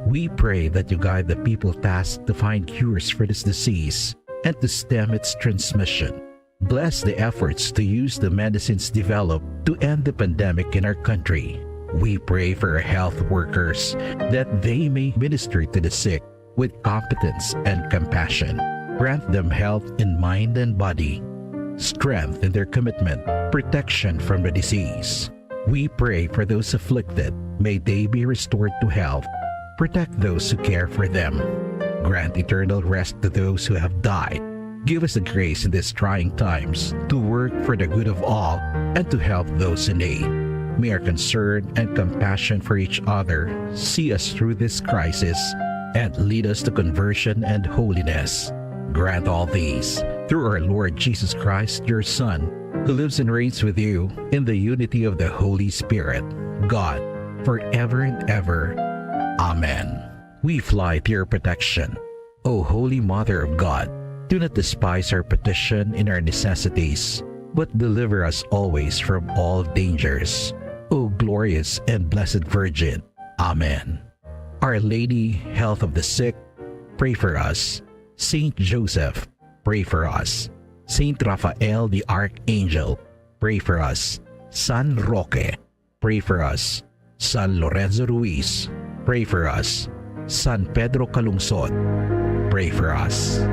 We pray that you guide the people tasked to find cures for this disease and to stem its transmission. Bless the efforts to use the medicines developed to end the pandemic in our country. We pray for our health workers that they may minister to the sick with competence and compassion. Grant them health in mind and body, strength in their commitment, protection from the disease. We pray for those afflicted. May they be restored to health. Protect those who care for them. Grant eternal rest to those who have died. Give us the grace in these trying times to work for the good of all and to help those in need. May our concern and compassion for each other see us through this crisis and lead us to conversion and holiness. Grant all these through our Lord Jesus Christ, your Son, who lives and reigns with you in the unity of the Holy Spirit, God, forever and ever. Amen. We fly to your protection. O Holy Mother of God, do not despise our petition in our necessities, but deliver us always from all dangers. O glorious and blessed Virgin. Amen. Our Lady, health of the sick, pray for us. Saint Joseph, pray for us. Saint Raphael the Archangel, pray for us. San Roque, pray for us. San Lorenzo Ruiz, pray for us. San Pedro Calungsod, pray for us.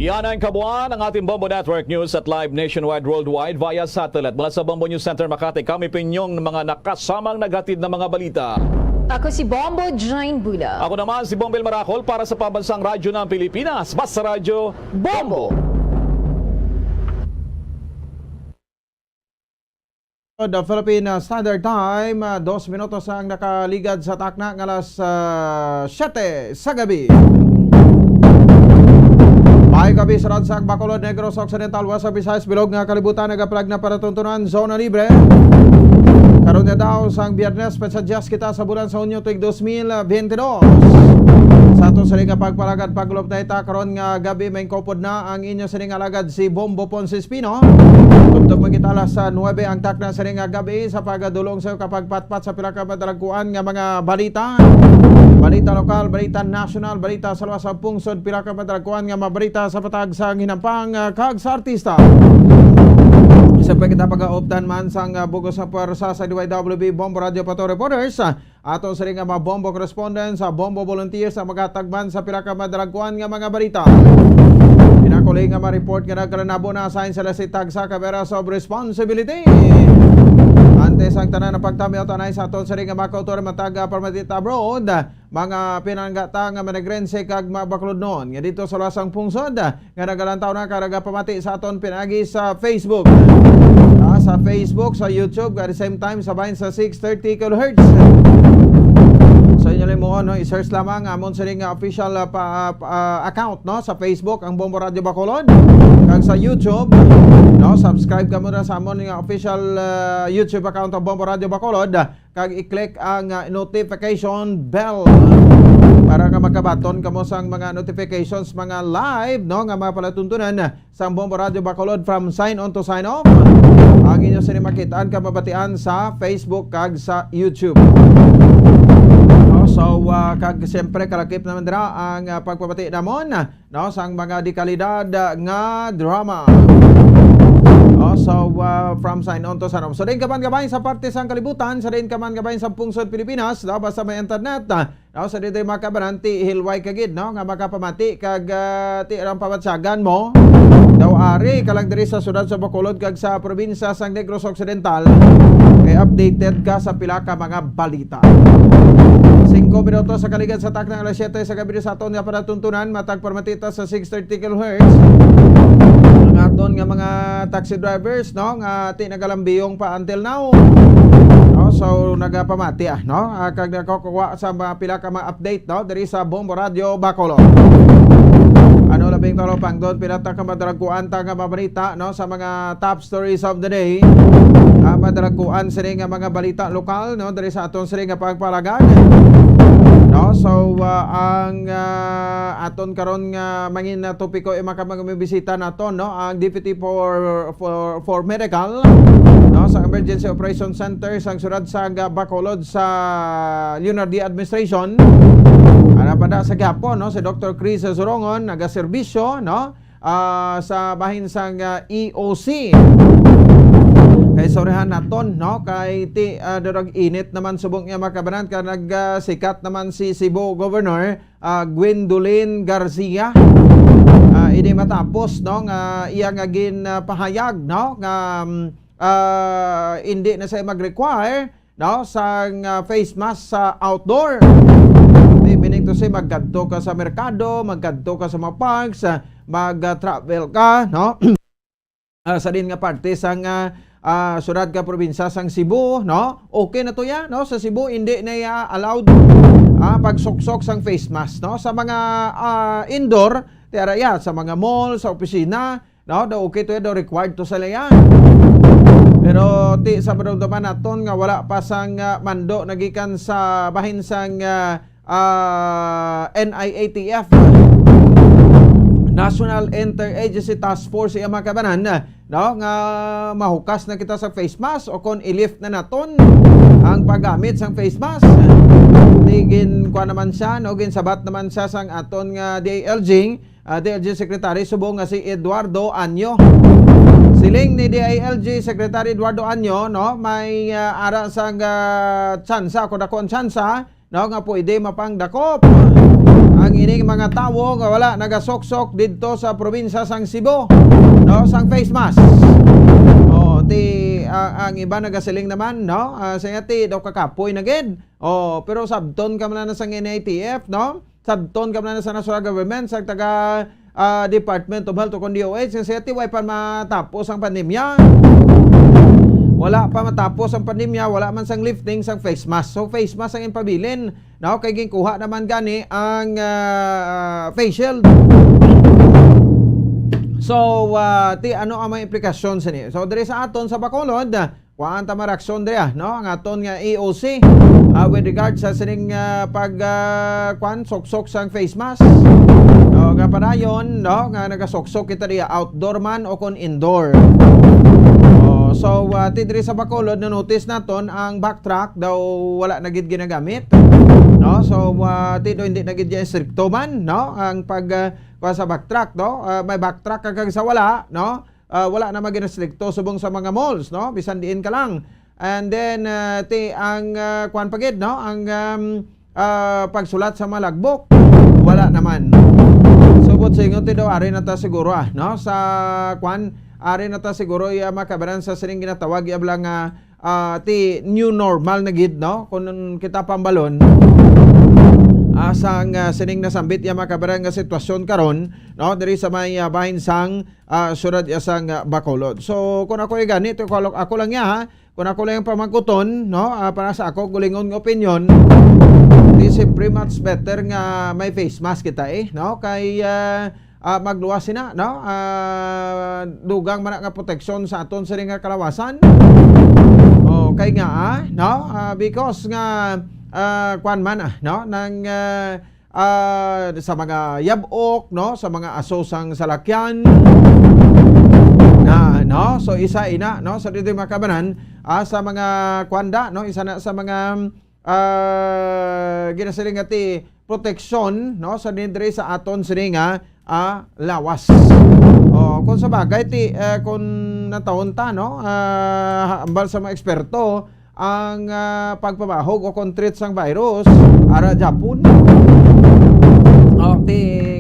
Yan ang kabuuan ng ating Bombo Network News at live nationwide worldwide via satellite. Mula sa Bombo News Center Makati, kami pinyong ng mga nakasamang naghatid ng mga balita. Ako si Bombo Jane Bula. Ako naman si Bombel Maracol para sa Pambansang Radyo ng Pilipinas. Basta Radyo, Bombo! The Philippine Standard Time, 2 minutos ang nakaligad sa takna ng alas 7 sa gabi. May gabi sa Ransang, Bacolod, Negros Occidental, Wasa Visayas, bilog nga kalibutan, nagaplag na paratuntunan, zona libre. Karon na daw sang Biyernes, petsadyas kita sa bulan sa Hunyo tuig 2022. Sa ato sa ring pagpalagad paglop na ita, karon nga gabi may kopod na ang inyo sa ring alagad si Bombo Ponce Espino. Tugtog magitala sa 9 ang takna sa ring gabi sa pagadulong sa kapagpatpat sa pila ka madalaguan nga mga balita. Balita lokal, balita national, balita sa luwas sa pungsod, pila ka madalaguan nga mabalita sa patag sa hinampang kag sa artista. Isa pa kita pag-aoptan man sang bugos sa pwersa sa DYWB Bombo Radio Pato Reporters. Ato sa ring mga Bombo correspondents, sa Bombo volunteers sa magatagban sa pila ka madalaguan nga mga balita. Pinakulay nga ma-report nga nagkalanabo na assign sa lasitag sa kaberas of responsibility. Antes ang tanan na pagtami o tanay sa aton sa ring nga makautor mataga permanent abroad, mga pinanggata nga managrense kag mabaklod noon. Nga dito sa lasang pungsod, nga nagalantaw na karaga pamati sa aton pinagi sa Facebook. Sa Facebook, sa YouTube, at the same time sabahin sa 630 kHz. Sa inyo lang mo, no, i-search lamang amon sa ring official account no, sa Facebook, ang Bombo Radio Bacolod. Kag sa YouTube, No, subscribe ka muna sa amon nga official YouTube account ng Bombo Radio Bacolod kag i-click ang notification bell para nga makabaton kamo sang mga notifications, mga live no nga mga palatuntunan sa Bombo Radio Bacolod from sign on to sign off. Ang inyo sini makitaan ka mabatian sa Facebook kag sa YouTube. So kag siyempre kalakip naman dira ang pagpapati namon no sang mga di kalidad nga drama. So from sign on to sign off. So din kaman gabayin sa parte sang kalibutan, sa din kaman gabayin sa pungsod Pilipinas, no basta may internet. No sa dito makabaranti hilway kagid no nga makapamati kag ti ang pamatsagan mo. Daw ari kalang diri sa syudad sa Bacolod kag sa probinsya sang Negros Occidental kay updated ka sa pila ka mga balita. 5 minutos sa kaligad sa taknang alas 7 sa gabi sa aton nga panatuntunan matag permatita sa 630 kHz. Ang aton nga mga taxi drivers no nga ti nagalambiyong pa until now. No, so nagapamati no kag nakakuha sa mga pila ka mga update no diri sa Bombo Radio Bacolod. Ano labing talopang doon pinata ka madraguan ta nga mabalita no sa mga top stories of the day. Madraguan sini nga mga balita lokal no diri sa aton sini nga pagpalagad. No, so ang aton karon nga mangin na topiko ay makamabisita naton no ang Deputy for Medical no sa Emergency Operation Center sang syudad sa Bacolod sa Leonard D. Administration. Ana pada sa gihapon no si Dr. Chris Zorongon nagaserbisyo no sa bahin sang EOC. Kay sorehan naton no kay ti darag init naman subong nga makabanan ka nagsikat naman si Cebu Governor Gwendolyn Garcia. Ini matapos no nga iya nga ginpahayag no nga hindi na siya mag-require no sang face mask sa outdoor. Meaning to say maggadto ka sa merkado, maggadto ka sa mga parks, mag-travel ka no sa din nga parte sang syudad ka probinsya sang Cebu no okay na to ya no sa Cebu hindi na allowed pagsuksok sang face mask no sa mga indoor tira ya sa mga mall sa opisina no daw okay to ya daw required to sila yan pero ti sa maramdaman naton nga wala pa sang mando nagikan sa bahin sang NIATF National Interagency Task Force iya makabanan no nga mahukas na kita sa face mask o kon i-lift na naton ang paggamit sang face mask. Tigin kwa naman siya no ginsabat naman siya sang aton nga DILG Secretary subong nga si Eduardo Anyo. Siling ni DILG Secretary Eduardo Anyo no may ara sang tsansa ko dakon tsansa no nga pwede mapangdakop ang ining mga tawo nga wala nagasoksok didto sa probinsya sang Cebu no sang face mask. Ang iba nagasiling naman no sa ti daw kakapoy na gid. Pero sabton ka man na sang NIATF no sabton ka man na sa national government sa taga Department of Health o DOH sa ti way pa matapos ang pandemya. Wala pa matapos ang pandemya, wala man sang lifting sang face mask. So face mask ang impabilin. No, kay ginkuha naman gani ang face shield. So ti ano ang mga implikasyon sa ni? So diri sa aton sa Bacolod, kuan ta maraksyon diri no ang aton nga EOC with regard sa sining pag kuan soksok sang face mask. No, nga padayon no nga nagasoksok kita diya outdoor man o kon indoor. So tidri sa Bacolod na notice naton ang backtrack daw wala na gid ginagamit no so tido hindi na gid stricto man no ang pag sa backtrack no may backtrack kag sa wala no wala na magina-stricto subong sa mga malls no bisan diin ka lang and then ang kuan pagid no ang pagsulat sa mga logbook wala naman subot sa ingon tido ari na ta siguro no sa kuan ari na ta siguro makabaran sa sining ginatawag iblang ti new normal na gid no kun kita pambalon asang sining nasambit ya makabaran nga sitwasyon karon no diri sa may bahin sang syudad sang Bacolod. So kun ako ganito ako lang ya kun ako lang pamangkuton no para sa ako gulingon nga opinion di siyempre much better nga may face mask kita no kay magluwas sina, no? Dugang man nga proteksyon sa aton sa nga kalawasan. Kay nga no? Because nga kwan man no? Nang sa mga yabok, no? Sa mga asosang salakyan. No? So isa ina, no? Sa dito makabanan sa mga kwanda, no? Isa na sa mga ginasiling ati proteksyon, no? Sa dindre sa aton sini nga lawas. Kung sa bagay ti kung natawon ta, no? Ambal sa mga eksperto ang pagpamahog o kontrit sang virus ara Japon.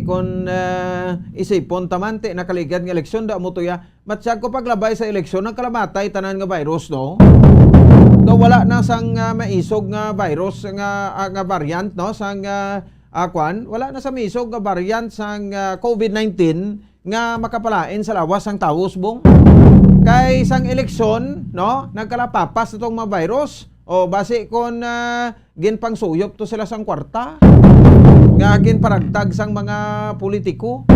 Kung isipon tamante nakaligad ng eleksyon da mo tuya matsyag ko paglabay sa eleksyon ng kalamatay tanan nga virus, no? Do wala na sang maisog nga virus nga variant, no? Sang kwan wala na sa maisog nga variant sang COVID-19 nga makapalain sa lawas ang tawos bong kay sang eleksyon, no? Nagkalapapas itong mga virus o base kon ginpangsuyop to sila sang kwarta nga ginparagtag sang mga politiko,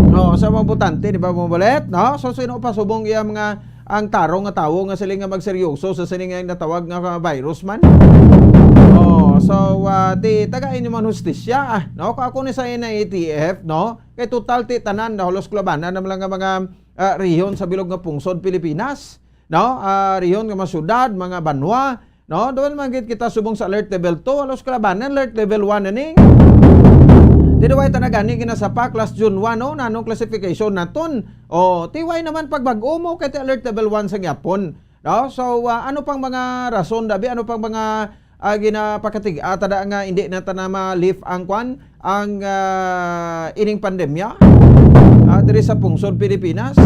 no? Sa mga botante, di ba mabalit, no? So sino pa subong iya mga ang tarong nga tawo nga sila nga magseryoso sa sila nga natawag nga virus man. So ti tagain nyo man hustisya, no? Kung ako ni sa na ATF, no? Kay total ti tanan na holos klabanan na lang nga mga rehiyon sa bilog nga pungsod Pilipinas, no? Rehiyon nga mga syudad, mga banwa, no? Doon magit kita subong sa alert level 2, holos klabanan alert level 1 na ning. Tiway tanagani kinasapa class June 1, no? Nanong classification naton. Tiway naman pagbag-o mo kay alert level 1 sa gyapon, no? So ano pang mga rason dabi, ano pang mga ginapakatig tada nga hindi na tanama lift ang kwan ang ining pandemya diri sa pungsod Pilipinas.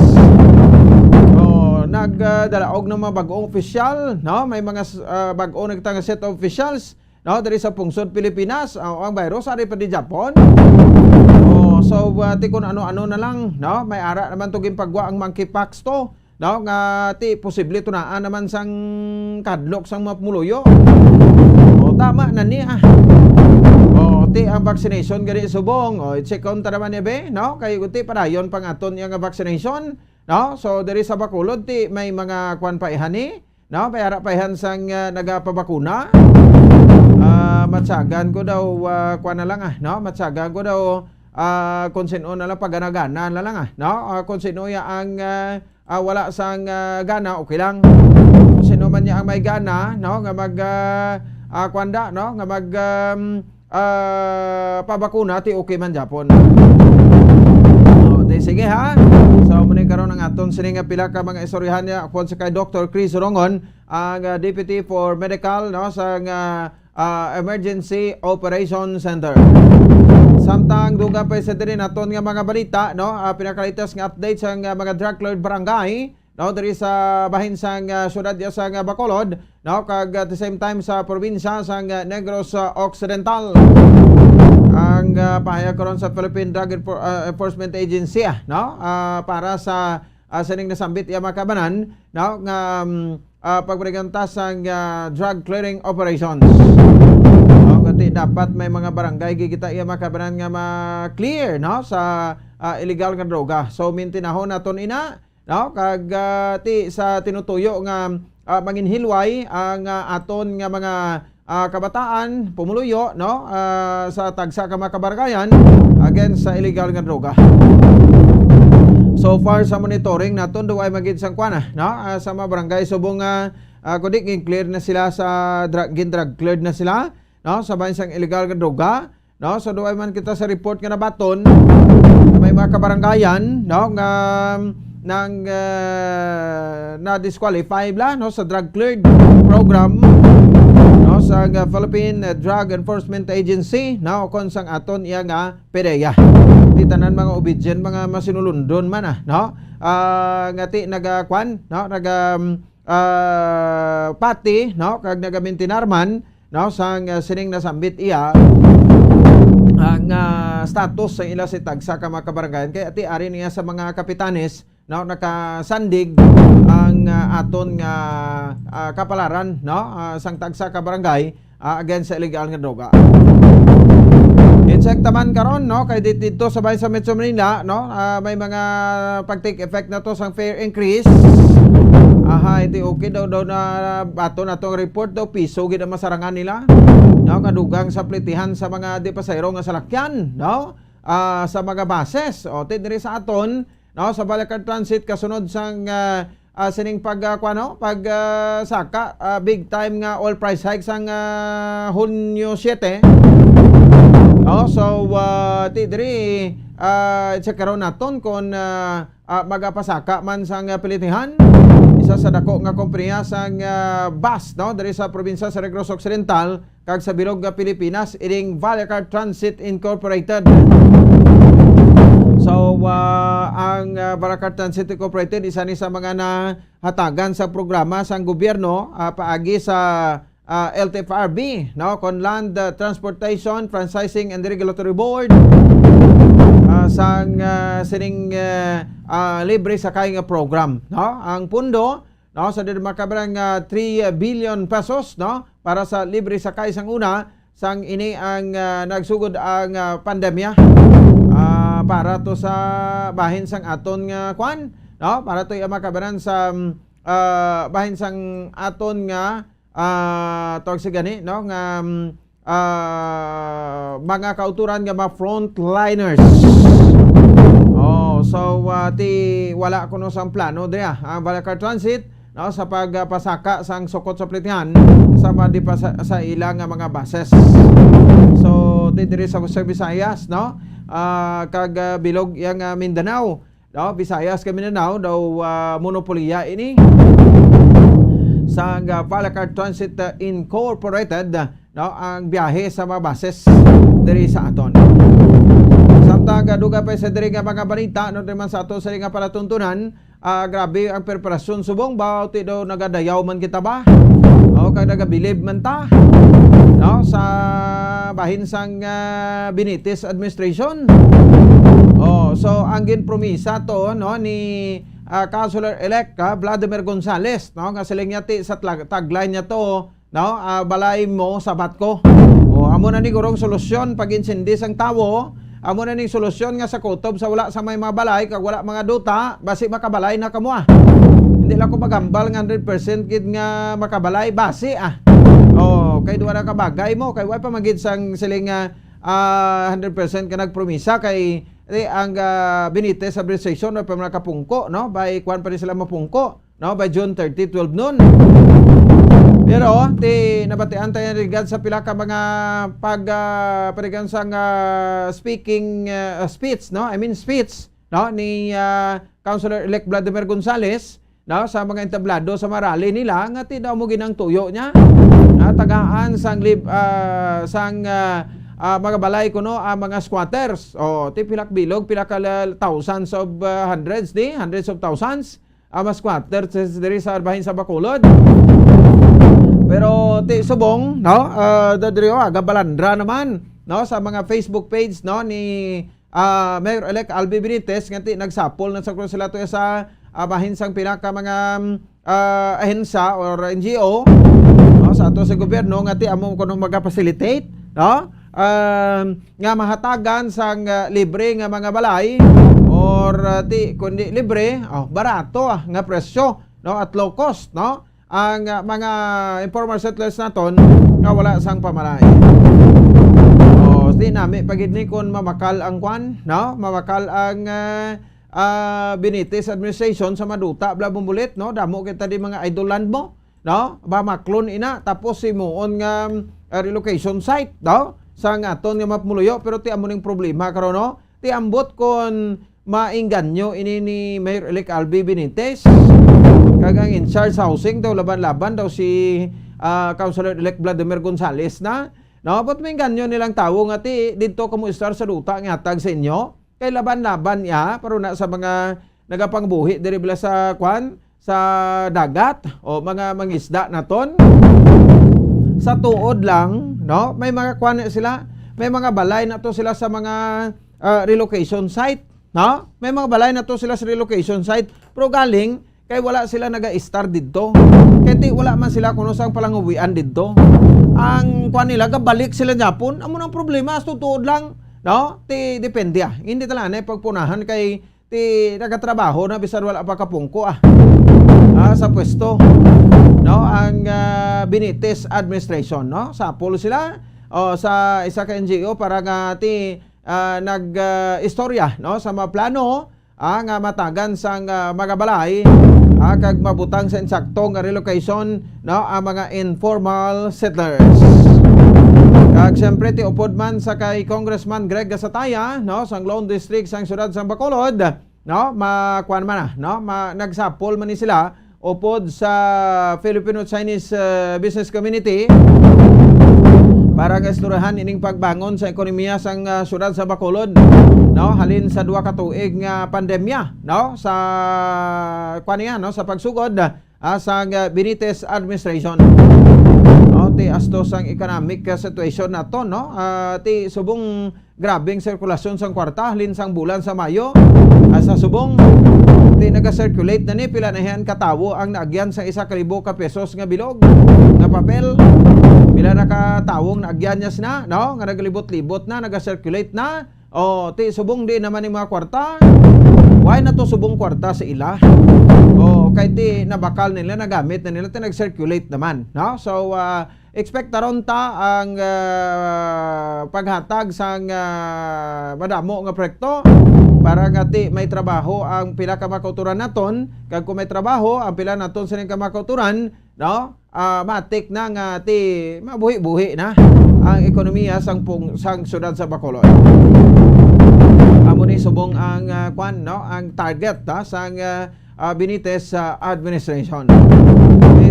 Nagdalaog ng mga bag-ong official, no? May mga bag-o nagtanga set of officials, no? Diri sa pungsod Pilipinas ang virus ari pa di Japon. So ti kun ano-ano na lang, no? May ara naman to ginpagwa ang monkeypox to, no? Nga ti posible tunaan naman sang kadlok sang mapumuloyo. Tama na niya. Ti ang vaccination gani subong. Check on ta naman be, no? Kay uti padayon pang aton nga vaccination, no? So diri sa Bacolod ti may mga kwan pa ihani, no? Payara paihan sang nagapabakuna. Matsagan ko daw kwan na lang no? Matsagan ko daw kung sino na lang pagana-gana na lang no? Kung sino ya ang wala sang gana, okay lang. Kung sino man niya ang may gana, no? Nga mag kwanda, no? Nga mag pabakuna ti okay man Japon. Sige ha. So muna karon ang aton sini nga pila ka mga istoryahan niya kon sa kay Dr. Chris Rongon, ang Deputy for Medical, no? Sa Emergency Operation Center. Samtang duga pa sa diri naton nga mga balita, no? Pinakalitas nga update sa mga drug lord barangay, no? Diri sa bahin sang syudad sa Bacolod, no? Kag at the same time sa probinsya sa Negros Occidental. Ang pahayag karon sa Philippine Drug Enforcement Agency, no? Para sa sining nasambit iya makabanan, no? Nga pagpregantas sang drug clearing operations. No? Kasi dapat may mga barangay gigita iya makabanan nga ma-clear, no? Sa illegal nga droga. So mintinahon naton ina, no? Kag ti sa tinutuyo nga manginhilway ang aton nga mga kabataan pumuluyo, no? Sa tagsa ka mga kabaranggayan against sa illegal nga droga. So far sa monitoring naton do ay magid sang kwana, no? Sa mga barangay subong kundi clear na sila sa drug cleared na sila, no? Sa bansang illegal nga droga, no? So do ay man kita sa report nga nabaton may mga kabaranggayan, no? Nga nang na-disqualify la, no? Sa drug cleared program, no? Sa Philippine Drug Enforcement Agency, no? Kon sang aton iya nga PDEA. Tanan mga obedient mga masinulundon man no? Ngati nagakwan, no? Pati, no? Kag nagamintinarman, no? Sang sining nasambit iya ang status sa ila si tagsa ka mga kabaranggayan kay ati ari niya sa mga kapitanes, no? Nakasandig ang aton nga kapalaran, no? Sang tagsa ka barangay against sa illegal nga droga. I-check taman karon no kay dito sa bayan sa Metro Manila no may mga pag-take effect na to sang fare increase. Iti okay daw na bato na tong report daw piso gid ang masarangan nila. No kadugang sa plitihan sa mga di pasahero nga salakyan no sa mga buses. O diri sa aton no sa Balacan Transit kasunod sang sining saka big time nga all price hike sang Hunyo 7. So diri check karon naton kung magapasaka man sang pilitihan isa sa dako nga kompanya sang bus no diri sa probinsya sa Negros Occidental kag sa bilog nga Pilipinas ining Balacan Transit Incorporated. So ang Balacan Transit Incorporated isa ni sa mga nahatagan sa programa sang gobyerno paagi sa LTFRB no kon Land Transportation Franchising and Regulatory Board sang sining libre sakay nga program no ang pundo no sa makabarang 3 billion pesos no para sa libre sakay sang una sang ini ang nagsugod ang pandemya para to sa bahin sang aton nga kwan no para to makabaran sa bahin sang aton nga tawag sa gani no nga mga kauturan nga mga frontliners. So wala kuno sang plano diya ang Balacan Transit no sa pagpasaka sang sukot sa plitihan sa sa ilang mga buses. So diri sa Visayas no kag bilog yang Mindanao no Visayas kag Mindanao daw monopoliya ini sa Balacan Transit Incorporated no ang biyahe sa mga buses diri sa aton. Samtang duga pa sa diri nga mga balita no man sa ato sa nga palatuntunan grabe ang preparasyon subong ba ti daw nagadayaw man kita ba o kag nagabilib man ta no sa bahin sang Benitez administration. So ang ginpromisa to no ni Councilor-elect Vladimir Gonzales no nga siling yati sa tagline niya to no balay mo sabat ko. Amo na ni gurong solusyon pag insindi sang tawo. Amo na ning solusyon nga sa kutob sa wala sa may mga balay kag wala mga duta basi makabalay na kamo Hindi lang ko magambal nga 100% gid nga makabalay basi kay duwa na kabagay mo kay way pa magid sang siling 100% ka nagpromisa kay ang Benitez administration na pa nakapungko no by kwan pa rin sila mapungko no by June 30 12 noon. Pero nabatian tayo regard sa pila ka mga parigan sang speech no speech no ni Councilor-elect Vladimir Gonzales no sa mga entablado sa marali nila nga ti daw mo ginang tuyo niya tagaan sang mga balay kuno mga squatters ti pilak bilog pila ka thousands of hundreds of thousands mga squatters diri sa bahin sa Bacolod. Pero subong no dadrio gabalandra naman no sa mga Facebook page no ni Mayor-elect Albi Benitez nga nagsapol na sa konsulato sa bahin sang pinaka mga ahensya or NGO no sa ato sa gobyerno nga amo kuno maga-facilitate no nga mahatagan sang libre nga mga balay or kundi libre barato nga presyo no at low cost no ang mga informal settlers naton nga wala sang pamalay. Di nami pagid ni kun mamakal ang kwan no mamakal ang Benitez administration sa maduta bla bumbulit no damo kita di mga idolland mo no ba maklon ina tapos simuon nga relocation site no sa aton nga mapmuluyo pero ti amo ning problema karon no ti ambot kon mainganyo ini ni Mayor-elect Albi Benitez kagang in charge housing daw laban-laban daw si Councilor-elect Vladimir Gonzales na no but mainganyo nilang tawo nga ti didto kamo istar sa duta nga hatag sa inyo kay laban-laban ya pero na sa mga nagapangbuhi diri bala sa kwan sa dagat o mga mangisda naton sa tuod lang no may mga kwan sila may mga balay na to sila sa mga relocation site no may mga balay na to sila sa relocation site pero galing kay wala sila naga-star didto. Kay ti wala man sila kuno sang palanguwian didto. Ang kuan nila gabalik sila Japon, amo nang problema tutuod lang, no? Ti depende Hindi tala na pagpunahan kay ti nagatrabaho na bisan wala pa kapungko sa pwesto. No, ang Benitez administration, no? Sapol sila sa isa ka NGO para nga ti nag-istorya, no, sa mga plano nga matagan sang magabalay kag mabutang sa insaktong relocation, no, ang mga informal settlers. Kag siyempre ti upod man sa kay Congressman Greg Gasataya, no, sang Lone District sang siyudad sang Bacolod, no, makuan man no, nagsapol man ni sila upod sa Filipino-Chinese business community para gasturahan ining pagbangon sa ekonomiya sang siyudad sa Bacolod, no, halin sa 2 ka tuig nga pandemya, no, sa kuan no, sa pagsugod sang Benitez administration. No, ti astos ang economic situation nato, no, ti subong grabing sirkulasyon sang kwarta halin sang bulan sa Mayo, sa subong ti naga-circulate na ni pila na yan katawo ang naagyan sa 1,000 ka pesos nga bilog nga papel. Pila na katawong naagyan niya na, no, nga nagalibot-libot na, naga-circulate na. O ti subong di naman yung mga kwarta. Why na to subong kwarta sa ila? O kay ti nabakal nila, nagamit na nila, ti nag-circulate naman, no? So expect taron ta ang paghatag sang madamo nga proyekto para nga ti may trabaho ang pila ka makauturan naton. Kag kung may trabaho ang pila naton sa ning kamakauturan, no, matik na nga ti mabuhi-buhi na ang ekonomiya sang siyudad sa Bacolod. Amo ni subong ang kwan, no, ang target sang Benitez administration.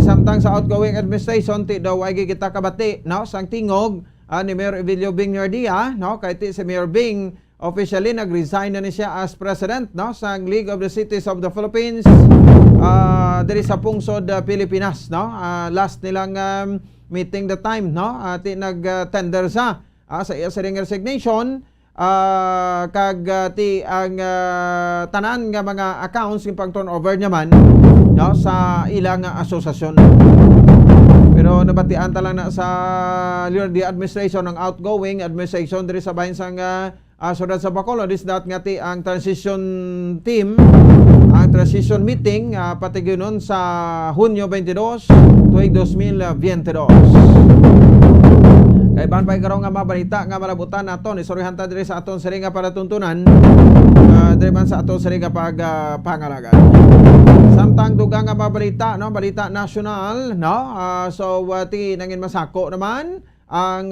Samtang sa outgoing administration ti daw ay kita kabati, no, sang tingog ni Mayor Evelio Bing Nardia, no, kay ti si Mayor Bing officially nag-resign na ni siya as president, no, sang League of the Cities of the Philippines diri sa pungsod Pilipinas, no. Last nilang meeting the time, no, ti nag-tender sa iya ring resignation kag ti ang tanan nga mga accounts yung pang turnover naman, no, sa ilang asosasyon. Pero nabatian ta lang na sa the administration ng outgoing administration diri sa bahin sang siyudad sa Bacolod is that nga ti ang transition team, ang transition meeting patigyunon sa Hunyo 22 tuig 2022. Kay ban pay karon nga mabalita nga malabutan naton istoryahan ta diri sa aton siri nga palatuntunan diri man sa aton siri nga pangalagan. Samtang dugang nga mabalita, no, balita national, no, so ti nangin masako naman ang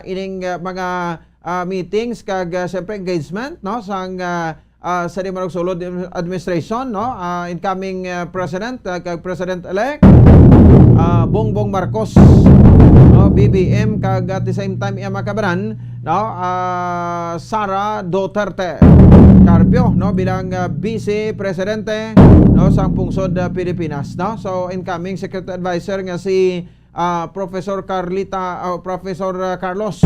ining mga meetings kag siyempre engagement, no, sang sa di manugsulod administration, no, incoming president kag president-elect Bongbong Marcos, no, BBM kag at the same time iya makabaran, no, Sara Duterte Carpio, no, bilang vice presidente, no, sang pungsod Pilipinas, no. So incoming secretary advisor nga si Professor Professor Carlos,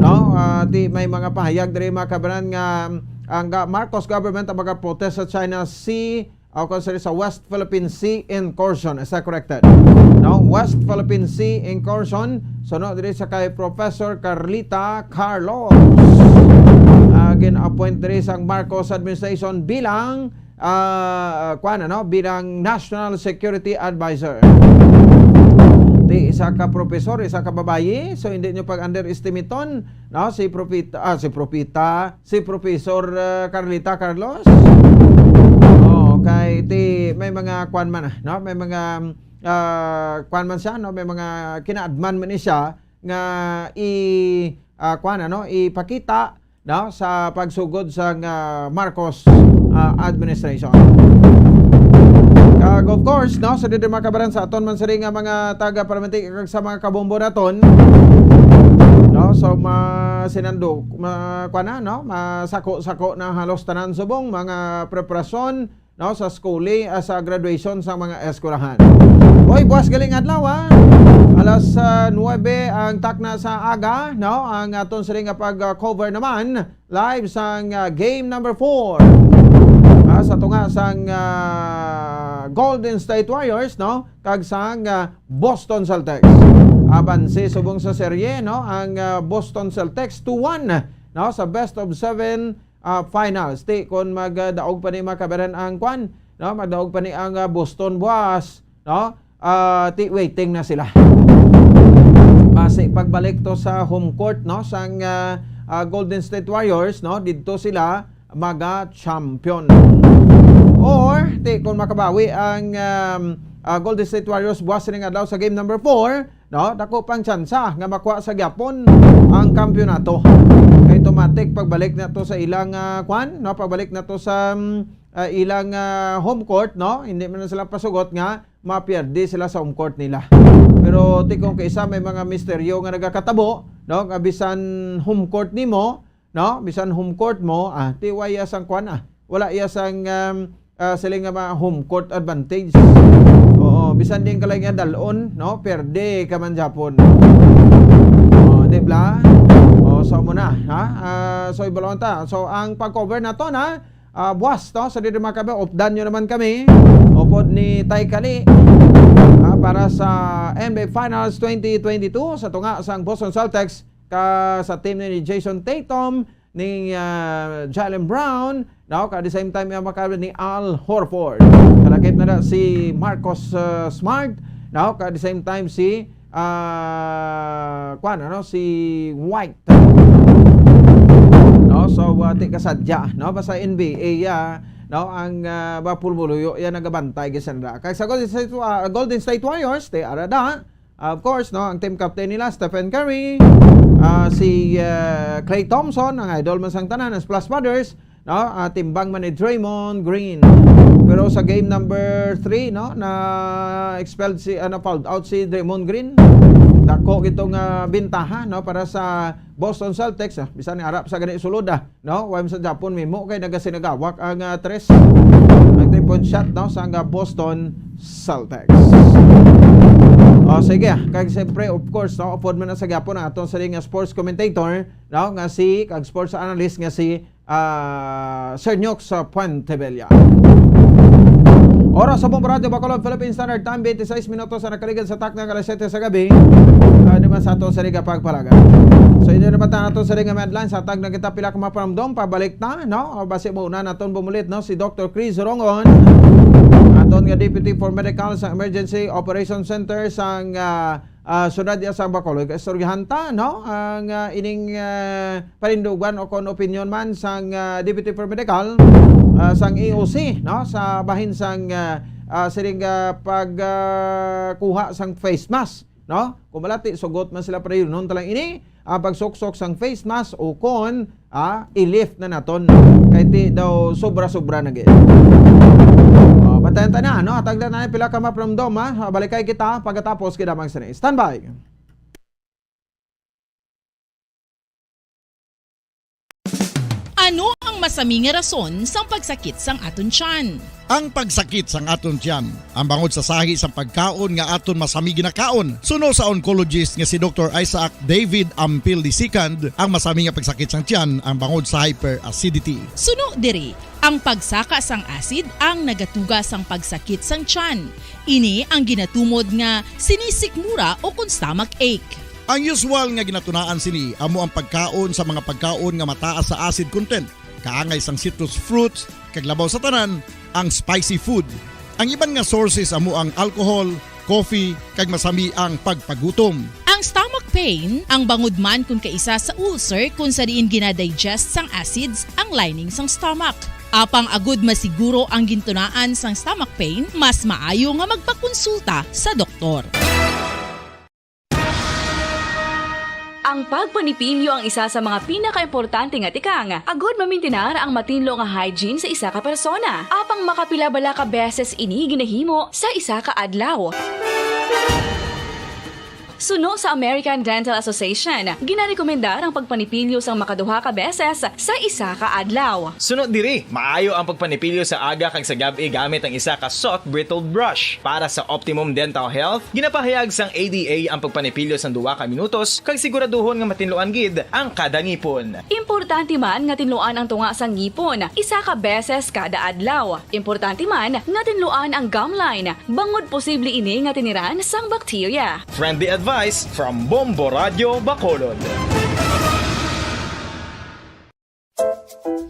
no, di may mga pahayag diri makabaran nga ang Marcos government ang mag-protest sa China Sea o sa West Philippine Sea incursion. Is that corrected? No, West Philippine Sea incursion. So no, diri sa kay Professor Carlita Carlos. Gin-appoint diri sang Marcos administration bilang bilang National Security Advisor. Di isa ka professor, isa ka babayi, so hindi nyo pag-underestimaton, no, si Professor Carlita Carlos. Kay ti may mga kwan man, no, may mga kwan man siya, no, may mga kinaadman man siya nga ipakita, no, sa pagsugod sa Marcos administration. Of course, no, sa dito makabaran sa aton man sari nga mga taga-parlamentik sa mga kabombo naton, no, so masinando masako-sako na halos tanan subong mga preparasyon, no, sa skuli sa graduation sa mga eskwelahan. Hoy, buwas galing adlaw alas 9 ang takna sa aga, no, ang aton sari nga pag-cover naman live sang game number 4 sa tunga sang Golden State Warriors, no, kag sang Boston Celtics. Abansi subong sa serye, no, ang Boston Celtics 2-1, no, sa best of 7 finals. Ti kon magdaog pa ni makabaran ang kwan, no, magdaog pa ni ang Boston buwas, no, ti waiting na sila. Base pagbalik to sa home court, no, sang Golden State Warriors, no, didto sila maga-champion. Or ti kung makabawi ang Golden State Warriors buwas ning adlaw sa game number 4, no, dako pang tsansa nga makuha sa gyapon ang kampeonato. Automatic pagbalik na to sa ilang kwan, no, pagbalik na to sa ilang home court, no, hindi man na sila pasugot nga mapierde sila sa home court nila. Pero ti kung kaisa may mga misteryo nga nagakatabo, no, nga bisan home court nimo, no, bisan home court mo, ti waya sang kwan, wala iya sang siling nga home court advantage. Oo, bisan din kalay nga dalon, no, perde ka man Japon. Di ba? So muna, ha? So ibalon ta. So ang pag-cover na to na buwas, no, sa dito makabe, updan nyo naman kami, upod ni Tay Kali, para sa NBA Finals 2022 sa tunga sang Boston Celtics sa team ni Jason Tatum, ni Jaylen Brown, no, at the same time makabe ni Al Horford. Kalakip na si Marcus Smart, no, at the same time si si White. No, so ti kasadya, no, basta NBA no, ang bapulbuluyo yan nagabantay gisanda. Kay sa Golden State Warriors, ti arada, of course, no, ang team captain nila Stephen Curry, si Klay Thompson, ang idol man sang tanan, ang Splash Brothers, no, timbang man ni Draymond Green. Pero sa game number 3, no, na expelled fouled out si Draymond Green. Dako gitong bintaha, no, para sa Boston Celtics, bisan ni arap sa gani sulod, no, why sa Japon mimo kay nagasinagawak ang 3 ang 3-point shot, no, sa Boston Celtics. Sige, kag siyempre of course, no, upod man na sa Japon ang atong saling sports commentator, no, nga si kag sports analyst nga si Sir Nyox sa Puentebella. Oras sa Bomba Radio Bacolod, Philippine Standard Time, 26 minutos na nakaligan sa tak ng alas 7 sa gabi. Naman sa ato sa Liga Pagpalaga. So inyo naman na ato sa Liga Medline, sa tag na kita pila kumaparamdom, pabalik na, no? O basi mo una naton bumulit, no? Si Dr. Chris Rongon, aton nga Deputy for Medical sa Emergency Operations Center sang Syudad sa Bacolod. Kastoryahanta, no? Ang ining parindugan o kon opinion man sang Deputy for Medical sang EOC, no, sa bahin sang siring pagkuha sang face mask, no, kung malati sugot man sila para yun noon talang ini pagsuksok sang face mask o kon i-lift na naton kay ti daw sobra-sobra na gid. Bantayan na, no, atagdan na pila ka mapramdom, balikay kita pagkatapos kidamang sini. Standby. Ano ang masaming rason sang pagsakit sang aton tiyan? Ang pagsakit sang aton tiyan, ang bangod sa sahi sang pagkaon nga aton masami ginakaon. Suno sa oncologist nga si Dr. Isaac David Ampil II, ang masami nga pagsakit sang tiyan ang bangod sa hyperacidity. Suno diri, ang pagsaka sang acid ang nagatuga sang pagsakit sang tiyan. Ini ang ginatumod nga sinisikmura o kung stomach ache. Ang usual nga ginatunaan sini amo ang pagkaon sa mga pagkaon nga mataas sa acid content, kaangay sang citrus fruits, kag labaw sa tanan ang spicy food. Ang iban nga sources amo ang alcohol, coffee, kag masami ang pagpagutom. Ang stomach pain ang bangod man kung kaisa sa ulcer kung sa diin ginadigest sang acids ang lining sang stomach. Apang agud masiguro ang gintunaan sang stomach pain, mas maayo nga magpakonsulta sa doktor. Ang pagpanipilyo ang isa sa mga pinaka-importante nga tikang. Agud mamintinar ang matinlo nga hygiene sa isa ka persona. Apang makapila-bala ka beses ini ginahimo sa isa ka adlaw. Suno sa American Dental Association, ginarekomendar ang pagpanipilyo sang makaduha ka beses sa isa ka adlaw. Sunod diri, maayo ang pagpanipilyo sa aga kag sa gabi gamit ang isa ka soft brittled brush. Para sa optimum dental health, ginapahayag sang ADA ang pagpanipilyo sang 2 ka minutos kag siguraduhon nga matinluan gid ang kada ngipon. Importante man nga tinluan ang tunga sang ngipon, isa ka beses kada adlaw. Importante man nga tinluan ang gum line, bangod posible ini nga tiniran sang bakterya. Friendly advice from Bombo Radio Bacolod.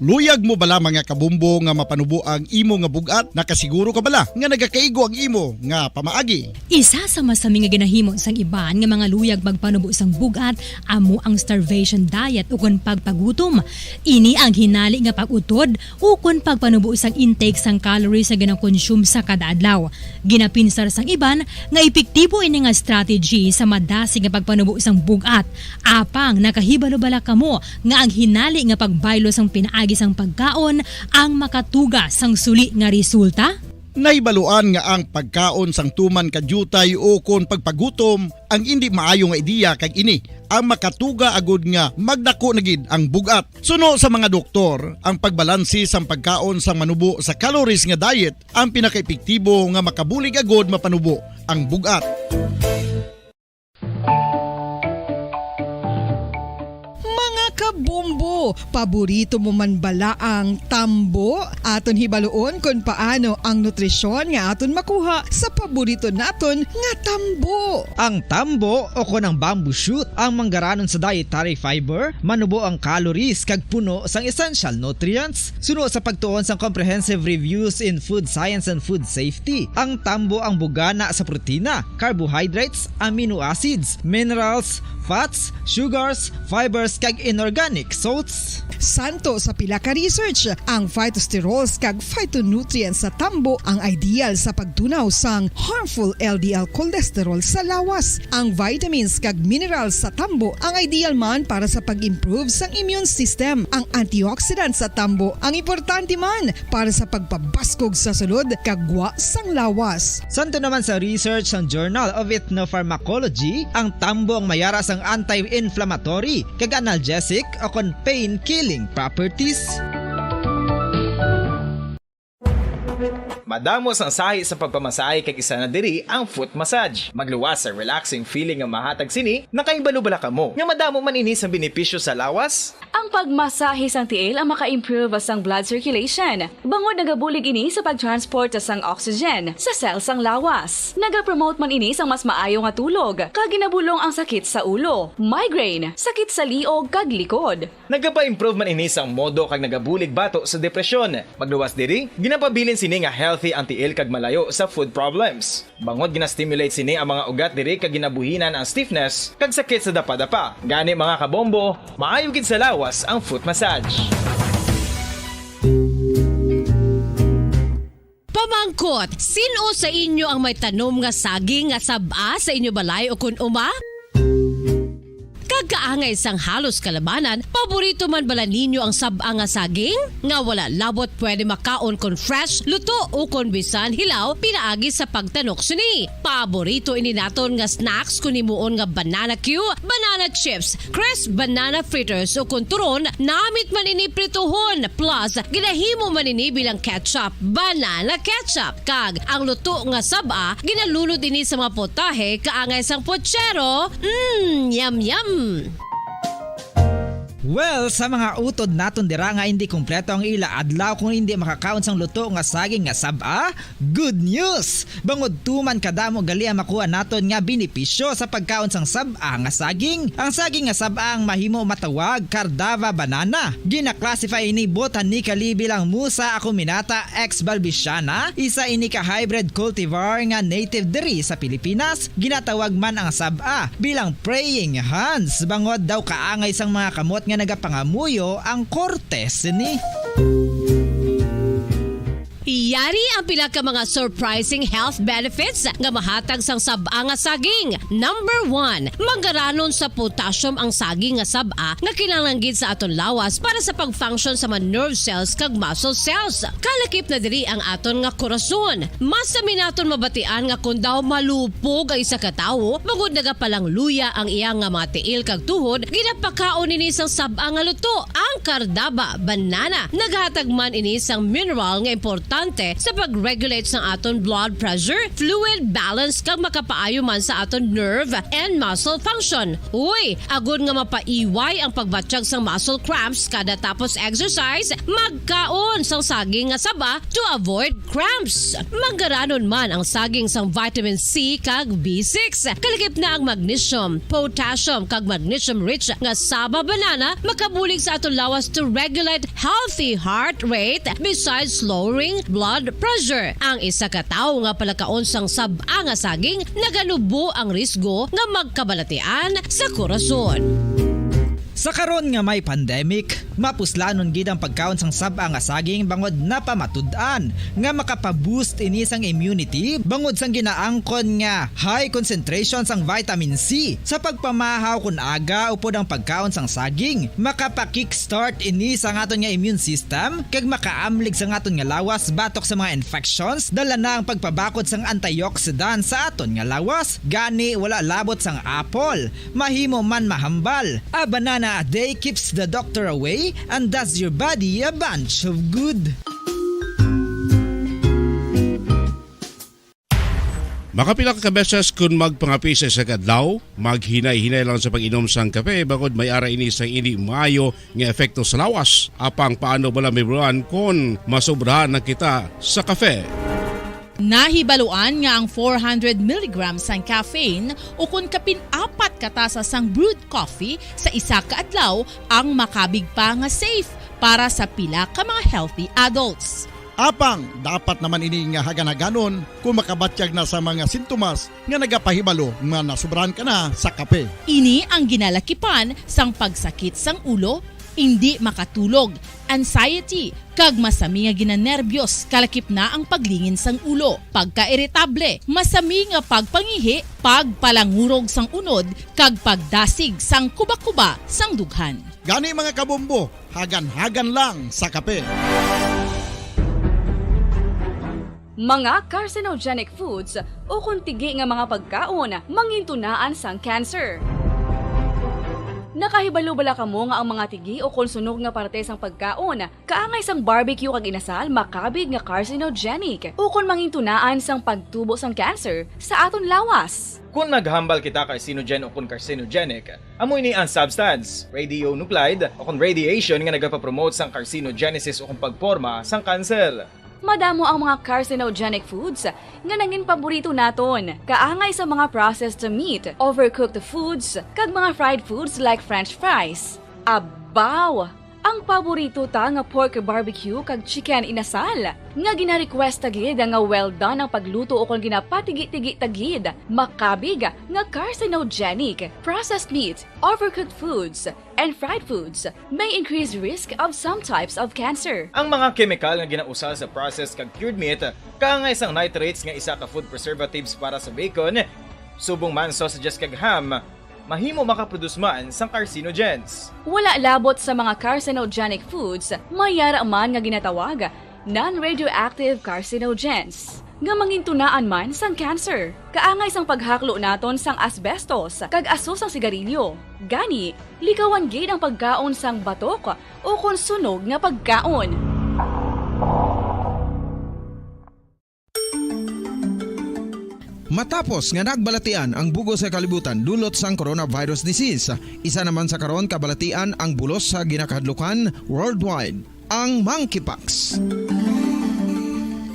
Luyag mo bala mga kabumbo nga mapanubo ang imo nga bugat? Nakasiguro ka bala nga nagakaigo ang imo nga pamaagi? Isa sa masami nga ginahimo sang iban nga mga luyag magpanubo sang bugat amo ang starvation diet ukon pagpagutom. Ini ang hinali nga pag-utod ukon pagpanubo sang intake sang calories nga gina-consume sa kada adlaw. Ginapinsar sang iban nga epektibo ini nga strategy sa madasi nga pagpanubo sang bugat. Apang nakahibalo bala kamo nga ang hinali nga pagbaylo sang pinaagi sang pagkaon ang makatuga sang suli nga resulta? Naibaluan nga ang pagkaon sang tuman kadyutay o kon pagpagutom ang hindi maayo nga ideya kag ini ang makatuga agud nga magdako na gid ang bugat. Suno sa mga doktor, ang pagbalansi sang pagkaon sang manubo sa calories nga diet ang pinakaepektibo nga makabulig agud mapanubo ang bugat. Kabumbo, paborito mo man bala ang tambo? Aton hibaluon kung paano ang nutrisyon nga aton makuha sa paborito naton nga tambo. Ang tambo o kon ang bamboo shoot ang manggaranon sa dietary fiber, manubo ang calories kag puno sang essential nutrients. Suno sa pagtuon sang comprehensive reviews in food science and food safety, ang tambo ang bugana sa protina, carbohydrates, amino acids, minerals, fats, sugars, fibers kag inorganic salts. Santo sa pila ka research, ang phytosterols kag phytonutrients sa tambo ang ideal sa pagtunaw sang harmful LDL cholesterol sa lawas. Ang vitamins kag minerals sa tambo ang ideal man para sa pag-improve sang immune system. Ang antioxidants sa tambo ang importante man para sa pagpabaskog sa sulod kag gwa sang lawas. Santo naman sa research ng Journal of Ethnopharmacology, ang tambo ang mayara sang anti-inflammatory kag analgesic o kon pain-killing properties. Madamos ang sahi sa pagpamasahe kag isa na diri ang foot massage. Magluwas sa relaxing feeling nga mahatag sini, nakaibalo-bala kamo. Nga madamo man ini sa benepisyo sa lawas. Ang pagmasahe sang tiil ang maka-improve sang blood circulation. Bangod nagabulig ini sa pagtransport sang oxygen sa cells sang lawas. Nagapromote man ini sang mas maayo nga tulog, kag ginabulong ang sakit sa ulo, migraine, sakit sa liog kag likod. Nagapa-improve man ini sang modo kag nagabulig bato sa depresyon. Magluwas diri, ginapabilin sini nga healthy ang tiil kag malayo sa food problems. Bangod gina-stimulate sini ang mga ugat diri kag ginabuhinan ang stiffness kag sakit sa dapa-dapa. Gani mga kabombo, maayo gid sa lawas ang foot massage. Pamangkot, sino sa inyo ang may tanom nga saging nga saba sa inyo balay o kun uma? Kagkaangay sang halos kalabanan, paborito man bala ninyo ang saba nga saging? Nga wala labot pwede makaon kon fresh, luto o kon bisan hilaw pinaagi sa pagtanok suni. Paborito ini naton nga snacks kun himuon nga banana Q, banana chips, crisp banana fritters o kun turon, namit man ini prituhon plus ginahimo man ini bilang ketchup, banana ketchup. Kag ang luto nga saba ginalunod ini sa mga potahe kaangay sang pochero. Yum yum. Well, sa mga utod naton dira nga hindi kumpleto ang ila adlaw kung hindi makakaon sang luto nga saging nga saba, good news! Bangod tuman kadamo gali ang makuha naton nga benepisyo sa pagkaon sang saba nga saging. Ang saging nga saba ang mahimo matawag Cardava banana. Gina-classify ini botanically bilang Musa acuminata ex balbisiana, isa ini ka hybrid cultivar nga native diri sa Pilipinas. Ginatawag man ang saba bilang praying hands, bangod daw kaangay sang mga kamot nga nagapangamuyo ang kortes ni. Yari ang pila ka mga surprising health benefits nga mahatag sang sab-a nga saging. Number 1, manggaranon sa potassium ang saging nga sab-a nga kinahanglan gid sa aton lawas para sa pag-function sa mga nerve cells kag muscle cells. Kalakip na diri ang aton nga korason. Mas sa minaton mabatian nga kun daw malupog ang isa ka tawo, bangod nagapalang luya ang iyang nga mga tiil kag tuhod, ginapakaon ini sang sab-a nga luto, ang kardaba banana. Naghatag man ini sang mineral nga importante sa pag-regulate sa aton blood pressure, fluid balance kag makapaayo man sa aton nerve and muscle function. Uy, agud nga mapaiway ang pagbatsyag sang muscle cramps kada tapos exercise, magkaon sang saging nga saba to avoid cramps. Manggaranon man ang saging sang vitamin C kag B6. Kalakip na ang magnesium, potassium kag magnesium rich nga saba banana makabulig sa aton lawas to regulate healthy heart rate besides lowering blood pressure. Ang isa ka tawo nga palakaon sang sab-a nga saging naganubo ang risgo nga magkabalatian sa korason. Sa karon nga may pandemic, mapuslanon gid ang pagkaon sang sab-a nga saging bangod napamatud-an nga makapaboost ini sang immunity bangod sang ginaangkon nga high concentration sang vitamin C sa pagpamahaw kun aga upod ang pagkaon sang saging. Makapa-kickstart ini sang aton nga immune system kag makaamlig sang aton nga lawas batok sa mga infections, dala na ang pagpabakod sang antioxidant sa aton nga lawas. Gani wala labot sang apple, mahimo man mahambal. A banana a day keeps the doctor away and does your body a bunch of good. Makapila ka beses kung magpangapi sa kadlaw, maghinay-hinay lang sa pag-inom sang kape bagod may ara ini sang ini maayo nga epekto sa lawas. Apang paano bala mibruan kung masobrahan na kita sa kape? Nahibaluan nga ang 400 mg sang caffeine o kung kapin-4 katasa sang brewed coffee sa isa ka adlaw ang makabig pa nga safe para sa pila ka mga healthy adults. Apang, dapat naman ini nga haganaganon kung makabatyag na sa mga sintomas nga nagapahibalo nga nasubrahan ka na sa kape. Ini ang ginalakipan sang pagsakit sang ulo, hindi makatulog, anxiety, kag masami nga ginanerbiyos, kalakip na ang paglingin sang ulo, pagka-iritable, masami nga pagpangihi, pagpalangurog sang unod, kag pagdasig sang kuba-kuba sang dughan. Gani mga kabombo, hagan-hagan lang sa kape. Mga carcinogenic foods o kuntigi nga mga pagkaon mangintunaan sang cancer. Nakahibalo bala kamo nga ang mga tigi o konsunog nga parte sang pagkaon kaangay sang barbecue kag inasal makabig nga carcinogenic o kon mangintunaan sang pagtubo sang cancer sa aton lawas. Kung naghambal kita carcinogen o kung carcinogenic, amoy ni ang substance, radionuclide o kung radiation nga nagapapromote sang carcinogenesis o kung pagporma sang cancer. Madamo ang mga carcinogenic foods nga nangin paborito naton. Kaangay sa mga processed meat, overcooked foods, kag mga fried foods like french fries. Abaw! Ang paborito ta nga pork barbecue kag chicken inasal. Nga gina-request tagid nga well done ang pagluto o kung ginapatigi-tigi-tagid. Makabig nga carcinogenic, processed meat, overcooked foods, and fried foods may increase risk of some types of cancer. Ang mga chemical nga ginausal sa processed kag cured meat, kaangay sang nitrates nga isa ka food preservatives para sa bacon, subong man sausages kag ham, mahimo makaproduce man sang carcinogens. Wala labot sa mga carcinogenic foods, mayara man nga ginatawag non-radioactive carcinogens nga mangintunaan man sang cancer. Kaangay sang paghaklo naton sang asbestos kag aso sang sigarilyo. Gani, likawan gid ang pagkaon sang batok o konsunog nga pagkaon. Matapos nga nagbalatian ang bugos sa kalibutan dulot sang coronavirus disease, isa naman sa karon kabalatian ang bulos sa ginakahadlukan worldwide, ang monkeypox.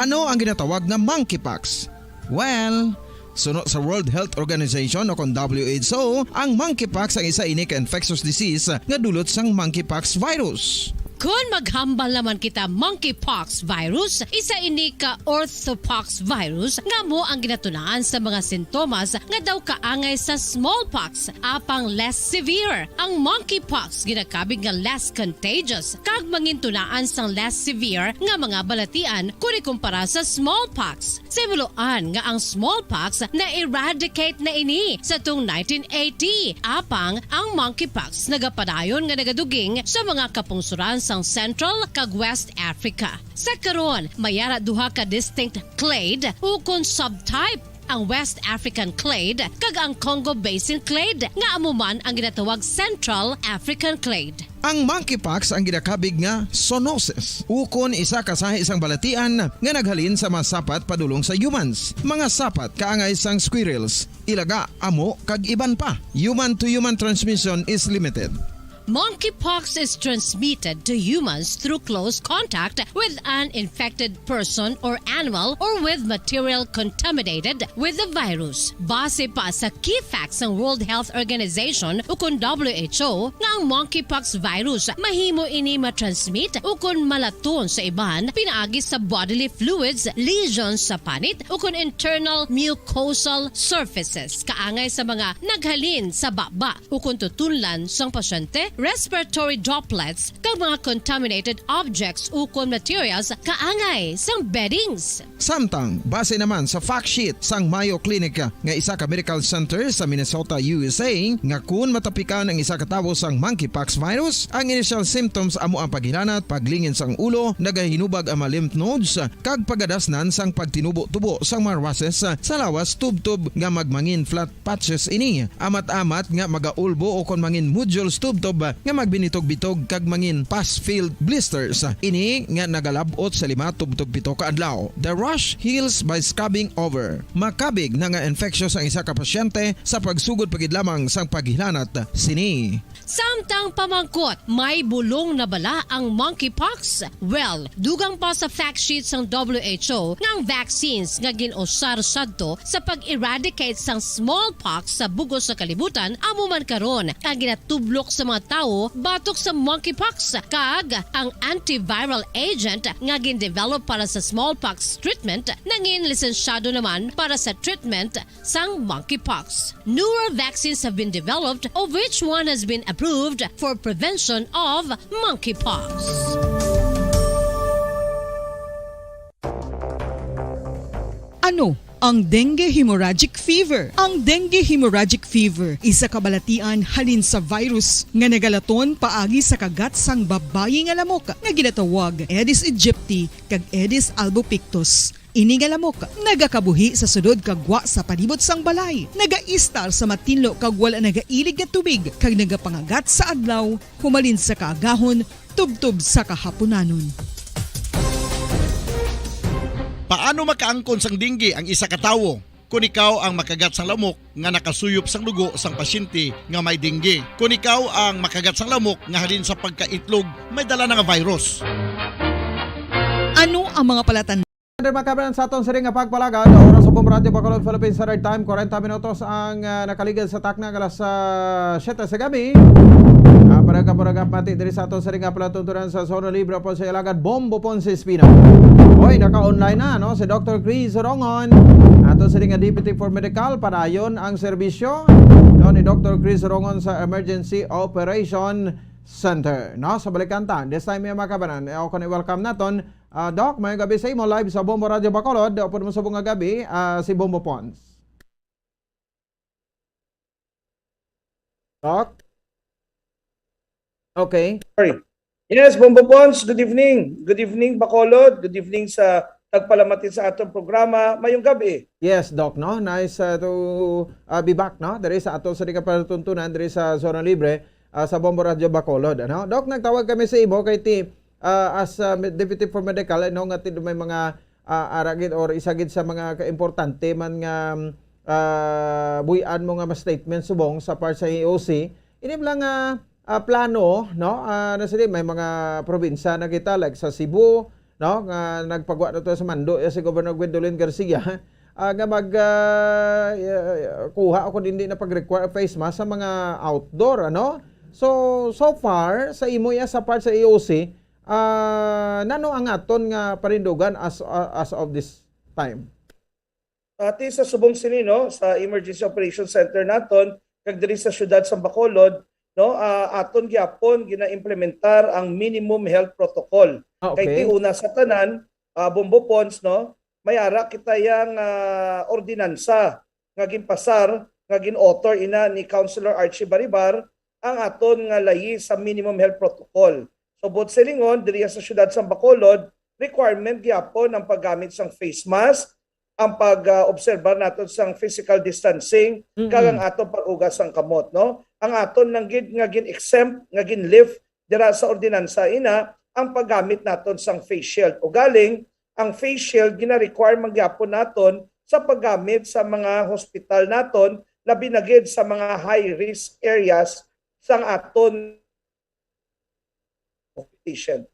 Ano ang ginatawag na monkeypox? Well, sunod sa World Health Organization o kung WHO, ang monkeypox ang isa ini ka infectious disease nga dulot sang monkeypox virus. Kung maghambal naman kita monkeypox virus, isa ini ka orthopox virus nga mo ang ginatunaan sa mga sintomas nga daw kaangay sa smallpox apang less severe. Ang monkeypox ginakabig nga less contagious kag mangintunaan sang less severe nga mga balatian kung ikumpara sa smallpox. Simuloan nga ang smallpox na eradicate na ini sa tung 1980 apang ang monkeypox nagapadayon nga nagaduging sa mga kapungsuran sang Central kag West Africa. Sa karon, mayara duha ka distinct clade ukon subtype, ang West African clade kag ang Congo Basin clade nga amuman ang ginatawag Central African clade. Ang monkeypox ang ginakabig nga zoonosis. Ukon isa kasahi isang balatian nga naghalin sa mga sapat padulong sa humans. Mga sapat kaangay sang squirrels, ilaga, amo kag iban pa. Human to human transmission is limited. Monkeypox is transmitted to humans through close contact with an infected person or animal or with material contaminated with the virus. Base pa sa key facts ng World Health Organization ukon WHO nga ang monkeypox virus mahimo ini matransmit ukon malaton sa iban pinaagi sa bodily fluids, lesions sa panit ukon internal mucosal surfaces kaangay sa mga naghalin sa baba ukon tutunlan sang pasyente, respiratory droplets kag mga contaminated objects ukon materials kaangay sang beddings. Samtang, base naman sa fact sheet sang Mayo Clinic nga isa ka medical center sa Minnesota, USA, nga kun matapikan ang isa ka tawo sang monkeypox virus, ang initial symptoms amo ang paghilanat, paglingin sang ulo, nagahinubag ang mga lymph nodes, kag pagadasnan sang pagtinubo-tubo sang mga rashes sa lawas tubtob nga magmangin flat patches ini. Amat-amat nga magaulbo o kon mangin nodules tubtob nga magbinitog-bitog kag mangin pus-filled blisters. Ini nga nagalabot sa 5 tubtob 7 ka adlaw. The rash heals by scrubbing over. Makabig na nga infectious ang isa ka pasyente sa pagsugod pagid lamang sang paghilanat sini. Samtang pamangkot, may bulong na bala ang monkeypox? Well, dugang pa sa fact sheet sang WHO nga ang vaccines nga ginusar sadto sa pag-eradicate sang smallpox sa bugos sa kalibutan amo man karon ang ginatublok sa mga tao batok sa monkeypox kag ang antiviral agent nga gin-develop para sa smallpox treatment nangin lisensyado naman para sa treatment sang monkeypox. Newer vaccines have been developed of which one has been approved for prevention of monkeypox. Ano ang dengue hemorrhagic fever? Ang dengue hemorrhagic fever isa ka balatian halin sa virus nga nagalaton paagi sa kagat sang babayi nga lamok nga ginatawag Aedes aegypti kag Aedes albopictus. Ini nga lamok nagakabuhi sa sudod kagwa sa palibot sang balay, nagaistar sa matinlo kag wala nagailig nga tubig kag nagapangagat sa adlaw humalin sa kaagahon tubtob sa kahaponanon. Paano makaangkon sang dengue ang isa ka tawo kung ikaw ang makagat sang lamok nga nakasuyop sang dugo sang pasyente nga may dengue? Kung ikaw ang makagat sang lamok nga halin sa pagkaitlog may dala nga virus. Ano ang mga palatandaan? Makabaran sa atong siring nga pagpalagad, oras sa Bombo Radio Bacolod Philippines Standard Time, 40 minutos ang nakaligad sa takna alas 7 sa gabi. Paraga pati diri sa atong siring nga palatuntunan sa Zona Libre po sa Ilagad, Bombo Ponce Espino. Hoy, naka-online na no si Dr. Chris Rongon. Atong siring nga Deputy for Medical, padayon ang serbisyo no ni Dr. Chris Rongon sa Emergency Operation Center. No, sa Balikanta. This time may makabanan. Ako ni welcome naton. Doc, may gabi sa imo live sa Bombo Radio Bacolod. Opo mo sa bunga gabi si Bombo Pons. Doc? Okay. Sorry. Yes, Bombo Pons, good evening. Good evening, Bacolod. Good evening sa tagpalamatin sa atong programa mayong gabi. Yes, Doc, no? Nice to be back, no? Dari sa atong sa palatuntunan, dari sa Zona Libre, sa Bombo Radio Bacolod. Ano? Doc, nagtawag kami sa imo kay as Deputy for Medical, no, nga may mga aragid or isagid sa mga kaimportante man nga buyan mo nga statement subong sa part sa EOC. Ini lang plano, no? Nasa may mga probinsya na kita like sa Cebu, no, nga nagpagwa na to sa Mando si Governor Gwendolyn Garcia nga kuha ako hindi na pag-require face mask sa mga outdoor, ano? So far sa imo sa part sa EOC, nano ang aton nga parindugan as of this time? Ati sa Subong Sini, no, sa Emergency Operations Center naton, kag diri sa siyudad sa Bacolod, no, aton gyapon gina-implementar ang minimum health protocol. Kay ti una sa tanan, Bombo Pons, no, may ara kita yang ordinansa nga ginpasar, nga gin-author ina ni Councilor Archie Baribar ang aton nga layi sa minimum health protocol. So bot silingon diri sa siyudad sa Bacolod, requirement gyapon ang paggamit sang face mask, ang pag-obserbar naton sang physical distancing, kag ang aton pag-ugas sang kamot, no? Ang aton nang nga gin-exempt, nga gin-lift dira sa ordinansa ina ang paggamit naton sang face shield. O galing ang face shield gina-require magyapon naton sa paggamit sa mga hospital naton, labi na gid sa mga high risk areas sang aton patient.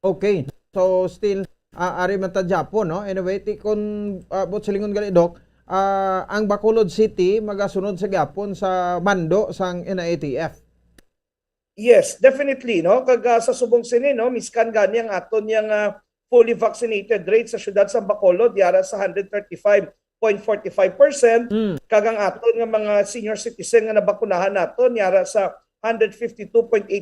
Okay. So still ari man ta Japon, no? Anyway, kun bot silingon gali Dok, ang Bacolod City magasunod sa Japon sa mando sang NIATF. Yes, definitely, no. Kag sa Subong Sini, no, miskan gani ang aton yang fully vaccinated rate sa syudad sa Bacolod yara sa 135.45%, kag ang aton nga mga senior citizen nga nabakunahan naton yara sa 152.18%.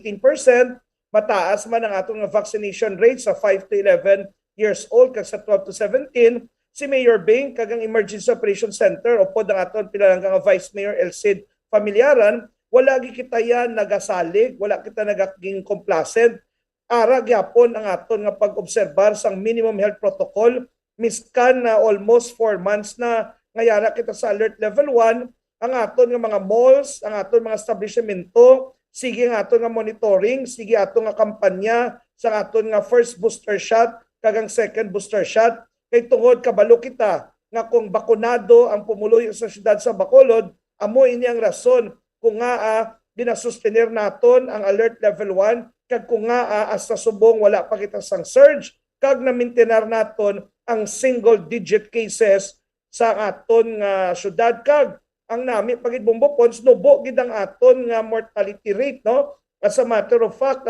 Mataas man ang atong vaccination rate sa 5 to 11 years old kag sa 12 to 17. Si Mayor Bing kag ang Emergency Operations Center o pod ang aton pinalanggang Vice Mayor Elcid Familiaran, wala gi kita yan nagasalig, wala kita nagaging complacent. Ara gyapon ang aton nga pag-obserbar sang minimum health protocol miskan na almost 4 months na ngayara kita sa alert level 1. Ang aton nga mga malls, ang aton mga establishmento, sige nga aton nga monitoring, sige aton nga kampanya sa aton nga first booster shot kagang second booster shot. Kay tungod kabalo kita nga kung bakunado ang pumuluyo sa siyudad sa Bacolod, amo ini ang rason kung nga ginasustenir naton ang alert level 1 kag kung nga as sa Subong wala pa kita sang surge kag na-maintain naton ang single digit cases sa aton nga syudad kag ang nami pagid Bombo Pons nubo gid ang aton nga mortality rate, no? As a matter of fact,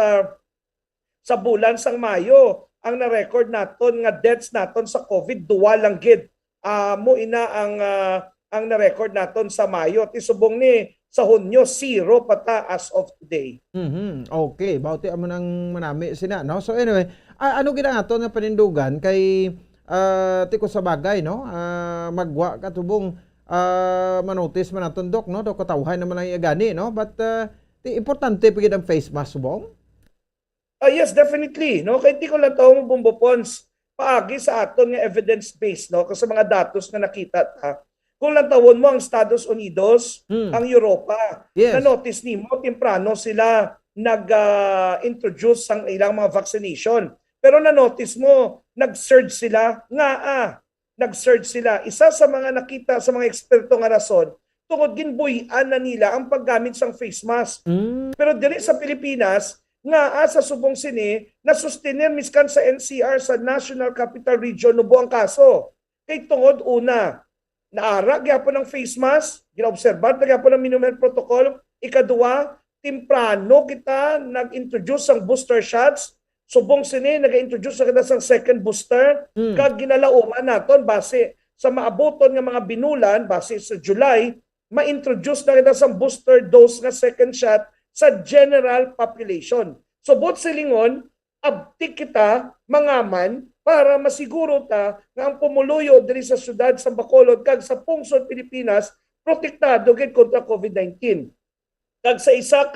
sa bulan sang Mayo ang na-record naton nga deaths naton sa COVID duwa lang gid. Mo ina ang na-record naton sa Mayo. Ti Subong ni sa Hunyo 0 pata as of today. Okay, bauti amo nang manami sina, no? So anyway, ano gid ang aton nga panindugan kay tiko sa bagay, no? Magwa katubong manotice man naton Dok, no? Do katawhan naman ang gani, no? But importante pagid ang face mask, Subong. Yes, definitely, no? Kay di ko lang tawo mo Bombo Pons paagi sa aton nga evidence based, no? Kasi mga datos na nakita ta. Kung lang tawon mo ang Estados Unidos, ang Europa, na-notice nimo temprano sila nag-introduce ang ilang mga vaccination. Pero na-notice mo, nag-surge sila nag-surge sila. Isa sa mga nakita sa mga eksperto nga rason, tungod ginbuhian na nila ang paggamit sang face mask. Pero diri sa Pilipinas, nga sa Subong Sini, nasustenir miskan sa NCR sa National Capital Region nubo ang kaso. Kay tungod una, naara gyapon ang face mask, ginaobserbar na gyapon ang minimum health protocol. Ikaduwa, temprano kita nag-introduce ang booster shots. Subong Sini nag-introduce na kita sang second booster. Kag ginalauman naton base sa maaboton nga mga binulan base sa July, ma-introduce na kita sang booster dose nga second shot sa general population. So bot silingon, abtik kita mangaman para masiguro ta nga ang pumuluyo diri sa syudad sa Bacolod kag sa pungsod Pilipinas protektado gid kontra COVID-19. Kag sa isa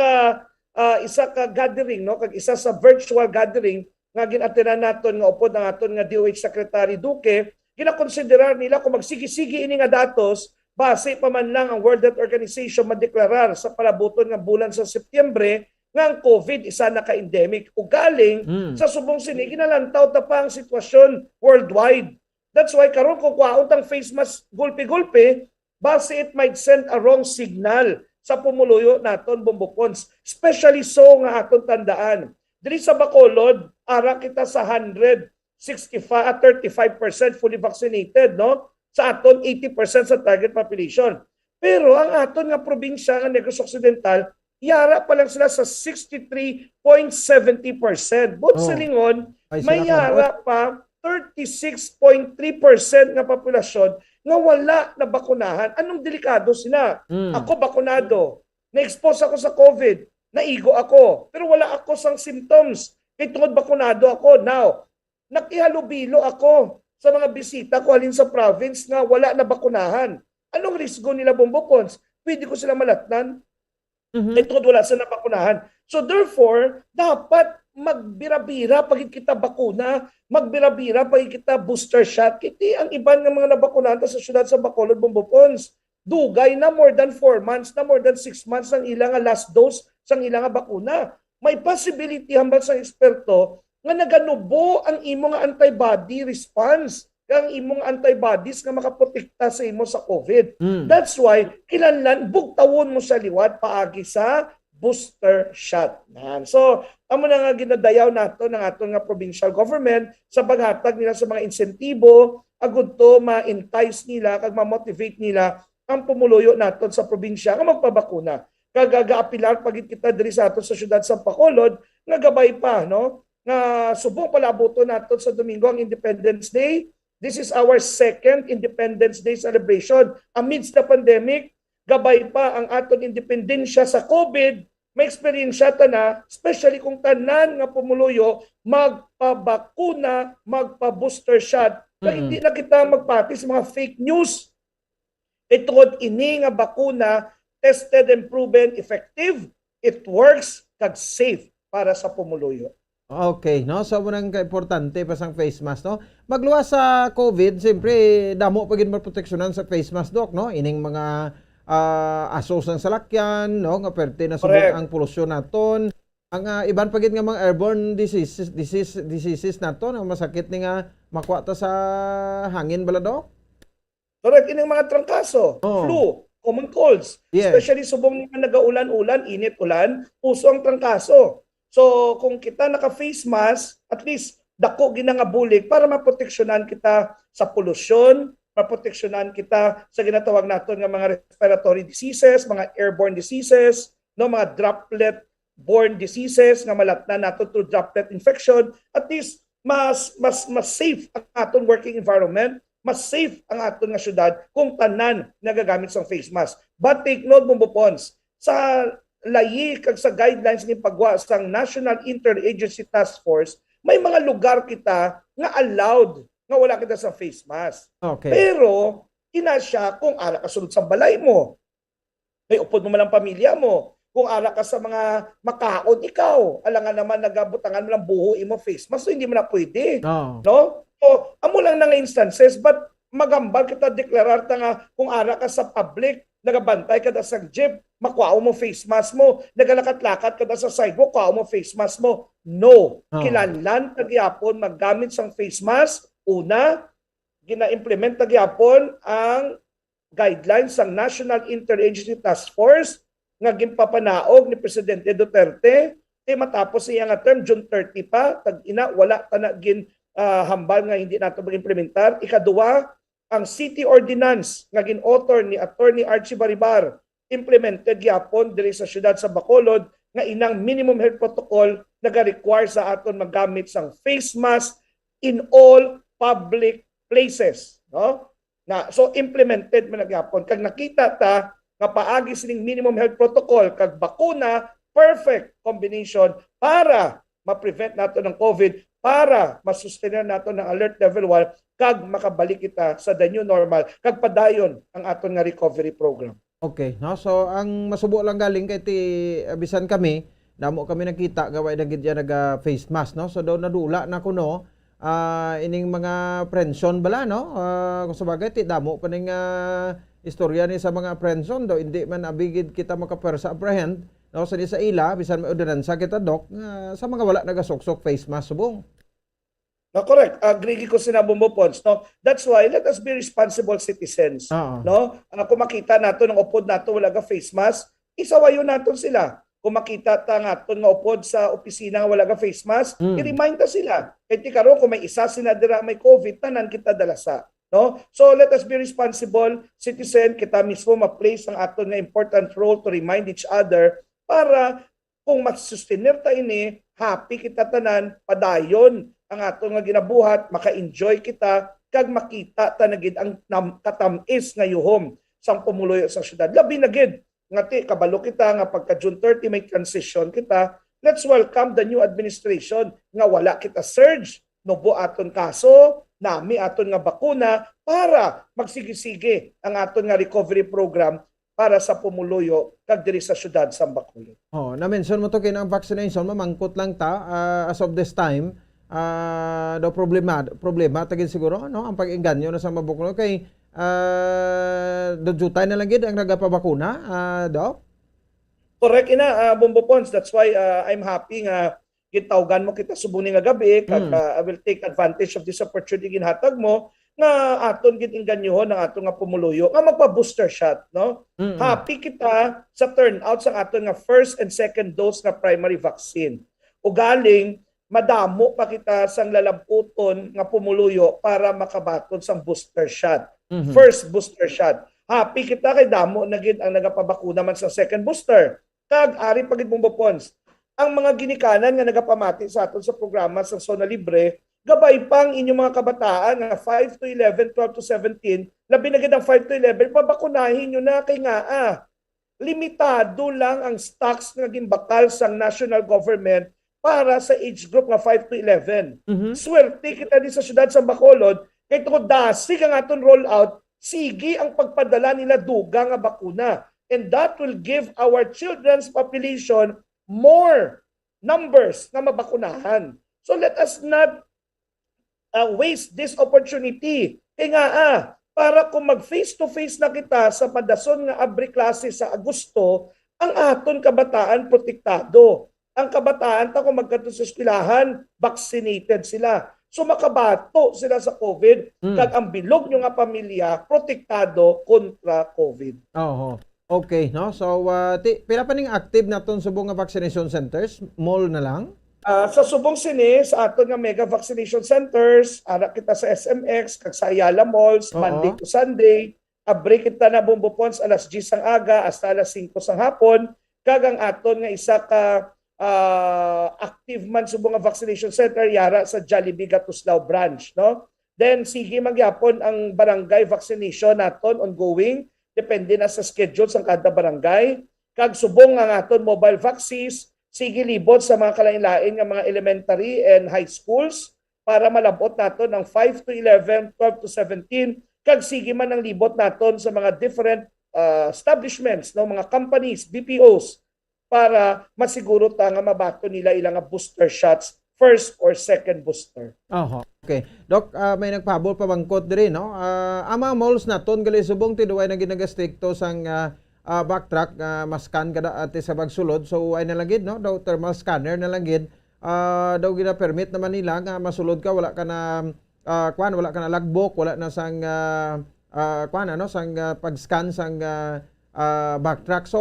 ka gathering, no, kag isa sa virtual gathering nga gin-attendan naton nga upod ang aton nga DOH Secretary Duque, ginakonsiderar nila kung magsigi-sigi ini nga datos base pa man lang ang World Health Organization madeklarar sa palabuton nga bulan sa Setyembre nga ang COVID isa na ka-endemic. O galing sa Subong Sini, ginalantaw ta pa ang sitwasyon worldwide. That's why karon kung kwaon tang face mask gulpi-gulpi, base it might send a wrong signal sa pumuluyo naton Bombo Pons. Especially so nga aton tandaan. Diri sa Bacolod, ara kita sa 35% fully vaccinated, no? Sa aton 80% sa target population. Pero ang aton nga probinsya nga Negros Occidental, yara pa lang sila sa 63.70%. But sa lingon, may yara pa 36.3% nga populasyon nga wala na bakunahan. Anong delikado sila? Ako bakunado. Na-expose ako sa COVID. Naigo ako. Pero wala ako sang symptoms. Kaya tungod bakunado ako. Now, nakihalubilo ako sa mga bisita ko halin sa province nga wala na bakunahan. Anong risgo nila, Bombo Pons? Pwede ko sila malatnan. Ito wala sa nabakunahan. So therefore, dapat magbira-bira pag kita bakuna, magbira-bira pag kita booster shot. Kiti ang iban ng mga nabakunahan sa syudad sa Bacolod, Bombo Pons. Dugay na more than 4 months, na more than 6 months ang ilang last dose sang ilang bakuna. May possibility hambal sa eksperto nga naganubo ang imong antibody response, ang imong antibodies nga makaprotekta sa imo sa COVID. That's why kinahanglan bugtawon mo sa liwat paagi sa booster shot. So, amo na nga ginadayaw nato ng aton nga provincial government sa paghatag nila sa mga insentibo agud to ma-entice nila kag ma-motivate nila ang pumuluyo naton sa probinsya nga magpabakuna. Kagagaapilar pagit kita diri sa aton sa syudad sa Bacolod nga gabay pa no nga subong palabuton naton sa Domingo ang Independence Day. This is our second Independence Day celebration amidst the pandemic. Gabay pa ang aton independensya sa COVID. May experience ta na, especially kung tanan nga pumuluyo, magpabakuna, magpa-booster shot. Hindi na kita magpati sa mga fake news. Itod ini nga bakuna, tested and proven effective, it works, kag safe para sa pumuluyo. Okay, no? So, munang importante pa sang face mask, no? Magluwas sa COVID, siyempre, damo pagin maproteksyonan sa face mask, Doc, no? Ining mga asos ng salakyan, no? Nga perte na subong ang polusyon naton. Ang iban pagit nga mga airborne diseases naton, ang masakit ni nga makuha ta sa hangin bala, Doc? Correct, ining mga trangkaso, flu, common colds, especially subong nga nagaulan-ulan, init-ulan, puso ang trangkaso. So kung kita naka-face mask, at least dako ginangabulig para maproteksyonan kita sa polusyon, maproteksyonan kita sa ginatawag naton nga mga respiratory diseases, mga airborne diseases, no, mga droplet-borne diseases nga malatnan naton through droplet infection. At least mas safe ang aton working environment, mas safe ang aton nga syudad kung tanan nagagamit sa face mask. But take note, Bombo Pons, sa layi kag sa guidelines ni pagwa sang National Interagency Task Force, may mga lugar kita nga allowed nga wala kita sa face mask. Okay. Pero ina siya kung ara ka sulod sa balay mo. May upod mo man ang pamilya mo. Kung ara ka sa mga makaon ikaw, alangan naman nagabutangan mo lang buho imo face mask, so hindi mo na pwede. No? So amo lang na nga instances, but magambal kita deklarar ta nga kung ara ka sa public, nagabantay ka sa jeep, makuha mo face mask mo, nagalakat-lakat ka sa sidewalk, kuha mo face mask mo. No. Kinahanglan tagyapon maggamit sang face mask. Una, gina-implement tagyapon ang guidelines sang National Interagency Task Force nga ginpapanaog ni Presidente Duterte. Matapos siya nga term, June 30 pa, tag-ina, wala ta na hambal nga hindi nato mag-implementar. Ikaduwa, ang City Ordinance nga gin-author ni Attorney Archie Baribar, implemented gyapon diri sa syudad sa Bacolod nga inang minimum health protocol naga-require sa aton maggamit sang face mask in all public places, no? So implemented man gyapon kag nakita ta nga paagi sining minimum health protocol kag bakuna, perfect combination para ma-prevent nato ng COVID, para ma-sustain nato ng alert level 1 kag makabalik kita sa the new normal kag padayon ang aton nga recovery program. Okay, no? So ang masubo lang galing kay ti abisan kami, damo kami nakita gaway na gid naga face mask, no? So daw nadula na kuno ining mga friendson bala, no? Kung sabagay ti damo pa ning istorya ni sa mga friendson daw hindi man abigid kita makapersa apprehend, no? So di sa ila bisan may ordinansa kita, Doc, sa mga wala nagasuksok face mask subong. No, correct. Agree ko sinabong mo, Pons. No? That's why let us be responsible citizens. No? Kung makita nato ng upod nato wala ka face mask, isawayo nato sila. Kung makita ta nato nga upod sa opisina nga wala ka face mask, i-remind ta sila. Kaya ti karon kung may isa sila dira may COVID, tanan kita dalasa. No? So let us be responsible citizen, kita mismo ma-place ang aton nga important role to remind each other para kung masustenir ta ini, happy kita tanan, padayon ang ato nga ginabuhat, maka-enjoy kita, kag makita ta na gid ang katamis nga yuhom sang pumuloy sa syudad. Labi na gid nga ti kabalo kita nga pagka June 30 may transition kita. Let's welcome the new administration nga wala kita surge, nubo aton kaso, nami aton nga bakuna para magsigisige ang aton nga recovery program para sa pumuluyo kag diri sa syudad sa Bacolod. Oh, na-mention mo to kay ang vaccination, mamangkot lang ta as of this time. Do problema tagin siguro no ang pag-engganyo na sa Bacolod kay do jutay na lang gid ang nagapabakuna, Doc. Correct ina, Bombo Pons. That's why I'm happy nga gitawgan mo kita subong nga gabi kag I will take advantage of this opportunity ginhatag mo nga aton gid inganyohon ang aton nga pumuluyo nga magpa-booster shot, no? Happy kita sa turnout sa aton nga first and second dose nga primary vaccine. Ugaling madamo pa kita sang lalabuton nga pumuluyo para makabaton sang booster shot. First booster shot. Happy kita kay damo na gid ang nagapabakuna man sa second booster. Kag ari pagid Bombo Pons. Ang mga ginikanan nga nagapamati sa aton sa programa sa Zona Libre, gabay pang inyong mga kabataan nga 5 to 11, 12 to 17, labi na gid ang 5 to 11, pabakunahin nyo na kay nga limitado lang ang stocks nga ginbakal sang national government para sa age group nga 5 to 11. Swerte kita di sa syudad sa Bacolod, kay tungod dasig ang aton rollout, sige ang pagpadala nila dugang nga bakuna. And that will give our children's population more numbers na mabakunahan. So let us not waste this opportunity. Kaya para kung mag face-to-face na kita sa padason nga abri klase sa Agosto, ang aton kabataan protektado. Ang kabataan ta kung magkadto sa eskwelahan, vaccinated sila. So makabato sila sa COVID, kag ang bilog nyo nga pamilya protektado kontra COVID. Okay, no? So pila pa ning active naton subong nga vaccination centers? Mall na lang? Sa Subong Sini, sa aton nga mega vaccination centers, ara kita sa SMX, kag sa Ayala Malls, Monday to Sunday, abri kita na Bombo Pons alas 10 sang aga hasta alas 5 sang hapon, kag ang aton nga isa ka active man subong nga vaccination center yara sa Jollibee Gatuslao branch, no? Then sige magyapon ang barangay vaccination naton ongoing, depende na sa schedule sang kada barangay, kag subong ang aton mobile vaccines. Sige libot sa mga kalain-lain ng mga elementary and high schools para malabot naton ng 5 to 11, 12 to 17. Kag sige man ang libot naton sa mga different establishments, no, mga companies, BPOs, para masiguro ta nga mabato nila ilang booster shots, first or second booster. Okay. Doc, may nagpabol pa bangkot diri, no? Ang mga malls naton gali subong tiduay na ginagastikto sang backtrack, maskan kada ate sa bagsulod, so ay nalagid, no? Daw thermal scanner nalagid, daw gina permit naman nila nga masulod ka, wala ka na wala ka na logbook, wala na sang sang pag-scan sang backtrack. So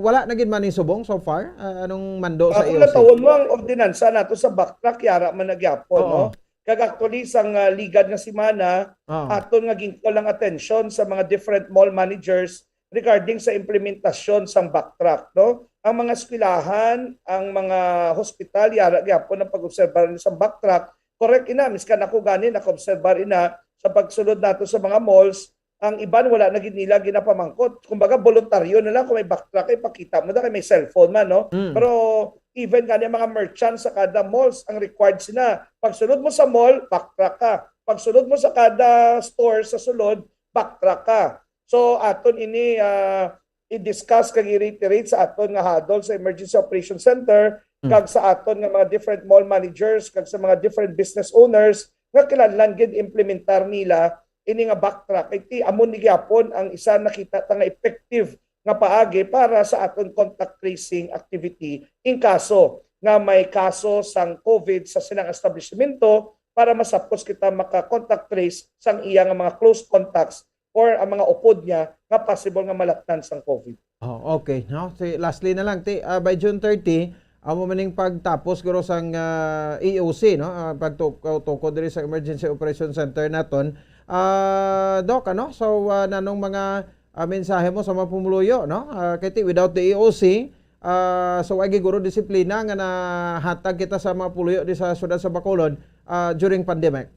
wala na gid man ni subong so far. Anong mando sa iyo? Tawon mo ang ordinansa nato sa backtrack yara man nagyapon, no? Kag actually sang ligad nga semana, aton nga gingko lang attention sa mga different mall managers regarding sa implementasyon sang backtrack, no? Ang mga eskwelahan, ang mga hospital yara gyapon ang pag-obserbar sa backtrack. Correct ina, miskan ako ganin naka-obserbar ina sa pagsulod nato sa mga malls, ang iban wala na gid nila ginapamangkot. Kumbaga voluntaryo na lang kung may backtrack, ipakita mo na kay may cellphone man, no? Pero even gani mga merchants sa kada malls ang required sila. Pagsulod mo sa mall, backtrack ka. Pagsulod mo sa kada store sa sulod, backtrack ka. So aton ini i-discuss kag i-reiterate sa aton nga hadol sa Emergency Operations Center, kag sa aton nga mga different mall managers, kag sa mga different business owners nga kinahanglan gid implementar nila ini nga backtrack. Iti amon ni gyapon ang isa nakita ta nga effective nga paagi para sa aton contact tracing activity in kaso nga may kaso sang COVID sa silang establishmento para masapos kita maka-contact trace sang iya nga mga close contacts or ang mga upod niya nga possible nga malatnan sang COVID. Okay, no? So, lastly na lang, by June 30, amo maning pagtapos guro sang EOC, no? Pagtukod diri sa Emergency Operations Center naton. Doc, ano? So nanong mga mensahe mo sa mga pumuluyo, no? Kaya without the EOC, so ay guro disiplina nga nahatag kita sa mga puloy di sa syudad sa Bacolod during pandemic.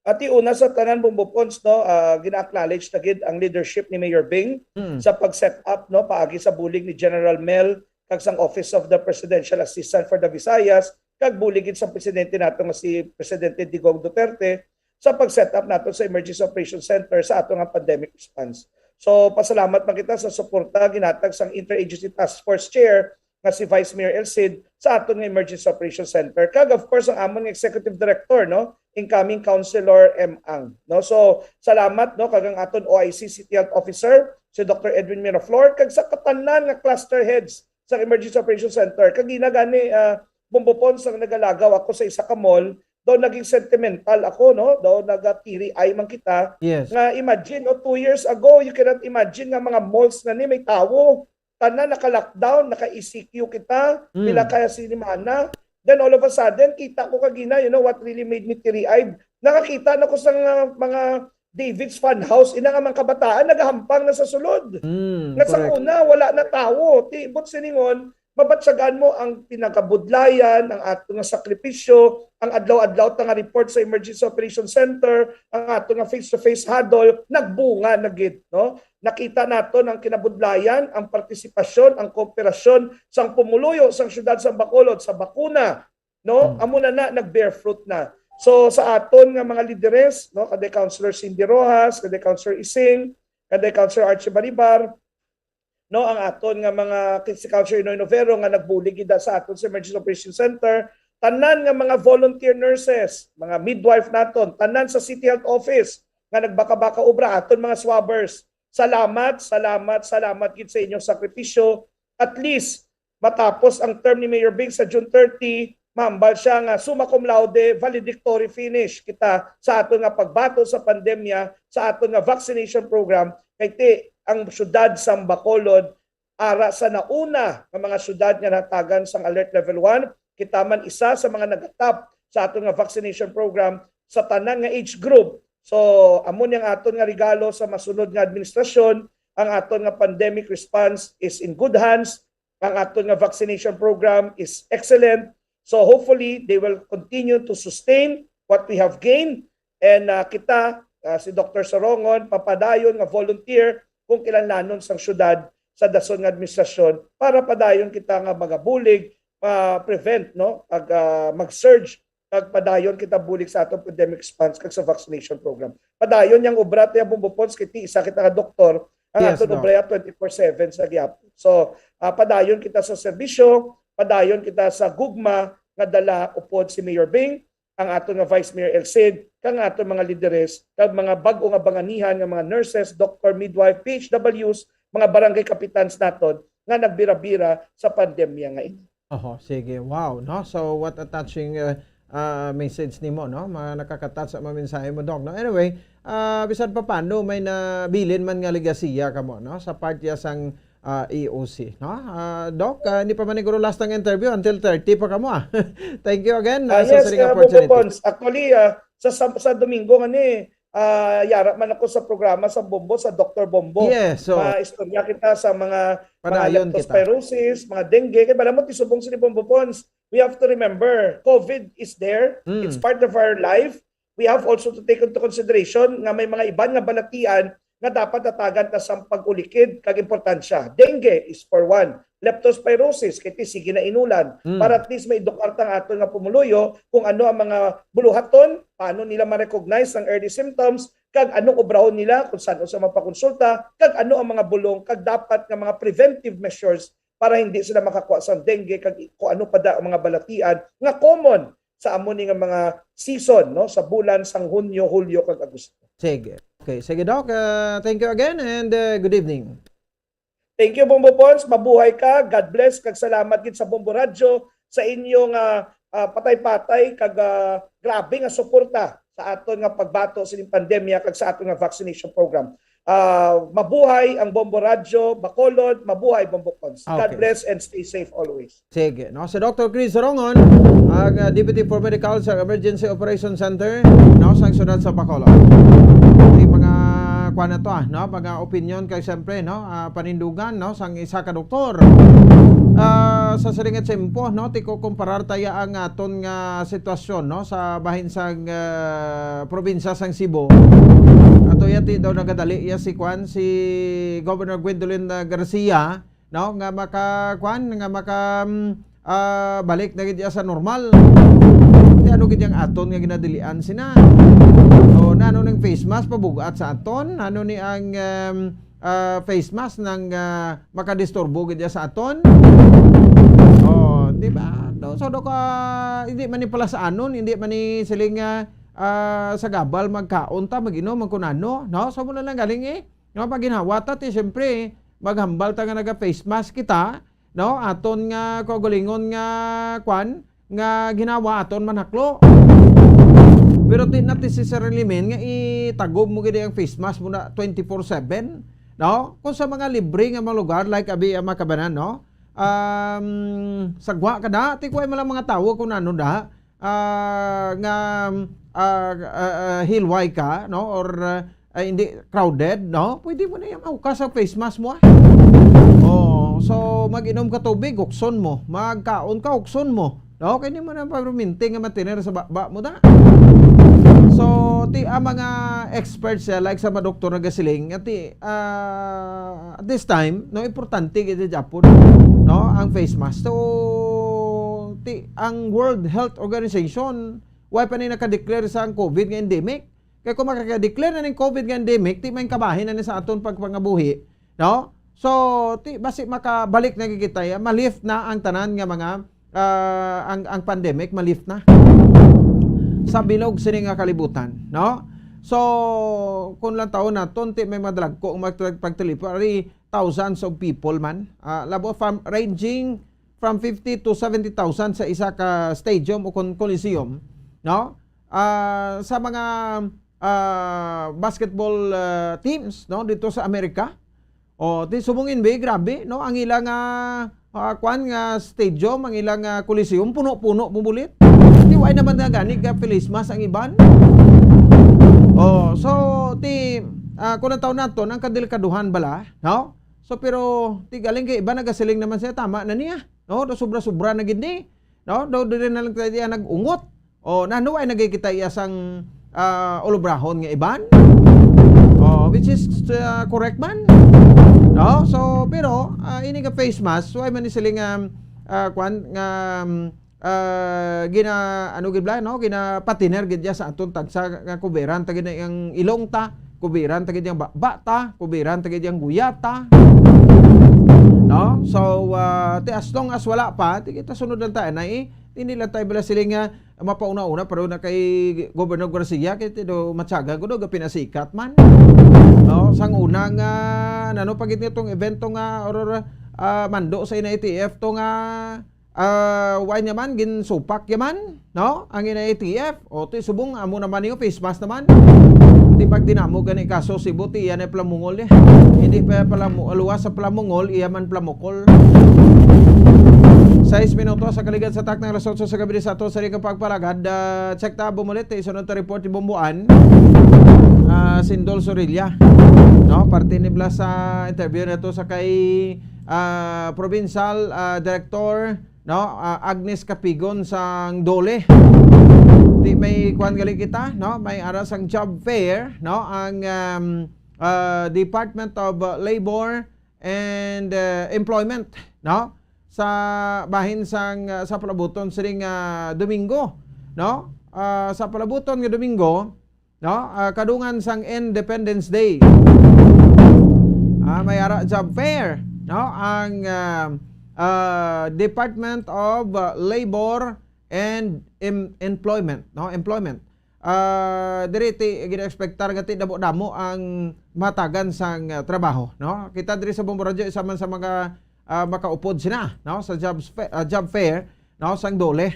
At una sa tanan bumbupons no, gina-acknowledge na gid ang leadership ni Mayor Bing sa pag-set up no paagi sa bulig ni General Mel kag sang Office of the Presidential Assistant for the Visayas kag bulig gid sa presidente nato nga si Presidente Digong Duterte sa pag-set up nato sa Emergency Operations Center sa ato nga pandemic response. So pasalamat man kita sa suporta ginatag sang Interagency Task Force Chair nga si Vice Mayor Elcid sa aton nga Emergency Operations Center kag of course ang amon nga Executive Director no, incoming Councilor M. Ang no. So salamat no kag ang aton OIC City Health Officer si Dr. Edwin Miraflor kag sa katanan nga cluster heads sa Emergency Operations Center kag ginagani bumbupon sang nagalagaw ako sa isa ka mall daw naging sentimental ako no, daw nagatiri ay man kita. Yes. Nga imagine no, 2 years ago you cannot imagine nga mga malls na ni may tawo tanan naka-lockdown, naka-ECQ kita, pila kaya sinimana. Then all of a sudden, kita ko kagina, you know what really made me teary-eyed? Nakakita na ko sa mga David's Funhouse, ina nga mga kabataan, nagahampang na sa sulod. Nga sa una, wala na tao. Tibot siningon, mabatsagan mo ang pinakabudlayan, ang ato nga sakripisyo, ang adlaw-adlaw nga report sa Emergency Operations Center, ang ato nga face-to-face huddle, nagbunga na gid, no? Nakita nato ang kinabudlayan, ang partisipasyon, ang kooperasyon sang pumuluyo sang syudad sa Bacolod sa bakuna, no? Amo na nag-bear fruit na. So sa aton nga mga lideres, no, kada Councilor Cindy Rojas, kada Councilor Ising, kada Councilor Archie Baribar, no, ang aton nga mga si Councilor Inoy Novero nga nagbulig gid sa aton sa Emergency Operations Center, tanan nga mga volunteer nurses, mga midwife naton, tanan sa City Health Office nga nagbaka-baka obra aton mga swabbers. Salamat gid sa inyong sakripisyo. At least matapos ang term ni Mayor Bing sa June 30, mahambal siya nga summa cum laude valedictory finish kita sa aton nga pagbato sa pandemya, sa aton nga vaccination program kay ang syudad sa Bacolod ara sa nauna nga mga syudad nga natagan sang alert level 1, kita man isa sa mga nagatap sa aton nga vaccination program sa tanang nga age group. So amon yang aton nga regalo sa masunod nga administrasyon, ang aton nga pandemic response is in good hands, ang aton nga vaccination program is excellent. So hopefully they will continue to sustain what we have gained, and kita si Dr. Sorongon papadayon nga volunteer kung kinahanglan sang syudad sa dason nga administrasyon para padayon kita nga magabulig, prevent no mag-surge kag padayon kita bulig sa atong pandemic response kag sa vaccination program. Padayon yang obra ta bumbupons kiti isa kita ka doktor ang aton obra 24/7 sa gyapon. So padayon kita sa serbisyo, padayon kita sa gugma nga dala upod si Mayor Bing, ang aton nga Vice Mayor Elcid, kang aton mga lideres, kag mga bag-o nga banganihan nga mga nurses, doctor, midwife, PHWs, mga barangay kapitans naton nga nagbira-bira sa pandemya nga ito. Sige. Wow, no? So what a touching message nimo, no? Mga nakaka-touch sa mensahe mo, Doc, no? Anyway, bisan pa paano may nabilin man nga ligasiya kamo, no? Sa part ya sang EOC, no? Doc, hindi pa man siguro last ng interview until 30 pa kamo. Thank you again sa saring opportunity. Actually, sa Domingo nga ni yara man ako sa programa sa Bombo, sa Dr. Bombo. Yes, so istorya kita sa mga leptospirosis, mga dengue. Kaya bala mo tisubong si Bombo Pons. We have to remember, COVID is there. It's part of our life. We have also to take into consideration nga may mga iban nga balatian nga dapat tatagan ta sa pag-ulikid kag importansya. Dengue is for one. Leptospirosis, kiti sige na inulan. Para at least may dukartang aton nga pumuluyo kung ano ang mga buluhaton, paano nila ma-recognize ang early symptoms, kag anong obrahon nila kung saan sa mapakonsulta, kag ano ang mga bulong, kag dapat nga mga preventive measures para hindi sila makakuha sa dengue, kag kung ano pa da ang mga balatian nga common sa amon nga mga season, no, sa bulan sang Hunyo, Hulyo kag Agosto. Sige. Okay, sige Doc. Thank you again and good evening. Thank you, Bombo Pons. Mabuhay ka. God bless. Kag salamat gid sa Bombo Radio sa inyong patay-patay kag grabe nga suporta sa aton nga pagbato sa pandemya kag sa aton nga vaccination program. Mabuhay ang Bombo Radio Bacolod. Mabuhay Bombo Pons. God bless and stay safe always. Sige. No, si Dr. Chris Sorongon, ang Deputy for Medical sa Emergency Operations Center, no, sa syudad sa Bacolod. Mga kuan na to no, mga opinion kay siyempre no, panindugan no sang isa ka doktor. Sa siringat sempo no, ti ko kumparar tayo ang aton nga sitwasyon no sa bahin sang probinsya sang Cebu. Ato yati daw nagadali ya si kuan si Governor Gwendolyn Garcia no nga maka balik na gid sa normal. Ti ano gid yang aton nga ginadilian sina. So nano ning face mask pabugat sa aton, ano ni ang face mask nang makadisturbo gid sa aton. Oh, di ba? So do ka hindi man ni pala sa anon, hindi man ni siling sa gabal magkaon ta mag-inom magkunano, no? So muna lang galing no pag ginhawa ta ti syempre maghambal ta nga naga face mask kita, no? Aton nga kogolingon nga kwan nga ginawa aton manaklo. Pero di natin si Sir Limen nga itagom mo gid ang face mask mo na 24/7, no? Kung sa mga libre nga mga lugar like abi Makabanan, no? Sagwa kada ti kuay malang mga tawo kung ano da nga hilway ka, no? Or hindi crowded, no? Pwede mo na yung aukas sa face mask mo. Oh, so mag-inom ka tubig, ukson mo. Magkaon ka, ukson mo. No, kaya di mo na paruminti nga matiner sa baba mo da. So, ti mga experts like sa mga doktor na gasiling, at this time, no, importante gid Japon, no, ang face mask. So, ang World Health Organization, why pa ni naka-declare sa ang COVID nga endemic? Kaya kung makaka-declare na ng COVID nga endemic, ti may kabahin na ni sa aton pagpangabuhi, no? So, ti basi makabalik na kita, malift na ang tanan nga mga ang pandemic malift na sa bilog sini nga kalibutan, no? So kung lang taon naton ti may madalag ko pagtelipari thousands of people man, labo from ranging from 50 to 70,000 sa isa ka stadium o coliseum, no? Sa mga basketball teams, no, dito sa Amerika. O ti subungin be grabe, no, ang ilang kwan nga stadium, ang ilang coliseum puno-puno bubulit. Di way naman nga gani ka Pilismas ang iban. Oh, so ti kung ang taon nato ang kadelikaduhan bala, no? So pero ti galing kay iba nagasiling naman siya tama na niya, no? Do sobra-sobra na gid ni, no? Do dire na lang tayo nag-ungot. O nano ay nagkikita iya sang ulubrahon nga iban. Oh, which is correct man. No, so pero ini ka face mask, so ay man siling kwan nga gina ano gid bla, no, gina patiner gid sa aton tagsa nga kuberan tagid ang ilong ta, kuberan tagid yang bata, kuberan tagid yang guyata. No, so ti as long as wala pa, ti kita sunod lang tayo na hindi lang tayo bala siling nga mapauna-una pero na kay Governor Garcia kay do matsaga gudo ga pinasikat man. No, sang una nga nano pagit nitong evento nga or mando sa ITF to nga why naman gin supak yaman, no? Ang ITF o ti subong amo naman yung face mask naman. Di pag dinamo gani kaso Cebu ti yan ay plamungol hindi pa pala luwas sa plamungol iyaman plamukol. 6 minutos sa kaligad sa tak ng alas 8 sa gabi sa ato sa rikang pagpalagad. Check ta bumulit isunod ta report ni Bumbuan. Sindol Sorilla, no, parte ni Blas sa interview nito sa kay provincial director, no, Agnes Capigon sang Dole. Di may kuan gali kita, no, may aras ang job fair, no, ang Department of Labor and Employment, no, sa bahin sang sa palabuton siring Domingo, no, sa palabuton nga Domingo, no, kadungan sang Independence Day. May ara job fair, no, ang Department of Labor and Employment, no, employment. Diri ti gina-expectar nga ti damo-damo ang matagan sang trabaho, no. Kita diri sa Bombo Radio isa man sa mga makaupod sina, no, sa job fair, no, sang Dole.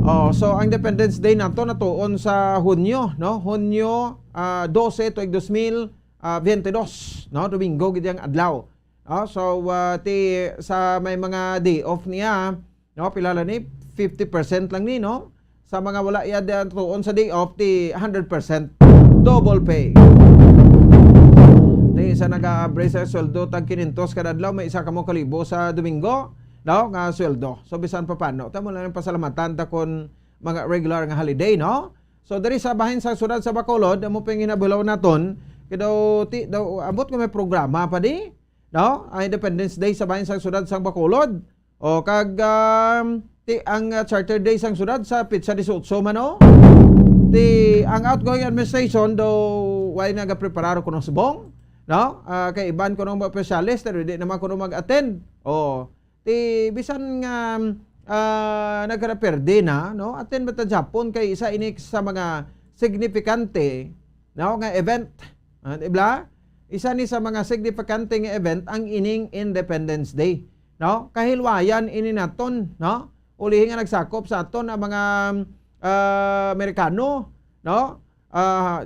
Oh, so ang Independence Day nato natuon sa Hunyo, no? Hunyo 12 tuig 2022, no? Domingo gid ang adlaw. So ti sa may mga day off niya, no? Pilala ni 50% lang ni, no? Sa mga wala iya tuon sa day off ti 100% double pay. bisan nag-average sa sweldo tag 500 kada adlaw, may 1,000 sa Domingo, no, nga sweldo. So bisan pa paano, tamo lang pasalamatan ta kon mga regular nga holiday, no? So diri sa bahin sa syudad sa Bacolod, amo pang hinabulaw naton, daw abot ko may programa pa di, no? Ang Independence Day sa bahin sa syudad sa Bacolod. O kag ang Charter Day sang syudad sa Pizza 18 man, no? Ang outgoing administration do why nagapreparar ko ng subong, no? Kay iban ko ng mga specialist pero di naman ko mag-attend. Bisan nga nagka-perde na, no? Attend ba ta Japon kay isa ini sa mga signifikante, no, nga event. Diba? Isa ni sa mga signifikante nga event ang ining Independence Day, no? Kahilwayan ini naton, no? Ulihin nga nagsakop sa aton ang mga Amerikano, no?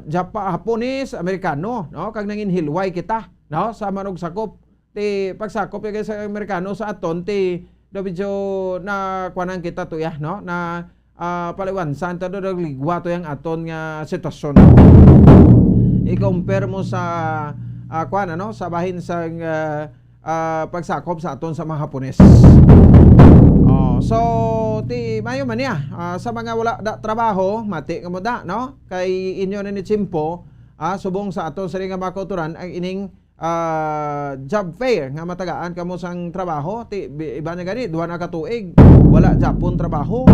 Japanese, Amerikano, no? Kag nangin hilway kita, no? Sa manog sakop. Pagsakop kay sa Amerikano sa aton medyo na kuanan kita to ya, no? Na paliwansan ta do ligwa to yang aton nga sitwasyon. I-compare mo sa kuan ano sa bahin sa pagsakop sa aton sa mga Hapones. So mayo man niya sa mga wala trabaho, mati ka mo da, no? Kay inyo na ni Chimpo, subong sa aton sa nga makauturan ang ining job fair nga matagaan kamo sang trabaho, iba na gani duha na ka tuig wala Japon trabaho.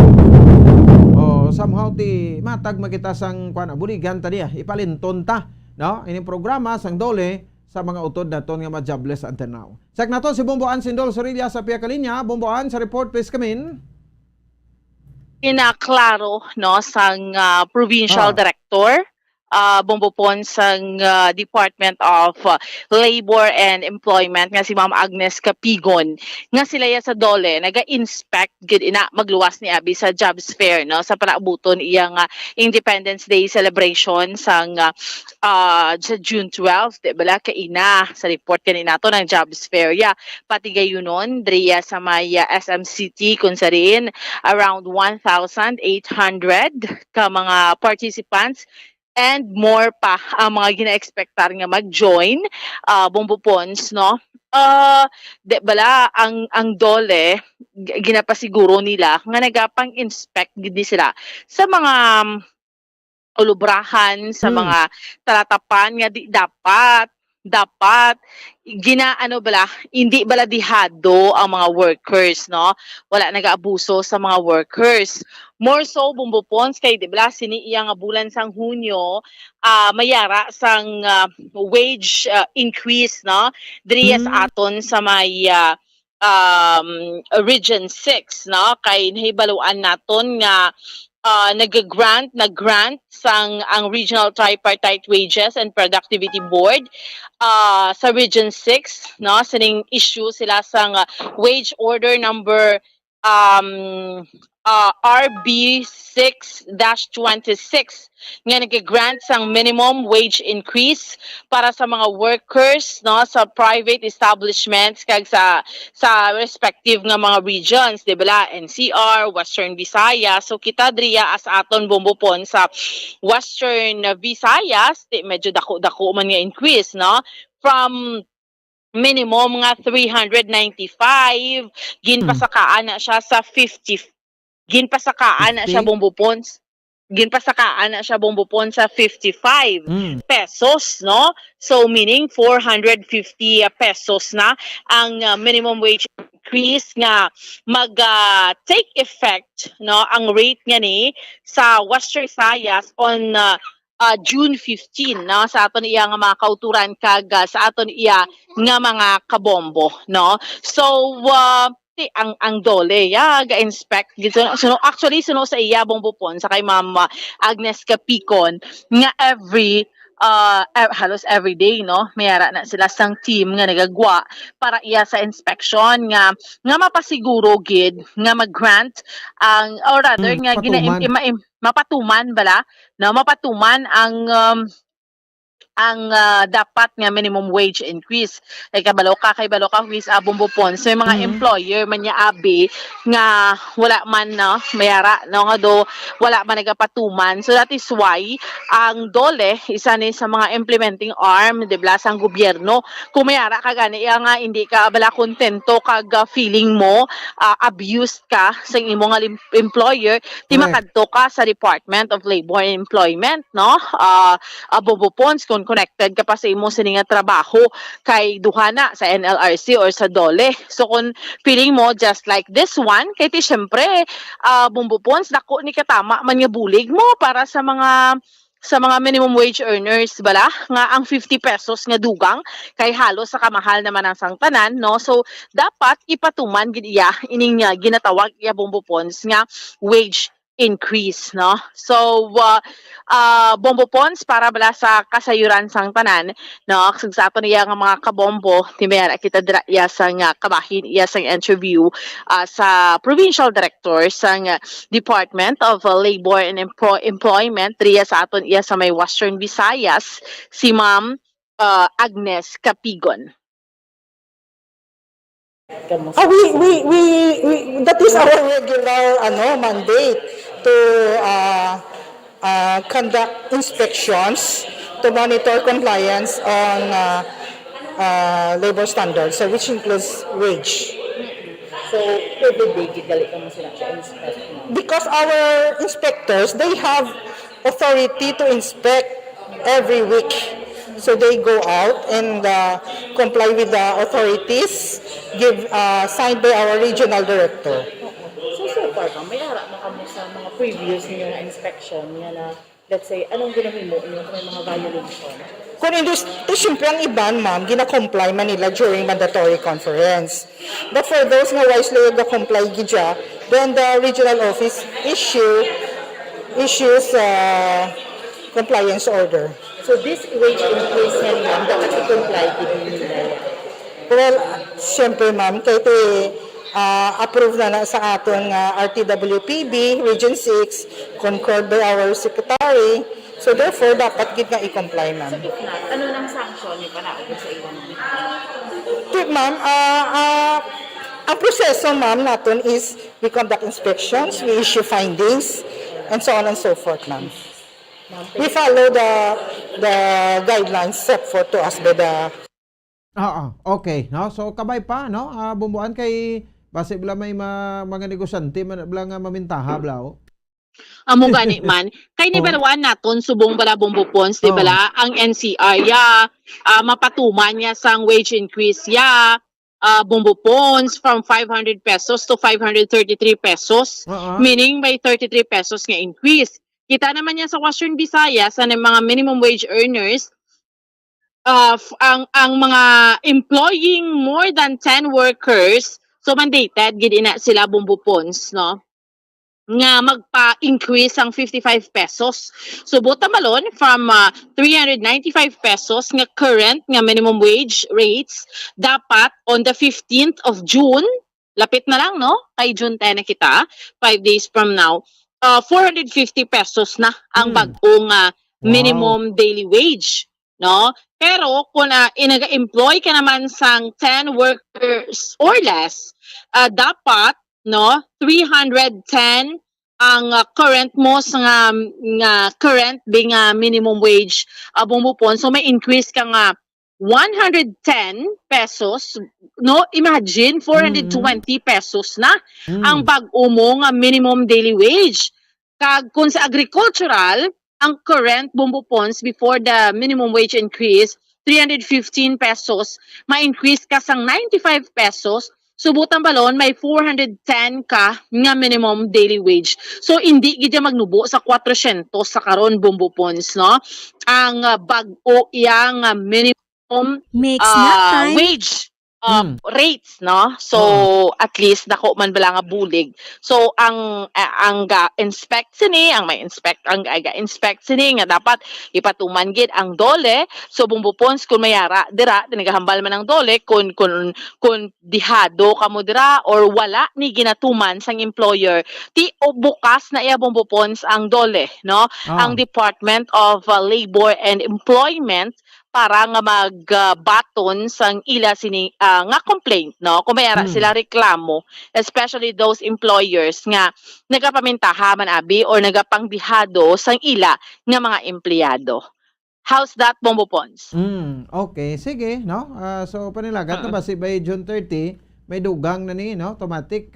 Somehow matag makita sang kuan buligan ta diya, ipalinton ta, no? Ining programa sang dole sa mga utod naton nga ma-jobless until now. Check naton si Bomboan Sindol Sorilla sa Pia Kalinya. Bomboan, sa report please come in. Inaklaro no sang provincial director Bombopon sang Department of Labor and Employment nga si Ma'am Agnes Capigon nga sila ya sa dole naga-inspect gid ina magluwas ni abi sa jobs fair no sa palaabuton iyang Independence Day celebration sang sa June 12 di bala kay ina sa report kanina to ng jobs fair ya pati gayunon driya sa may SM City kun sa rin around 1,800 ka mga participants and more pa ang mga gina-expectar nga mag-join Bombopons no. De bala ang dole ginapasiguro nila nga nagapang inspect gid sila sa mga ulubrahan sa mga talatapan nga di dapat ginaano bala hindi bala dihado ang mga workers no, wala nagaabuso sa mga workers. More so Bombopons kay di bala sini iya nga bulan sang Hunyo mayara sang wage increase no diri sa aton sa may Region 6 no kay nahibaluan naton nga nag-grant sang ang Regional Tripartite Wages and Productivity Board sa Region 6 no sining issue sila sang wage order number RB 6-26 nga nag-grant sang minimum wage increase para sa mga workers no sa private establishments kag sa respective nga mga regions di bala NCR, Western Visayas. So kita driya as aton Bombopon sa Western Visayas medyo dako man nga increase no from minimum nga 395 ginpasakaan na siya sa 50 ginpasakaan na siya Bombopon sa 55 pesos no. So meaning 450 pesos na ang minimum wage increase nga mag take effect no ang rate nga ni sa Western Visayas on June 15 no sa aton iya nga mga kauturan kag sa aton iya nga mga kabombo no. So ang dole ga-inspect gito actually suno sa iya Bombopon sa kay Ma'am Agnes Capicon nga halos every day no mayara na sila sang team nga nagagwa para iya sa inspection nga mapasiguro gid nga mag-grant ang or rather nga mapatuman bala no mapatuman ang ang dapat nga minimum wage increase. Kay kabalo ka quiz Bombo Pons, may mga employer man niya abi nga wala man mayara nga do wala man nagapatuman. So that is why ang DOLE isa ni sa mga implementing arm de sang gobyerno. Kung mayara ka gani nga hindi ka bala kontento kag feeling mo abused ka sa imong employer, di makadto ka sa Department of Labor and Employment, no? Bombo Pons kung connected ka pa sa imo sini nga trabaho kay duhana sa NLRC or sa DOLE. So kung feeling mo just like this one, kay ti syempre Bombo Pons dako ni katama man nga bulig mo para sa mga minimum wage earners bala nga ang 50 pesos nga dugang kay halos sa kamahal naman ang sangtanan, no? So dapat ipatuman gid iya ining ginatawag iya Bombo Pons nga wage increase, no? So Bombo Pons para bala sa kasayuran sang tanan, no? Sa ato niya nga mga kabombo timera kita dira iya sang kabahin iya sang interview sa provincial director sang Department of Labor and Employment riya sa aton iya sa may Western Visayas, si Ma'am Agnes Capigon. That is our regular mandate to conduct inspections to monitor compliance on labor standards, so which includes wage. So, every day, gigali ka mo sila siya inspect mo? Because our inspectors, they have authority to inspect every week. So they go out and comply with the authorities signed by our regional director. So far ba, may ara na kamo sa mga previous niyo na inspection niya na, let's say, anong ginahimo niyo kung may mga violation? Kung siyempre ang iban, ma'am, gina-comply man nila during mandatory conference. But for those nga wisely nag-comply gidya, then the regional office issues compliance order. So this wage increase nga niya, dapat i-comply gid nila. Well, siyempre ma'am, kaya approve na sa aton RTWPB, Region 6, concurred by our secretary. So therefore, dapat gid nga i-comply, ma'am. So if not, ano nang sanction niyo pa natin sa iwan? Ma'am, ang proseso, ma'am, natin is we conduct inspections, we issue findings, and so on and so forth, ma'am. We follow the guidelines set forth to us by the... Okay, no? So kabay pa, no? Bumbuan kay base bala may mga negosyante man bala nga mamintaha bla. Amo gani man kay ni balawan naton subong bala Bombo Pons di bala ang NCR mapatuman niya sang wage increase Bombo Pons from 500 pesos to 533 pesos, meaning may 33 pesos nga increase. Kita naman niya sa Western Visayas sa mga minimum wage earners, ang mga employing more than 10 workers, so mandated gid ina sila Bombo Pons, no? Nga magpa-increase ang 55 pesos. So buta malon from 395 pesos nga current nga minimum wage rates dapat on the 15th of June, lapit na lang, no? Kay June 10 na kita, 5 days from now, 450 pesos na ang bagong minimum daily wage, no? Pero kung inaga-employ ka naman sang 10 workers or less, dapat, no, 310 ang current mo sa current being minimum wage Bombo Pons. So may increase ka nga 110 pesos, no? Imagine 420 pesos na ang bag-o mo nga minimum daily wage. Kag kung sa agricultural, ang current Bombo Pons before the minimum wage increase 315 pesos, ma-increase ka sang 95 pesos. Subutan balon may 410 ka nga minimum daily wage. So hindi gid magnubo sa 400 sa karon Bombo Pons, no? Ang bag-o yang minimum wage rates, no? So at least dako man bala nga bulig. So ang ga-inspect sini, ang may inspect ang ga-inspect sini nga dapat ipatuman gid ang dole. So bumbupons kun mayara dira tinigahambal man ang dole kun dihado kamo dira or wala ni ginatuman sang employer ti bukas na iya bumbupons ang dole, no? Ang Department of Labor and Employment para nga magbaton sang ila sini nga complaint, no, kung mayara sila reklamo, especially those employers nga nagapamintaha man abi or nagapangbihado sang ila nga mga empleyado. How's that, Bombo Pons? Okay, sige, no. So panilagat na ba si by June 30 may dugang na ni, no, automatic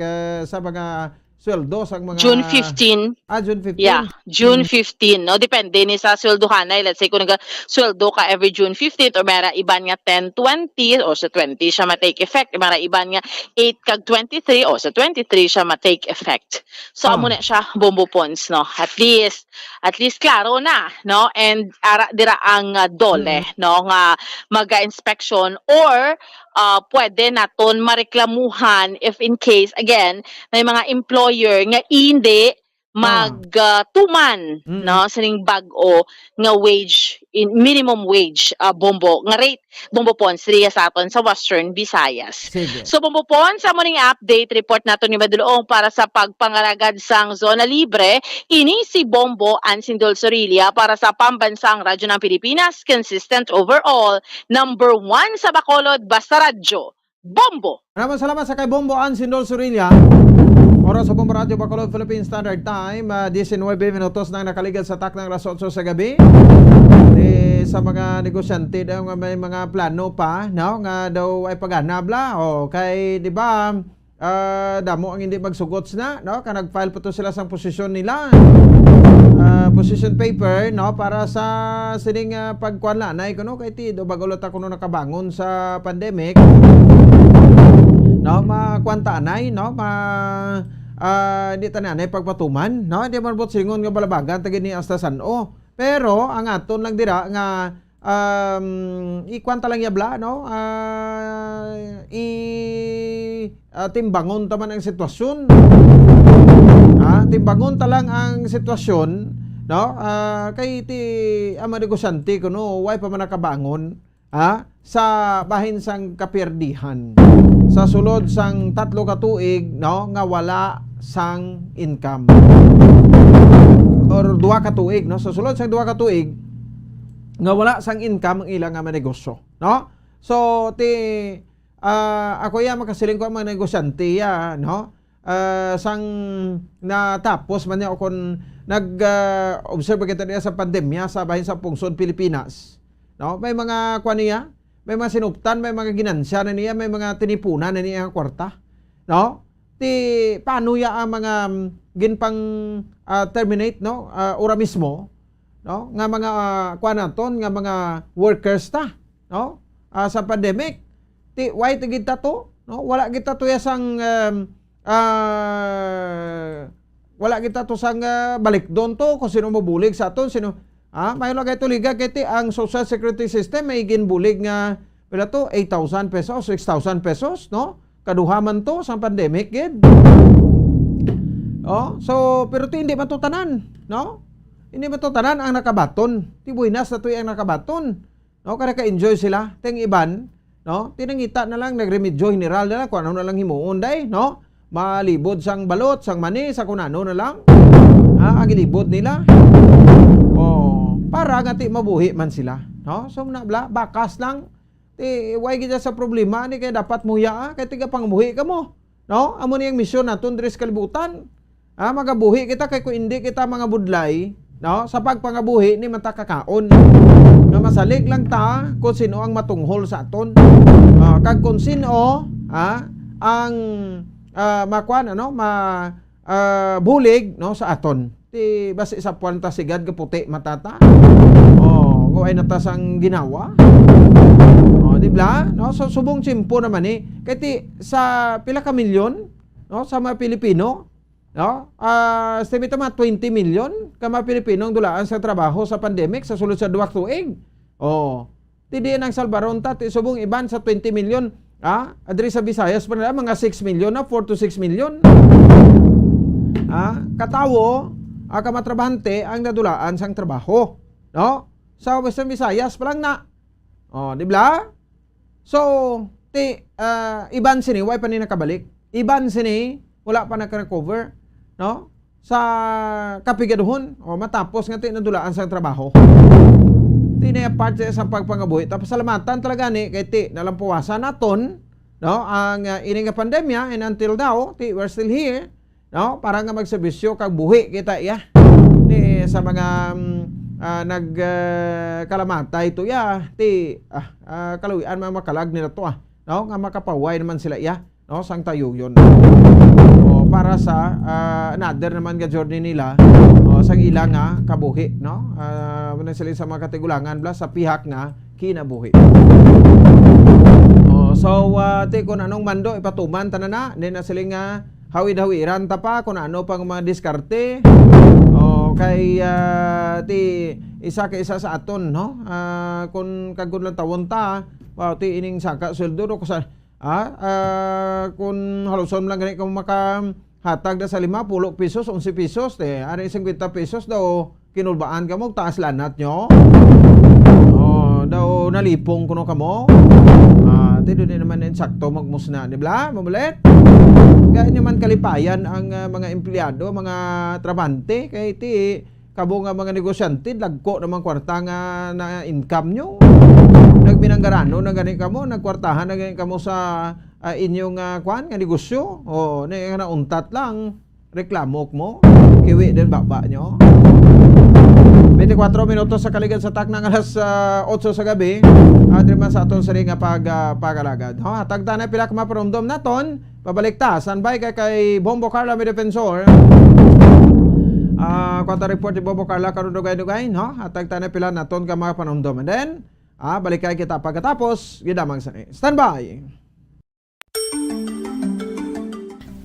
sa mga sweldo sa mga June 15. June 15. Yeah, June 15, no? Depende ni sa sweldohanay. Let's say kung sweldo ka every June 15 or mera iban nga 10-20 o sa 20 siya ma-take effect. Mera iban nga 8 kag 23 o sa 23 siya ma-take effect. So amo na siya Bombo Pons, no? At least klaro na, no? And ara dira ang dole, no, nga maga-inspection or pwede naton mareklamuhan if in case again may mga employer nga hindi magtuman no sining bag-o nga wage in minimum wage Bombo nga rate Bombo Pons riya sa aton sa Western Visayas. Sige. So Bombo Pons sa morning update report naton ni Madulong para sa pagpangaragad sang zona libre ini si Bombo Ansindol Sorilia para sa pambansang radyo ng Pilipinas, consistent overall, number 1 sa Bacolod basta radyo Bombo. Maraming salamat sa kay Bombo Ansindol Sorilia. Oras sa Bombo Radio Bacolod Philippine Standard Time, 19 minutos nang nakaligad sa tak ng alas 8 sa gabi. Sa mga negosyante daw nga may mga plano pa, no, nga daw ay paghanap la o kay di ba damo ang hindi magsugots na, no, ka nag-file pa to sila sang posisyon nila. Position paper, no, para sa sining pagkuan lanay kuno kay ti do bagolot ako no nakabangon sa pandemic. No, makwantanay, no, hindi tananay pagpatuman, no, hindi man bot singon nga balabagan tagi ni hasta San-o. Pero ang aton lang dira nga ikwanta lang yabla, no, timbangon taman ang sitwasyon. Timbangon ta lang ang sitwasyon, no, kay ti ama negosyante kuno way pa man nakabangon sa bahin sang kapierdihan sa sulod sang 3 ka tuig, no, nga wala sang income or 2 ka tuig, no, sa sulod sang 2 ka tuig nga wala sang income ang ilang nga negosyo, no. So ako ya makasiling ko ang mga negosyante ya, no, sang natapos man niya kon nag-observe kita niya sa pandemya sa bahin sa pungsod Pilipinas, no, may mga kuan niya, may mga sinuptan, may mga ginansya na niya, may mga tinipunan na niya ang kwarta, no. Paano ya ang mga ginpang terminate, no, ora mismo, no, nga mga kuan naton nga mga workers ta, no, sa pandemic why kita to, no, wala kita to ya sang wala kita to sang balik doon to kung sino mabulig sa aton, sino may lagay to liga kiti ang Social Security System may ginbulig nga pila to 8,000 pesos, 6,000 pesos, no, kaduhaman to sa pandemic gid. So pero hindi man to tanan, no, hindi man to tanan ang nakabaton, ti buinas na to ang nakabaton, no, kada ka-enjoy sila teng iban, no, tinangita na lang nagremedyo general na lang kung ano na lang himuon day, no, malibod sang balot sang mani sa kunano na lang ang ilibod nila para nga ti mabuhi man sila, no. So nabla bakas lang ti way kita sa problema ni kay dapat muya kay tiga pangbuhi ka mo, no, amo niyang misyon naton diri sa kalibutan, magabuhi kita kay kung hindi kita mga budlay, no, sa pagpangabuhi ni matakakaon nga masalig lang ta kung sino ang matunghol sa aton, kag kung sino ang makuan ano bulig, no, sa aton ti basi sa puwanta sigad ga puti matata kung ay natasang ginawa, di ba, no. So subong tsimpo naman kay ti sa pila ka milyon, no, sa mga Pilipino, no, estimate mga 20 million ka mga Pilipinong dulaan sa trabaho sa pandemic sa sulod sa 2 tuig. Ti diin ang salbaron ta ti subong iban sa 20 million Adri sa Visayas pa nila mga 6 million na 4 to 6 million. Katawo, kamatrabahante ang nadulaan sang trabaho, no? Sa Western Visayas pa lang na. Di ba? So, iban sini way pa ni nakabalik. Iban sini wala pa naka-recover, no? Sa kapigaduhon, matapos nga nadulaan sang trabaho. Na part sa pagpangabuhi. Tapos salamatan talaga ni kay ti nalampuwasan naton, no, ang ini nga pandemya, and until now we're still here, no, para nga magserbisyo kag buhi kita ni sa mga nagkalamatay to kaluyan mga makalag nila to no, nga makapaway naman sila no, sang tayo yun. Para sa another naman nga journey nila sang ilang nga kabuhi, no, sila sa mga katigulangan bla sa pihak nga kinabuhi. So kung anong mando ipatuman tanan na sila nga hawid-hawiran ta pa kung ano pang mga diskarte kay isa ka isa sa aton, no, kung kagud lang tawon ta ti ining saka sweldo ko sa kung haluson lang ganit kung makahatag na sa 50 pesos, 11 pesos, ari 50 pesos daw kinulbaan ka mo, taas lanat nyo. Daw nalipong kuno ka mo. Doon din naman insakto magmusna, di ba? Mamulit. Kaya naman kalipayan ang mga empleyado, mga trabante, kay kabo nga mga negosyante, lagko naman kwarta nga na income nyo. Nagbinanggarano na ganit ka mo, nagkwartahan na ganit ka mo sa inyong nga negosyo. Na untat lang, reklamok mo, kiwi din baba nyo. 24 minutos sa kaligan sa tak ng alas 8 sa gabi. Adriman sa aton sari nga pagalagad. Hatag tanay pila ka maparumdom naton, pabalik ta, sanbay kay Bombo Carla mi defensor. Kwanta report ni Bombo Carla karon dugay-dugay, no? Hatag tanay pila naton ka maparumdom. And then balik kay kita pagkatapos gidamang sani. Standby.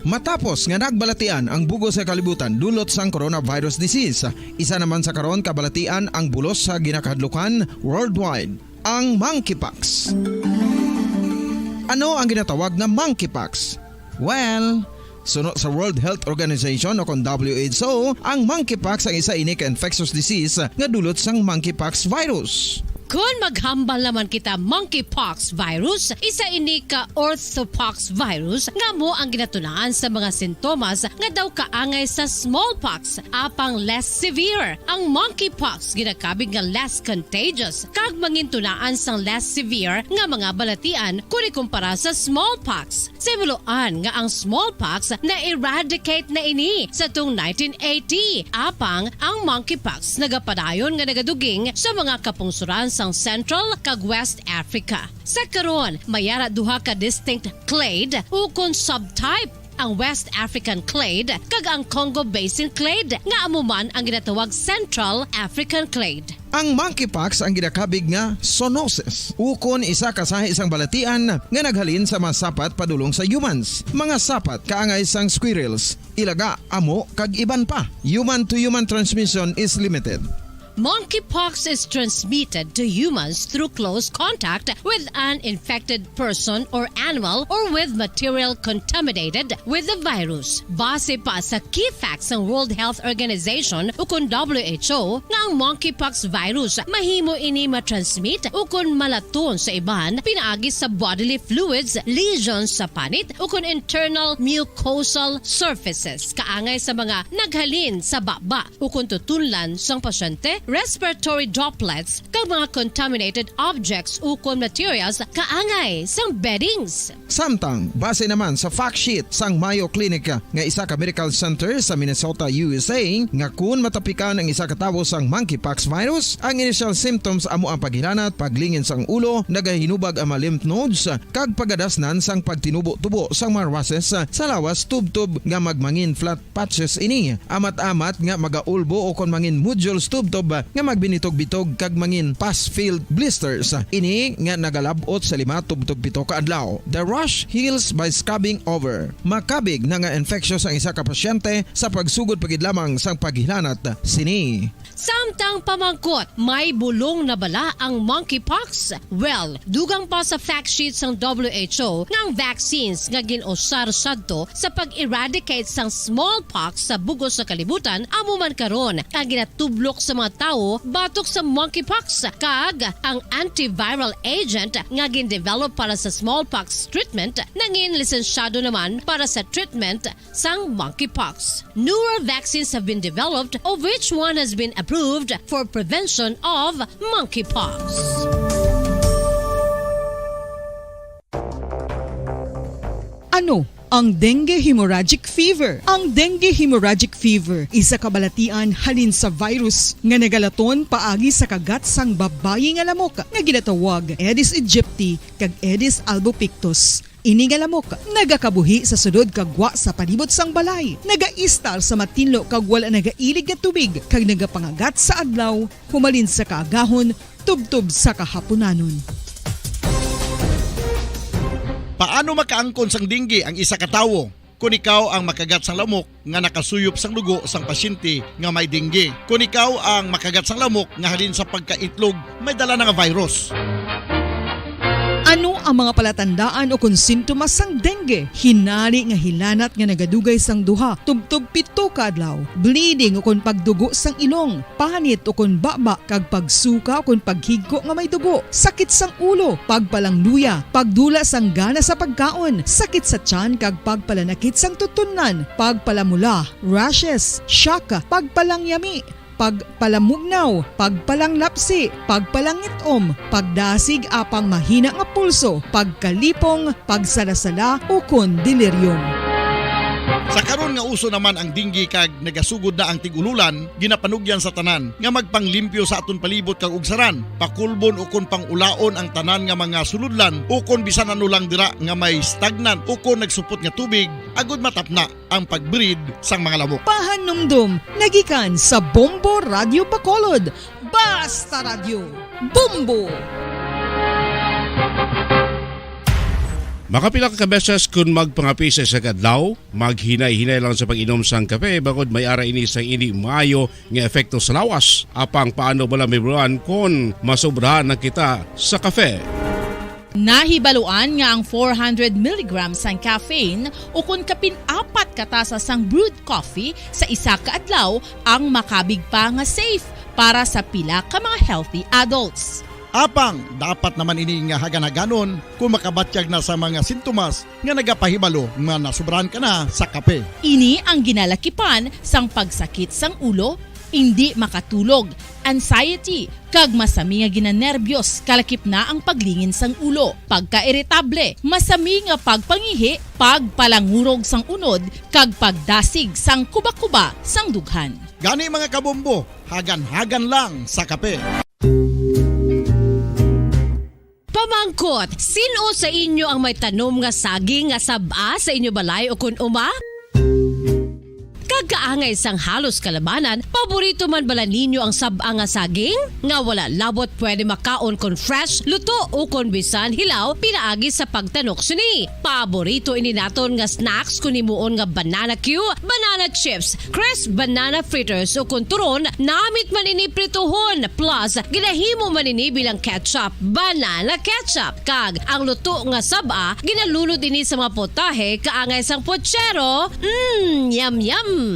Matapos nga nagbalatian ang bugo sa kalibutan dulot sang coronavirus disease, isa naman sa karon kabalatian ang bulos sa ginakahadlukan worldwide, ang monkeypox. Ano ang ginatawag na monkeypox? Well, sunod sa World Health Organization o kung WHO, ang monkeypox ang isa ini ka infectious disease nga dulot sang monkeypox virus. Kung maghambal naman kita monkeypox virus, isa ini ka orthopox virus nga mo ang ginatunaan sa mga sintomas nga daw kaangay sa smallpox, apang less severe. Ang monkeypox ginakabig nga less contagious, kag mangintunaan sang less severe nga mga balatian kung ikumpara sa smallpox. Simuloan nga ang smallpox na-eradicate na ini sa tung 1980, apang ang monkeypox nagapadayon nga nagaduging sa mga kapungsuran sang Central kag West Africa. Sa karon, mayara duha ka distinct clade ukon subtype, ang West African clade kag ang Congo Basin clade nga amuman ang ginatawag Central African clade. Ang monkeypox ang ginakabig nga zoonosis. Ukon isa kasahi isang balatian nga naghalin sa mga sapat padulong sa humans. Mga sapat kaangay sang squirrels, ilaga, amo kag iban pa. Human to human transmission is limited. Monkeypox is transmitted to humans through close contact with an infected person or animal or with material contaminated with the virus. Base pa sa key facts ng World Health Organization ukon WHO nga ang monkeypox virus mahimo ini matransmit ukon malaton sa iban pinaagi sa bodily fluids, lesions sa panit ukon internal mucosal surfaces kaangay sa mga naghalin sa baba ukon tutunlan sang pasyente, respiratory droplets kag mga contaminated objects ukon materials kaangay sang beddings. Samtang base naman sa fact sheet sang Mayo Clinic nga isa ka medical center sa Minnesota, USA, nga kun matapikan ang isa ka tawo sang monkeypox virus, ang initial symptoms amo ang paghilanat, paglingin sang ulo, nagahinubag ang mga lymph nodes kag pagadasnan sang pagtinubo-tubo sang mga rashes sa lawas tubtob nga magmangin flat patches ini. Amat-amat nga magaulbo o kon mangin nodules tubtob nga magbinitog-bitog kag mangin pus-filled blisters. Ini nga nagalabot sa 5-7 ka adlaw. The rush heals by scabbing over. Makabig na nga infectious ang isa ka pasyente sa pagsugod pagid lamang sang paghilanat sini. Samtang pamangkot, may bulong na bala ang monkeypox? Well, dugang pa sa fact sheet sang WHO ng vaccines nga ginusar sadto sa pag-eradicate sang smallpox sa bugos sa kalibutan amo man karon ang ginatublok sa mga tao batok sa monkeypox kag ang antiviral agent nga gin-develop para sa smallpox treatment nangin lisensyado naman para sa treatment sang monkeypox. Newer vaccines have been developed of which one has been approved for prevention of monkeypox. Ano ang dengue hemorrhagic fever? Ang dengue hemorrhagic fever isa kabalatian halin sa virus nga nagalaton paagi sa kagat sang babayi nga lamok nga ginatawag Aedes aegypti kag Aedes albopictus. Ini nga lamok nagakabuhi sa sudod kagwa sa palibot sang balay, nagaistar sa matinlo kag wala nagailig nga tubig kag nagapangagat sa adlaw humalin sa kaagahon tubtob sa kahaponanon. Paano makaangkon sang dengue ang isa ka tawo? Kung ikaw ang makagat sang lamok nga nakasuyop sang dugo sang pasyente nga may dengue. Kung ikaw ang makagat sang lamok nga halin sa pagkaitlog may dala nga virus. Ano ang mga palatandaan o kung sintomas sang dengue? Hinari nga hilanat nga nagadugay sang duha, tubtog 7 ka adlaw, bleeding o kung pagdugo sang ilong, panit o kung baba, kag pagsuka o kung paghigko nga may dugo, sakit sang ulo, pagpalangluya, pagdula sang gana sa pagkaon, sakit sa tiyan kag pagpalanakit sang tutunan, pagpalamula, rashes, shock, pagpalangyami, pagpalamugnaw, pagpalanglapsi, pagpalangitom, pagdasig apang mahina nga pulso, pagkalipong, pagsalasala o kon delirium. Sa karon nga uso naman ang dengue kag nagasugod na ang tigululan, ginapanugyan sa tanan nga magpanglimpyo sa aton palibot kag ugsaran, pakulbon o kon pangulaon ang tanan nga mga suludlan o kon bisan ano lang dira nga may stagnant o kon nagsupot nga tubig, agud matapna ang pagbreed sang mga lamok. Pahanumdum, nagikan sa Bombo Radio Bacolod. Basta Radio, Bombo! Makapila ka beses kung magpangapisa sa kadlaw, maghinay-hinay lang sa pag-inom sang kape bagod may ara ini sang ini maayo nga epekto sa lawas. Apang paano bala mibruan kung masobrahan na kita sa kape. Nahibaluan nga ang 400 mg sang caffeine o kung kapin-4 katasa sang brewed coffee sa isa ka adlaw ang makabig pa nga safe para sa pila ka mga healthy adults. Apang, dapat naman ini nga haganaganon kung makabatyag na sa mga sintomas nga nagapahibalo nga nasubrahan ka na sa kape. Ini ang ginalakipan sang pagsakit sang ulo, hindi makatulog, anxiety, kag masami nga ginanerbiyos, kalakip na ang paglingin sang ulo, pagka-irritable, masami nga pagpangihi, pagpalangurog sang unod, kag pagdasig sang kuba-kuba sang dughan. Gani mga kabombo, hagan-hagan lang sa kape. Pamangkot, sino sa inyo ang may tanom nga saging nga saba sa inyo balay o kun uma? Kagkaangay sang halos kalabanan, paborito man bala ninyo ang saba nga saging? Nga wala labot pwede makaon kon fresh, luto o kon bisan hilaw pinaagi sa pagtanok suni. Paborito ini naton nga snacks kun himuon nga banana Q, banana chips, crisp banana fritters o kun turon, namit man ini prituhon plus ginahimo man ini bilang ketchup, banana ketchup. Kag ang luto nga saba ginalunod ini sa mga potahe kaangay sang pochero. Yum yum.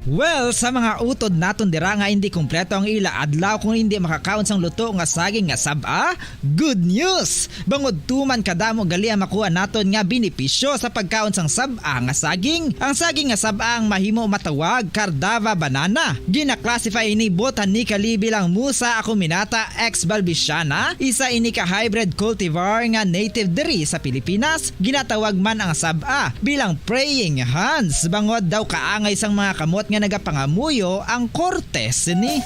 Well, sa mga utod naton dira nga hindi kumpleto ang ila adlaw kung hindi makakaon sang luto nga saging nga saba, good news! Bangod tuman kadamo gali ang makuha naton nga benepisyo sa pagkaon sang saba nga saging. Ang saging nga saba ang mahimo matawag Cardava banana. Gina-classify ini botanically bilang Musa acuminata ex balbisiana, isa ini ka hybrid cultivar nga native diri sa Pilipinas. Ginatawag man ang saba bilang praying hands. Bangod daw kaangay sang mga kamot nga nagapangamuyo ang kortes ni.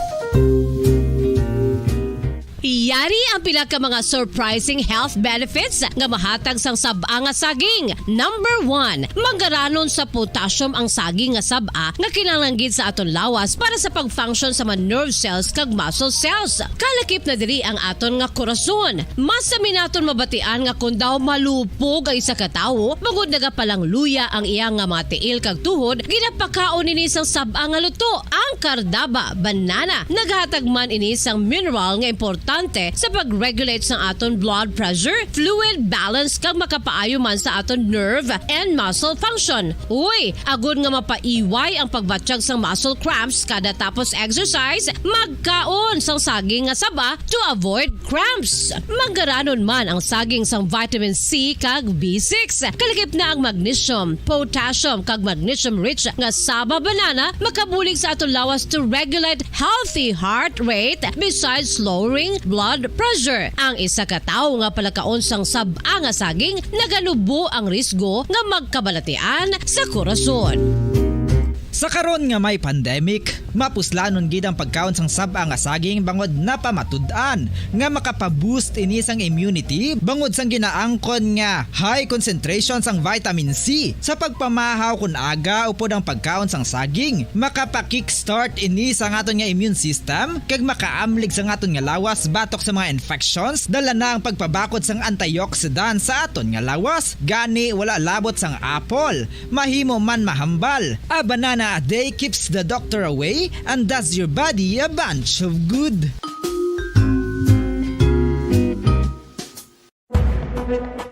Yari ang pila ka mga surprising health benefits nga mahatag sang sab-a nga saging. Number 1, manggaranon sa potassium ang saging nga sab-a nga kinahanglan sa aton lawas para sa pag-function sa mga nerve cells kag muscle cells. Kalakip na diri ang aton nga korason. Mas sa minaton mabatian nga kung daw malupog ang isa ka tawo, bangod nagapalang luya ang iyang nga mga tiil kag tuhod, ginapakaon ini sang sab-a nga luto, ang kardaba, banana. Naghatag man ini sang mineral nga importante sa pag-regulate sa aton blood pressure, fluid balance kag makapaayo man sa aton nerve and muscle function. Uy, agud nga mapaiway ang pagbatsyag sang muscle cramps kada tapos exercise, magkaon sang saging nga saba to avoid cramps. Manggaranon man ang saging sang vitamin C kag B6. Kalakip na ang magnesium, potassium kag magnesium rich nga saba banana makabulig sa aton lawas to regulate healthy heart rate besides lowering blood pressure. Ang isa ka tawo nga palakaon sang sab-a nga saging naganubo ang risgo nga magkabalatian sa korason. Sa karon nga may pandemic, mapuslanon gid ang pagkaon sang sab-a nga saging bangod napamatud-an nga makapaboost ini sang immunity bangod sang ginaangkon nga high concentration sang vitamin C. Sa pagpamahaw kun aga upod ang pagkaon sang saging, makapa-kickstart ini sa aton nga immune system kag makaamlig sa aton nga lawas batok sa mga infections, dala na ang pagpabakod sang antioxidant sa aton nga lawas. Gani wala labot sang apple, mahimo man mahambal. A banana a day keeps the doctor away and does your body a bunch of good.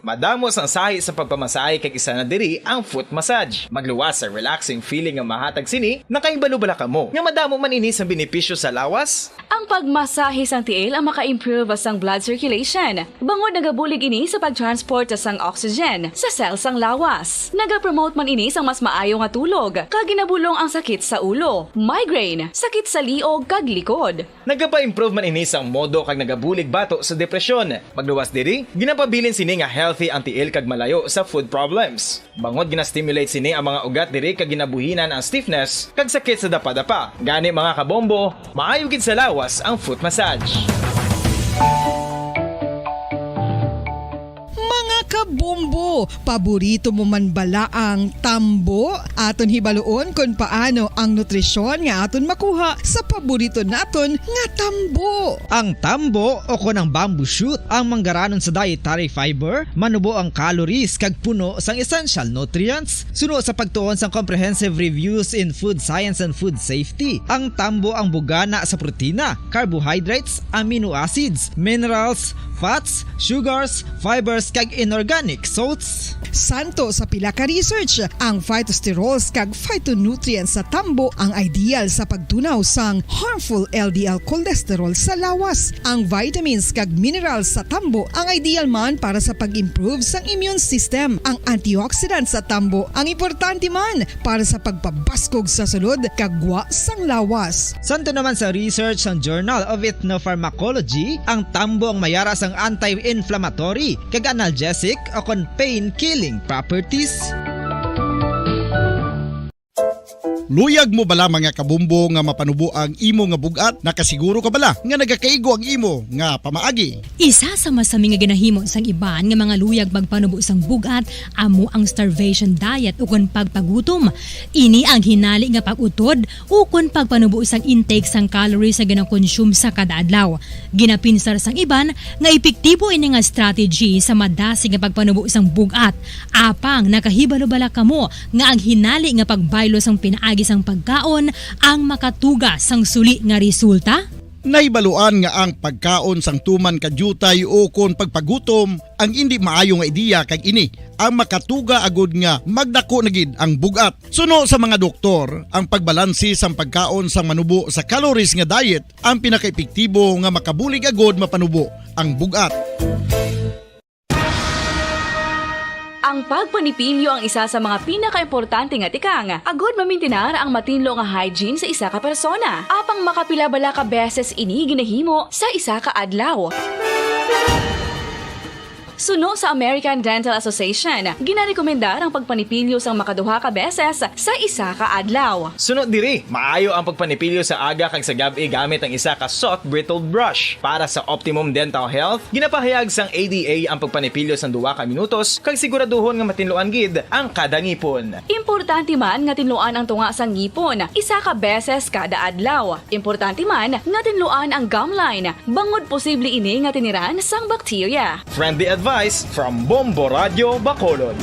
Madamos ang sahi sa pagpamasahe kay isa na diri ang foot massage. Magluwas sa relaxing feeling nga mahatag sini, nakaibalo-bala ka mo. Nga madamo man ini sa benepisyo sa lawas. Ang pagmasahe sang tiil ang maka-improve sang blood circulation. Bangod nagabulig ini sa pag-transport sang oxygen sa cells sang lawas. Nagapromote man ini sang mas maayo nga tulog, kag ginabulong ang sakit sa ulo, migraine, sakit sa liog kag likod. Nagapa-improve man ini sang modo kag nagabulig bato sa depresyon. Magluwas diri, ginapabilin sini nga healthy ang tiil kag malayo sa food problems. Bangod gina-stimulate sini ang mga ugat diri kag ginabuhinan ang stiffness kag sakit sa dapa-dapa. Gani mga kabombo, maayo gid sa lawas ang foot massage. Kabombo, paborito mo man bala ang tambo? Aton hibaloon kung paano ang nutrisyon nga aton makuha sa paborito naton nga tambo. Ang tambo o kon ang bamboo shoot ang manggaranon sa dietary fiber, manubo ang calories kag puno sang essential nutrients. Suno sa pagtuon sang comprehensive reviews in food science and food safety, ang tambo ang bugana sa protina, carbohydrates, amino acids, minerals, fats, sugars, fibers kag inorganic salts. Santo sa pila ka research, ang phytosterols kag phytonutrients sa tambo ang ideal sa pagtunaw sang harmful LDL cholesterol sa lawas. Ang vitamins kag minerals sa tambo ang ideal man para sa pag-improve sang immune system. Ang antioxidants sa tambo ang importante man para sa pagpabaskog sa sulod kag wa sang lawas. Santo naman sa research ng Journal of Ethnopharmacology, ang tambo ang mayara sang anti-inflammatory kag analgesic o kon pain-killing properties. Luyag mo bala mga kabumbo nga mapanubo ang imo nga bugat? Nakasiguro ka bala nga nagakaigo ang imo nga pamaagi? Isa sa masami nga ginahimo sang iban nga mga luyag magpanubo sang bugat amo ang starvation diet ukon pagpagutom. Ini ang hinali nga pag-utod ukon pagpanubo sang intake sang calories sa gina-consume sa kada adlaw. Ginapinsar sang iban nga epektibo ini nga strategy sa madasig nga pagpanubo sang bugat. Apang nakahibalo-bala kamo nga ang hinali nga pagbaylo sang pinaagi sang pagkaon ang makatuga sang suli nga resulta? Naibaluan nga ang pagkaon sang tuman kadyutay o kon pagpagutom ang hindi maayo nga ideya kag ini ang makatuga agud nga magdako na gid ang bugat. Suno sa mga doktor, ang pagbalansi sang pagkaon sang manubo sa calories nga diet ang pinakaepektibo nga makabulig agud mapanubo ang bugat. Ang pagpanipilyo ang isa sa mga pinaka-importante nga tikang. Agod mamintinar ang matinlo nga hygiene sa isa ka persona. Apang makapila-bala ka beses ini ginahimo sa isa ka adlaw. Suno sa American Dental Association, ginarekomendar ang pagpanipilyo sang makaduha ka beses sa isa ka adlaw. Sunod diri, maayo ang pagpanipilyo sa aga kag sa gabi gamit ang isa ka soft brittled brush. Para sa optimum dental health, ginapahayag sang ADA ang pagpanipilyo sa 2 ka minutos kag siguraduhon nga matinluan gid ang kada ngipon. Importante man nga tinluan ang tunga sang ngipon, isa ka beses kada adlaw. Importante man nga tinluan ang gum line, bangod posible ini nga tiniran sang bakterya. Friendly advice from Bombo Radio Bacolod.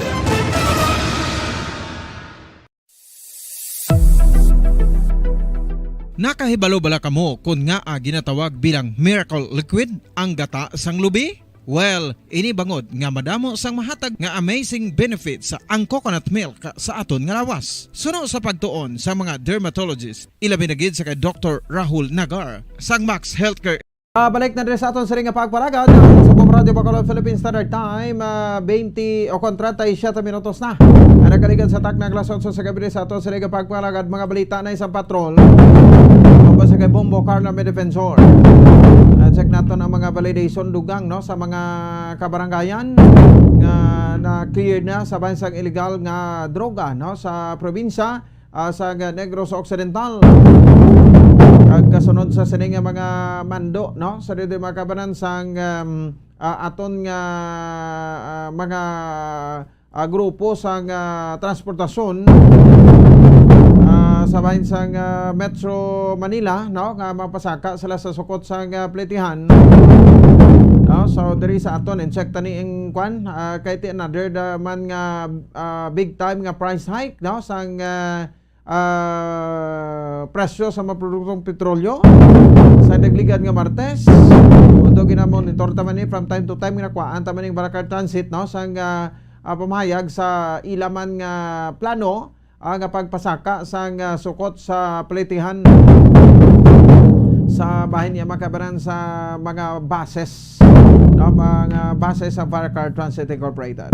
Nakahibalo bala kamo kung nga ginatawag bilang miracle liquid ang gata sang lubi? Well, ini bangod nga madamo sang mahatag nga amazing benefit sa ang coconut milk sa aton nga lawas. Suno sa pagtuon sa mga dermatologist, ilabi na gid sa kay Dr. Rahul Nagar sang Max Healthcare. Balik na rin sa aton sa ring nga pagparagad sa Bombo Radio Bacolod Philippine Standard Time, 20 o 37 minutos na. Nagkaligan sa takna alas 8 sa gabi sa aton sa ring nga pagparagad, mga balita na isang patrol. Sa kay Bombo Carla May Defensor. Check nato ang mga validation dugang no sa mga kabaranggayan nga na-cleared na sa bansang illegal nga droga no sa probinsya sa Negros Occidental. Kasunod sa sining nga mga mando no sa dito makabanan sang aton nga mga grupo sa transportasyon sa bansang Metro Manila no nga mapasaka sila sa sukot sa pletihan no so diri sa aton check tani ang kwan kay ti another man nga big time nga price hike no sang presyo sa mga produktong petrolyo sa nagligad nga Martes. Although ginamonitor taman ni from time to time ginakuhaan taman ning Barakar Transit no sang pamahayag sa ilaman nga plano nga pagpasaka sang sukot sa pletihan sa bahin niya makabaran sa mga bases no mga bases sa Barakar Transit Incorporated.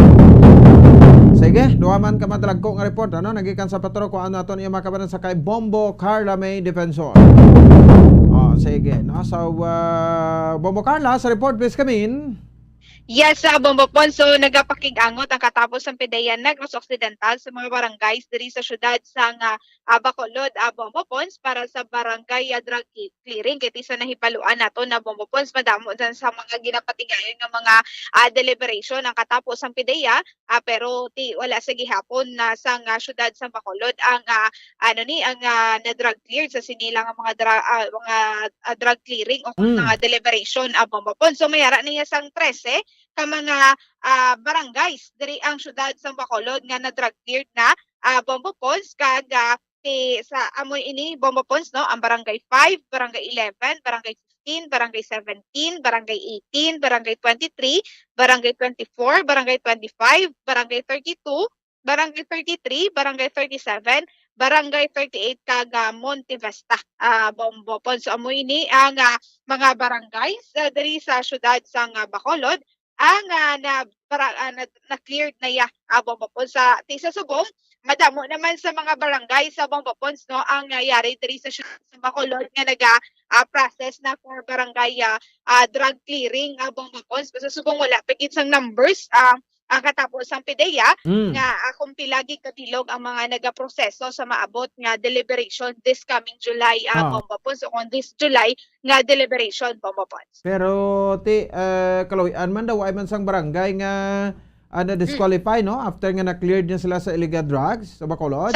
Sige, duha man ka madragko nga report ano nagikan sa patro ko ano aton iya makabaran sa kay Bombo Carla May Defensor. Sige, no so Bombo Carla sa report please come in. Yes, sa Bombo Ponso, nagapakig-angot ang katapos ng PDEA Negros Occidental sa mga barangays diri sa syudad sa Bacolod, Bombo Pons para sa barangay drug clearing. Kaya sa nahipaluan nato na Bombo Pons, madamo dyan sa mga ginapatigayon ng mga deliberation ang katapos ng PDEA, pero wala sa gihapon na sa syudad sa Bacolod ang na drug cleared sa sinilang mga drug clearing o mga deliberation Bombo Pons. So mayara niya sang 13 ka mga barangays diri ang syudad sa Bacolod nga na drug cleared na Bombo Pons kag sa amoy ini Bombo Pons no ang barangay 5, barangay 11, barangay 15, barangay 17, barangay 18, barangay 23, barangay 24, barangay 25, barangay 32, barangay 33, barangay 37, barangay 38 kag Monte Vista Bombo Pons. So amoy ini ang mga barangays diri sa syudad sa Bacolod ang na-cleared na Bombo Pons sa Subong. Madamo naman sa mga barangay sa Bombo Pons no ang nangyari diri sa Bacolod nga process na for barangay drug clearing Bombo Pons. Sa Subong wala pigit sang numbers ang katapos ang PDEA nga akong pilagi kabilog ang mga nagaproseso sa maabot nga deliberation this coming July Bombo Pons. So on this July nga deliberation Bombo Pons. Pero kalawian man daw ay man sang barangay nga na-disqualify no after nga na-cleared niya sila sa illegal drugs sa Bacolod.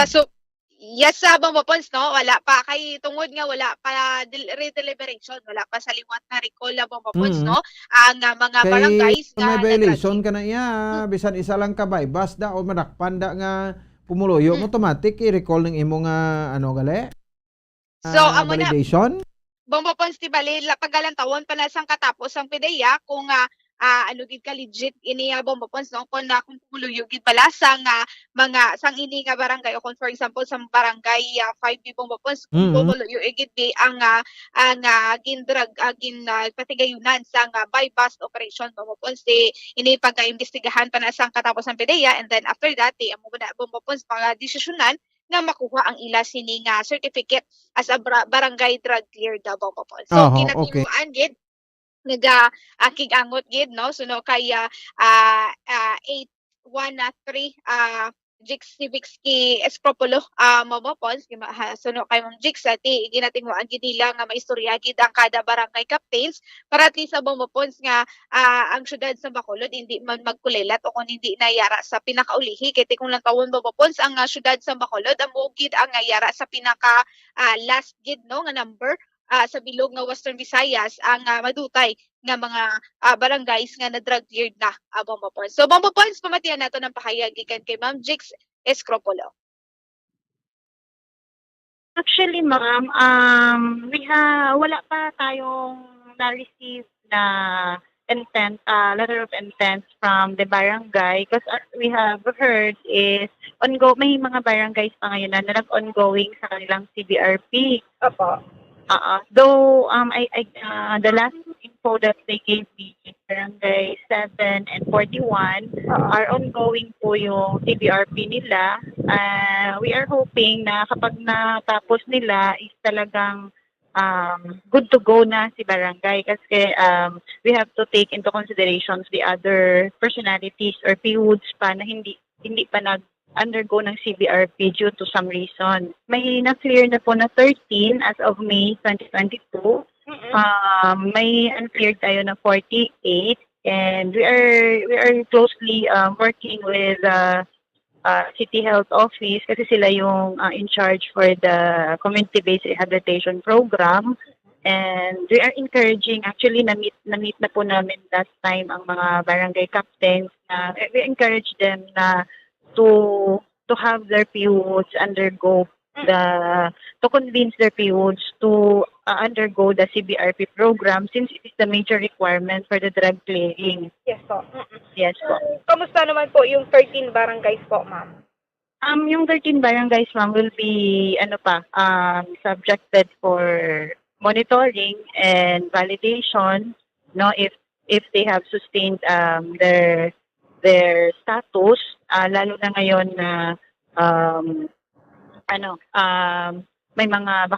Yes, sa Bombo Pons no, wala pa kay tungod nga wala pa redeliberation, wala pa sa liwat na recall Bombo Pons no. Ang mga barangays nga may violation ka na iya, bisan isa lang ka bypass da o madakpan da nga pumuloyo automatic i-recall ning imo nga ano gali. So amo na validation. Bombo Pons ti bali pagalan tawon pa na sang katapos ang PDEA kung ano gid ka legit ini Bombo Pons no kung pumuluyo gid pala sang mga sang ini nga barangay o kung for example sa barangay 5 Bombo Pons pumuluyo gid ang gindrag patigayunan sang bypass operation Bombo Pons ini pagka-imbestigahan pa na sang katapos ng PDEA and then after that amo na Bombo Pons pag desisyonan nga makuha ang ila sining certificate as a barangay drug cleared Bombo Pons. So kinatinuan gid kigangot gid no suno kay 8113 Jix Civicski Escropulo Momopons suno kay Ma'am Jix ti ginating mo ang ginila nga maistorya gid ang kada barangay captains para at least sa Momopons nga ang syudad sa Bacolod hindi man magkulilat o kung hindi nayara sa pinakaulihi kay kung lang tawon Momopons ang syudad sa Bacolod ang gid ang yara sa pinaka last gid no nga number sa bilog nga Western Visayas ang madutay nga mga barangays nga na drug cleared na Bombo Points. So Bombo Points pamatian nato ng pahayag gikan kay Ma'am Jix Escropulo. Actually, ma'am, wala pa tayong na-receive na intent, letter of intent from the barangay because we have heard is may mga barangays pa ngayon na nag-ongoing sa kanilang CBRP. Opo. Though the last info that they gave me, Barangay 7 and 41 are ongoing po yung CBRP nila. We are hoping na kapag natapos nila is talagang good to go na si barangay kasi we have to take into considerations the other personalities or PWOODs pa na hindi pa undergo ng CBRP due to some reason. May na-clear na po na 13 as of May 2022. May uncleared tayo na 48 and we are closely working with City Health Office kasi sila yung in charge for the community-based rehabilitation program. And we are encouraging, actually na-meet na po namin last time ang mga barangay captains na we encourage them na to have their PWOODs to convince their PWOODs to undergo the CBRP program since it is the major requirement for the drug clearing. Yes po. Yes po. Kamusta naman po yung 13 barangays po, ma'am? Yung 13 barangays, ma'am, will be subjected for monitoring and validation, no, if they have sustained their status, lalo na ngayon na may mga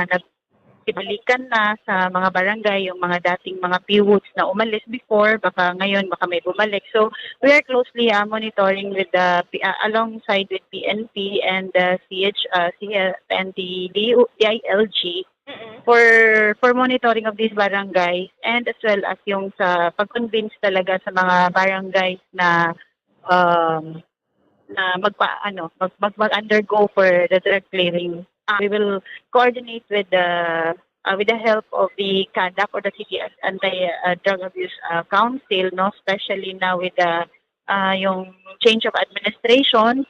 nagkibalikan na sa mga barangay yung mga dating mga PWOODs na umalis before, baka ngayon may bumalik. So we are closely monitoring with alongside with PNP and the CHL and the DILG for monitoring of these barangays and as well as yung sa pag-convince talaga sa mga barangays na mag-undergo for the drug clearing. We will coordinate with the help of the CADAC or the City Anti-Drug Abuse Council, no, especially now with yung change of administration.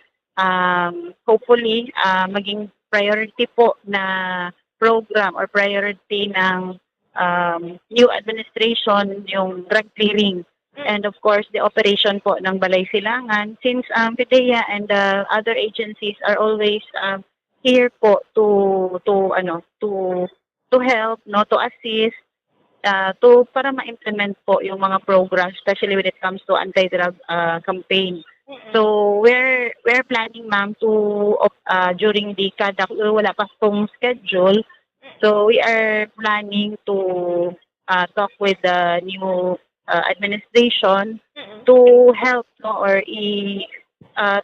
Hopefully maging priority po na program or priority ng new administration yung drug clearing and of course the operation po ng Balay Silangan since PDEA and other agencies are always here po to help, no, to assist para ma-implement po yung mga programs especially when it comes to anti-drug campaign. So we're planning, ma'am, to during the CADAC, wala pa pong schedule. So we are planning to talk with the new administration to help, no, or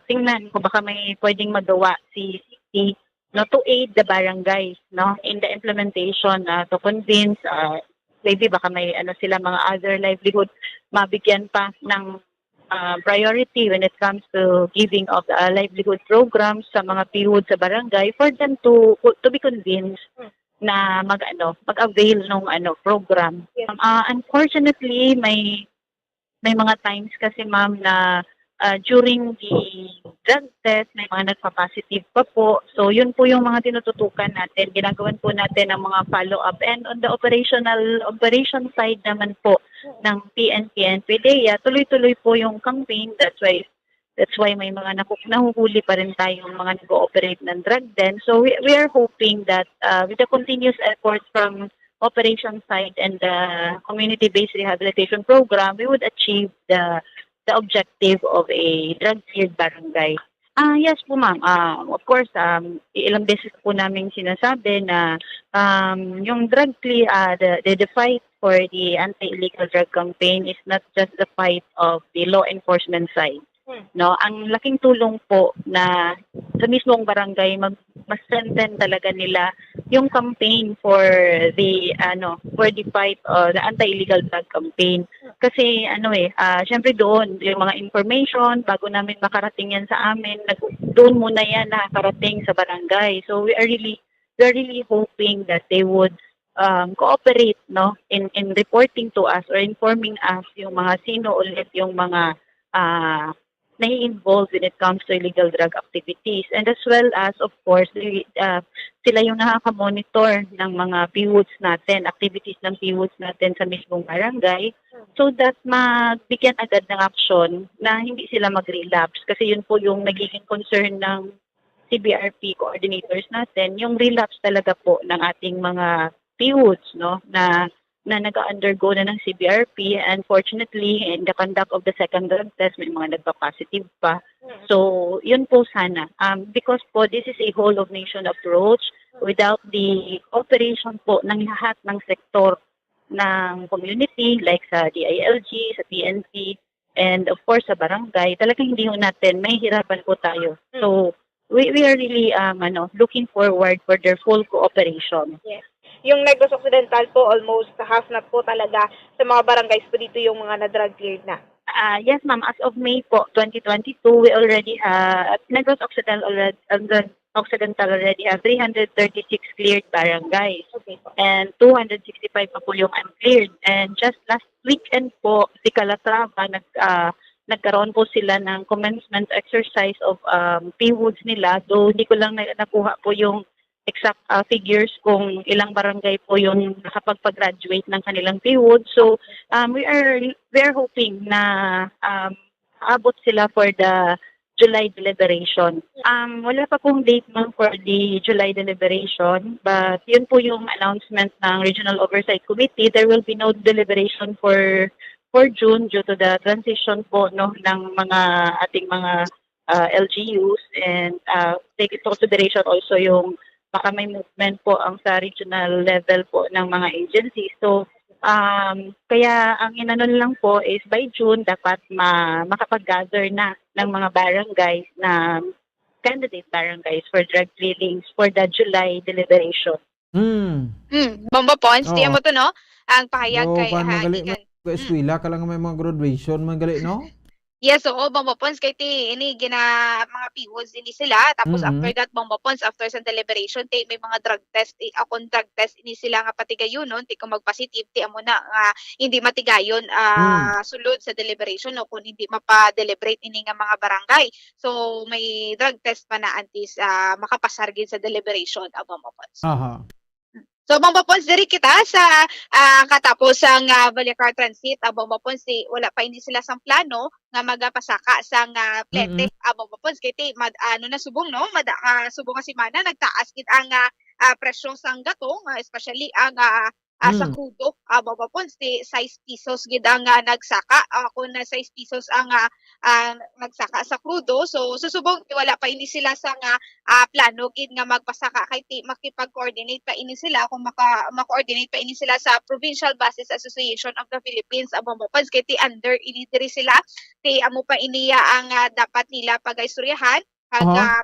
tingnan kung baka may pwedeng magawa si city, no, to aid the barangays, no, in the implementation to convince maybe baka may sila mga other livelihood mabigyan pa ng priority when it comes to giving of the livelihood programs sa mga PWOOD sa barangay for them to be convinced na mag-avail ng program. Unfortunately, may mga times kasi, ma'am, na during the drug test may mga nagpa-positive pa po. So yun po yung mga tinututukan natin. Ginagawan po natin ang mga follow-up. And on the operation side naman po ng PNP and PDEA, tuloy-tuloy po yung campaign. That's why may mga nahuhuli pa rin tayong mga nag-ooperate ng drug den. So we are hoping that with the continuous efforts from operation side and the community-based rehabilitation program, we would achieve the objective of a drug-cleared barangay. Yes po ma'am. Of course, ilang beses po namin sinasabi na yung the fight for the anti-illegal drug campaign is not just the fight of the law enforcement side. No, ang laking tulong po na sa mismong barangay mas strengthen talaga nila yung campaign for the fight the anti-illegal drug campaign. Kasi syempre doon yung mga information bago namin makarating yan sa amin, doon muna yan nakakarating sa barangay. So we are really hoping that they would cooperate in reporting to us or informing us yung mga sino ulit yung mga nai-involved when it comes to illegal drug activities. And as well as, of course, sila yung nakaka-monitor ng mga PWOODs natin, activities ng PWOODs natin sa mismong barangay, so that magbigyan agad ng action na hindi sila mag-relapse. Kasi yun po yung nagiging concern ng CBRP coordinators natin, yung relapse talaga po ng ating mga PWOODs, na nag-undergo na ng CBRP. Unfortunately, in the conduct of the second drug test, may mga nagpa-positive pa. So, yun po sana. Because po, this is a whole-of-nation approach. Without the cooperation po ng lahat ng sektor ng community, like sa DILG, sa PNP, and of course sa barangay, talagang hindi ho natin, may hirapan po tayo. So, we are really looking forward for their full cooperation. Yes. Yung Negros Occidental po, almost half na po talaga sa mga barangays po dito yung mga na-drug cleared na. Yes, ma'am. As of May po, 2022, we already have, Negros Occidental already have 336 cleared barangays. Okay po. And 265 pa po yung uncleared. And just last weekend po, si Calatrava, nagkaroon po sila ng commencement exercise of PWOODs nila. Though hindi ko lang nakuha po yung exact figures kung ilang barangay po yung nakapagpag-graduate ng kanilang PWOOD. So, we are hoping na abot sila for the July deliberation. Wala pa pong date for the July deliberation, but yun po yung announcement ng Regional Oversight Committee. There will be no deliberation for June due to the transition po ng mga ating mga LGUs, and take into consideration also yung baka may movement po ang sa regional level po ng mga agencies. So, kaya ang inanon lang po is by June dapat makapag-gather na ng mga barangays na candidate barangays for drug clearings for the July deliberation. Bombo Pons, tiyan mo to, no? Ang pahayag kay Eskwela ka lang may mga graduation, magali, no? Yes, oo, Bombo Pons, kay ini mga PWOODs ini sila. Tapos after that, Bombo Pons, after sa deliberation, may mga drug test, akong drug test ini sila nga patigayon, no? Ti kung mag-positive, ti amo na hindi matigayon sulod sa deliberation, no? Kung hindi mapa-deliberate ini nga mga barangay. So, may drug test pa na antis makapasargin sa deliberation, Bombo Pons. Aha. So, Bombo Pons, diri kita sa katapos ang Balicar Transit. Bombo Pons, wala pa hindi sila sang plano nga magapasaka sang plete. Bombo Pons, kaya nasubong, no? Subong nga si Mana, nagtaas kit ang presyo sang gatong, especially ang sa crudo. Bombo Pons, 6 pesos gid ang nagsaka. Kung na 6 pesos ang nagsaka sa crudo. So, susubong, wala pa ini sila sang plano gid nga magpasaka. Kaya makipag-coordinate pa ini sila kung maka-coordinate pa ini sila sa Provincial Buses Association of the Philippines. Bombo Pons, kaya under ini diri sila. Amo pa iniya ang dapat nila pag-istoryahan.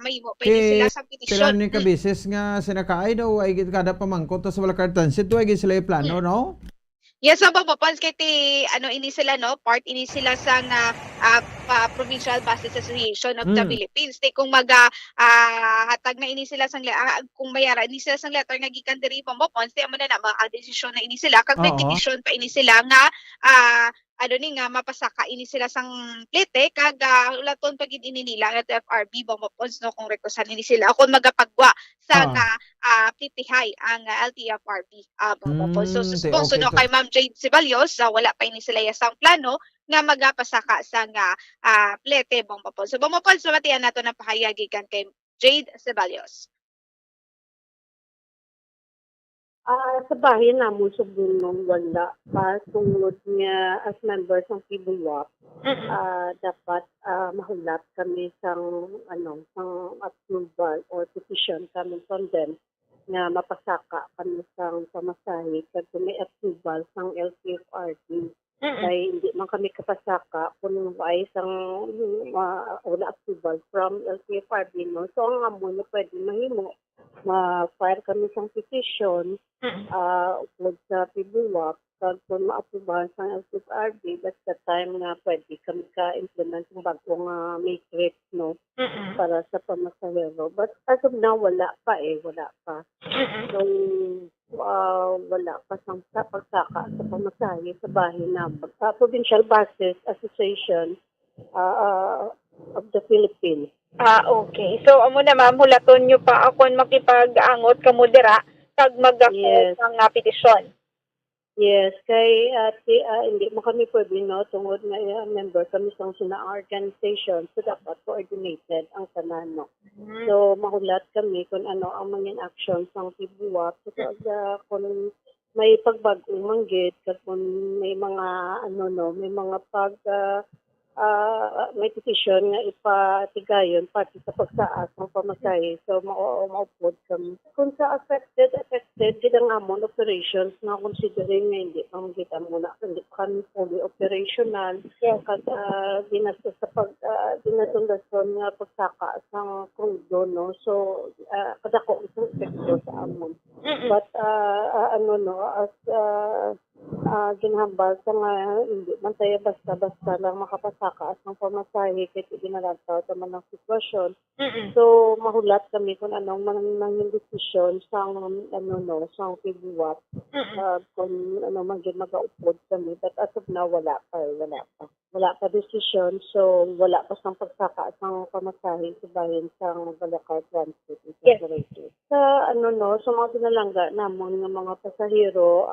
May mo pa ini sila sa petisyon. Sila ni kabisis nga sinakaay daw ay kada pamangkot sa Balicar Transit do ay sila plano, no? Yes, Bombo Pons, kaya ini sila, no? Part ini sila sa Provincial Buses Association of the Philippines. Kung hatag na ini sila sang kung mayara ini sila sang letter nga gikan diri Bombo Pons, amo na desisyon na ini sila kag may petisyon pa ini sila nga mapasaka ini sila sang plete kag ulaton pagid ini nila at FRB Bombo Pons, no, kung requestan ini sila kung magapagwa sa plitihay ang LTFRB Bombo Pons. So susponso no kay Ma'am Jade Ceballos, wala pa ini sila sang plano nga magapasaka sa plete Bombo Pons. So Bombo Pons, matian nato na pahayag gikan kay Jade Ceballos. Sa bahay namon subunong wala pa tungod nga as members ng PBWAP, dapat mahulat kami sang sang approval or petition kami from them nga mapasaka kami sang pamasahe kag may approval sang LTFRB. Kaya hindi man kami kapasaka kung ay isang wala approval from LTFRB, no? So ang amon na pwede mahimo, ma-file kami sa petition upload sa PBWAP kag kung ma-approval sa LTFRB, that's the time na pwede kami ka-implement ng bagong matrix, no? Para sa pamasahero. But as of now, wala pa. So, wala pa sa pagsaka sa pamasahe sa bahay na Provincial Buses Association of the Philippines. Okay. So, amo na ma'am, hulaton nyo pa akong makipag-angot kamudera kag mag-approve ng petisyon. Yes, kay hindi mo kami pwede, no, tungod nga member kami sa sina organization, so dapat coordinated ang tanan, no. So mahulat kami kung ano ang mga action sa PBWAP, so kung may pagbagong manggit, kung may mga may mga may petition nga ipatigayon pati sa pagsaas ng pamasahe. So, maupod kami. Kung sa affected, gidang amon operations na considering nga hindi pa magkita muna. Hindi pa kami fully operational. Kasi dinasundasyon nga pagsaka sa krudo, no? So, kadako isang epekto sa amon. But, as ginhambal sa nga hindi man tayo basta-basta lang makapasaka at ng pamasahe kahit ginalataw naman ng sitwasyon. So mahulat kami kung anong manang desisyon sa sa PBWAP, kung man mag-aupod kami, but as of now wala pa desisyon, so wala pa sang pagsaka at ng pamasahe sa bayan sa Balakar Transit Incorporated. Sa sa mga pinalangga namon ng mga pasahero,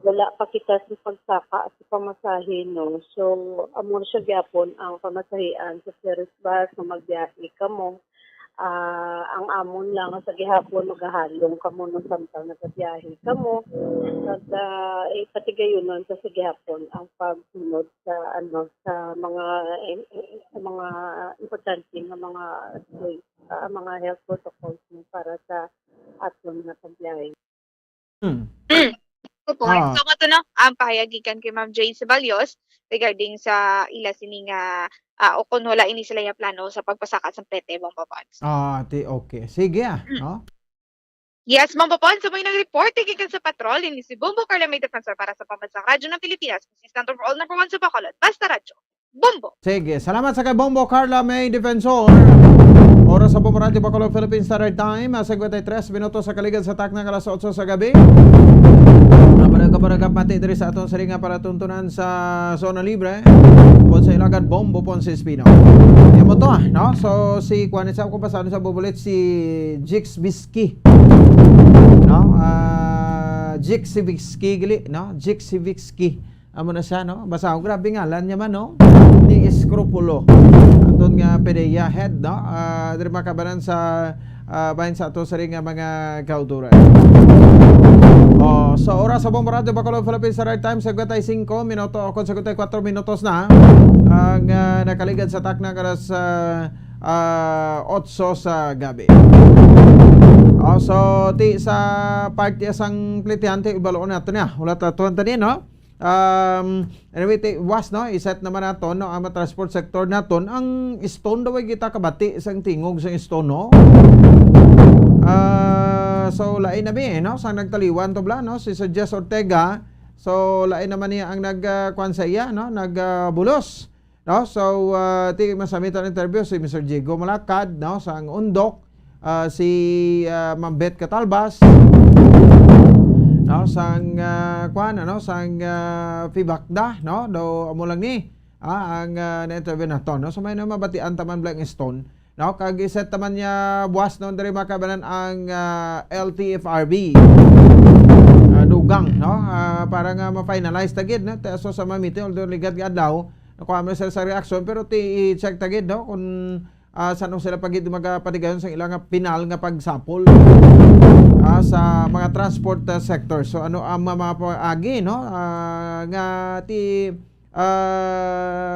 wala pa kita sa pagsaka at sa pamasahe, no. So, amon siya gyapon ang pamasahian sa service bus na magbiyahe kamo. Ang amon lang sa gihapon magahalong kamo nung samtang nagbiyahe kamo. At ipatigayonon sa gihapon ang pagsunod sa sa mga importante nga mga health protocols para sa aton nga pagbiyahe. So, mato no, ang pahayagikan kay Ma'am Jade Ceballos regarding sa ila sining o kung wala ini sila yung plano sa pagpasaka sa Pete, Bombo Pons. Okay. Sige, no? Yes, Bombo Pons, so may nag-report ikikan sa patrol ini si Bombo Carla May Defensor para sa Pambansang Radyo ng Pilipinas, Assistant Overall number 1 sa Bacolod, Basta Radyo. Bombo! Sige, salamat sa kay Bombo Carla May Defensor. Oras sa Bombo Radio Bacolod, Philippine Standard Time, 53 minutos sa kaligid sa taknang alas 8 sa gabi. Kabaragap mati diri sa aton saringa para tuntunan sa Zona Libre pon sa Ilagad Bombo Ponce Espino. Imo to, no? So si kuan sa ko pasado sa bubulit si Jix Bisky. No? Jix Bisky gili, no? Jix Bisky. Amo na siya, no? Basta grabe ngalan niya man, no? Ni Escropulo. Aton nga PDEA head, no? Diri makabanan sa bahin sa ato saringa mga kauturan. Sa oras sa Bombo Radio Bacolod, Philippines Standard Time, 55 minuto o 54 minutos na ang nakaligad sa taknang alas 8 sa gabi. So ti sa party asang plitiante ibaloon nato niya. Wala tatuan tani, no? Anyway, was, no? Iset naman nato, no? Ang transport sector naton ang stone daw kita kabati isang tingog sa stone, no? So lain na no, sang nagtaliwan to bla, no, si Sir Jess Ortega. So lain naman niya ang nagkuan sa iya, no, nagbulos, no. So ti masamitan interview si Mr. Diego Malakad, no, sang Undok, si Ma'am Beth Catalbas, no, sang kuan, no, sang Fibakda, no, do amo lang ni ang na-interview nato, no. So may na mabatian taman Black Stone. No, kag-iset naman niya buwas noon diri makabanan ang LTFRB dugang, no, para nga ma-finalize tagid, no, so sa mamite although ligad adlaw nakuha mo sa reaction pero i-check tagid, no, kung sa sila pagid magapatigayon sa ilang pinal nga pagsapol sa mga transport sector. So ano ang mga paagi no nga ti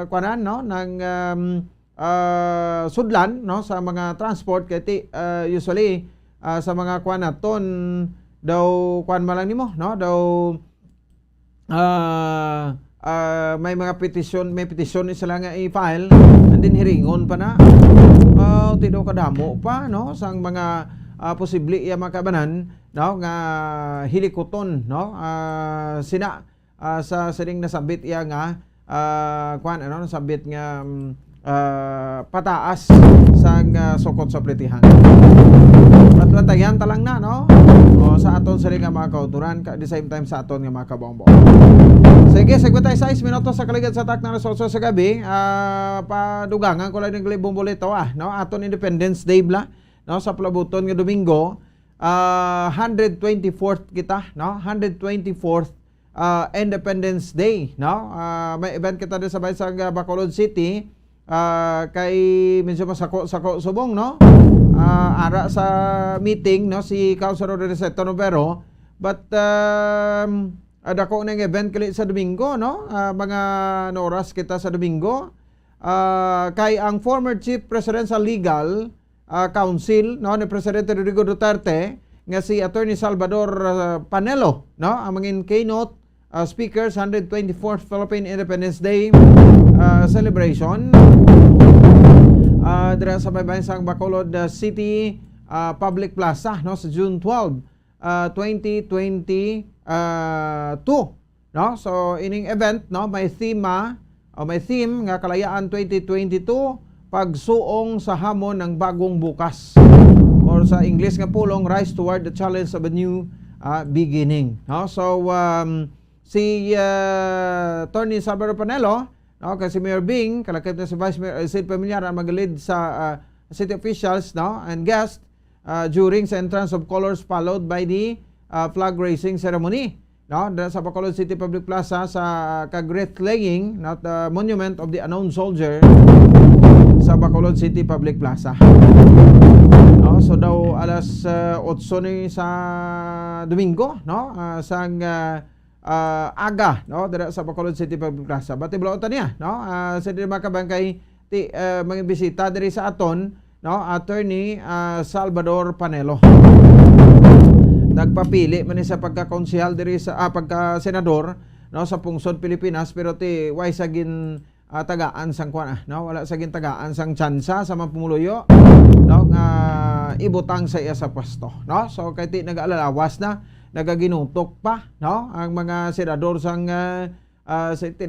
kuanan no ng sudlan no sa mga transport kay ti usually sa mga kuanaton daw kuan malang nimo no daw may mga may petisyon sila nga i-file and then hiringon pa na ti daw kadamo pa no sang mga posible iya makabanan no nga hilikoton no sina sa sining nasabit iya nga kuan ano nasabit nga pataas sang sukot sa plitihan. Patatayan talang na no sa aton sa nga mga kauturan at the same time sa aton nga mga kabombo. Sige, segwa tayo 6 minutos sa kaligid sa tak na resulta sa gabi. Padugangan ko lang ng libong boleto no aton Independence Day bla no sa palabuton nga Domingo 124th kita no 124th Independence Day no may event kita din sa bayan sa Bacolod City kay medyo masako subong no ara sa meeting no si Councilor Reseto Novero but dako nang event kali sa Domingo no mga oras kita sa Domingo kay ang former Chief Presidential Legal Counsel no ni Presidente Rodrigo Duterte nga si Attorney Salvador Panelo no ang mga keynote speakers 124th Philippine Independence Day celebration dira sa bayan Bacolod City Public Plaza no sa June 12 2022 no so ining event no may theme nga kalayaan 2022 pagsuong sa hamon ng bagong bukas or sa English nga pulong rise toward the challenge of a new beginning no so si Attorney Salvador Panelo no kasi Mayor Bing kalakip na si Vice Mayor Sid Pamilyar ang mag-lead sa city officials no and guest during sa entrance of colors followed by the flag raising ceremony no sa Bacolod City Public Plaza sa kag-wreath laying not the monument of the unknown soldier sa Bacolod City Public Plaza no so daw alas 8 ni sa Domingo no sang aga no dira sa Bacolod City Public Plaza bati blota niya no sa di makabangkay ti mga bisita diri sa aton no Attorney Salvador Panelo nagpapili man sa pagka-konsehal diri sa pagka-senador no sa pungsod Pilipinas pero ti way sagin tagaan sang kuan no wala sagin tagaan sang tsansa sa mampumuluyo no nga ibutang sa iya sa pwesto no so kay ti nag-alalawas na nagaginutok pa no ang mga senador sang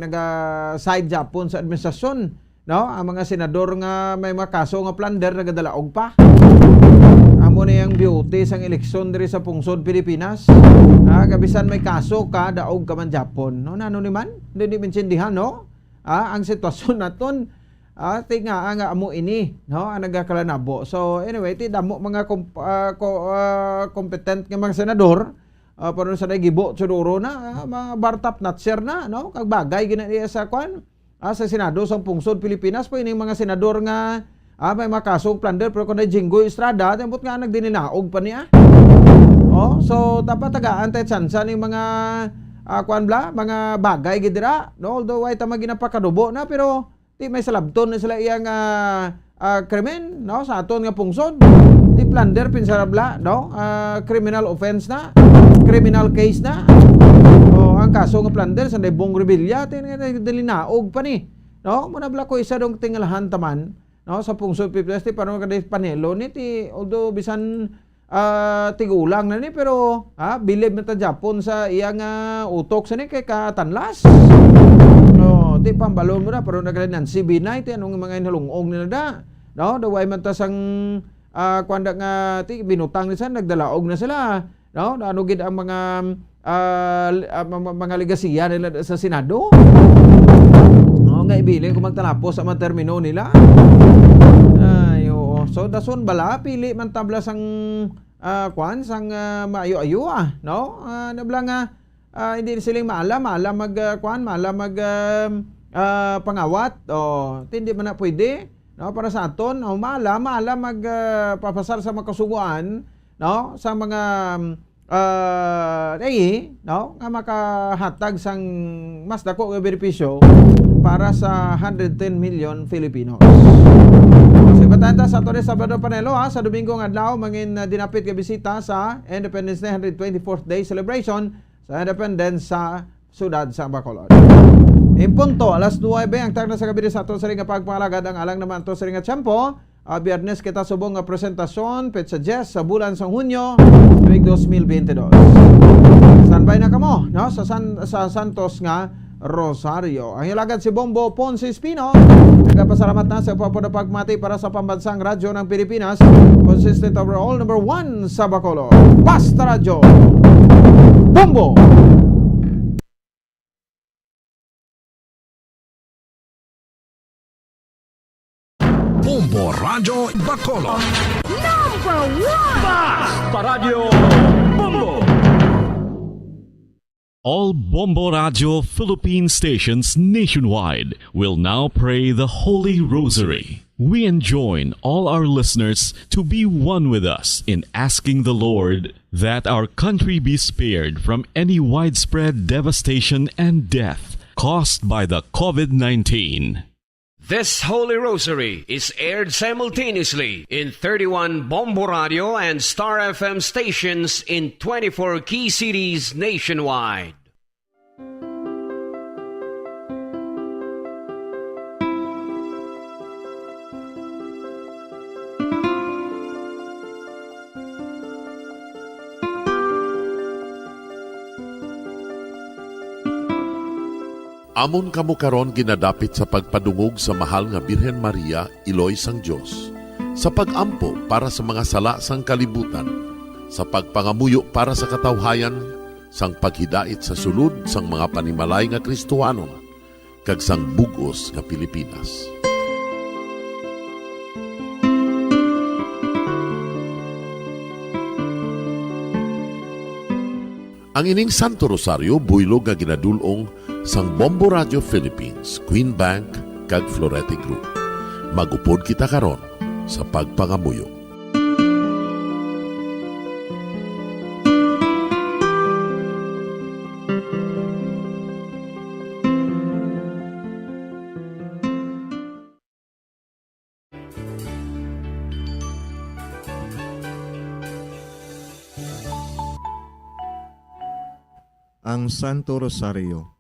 naga-side Japon sa administrasyon no ang mga senador nga may mga kaso nga plunder nagadalaog pa amo na yung beauty sang eleksyon diri sa pungsod Pilipinas kabisan may kaso ka daog ka man Japon no nano ni man hindi maintindihan no ang sitwasyon naton tinga nga amo ini no ang nagakalanabo so anyway ti damo mga competent nga mga senador pero sa nagibo siguro na bartap natser na no kag bagay ginaniya sa kwan sa Senado sa pungsod Pilipinas po ining mga senador nga may makasong plunder pero kuno Jinggoy Estrada tempot nga nagdininaog pa niya so dapat tagaan tay tsansa ning mga kwan bla mga bagay gidira no although ay ta maginapakadubo na pero ti may salabton na sila iyang krimen no sa aton nga pungsod ti plunder pinsarabla no criminal offense na criminal case na ang kaso nga plunder sa Bong Revilla dilinaog pa ni no muna bla ko isa dong tingalahan taman no sa pungsod Pilipinas ti parang kada Panelo ni ti although bisan tigulang na ni pero bilib na ta Japon sa iyang utok sa ni kay katanlas no ti pambalon mo na pero nagalanan si Binay ti anong mga inhalungog nila da no daway man ta sang kwanda nga ti binutang ni sa nagdalaog na sila no ano gid ang mga legasiya nila sa Senado no nga ibili kung magtalapos sa mga termino nila ay oo so dason bala pili man tabla sang kwan sang maayo-ayo no nabla nga hindi siling maalam mag kwan maalam mag pangawat hindi man na pwede no, para sa aton, maala magpapasar sa makasuguan, no, sa mga no, nga makahatag sang mas dako nga benepisyo para sa 110 million Filipinos. Kasi batanta sa Torres Sabado Panelo sa Domingo nga adlaw mangin dinapit nga bisita sa Independence Day 124th Day celebration sa Independence sa siyudad sa Bacolod. Impunto, alas 9 ang tagna sa gabi sa ato sa ring pagpalagad ang alang naman ato sa ring tiyempo. Biyernes kita subong nga presentasyon petsa 10 sa bulan sa Hunyo tuig 2022. Standby na kamo, no, sa Santos nga Rosario. Ang ilagad si Bombo Ponce Espino. Nagpasalamat na sa pagmati para sa pambansang radyo ng Pilipinas. Consistent overall number 1 sa Bacolod. Basta Radyo. Bombo! Bombo Radio Bacolod. Number 1! Basta Radio Bombo! All Bombo Radio Philippine stations nationwide will now pray the Holy Rosary. We enjoin all our listeners to be one with us in asking the Lord that our country be spared from any widespread devastation and death caused by the COVID-19. This Holy Rosary is aired simultaneously in 31 Bombo Radio and Star FM stations in 24 key cities nationwide. Amon kamo karon ginadapit sa pagpadungog sa mahal nga Birhen Maria, Iloy sang Dios, sa pagampo para sa mga sala sang kalibutan, sa pagpangamuyo para sa katawhayan, sang paghidait sa sulod sang mga panimalay nga Kristohanon, kag sang bugos nga Pilipinas. Ang ining Santo Rosario buylog nga ginadulong sang Bombo Radio Philippines, Queen Bank, kag Florete Group. Magupod kita karon sa pagpangamuyo. Ang Santo Rosario.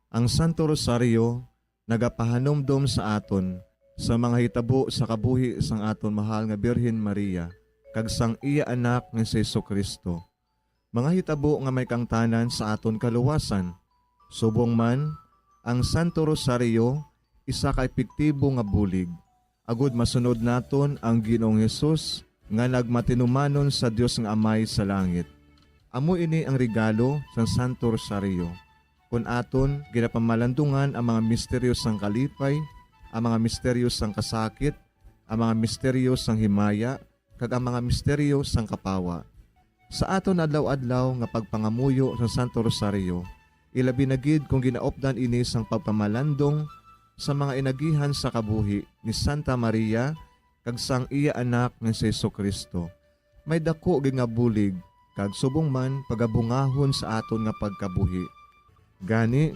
Ang Santo Rosario nagapahanumdom sa aton sa mga hitabo sa kabuhi sang aton mahal nga Birhen Maria kag sang iya anak nga si Jesucristo. Mga hitabo nga may kangtanan sa aton kaluwasan. Subong man, ang Santo Rosario isa ka epektibo nga bulig. Agud masunod naton ang Ginoong Hesus nga nagmatinumanon sa Dios nga Amay sa langit. Amo ini ang regalo sa Santo Rosario. Kung aton ginapamalandungan ang mga misteryo sang kalipay, ang mga misteryo sang kasakit, ang mga misteryo sang himaya, kag ang mga misteryo sang kapawa. Sa aton adlaw-adlaw nga pagpangamuyo sa Santo Rosario, ilabi na gid kung ginaopdan ini sang pagpamalandong sa mga inagihan sa kabuhi ni Santa Maria kag sang iya anak nga si Jesucristo. May dako gid nga bulig kag subong man pagabungahon sa aton nga pagkabuhi. Gani,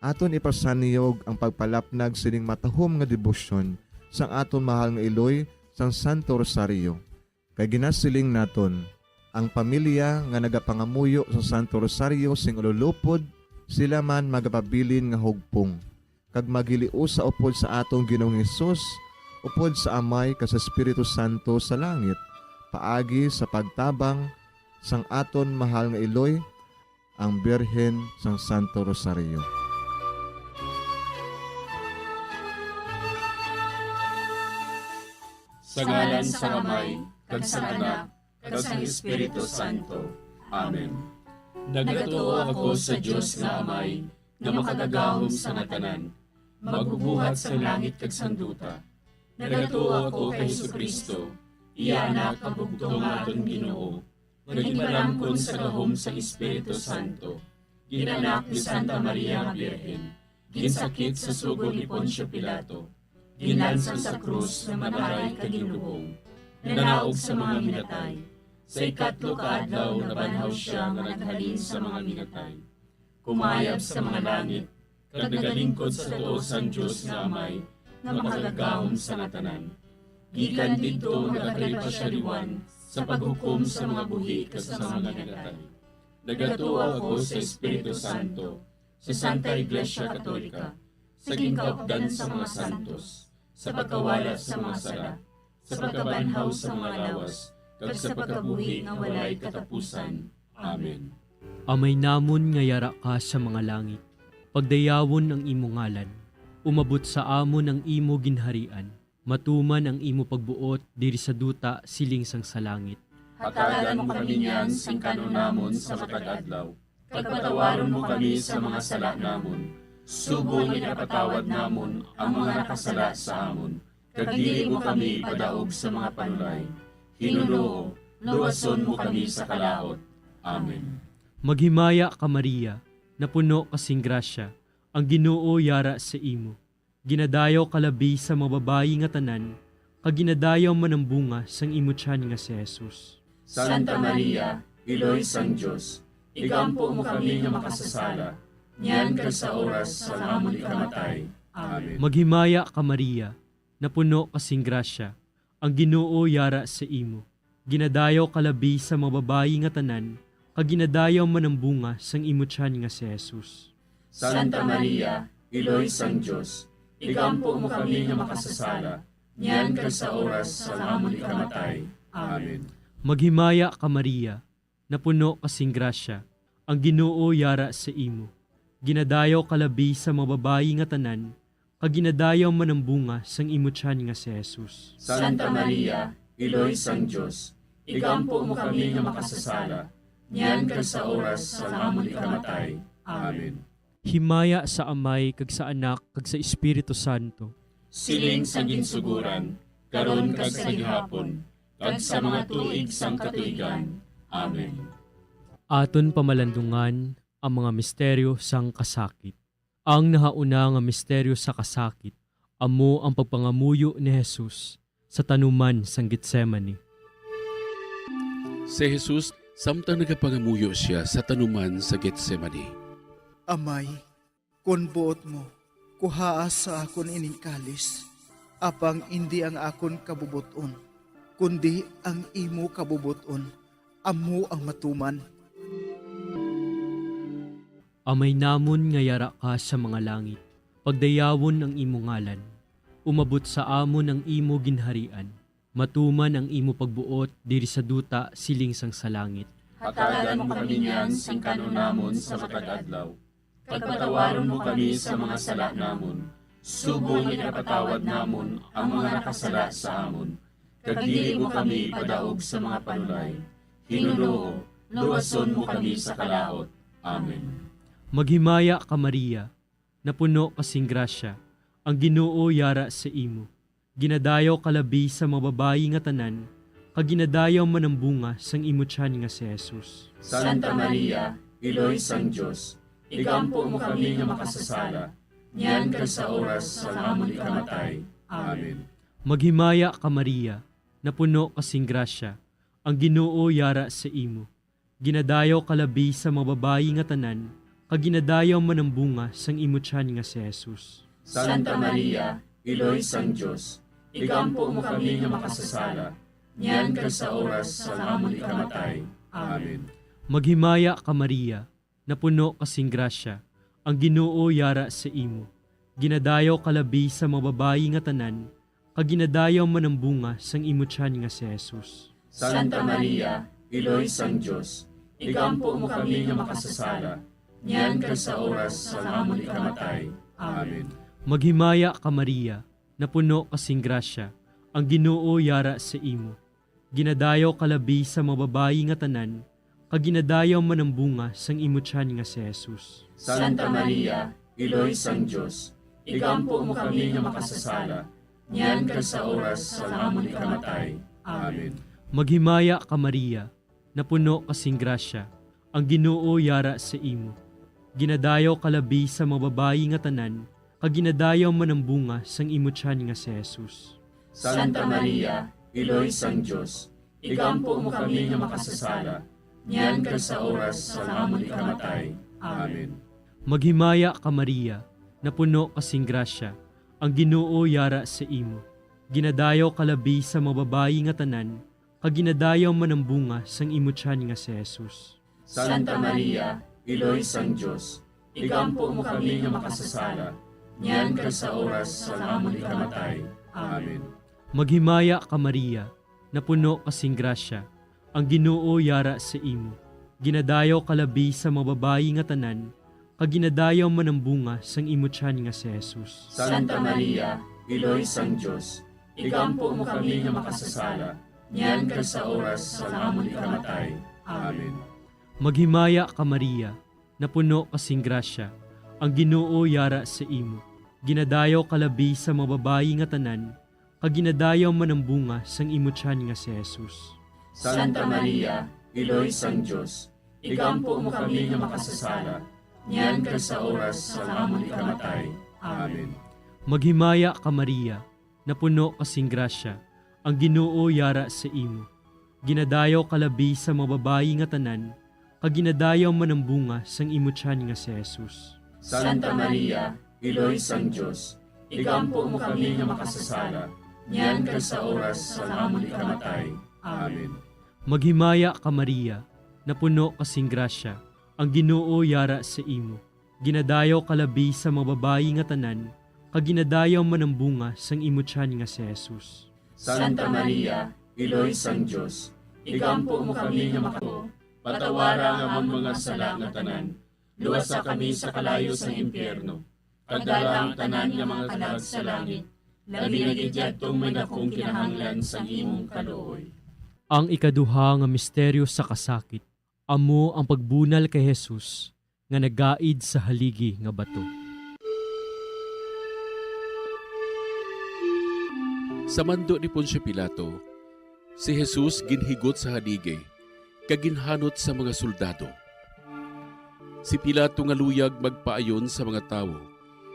aton ipasaniyog ang pagpalapnag sining matahom nga debosyon sang aton mahal nga Iloy sang Santo Rosario. Kay ginasiling naton, ang pamilya nga nagapangamuyo sa Santo Rosario sing ululupod, sila man magapabilin nga hugpong. Kag magiliu sa upod sa atong Ginoong Hesus, upod sa Amay kas Espiritu Santo sa langit, paagi sa pagtabang sang aton mahal nga Iloy, ang Birhen sang Santo Rosario. Sa ngalan sa Amay, kag sa Anak, kag sa Espiritu Santo. Amen. Nagatuo ako sa Dios nga Amay, nga makagagahom sa ngatanan, magbubuhat sa langit kag sanduta. Nagatuo ako kay Jesucristo, iya anak kabugtong aton Ginoo. Naginaramkon sa gahom sa Espiritu Santo, ginanak ni Santa Maria nga Birhen, ginsakit sa sugod ni Poncio Pilato, Inlansang sa krus na manaray kaginlubong, nanaog sa mga minatay. Sa ikatlo ka adlaw nabanhaw siya nga naghalin sa mga minatay. Kumayab sa mga langit, kag nagalingkod sa tuo sang Dios nga Amay, nga makagagahom sa ngatanan. Gikan didto nagatripa siya liwan sa paghukom sa mga buhi kas sa mga minatay. Nagatuo ako sa Espiritu Santo, sa Santa Iglesia Katolika, sa gingkaupdan sa mga santos, sa pagkawala sa mga sala, sa pagkabanhaw sa mga lawas, kag sa pagkabuhi nga walay katapusan. Amen. Amay namon nga yara ka sa mga langit, pagdayawon ang imo ngalan, umabot sa amon ang imo ginharian, matuman ang imo pagbuot diri sa duta siling sang sa langit. Hatagan mo kami niyan sing kanon namon sa matag adlaw, kag patawaron mo kami sa mga sala namon, subong ipatawad namon ang mga nakasala sa amon, kag dili mo kami padaog sa mga panulay. Hinunoo, luwason mo kami sa kalaot. Amen. Maghimaya ka Maria, napuno kasing grasya, ang Ginoo yara sa imo. Ginadayaw kalabi sa mababayi nga tanan, kag ginadayaw man ang bunga sang imo tiyan nga si Jesus. Santa Maria, Iloy sang Dios, igampo mo kami nga makasasala, niyan kag sa oras sa amon ikamatay. Amen. Maghimaya ka Maria, napuno kasing grasya, ang Ginoo yara sa imo. Ginadayaw kalabi sa mababayi nga tanan, kag ginadayaw man ang bunga sang imo tiyan nga si Jesus. Santa Maria, Iloy sang Dios, igampo mo kami nga makasasala, niyan kag sa oras sa amon ikamatay. Amen. Maghimaya ka Maria, napuno kasing grasya, ang Ginoo yara sa imo. Ginadayaw kalabi sa mababayi nga tanan, kag ginadayaw man ang bunga sang imo tiyan nga si Jesus. Santa Maria, Iloy sang Dios, igampo mo kami nga makasasala, niyan kag sa oras sa amon ikamatay. Amen. Himaya sa Amay kag sa Anak kag sa Espiritu Santo. Siling sa ginsuguran, karon kag sa gihapon, kag sa mga tuig sang katuigan. Amen. Aton pamalandungan ang mga misteryo sang kasakit. Ang nahauna nga misteryo sa kasakit, amo ang pagpangamuyo ni Jesus sa tanuman sang Getsemani. Si Jesus, samtang nagapangamuyo siya sa tanuman sa Getsemani. Amay, kun buot mo, kuhaas sa akon ining kalis, apang hindi ang akon kabubuton, kundi ang imo kabubuton, amo ang matuman. Amay namon nga yara ka sa mga langit, pagdayawon ang imo ngalan, umabot sa amon ang imo ginharian, matuman ang imo pagbuot diri sa duta siling sang sa langit. Hatagan mo kami niyan sing kanon namon sa matag adlaw, kag patawaron mo kami sa mga sala namon, subong ipatawad namon ang mga nakasala sa amon, kag dili mo kami padaog sa mga panulay. Hinunoo, luwason mo kami sa kalaot. Amen. Maghimaya ka Maria, napuno kasing grasya, ang Ginoo yara sa imo. Ginadayaw kalabi sa mababayi nga tanan, kag ginadayaw man ang bunga sang imo tiyan nga si Jesus. Santa Maria, Iloy sang Dios, igampo mo kami nga makasasala, niyan kag sa oras sa amon ikamatay. Amen. Maghimaya ka Maria, napuno kasing grasya, ang Ginoo yara sa imo. Ginadayaw kalabi sa mababayi nga tanan, kag ginadayaw man ang bunga sang imo tiyan nga si Jesus. Santa Maria, Iloy sang Dios, igampo mo kami nga makasasala, niyan kag sa oras sa amon ikamatay. Amen. Maghimaya ka Maria, napuno kasing grasya, ang Ginoo yara sa imo. Ginadayaw kalabi sa mababayi nga tanan, kag ginadayaw man ang bunga sang imo tiyan nga si Jesus. Santa Maria, Iloy sang Dios, igampo mo kami nga makasasala, niyan kag sa oras sa amon ikamatay. Amen. Maghimaya ka Maria, napuno kasing grasya, ang Ginoo yara sa imo. Ginadayaw kalabi sa mababayi nga tanan, kag ginadayaw man ang bunga sang imo tiyan nga si Jesus. Santa Maria, Iloy sang Dios, igampo mo kami nga makasasala, niyan kag sa oras sa amon ikamatay. Amen. Maghimaya ka Maria, napuno kasing grasya, ang Ginoo yara sa imo. Ginadayaw kalabi sa mababayi nga tanan, kaginadayaw man ang bunga sang imutyan nga si Jesus. Santa Maria, Iloy sang Diyos, igampo mo kami nga makasasala, niyan kag sa oras sa amon ikamatay. Amen. Maghimaya ka Maria, napuno kasing grasya, ang Ginoo yara sa imo. Ginadayaw kalabi sa mga babayi nga tanan, kaginadayaw man ang bunga sang imutyan nga si Jesus. Santa Maria, Iloy sang Diyos, igampo mo kami nga makasasala, niyan kag sa oras sa amon ikamatay. Amen. Maghimaya ka Maria, napuno kasing grasya, ang Ginoo yara sa imo. Ginadayaw kalabi sa mga babayi nga tanan, kaginadayaw man ang bunga sang imutyan nga si Jesus. Santa Maria, Iloy sang Diyos, igampo mo kami nga makasasala, niyan kag sa oras sa amon ikamatay. Amen. Maghimaya ka Maria, napuno kasing grasya, ang Ginoo yara sa imo. Ginadayaw kalabi sa mga babayi nga tanan, kaginadayaw man ang bunga sang imutyan nga si Jesus. Santa Maria, Iloy sang Diyos, igampo mo kami nga makasasala, niyan kag sa oras sa amon ikamatay. Amen. Maghimaya ka Maria, napuno kasing grasya, ang Ginoo yara sa imo. Ginadayaw kalabi sa mga babayi nga tanan, kaginadayaw man ang bunga sang imutyan nga si Jesus. Santa Maria, Iloy sang Diyos, igampo mo kami nga makasasala, niyan kag sa oras sa amon ikamatay. Amen. Maghimaya ka Maria, napuno kasing grasya, ang Ginoo yara sa imo. Ginadayaw kalabi sa mga babayi nga tanan, kaginadayaw man ang bunga sang imutyan nga si Jesus. Santa Maria, Iloy sang Diyos, igampo mo kami nga makako, patawara nga mga sala nga tanan, luwasa kami sa kalayo sa impyerno, kagdala ang tanan nga mga kalag sa langit, labi na gidyadtong may dakong kinahanglan sa imong kaluoy. Ang ikaduha nga misteryo sa kasakit, amo ang pagbunal kay Jesus nga nagaid sa haligi nga bato. Sa mando ni Poncio Pilato, si Jesus ginhigot sa haligi, kaginhanot sa mga soldado. Si Pilato nga luyag magpaayon sa mga tao,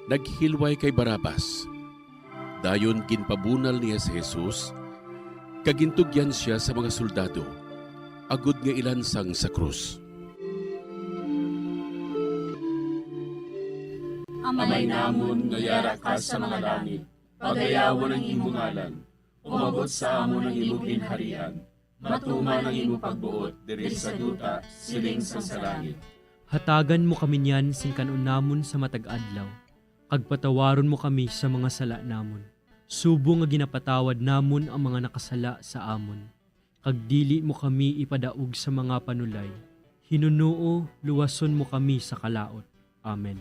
naghilway kay Barabas. Dayon ginpabunal niya si Jesus, kagintugyan siya sa mga soldado, agud nga ilansang sa krus. Amay namon nga yara ka sa mga langit, pagayawan ang imong ngalan, umabot sa amon ang imong ginharian, matuman ang imong pagbuot diri sa duta siling sa langit. Hatagan mo kami niyan sing kanunamon sa matag adlaw, kagpatawaron mo kami sa mga sala namon. Subo nga ginapatawad namon ang mga nakasala sa amon. Kagdili mo kami ipadaog sa mga panulay. Hinunuo, luwason mo kami sa kalaot. Amen.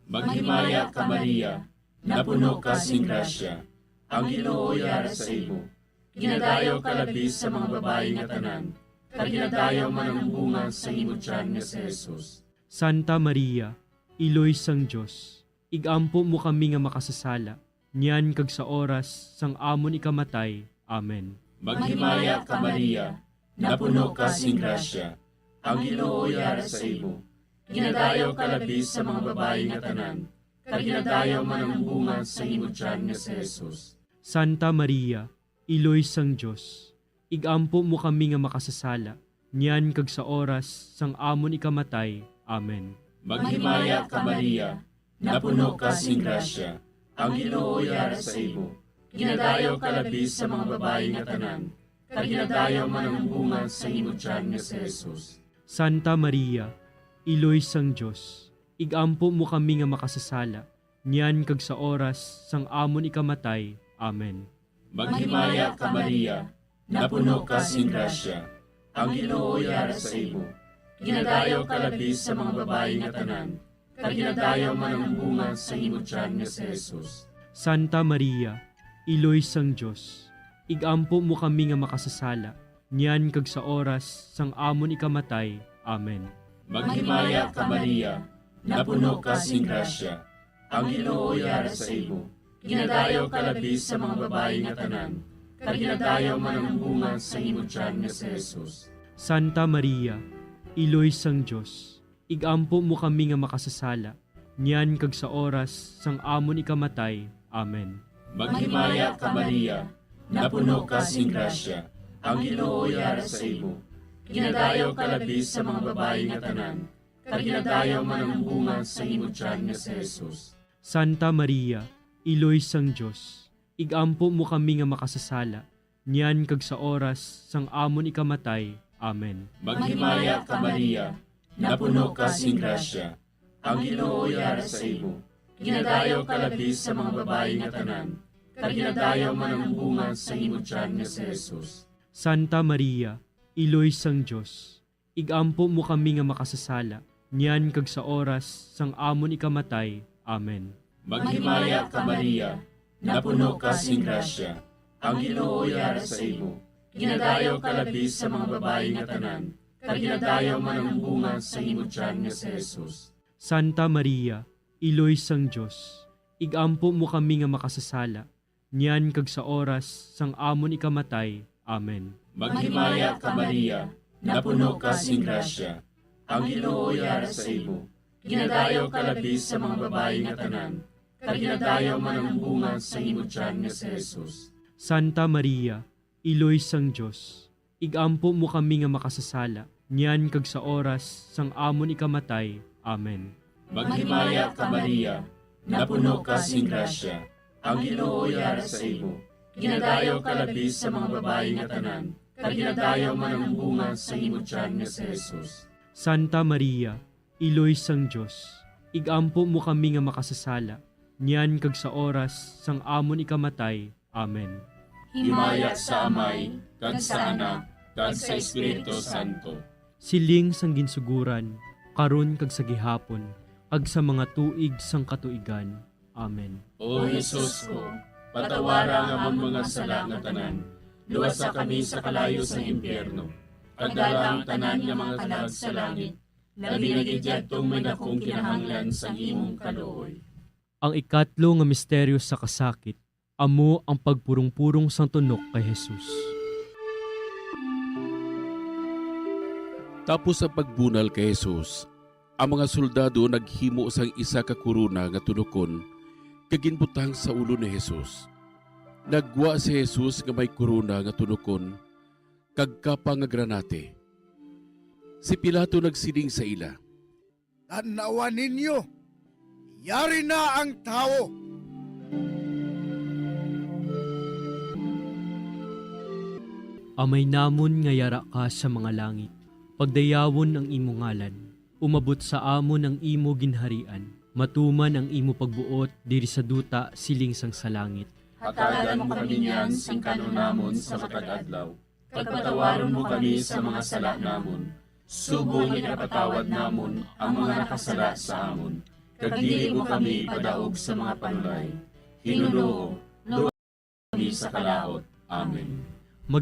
Maghimaya ka Maria, napuno ka sing grasya, ang Ginoo yara sa imo. Ginadayaw ka labi sa mga babayi nga tanan, kaginadayaw man ang bunga sa imong tiyan nga si Jesus. Santa Maria, Iloy sang Diyos, igampo mo kami nga makasasala, niyan kag sa oras sang amon ikamatay. Amen. Maghimaya ka Maria, napuno ka sing grasya, ang Ginoo yara sa imo. Ginadayaw ka labi sa mga babayi nga tanan, kaginadayaw man ang bunga sa imong tiyan nga si Jesus. Santa Maria, Iloy sang Diyos, igampo mo kami nga makasasala, niyan kag sa oras sang amon ikamatay. Amen. Maghimaya ka Maria, napuno ka sing grasya, ang Ginoo yara sa imo. Ginadayaw ka labi sa mga babayi nga tanan, kaginadayaw man ang bunga sa imong tiyan nga si Jesus. Santa Maria, Iloy sang Diyos, igampo mo kami nga makasasala, niyan kag sa oras sang amon ikamatay. Amen. Maghimaya ka Maria, napuno ka sing grasya, ang Ginoo yara sa imo. Ginadayaw ka labi sa mga babayi nga tanan, kaginadayaw man ang bunga sa imong tiyan nga si Jesus. Santa Maria, Iloy sang Diyos, igampo mo kami nga makasasala, niyan kag sa oras sang amon ikamatay. Amen. Maghimaya ka Maria, napuno ka sing grasya, ang Ginoo yara sa imo. Ginadayaw ka labi sa mga babayi nga tanan, kaginadayaw man ang bunga sa imong tiyan nga si Jesus. Santa Maria, Iloy sang Diyos, igampo mo kami nga makasasala, niyan kag sa oras sang amon ikamatay. Amen. Maghimaya ka Maria, napuno ka sing grasya, ang Ginoo yara sa imo. Ginadayaw ka labis sa mga babae nga tanan, kag ginadayaw man ang bunga sa imo tiyan nga si Jesus. Santa Maria, iloy sang Dios, igampo mo kami nga makasasala, niyan kag sa oras sang amon ikamatay. Amen. Maghimaya ka Maria, napuno ka sing grasya, ang Ginoo yara sa imo. Ginadayaw ka labis sa mga babae nga tanan, kag ginadayaw man ang bunga sa imo tiyan nga si Jesus. Santa Maria, iloy sang Dios, igampo mo kami nga makasasala, niyan kag sa oras sang amon ikamatay. Amen. Maghimaya ka Maria, napuno ka sing grasya, ang Ginoo yara sa imo. Ginadayaw ka labis sa mga babae nga tanan, kag ginadayaw man ang bunga sa imo tiyan nga si Jesus. Santa Maria, iloy sang Dios, igampo mo kami nga makasasala, niyan kag sa oras sang amon ikamatay. Amen. Maghimaya ka Maria, napuno ka sing grasya, ang Ginoo yara sa imo. Ginadayaw ka labis sa mga babae nga tanan, kag ginadayaw man ang bunga sa imo tiyan nga si Jesus. Santa Maria, iloy sang Dios, igampo mo kami nga makasasala, niyan kag sa oras sang amon ikamatay. Amen. Maghimaya ka Maria, napuno ka sing grasya, ang Ginoo yara sa imo. Ginadayaw ka labis sa mga babae nga tanan, kag ginadayaw man ang bunga sa imo tiyan nga si Jesus. Santa Maria, iloy sang Dios, igampo mo kami nga makasasala, niyan kag sa oras sang amon ikamatay. Amen. Himaya sa Amay, kag sa Anak, kag sa Espiritu Santo. Siling sang ginsuguran, karon kag sa gihapon, kag sa mga tuig sang katuigan. Amen. O Jesus ko, patawara nga among mga sala nga tanan, luwasa kami sa kalayo sa impyerno, kag dala ang tanan nga mga kalag sa langit, labi na gidyadtong may dakong kinahanglan sa imong kaluoy. Ang ikatlo nga misteryo sa kasakit, amo ang pagpurong-purong sang tunok kay Jesus. Tapos sa pagbunal kay Jesus, ang mga soldado naghimo sang isa ka kuruna nga tunokon kaginbutang sa ulo ni Jesus. Nagwa si Jesus nga may kuruna nga tunokon kag kapa nga granate. Si Pilato nagsiling sa ila, "Tanawan ninyo, yari na ang tao." Amay namon nga yara ka sa mga langit, pagdayawon ang imo ngalan, umabot sa amon ang imo ginharian, matuman ang imo pagbuot diri sa duta siling sang sa langit. Hatagan mo kami niyan sing kanunamon sa matag adlaw, kag patawaron mo kami sa mga sala namon. Subong ipatawad namon ang mga nakasala sa amon, kag dili mo kami padaog sa mga panulay. Hinunoo, luwa kami sa kalaot. Amen.